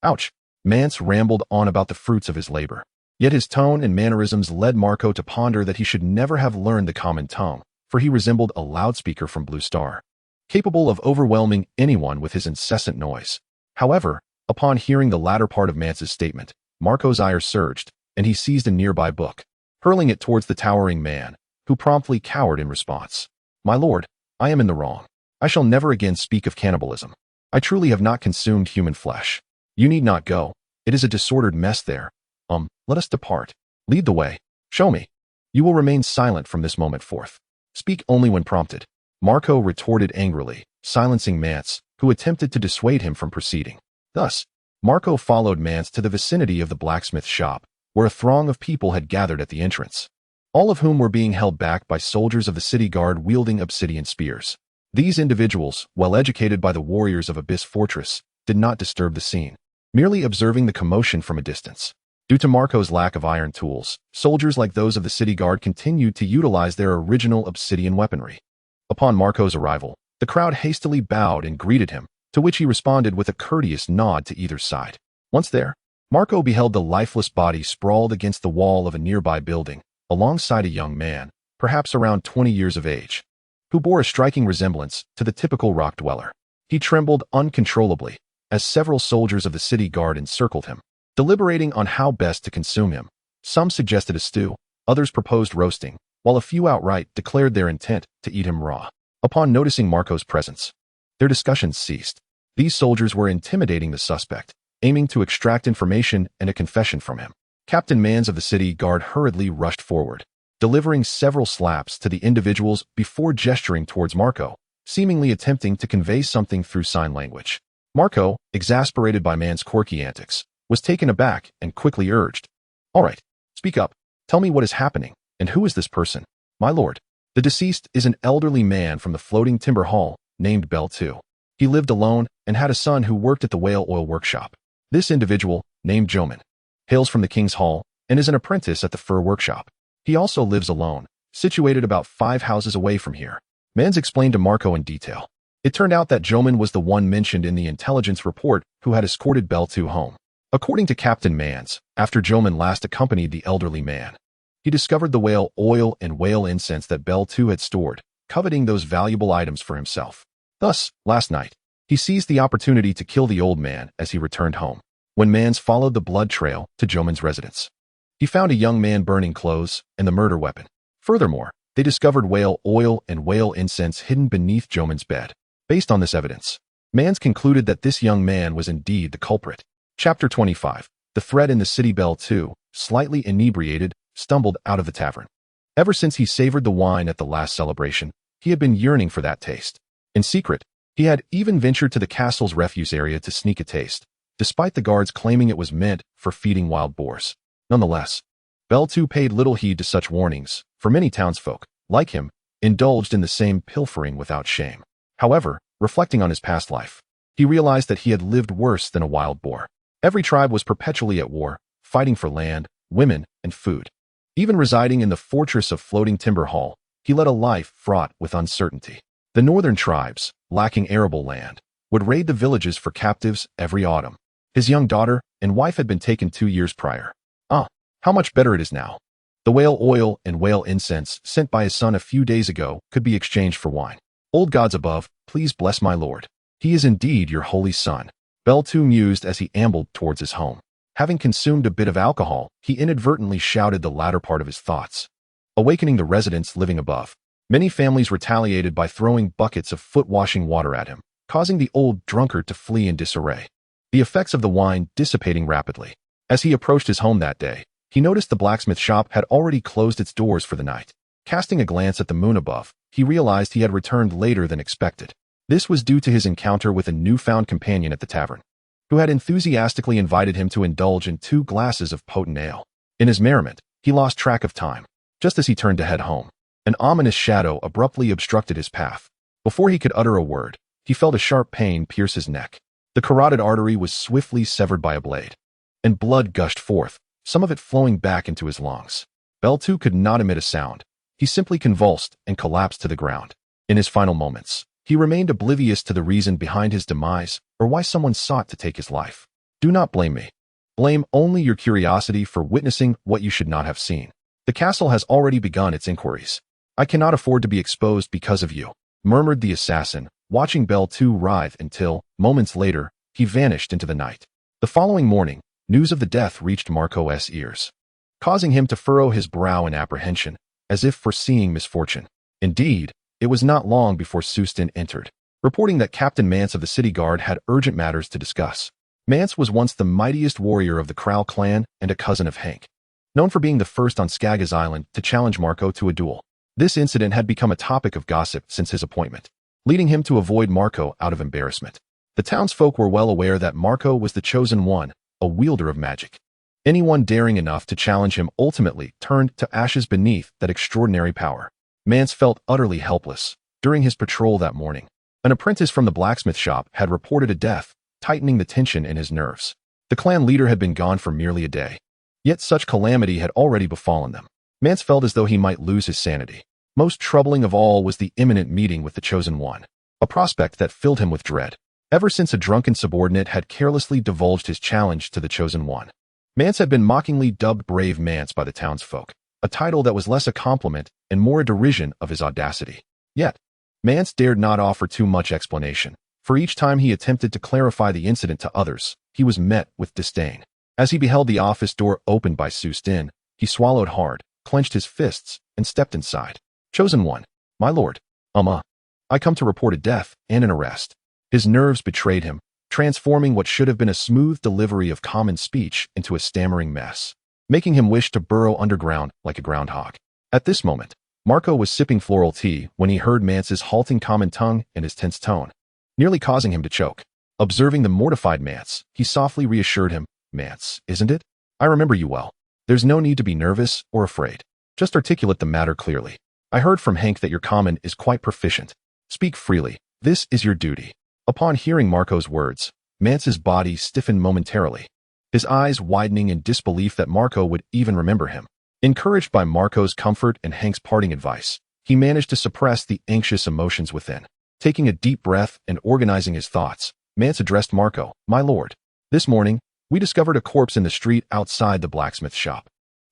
Ouch. Mance rambled on about the fruits of his labor. Yet his tone and mannerisms led Marco to ponder that he should never have learned the common tongue, for he resembled a loudspeaker from Blue Star, capable of overwhelming anyone with his incessant noise. However, upon hearing the latter part of Mance's statement, Marco's ire surged, and he seized a nearby book, hurling it towards the towering man, who promptly cowered in response. My lord, I am in the wrong. I shall never again speak of cannibalism. I truly have not consumed human flesh. You need not go. It is a disordered mess there. Let us depart. Lead the way. Show me. You will remain silent from this moment forth. Speak only when prompted. Marco retorted angrily, silencing Mance, who attempted to dissuade him from proceeding. Thus, Marco followed Mance to the vicinity of the blacksmith shop, where a throng of people had gathered at the entrance, all of whom were being held back by soldiers of the city guard wielding obsidian spears. These individuals, well educated by the warriors of Abyss Fortress, did not disturb the scene, merely observing the commotion from a distance. Due to Marco's lack of iron tools, soldiers like those of the city guard continued to utilize their original obsidian weaponry. Upon Marco's arrival, the crowd hastily bowed and greeted him, to which he responded with a courteous nod to either side. Once there, Marco beheld the lifeless body sprawled against the wall of a nearby building, alongside a young man, perhaps around 20 years of age, who bore a striking resemblance to the typical rock dweller. He trembled uncontrollably as several soldiers of the city guard encircled him, deliberating on how best to consume him. Some suggested a stew, others proposed roasting, while a few outright declared their intent to eat him raw. Upon noticing Marco's presence, their discussions ceased. These soldiers were intimidating the suspect, aiming to extract information and a confession from him. Captain Mans of the city guard hurriedly rushed forward, delivering several slaps to the individuals before gesturing towards Marco, seemingly attempting to convey something through sign language. Marco, exasperated by Mans' quirky antics, was taken aback and quickly urged, All right, speak up. Tell me what is happening, and who is this person? My lord, the deceased is an elderly man from the floating timber hall, named Bell II. He lived alone and had a son who worked at the whale oil workshop. This individual, named Joman, hails from the King's Hall and is an apprentice at the fur workshop. He also lives alone, situated about 5 houses away from here. Mans explained to Marco in detail. It turned out that Joman was the one mentioned in the intelligence report who had escorted Bell II home. According to Captain Mans, after Joman last accompanied the elderly man, he discovered the whale oil and whale incense that Bell II had stored, coveting those valuable items for himself. Thus, last night, he seized the opportunity to kill the old man as he returned home. When Mans followed the blood trail to Joman's residence, he found a young man burning clothes and the murder weapon. Furthermore, they discovered whale oil and whale incense hidden beneath Joman's bed. Based on this evidence, Mans concluded that this young man was indeed the culprit. Chapter 25. The threat in the city. Bell II, slightly inebriated, stumbled out of the tavern. Ever since he savored the wine at the last celebration, he had been yearning for that taste. In secret, he had even ventured to the castle's refuse area to sneak a taste, despite the guards claiming it was meant for feeding wild boars. Nonetheless, Bell II paid little heed to such warnings, for many townsfolk, like him, indulged in the same pilfering without shame. However, reflecting on his past life, he realized that he had lived worse than a wild boar. Every tribe was perpetually at war, fighting for land, women, and food. Even residing in the fortress of Floating Timber Hall, he led a life fraught with uncertainty. The northern tribes, lacking arable land, would raid the villages for captives every autumn. His young daughter and wife had been taken 2 years prior. How much better it is now. The whale oil and whale incense sent by his son a few days ago could be exchanged for wine. Old gods above, please bless my lord. He is indeed your holy son. Bell II mused as he ambled towards his home. Having consumed a bit of alcohol, he inadvertently shouted the latter part of his thoughts, awakening the residents living above. Many families retaliated by throwing buckets of foot-washing water at him, causing the old drunkard to flee in disarray, the effects of the wine dissipating rapidly. As he approached his home that day, he noticed the blacksmith shop had already closed its doors for the night. Casting a glance at the moon above, he realized he had returned later than expected. This was due to his encounter with a newfound companion at the tavern, who had enthusiastically invited him to indulge in 2 glasses of potent ale. In his merriment, he lost track of time. Just as he turned to head home, an ominous shadow abruptly obstructed his path. Before he could utter a word, he felt a sharp pain pierce his neck. The carotid artery was swiftly severed by a blade, and blood gushed forth, some of it flowing back into his lungs. Bell II could not emit a sound. He simply convulsed and collapsed to the ground. In his final moments, He remained oblivious to the reason behind his demise or why someone sought to take his life. Do not blame me. Blame only your curiosity for witnessing what you should not have seen. The castle has already begun its inquiries. I cannot afford to be exposed because of you, murmured the assassin, watching Bell 2 writhe until, moments later, he vanished into the night. The following morning, news of the death reached Marco's ears, causing him to furrow his brow in apprehension, as if foreseeing misfortune. Indeed, it was not long before Sustin entered, reporting that Captain Mance of the City Guard had urgent matters to discuss. Mance was once the mightiest warrior of the Crow clan and a cousin of Hank, known for being the first on Skaggos Island to challenge Marco to a duel. This incident had become a topic of gossip since his appointment, leading him to avoid Marco out of embarrassment. The townsfolk were well aware that Marco was the chosen one, a wielder of magic. Anyone daring enough to challenge him ultimately turned to ashes beneath that extraordinary power. Mance felt utterly helpless. During his patrol that morning, an apprentice from the blacksmith shop had reported a death, tightening the tension in his nerves. The clan leader had been gone for merely a day, yet such calamity had already befallen them. Mance felt as though he might lose his sanity. Most troubling of all was the imminent meeting with the Chosen One, a prospect that filled him with dread. Ever since a drunken subordinate had carelessly divulged his challenge to the Chosen One, Mance had been mockingly dubbed Brave Mance by the townsfolk, a title that was less a compliment and more a derision of his audacity. Yet, Mance dared not offer too much explanation, for each time he attempted to clarify the incident to others, he was met with disdain. As he beheld the office door opened by Sustin, he swallowed hard, clenched his fists, and stepped inside. Chosen One, my lord. I come to report a death and an arrest. His nerves betrayed him, transforming what should have been a smooth delivery of common speech into a stammering mess, making him wish to burrow underground like a groundhog. At this moment, Marco was sipping floral tea when he heard Mance's halting common tongue and his tense tone, nearly causing him to choke. Observing the mortified Mance, he softly reassured him, Mance, isn't it? I remember you well. There's no need to be nervous or afraid. Just articulate the matter clearly. I heard from Hank that your common is quite proficient. Speak freely. This is your duty. Upon hearing Marco's words, Mance's body stiffened momentarily, his eyes widening in disbelief that Marco would even remember him. Encouraged by Marco's comfort and Hank's parting advice, he managed to suppress the anxious emotions within. Taking a deep breath and organizing his thoughts, Mance addressed Marco, my lord. This morning, we discovered a corpse in the street outside the blacksmith shop.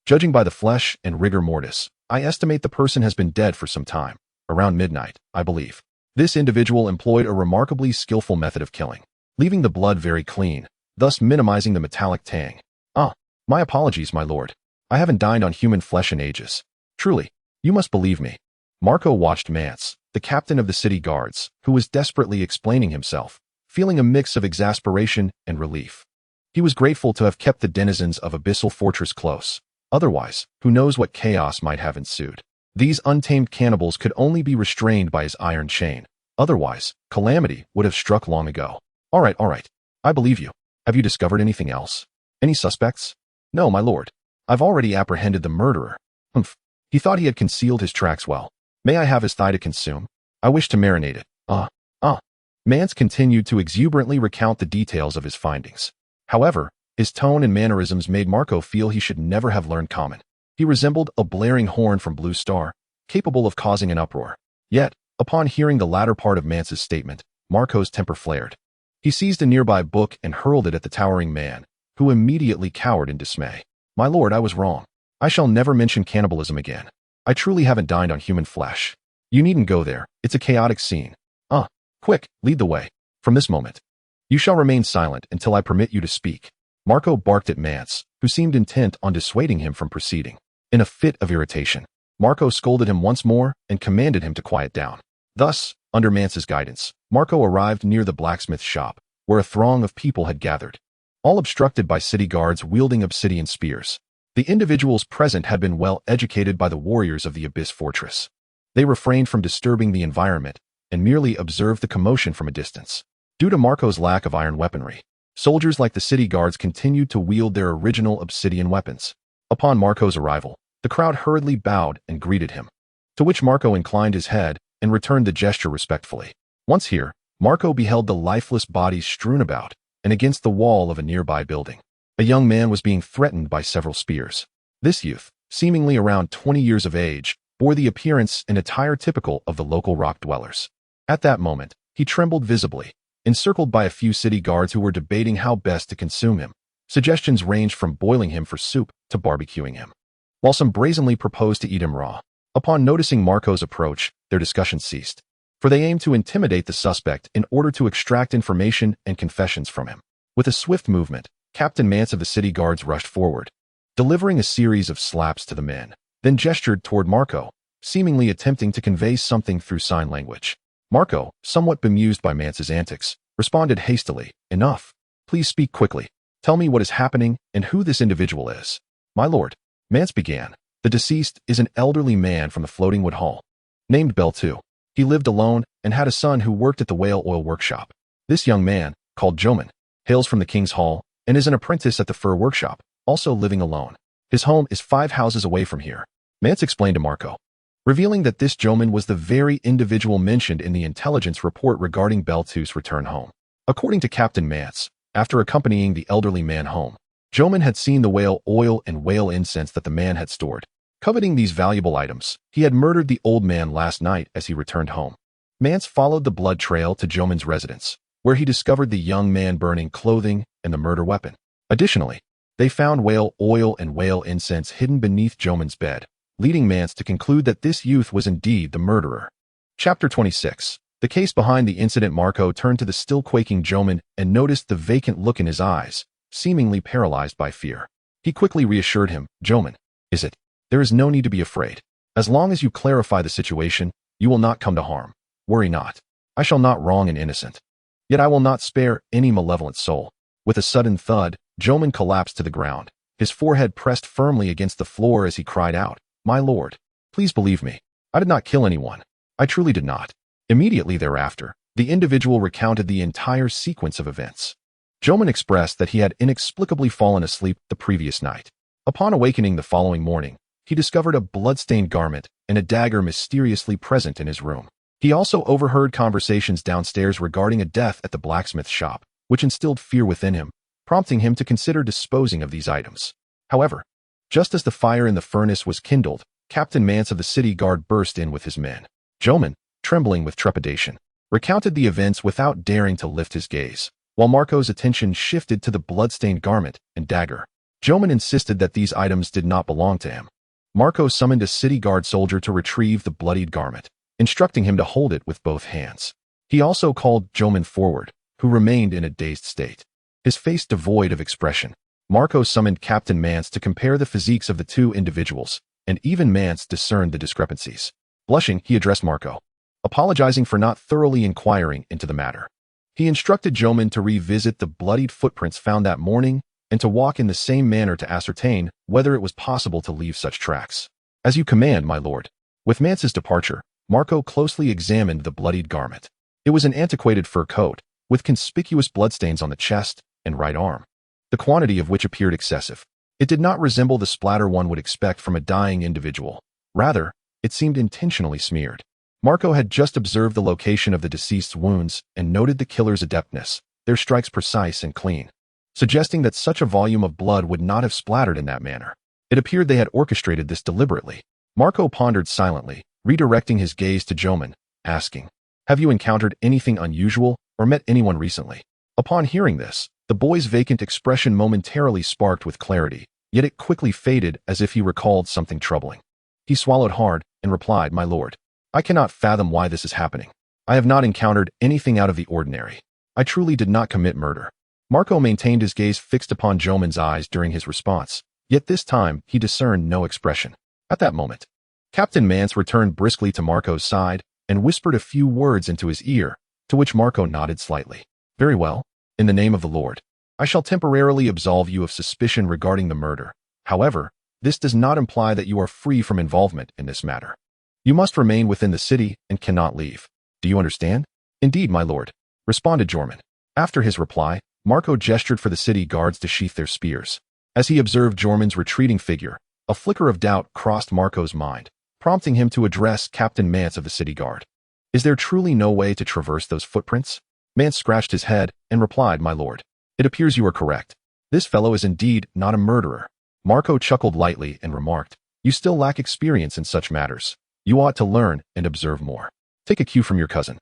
Judging by the flesh and rigor mortis, I estimate the person has been dead for some time, around midnight, I believe. This individual employed a remarkably skillful method of killing, leaving the blood very clean, thus minimizing the metallic tang. My apologies, my lord. I haven't dined on human flesh in ages. Truly, you must believe me. Marco watched Mance, the captain of the city guards, who was desperately explaining himself, feeling a mix of exasperation and relief. He was grateful to have kept the denizens of Abyssal Fortress close. Otherwise, who knows what chaos might have ensued. These untamed cannibals could only be restrained by his iron chain. Otherwise, calamity would have struck long ago. All right. I believe you. Have you discovered anything else? Any suspects? No, my lord. I've already apprehended the murderer. Humph. He thought he had concealed his tracks well. May I have his thigh to consume? I wish to marinate it. Mance continued to exuberantly recount the details of his findings. However, his tone and mannerisms made Marco feel he should never have learned common. He resembled a blaring horn from Blue Star, capable of causing an uproar. Yet, upon hearing the latter part of Mance's statement, Marco's temper flared. He seized a nearby book and hurled it at the towering man, who immediately cowered in dismay. My lord, I was wrong. I shall never mention cannibalism again. I truly haven't dined on human flesh. You needn't go there. It's a chaotic scene. Quick, lead the way. From this moment, you shall remain silent until I permit you to speak. Marco barked at Mance, who seemed intent on dissuading him from proceeding. In a fit of irritation, Marco scolded him once more and commanded him to quiet down. Thus, under Mance's guidance, Marco arrived near the blacksmith shop, where a throng of people had gathered, all obstructed by city guards wielding obsidian spears. The individuals present had been well educated by the warriors of the Abyss Fortress. They refrained from disturbing the environment and merely observed the commotion from a distance. Due to Marco's lack of iron weaponry, soldiers like the city guards continued to wield their original obsidian weapons. Upon Marco's arrival, the crowd hurriedly bowed and greeted him, to which Marco inclined his head and returned the gesture respectfully. Once here, Marco beheld the lifeless bodies strewn about and against the wall of a nearby building. A young man was being threatened by several spears. This youth, seemingly around 20 years of age, bore the appearance and attire typical of the local rock dwellers. At that moment, he trembled visibly, encircled by a few city guards who were debating how best to consume him. Suggestions ranged from boiling him for soup to barbecuing him, while some brazenly proposed to eat him raw. Upon noticing Marco's approach, their discussion ceased, for they aimed to intimidate the suspect in order to extract information and confessions from him. With a swift movement, Captain Mance of the city guards rushed forward, delivering a series of slaps to the men, then gestured toward Marco, seemingly attempting to convey something through sign language. Marco, somewhat bemused by Mance's antics, responded hastily, "Enough. Please speak quickly. Tell me what is happening and who this individual is." "My lord," Mance began, "the deceased is an elderly man from the Floating Wood Hall, named Bell II. He lived alone and had a son who worked at the whale oil workshop. This young man, called Joman, hails from the King's Hall and is an apprentice at the fur workshop, also living alone. His home is 5 houses away from here," Mance explained to Marco, revealing that this Joman was the very individual mentioned in the intelligence report regarding Bell II's return home. According to Captain Mance, after accompanying the elderly man home, Joman had seen the whale oil and whale incense that the man had stored. Coveting these valuable items, he had murdered the old man last night as he returned home. Mance followed the blood trail to Joman's residence, where he discovered the young man burning clothing and the murder weapon. Additionally, they found whale oil and whale incense hidden beneath Joman's bed, leading Mance to conclude that this youth was indeed the murderer. Chapter 26. The case behind the incident. Marco turned to the still quaking Joman and noticed the vacant look in his eyes, seemingly paralyzed by fear. He quickly reassured him, "Joman, is it? There is no need to be afraid. As long as you clarify the situation, you will not come to harm. Worry not. I shall not wrong an innocent. Yet I will not spare any malevolent soul." With a sudden thud, Joman collapsed to the ground, his forehead pressed firmly against the floor as he cried out, "My lord, please believe me. I did not kill anyone. I truly did not." Immediately thereafter, the individual recounted the entire sequence of events. Joman expressed that he had inexplicably fallen asleep the previous night. Upon awakening the following morning, he discovered a blood-stained garment and a dagger mysteriously present in his room. He also overheard conversations downstairs regarding a death at the blacksmith shop, which instilled fear within him, prompting him to consider disposing of these items. However, just as the fire in the furnace was kindled, Captain Mance of the city guard burst in with his men. Joman, trembling with trepidation, recounted the events without daring to lift his gaze, while Marco's attention shifted to the blood-stained garment and dagger. Joman insisted that these items did not belong to him. Marco summoned a city guard soldier to retrieve the bloodied garment, instructing him to hold it with both hands. He also called Joman forward, who remained in a dazed state, his face devoid of expression. Marco summoned Captain Mance to compare the physiques of the two individuals, and even Mance discerned the discrepancies. Blushing, he addressed Marco, apologizing for not thoroughly inquiring into the matter. He instructed Joman to revisit the bloodied footprints found that morning and to walk in the same manner to ascertain whether it was possible to leave such tracks. "As you command, my lord." With Mance's departure, Marco closely examined the bloodied garment. It was an antiquated fur coat, with conspicuous bloodstains on the chest and right arm, the quantity of which appeared excessive. It did not resemble the splatter one would expect from a dying individual. Rather, it seemed intentionally smeared. Marco had just observed the location of the deceased's wounds and noted the killer's adeptness, their strikes precise and clean, suggesting that such a volume of blood would not have splattered in that manner. It appeared they had orchestrated this deliberately. Marco pondered silently, redirecting his gaze to Joman, asking, "Have you encountered anything unusual or met anyone recently?" Upon hearing this, the boy's vacant expression momentarily sparked with clarity, yet it quickly faded as if he recalled something troubling. He swallowed hard and replied, "My lord, I cannot fathom why this is happening. I have not encountered anything out of the ordinary. I truly did not commit murder." Marco maintained his gaze fixed upon Joman's eyes during his response, yet this time he discerned no expression. At that moment, Captain Mance returned briskly to Marco's side and whispered a few words into his ear, to which Marco nodded slightly. "Very well. In the name of the Lord, I shall temporarily absolve you of suspicion regarding the murder. However, this does not imply that you are free from involvement in this matter. You must remain within the city and cannot leave. Do you understand?" "Indeed, my lord," responded Joman. After his reply, Marco gestured for the city guards to sheath their spears. As he observed Jorman's retreating figure, a flicker of doubt crossed Marco's mind, prompting him to address Captain Mance of the city guard. "Is there truly no way to traverse those footprints?" Mance scratched his head and replied, "My lord, it appears you are correct. This fellow is indeed not a murderer." Marco chuckled lightly and remarked, "You still lack experience in such matters. You ought to learn and observe more. Take a cue from your cousin."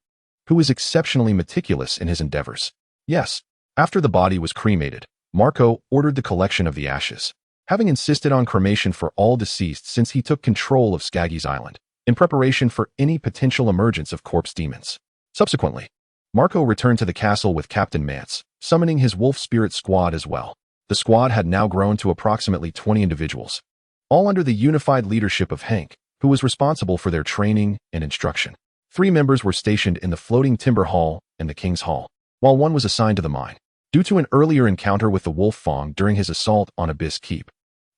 who was exceptionally meticulous in his endeavors. Yes, after the body was cremated, Marco ordered the collection of the ashes, having insisted on cremation for all deceased since he took control of Skaggos Island, in preparation for any potential emergence of corpse demons. Subsequently, Marco returned to the castle with Captain Mance, summoning his wolf spirit squad as well. The squad had now grown to approximately 20 individuals, all under the unified leadership of Hank, who was responsible for their training and instruction. 3 members were stationed in the floating timber hall and the King's Hall, while 1 was assigned to the mine. Due to an earlier encounter with the Wolf Fong during his assault on Abyss Keep,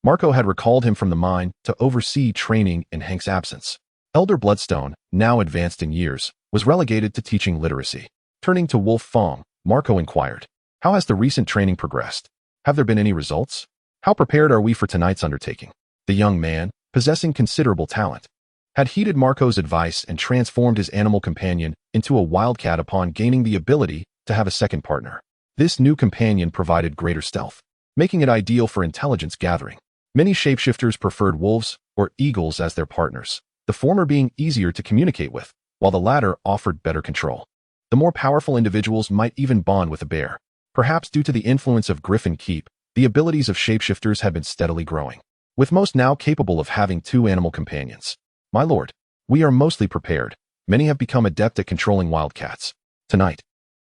Marco had recalled him from the mine to oversee training in Hank's absence. Elder Bloodstone, now advanced in years, was relegated to teaching literacy. Turning to Wolf Fong, Marco inquired, "How has the recent training progressed? Have there been any results? How prepared are we for tonight's undertaking?" The young man, possessing considerable talent, had heeded Marco's advice and transformed his animal companion into a wildcat upon gaining the ability to have a second partner. This new companion provided greater stealth, making it ideal for intelligence gathering. Many shapeshifters preferred wolves or eagles as their partners, the former being easier to communicate with, while the latter offered better control. The more powerful individuals might even bond with a bear. Perhaps due to the influence of Griffin Keep, the abilities of shapeshifters had been steadily growing, with most now capable of having 2 animal companions. "My lord, we are mostly prepared. Many have become adept at controlling wildcats. Tonight,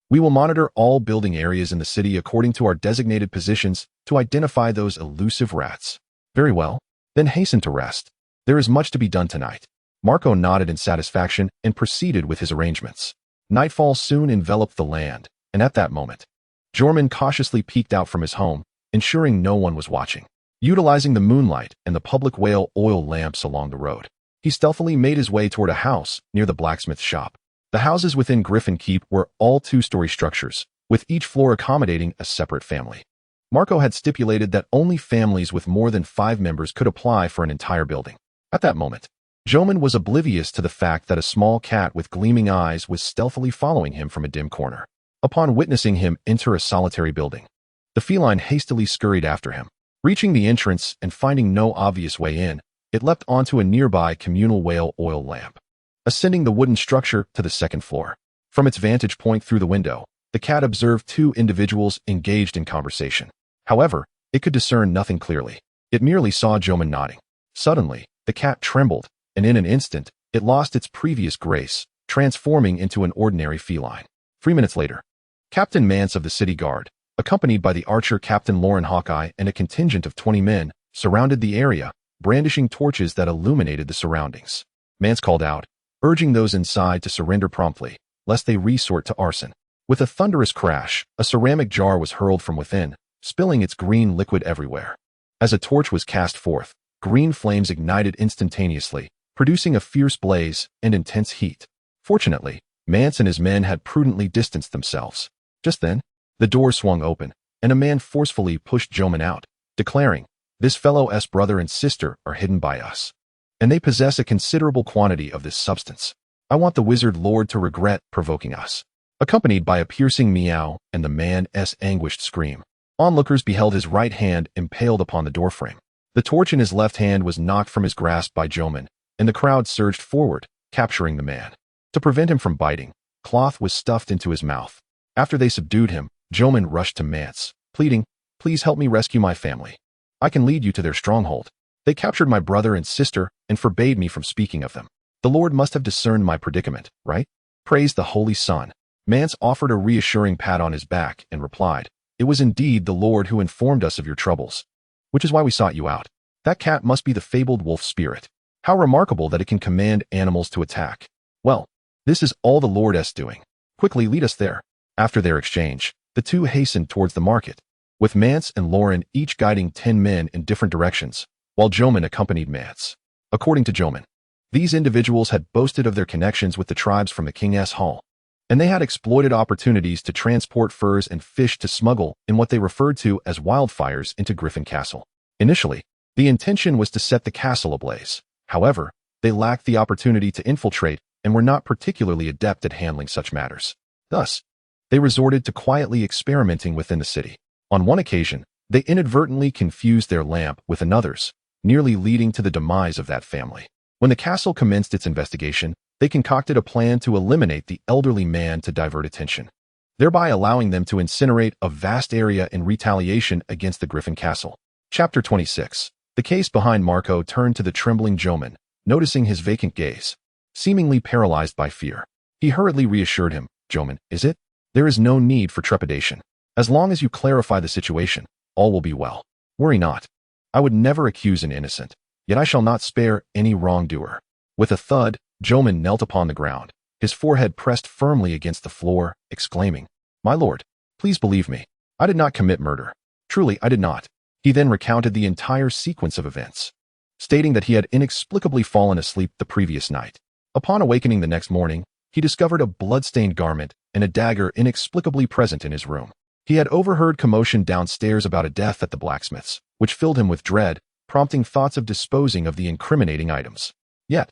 we will monitor all building areas in the city according to our designated positions to identify those elusive rats." "Very well, then hasten to rest. There is much to be done tonight." Marco nodded in satisfaction and proceeded with his arrangements. Nightfall soon enveloped the land, and at that moment, Jorman cautiously peeked out from his home, ensuring no one was watching. Utilizing the moonlight and the public whale oil lamps along the road, he stealthily made his way toward a house near the blacksmith shop. The houses within Griffin Keep were all 2-story structures, with each floor accommodating a separate family. Marco had stipulated that only families with more than 5 members could apply for an entire building. At that moment, Joman was oblivious to the fact that a small cat with gleaming eyes was stealthily following him from a dim corner. Upon witnessing him enter a solitary building, the feline hastily scurried after him. Reaching the entrance and finding no obvious way in, it leapt onto a nearby communal whale oil lamp, ascending the wooden structure to the 2nd floor. From its vantage point through the window, the cat observed 2 individuals engaged in conversation. However, it could discern nothing clearly. It merely saw Joman nodding. Suddenly, the cat trembled, and in an instant, it lost its previous grace, transforming into an ordinary feline. 3 minutes later, Captain Mance of the City Guard, accompanied by the archer Captain Lauren Hawkeye and a contingent of 20 men, surrounded the area, brandishing torches that illuminated the surroundings. Mance called out, urging those inside to surrender promptly, lest they resort to arson. With a thunderous crash, a ceramic jar was hurled from within, spilling its green liquid everywhere. As a torch was cast forth, green flames ignited instantaneously, producing a fierce blaze and intense heat. Fortunately, Mance and his men had prudently distanced themselves. Just then, the door swung open, and a man forcefully pushed Joman out, declaring, "This fellow's brother and sister are hidden by us, and they possess a considerable quantity of this substance. I want the wizard lord to regret provoking us." Accompanied by a piercing meow and the man's anguished scream, onlookers beheld his right hand impaled upon the doorframe. The torch in his left hand was knocked from his grasp by Joman, and the crowd surged forward, capturing the man. To prevent him from biting, cloth was stuffed into his mouth. After they subdued him, Joman rushed to Mance, pleading, "Please help me rescue my family. I can lead you to their stronghold. They captured my brother and sister and forbade me from speaking of them. The Lord must have discerned my predicament, right? Praise the Holy Son." Mance offered a reassuring pat on his back and replied, "It was indeed the Lord who informed us of your troubles, which is why we sought you out. That cat must be the fabled wolf spirit. How remarkable that it can command animals to attack. Well, this is all the Lord's doing. Quickly lead us there." After their exchange, the 2 hastened towards the market, with Mance and Lauren each guiding 10 men in different directions, while Joman accompanied Mance. According to Joman, these individuals had boasted of their connections with the tribes from the King's Hall, and they had exploited opportunities to transport furs and fish to smuggle in what they referred to as wildfires into Griffin Castle. Initially, the intention was to set the castle ablaze. However, they lacked the opportunity to infiltrate and were not particularly adept at handling such matters. Thus, they resorted to quietly experimenting within the city. On one occasion, they inadvertently confused their lamp with another's, nearly leading to the demise of that family. When the castle commenced its investigation, they concocted a plan to eliminate the elderly man to divert attention, thereby allowing them to incinerate a vast area in retaliation against the Griffin castle. Chapter 26. The case behind Marco turned to the trembling Joman, noticing his vacant gaze. Seemingly paralyzed by fear, he hurriedly reassured him, Joman, is it? There is no need for trepidation. As long as you clarify the situation, all will be well. Worry not. I would never accuse an innocent, yet I shall not spare any wrongdoer. With a thud, Joman knelt upon the ground, his forehead pressed firmly against the floor, exclaiming, My lord, please believe me. I did not commit murder. Truly, I did not. He then recounted the entire sequence of events, stating that he had inexplicably fallen asleep the previous night. Upon awakening the next morning, he discovered a blood-stained garment and a dagger inexplicably present in his room. He had overheard commotion downstairs about a death at the blacksmith's, which filled him with dread, prompting thoughts of disposing of the incriminating items. Yet,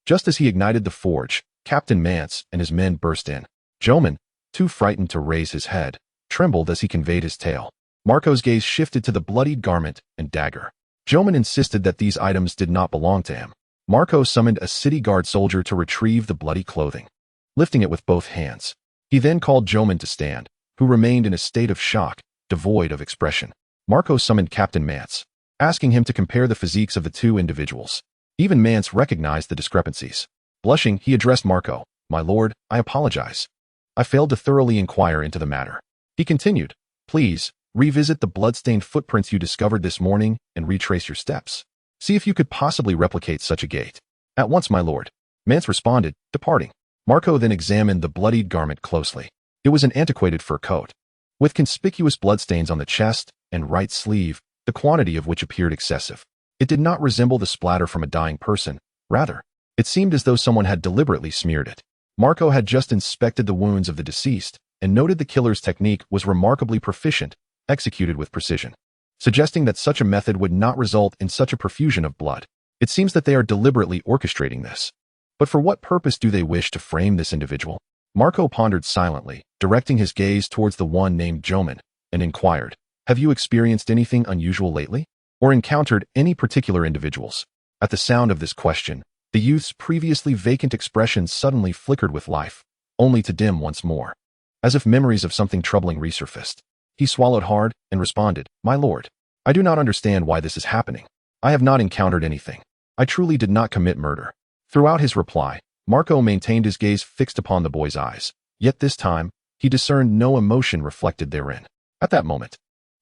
just as he ignited the forge, Captain Mance and his men burst in. Joman, too frightened to raise his head, trembled as he conveyed his tale. Marco's gaze shifted to the bloodied garment and dagger. Joman insisted that these items did not belong to him. Marco summoned a city guard soldier to retrieve the bloody clothing, lifting it with both hands. He then called Joman to stand, who remained in a state of shock, devoid of expression. Marco summoned Captain Mance, asking him to compare the physiques of the two individuals. Even Mance recognized the discrepancies. Blushing, he addressed Marco, My lord, I apologize. I failed to thoroughly inquire into the matter. He continued, Please, revisit the blood-stained footprints you discovered this morning and retrace your steps. See if you could possibly replicate such a gait. At once, my lord. Mance responded, departing. Marco then examined the bloodied garment closely. It was an antiquated fur coat, with conspicuous bloodstains on the chest and right sleeve, the quantity of which appeared excessive. It did not resemble the splatter from a dying person. Rather, it seemed as though someone had deliberately smeared it. Marco had just inspected the wounds of the deceased and noted the killer's technique was remarkably proficient, executed with precision, suggesting that such a method would not result in such a profusion of blood. It seems that they are deliberately orchestrating this. But for what purpose do they wish to frame this individual? Marco pondered silently, directing his gaze towards the one named Joman, and inquired, Have you experienced anything unusual lately? Or encountered any particular individuals? At the sound of this question, the youth's previously vacant expression suddenly flickered with life, only to dim once more, as if memories of something troubling resurfaced. He swallowed hard and responded, My lord, I do not understand why this is happening. I have not encountered anything. I truly did not commit murder. Throughout his reply, Marco maintained his gaze fixed upon the boy's eyes, yet this time, he discerned no emotion reflected therein. At that moment,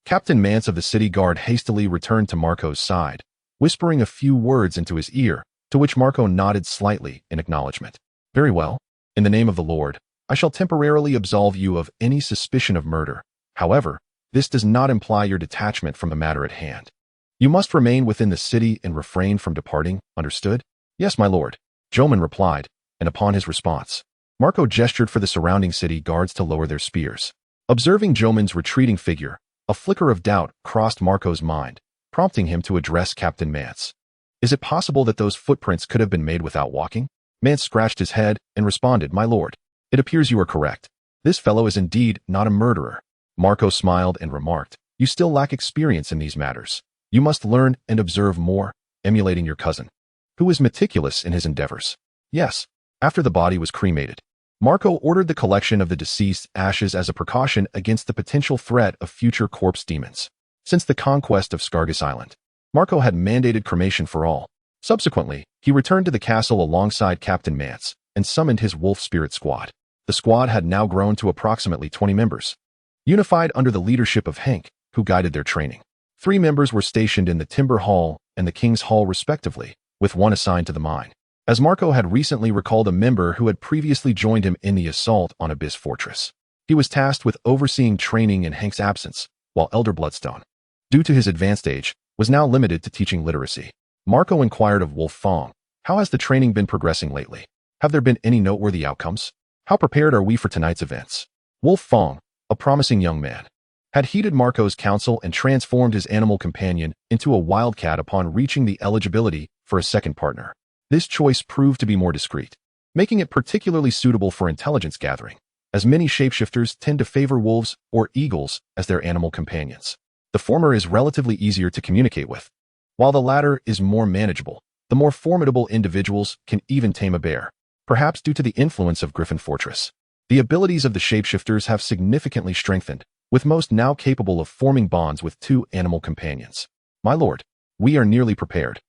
Captain Mance of the city guard hastily returned to Marco's side, whispering a few words into his ear, to which Marco nodded slightly in acknowledgement. Very well. In the name of the Lord, I shall temporarily absolve you of any suspicion of murder. However, this does not imply your detachment from the matter at hand. You must remain within the city and refrain from departing, understood? Yes, my lord, Joman replied, and upon his response, Marco gestured for the surrounding city guards to lower their spears. Observing Joman's retreating figure, a flicker of doubt crossed Marco's mind, prompting him to address Captain Mance. Is it possible that those footprints could have been made without walking? Mance scratched his head and responded, My lord, it appears you are correct. This fellow is indeed not a murderer. Marco smiled and remarked, You still lack experience in these matters. You must learn and observe more, emulating your cousin, who is meticulous in his endeavors. Yes, after the body was cremated, Marco ordered the collection of the deceased's ashes as a precaution against the potential threat of future corpse demons. Since the conquest of Skaggos Island, Marco had mandated cremation for all. Subsequently, he returned to the castle alongside Captain Mance and summoned his wolf spirit squad. The squad had now grown to approximately 20 members, unified under the leadership of Hank, who guided their training. 3 members were stationed in the Timber Hall and the King's Hall respectively, with 1 assigned to the mine, as Marco had recently recalled a member who had previously joined him in the assault on Abyss Fortress. He was tasked with overseeing training in Hank's absence, while Elder Bloodstone, due to his advanced age, was now limited to teaching literacy. Marco inquired of Wolf Fong, How has the training been progressing lately? Have there been any noteworthy outcomes? How prepared are we for tonight's events? Wolf Fong, a promising young man, had heeded Marco's counsel and transformed his animal companion into a wildcat upon reaching the eligibility for a second partner. This choice proved to be more discreet, making it particularly suitable for intelligence gathering, as many shapeshifters tend to favor wolves or eagles as their animal companions. The former is relatively easier to communicate with, while the latter is more manageable. The more formidable individuals can even tame a bear. perhaps due to the influence of Griffin Fortress. The abilities of the shapeshifters have significantly strengthened, with most now capable of forming bonds with two animal companions. My lord, we are nearly prepared.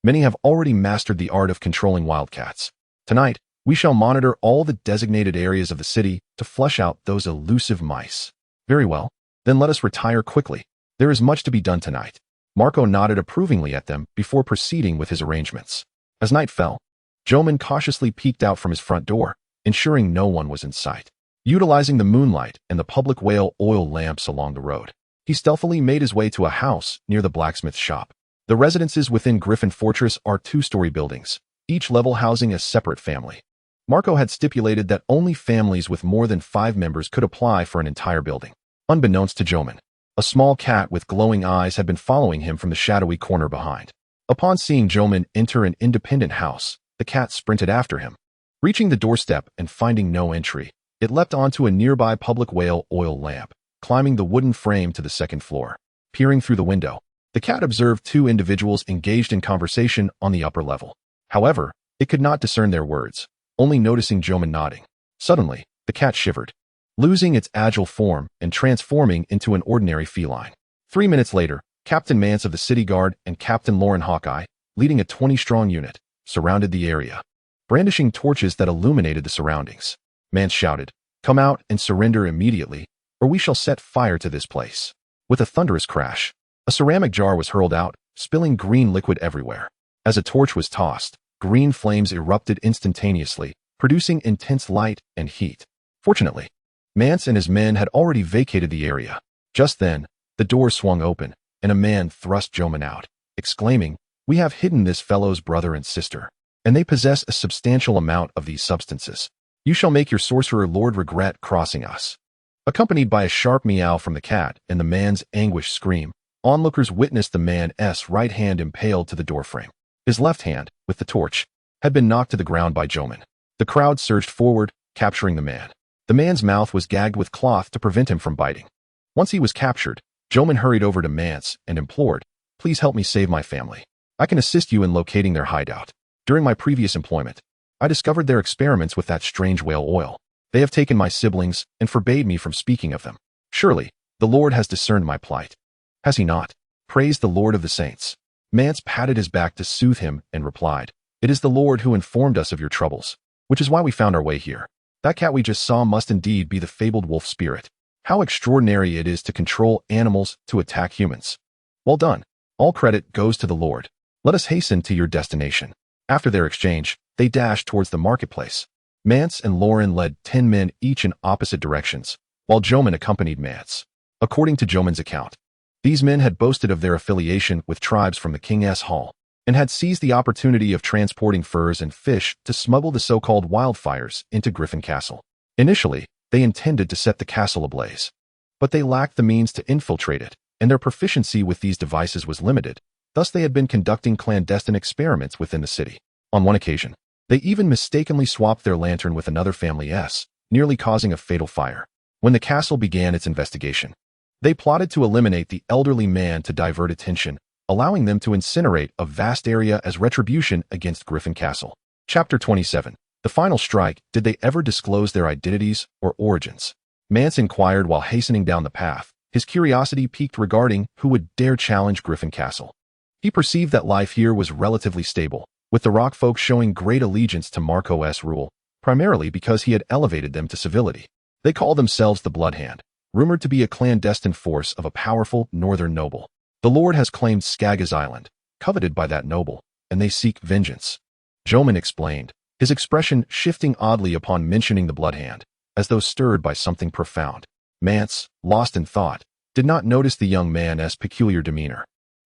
Many have already mastered the art of controlling wildcats. Tonight, we shall monitor all the designated areas of the city to flush out those elusive mice. Very well, then let us retire quickly. There is much to be done tonight. Marco nodded approvingly at them before proceeding with his arrangements. As night fell, Joman cautiously peeked out from his front door, ensuring no one was in sight. Utilizing the moonlight and the public whale oil lamps along the road, he stealthily made his way to a house near the blacksmith shop. The residences within Griffin Fortress are two-story buildings, each level housing a separate family. Marco had stipulated that only families with more than 5 members could apply for an entire building. Unbeknownst to Joman, a small cat with glowing eyes had been following him from the shadowy corner behind. Upon seeing Joman enter an independent house, the cat sprinted after him. Reaching the doorstep and finding no entry, it leapt onto a nearby public whale oil lamp, climbing the wooden frame to the second floor. Peering through the window, the cat observed 2 individuals engaged in conversation on the upper level. However, it could not discern their words, only noticing Joman nodding. Suddenly, the cat shivered, losing its agile form and transforming into an ordinary feline. 3 minutes later, Captain Mance of the City Guard and Captain Lauren Hawkeye, leading a 20-strong unit, surrounded the area, brandishing torches that illuminated the surroundings. Mance shouted, "Come out and surrender immediately, or we shall set fire to this place." With a thunderous crash, a ceramic jar was hurled out, spilling green liquid everywhere. As a torch was tossed, green flames erupted instantaneously, producing intense light and heat. Fortunately, Mance and his men had already vacated the area. Just then, the door swung open, and a man thrust Joman out, exclaiming, "We have hidden this fellow's brother and sister, and they possess a substantial amount of these substances. You shall make your sorcerer lord regret crossing us." Accompanied by a sharp meow from the cat and the man's anguished scream, onlookers witnessed the man's right hand impaled to the doorframe. His left hand, with the torch, had been knocked to the ground by Joman. The crowd surged forward, capturing the man. The man's mouth was gagged with cloth to prevent him from biting. Once he was captured, Joman hurried over to Mance and implored, "Please help me save my family. I can assist you in locating their hideout. During my previous employment, I discovered their experiments with that strange whale oil. They have taken my siblings and forbade me from speaking of them. Surely, the Lord has discerned my plight. Has he not? Praise the Lord of the saints." Mance patted his back to soothe him and replied, "It is the Lord who informed us of your troubles, which is why we found our way here. That cat we just saw must indeed be the fabled wolf spirit. How extraordinary it is to control animals to attack humans. Well done. All credit goes to the Lord. Let us hasten to your destination." After their exchange, they dashed towards the marketplace. Mance and Lauren led 10 men each in opposite directions, while Joman accompanied Mance. According to Joman's account, these men had boasted of their affiliation with tribes from the King's Hall, and had seized the opportunity of transporting furs and fish to smuggle the so-called wildfires into Griffin Castle. Initially, they intended to set the castle ablaze, but they lacked the means to infiltrate it, and their proficiency with these devices was limited. Thus they had been conducting clandestine experiments within the city. On one occasion, they even mistakenly swapped their lantern with another family's, nearly causing a fatal fire. When the castle began its investigation, they plotted to eliminate the elderly man to divert attention, allowing them to incinerate a vast area as retribution against Griffin Castle. Chapter 27. The Final Strike. Did they ever disclose their identities or origins? Mance inquired while hastening down the path, his curiosity piqued regarding who would dare challenge Griffin Castle. He perceived that life here was relatively stable, with the rock folk showing great allegiance to Marco's rule, primarily because he had elevated them to civility. They call themselves the Blood Hand, rumored to be a clandestine force of a powerful northern noble. The Lord has claimed Skaggos Island, coveted by that noble, and they seek vengeance. Joman explained, his expression shifting oddly upon mentioning the Blood Hand, as though stirred by something profound. Mance, lost in thought, did not notice the young man's peculiar demeanor.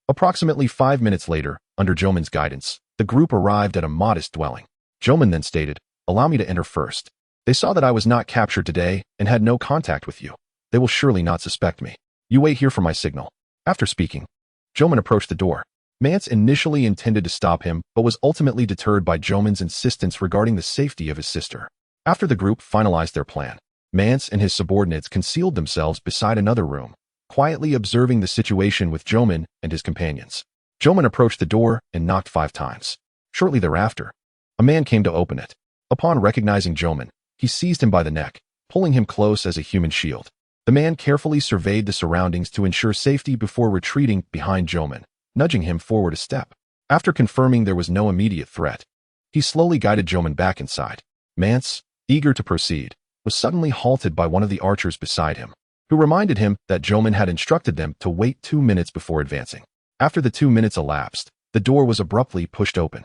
Approximately 5 minutes later, under Joman's guidance, the group arrived at a modest dwelling. Joman then stated, "Allow me to enter first. They saw that I was not captured today and had no contact with you. They will surely not suspect me. You wait here for my signal." After speaking, Joman approached the door. Mance initially intended to stop him, but was ultimately deterred by Joman's insistence regarding the safety of his sister. After the group finalized their plan, Mance and his subordinates concealed themselves beside another room, quietly observing the situation with Joman and his companions. Joman approached the door and knocked 5 times. Shortly thereafter, a man came to open it. Upon recognizing Joman, he seized him by the neck, pulling him close as a human shield. The man carefully surveyed the surroundings to ensure safety before retreating behind Joman, nudging him forward a step. After confirming there was no immediate threat, he slowly guided Joman back inside. Mance, eager to proceed, was suddenly halted by one of the archers beside him, who reminded him that Joman had instructed them to wait 2 minutes before advancing. After the 2 minutes elapsed, the door was abruptly pushed open.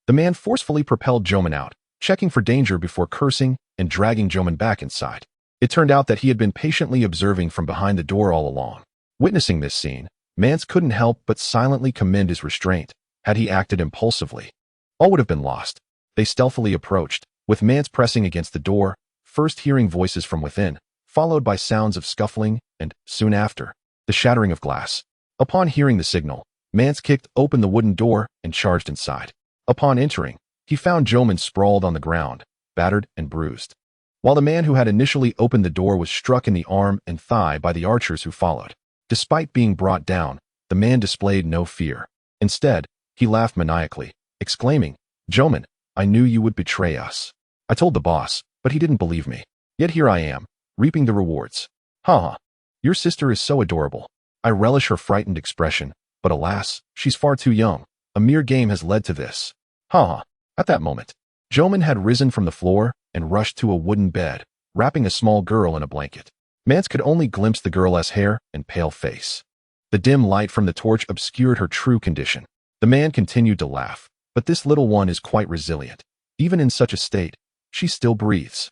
The man forcefully propelled Joman out, checking for danger before cursing and dragging Joman back inside. It turned out that he had been patiently observing from behind the door all along. Witnessing this scene, Mance couldn't help but silently commend his restraint. Had he acted impulsively, all would have been lost. They stealthily approached, with Mance pressing against the door, first hearing voices from within, followed by sounds of scuffling, and, soon after, the shattering of glass. Upon hearing the signal, Mance kicked open the wooden door and charged inside. Upon entering, he found Joman sprawled on the ground, battered and bruised, while the man who had initially opened the door was struck in the arm and thigh by the archers who followed. Despite being brought down, the man displayed no fear. Instead, he laughed maniacally, exclaiming, "Joman, I knew you would betray us. I told the boss, but he didn't believe me. Yet here I am, reaping the rewards. Ha! Your sister is so adorable. I relish her frightened expression, but alas, she's far too young. A mere game has led to this. Ha! At that moment, Joman had risen from the floor and rushed to a wooden bed, wrapping a small girl in a blanket. Mance could only glimpse the girl's hair and pale face. The dim light from the torch obscured her true condition. The man continued to laugh, but this little one is quite resilient. Even in such a state, she still breathes.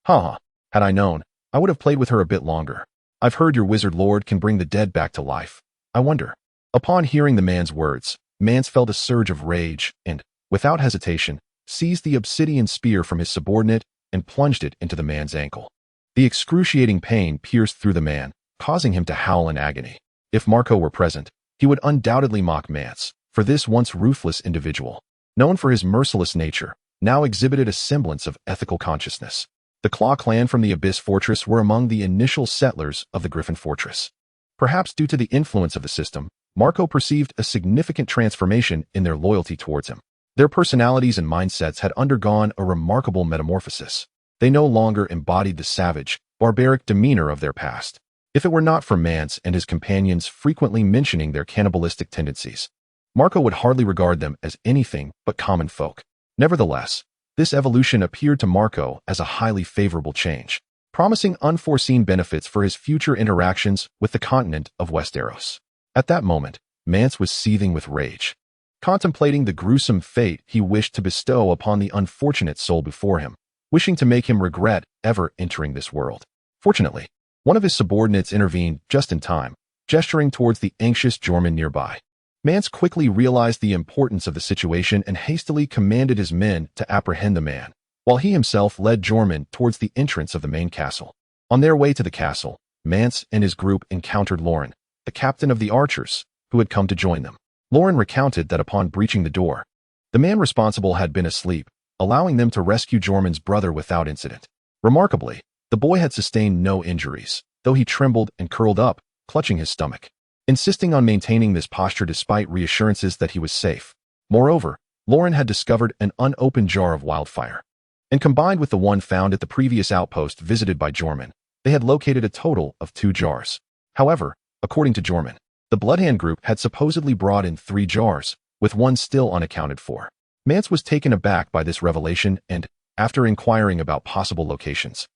Ha! Had I known, I would have played with her a bit longer. I've heard your wizard lord can bring the dead back to life. I wonder. Upon hearing the man's words, Mance felt a surge of rage and, without hesitation, seized the obsidian spear from his subordinate and plunged it into the man's ankle. The excruciating pain pierced through the man, causing him to howl in agony. If Marco were present, he would undoubtedly mock Mance, for this once ruthless individual, known for his merciless nature, now exhibited a semblance of ethical consciousness. The Claw clan from the Abyss Fortress were among the initial settlers of the Griffin Fortress. Perhaps due to the influence of the system, Marco perceived a significant transformation in their loyalty towards him. Their personalities and mindsets had undergone a remarkable metamorphosis. They no longer embodied the savage, barbaric demeanor of their past. If it were not for Mance and his companions frequently mentioning their cannibalistic tendencies, Marco would hardly regard them as anything but common folk. Nevertheless, this evolution appeared to Marco as a highly favorable change, promising unforeseen benefits for his future interactions with the continent of Westeros. At that moment, Mance was seething with rage, contemplating the gruesome fate he wished to bestow upon the unfortunate soul before him, wishing to make him regret ever entering this world. Fortunately, one of his subordinates intervened just in time, gesturing towards the anxious Jorman nearby. Mance quickly realized the importance of the situation and hastily commanded his men to apprehend the man, while he himself led Jorman towards the entrance of the main castle. On their way to the castle, Mance and his group encountered Lauren, the captain of the archers, who had come to join them. Lauren recounted that upon breaching the door, the man responsible had been asleep, allowing them to rescue Jorman's brother without incident. Remarkably, the boy had sustained no injuries, though he trembled and curled up, clutching his stomach, insisting on maintaining this posture despite reassurances that he was safe. Moreover, Lauren had discovered an unopened jar of wildfire, and combined with the one found at the previous outpost visited by Jorman, they had located a total of 2 jars. However, according to Jorman, the Bloodhand group had supposedly brought in 3 jars, with one still unaccounted for. Mance was taken aback by this revelation and, after inquiring about possible locations,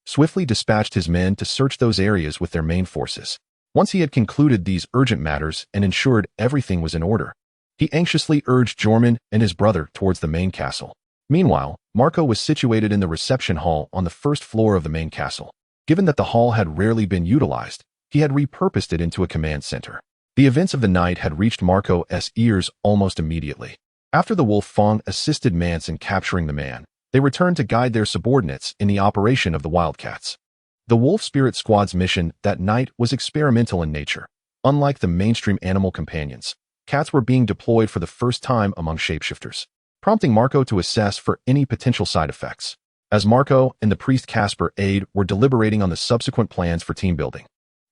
swiftly dispatched his men to search those areas with their main forces. Once he had concluded these urgent matters and ensured everything was in order, he anxiously urged Jorman and his brother towards the main castle. Meanwhile, Marco was situated in the reception hall on the first floor of the main castle. Given that the hall had rarely been utilized, he had repurposed it into a command center. The events of the night had reached Marco's ears almost immediately. After the Wolf Fang assisted Mance in capturing the man, they returned to guide their subordinates in the operation of the Wildcats. The Wolf Spirit Squad's mission that night was experimental in nature. Unlike the mainstream animal companions, cats were being deployed for the first time among shapeshifters, prompting Marco to assess for any potential side effects. As Marco and the priest Casper Aide were deliberating on the subsequent plans for team building,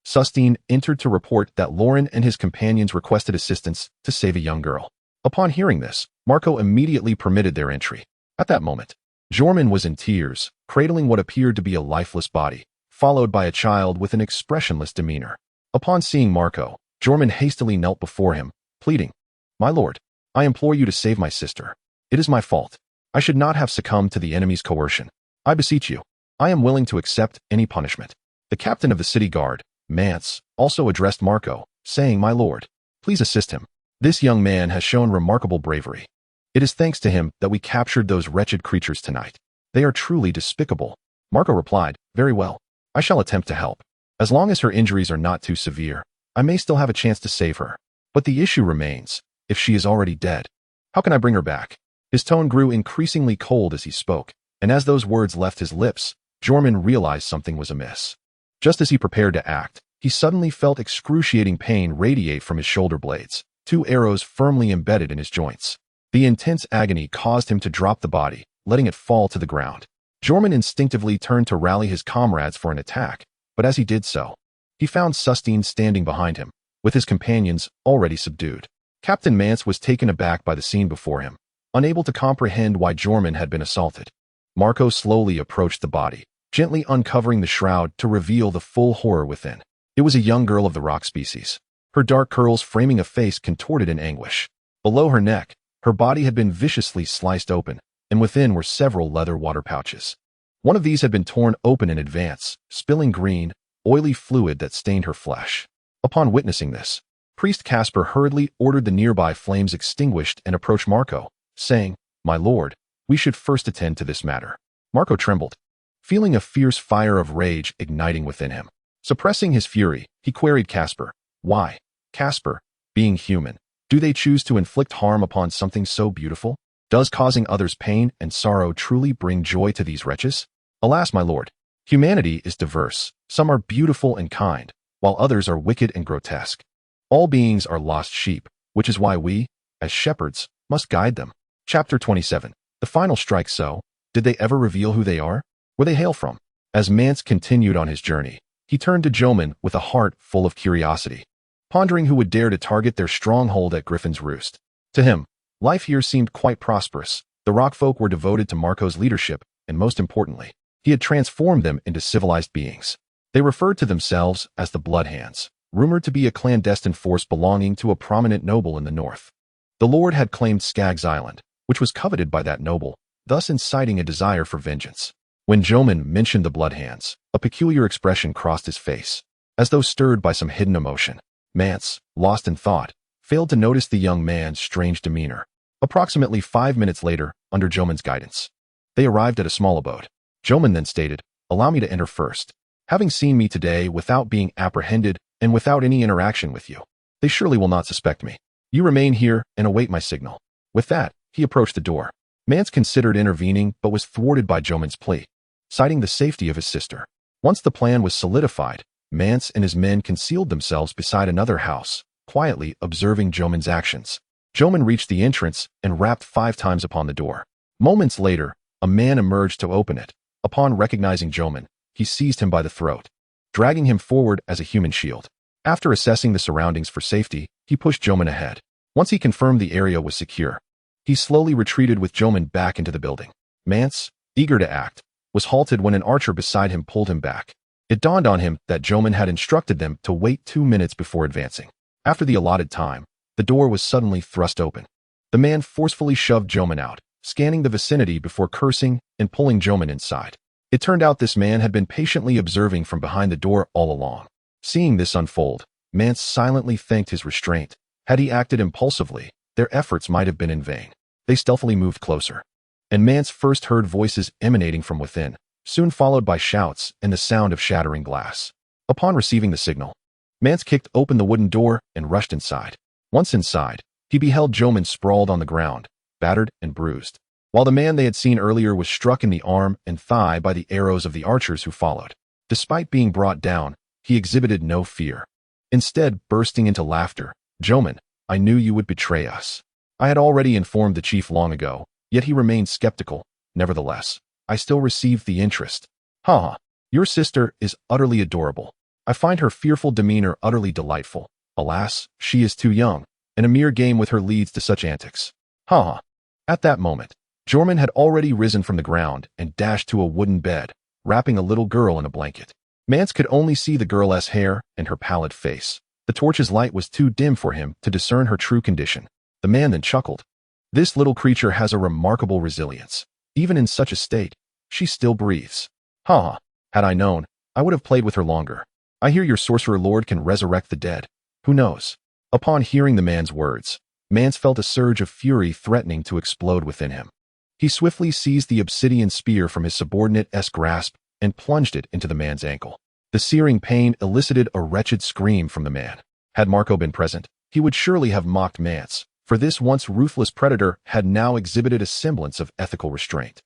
Sustine entered to report that Lauren and his companions requested assistance to save a young girl. Upon hearing this, Marco immediately permitted their entry. At that moment, Jorman was in tears, cradling what appeared to be a lifeless body, followed by a child with an expressionless demeanor. Upon seeing Marco, Jorman hastily knelt before him, pleading, "My lord, I implore you to save my sister. It is my fault. I should not have succumbed to the enemy's coercion. I beseech you. I am willing to accept any punishment." The captain of the city guard, Mance, also addressed Marco, saying, "My lord, please assist him. This young man has shown remarkable bravery. It is thanks to him that we captured those wretched creatures tonight. They are truly despicable." Marco replied, "Very well. I shall attempt to help. As long as her injuries are not too severe, I may still have a chance to save her. But the issue remains, if she is already dead, how can I bring her back?" His tone grew increasingly cold as he spoke, and as those words left his lips, Jorman realized something was amiss. Just as he prepared to act, he suddenly felt excruciating pain radiate from his shoulder blades, 2 arrows firmly embedded in his joints. The intense agony caused him to drop the body, letting it fall to the ground. Jorman instinctively turned to rally his comrades for an attack, but as he did so, he found Sustine standing behind him, with his companions already subdued. Captain Mance was taken aback by the scene before him, unable to comprehend why Jorman had been assaulted. Marco slowly approached the body, gently uncovering the shroud to reveal the full horror within. It was a young girl of the rock species, her dark curls framing a face contorted in anguish. Below her neck, her body had been viciously sliced open, and within were several leather water pouches. One of these had been torn open in advance, spilling green, oily fluid that stained her flesh. Upon witnessing this, Priest Casper hurriedly ordered the nearby flames extinguished and approached Marco, saying, "My lord, we should first attend to this matter." Marco trembled, feeling a fierce fire of rage igniting within him. Suppressing his fury, he queried Casper, "Why, Casper, being human, do they choose to inflict harm upon something so beautiful? Does causing others pain and sorrow truly bring joy to these wretches?" "Alas, my lord, humanity is diverse. Some are beautiful and kind, while others are wicked and grotesque. All beings are lost sheep, which is why we, as shepherds, must guide them." Chapter 27. The final strike. So, did they ever reveal who they are? Where they hail from? As Mance continued on his journey, he turned to Jorman with a heart full of curiosity, pondering who would dare to target their stronghold at Griffin's Roost. To him, life here seemed quite prosperous. The rockfolk were devoted to Marco's leadership, and most importantly, he had transformed them into civilized beings. They referred to themselves as the Bloodhands, rumored to be a clandestine force belonging to a prominent noble in the north. The Lord had claimed Skaggos Island, which was coveted by that noble, thus inciting a desire for vengeance. When Jorman mentioned the Bloodhands, a peculiar expression crossed his face, as though stirred by some hidden emotion. Mance, lost in thought, failed to notice the young man's strange demeanor. Approximately 5 minutes later, under Jorman's guidance, they arrived at a small abode. Jorman then stated, "Allow me to enter first. Having seen me today without being apprehended and without any interaction with you, they surely will not suspect me. You remain here and await my signal." With that, he approached the door. Mance considered intervening but was thwarted by Jorman's plea, citing the safety of his sister. Once the plan was solidified, Mance and his men concealed themselves beside another house, quietly observing Jorman's actions. Jorman reached the entrance and rapped 5 times upon the door. Moments later, a man emerged to open it. Upon recognizing Jorman, he seized him by the throat, dragging him forward as a human shield. After assessing the surroundings for safety, he pushed Jorman ahead. Once he confirmed the area was secure, he slowly retreated with Jorman back into the building. Mance, eager to act, was halted when an archer beside him pulled him back. It dawned on him that Jorman had instructed them to wait 2 minutes before advancing. After the allotted time, the door was suddenly thrust open. The man forcefully shoved Jorman out, scanning the vicinity before cursing and pulling Jorman inside. It turned out this man had been patiently observing from behind the door all along. Seeing this unfold, Mance silently thanked his restraint. Had he acted impulsively, their efforts might have been in vain. They stealthily moved closer, and Mance first heard voices emanating from within, soon followed by shouts and the sound of shattering glass. Upon receiving the signal, Mance kicked open the wooden door and rushed inside. Once inside, he beheld Jorman sprawled on the ground, battered and bruised, while the man they had seen earlier was struck in the arm and thigh by the arrows of the archers who followed. Despite being brought down, he exhibited no fear. Instead, bursting into laughter, "Jorman, I knew you would betray us. I had already informed the chief long ago, yet he remained skeptical. Nevertheless, I still received the interest. Ha! Your sister is utterly adorable. I find her fearful demeanor utterly delightful. Alas, she is too young, and a mere game with her leads to such antics. Ha! At that moment, Jormund had already risen from the ground and dashed to a wooden bed, wrapping a little girl in a blanket. Mance could only see the girl's hair and her pallid face. The torch's light was too dim for him to discern her true condition. The man then chuckled. This little creature has a remarkable resilience. Even in such a state, she still breathes. Ha! Had I known, I would have played with her longer. I hear your sorcerer lord can resurrect the dead. Who knows? Upon hearing the man's words, Mance felt a surge of fury threatening to explode within him. He swiftly seized the obsidian spear from his subordinate's grasp and plunged it into the man's ankle. The searing pain elicited a wretched scream from the man. Had Marco been present, he would surely have mocked Mance, for this once ruthless predator had now exhibited a semblance of ethical restraint.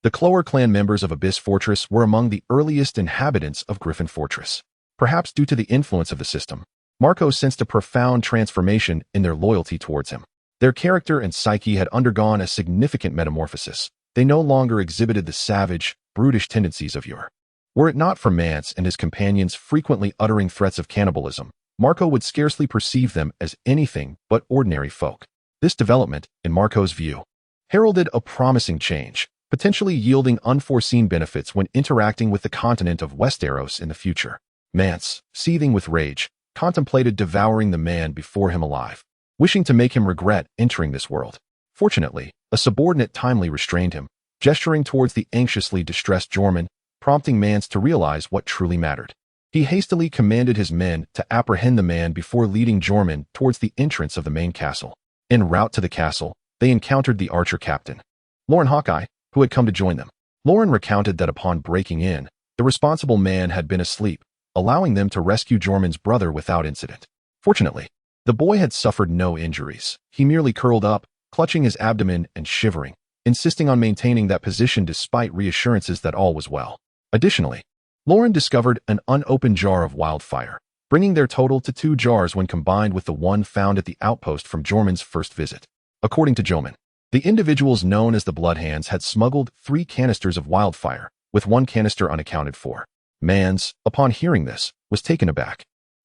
The Cloer clan members of Abyss Fortress were among the earliest inhabitants of Griffin Fortress. Perhaps due to the influence of the system, Marco sensed a profound transformation in their loyalty towards him. Their character and psyche had undergone a significant metamorphosis. They no longer exhibited the savage, brutish tendencies of yore. Were it not for Mance and his companions frequently uttering threats of cannibalism, Marco would scarcely perceive them as anything but ordinary folk. This development, in Marco's view, heralded a promising change, potentially yielding unforeseen benefits when interacting with the continent of Westeros in the future. Mance, seething with rage, contemplated devouring the man before him alive, wishing to make him regret entering this world. Fortunately, a subordinate timely restrained him, gesturing towards the anxiously distressed Jormund, prompting Mance to realize what truly mattered. He hastily commanded his men to apprehend the man before leading Jormund towards the entrance of the main castle. En route to the castle, they encountered the archer captain, Loren Hawkeye, who had come to join them. Loren recounted that upon breaking in, the responsible man had been asleep, allowing them to rescue Jormund's brother without incident. Fortunately, the boy had suffered no injuries. He merely curled up, clutching his abdomen and shivering, insisting on maintaining that position despite reassurances that all was well. Additionally, Loren discovered an unopened jar of wildfire, bringing their total to 2 jars when combined with the one found at the outpost from Jormund's first visit. According to Jormund, the individuals known as the Bloodhands had smuggled 3 canisters of wildfire, with 1 canister unaccounted for. Mance, upon hearing this, was taken aback.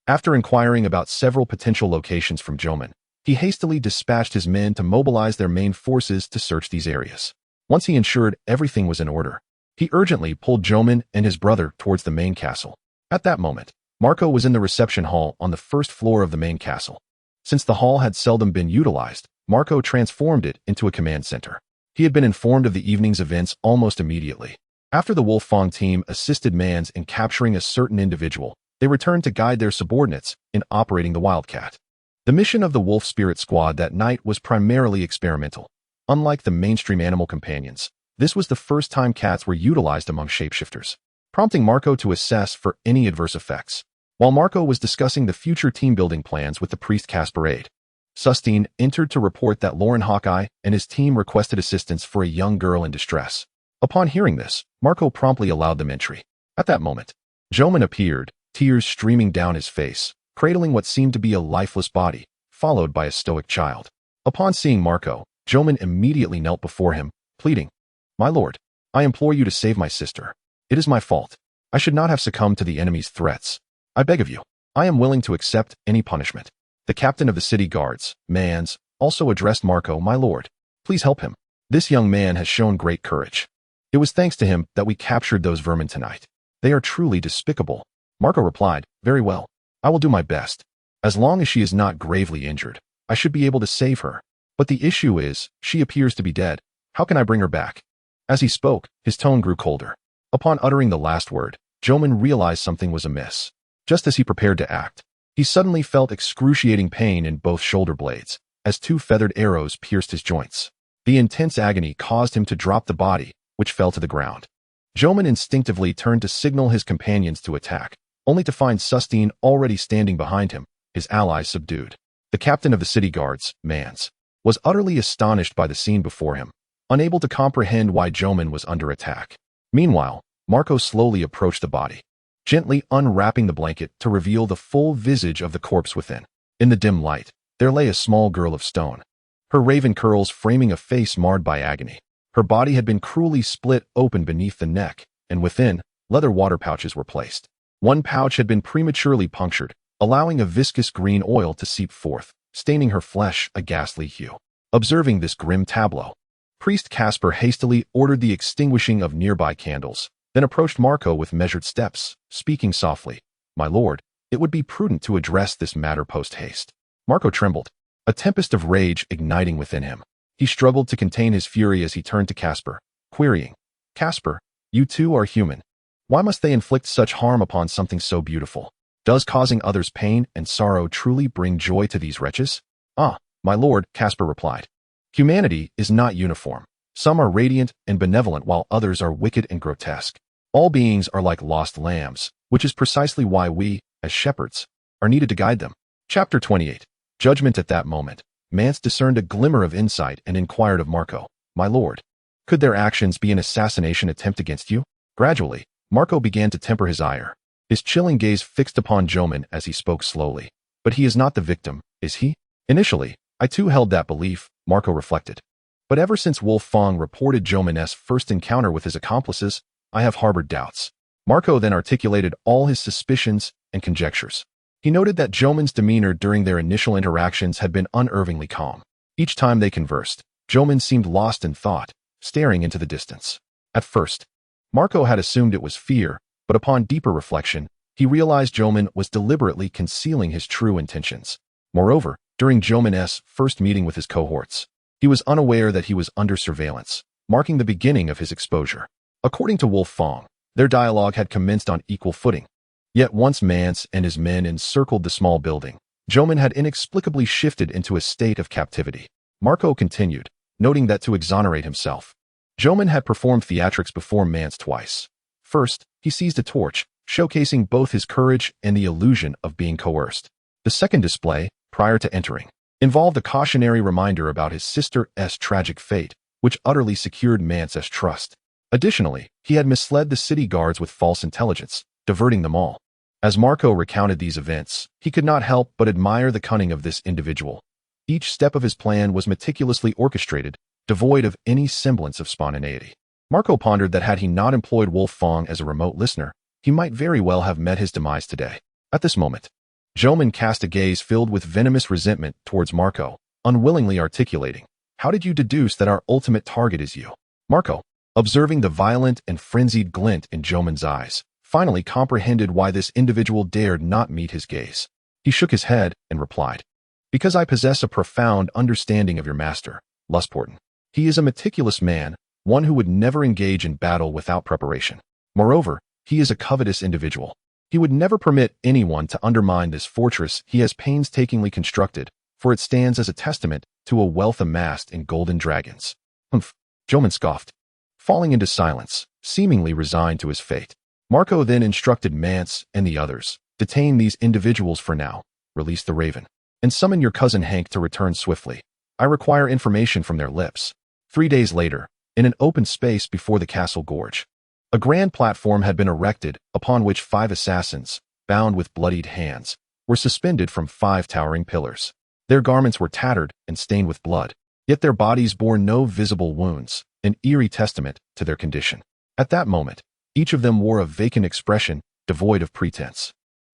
After inquiring about several potential locations from Jormund, he hastily dispatched his men to mobilize their main forces to search these areas. Once he ensured everything was in order, he urgently pulled Jormund and his brother towards the main castle. At that moment, Marco was in the reception hall on the first floor of the main castle. Since the hall had seldom been utilized, Marco transformed it into a command center. He had been informed of the evening's events almost immediately. After the Wolffang team assisted Mance in capturing a certain individual, they returned to guide their subordinates in operating the Wildcat. The mission of the Wolf Spirit Squad that night was primarily experimental. Unlike the mainstream animal companions, this was the first time cats were utilized among shapeshifters, prompting Marco to assess for any adverse effects. While Marco was discussing the future team-building plans with the priest Casparade, Sustine entered to report that Loren Hawkeye and his team requested assistance for a young girl in distress. Upon hearing this, Marco promptly allowed them entry. At that moment, Jormund appeared, tears streaming down his face, cradling what seemed to be a lifeless body, followed by a stoic child. Upon seeing Marco, Jormund immediately knelt before him, pleading, "My lord, I implore you to save my sister. It is my fault. I should not have succumbed to the enemy's threats. I beg of you. I am willing to accept any punishment." The captain of the city guards, Mance, also addressed Marco, "My lord, please help him. This young man has shown great courage. It was thanks to him that we captured those vermin tonight. They are truly despicable." Marco replied, "Very well. I will do my best. As long as she is not gravely injured, I should be able to save her. But the issue is, she appears to be dead. How can I bring her back?" As he spoke, his tone grew colder. Upon uttering the last word, Jormund realized something was amiss. Just as he prepared to act, he suddenly felt excruciating pain in both shoulder blades, as 2 feathered arrows pierced his joints. The intense agony caused him to drop the body, which fell to the ground. Jormund instinctively turned to signal his companions to attack, only to find Sustine already standing behind him, his allies subdued. The captain of the city guards, Mance, was utterly astonished by the scene before him, unable to comprehend why Jormund was under attack. Meanwhile, Marco slowly approached the body, gently unwrapping the blanket to reveal the full visage of the corpse within. In the dim light, there lay a small girl of stone, her raven curls framing a face marred by agony. Her body had been cruelly split open beneath the neck, and within, leather water pouches were placed. One pouch had been prematurely punctured, allowing a viscous green oil to seep forth, staining her flesh a ghastly hue. Observing this grim tableau, Priest Casper hastily ordered the extinguishing of nearby candles, then approached Marco with measured steps, speaking softly. "My lord, it would be prudent to address this matter post-haste." Marco trembled, a tempest of rage igniting within him. He struggled to contain his fury as he turned to Casper, querying, "Casper, you too are human. Why must they inflict such harm upon something so beautiful? Does causing others pain and sorrow truly bring joy to these wretches?" "Ah, my lord," Casper replied. "Humanity is not uniform. Some are radiant and benevolent while others are wicked and grotesque. All beings are like lost lambs, which is precisely why we, as shepherds, are needed to guide them." Chapter 28. Judgment. At that moment, Mance discerned a glimmer of insight and inquired of Marco, "My lord, could their actions be an assassination attempt against you?" Gradually, Marco began to temper his ire, his chilling gaze fixed upon Joman as he spoke slowly. "But he is not the victim, is he?" "Initially, I too held that belief," Marco reflected. "But ever since Fong reported Joman's first encounter with his accomplices, I have harbored doubts." Marco then articulated all his suspicions and conjectures. He noted that Joman's demeanor during their initial interactions had been unervingly calm. Each time they conversed, Joman seemed lost in thought, staring into the distance. At first, Marco had assumed it was fear, but upon deeper reflection, he realized Joman was deliberately concealing his true intentions. Moreover, during Joman's first meeting with his cohorts, he was unaware that he was under surveillance, marking the beginning of his exposure. According to Fong, their dialogue had commenced on equal footing. Yet once Mance and his men encircled the small building, Joman had inexplicably shifted into a state of captivity. Marco continued, noting that to exonerate himself, Joman had performed theatrics before Mance twice. First, he seized a torch, showcasing both his courage and the illusion of being coerced. The second display, prior to entering, involved a cautionary reminder about his sister's tragic fate, which utterly secured Mance's trust. Additionally, he had misled the city guards with false intelligence, diverting them all. As Marco recounted these events, he could not help but admire the cunning of this individual. Each step of his plan was meticulously orchestrated, devoid of any semblance of spontaneity. Marco pondered that had he not employed Fong as a remote listener, he might very well have met his demise today. At this moment, Joman cast a gaze filled with venomous resentment towards Marco, unwillingly articulating, "How did you deduce that our ultimate target is you?" Marco, observing the violent and frenzied glint in Joman's eyes, finally comprehended why this individual dared not meet his gaze. He shook his head and replied, "Because I possess a profound understanding of your master, Lustporton. He is a meticulous man, one who would never engage in battle without preparation. Moreover, he is a covetous individual. He would never permit anyone to undermine this fortress he has painstakingly constructed, for it stands as a testament to a wealth amassed in golden dragons." "Humph," Joman scoffed, falling into silence, seemingly resigned to his fate. Marco then instructed Mance and the others, "Detain these individuals for now, release the raven, and summon your cousin Hank to return swiftly. I require information from their lips." 3 days later, in an open space before the castle gorge, a grand platform had been erected upon which 5 assassins, bound with bloodied hands, were suspended from 5 towering pillars. Their garments were tattered and stained with blood, yet their bodies bore no visible wounds, an eerie testament to their condition. At that moment, each of them wore a vacant expression, devoid of pretense.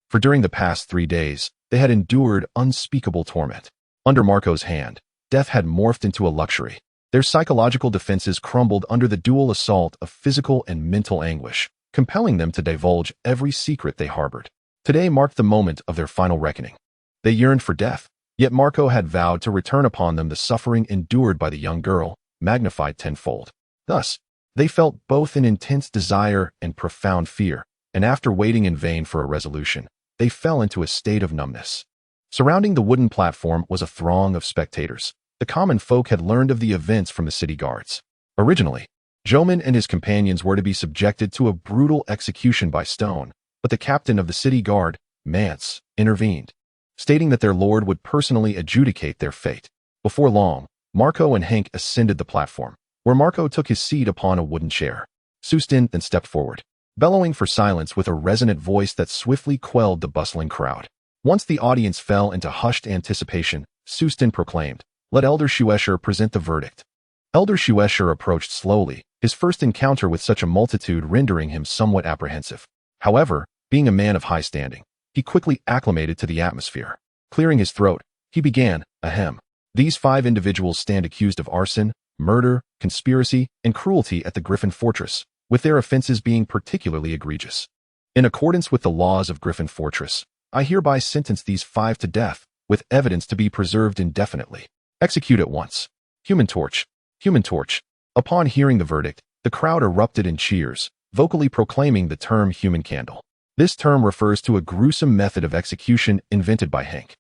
For during the past 3 days, they had endured unspeakable torment. Under Marco's hand, death had morphed into a luxury. Their psychological defenses crumbled under the dual assault of physical and mental anguish, compelling them to divulge every secret they harbored. Today marked the moment of their final reckoning. They yearned for death, yet Marco had vowed to return upon them the suffering endured by the young girl, magnified tenfold. Thus, they felt both an intense desire and profound fear, and after waiting in vain for a resolution, they fell into a state of numbness. Surrounding the wooden platform was a throng of spectators. The common folk had learned of the events from the city guards. Originally, Joman and his companions were to be subjected to a brutal execution by stone, but the captain of the city guard, Mance, intervened, stating that their lord would personally adjudicate their fate. Before long, Marco and Hank ascended the platform, where Marco took his seat upon a wooden chair. Sustin then stepped forward, bellowing for silence with a resonant voice that swiftly quelled the bustling crowd. Once the audience fell into hushed anticipation, Sustin proclaimed, "Let Elder Shuesher present the verdict." Elder Shuesher approached slowly, his first encounter with such a multitude rendering him somewhat apprehensive. However, being a man of high standing, he quickly acclimated to the atmosphere. Clearing his throat, he began, "Ahem. These 5 individuals stand accused of arson, murder, conspiracy, and cruelty at the Griffin Fortress, with their offenses being particularly egregious. In accordance with the laws of Griffin Fortress, I hereby sentence these 5 to death, with evidence to be preserved indefinitely. Execute at once. Human Torch. Human Torch. Upon hearing the verdict, the crowd erupted in cheers, vocally proclaiming the term human candle. This term refers to a gruesome method of execution invented by Hank,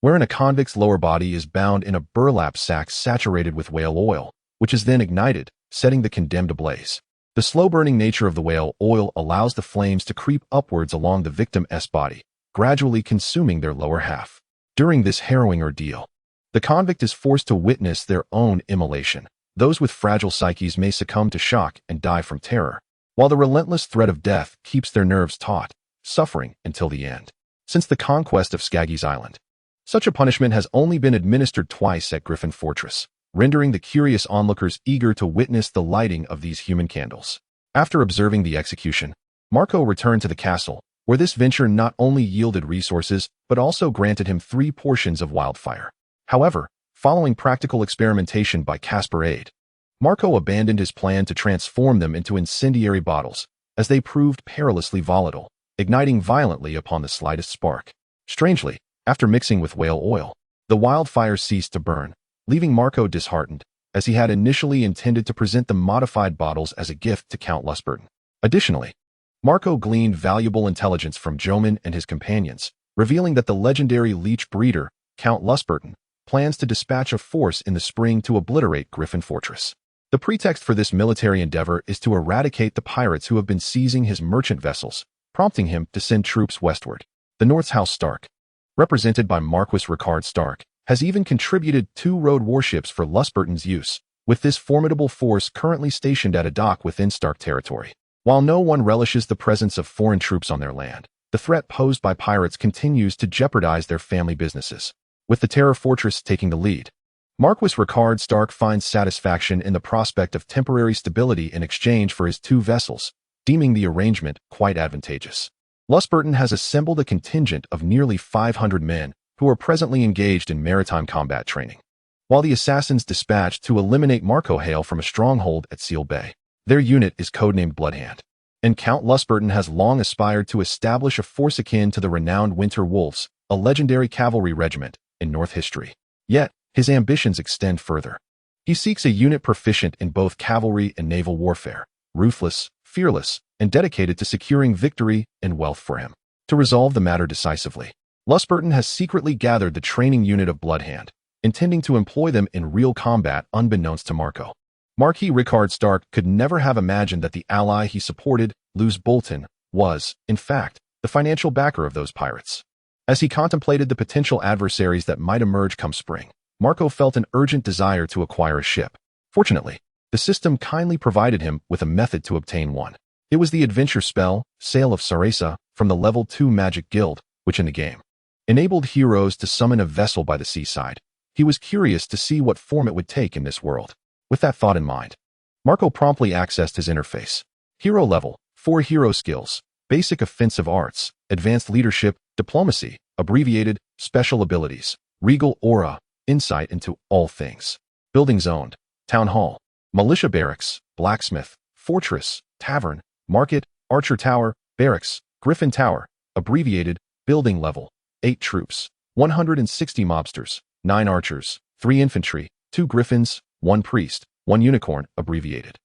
wherein a convict's lower body is bound in a burlap sack saturated with whale oil, which is then ignited, setting the condemned ablaze. The slow-burning nature of the whale oil allows the flames to creep upwards along the victim's body, gradually consuming their lower half. During this harrowing ordeal, the convict is forced to witness their own immolation. Those with fragile psyches may succumb to shock and die from terror, while the relentless threat of death keeps their nerves taut, suffering until the end. Since the conquest of Skaggos Island, such a punishment has only been administered twice at Griffin Fortress, rendering the curious onlookers eager to witness the lighting of these human candles. After observing the execution, Marco returned to the castle, where this venture not only yielded resources, but also granted him 3 portions of wildfire. However, following practical experimentation by Casper Aid, Marco abandoned his plan to transform them into incendiary bottles, as they proved perilously volatile, igniting violently upon the slightest spark. Strangely, after mixing with whale oil, the wildfire ceased to burn, leaving Marco disheartened, as he had initially intended to present the modified bottles as a gift to Count Lustburton. Additionally, Marco gleaned valuable intelligence from Joman and his companions, revealing that the legendary leech breeder, Count Lustburton, plans to dispatch a force in the spring to obliterate Griffin Fortress. The pretext for this military endeavor is to eradicate the pirates who have been seizing his merchant vessels, prompting him to send troops westward. The North's House Stark, represented by Marquis Rickard Stark, has even contributed 2 road warships for Lustburton's use, with this formidable force currently stationed at a dock within Stark territory. While no one relishes the presence of foreign troops on their land, the threat posed by pirates continues to jeopardize their family businesses. With the Terror Fortress taking the lead, Marquis Rickard Stark finds satisfaction in the prospect of temporary stability in exchange for his 2 vessels, deeming the arrangement quite advantageous. Lustburton has assembled a contingent of nearly 500 men who are presently engaged in maritime combat training, while the assassins dispatched to eliminate Marco hail from a stronghold at Seal Bay. Their unit is codenamed Bloodhand, and Count Lustburton has long aspired to establish a force akin to the renowned Winter Wolves, a legendary cavalry regiment in North history. Yet, his ambitions extend further. He seeks a unit proficient in both cavalry and naval warfare, ruthless, fearless, and dedicated to securing victory and wealth for him. To resolve the matter decisively, Lustburton has secretly gathered the training unit of Bloodhand, intending to employ them in real combat unbeknownst to Marco. Marquis Rickard Stark could never have imagined that the ally he supported, Bolton, was, in fact, the financial backer of those pirates. As he contemplated the potential adversaries that might emerge come spring, Marco felt an urgent desire to acquire a ship. Fortunately, the system kindly provided him with a method to obtain one. It was the adventure spell, Sail of Sarasa, from the Level 2 Magic Guild, which in the game enabled heroes to summon a vessel by the seaside. He was curious to see what form it would take in this world. With that thought in mind, Marco promptly accessed his interface. Hero level, 4 hero skills, basic offensive arts, advanced leadership, diplomacy, abbreviated, special abilities, regal aura, insight into all things. Buildings owned, town hall, militia barracks, blacksmith, fortress, tavern, market, archer tower, barracks, griffin tower, abbreviated, building level, 8 troops, 160 mobsters, 9 archers, 3 infantry, 2 griffins, 1 priest, 1 unicorn, abbreviated.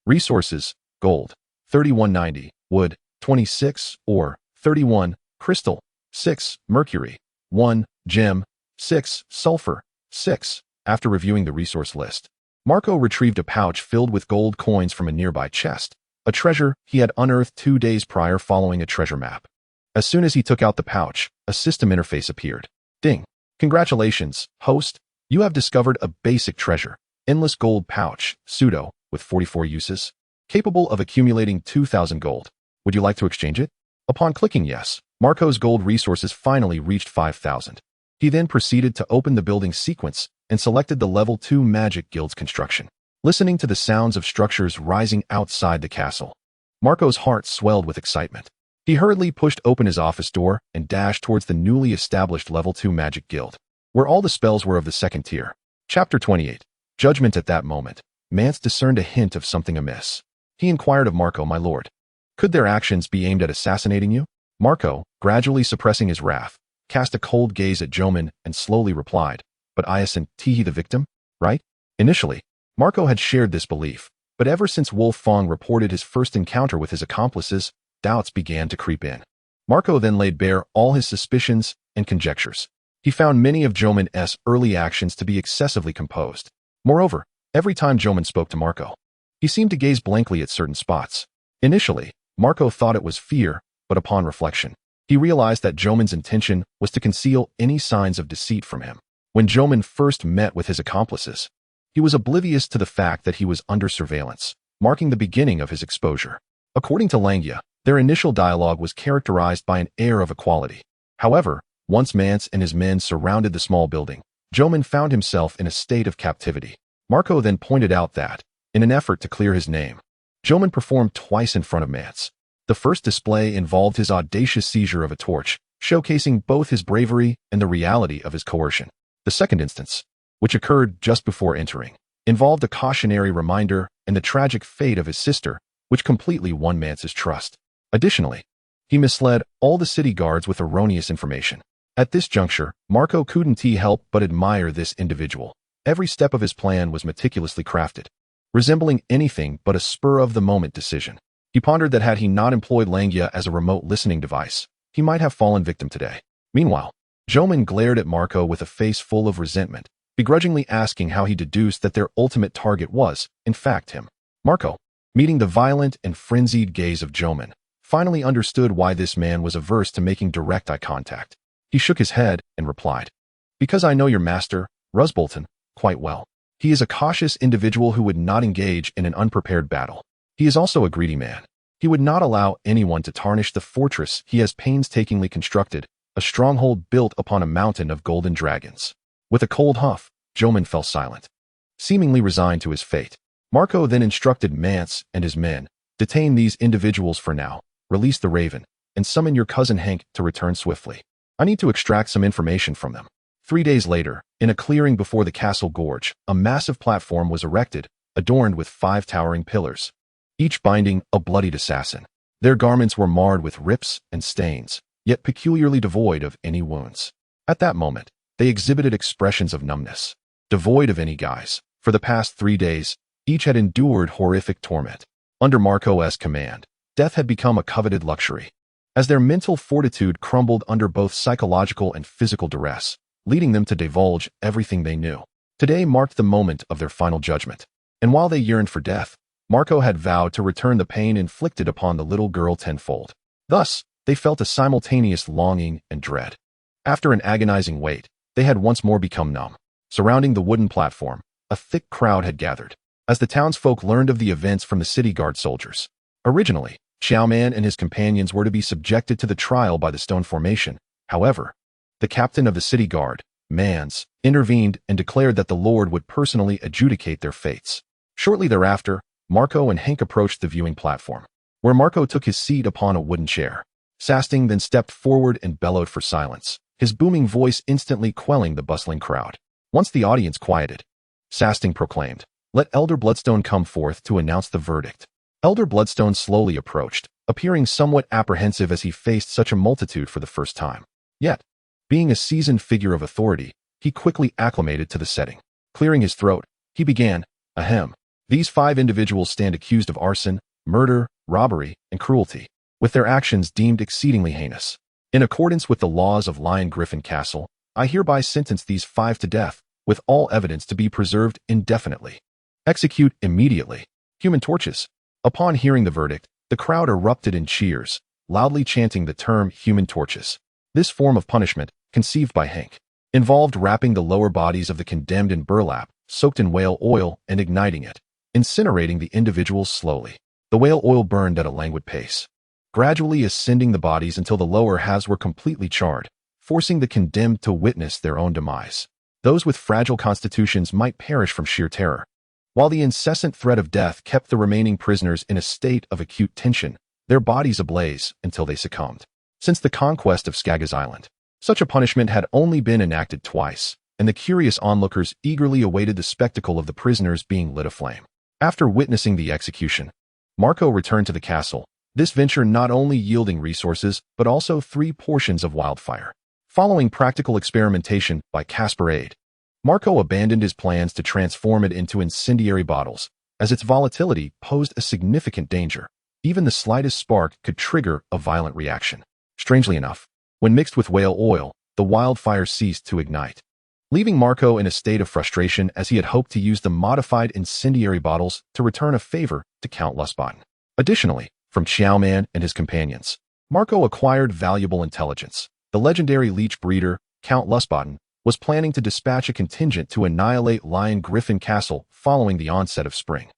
Resources, gold, 3190, wood, 26, ore, 31, crystal, 6, mercury, 1, gem, 6, sulfur, 6. After reviewing the resource list, Marco retrieved a pouch filled with gold coins from a nearby chest, a treasure he had unearthed 2 days prior following a treasure map. As soon as he took out the pouch, a system interface appeared. Ding! Congratulations, host! You have discovered a basic treasure. Endless gold pouch, pseudo, with 44 uses, capable of accumulating 2,000 gold. Would you like to exchange it? Upon clicking yes, Marco's gold resources finally reached 5,000. He then proceeded to open the building sequence and selected the Level 2 Magic Guild's construction. Listening to the sounds of structures rising outside the castle, Marco's heart swelled with excitement. He hurriedly pushed open his office door and dashed towards the newly established Level 2 Magic Guild, where all the spells were of the 2nd tier. Chapter 28. Judgment. At that moment, Mance discerned a hint of something amiss. He inquired of Marco, "My lord, could their actions be aimed at assassinating you?" Marco, gradually suppressing his wrath, cast a cold gaze at Joman and slowly replied, "But isn't he the victim, right?" Initially, Marco had shared this belief, but ever since Wolf Fong reported his first encounter with his accomplices, doubts began to creep in. Marco then laid bare all his suspicions and conjectures. He found many of Joman's early actions to be excessively composed. Moreover, every time Joman spoke to Marco, he seemed to gaze blankly at certain spots. Initially, Marco thought it was fear, but upon reflection, he realized that Joman's intention was to conceal any signs of deceit from him. When Joman first met with his accomplices, he was oblivious to the fact that he was under surveillance, marking the beginning of his exposure. According to Langia, their initial dialogue was characterized by an air of equality. However, once Mance and his men surrounded the small building, Joman found himself in a state of captivity. Marco then pointed out that, in an effort to clear his name, Joman performed twice in front of Mance. The first display involved his audacious seizure of a torch, showcasing both his bravery and the reality of his coercion. The second instance, which occurred just before entering, involved a cautionary reminder and the tragic fate of his sister, which completely won Mance's trust. Additionally, he misled all the city guards with erroneous information. At this juncture, Marco couldn't help but admire this individual. Every step of his plan was meticulously crafted, resembling anything but a spur-of-the-moment decision. He pondered that had he not employed Langia as a remote listening device, he might have fallen victim today. Meanwhile, Joman glared at Marco with a face full of resentment, begrudgingly asking how he deduced that their ultimate target was, in fact, him. Marco, meeting the violent and frenzied gaze of Joman, finally understood why this man was averse to making direct eye contact. He shook his head and replied, "Because I know your master, Bolton, quite well. He is a cautious individual who would not engage in an unprepared battle. He is also a greedy man. He would not allow anyone to tarnish the fortress he has painstakingly constructed, a stronghold built upon a mountain of golden dragons." With a cold huff, Joman fell silent, seemingly resigned to his fate. Marco then instructed Mance and his men, "Detain these individuals for now, release the Raven, and summon your cousin Hank to return swiftly. I need to extract some information from them." 3 days later, in a clearing before the castle gorge, a massive platform was erected, adorned with 5 towering pillars, each binding a bloodied assassin. Their garments were marred with rips and stains, yet peculiarly devoid of any wounds. At that moment, they exhibited expressions of numbness, devoid of any guise. For the past 3 days, each had endured horrific torment. Under Marco's command, death had become a coveted luxury, as their mental fortitude crumbled under both psychological and physical duress, leading them to divulge everything they knew. Today marked the moment of their final judgment, and while they yearned for death, Marco had vowed to return the pain inflicted upon the little girl tenfold. Thus, they felt a simultaneous longing and dread. After an agonizing wait, they had once more become numb. Surrounding the wooden platform, a thick crowd had gathered, as the townsfolk learned of the events from the city guard soldiers. Originally, Xiaoman and his companions were to be subjected to the trial by the stone formation. However, the captain of the city guard, Mans, intervened and declared that the Lord would personally adjudicate their fates. Shortly thereafter, Marco and Hank approached the viewing platform, where Marco took his seat upon a wooden chair. Sasting then stepped forward and bellowed for silence, his booming voice instantly quelling the bustling crowd. Once the audience quieted, Sasting proclaimed, "Let Elder Bloodstone come forth to announce the verdict." Elder Bloodstone slowly approached, appearing somewhat apprehensive as he faced such a multitude for the first time. Yet, being a seasoned figure of authority, he quickly acclimated to the setting. Clearing his throat, he began, "Ahem. These 5 individuals stand accused of arson, murder, robbery, and cruelty, with their actions deemed exceedingly heinous. In accordance with the laws of Lion Griffin Castle, I hereby sentence these 5 to death, with all evidence to be preserved indefinitely. Execute immediately." Human torches. Upon hearing the verdict, the crowd erupted in cheers, loudly chanting the term human torches. This form of punishment, conceived by Hank, involved wrapping the lower bodies of the condemned in burlap, soaked in whale oil, and igniting it, incinerating the individuals slowly. The whale oil burned at a languid pace, gradually ascending the bodies until the lower halves were completely charred, forcing the condemned to witness their own demise. Those with fragile constitutions might perish from sheer terror, while the incessant threat of death kept the remaining prisoners in a state of acute tension, their bodies ablaze until they succumbed. Since the conquest of Skaggos Island, such a punishment had only been enacted twice, and the curious onlookers eagerly awaited the spectacle of the prisoners being lit aflame. After witnessing the execution, Marco returned to the castle, this venture not only yielding resources but also 3 portions of wildfire. Following practical experimentation by Casperade, Marco abandoned his plans to transform it into incendiary bottles, as its volatility posed a significant danger. Even the slightest spark could trigger a violent reaction. Strangely enough, when mixed with whale oil, the wildfire ceased to ignite, leaving Marco in a state of frustration as he had hoped to use the modified incendiary bottles to return a favor to Count Lustbotten. Additionally, from Xiaoman and his companions, Marco acquired valuable intelligence. The legendary leech breeder, Count Lustbotten, was planning to dispatch a contingent to annihilate Lion Griffin Castle following the onset of spring.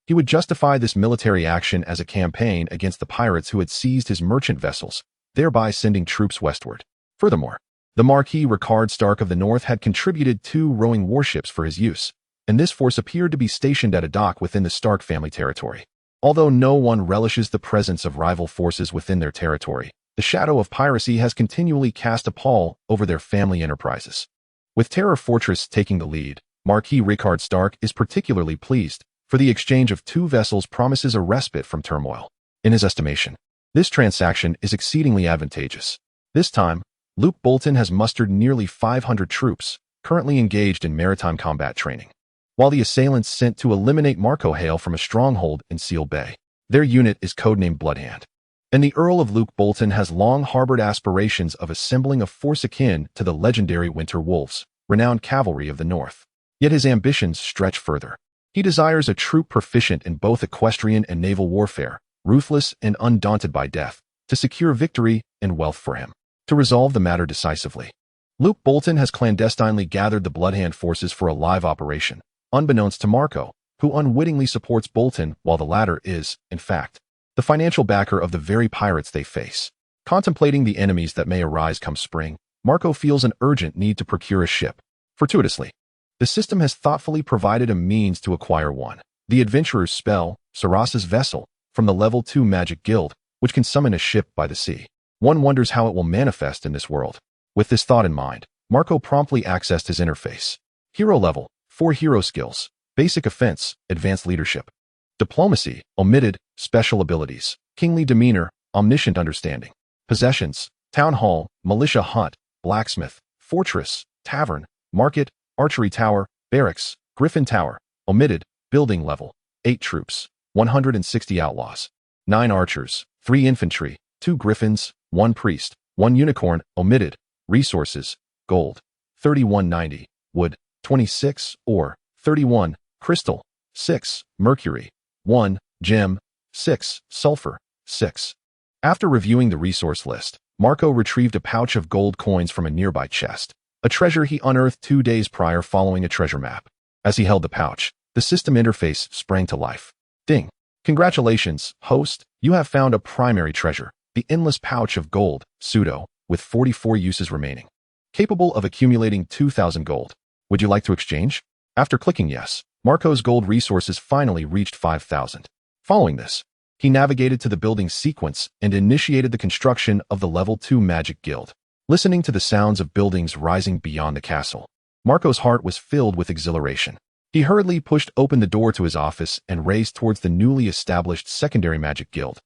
He would justify this military action as a campaign against the pirates who had seized his merchant vessels, thereby sending troops westward. Furthermore, the Marquis Ricard Stark of the North had contributed 2 rowing warships for his use, and this force appeared to be stationed at a dock within the Stark family territory. Although no one relishes the presence of rival forces within their territory, the shadow of piracy has continually cast a pall over their family enterprises. With Terror Fortress taking the lead, Marquis Ricard Stark is particularly pleased, for the exchange of 2 vessels promises a respite from turmoil. In his estimation, this transaction is exceedingly advantageous. This time, Luke Bolton has mustered nearly 500 troops, currently engaged in maritime combat training, while the assailants sent to eliminate Marco hail from a stronghold in Seal Bay. Their unit is codenamed Bloodhand. And the Earl of Luke Bolton has long harbored aspirations of assembling a force akin to the legendary Winter Wolves, renowned cavalry of the North. Yet his ambitions stretch further. He desires a troop proficient in both equestrian and naval warfare, ruthless and undaunted by death, to secure victory and wealth for him. To resolve the matter decisively, Luke Bolton has clandestinely gathered the Bloodhand forces for a live operation, unbeknownst to Marco, who unwittingly supports Bolton while the latter is, in fact, the financial backer of the very pirates they face. Contemplating the enemies that may arise come spring, Marco feels an urgent need to procure a ship. Fortuitously, the system has thoughtfully provided a means to acquire one. The adventurer's spell, Saras's vessel, from the level 2 magic guild, which can summon a ship by the sea. One wonders how it will manifest in this world. With this thought in mind, Marco promptly accessed his interface. Hero level, 4 hero skills, basic offense, advanced leadership. Diplomacy, omitted, special abilities, kingly demeanor, omniscient understanding. Possessions, town hall, militia hut, blacksmith, fortress, tavern, market, archery tower, barracks, griffin tower, omitted, building level, 8 troops, 160 outlaws, 9 archers, 3 infantry, 2 griffins, 1 priest, 1 unicorn, omitted, resources, gold, 3190, wood, 26, ore, 31, crystal, 6, mercury, 1, gem, 6, sulfur, 6. After reviewing the resource list, Marco retrieved a pouch of gold coins from a nearby chest, a treasure he unearthed 2 days prior following a treasure map. As he held the pouch, the system interface sprang to life. Ding! Congratulations, host, you have found a primary treasure, the endless pouch of gold, pseudo, with 44 uses remaining. Capable of accumulating 2,000 gold. Would you like to exchange? After clicking yes, Marco's gold resources finally reached 5,000. Following this, he navigated to the building sequence and initiated the construction of the level 2 magic guild. Listening to the sounds of buildings rising beyond the castle, Marco's heart was filled with exhilaration. He hurriedly pushed open the door to his office and raced towards the newly established secondary magic guild,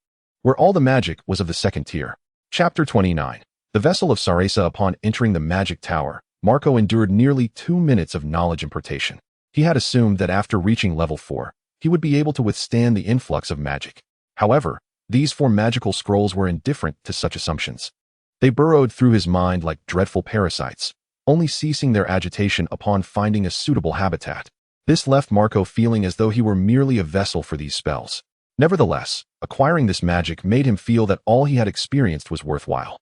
where all the magic was of the 2nd tier. Chapter 29. The Vessel of Sarasa. Upon entering the magic tower, Marco endured nearly 2 minutes of knowledge impartation. He had assumed that after reaching level 4, he would be able to withstand the influx of magic. However, these 4 magical scrolls were indifferent to such assumptions. They burrowed through his mind like dreadful parasites, only ceasing their agitation upon finding a suitable habitat. This left Marco feeling as though he were merely a vessel for these spells. Nevertheless, acquiring this magic made him feel that all he had experienced was worthwhile.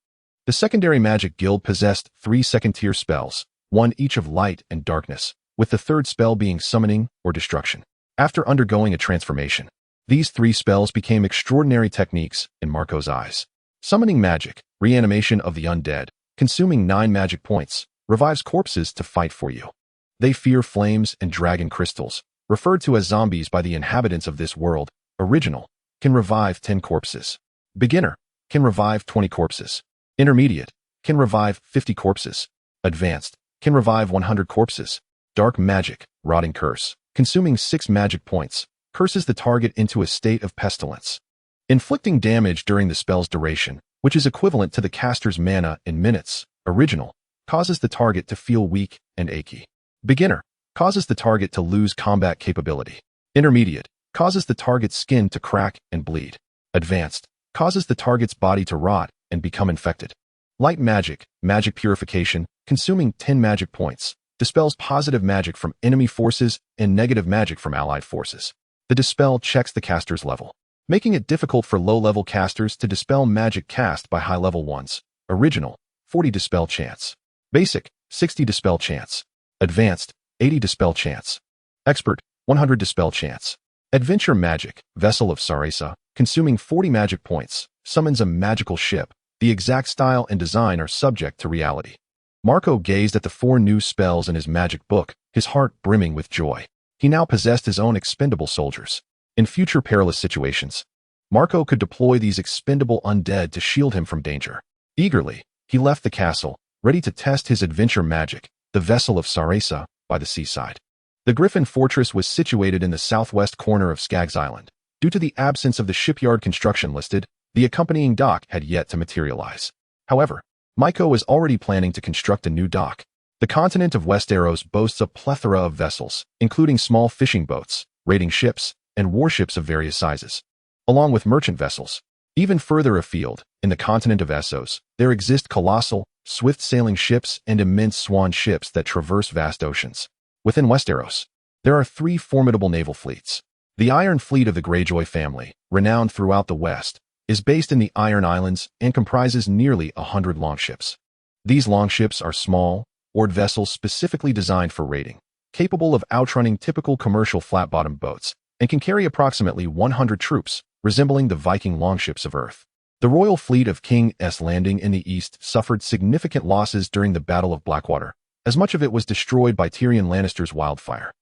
The secondary magic guild possessed 3 second-tier spells, 1 each of light and darkness, with the 3rd spell being summoning or destruction. After undergoing a transformation, these 3 spells became extraordinary techniques in Marco's eyes. Summoning magic, reanimation of the undead, consuming 9 magic points, revives corpses to fight for you. They fear flames and dragon crystals, referred to as zombies by the inhabitants of this world. Original, can revive 10 corpses. Beginner, can revive 20 corpses. Intermediate, can revive 50 corpses. Advanced, can revive 100 corpses. Dark magic, rotting curse, consuming 6 magic points, curses the target into a state of pestilence. Inflicting damage during the spell's duration, which is equivalent to the caster's mana in minutes. Original, causes the target to feel weak and achy. Beginner, causes the target to lose combat capability. Intermediate, causes the target's skin to crack and bleed. Advanced, causes the target's body to rot and become infected. Light magic, magic purification, consuming 10 magic points, dispels positive magic from enemy forces and negative magic from allied forces. The dispel checks the caster's level, making it difficult for low-level casters to dispel magic cast by high-level ones. Original, 40 dispel chance. Basic, 60 dispel chance. Advanced, 80 dispel chance. Expert, 100 dispel chance. Adventure magic, Vessel of Sarasa, consuming 40 magic points, summons a magical ship. The exact style and design are subject to reality. Marco gazed at the 4 new spells in his magic book, his heart brimming with joy. He now possessed his own expendable soldiers. In future perilous situations, Marco could deploy these expendable undead to shield him from danger. Eagerly, he left the castle, ready to test his adventure magic, the Vessel of Sarasa, by the seaside. The Griffin fortress was situated in the southwest corner of Skaggos Island. Due to the absence of the shipyard construction listed, the accompanying dock had yet to materialize. However, Marco was already planning to construct a new dock. The continent of Westeros boasts a plethora of vessels, including small fishing boats, raiding ships, and warships of various sizes, along with merchant vessels. Even further afield, in the continent of Essos, there exist colossal, swift-sailing ships and immense swan ships that traverse vast oceans. Within Westeros, there are 3 formidable naval fleets. The Iron Fleet of the Greyjoy family, renowned throughout the West, is based in the Iron Islands and comprises nearly 100 longships. These longships are small, oared vessels specifically designed for raiding, capable of outrunning typical commercial flat-bottomed boats, and can carry approximately 100 troops, resembling the Viking longships of Earth. The royal fleet of King S Landing in the east suffered significant losses during the Battle of Blackwater, as much of it was destroyed by Tyrion Lannister's wildfire.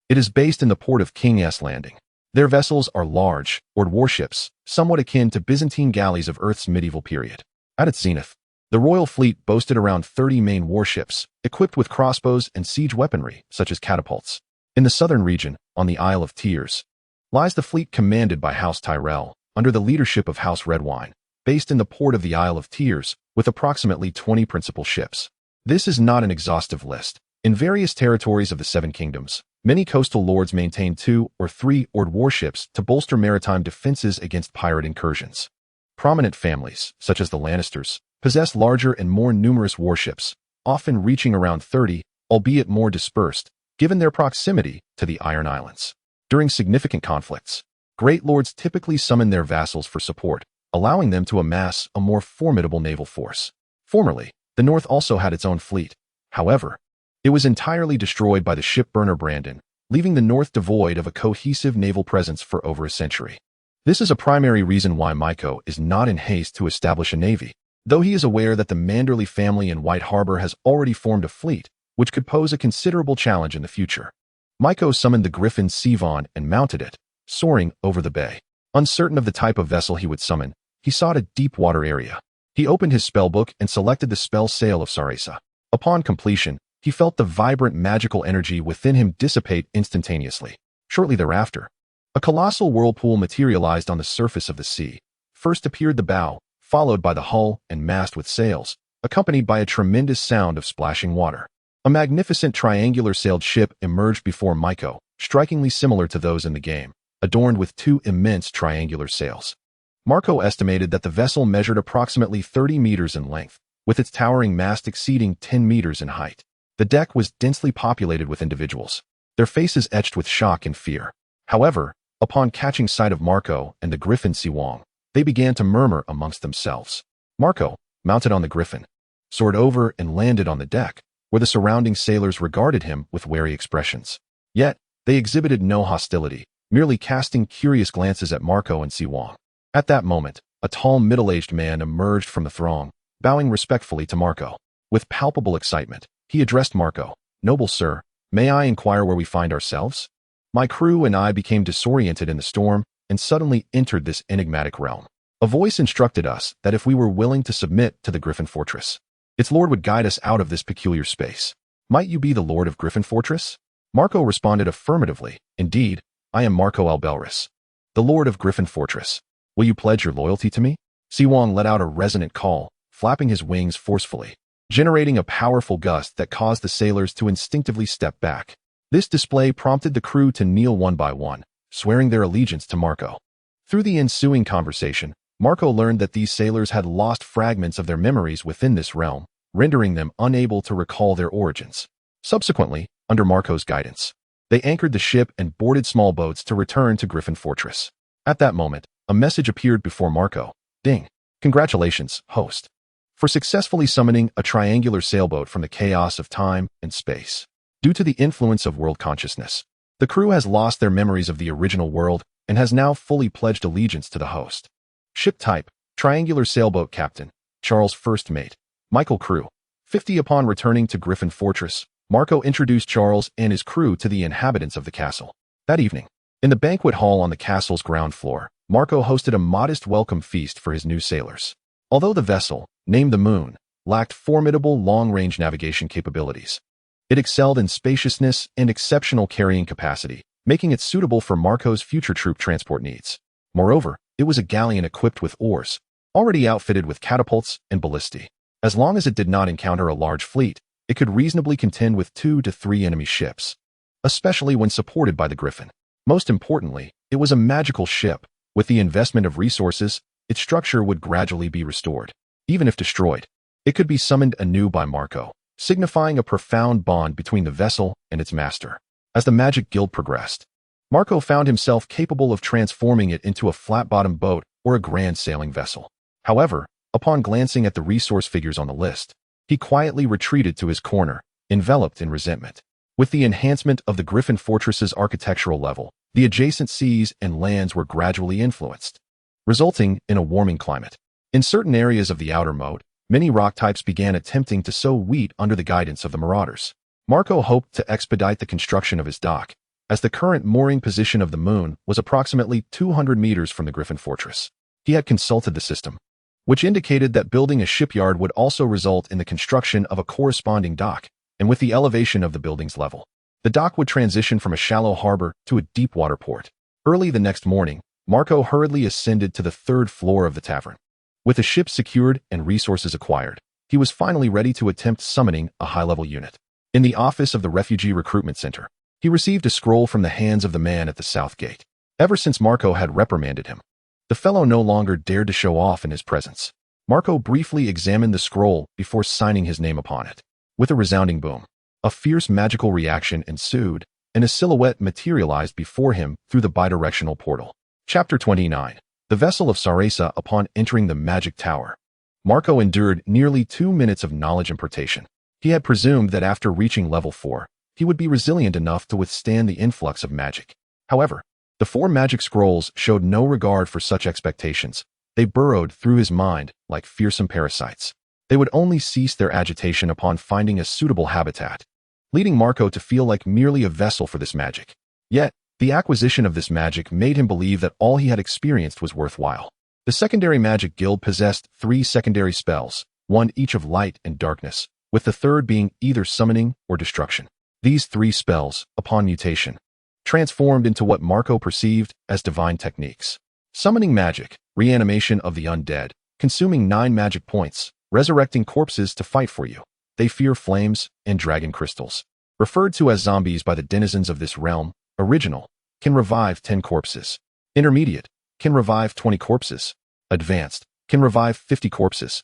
It is based in the port of King S Landing. Their vessels are large, oared warships, somewhat akin to Byzantine galleys of Earth's medieval period. At its zenith, the royal fleet boasted around 30 main warships, equipped with crossbows and siege weaponry, such as catapults. In the southern region, on the Isle of Tears, lies the fleet commanded by House Tyrell, under the leadership of House Redwine, based in the port of the Isle of Tears, with approximately 20 principal ships. This is not an exhaustive list. In various territories of the Seven Kingdoms, many coastal lords maintain 2 or 3 oared warships to bolster maritime defenses against pirate incursions. Prominent families, such as the Lannisters, possess larger and more numerous warships, often reaching around 30, albeit more dispersed, given their proximity to the Iron Islands. During significant conflicts, great lords typically summon their vassals for support, allowing them to amass a more formidable naval force. Formerly, the North also had its own fleet. However, it was entirely destroyed by the shipburner Brandon, leaving the North devoid of a cohesive naval presence for over a century. This is a primary reason why Marco is not in haste to establish a navy, though he is aware that the Manderley family in White Harbor has already formed a fleet, which could pose a considerable challenge in the future. Marco summoned the Griffin Siwong and mounted it, soaring over the bay. Uncertain of the type of vessel he would summon, he sought a deep water area. He opened his spellbook and selected the spell Sail of Sarasa. Upon completion, he felt the vibrant magical energy within him dissipate instantaneously. Shortly thereafter, a colossal whirlpool materialized on the surface of the sea. First appeared the bow, followed by the hull and mast with sails, accompanied by a tremendous sound of splashing water. A magnificent triangular-sailed ship emerged before Marco, strikingly similar to those in the game, adorned with 2 immense triangular sails. Marco estimated that the vessel measured approximately 30 meters in length, with its towering mast exceeding 10 meters in height. The deck was densely populated with individuals, their faces etched with shock and fear. However, upon catching sight of Marco and the Griffin Siwong, they began to murmur amongst themselves. Marco, mounted on the Griffin, soared over and landed on the deck, where the surrounding sailors regarded him with wary expressions. Yet, they exhibited no hostility, merely casting curious glances at Marco and Siwong. At that moment, a tall middle-aged man emerged from the throng, bowing respectfully to Marco. With palpable excitement, he addressed Marco. "Noble sir, may I inquire where we find ourselves? My crew and I became disoriented in the storm and suddenly entered this enigmatic realm. A voice instructed us that if we were willing to submit to the Griffin Fortress, its lord would guide us out of this peculiar space. Might you be the lord of Griffin Fortress?" Marco responded affirmatively. "Indeed, I am Marco Albelris, the Lord of Griffin Fortress. Will you pledge your loyalty to me? Siwong let out a resonant call, flapping his wings forcefully, generating a powerful gust that caused the sailors to instinctively step back. This display prompted the crew to kneel one by one, swearing their allegiance to Marco. Through the ensuing conversation, Marco learned that these sailors had lost fragments of their memories within this realm, rendering them unable to recall their origins. Subsequently, under Marco's guidance, they anchored the ship and boarded small boats to return to Griffin Fortress. At that moment, a message appeared before Marco. Ding! Congratulations, host, for successfully summoning a triangular sailboat from the chaos of time and space. Due to the influence of world consciousness, the crew has lost their memories of the original world and has now fully pledged allegiance to the host. Ship type, triangular sailboat captain, Charles first mate, Michael crew. 50 Upon returning to Griffin Fortress, Marco introduced Charles and his crew to the inhabitants of the castle. That evening, in the banquet hall on the castle's ground floor, Marco hosted a modest welcome feast for his new sailors. Although the vessel, named the Moon, lacked formidable long-range navigation capabilities, it excelled in spaciousness and exceptional carrying capacity, making it suitable for Marco's future troop transport needs. Moreover, it was a galleon equipped with oars, already outfitted with catapults and ballistae. As long as it did not encounter a large fleet, it could reasonably contend with 2 to 3 enemy ships, especially when supported by the Griffin. Most importantly, it was a magical ship. With the investment of resources, its structure would gradually be restored. Even if destroyed, it could be summoned anew by Marco, signifying a profound bond between the vessel and its master. As the Magic Guild progressed, Marco found himself capable of transforming it into a flat-bottomed boat or a grand sailing vessel. However, upon glancing at the resource figures on the list, he quietly retreated to his corner, enveloped in resentment. With the enhancement of the Griffin Fortress's architectural level, the adjacent seas and lands were gradually influenced, resulting in a warming climate. In certain areas of the outer moat, many rock types began attempting to sow wheat under the guidance of the marauders. Marco hoped to expedite the construction of his dock, as the current mooring position of the Moon was approximately 200 meters from the Griffin Fortress. He had consulted the system, which indicated that building a shipyard would also result in the construction of a corresponding dock, and with the elevation of the building's level, the dock would transition from a shallow harbor to a deep water port. Early the next morning, Marco hurriedly ascended to the 3rd floor of the tavern. With the ship secured and resources acquired, he was finally ready to attempt summoning a high-level unit. In the office of the Refugee Recruitment Center, he received a scroll from the hands of the man at the south gate. Ever since Marco had reprimanded him, the fellow no longer dared to show off in his presence. Marco briefly examined the scroll before signing his name upon it. With a resounding boom, a fierce magical reaction ensued, and a silhouette materialized before him through the bidirectional portal. Chapter 29. The Vessel of Sarasa. Upon entering the Magic Tower, Marco endured nearly 2 minutes of knowledge impartation. He had presumed that after reaching level 4, he would be resilient enough to withstand the influx of magic. However, the 4 magic scrolls showed no regard for such expectations. They burrowed through his mind like fearsome parasites. They would only cease their agitation upon finding a suitable habitat, leading Marco to feel like merely a vessel for this magic. Yet, the acquisition of this magic made him believe that all he had experienced was worthwhile. The Secondary Magic Guild possessed 3 secondary spells, 1 each of light and darkness, with the 3rd being either summoning or destruction. These 3 spells, upon mutation, transformed into what Marco perceived as divine techniques. Summoning magic, reanimation of the undead, consuming 9 magic points, resurrecting corpses to fight for you. They fear flames and dragon crystals. Referred to as zombies by the denizens of this realm, original, can revive 10 corpses. Intermediate, can revive 20 corpses. Advanced, can revive 50 corpses.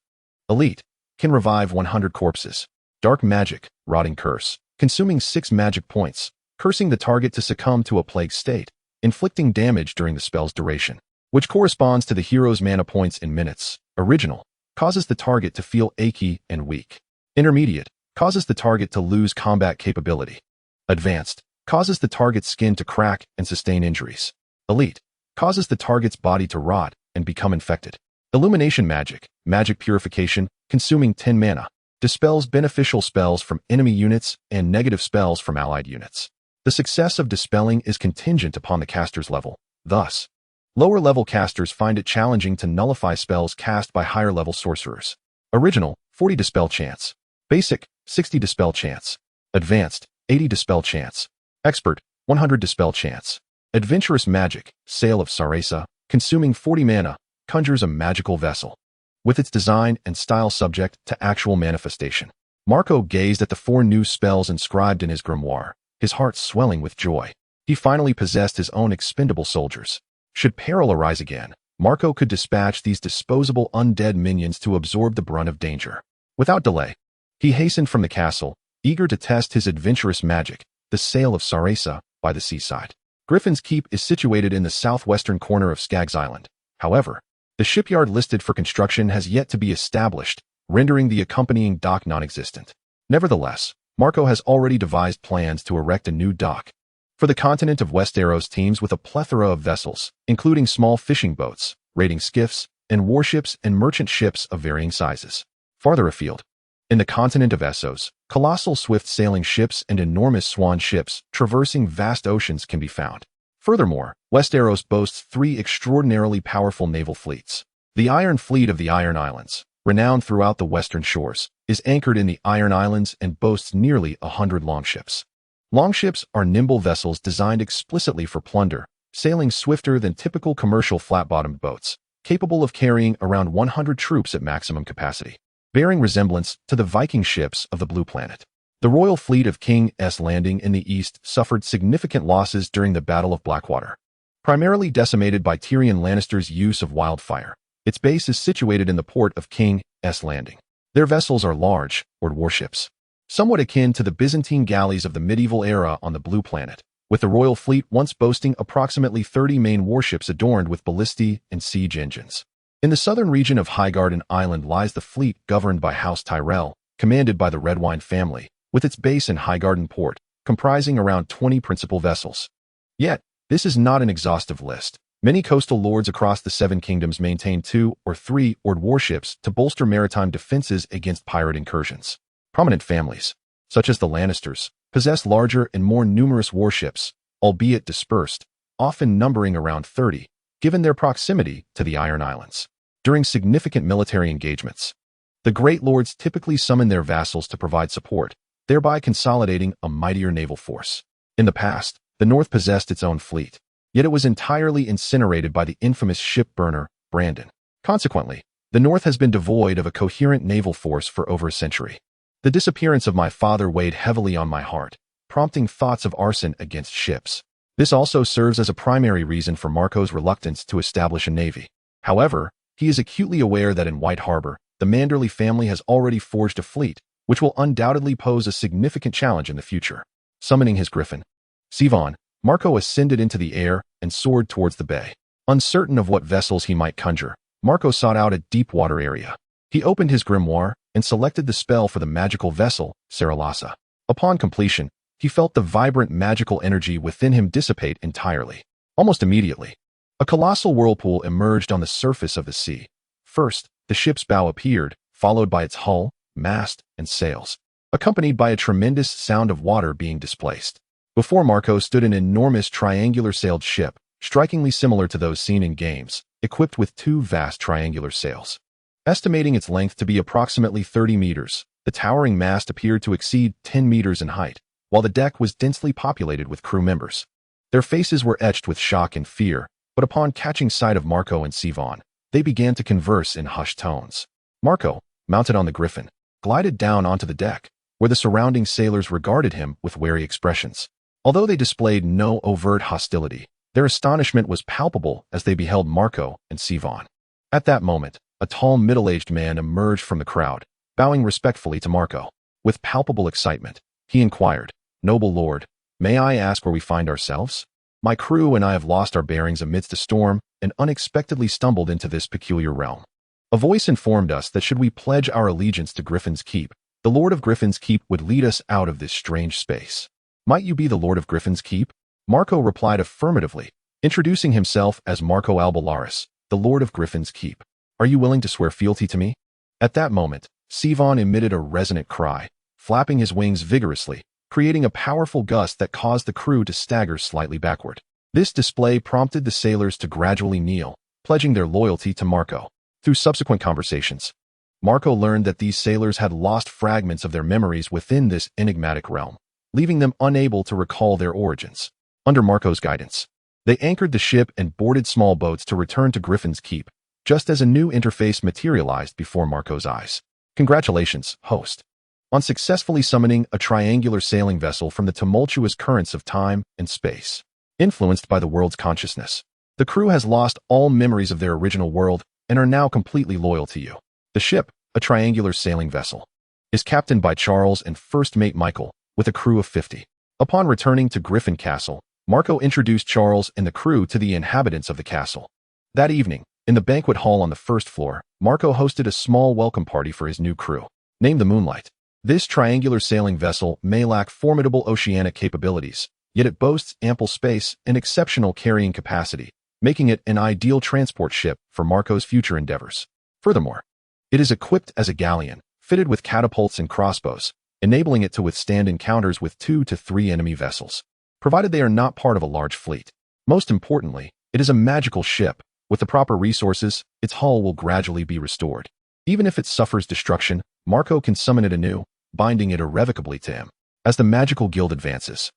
Elite, can revive 100 corpses. Dark magic, rotting curse, consuming 6 magic points, cursing the target to succumb to a plague state, inflicting damage during the spell's duration, which corresponds to the hero's mana points in minutes. Original, causes the target to feel achy and weak. Intermediate, causes the target to lose combat capability. Advanced, causes the target's skin to crack and sustain injuries. Elite, causes the target's body to rot and become infected. Illumination magic, magic purification, consuming 10 mana, dispels beneficial spells from enemy units and negative spells from allied units. The success of dispelling is contingent upon the caster's level. Thus, lower-level casters find it challenging to nullify spells cast by higher-level sorcerers. Original, 40 dispel chance. Basic, 60 dispel chance. Advanced, 80 dispel chance. Expert, 100 dispel chance. Adventurous magic, Sail of Sarasa, consuming 40 mana, conjures a magical vessel. With its design and style subject to actual manifestation. Marco gazed at the 4 new spells inscribed in his grimoire, his heart swelling with joy. He finally possessed his own expendable soldiers. Should peril arise again, Marco could dispatch these disposable undead minions to absorb the brunt of danger. Without delay, he hastened from the castle, eager to test his adventurous magic, the Sail of Sarasa, by the seaside. Griffin's Keep is situated in the southwestern corner of Skaggos Island. However, the shipyard listed for construction has yet to be established, rendering the accompanying dock non-existent. Nevertheless, Marco has already devised plans to erect a new dock for the continent of Westeros teams with a plethora of vessels, including small fishing boats, raiding skiffs, and warships and merchant ships of varying sizes. Farther afield, in the continent of Essos, colossal swift-sailing ships and enormous swan ships traversing vast oceans can be found. Furthermore, Westeros boasts 3 extraordinarily powerful naval fleets. The Iron Fleet of the Iron Islands, renowned throughout the western shores, is anchored in the Iron Islands and boasts nearly 100 longships. Longships are nimble vessels designed explicitly for plunder, sailing swifter than typical commercial flat-bottomed boats, capable of carrying around 100 troops at maximum capacity, bearing resemblance to the Viking ships of the Blue Planet. The royal fleet of King S Landing in the east suffered significant losses during the Battle of Blackwater. Primarily decimated by Tyrion Lannister's use of wildfire, its base is situated in the port of King S Landing. Their vessels are large, oared warships, somewhat akin to the Byzantine galleys of the medieval era on the Blue Planet, with the royal fleet once boasting approximately 30 main warships adorned with ballistae and siege engines. In the southern region of Highgarden Island lies the fleet governed by House Tyrell, commanded by the Redwine family, with its base in Highgarden Port, comprising around 20 principal vessels. Yet, this is not an exhaustive list. Many coastal lords across the 7 kingdoms maintain 2 or 3 oared warships to bolster maritime defenses against pirate incursions. Prominent families, such as the Lannisters, possess larger and more numerous warships, albeit dispersed, often numbering around 30, given their proximity to the Iron Islands. During significant military engagements, the great lords typically summon their vassals to provide support, thereby consolidating a mightier naval force. In the past, the North possessed its own fleet, yet it was entirely incinerated by the infamous ship burner, Brandon. Consequently, the North has been devoid of a coherent naval force for over a century. The disappearance of my father weighed heavily on my heart, prompting thoughts of arson against ships. This also serves as a primary reason for Marco's reluctance to establish a navy. However, he is acutely aware that in White Harbor, the Manderley family has already forged a fleet, which will undoubtedly pose a significant challenge in the future. Summoning his Griffin, Siwong, Marco ascended into the air and soared towards the bay. Uncertain of what vessels he might conjure, Marco sought out a deep water area. He opened his grimoire and selected the spell for the magical vessel, Sarasa. Upon completion, he felt the vibrant magical energy within him dissipate entirely. Almost immediately, a colossal whirlpool emerged on the surface of the sea. First, the ship's bow appeared, followed by its hull, mast, and sails, accompanied by a tremendous sound of water being displaced. Before Marco stood an enormous triangular-sailed ship, strikingly similar to those seen in games, equipped with 2 vast triangular sails. Estimating its length to be approximately 30 meters, the towering mast appeared to exceed 10 meters in height, while the deck was densely populated with crew members. Their faces were etched with shock and fear, but upon catching sight of Marco and Siwong, they began to converse in hushed tones. Marco, mounted on the Griffin, glided down onto the deck, where the surrounding sailors regarded him with wary expressions. Although they displayed no overt hostility, their astonishment was palpable as they beheld Marco and Siwong. At that moment, a tall middle-aged man emerged from the crowd, bowing respectfully to Marco. With palpable excitement, he inquired, "Noble lord, may I ask where we find ourselves? My crew and I have lost our bearings amidst a storm and unexpectedly stumbled into this peculiar realm." A voice informed us that should we pledge our allegiance to Griffin's Keep, the Lord of Griffin's Keep would lead us out of this strange space. "Might you be the Lord of Griffin's Keep?" Marco replied affirmatively, introducing himself as Marco Albalaris, the Lord of Griffin's Keep. "Are you willing to swear fealty to me?" At that moment, Siwong emitted a resonant cry, flapping his wings vigorously, creating a powerful gust that caused the crew to stagger slightly backward. This display prompted the sailors to gradually kneel, pledging their loyalty to Marco. Through subsequent conversations, Marco learned that these sailors had lost fragments of their memories within this enigmatic realm, leaving them unable to recall their origins. Under Marco's guidance, They anchored the ship and boarded small boats to return to Griffin's Keep, just as a new interface materialized before Marco's eyes. Congratulations, host, on successfully summoning a triangular sailing vessel from the tumultuous currents of time and space, influenced by the world's consciousness. The crew has lost all memories of their original world and are now completely loyal to you. The ship, a triangular sailing vessel, is captained by Charles and first mate Michael, with a crew of 50. Upon returning to Griffin Castle, Marco introduced Charles and the crew to the inhabitants of the castle. That evening, in the banquet hall on the first floor, Marco hosted a small welcome party for his new crew, named the Moonlight. This triangular sailing vessel may lack formidable oceanic capabilities, yet it boasts ample space and exceptional carrying capacity, making it an ideal transport ship for Marco's future endeavors. Furthermore, it is equipped as a galleon, fitted with catapults and crossbows, enabling it to withstand encounters with 2 to 3 enemy vessels, provided they are not part of a large fleet. Most importantly, it is a magical ship. With the proper resources, its hull will gradually be restored. Even if it suffers destruction, Marco can summon it anew, binding it irrevocably to him. As the magical guild advances,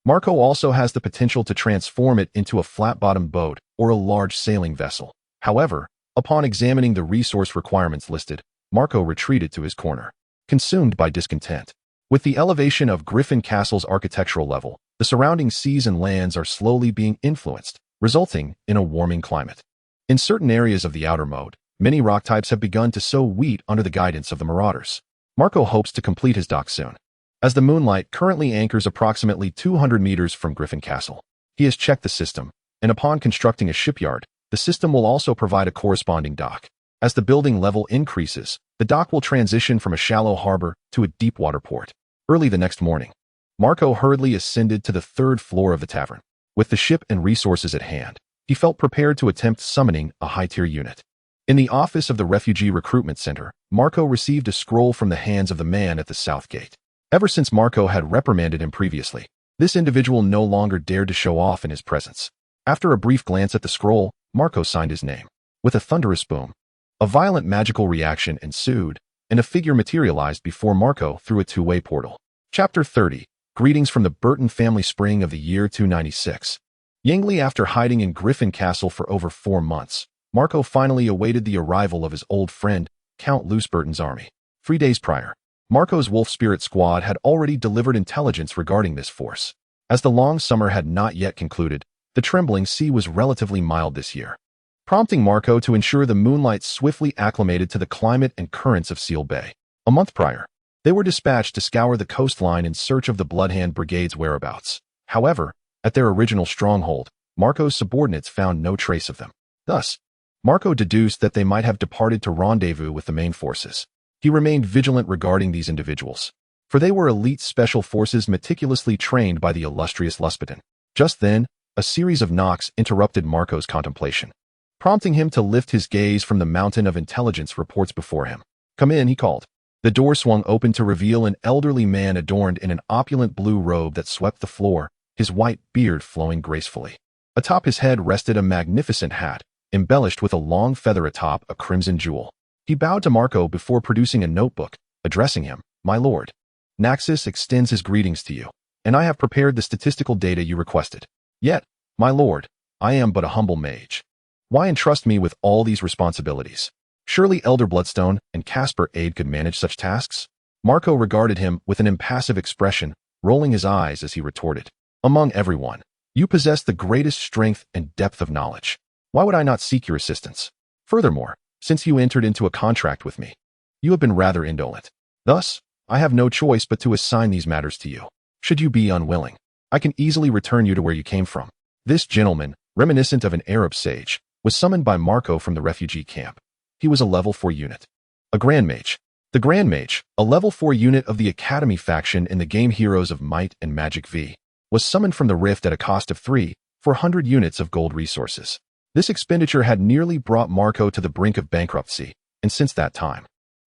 Marco also has the potential to transform it into a flat-bottomed boat or a large sailing vessel. However, upon examining the resource requirements listed, Marco retreated to his corner, consumed by discontent. With the elevation of Griffin Castle's architectural level, the surrounding seas and lands are slowly being influenced, resulting in a warming climate. In certain areas of the outer moat, many rock types have begun to sow wheat under the guidance of the marauders. Marco hopes to complete his dock soon, as the Moonlight currently anchors approximately 200 meters from Griffin Castle. He has checked the system, and upon constructing a shipyard, the system will also provide a corresponding dock. As the building level increases, the dock will transition from a shallow harbor to a deep water port. Early the next morning, Marco hurriedly ascended to the 3rd floor of the tavern. With the ship and resources at hand, he felt prepared to attempt summoning a high-tier unit. In the office of the Refugee Recruitment Center, Marco received a scroll from the hands of the man at the south gate. Ever since Marco had reprimanded him previously, this individual no longer dared to show off in his presence. After a brief glance at the scroll, Marco signed his name. With a thunderous boom, a violent magical reaction ensued, and a figure materialized before Marco through a two-way portal. Chapter 30. Greetings from the Bolton family. Spring of the year 296. Yingli. After hiding in Griffin Castle for over 4 months, Marco finally awaited the arrival of his old friend, Count Bolton's army. 3 days prior, Marco's Wolf Spirit Squad had already delivered intelligence regarding this force. As the long summer had not yet concluded, the trembling sea was relatively mild this year, prompting Marco to ensure the Moonlight swiftly acclimated to the climate and currents of Seal Bay. A month prior, they were dispatched to scour the coastline in search of the Bloodhand Brigade's whereabouts. However, at their original stronghold, Marco's subordinates found no trace of them. Thus, Marco deduced that they might have departed to rendezvous with the main forces. He remained vigilant regarding these individuals, for they were elite special forces meticulously trained by the illustrious Luspidin. Just then, a series of knocks interrupted Marco's contemplation, prompting him to lift his gaze from the mountain of intelligence reports before him. "Come in," he called. The door swung open to reveal an elderly man adorned in an opulent blue robe that swept the floor, his white beard flowing gracefully. Atop his head rested a magnificent hat, embellished with a long feather atop a crimson jewel. He bowed to Marco before producing a notebook, addressing him, "My lord, Naxos extends his greetings to you, and I have prepared the statistical data you requested. Yet, my lord, I am but a humble mage. Why entrust me with all these responsibilities? Surely Elder Bloodstone and Casper Aid could manage such tasks?" Marco regarded him with an impassive expression, rolling his eyes as he retorted, "Among everyone, you possess the greatest strength and depth of knowledge. Why would I not seek your assistance? Furthermore, since you entered into a contract with me, you have been rather indolent. Thus, I have no choice but to assign these matters to you. Should you be unwilling, I can easily return you to where you came from." This gentleman, reminiscent of an Arab sage, was summoned by Marco from the refugee camp. He was a level 4 unit. A Grand Mage. The Grand Mage, a level 4 unit of the Academy faction in the game Heroes of Might and Magic V, was summoned from the Rift at a cost of 3,400 units of gold resources. This expenditure had nearly brought Marco to the brink of bankruptcy, and since that time,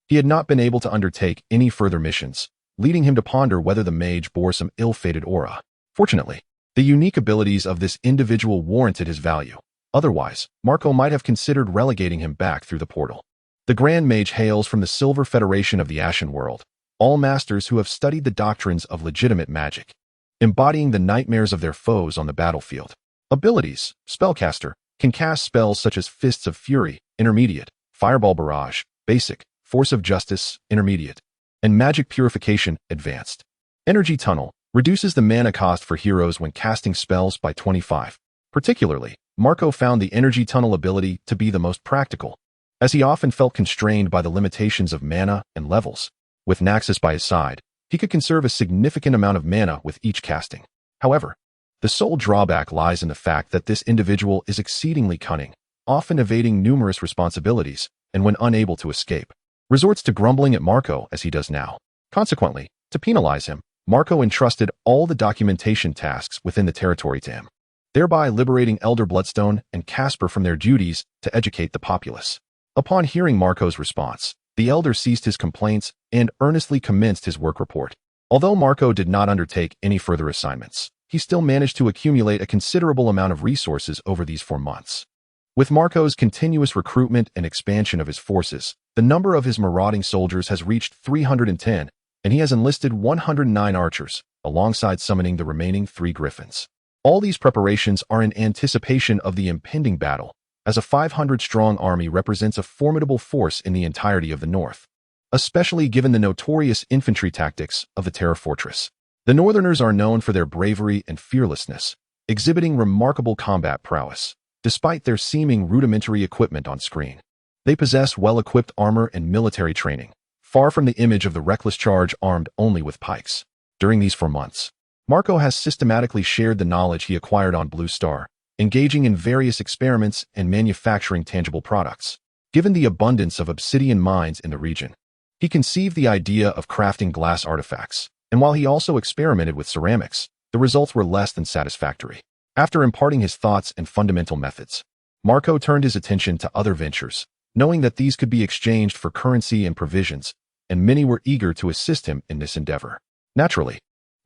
he had not been able to undertake any further missions, leading him to ponder whether the mage bore some ill-fated aura. Fortunately, the unique abilities of this individual warranted his value. Otherwise, Marco might have considered relegating him back through the portal. The Grand Mage hails from the Silver Federation of the Ashen World, all masters who have studied the doctrines of legitimate magic, embodying the nightmares of their foes on the battlefield. Abilities. Spellcaster can cast spells such as Fists of Fury, Intermediate, Fireball Barrage, Basic, Force of Justice, Intermediate, and Magic Purification, Advanced. Energy Tunnel reduces the mana cost for heroes when casting spells by 25. Particularly, Marco found the Energy Tunnel ability to be the most practical, as he often felt constrained by the limitations of mana and levels. With Naxos by his side, he could conserve a significant amount of mana with each casting. However, the sole drawback lies in the fact that this individual is exceedingly cunning, often evading numerous responsibilities, and when unable to escape, resorts to grumbling at Marco as he does now. Consequently, to penalize him, Marco entrusted all the documentation tasks within the territory to him, thereby liberating Elder Bloodstone and Casper from their duties to educate the populace. Upon hearing Marco's response, the Elder ceased his complaints and earnestly commenced his work report. Although Marco did not undertake any further assignments, he still managed to accumulate a considerable amount of resources over these 4 months. With Marco's continuous recruitment and expansion of his forces, the number of his marauding soldiers has reached 310, and he has enlisted 109 archers, alongside summoning the remaining 3 griffins. All these preparations are in anticipation of the impending battle, as a 500-strong army represents a formidable force in the entirety of the north, especially given the notorious infantry tactics of the Terra Fortress. The Northerners are known for their bravery and fearlessness, exhibiting remarkable combat prowess, despite their seeming rudimentary equipment on screen. They possess well-equipped armor and military training, far from the image of the reckless charge armed only with pikes. During these 4 months, Marco has systematically shared the knowledge he acquired on Blue Star, engaging in various experiments and manufacturing tangible products. Given the abundance of obsidian mines in the region, he conceived the idea of crafting glass artifacts, and while he also experimented with ceramics, the results were less than satisfactory. After imparting his thoughts and fundamental methods, Marco turned his attention to other ventures, knowing that these could be exchanged for currency and provisions, and many were eager to assist him in this endeavor. Naturally,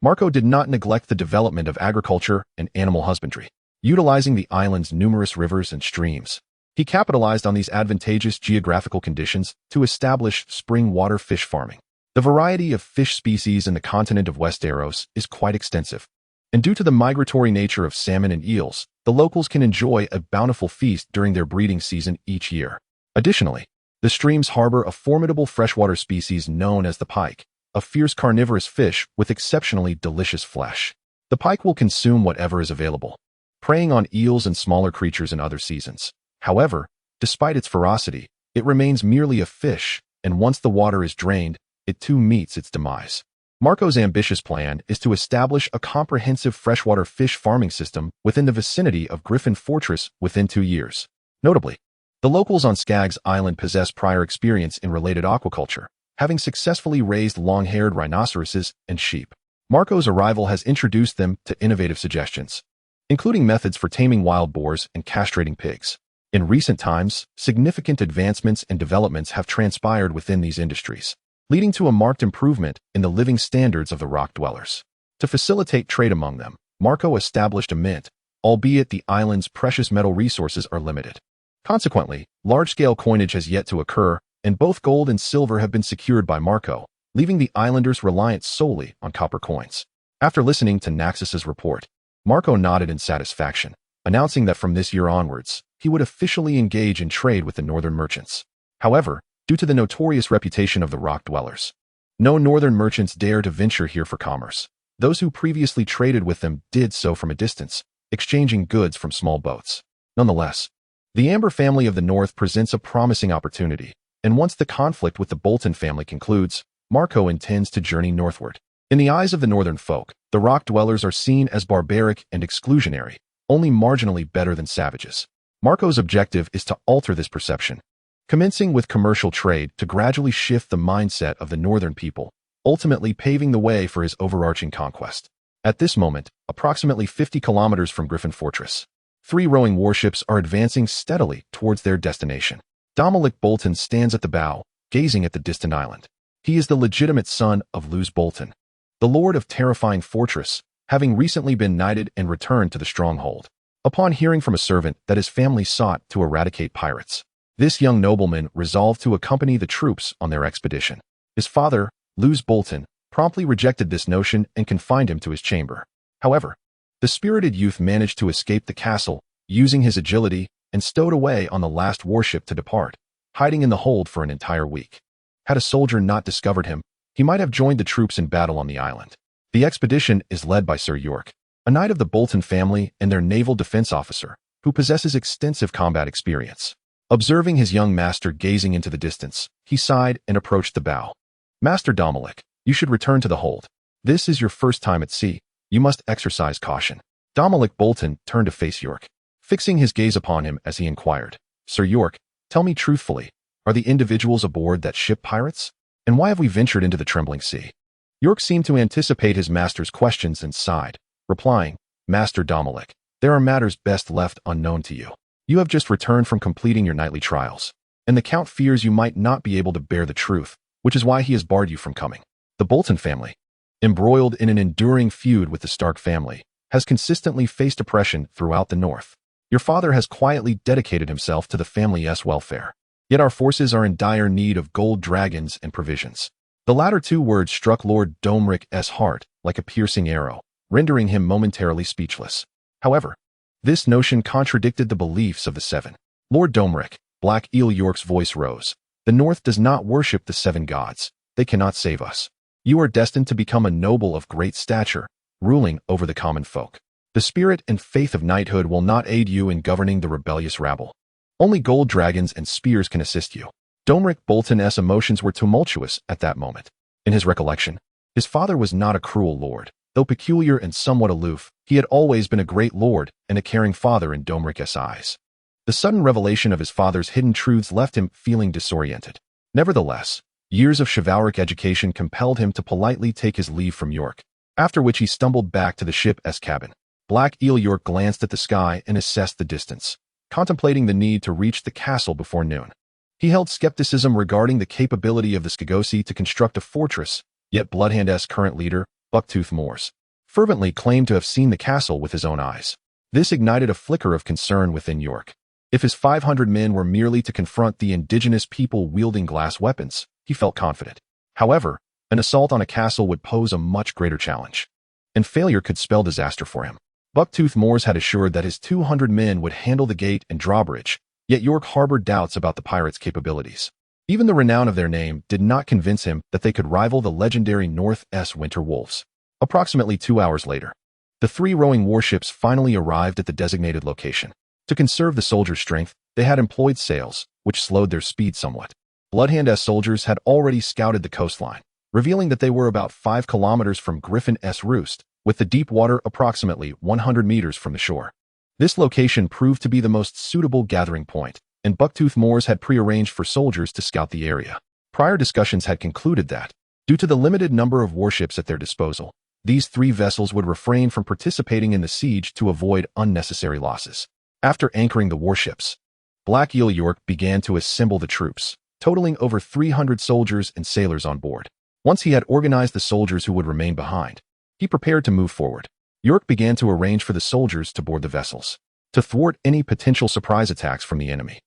Marco did not neglect the development of agriculture and animal husbandry. Utilizing the island's numerous rivers and streams, he capitalized on these advantageous geographical conditions to establish spring water fish farming. The variety of fish species in the continent of Westeros is quite extensive, and due to the migratory nature of salmon and eels, the locals can enjoy a bountiful feast during their breeding season each year. Additionally, the streams harbor a formidable freshwater species known as the pike, a fierce carnivorous fish with exceptionally delicious flesh. The pike will consume whatever is available, preying on eels and smaller creatures in other seasons. However, despite its ferocity, it remains merely a fish, and once the water is drained, it too meets its demise. Marco's ambitious plan is to establish a comprehensive freshwater fish farming system within the vicinity of Griffin Fortress within 2 years. Notably, the locals on Skaggos Island possess prior experience in related aquaculture, having successfully raised long-haired rhinoceroses and sheep. Marco's arrival has introduced them to innovative suggestions, including methods for taming wild boars and castrating pigs. In recent times, significant advancements and developments have transpired within these industries, leading to a marked improvement in the living standards of the rock dwellers. To facilitate trade among them, Marco established a mint, albeit the island's precious metal resources are limited. Consequently, large-scale coinage has yet to occur, and both gold and silver have been secured by Marco, leaving the islanders reliant solely on copper coins. After listening to Naxos's report, Marco nodded in satisfaction, announcing that from this year onwards, he would officially engage in trade with the northern merchants. However, due to the notorious reputation of the rock dwellers, no northern merchants dare to venture here for commerce. Those who previously traded with them did so from a distance, exchanging goods from small boats. Nonetheless, the Amber family of the North presents a promising opportunity, and once the conflict with the Bolton family concludes, Marco intends to journey northward. In the eyes of the northern folk, the rock dwellers are seen as barbaric and exclusionary, only marginally better than savages. Marco's objective is to alter this perception, commencing with commercial trade to gradually shift the mindset of the northern people, ultimately paving the way for his overarching conquest. At this moment, approximately 50 kilometers from Griffin Fortress, 3 rowing warships are advancing steadily towards their destination. Dominic Bolton stands at the bow, gazing at the distant island. He is the legitimate son of Luz Bolton, the lord of Terrifying Fortress, having recently been knighted and returned to the stronghold. Upon hearing from a servant that his family sought to eradicate pirates, this young nobleman resolved to accompany the troops on their expedition. His father, Luz Bolton, promptly rejected this notion and confined him to his chamber. However, The spirited youth managed to escape the castle, using his agility, and stowed away on the last warship to depart, hiding in the hold for an entire week. Had a soldier not discovered him, he might have joined the troops in battle on the island. The expedition is led by Sir York, a knight of the Bolton family and their naval defense officer, who possesses extensive combat experience. Observing his young master gazing into the distance, he sighed and approached the bow. "Master Dominic, you should return to the hold. This is your first time at sea. You must exercise caution." Dominic Bolton turned to face York, fixing his gaze upon him as he inquired, "Sir York, tell me truthfully, are the individuals aboard that ship pirates? And why have we ventured into the trembling sea?" York seemed to anticipate his master's questions and sighed, replying, "Master Dominic, there are matters best left unknown to you. You have just returned from completing your nightly trials, and the Count fears you might not be able to bear the truth, which is why he has barred you from coming. The Bolton family, embroiled in an enduring feud with the Stark family, has consistently faced oppression throughout the North. Your father has quietly dedicated himself to the family's welfare. Yet our forces are in dire need of gold dragons and provisions." The latter two words struck Lord Domric's heart like a piercing arrow, rendering him momentarily speechless. However, this notion contradicted the beliefs of the Seven. "Lord Domric," Black Eel York's voice rose, "the North does not worship the Seven Gods. They cannot save us. You are destined to become a noble of great stature, ruling over the common folk. The spirit and faith of knighthood will not aid you in governing the rebellious rabble. Only gold dragons and spears can assist you." Domric Bolton's emotions were tumultuous at that moment. In his recollection, his father was not a cruel lord. Though peculiar and somewhat aloof, he had always been a great lord and a caring father in Domric's eyes. The sudden revelation of his father's hidden truths left him feeling disoriented. Nevertheless, years of chivalric education compelled him to politely take his leave from York, after which he stumbled back to the ship's cabin. Black Eel York glanced at the sky and assessed the distance, contemplating the need to reach the castle before noon. He held skepticism regarding the capability of the Skaggosi to construct a fortress, yet Bloodhand's current leader, Bucktooth Moors, fervently claimed to have seen the castle with his own eyes. This ignited a flicker of concern within York. If his 500 men were merely to confront the indigenous people wielding glass weapons, he felt confident. However, an assault on a castle would pose a much greater challenge, and failure could spell disaster for him. Bucktooth Moors had assured that his 200 men would handle the gate and drawbridge, yet York harbored doubts about the pirates' capabilities. Even the renown of their name did not convince him that they could rival the legendary North's winter wolves. Approximately 2 hours later, the 3 rowing warships finally arrived at the designated location. To conserve the soldiers' strength, they had employed sails, which slowed their speed somewhat. Bloodhand's soldiers had already scouted the coastline, revealing that they were about 5 kilometers from Griffin's roost, with the deep water approximately 100 meters from the shore. This location proved to be the most suitable gathering point, and Bucktooth Moors had prearranged for soldiers to scout the area. Prior discussions had concluded that, due to the limited number of warships at their disposal, these 3 vessels would refrain from participating in the siege to avoid unnecessary losses. After anchoring the warships, Black Eel York began to assemble the troops, totaling over 300 soldiers and sailors on board. Once he had organized the soldiers who would remain behind, he prepared to move forward. York began to arrange for the soldiers to board the vessels, to thwart any potential surprise attacks from the enemy.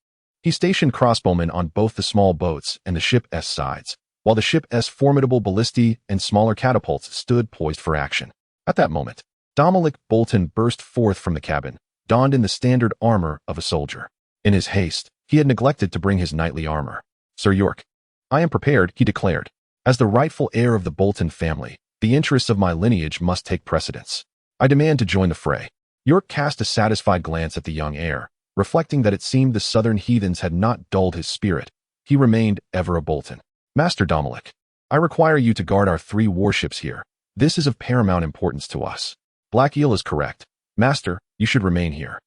He stationed crossbowmen on both the small boats and the ship's sides, while the ship's formidable ballistae and smaller catapults stood poised for action. At that moment, Dominic Bolton burst forth from the cabin, donned in the standard armor of a soldier. In his haste, he had neglected to bring his knightly armor. "Sir York, I am prepared," he declared. "As the rightful heir of the Bolton family, the interests of my lineage must take precedence. I demand to join the fray." York cast a satisfied glance at the young heir, reflecting that it seemed the southern heathens had not dulled his spirit. He remained ever a Bolton. "Master Dominic, I require you to guard our 3 warships here. This is of paramount importance to us." "Black Eel is correct. Master, you should remain here."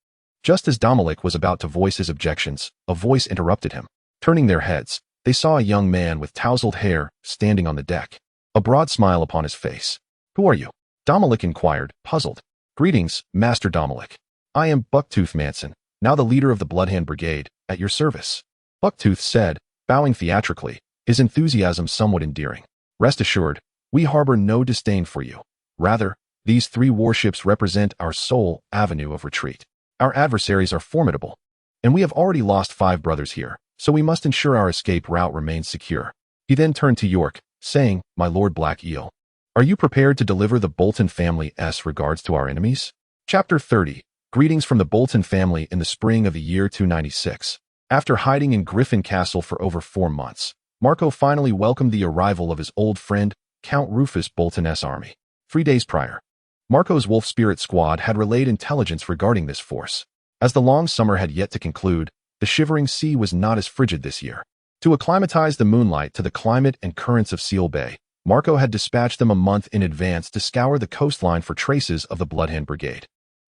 Just as Dominic was about to voice his objections, a voice interrupted him. Turning their heads, they saw a young man with tousled hair standing on the deck, a broad smile upon his face. "Who are you?" Dominic inquired, puzzled. "Greetings, Master Dominic. I am Bucktooth Manson, now the leader of the Bloodhand Brigade, at your service." Bucktooth said, bowing theatrically, his enthusiasm somewhat endearing. "Rest assured, we harbor no disdain for you. Rather, these 3 warships represent our sole avenue of retreat. Our adversaries are formidable, and we have already lost 5 brothers here, so we must ensure our escape route remains secure." He then turned to York, saying, "My Lord Black Eel, are you prepared to deliver the Bolton family's regards to our enemies?" Chapter 30. Greetings from the Bolton family in the spring of the year 296. After hiding in Griffin Castle for over 4 months, Marco finally welcomed the arrival of his old friend, Count Rufus Bolton's army. 3 days prior, Marco's Wolf Spirit squad had relayed intelligence regarding this force. As the long summer had yet to conclude, the shivering sea was not as frigid this year. To acclimatize the moonlight to the climate and currents of Seal Bay, Marco had dispatched them a month in advance to scour the coastline for traces of the Bloodhand Brigade.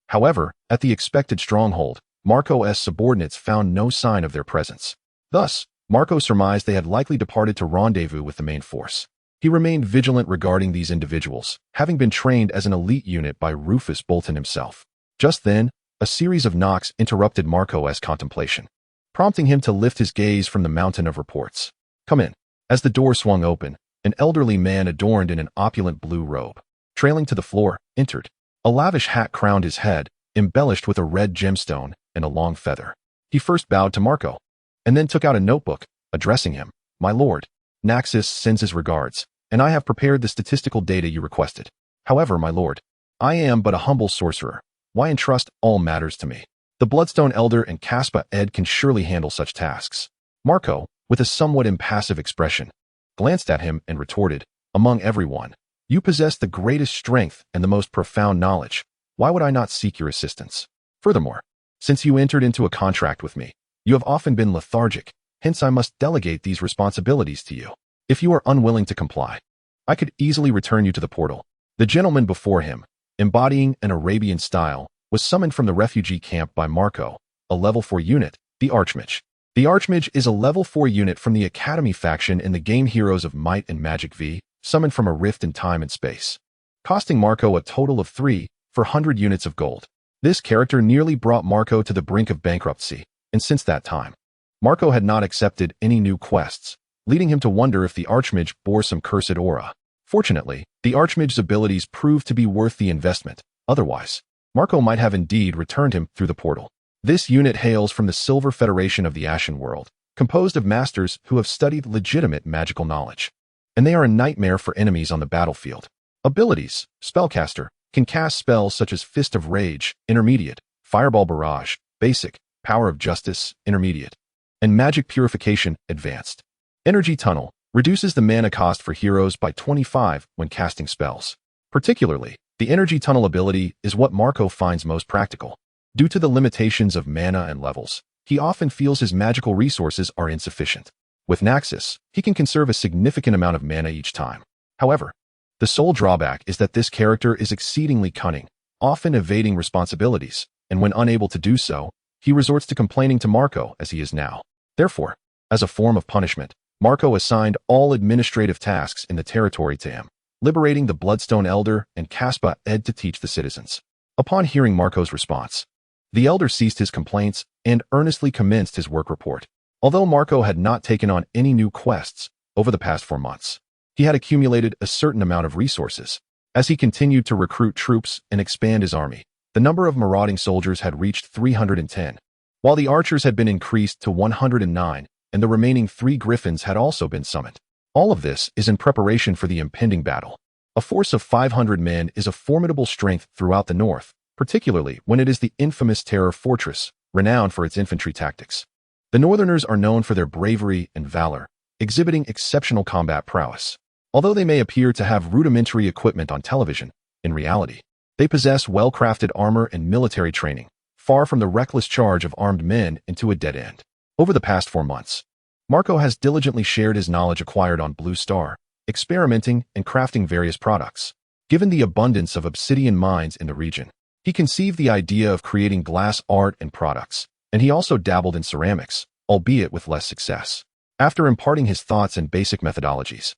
However, at the expected stronghold, Marco's subordinates found no sign of their presence. Thus, Marco surmised they had likely departed to rendezvous with the main force. He remained vigilant regarding these individuals, having been trained as an elite unit by Rufus Bolton himself. Just then, a series of knocks interrupted Marco's contemplation, prompting him to lift his gaze from the mountain of reports. "Come in." As the door swung open, an elderly man adorned in an opulent blue robe, trailing to the floor, entered. A lavish hat crowned his head, embellished with a red gemstone and a long feather. He first bowed to Marco, and then took out a notebook, addressing him. "My lord, Naxos sends his regards, and I have prepared the statistical data you requested. However, my lord, I am but a humble sorcerer. Why entrust all matters to me? The Bloodstone Elder and Caspa Ed can surely handle such tasks." Marco, with a somewhat impassive expression, glanced at him and retorted, "Among everyone, you possess the greatest strength and the most profound knowledge. Why would I not seek your assistance? Furthermore, since you entered into a contract with me, you have often been lethargic, hence I must delegate these responsibilities to you. If you are unwilling to comply, I could easily return you to the portal." The gentleman before him, embodying an Arabian style, was summoned from the refugee camp by Marco, a level 4 unit, the Archmage. The Archmage is a level 4 unit from the Academy faction in the game Heroes of Might and Magic V, summoned from a rift in time and space, costing Marco a total of 3,400 units of gold. This character nearly brought Marco to the brink of bankruptcy, and since that time, Marco had not accepted any new quests, leading him to wonder if the Archmage bore some cursed aura. Fortunately, the Archmage's abilities proved to be worth the investment. Otherwise, Marco might have indeed returned him through the portal. This unit hails from the Silver Federation of the Ashen World, composed of masters who have studied legitimate magical knowledge, and they are a nightmare for enemies on the battlefield. Abilities: Spellcaster, can cast spells such as Fist of Rage, Intermediate, Fireball Barrage, Basic, Power of Justice, Intermediate, and Magic Purification, Advanced. Energy Tunnel, reduces the mana cost for heroes by 25 when casting spells. Particularly, the Energy Tunnel ability is what Marco finds most practical. Due to the limitations of mana and levels, he often feels his magical resources are insufficient. With Naxos, he can conserve a significant amount of mana each time. However, the sole drawback is that this character is exceedingly cunning, often evading responsibilities, and when unable to do so, he resorts to complaining to Marco as he is now. Therefore, as a form of punishment, Marco assigned all administrative tasks in the territory to him, liberating the Bloodstone Elder and Caspa Ed to teach the citizens. Upon hearing Marco's response, the Elder ceased his complaints and earnestly commenced his work report. Although Marco had not taken on any new quests over the past 4 months, he had accumulated a certain amount of resources. As he continued to recruit troops and expand his army, the number of marauding soldiers had reached 310, while the archers had been increased to 109, and the remaining 3 griffins had also been summoned. All of this is in preparation for the impending battle. A force of 500 men is a formidable strength throughout the north, particularly when it is the infamous Terror Fortress, renowned for its infantry tactics. The Northerners are known for their bravery and valor, exhibiting exceptional combat prowess. Although they may appear to have rudimentary equipment on television, in reality, they possess well-crafted armor and military training, far from the reckless charge of armed men into a dead end. Over the past 4 months, Marco has diligently shared his knowledge acquired on Blue Star, experimenting and crafting various products. Given the abundance of obsidian mines in the region, he conceived the idea of creating glass art and products, and he also dabbled in ceramics, albeit with less success. After imparting his thoughts and basic methodologies,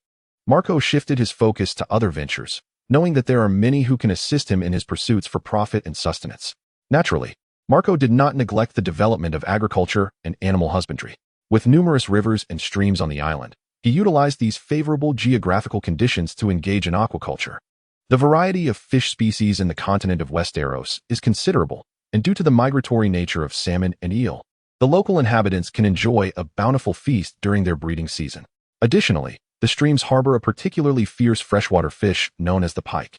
Marco shifted his focus to other ventures, knowing that there are many who can assist him in his pursuits for profit and sustenance. Naturally, Marco did not neglect the development of agriculture and animal husbandry. With numerous rivers and streams on the island, he utilized these favorable geographical conditions to engage in aquaculture. The variety of fish species in the continent of Westeros is considerable, and due to the migratory nature of salmon and eel, the local inhabitants can enjoy a bountiful feast during their breeding season. Additionally, the streams harbor a particularly fierce freshwater fish known as the pike.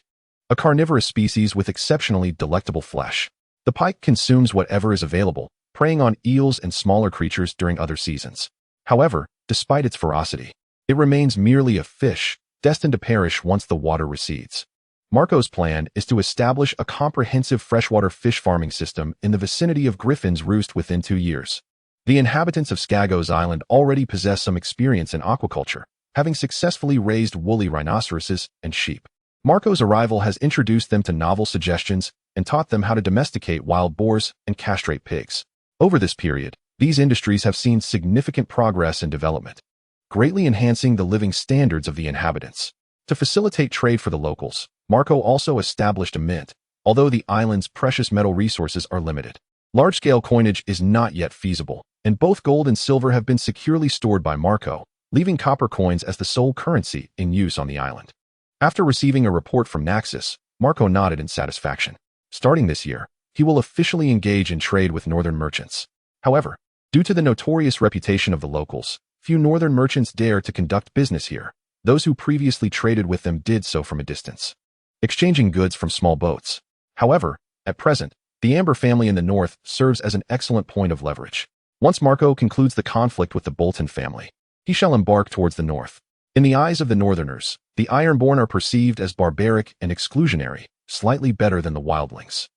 a carnivorous species with exceptionally delectable flesh. The pike consumes whatever is available, preying on eels and smaller creatures during other seasons. However, despite its ferocity, it remains merely a fish, destined to perish once the water recedes. Marco's plan is to establish a comprehensive freshwater fish farming system in the vicinity of Griffin's roost within 2 years. The inhabitants of Skaggos Island already possess some experience in aquaculture, having successfully raised woolly rhinoceroses and sheep. Marco's arrival has introduced them to novel suggestions and taught them how to domesticate wild boars and castrate pigs. Over this period, these industries have seen significant progress and development, greatly enhancing the living standards of the inhabitants. To facilitate trade for the locals, Marco also established a mint, although the island's precious metal resources are limited. Large-scale coinage is not yet feasible, and both gold and silver have been securely stored by Marco, leaving copper coins as the sole currency in use on the island. After receiving a report from Naxos, Marco nodded in satisfaction. Starting this year, he will officially engage in trade with northern merchants. However, due to the notorious reputation of the locals, few northern merchants dare to conduct business here. Those who previously traded with them did so from a distance, exchanging goods from small boats. However, at present, the Amber family in the north serves as an excellent point of leverage. Once Marco concludes the conflict with the Bolton family, he shall embark towards the north. In the eyes of the northerners, the Ironborn are perceived as barbaric and exclusionary, slightly better than the wildlings.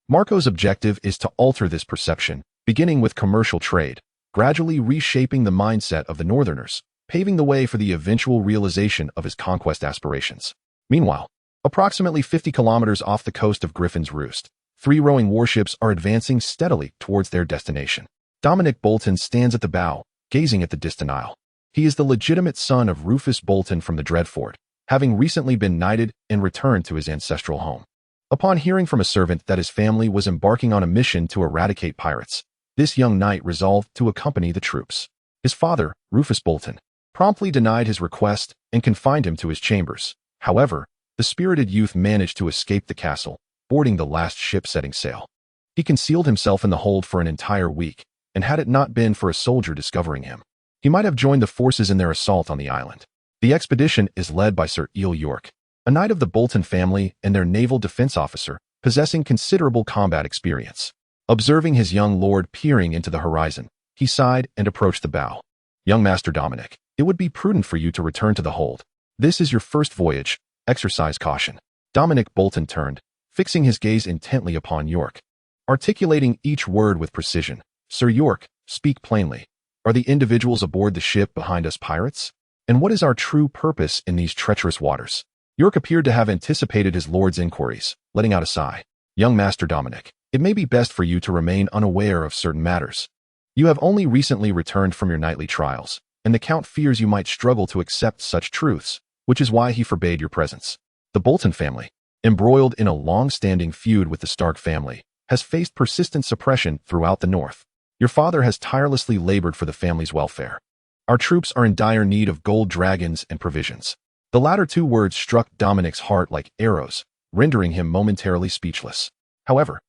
Marco's objective is to alter this perception, beginning with commercial trade, gradually reshaping the mindset of the northerners, paving the way for the eventual realization of his conquest aspirations. Meanwhile, approximately 50 kilometers off the coast of Griffin's Roost, 3 rowing warships are advancing steadily towards their destination. Dominic Bolton stands at the bow, gazing at the distant isle. He is the legitimate son of Rufus Bolton from the Dreadfort, having recently been knighted and returned to his ancestral home. Upon hearing from a servant that his family was embarking on a mission to eradicate pirates, this young knight resolved to accompany the troops. His father, Rufus Bolton, promptly denied his request and confined him to his chambers. However, the spirited youth managed to escape the castle, boarding the last ship setting sail. He concealed himself in the hold for an entire week, and had it not been for a soldier discovering him, he might have joined the forces in their assault on the island. The expedition is led by Sir Eel York, a knight of the Bolton family and their naval defense officer, possessing considerable combat experience. Observing his young lord peering into the horizon, he sighed and approached the bow. "Young Master Dominic, it would be prudent for you to return to the hold. This is your first voyage. Exercise caution." Dominic Bolton turned, fixing his gaze intently upon York, articulating each word with precision. "Sir York, speak plainly. Are the individuals aboard the ship behind us pirates? And what is our true purpose in these treacherous waters?" York appeared to have anticipated his lord's inquiries, letting out a sigh. "Young Master Dominic, it may be best for you to remain unaware of certain matters. You have only recently returned from your knightly trials, and the Count fears you might struggle to accept such truths, which is why he forbade your presence. The Bolton family, embroiled in a long-standing feud with the Stark family, has faced persistent suppression throughout the north. Your father has tirelessly labored for the family's welfare. Our troops are in dire need of gold dragons and provisions." The latter 2 words struck Dominic's heart like arrows, rendering him momentarily speechless. However,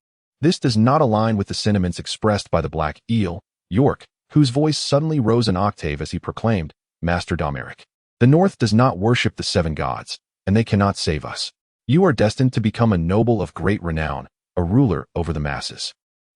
this does not align with the sentiments expressed by the Black Eel, York, whose voice suddenly rose an octave as he proclaimed, "Master Domeric, the North does not worship the 7 gods, and they cannot save us. You are destined to become a noble of great renown, a ruler over the masses.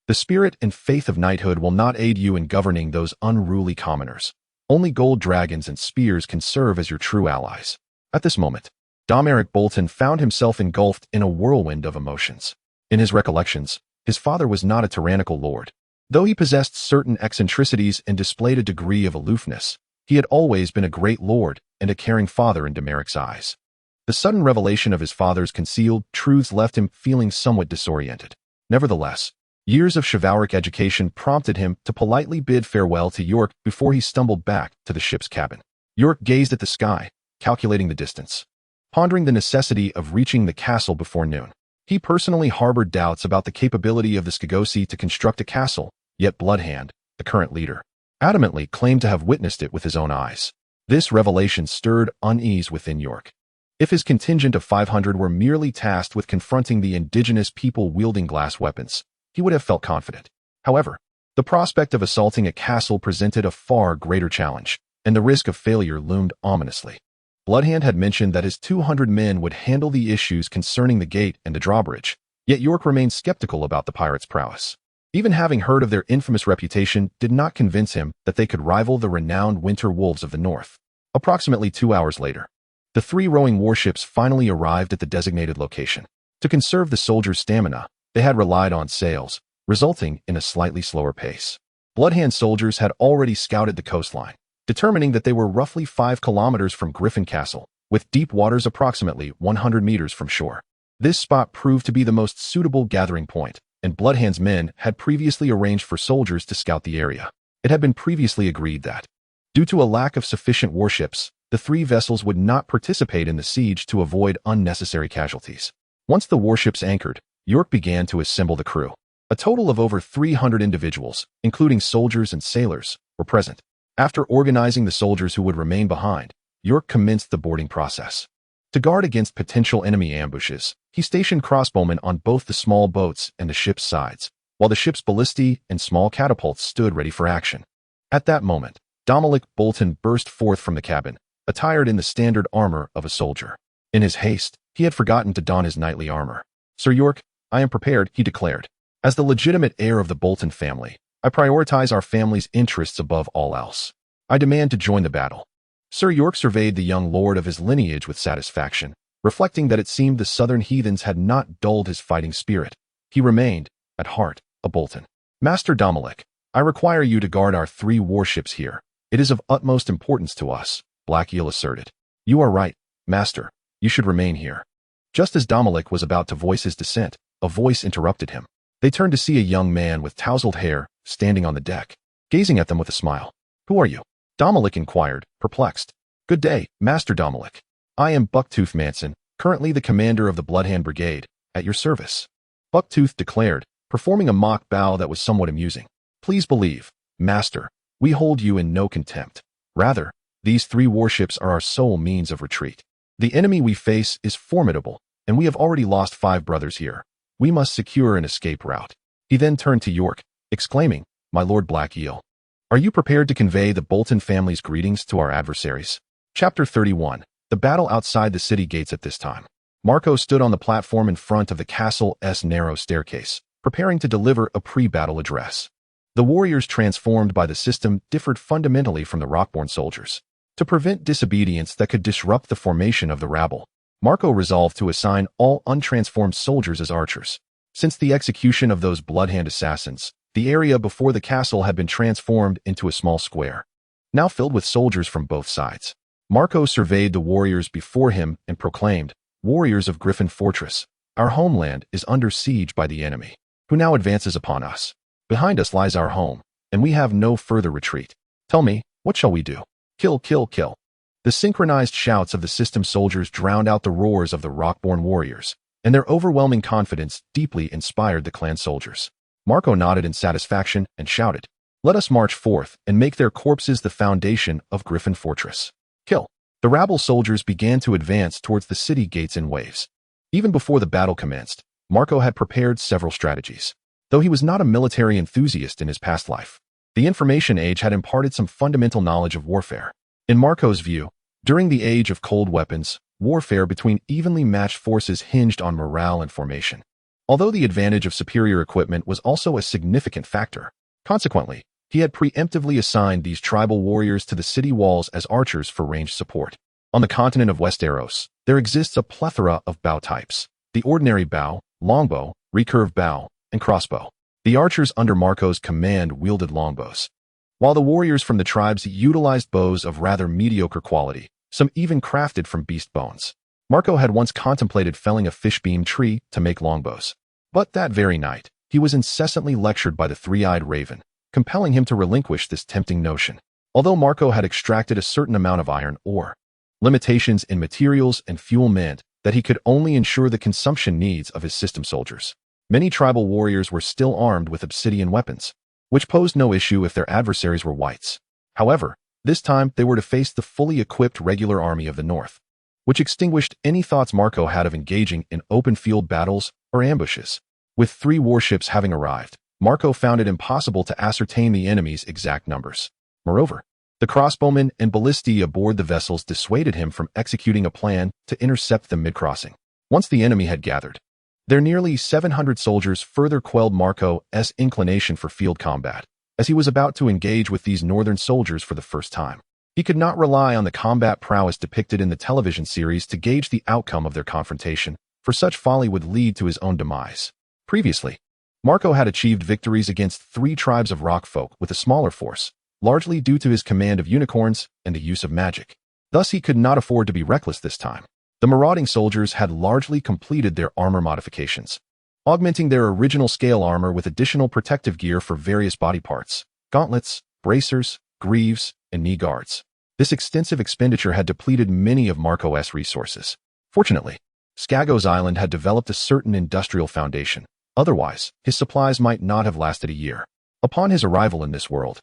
The spirit and faith of knighthood will not aid you in governing those unruly commoners. Only gold dragons and spears can serve as your true allies." At this moment, Domeric Bolton found himself engulfed in a whirlwind of emotions. In his recollections, his father was not a tyrannical lord. Though he possessed certain eccentricities and displayed a degree of aloofness, he had always been a great lord and a caring father in Domeric's eyes. The sudden revelation of his father's concealed truths left him feeling somewhat disoriented. Nevertheless, years of chivalric education prompted him to politely bid farewell to York before he stumbled back to the ship's cabin. York gazed at the sky, calculating the distance, pondering the necessity of reaching the castle before noon. He personally harbored doubts about the capability of the Skaggosi to construct a castle, yet Bloodhand, the current leader, adamantly claimed to have witnessed it with his own eyes. This revelation stirred unease within York. If his contingent of 500 were merely tasked with confronting the indigenous people wielding glass weapons, he would have felt confident. However, the prospect of assaulting a castle presented a far greater challenge, and the risk of failure loomed ominously. Bloodhand had mentioned that his 200 men would handle the issues concerning the gate and the drawbridge, yet York remained skeptical about the pirates' prowess. Even having heard of their infamous reputation did not convince him that they could rival the renowned winter wolves of the north. Approximately 2 hours later, the 3 rowing warships finally arrived at the designated location. To conserve the soldiers' stamina, they had relied on sails, resulting in a slightly slower pace. Bloodhand soldiers had already scouted the coastline, determining that they were roughly 5 kilometers from Griffin Castle, with deep waters approximately 100 meters from shore. This spot proved to be the most suitable gathering point, and Bloodhand's men had previously arranged for soldiers to scout the area. It had been previously agreed that, due to a lack of sufficient warships, the 3 vessels would not participate in the siege to avoid unnecessary casualties. Once the warships anchored, York began to assemble the crew. A total of over 300 individuals, including soldiers and sailors, were present. After organizing the soldiers who would remain behind, York commenced the boarding process. To guard against potential enemy ambushes, he stationed crossbowmen on both the small boats and the ship's sides, while the ship's ballistae and small catapults stood ready for action. At that moment, Dominic Bolton burst forth from the cabin, attired in the standard armor of a soldier. In his haste, he had forgotten to don his knightly armor. "Sir York, I am prepared," he declared. "As the legitimate heir of the Bolton family, I prioritize our family's interests above all else. I demand to join the battle." Sir York surveyed the young lord of his lineage with satisfaction, reflecting that it seemed the southern heathens had not dulled his fighting spirit. He remained, at heart, a Bolton. "Master Dominic, I require you to guard our 3 warships here. It is of utmost importance to us," Black Eel asserted. "You are right, Master. You should remain here." Just as Dominic was about to voice his dissent, a voice interrupted him. They turned to see a young man with tousled hair standing on the deck, gazing at them with a smile. "Who are you?" Dominic inquired, perplexed. "Good day, Master Dominic. I am Bucktooth Manson, currently the commander of the Bloodhand Brigade, at your service." Bucktooth declared, performing a mock bow that was somewhat amusing. "Please believe, Master, we hold you in no contempt. Rather, these 3 warships are our sole means of retreat. The enemy we face is formidable, and we have already lost 5 brothers here. We must secure an escape route." He then turned to York, exclaiming, "My Lord Black Eel, are you prepared to convey the Bolton family's greetings to our adversaries?" Chapter 31. The battle outside the city gates. At this time, Marco stood on the platform in front of the castle's narrow staircase, preparing to deliver a pre-battle address. The warriors transformed by the system differed fundamentally from the Rockborn soldiers. To prevent disobedience that could disrupt the formation of the rabble, Marco resolved to assign all untransformed soldiers as archers. Since the execution of those Bloodhand assassins, the area before the castle had been transformed into a small square, now filled with soldiers from both sides. Marco surveyed the warriors before him and proclaimed, "Warriors of Griffin Fortress, our homeland is under siege by the enemy, who now advances upon us. Behind us lies our home, and we have no further retreat. Tell me, what shall we do? Kill, kill, kill." The synchronized shouts of the system soldiers drowned out the roars of the Rockborn warriors, and their overwhelming confidence deeply inspired the clan soldiers. Marco nodded in satisfaction and shouted, "Let us march forth and make their corpses the foundation of Griffin Fortress. Kill." The rabble soldiers began to advance towards the city gates in waves. Even before the battle commenced, Marco had prepared several strategies. Though he was not a military enthusiast in his past life, the information age had imparted some fundamental knowledge of warfare. In Marco's view, during the age of cold weapons, warfare between evenly matched forces hinged on morale and formation. Although the advantage of superior equipment was also a significant factor, consequently, he had preemptively assigned these tribal warriors to the city walls as archers for ranged support. On the continent of Westeros, there exists a plethora of bow types: the ordinary bow, longbow, recurve bow, and crossbow. The archers under Marco's command wielded longbows, while the warriors from the tribes utilized bows of rather mediocre quality, some even crafted from beast bones. Marco had once contemplated felling a fishbeam tree to make longbows, but that very night, he was incessantly lectured by the 3-eyed raven, compelling him to relinquish this tempting notion. Although Marco had extracted a certain amount of iron ore, limitations in materials and fuel meant that he could only ensure the consumption needs of his system soldiers. Many tribal warriors were still armed with obsidian weapons, which posed no issue if their adversaries were whites. However, this time they were to face the fully equipped regular army of the north, which extinguished any thoughts Marco had of engaging in open field battles or ambushes. With 3 warships having arrived, Marco found it impossible to ascertain the enemy's exact numbers. Moreover, The crossbowmen and ballistae aboard the vessels dissuaded him from executing a plan to intercept them mid-crossing. Once the enemy had gathered, their nearly 700 soldiers further quelled Marco's inclination for field combat, as he was about to engage with these northern soldiers for the first time. He could not rely on the combat prowess depicted in the television series to gauge the outcome of their confrontation, for such folly would lead to his own demise. Previously, Marco had achieved victories against 3 tribes of rockfolk with a smaller force, largely due to his command of unicorns and the use of magic. Thus he could not afford to be reckless this time. The marauding soldiers had largely completed their armor modifications, augmenting their original scale armor with additional protective gear for various body parts, gauntlets, bracers, greaves, and knee guards. This extensive expenditure had depleted many of Marco's resources. Fortunately, Skaggos Island had developed a certain industrial foundation. Otherwise, his supplies might not have lasted a year. Upon his arrival in this world,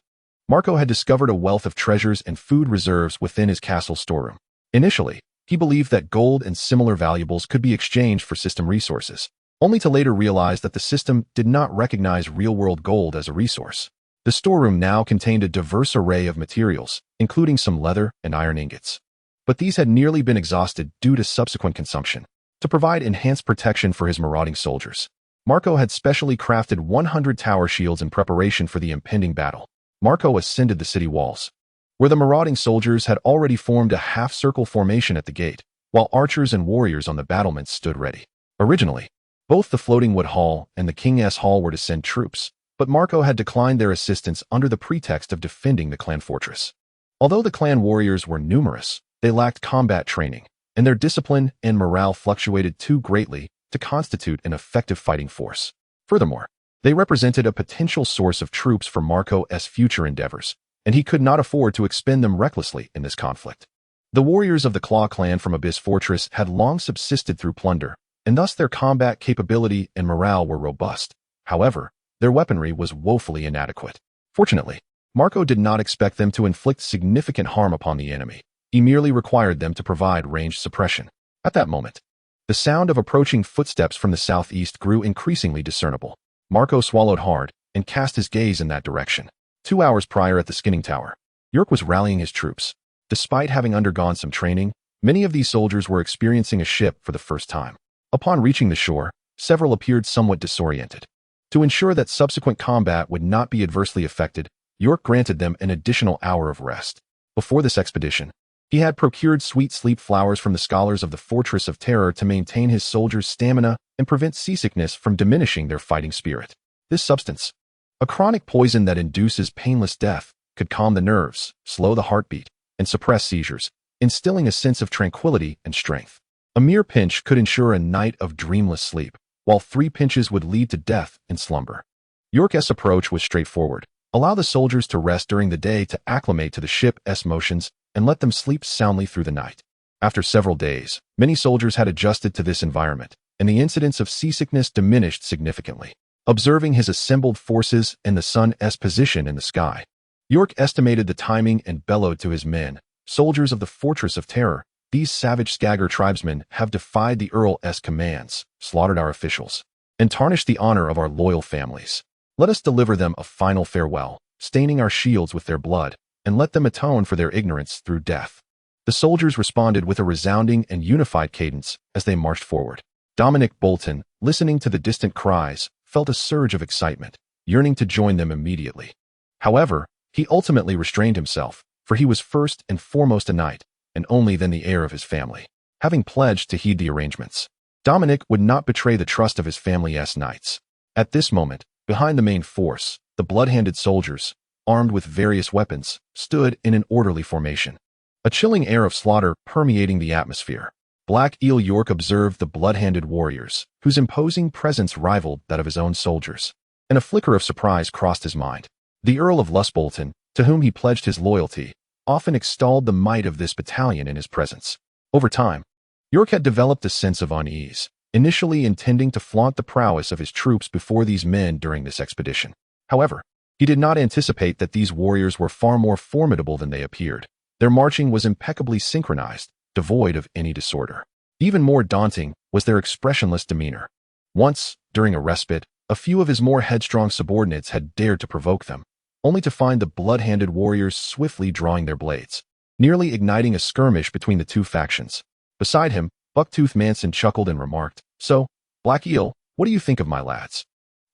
Marco had discovered a wealth of treasures and food reserves within his castle storeroom. Initially, he believed that gold and similar valuables could be exchanged for system resources, only to later realize that the system did not recognize real-world gold as a resource. The storeroom now contained a diverse array of materials, including some leather and iron ingots. But these had nearly been exhausted due to subsequent consumption. To provide enhanced protection for his marauding soldiers, Marco had specially crafted 100 tower shields in preparation for the impending battle. Marco ascended the city walls, where the marauding soldiers had already formed a half-circle formation at the gate, while archers and warriors on the battlements stood ready. Originally, both the Floating Wood Hall and the King's Hall were to send troops, but Marco had declined their assistance under the pretext of defending the clan fortress. Although the clan warriors were numerous, they lacked combat training, and their discipline and morale fluctuated too greatly to constitute an effective fighting force. Furthermore, they represented a potential source of troops for Marco's future endeavors, and he could not afford to expend them recklessly in this conflict. The warriors of the Claw clan from Abyss Fortress had long subsisted through plunder, and thus their combat capability and morale were robust. However, their weaponry was woefully inadequate. Fortunately, Marco did not expect them to inflict significant harm upon the enemy. He merely required them to provide ranged suppression. At that moment, the sound of approaching footsteps from the southeast grew increasingly discernible. Marco swallowed hard and cast his gaze in that direction. 2 hours prior at the Skinning Tower, York was rallying his troops. Despite having undergone some training, many of these soldiers were experiencing a ship for the first time. Upon reaching the shore, several appeared somewhat disoriented. To ensure that subsequent combat would not be adversely affected, York granted them an additional hour of rest. Before this expedition, he had procured sweet sleep flowers from the scholars of the Fortress of Terror to maintain his soldiers' stamina and prevent seasickness from diminishing their fighting spirit. This substance, a chronic poison that induces painless death, could calm the nerves, slow the heartbeat, and suppress seizures, instilling a sense of tranquility and strength. A mere pinch could ensure a night of dreamless sleep, while 3 pinches would lead to death in slumber. York's approach was straightforward. Allow the soldiers to rest during the day to acclimate to the ship's motions and let them sleep soundly through the night. After several days, many soldiers had adjusted to this environment, and the incidence of seasickness diminished significantly. Observing his assembled forces and the sun's position in the sky, York estimated the timing and bellowed to his men, "Soldiers of the Fortress of Terror, these savage Skaggar tribesmen have defied the Earl's commands, slaughtered our officials, and tarnished the honor of our loyal families. Let us deliver them a final farewell, staining our shields with their blood, and let them atone for their ignorance through death." The soldiers responded with a resounding and unified cadence as they marched forward. Dominic Bolton, listening to the distant cries, felt a surge of excitement, yearning to join them immediately. However, he ultimately restrained himself, for he was first and foremost a knight, and only then the heir of his family. Having pledged to heed the arrangements, Dominic would not betray the trust of his family's knights. At this moment, behind the main force, the blood-handed soldiers, armed with various weapons, stood in an orderly formation. A chilling air of slaughter permeating the atmosphere. Black Eel York observed the blood-handed warriors, whose imposing presence rivaled that of his own soldiers, and a flicker of surprise crossed his mind. The Earl of Bolton, to whom he pledged his loyalty, often extolled the might of this battalion in his presence. Over time, York had developed a sense of unease, initially intending to flaunt the prowess of his troops before these men during this expedition. However, he did not anticipate that these warriors were far more formidable than they appeared. Their marching was impeccably synchronized, devoid of any disorder. Even more daunting was their expressionless demeanor. Once, during a respite, a few of his more headstrong subordinates had dared to provoke them. only to find the blood-handed warriors swiftly drawing their blades, nearly igniting a skirmish between the two factions. Beside him, Bucktooth Manson chuckled and remarked, "So, Black Eel, what do you think of my lads?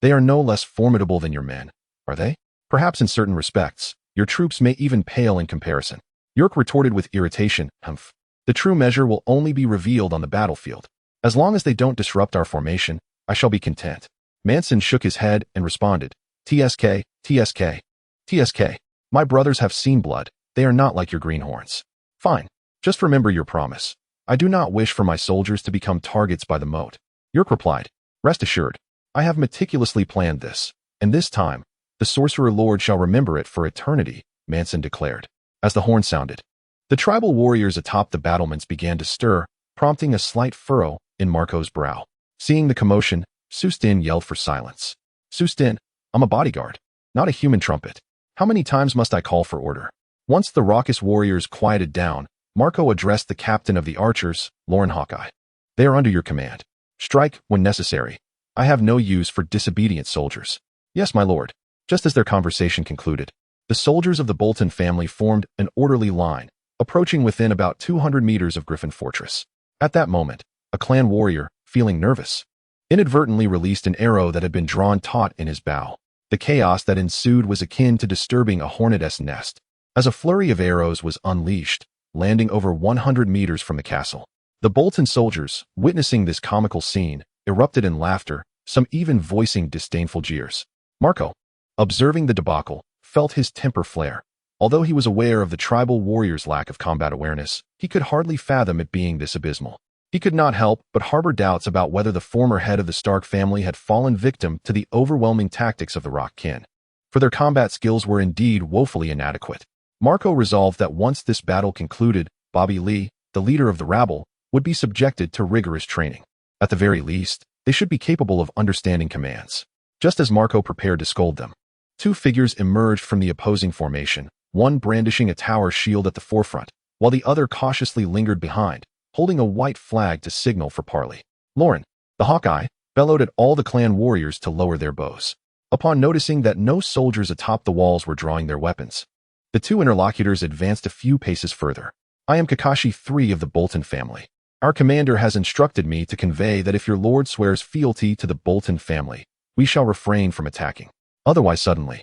They are no less formidable than your men, are they? Perhaps in certain respects, your troops may even pale in comparison." York retorted with irritation, "Humph. The true measure will only be revealed on the battlefield. As long as they don't disrupt our formation, I shall be content." Manson shook his head and responded, "TSK, TSK, TSK. My brothers have seen blood. They are not like your greenhorns. Fine. Just remember your promise. I do not wish for my soldiers to become targets by the moat." York replied, "Rest assured, I have meticulously planned this, and this time, the Sorcerer Lord shall remember it for eternity," Manson declared. As the horn sounded, the tribal warriors atop the battlements began to stir, prompting a slight furrow in Marco's brow. Seeing the commotion, Sustin yelled for silence. "Sustin, I'm a bodyguard, not a human trumpet. How many times must I call for order?" Once the raucous warriors quieted down, Marco addressed the captain of the archers, Lauren Hawkeye. "They are under your command. Strike when necessary. I have no use for disobedient soldiers." "Yes, my lord." Just as their conversation concluded, the soldiers of the Bolton family formed an orderly line, approaching within about 200 meters of Griffin Fortress. At that moment, a clan warrior, feeling nervous, inadvertently released an arrow that had been drawn taut in his bow. The chaos that ensued was akin to disturbing a hornet's nest, as a flurry of arrows was unleashed, landing over 100 meters from the castle. The Bolton soldiers, witnessing this comical scene, erupted in laughter, some even voicing disdainful jeers. Marco, observing the debacle, felt his temper flare. Although he was aware of the tribal warriors' lack of combat awareness, he could hardly fathom it being this abysmal. He could not help but harbor doubts about whether the former head of the Stark family had fallen victim to the overwhelming tactics of the Rock Kin, for their combat skills were indeed woefully inadequate. Marco resolved that once this battle concluded, Bobby Lee, the leader of the rabble, would be subjected to rigorous training. At the very least, they should be capable of understanding commands. Just as Marco prepared to scold them, two figures emerged from the opposing formation, one brandishing a tower shield at the forefront, while the other cautiously lingered behind, holding a white flag to signal for parley. Lauren, the Hawkeye, bellowed at all the clan warriors to lower their bows. Upon noticing that no soldiers atop the walls were drawing their weapons, the two interlocutors advanced a few paces further. "I am Kakashi III of the Bolton family. Our commander has instructed me to convey that if your lord swears fealty to the Bolton family, we shall refrain from attacking. Otherwise." Suddenly,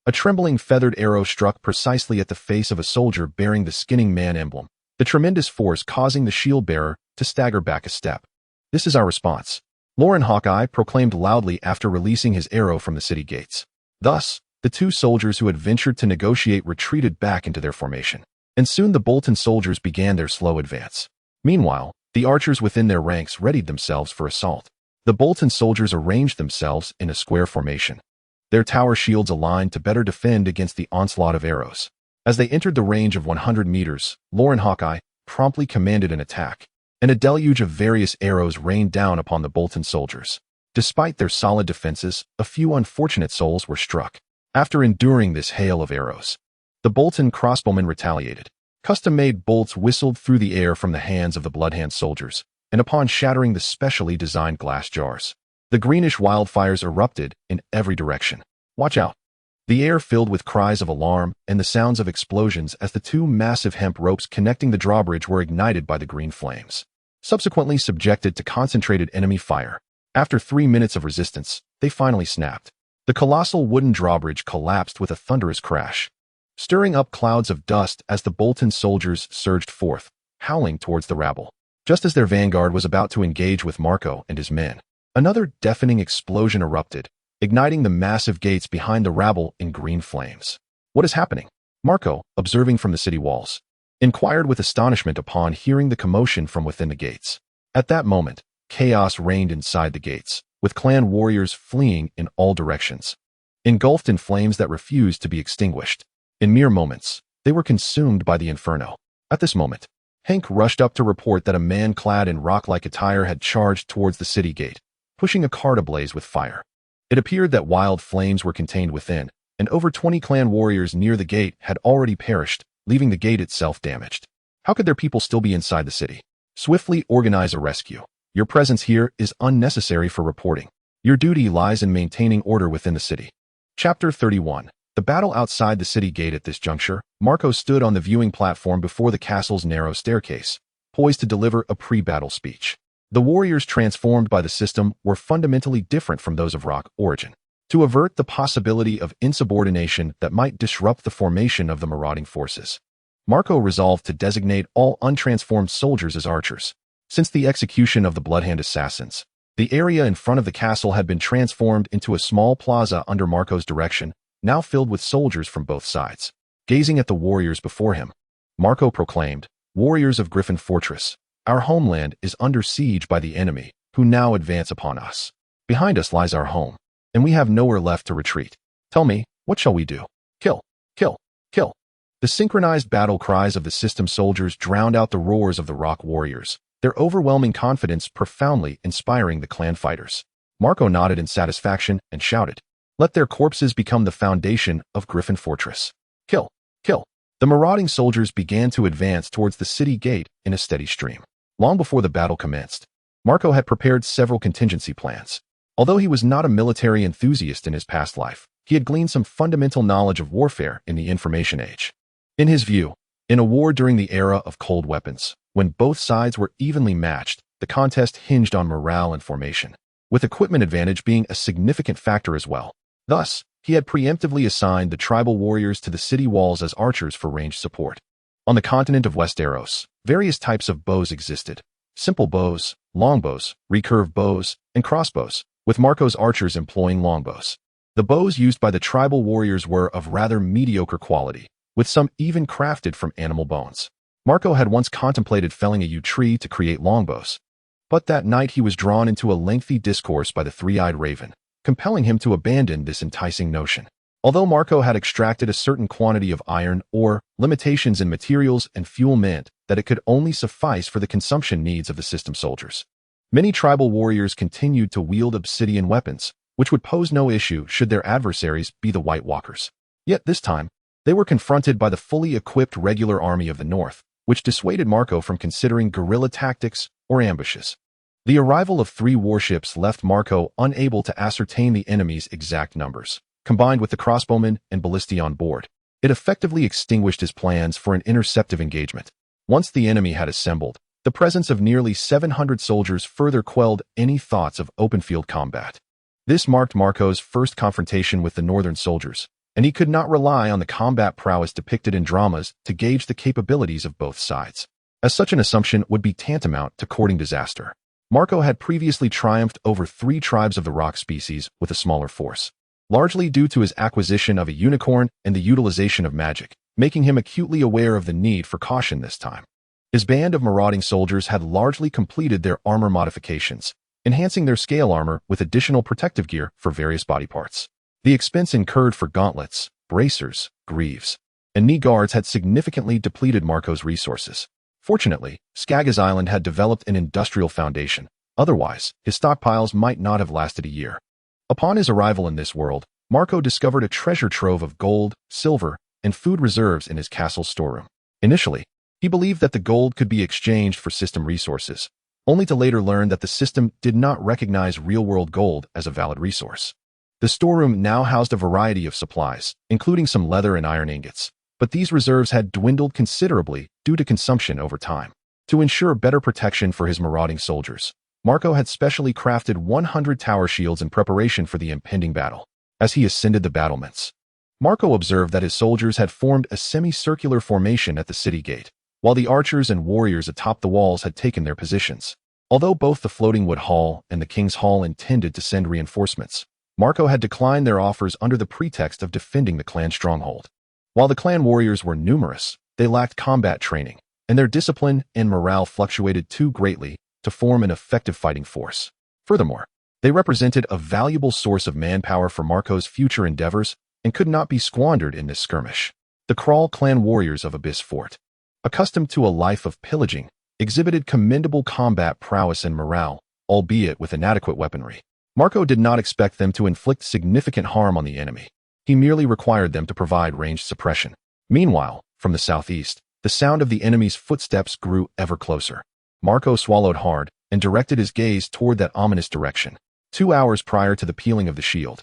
a trembling feathered arrow struck precisely at the face of a soldier bearing the Skinning Man emblem, the tremendous force causing the shield bearer to stagger back a step. "This is our response," Lauren Hawkeye proclaimed loudly after releasing his arrow from the city gates. Thus, the two soldiers who had ventured to negotiate retreated back into their formation, and soon the Bolton soldiers began their slow advance. Meanwhile, the archers within their ranks readied themselves for assault. The Bolton soldiers arranged themselves in a square formation, their tower shields aligned to better defend against the onslaught of arrows. As they entered the range of 100 meters, Lauren Hawkeye promptly commanded an attack, and a deluge of various arrows rained down upon the Bolton soldiers. Despite their solid defenses, a few unfortunate souls were struck. After enduring this hail of arrows, the Bolton crossbowmen retaliated. Custom-made bolts whistled through the air from the hands of the Bloodhand soldiers, and upon shattering the specially designed glass jars, the greenish wildfires erupted in every direction. "Watch out!" The air filled with cries of alarm and the sounds of explosions as the two massive hemp ropes connecting the drawbridge were ignited by the green flames, subsequently subjected to concentrated enemy fire. After 3 minutes of resistance, they finally snapped. The colossal wooden drawbridge collapsed with a thunderous crash, stirring up clouds of dust as the Bolton soldiers surged forth, howling towards the rabble. Just as their vanguard was about to engage with Marco and his men, another deafening explosion erupted, igniting the massive gates behind the rabble in green flames. "What is happening?" Marco, observing from the city walls, inquired with astonishment upon hearing the commotion from within the gates. At that moment, chaos reigned inside the gates, with clan warriors fleeing in all directions, engulfed in flames that refused to be extinguished. In mere moments, they were consumed by the inferno. At this moment, Hank rushed up to report that a man clad in rock-like attire had charged towards the city gate, pushing a cart ablaze with fire. It appeared that wild flames were contained within, and over 20 clan warriors near the gate had already perished, leaving the gate itself damaged. How could their people still be inside the city? Swiftly organize a rescue. Your presence here is unnecessary for reporting. Your duty lies in maintaining order within the city. Chapter 31. The battle outside the city gate at this juncture, Marco stood on the viewing platform before the castle's narrow staircase, poised to deliver a pre-battle speech. The warriors transformed by the system were fundamentally different from those of rock origin. To avert the possibility of insubordination that might disrupt the formation of the marauding forces, Marco resolved to designate all untransformed soldiers as archers. Since the execution of the Bloodhand assassins, the area in front of the castle had been transformed into a small plaza under Marco's direction, now filled with soldiers from both sides. Gazing at the warriors before him, Marco proclaimed, "Warriors of Griffin Fortress, our homeland is under siege by the enemy, who now advance upon us. Behind us lies our home, and we have nowhere left to retreat. Tell me, what shall we do? Kill, kill, kill." The synchronized battle cries of the system soldiers drowned out the roars of the rock warriors, their overwhelming confidence profoundly inspiring the clan fighters. Marco nodded in satisfaction and shouted, "Let their corpses become the foundation of Griffin Fortress. Kill, kill." The marauding soldiers began to advance towards the city gate in a steady stream. Long before the battle commenced, Marco had prepared several contingency plans. Although he was not a military enthusiast in his past life, he had gleaned some fundamental knowledge of warfare in the information age. In his view, in a war during the era of cold weapons, when both sides were evenly matched, the contest hinged on morale and formation, with equipment advantage being a significant factor as well. Thus, he had preemptively assigned the tribal warriors to the city walls as archers for ranged support. On the continent of Westeros, various types of bows existed: simple bows, longbows, recurve bows, and crossbows, with Marco's archers employing longbows. The bows used by the tribal warriors were of rather mediocre quality, with some even crafted from animal bones. Marco had once contemplated felling a yew tree to create longbows, but that night he was drawn into a lengthy discourse by the three-eyed raven, compelling him to abandon this enticing notion. Although Marco had extracted a certain quantity of iron ore, limitations in materials and fuel meant that it could only suffice for the consumption needs of the system soldiers. Many tribal warriors continued to wield obsidian weapons, which would pose no issue should their adversaries be the White Walkers. Yet this time, they were confronted by the fully equipped regular army of the North, which dissuaded Marco from considering guerrilla tactics or ambushes. The arrival of 3 warships left Marco unable to ascertain the enemy's exact numbers. Combined with the crossbowmen and ballistae on board, it effectively extinguished his plans for an interceptive engagement. Once the enemy had assembled, the presence of nearly 700 soldiers further quelled any thoughts of open-field combat. This marked Marco's first confrontation with the northern soldiers, and he could not rely on the combat prowess depicted in dramas to gauge the capabilities of both sides, as such an assumption would be tantamount to courting disaster. Marco had previously triumphed over 3 tribes of the rock species with a smaller force, largely due to his acquisition of a unicorn and the utilization of magic, making him acutely aware of the need for caution this time. His band of marauding soldiers had largely completed their armor modifications, enhancing their scale armor with additional protective gear for various body parts. The expense incurred for gauntlets, bracers, greaves, and knee guards had significantly depleted Marco's resources. Fortunately, Skaggos Island had developed an industrial foundation. Otherwise, his stockpiles might not have lasted a year. Upon his arrival in this world, Marco discovered a treasure trove of gold, silver, and food reserves in his castle's storeroom. Initially, he believed that the gold could be exchanged for system resources, only to later learn that the system did not recognize real-world gold as a valid resource. The storeroom now housed a variety of supplies, including some leather and iron ingots, but these reserves had dwindled considerably due to consumption over time. To ensure better protection for his marauding soldiers, Marco had specially crafted 100 tower shields in preparation for the impending battle. As he ascended the battlements, Marco observed that his soldiers had formed a semicircular formation at the city gate, while the archers and warriors atop the walls had taken their positions. Although both the Floating Wood Hall and the King's Hall intended to send reinforcements, Marco had declined their offers under the pretext of defending the clan stronghold. While the clan warriors were numerous, they lacked combat training, and their discipline and morale fluctuated too greatly to form an effective fighting force. Furthermore, they represented a valuable source of manpower for Marco's future endeavors and could not be squandered in this skirmish. The Kraul clan warriors of Abyss Fort, accustomed to a life of pillaging, exhibited commendable combat prowess and morale, albeit with inadequate weaponry. Marco did not expect them to inflict significant harm on the enemy. He merely required them to provide ranged suppression. Meanwhile, from the southeast, the sound of the enemy's footsteps grew ever closer. Marco swallowed hard and directed his gaze toward that ominous direction. 2 hours prior to the peeling of the shield,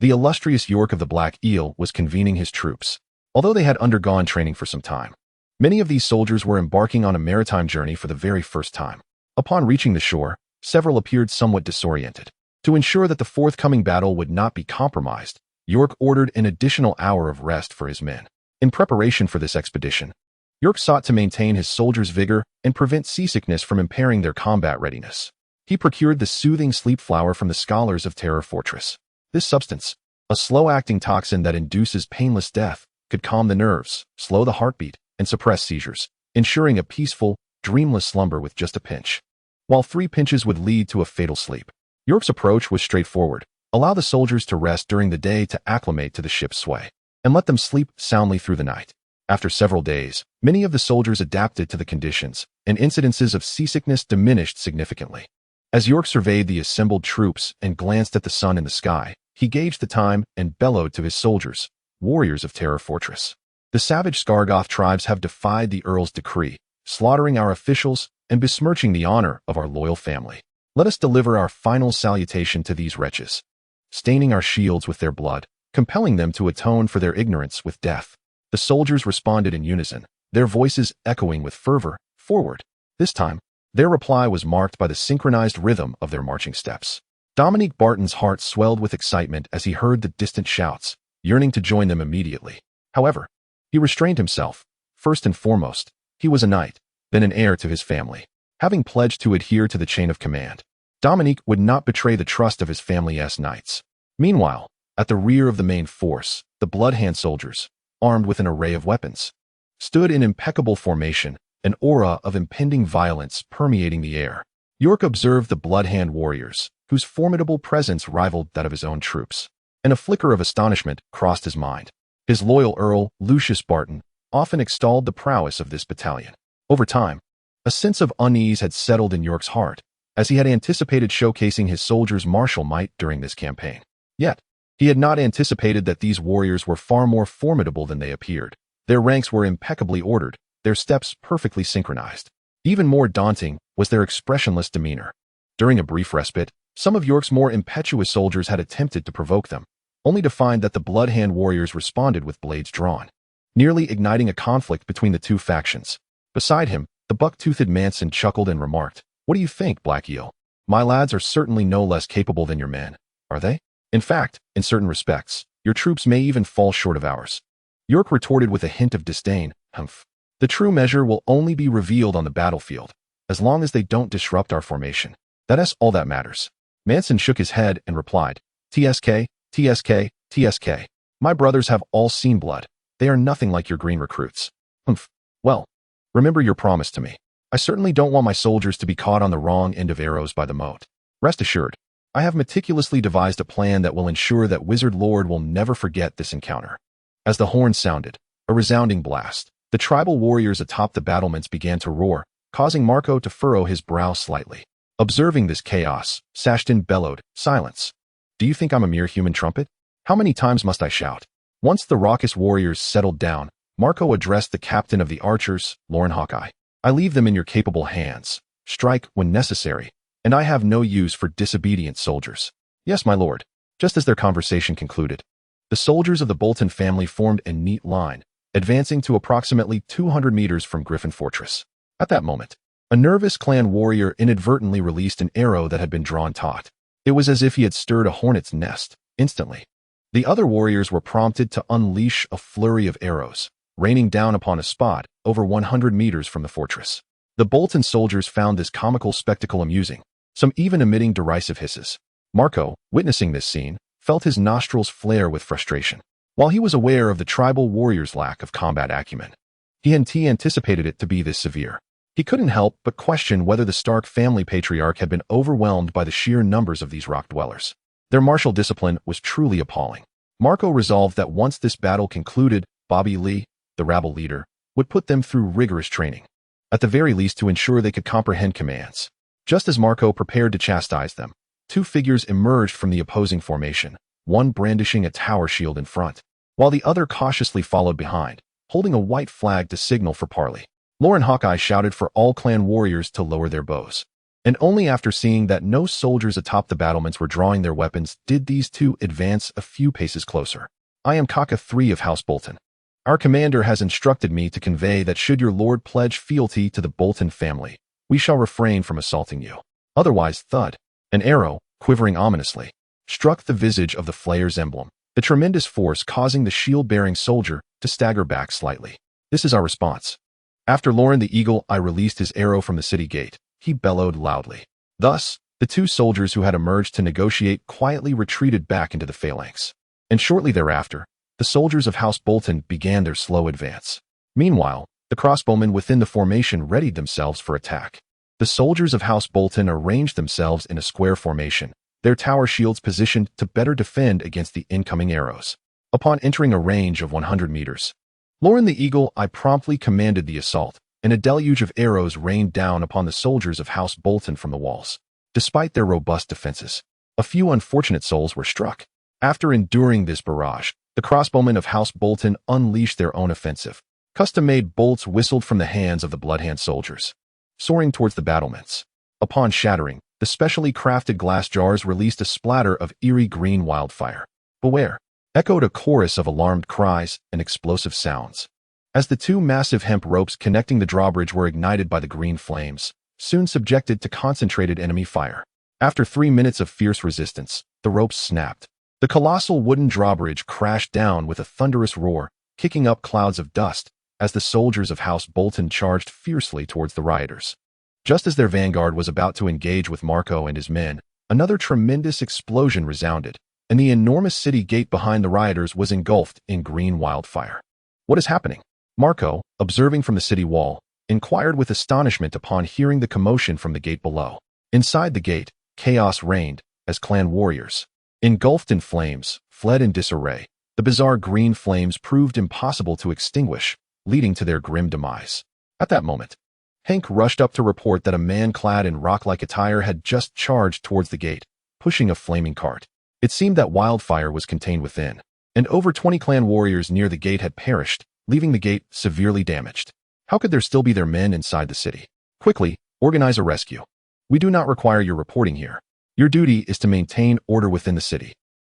The illustrious York of the Black Eel was convening his troops. Although they had undergone training for some time, many of these soldiers were embarking on a maritime journey for the very first time. Upon reaching the shore, several appeared somewhat disoriented. To ensure that the forthcoming battle would not be compromised, York ordered an additional hour of rest for his men. In preparation for this expedition, York sought to maintain his soldiers' vigor and prevent seasickness from impairing their combat readiness. He procured the soothing sleep flower from the scholars of Terror Fortress. This substance, a slow-acting toxin that induces painless death, could calm the nerves, slow the heartbeat, and suppress seizures, ensuring a peaceful, dreamless slumber with just a pinch. While 3 pinches would lead to a fatal sleep, York's approach was straightforward. Allow the soldiers to rest during the day to acclimate to the ship's sway, and let them sleep soundly through the night. After several days, many of the soldiers adapted to the conditions, and incidences of seasickness diminished significantly. As York surveyed the assembled troops and glanced at the sun in the sky, he gauged the time and bellowed to his soldiers, warriors of Terror Fortress. The savage Skaggos tribes have defied the Earl's decree, slaughtering our officials and besmirching the honor of our loyal family. Let us deliver our final salutation to these wretches, staining our shields with their blood, compelling them to atone for their ignorance with death. The soldiers responded in unison, their voices echoing with fervor, "Forward!" This time, their reply was marked by the synchronized rhythm of their marching steps. Dominique Barton's heart swelled with excitement as he heard the distant shouts, yearning to join them immediately. However, he restrained himself. First and foremost, he was a knight, then an heir to his family. Having pledged to adhere to the chain of command, Dominique would not betray the trust of his family's knights. Meanwhile, at the rear of the main force, the Bloodhand soldiers, armed with an array of weapons, stood in impeccable formation, an aura of impending violence permeating the air. York observed the Bloodhand warriors, whose formidable presence rivaled that of his own troops, and a flicker of astonishment crossed his mind. His loyal Earl, Lucius Barton, often extolled the prowess of this battalion. Over time, a sense of unease had settled in York's heart, as he had anticipated showcasing his soldiers' martial might during this campaign. Yet, he had not anticipated that these warriors were far more formidable than they appeared. Their ranks were impeccably ordered, their steps perfectly synchronized. Even more daunting was their expressionless demeanor. During a brief respite, some of York's more impetuous soldiers had attempted to provoke them, only to find that the Bloodhand warriors responded with blades drawn, nearly igniting a conflict between the two factions. Beside him, the buck-toothed Manson chuckled and remarked, "What do you think, Black Eel? My lads are certainly no less capable than your men, are they? In fact, in certain respects, your troops may even fall short of ours." York retorted with a hint of disdain, "Humph. The true measure will only be revealed on the battlefield, as long as they don't disrupt our formation. That's all that matters." Manson shook his head and replied, "TSK, TSK, TSK. My brothers have all seen blood. They are nothing like your green recruits." "Humph. Well, remember your promise to me. I certainly don't want my soldiers to be caught on the wrong end of arrows by the moat. Rest assured, I have meticulously devised a plan that will ensure that Wizard Lord will never forget this encounter." As the horn sounded, a resounding blast, the tribal warriors atop the battlements began to roar, causing Marco to furrow his brow slightly. Observing this chaos, Sashton bellowed, "Silence. Do you think I'm a mere human trumpet? How many times must I shout?" Once the raucous warriors settled down, Marco addressed the captain of the archers, Lauren Hawkeye. "I leave them in your capable hands. Strike when necessary, and I have no use for disobedient soldiers." "Yes, my lord." Just as their conversation concluded, the soldiers of the Bolton family formed a neat line, advancing to approximately 200 meters from Griffin Fortress. At that moment, a nervous clan warrior inadvertently released an arrow that had been drawn taut. It was as if he had stirred a hornet's nest. Instantly, the other warriors were prompted to unleash a flurry of arrows, raining down upon a spot over 100 meters from the fortress. The Bolton soldiers found this comical spectacle amusing, some even emitting derisive hisses. Marco, witnessing this scene, felt his nostrils flare with frustration. While he was aware of the tribal warriors' lack of combat acumen, he anticipated it to be this severe. He couldn't help but question whether the Stark family patriarch had been overwhelmed by the sheer numbers of these rock dwellers. Their martial discipline was truly appalling. Marco resolved that once this battle concluded, Bobby Lee, the rabble leader, would put them through rigorous training, at the very least to ensure they could comprehend commands. Just as Marco prepared to chastise them, 2 figures emerged from the opposing formation, one brandishing a tower shield in front, while the other cautiously followed behind, holding a white flag to signal for parley. Lauren Hawkeye shouted for all clan warriors to lower their bows. And only after seeing that no soldiers atop the battlements were drawing their weapons did these two advance a few paces closer. I am Kaka III of House Bolton. Our commander has instructed me to convey that should your lord pledge fealty to the Bolton family, we shall refrain from assaulting you. Otherwise, thud. An arrow, quivering ominously, struck the visage of the Flayer's emblem, the tremendous force causing the shield-bearing soldier to stagger back slightly. This is our response. After Loren the Eagle Eye released his arrow from the city gate, he bellowed loudly. Thus, the two soldiers who had emerged to negotiate quietly retreated back into the phalanx. And shortly thereafter, the soldiers of House Bolton began their slow advance. Meanwhile, the crossbowmen within the formation readied themselves for attack. The soldiers of House Bolton arranged themselves in a square formation, their tower shields positioned to better defend against the incoming arrows. Upon entering a range of 100 meters, Loren the Eagle Eye promptly commanded the assault, and a deluge of arrows rained down upon the soldiers of House Bolton from the walls. Despite their robust defenses, a few unfortunate souls were struck. After enduring this barrage, the crossbowmen of House Bolton unleashed their own offensive. Custom-made bolts whistled from the hands of the Bloodhand soldiers, soaring towards the battlements. Upon shattering, the specially crafted glass jars released a splatter of eerie green wildfire. Beware! Echoed a chorus of alarmed cries and explosive sounds. As the two massive hemp ropes connecting the drawbridge were ignited by the green flames, soon subjected to concentrated enemy fire. After 3 minutes of fierce resistance, the ropes snapped. The colossal wooden drawbridge crashed down with a thunderous roar, kicking up clouds of dust as the soldiers of House Bolton charged fiercely towards the rioters. Just as their vanguard was about to engage with Marco and his men, another tremendous explosion resounded, and the enormous city gate behind the rioters was engulfed in green wildfire. What is happening? Marco, observing from the city wall, inquired with astonishment upon hearing the commotion from the gate below. Inside the gate, chaos reigned, as clan warriors, engulfed in flames, fled in disarray. The bizarre green flames proved impossible to extinguish, leading to their grim demise. At that moment, Hank rushed up to report that a man clad in rock-like attire had just charged towards the gate, pushing a flaming cart. It seemed that wildfire was contained within, and over 20 clan warriors near the gate had perished, leaving the gate severely damaged. How could there still be their men inside the city? Quickly, organize a rescue. We do not require your reporting here. Your duty is to maintain order within the city.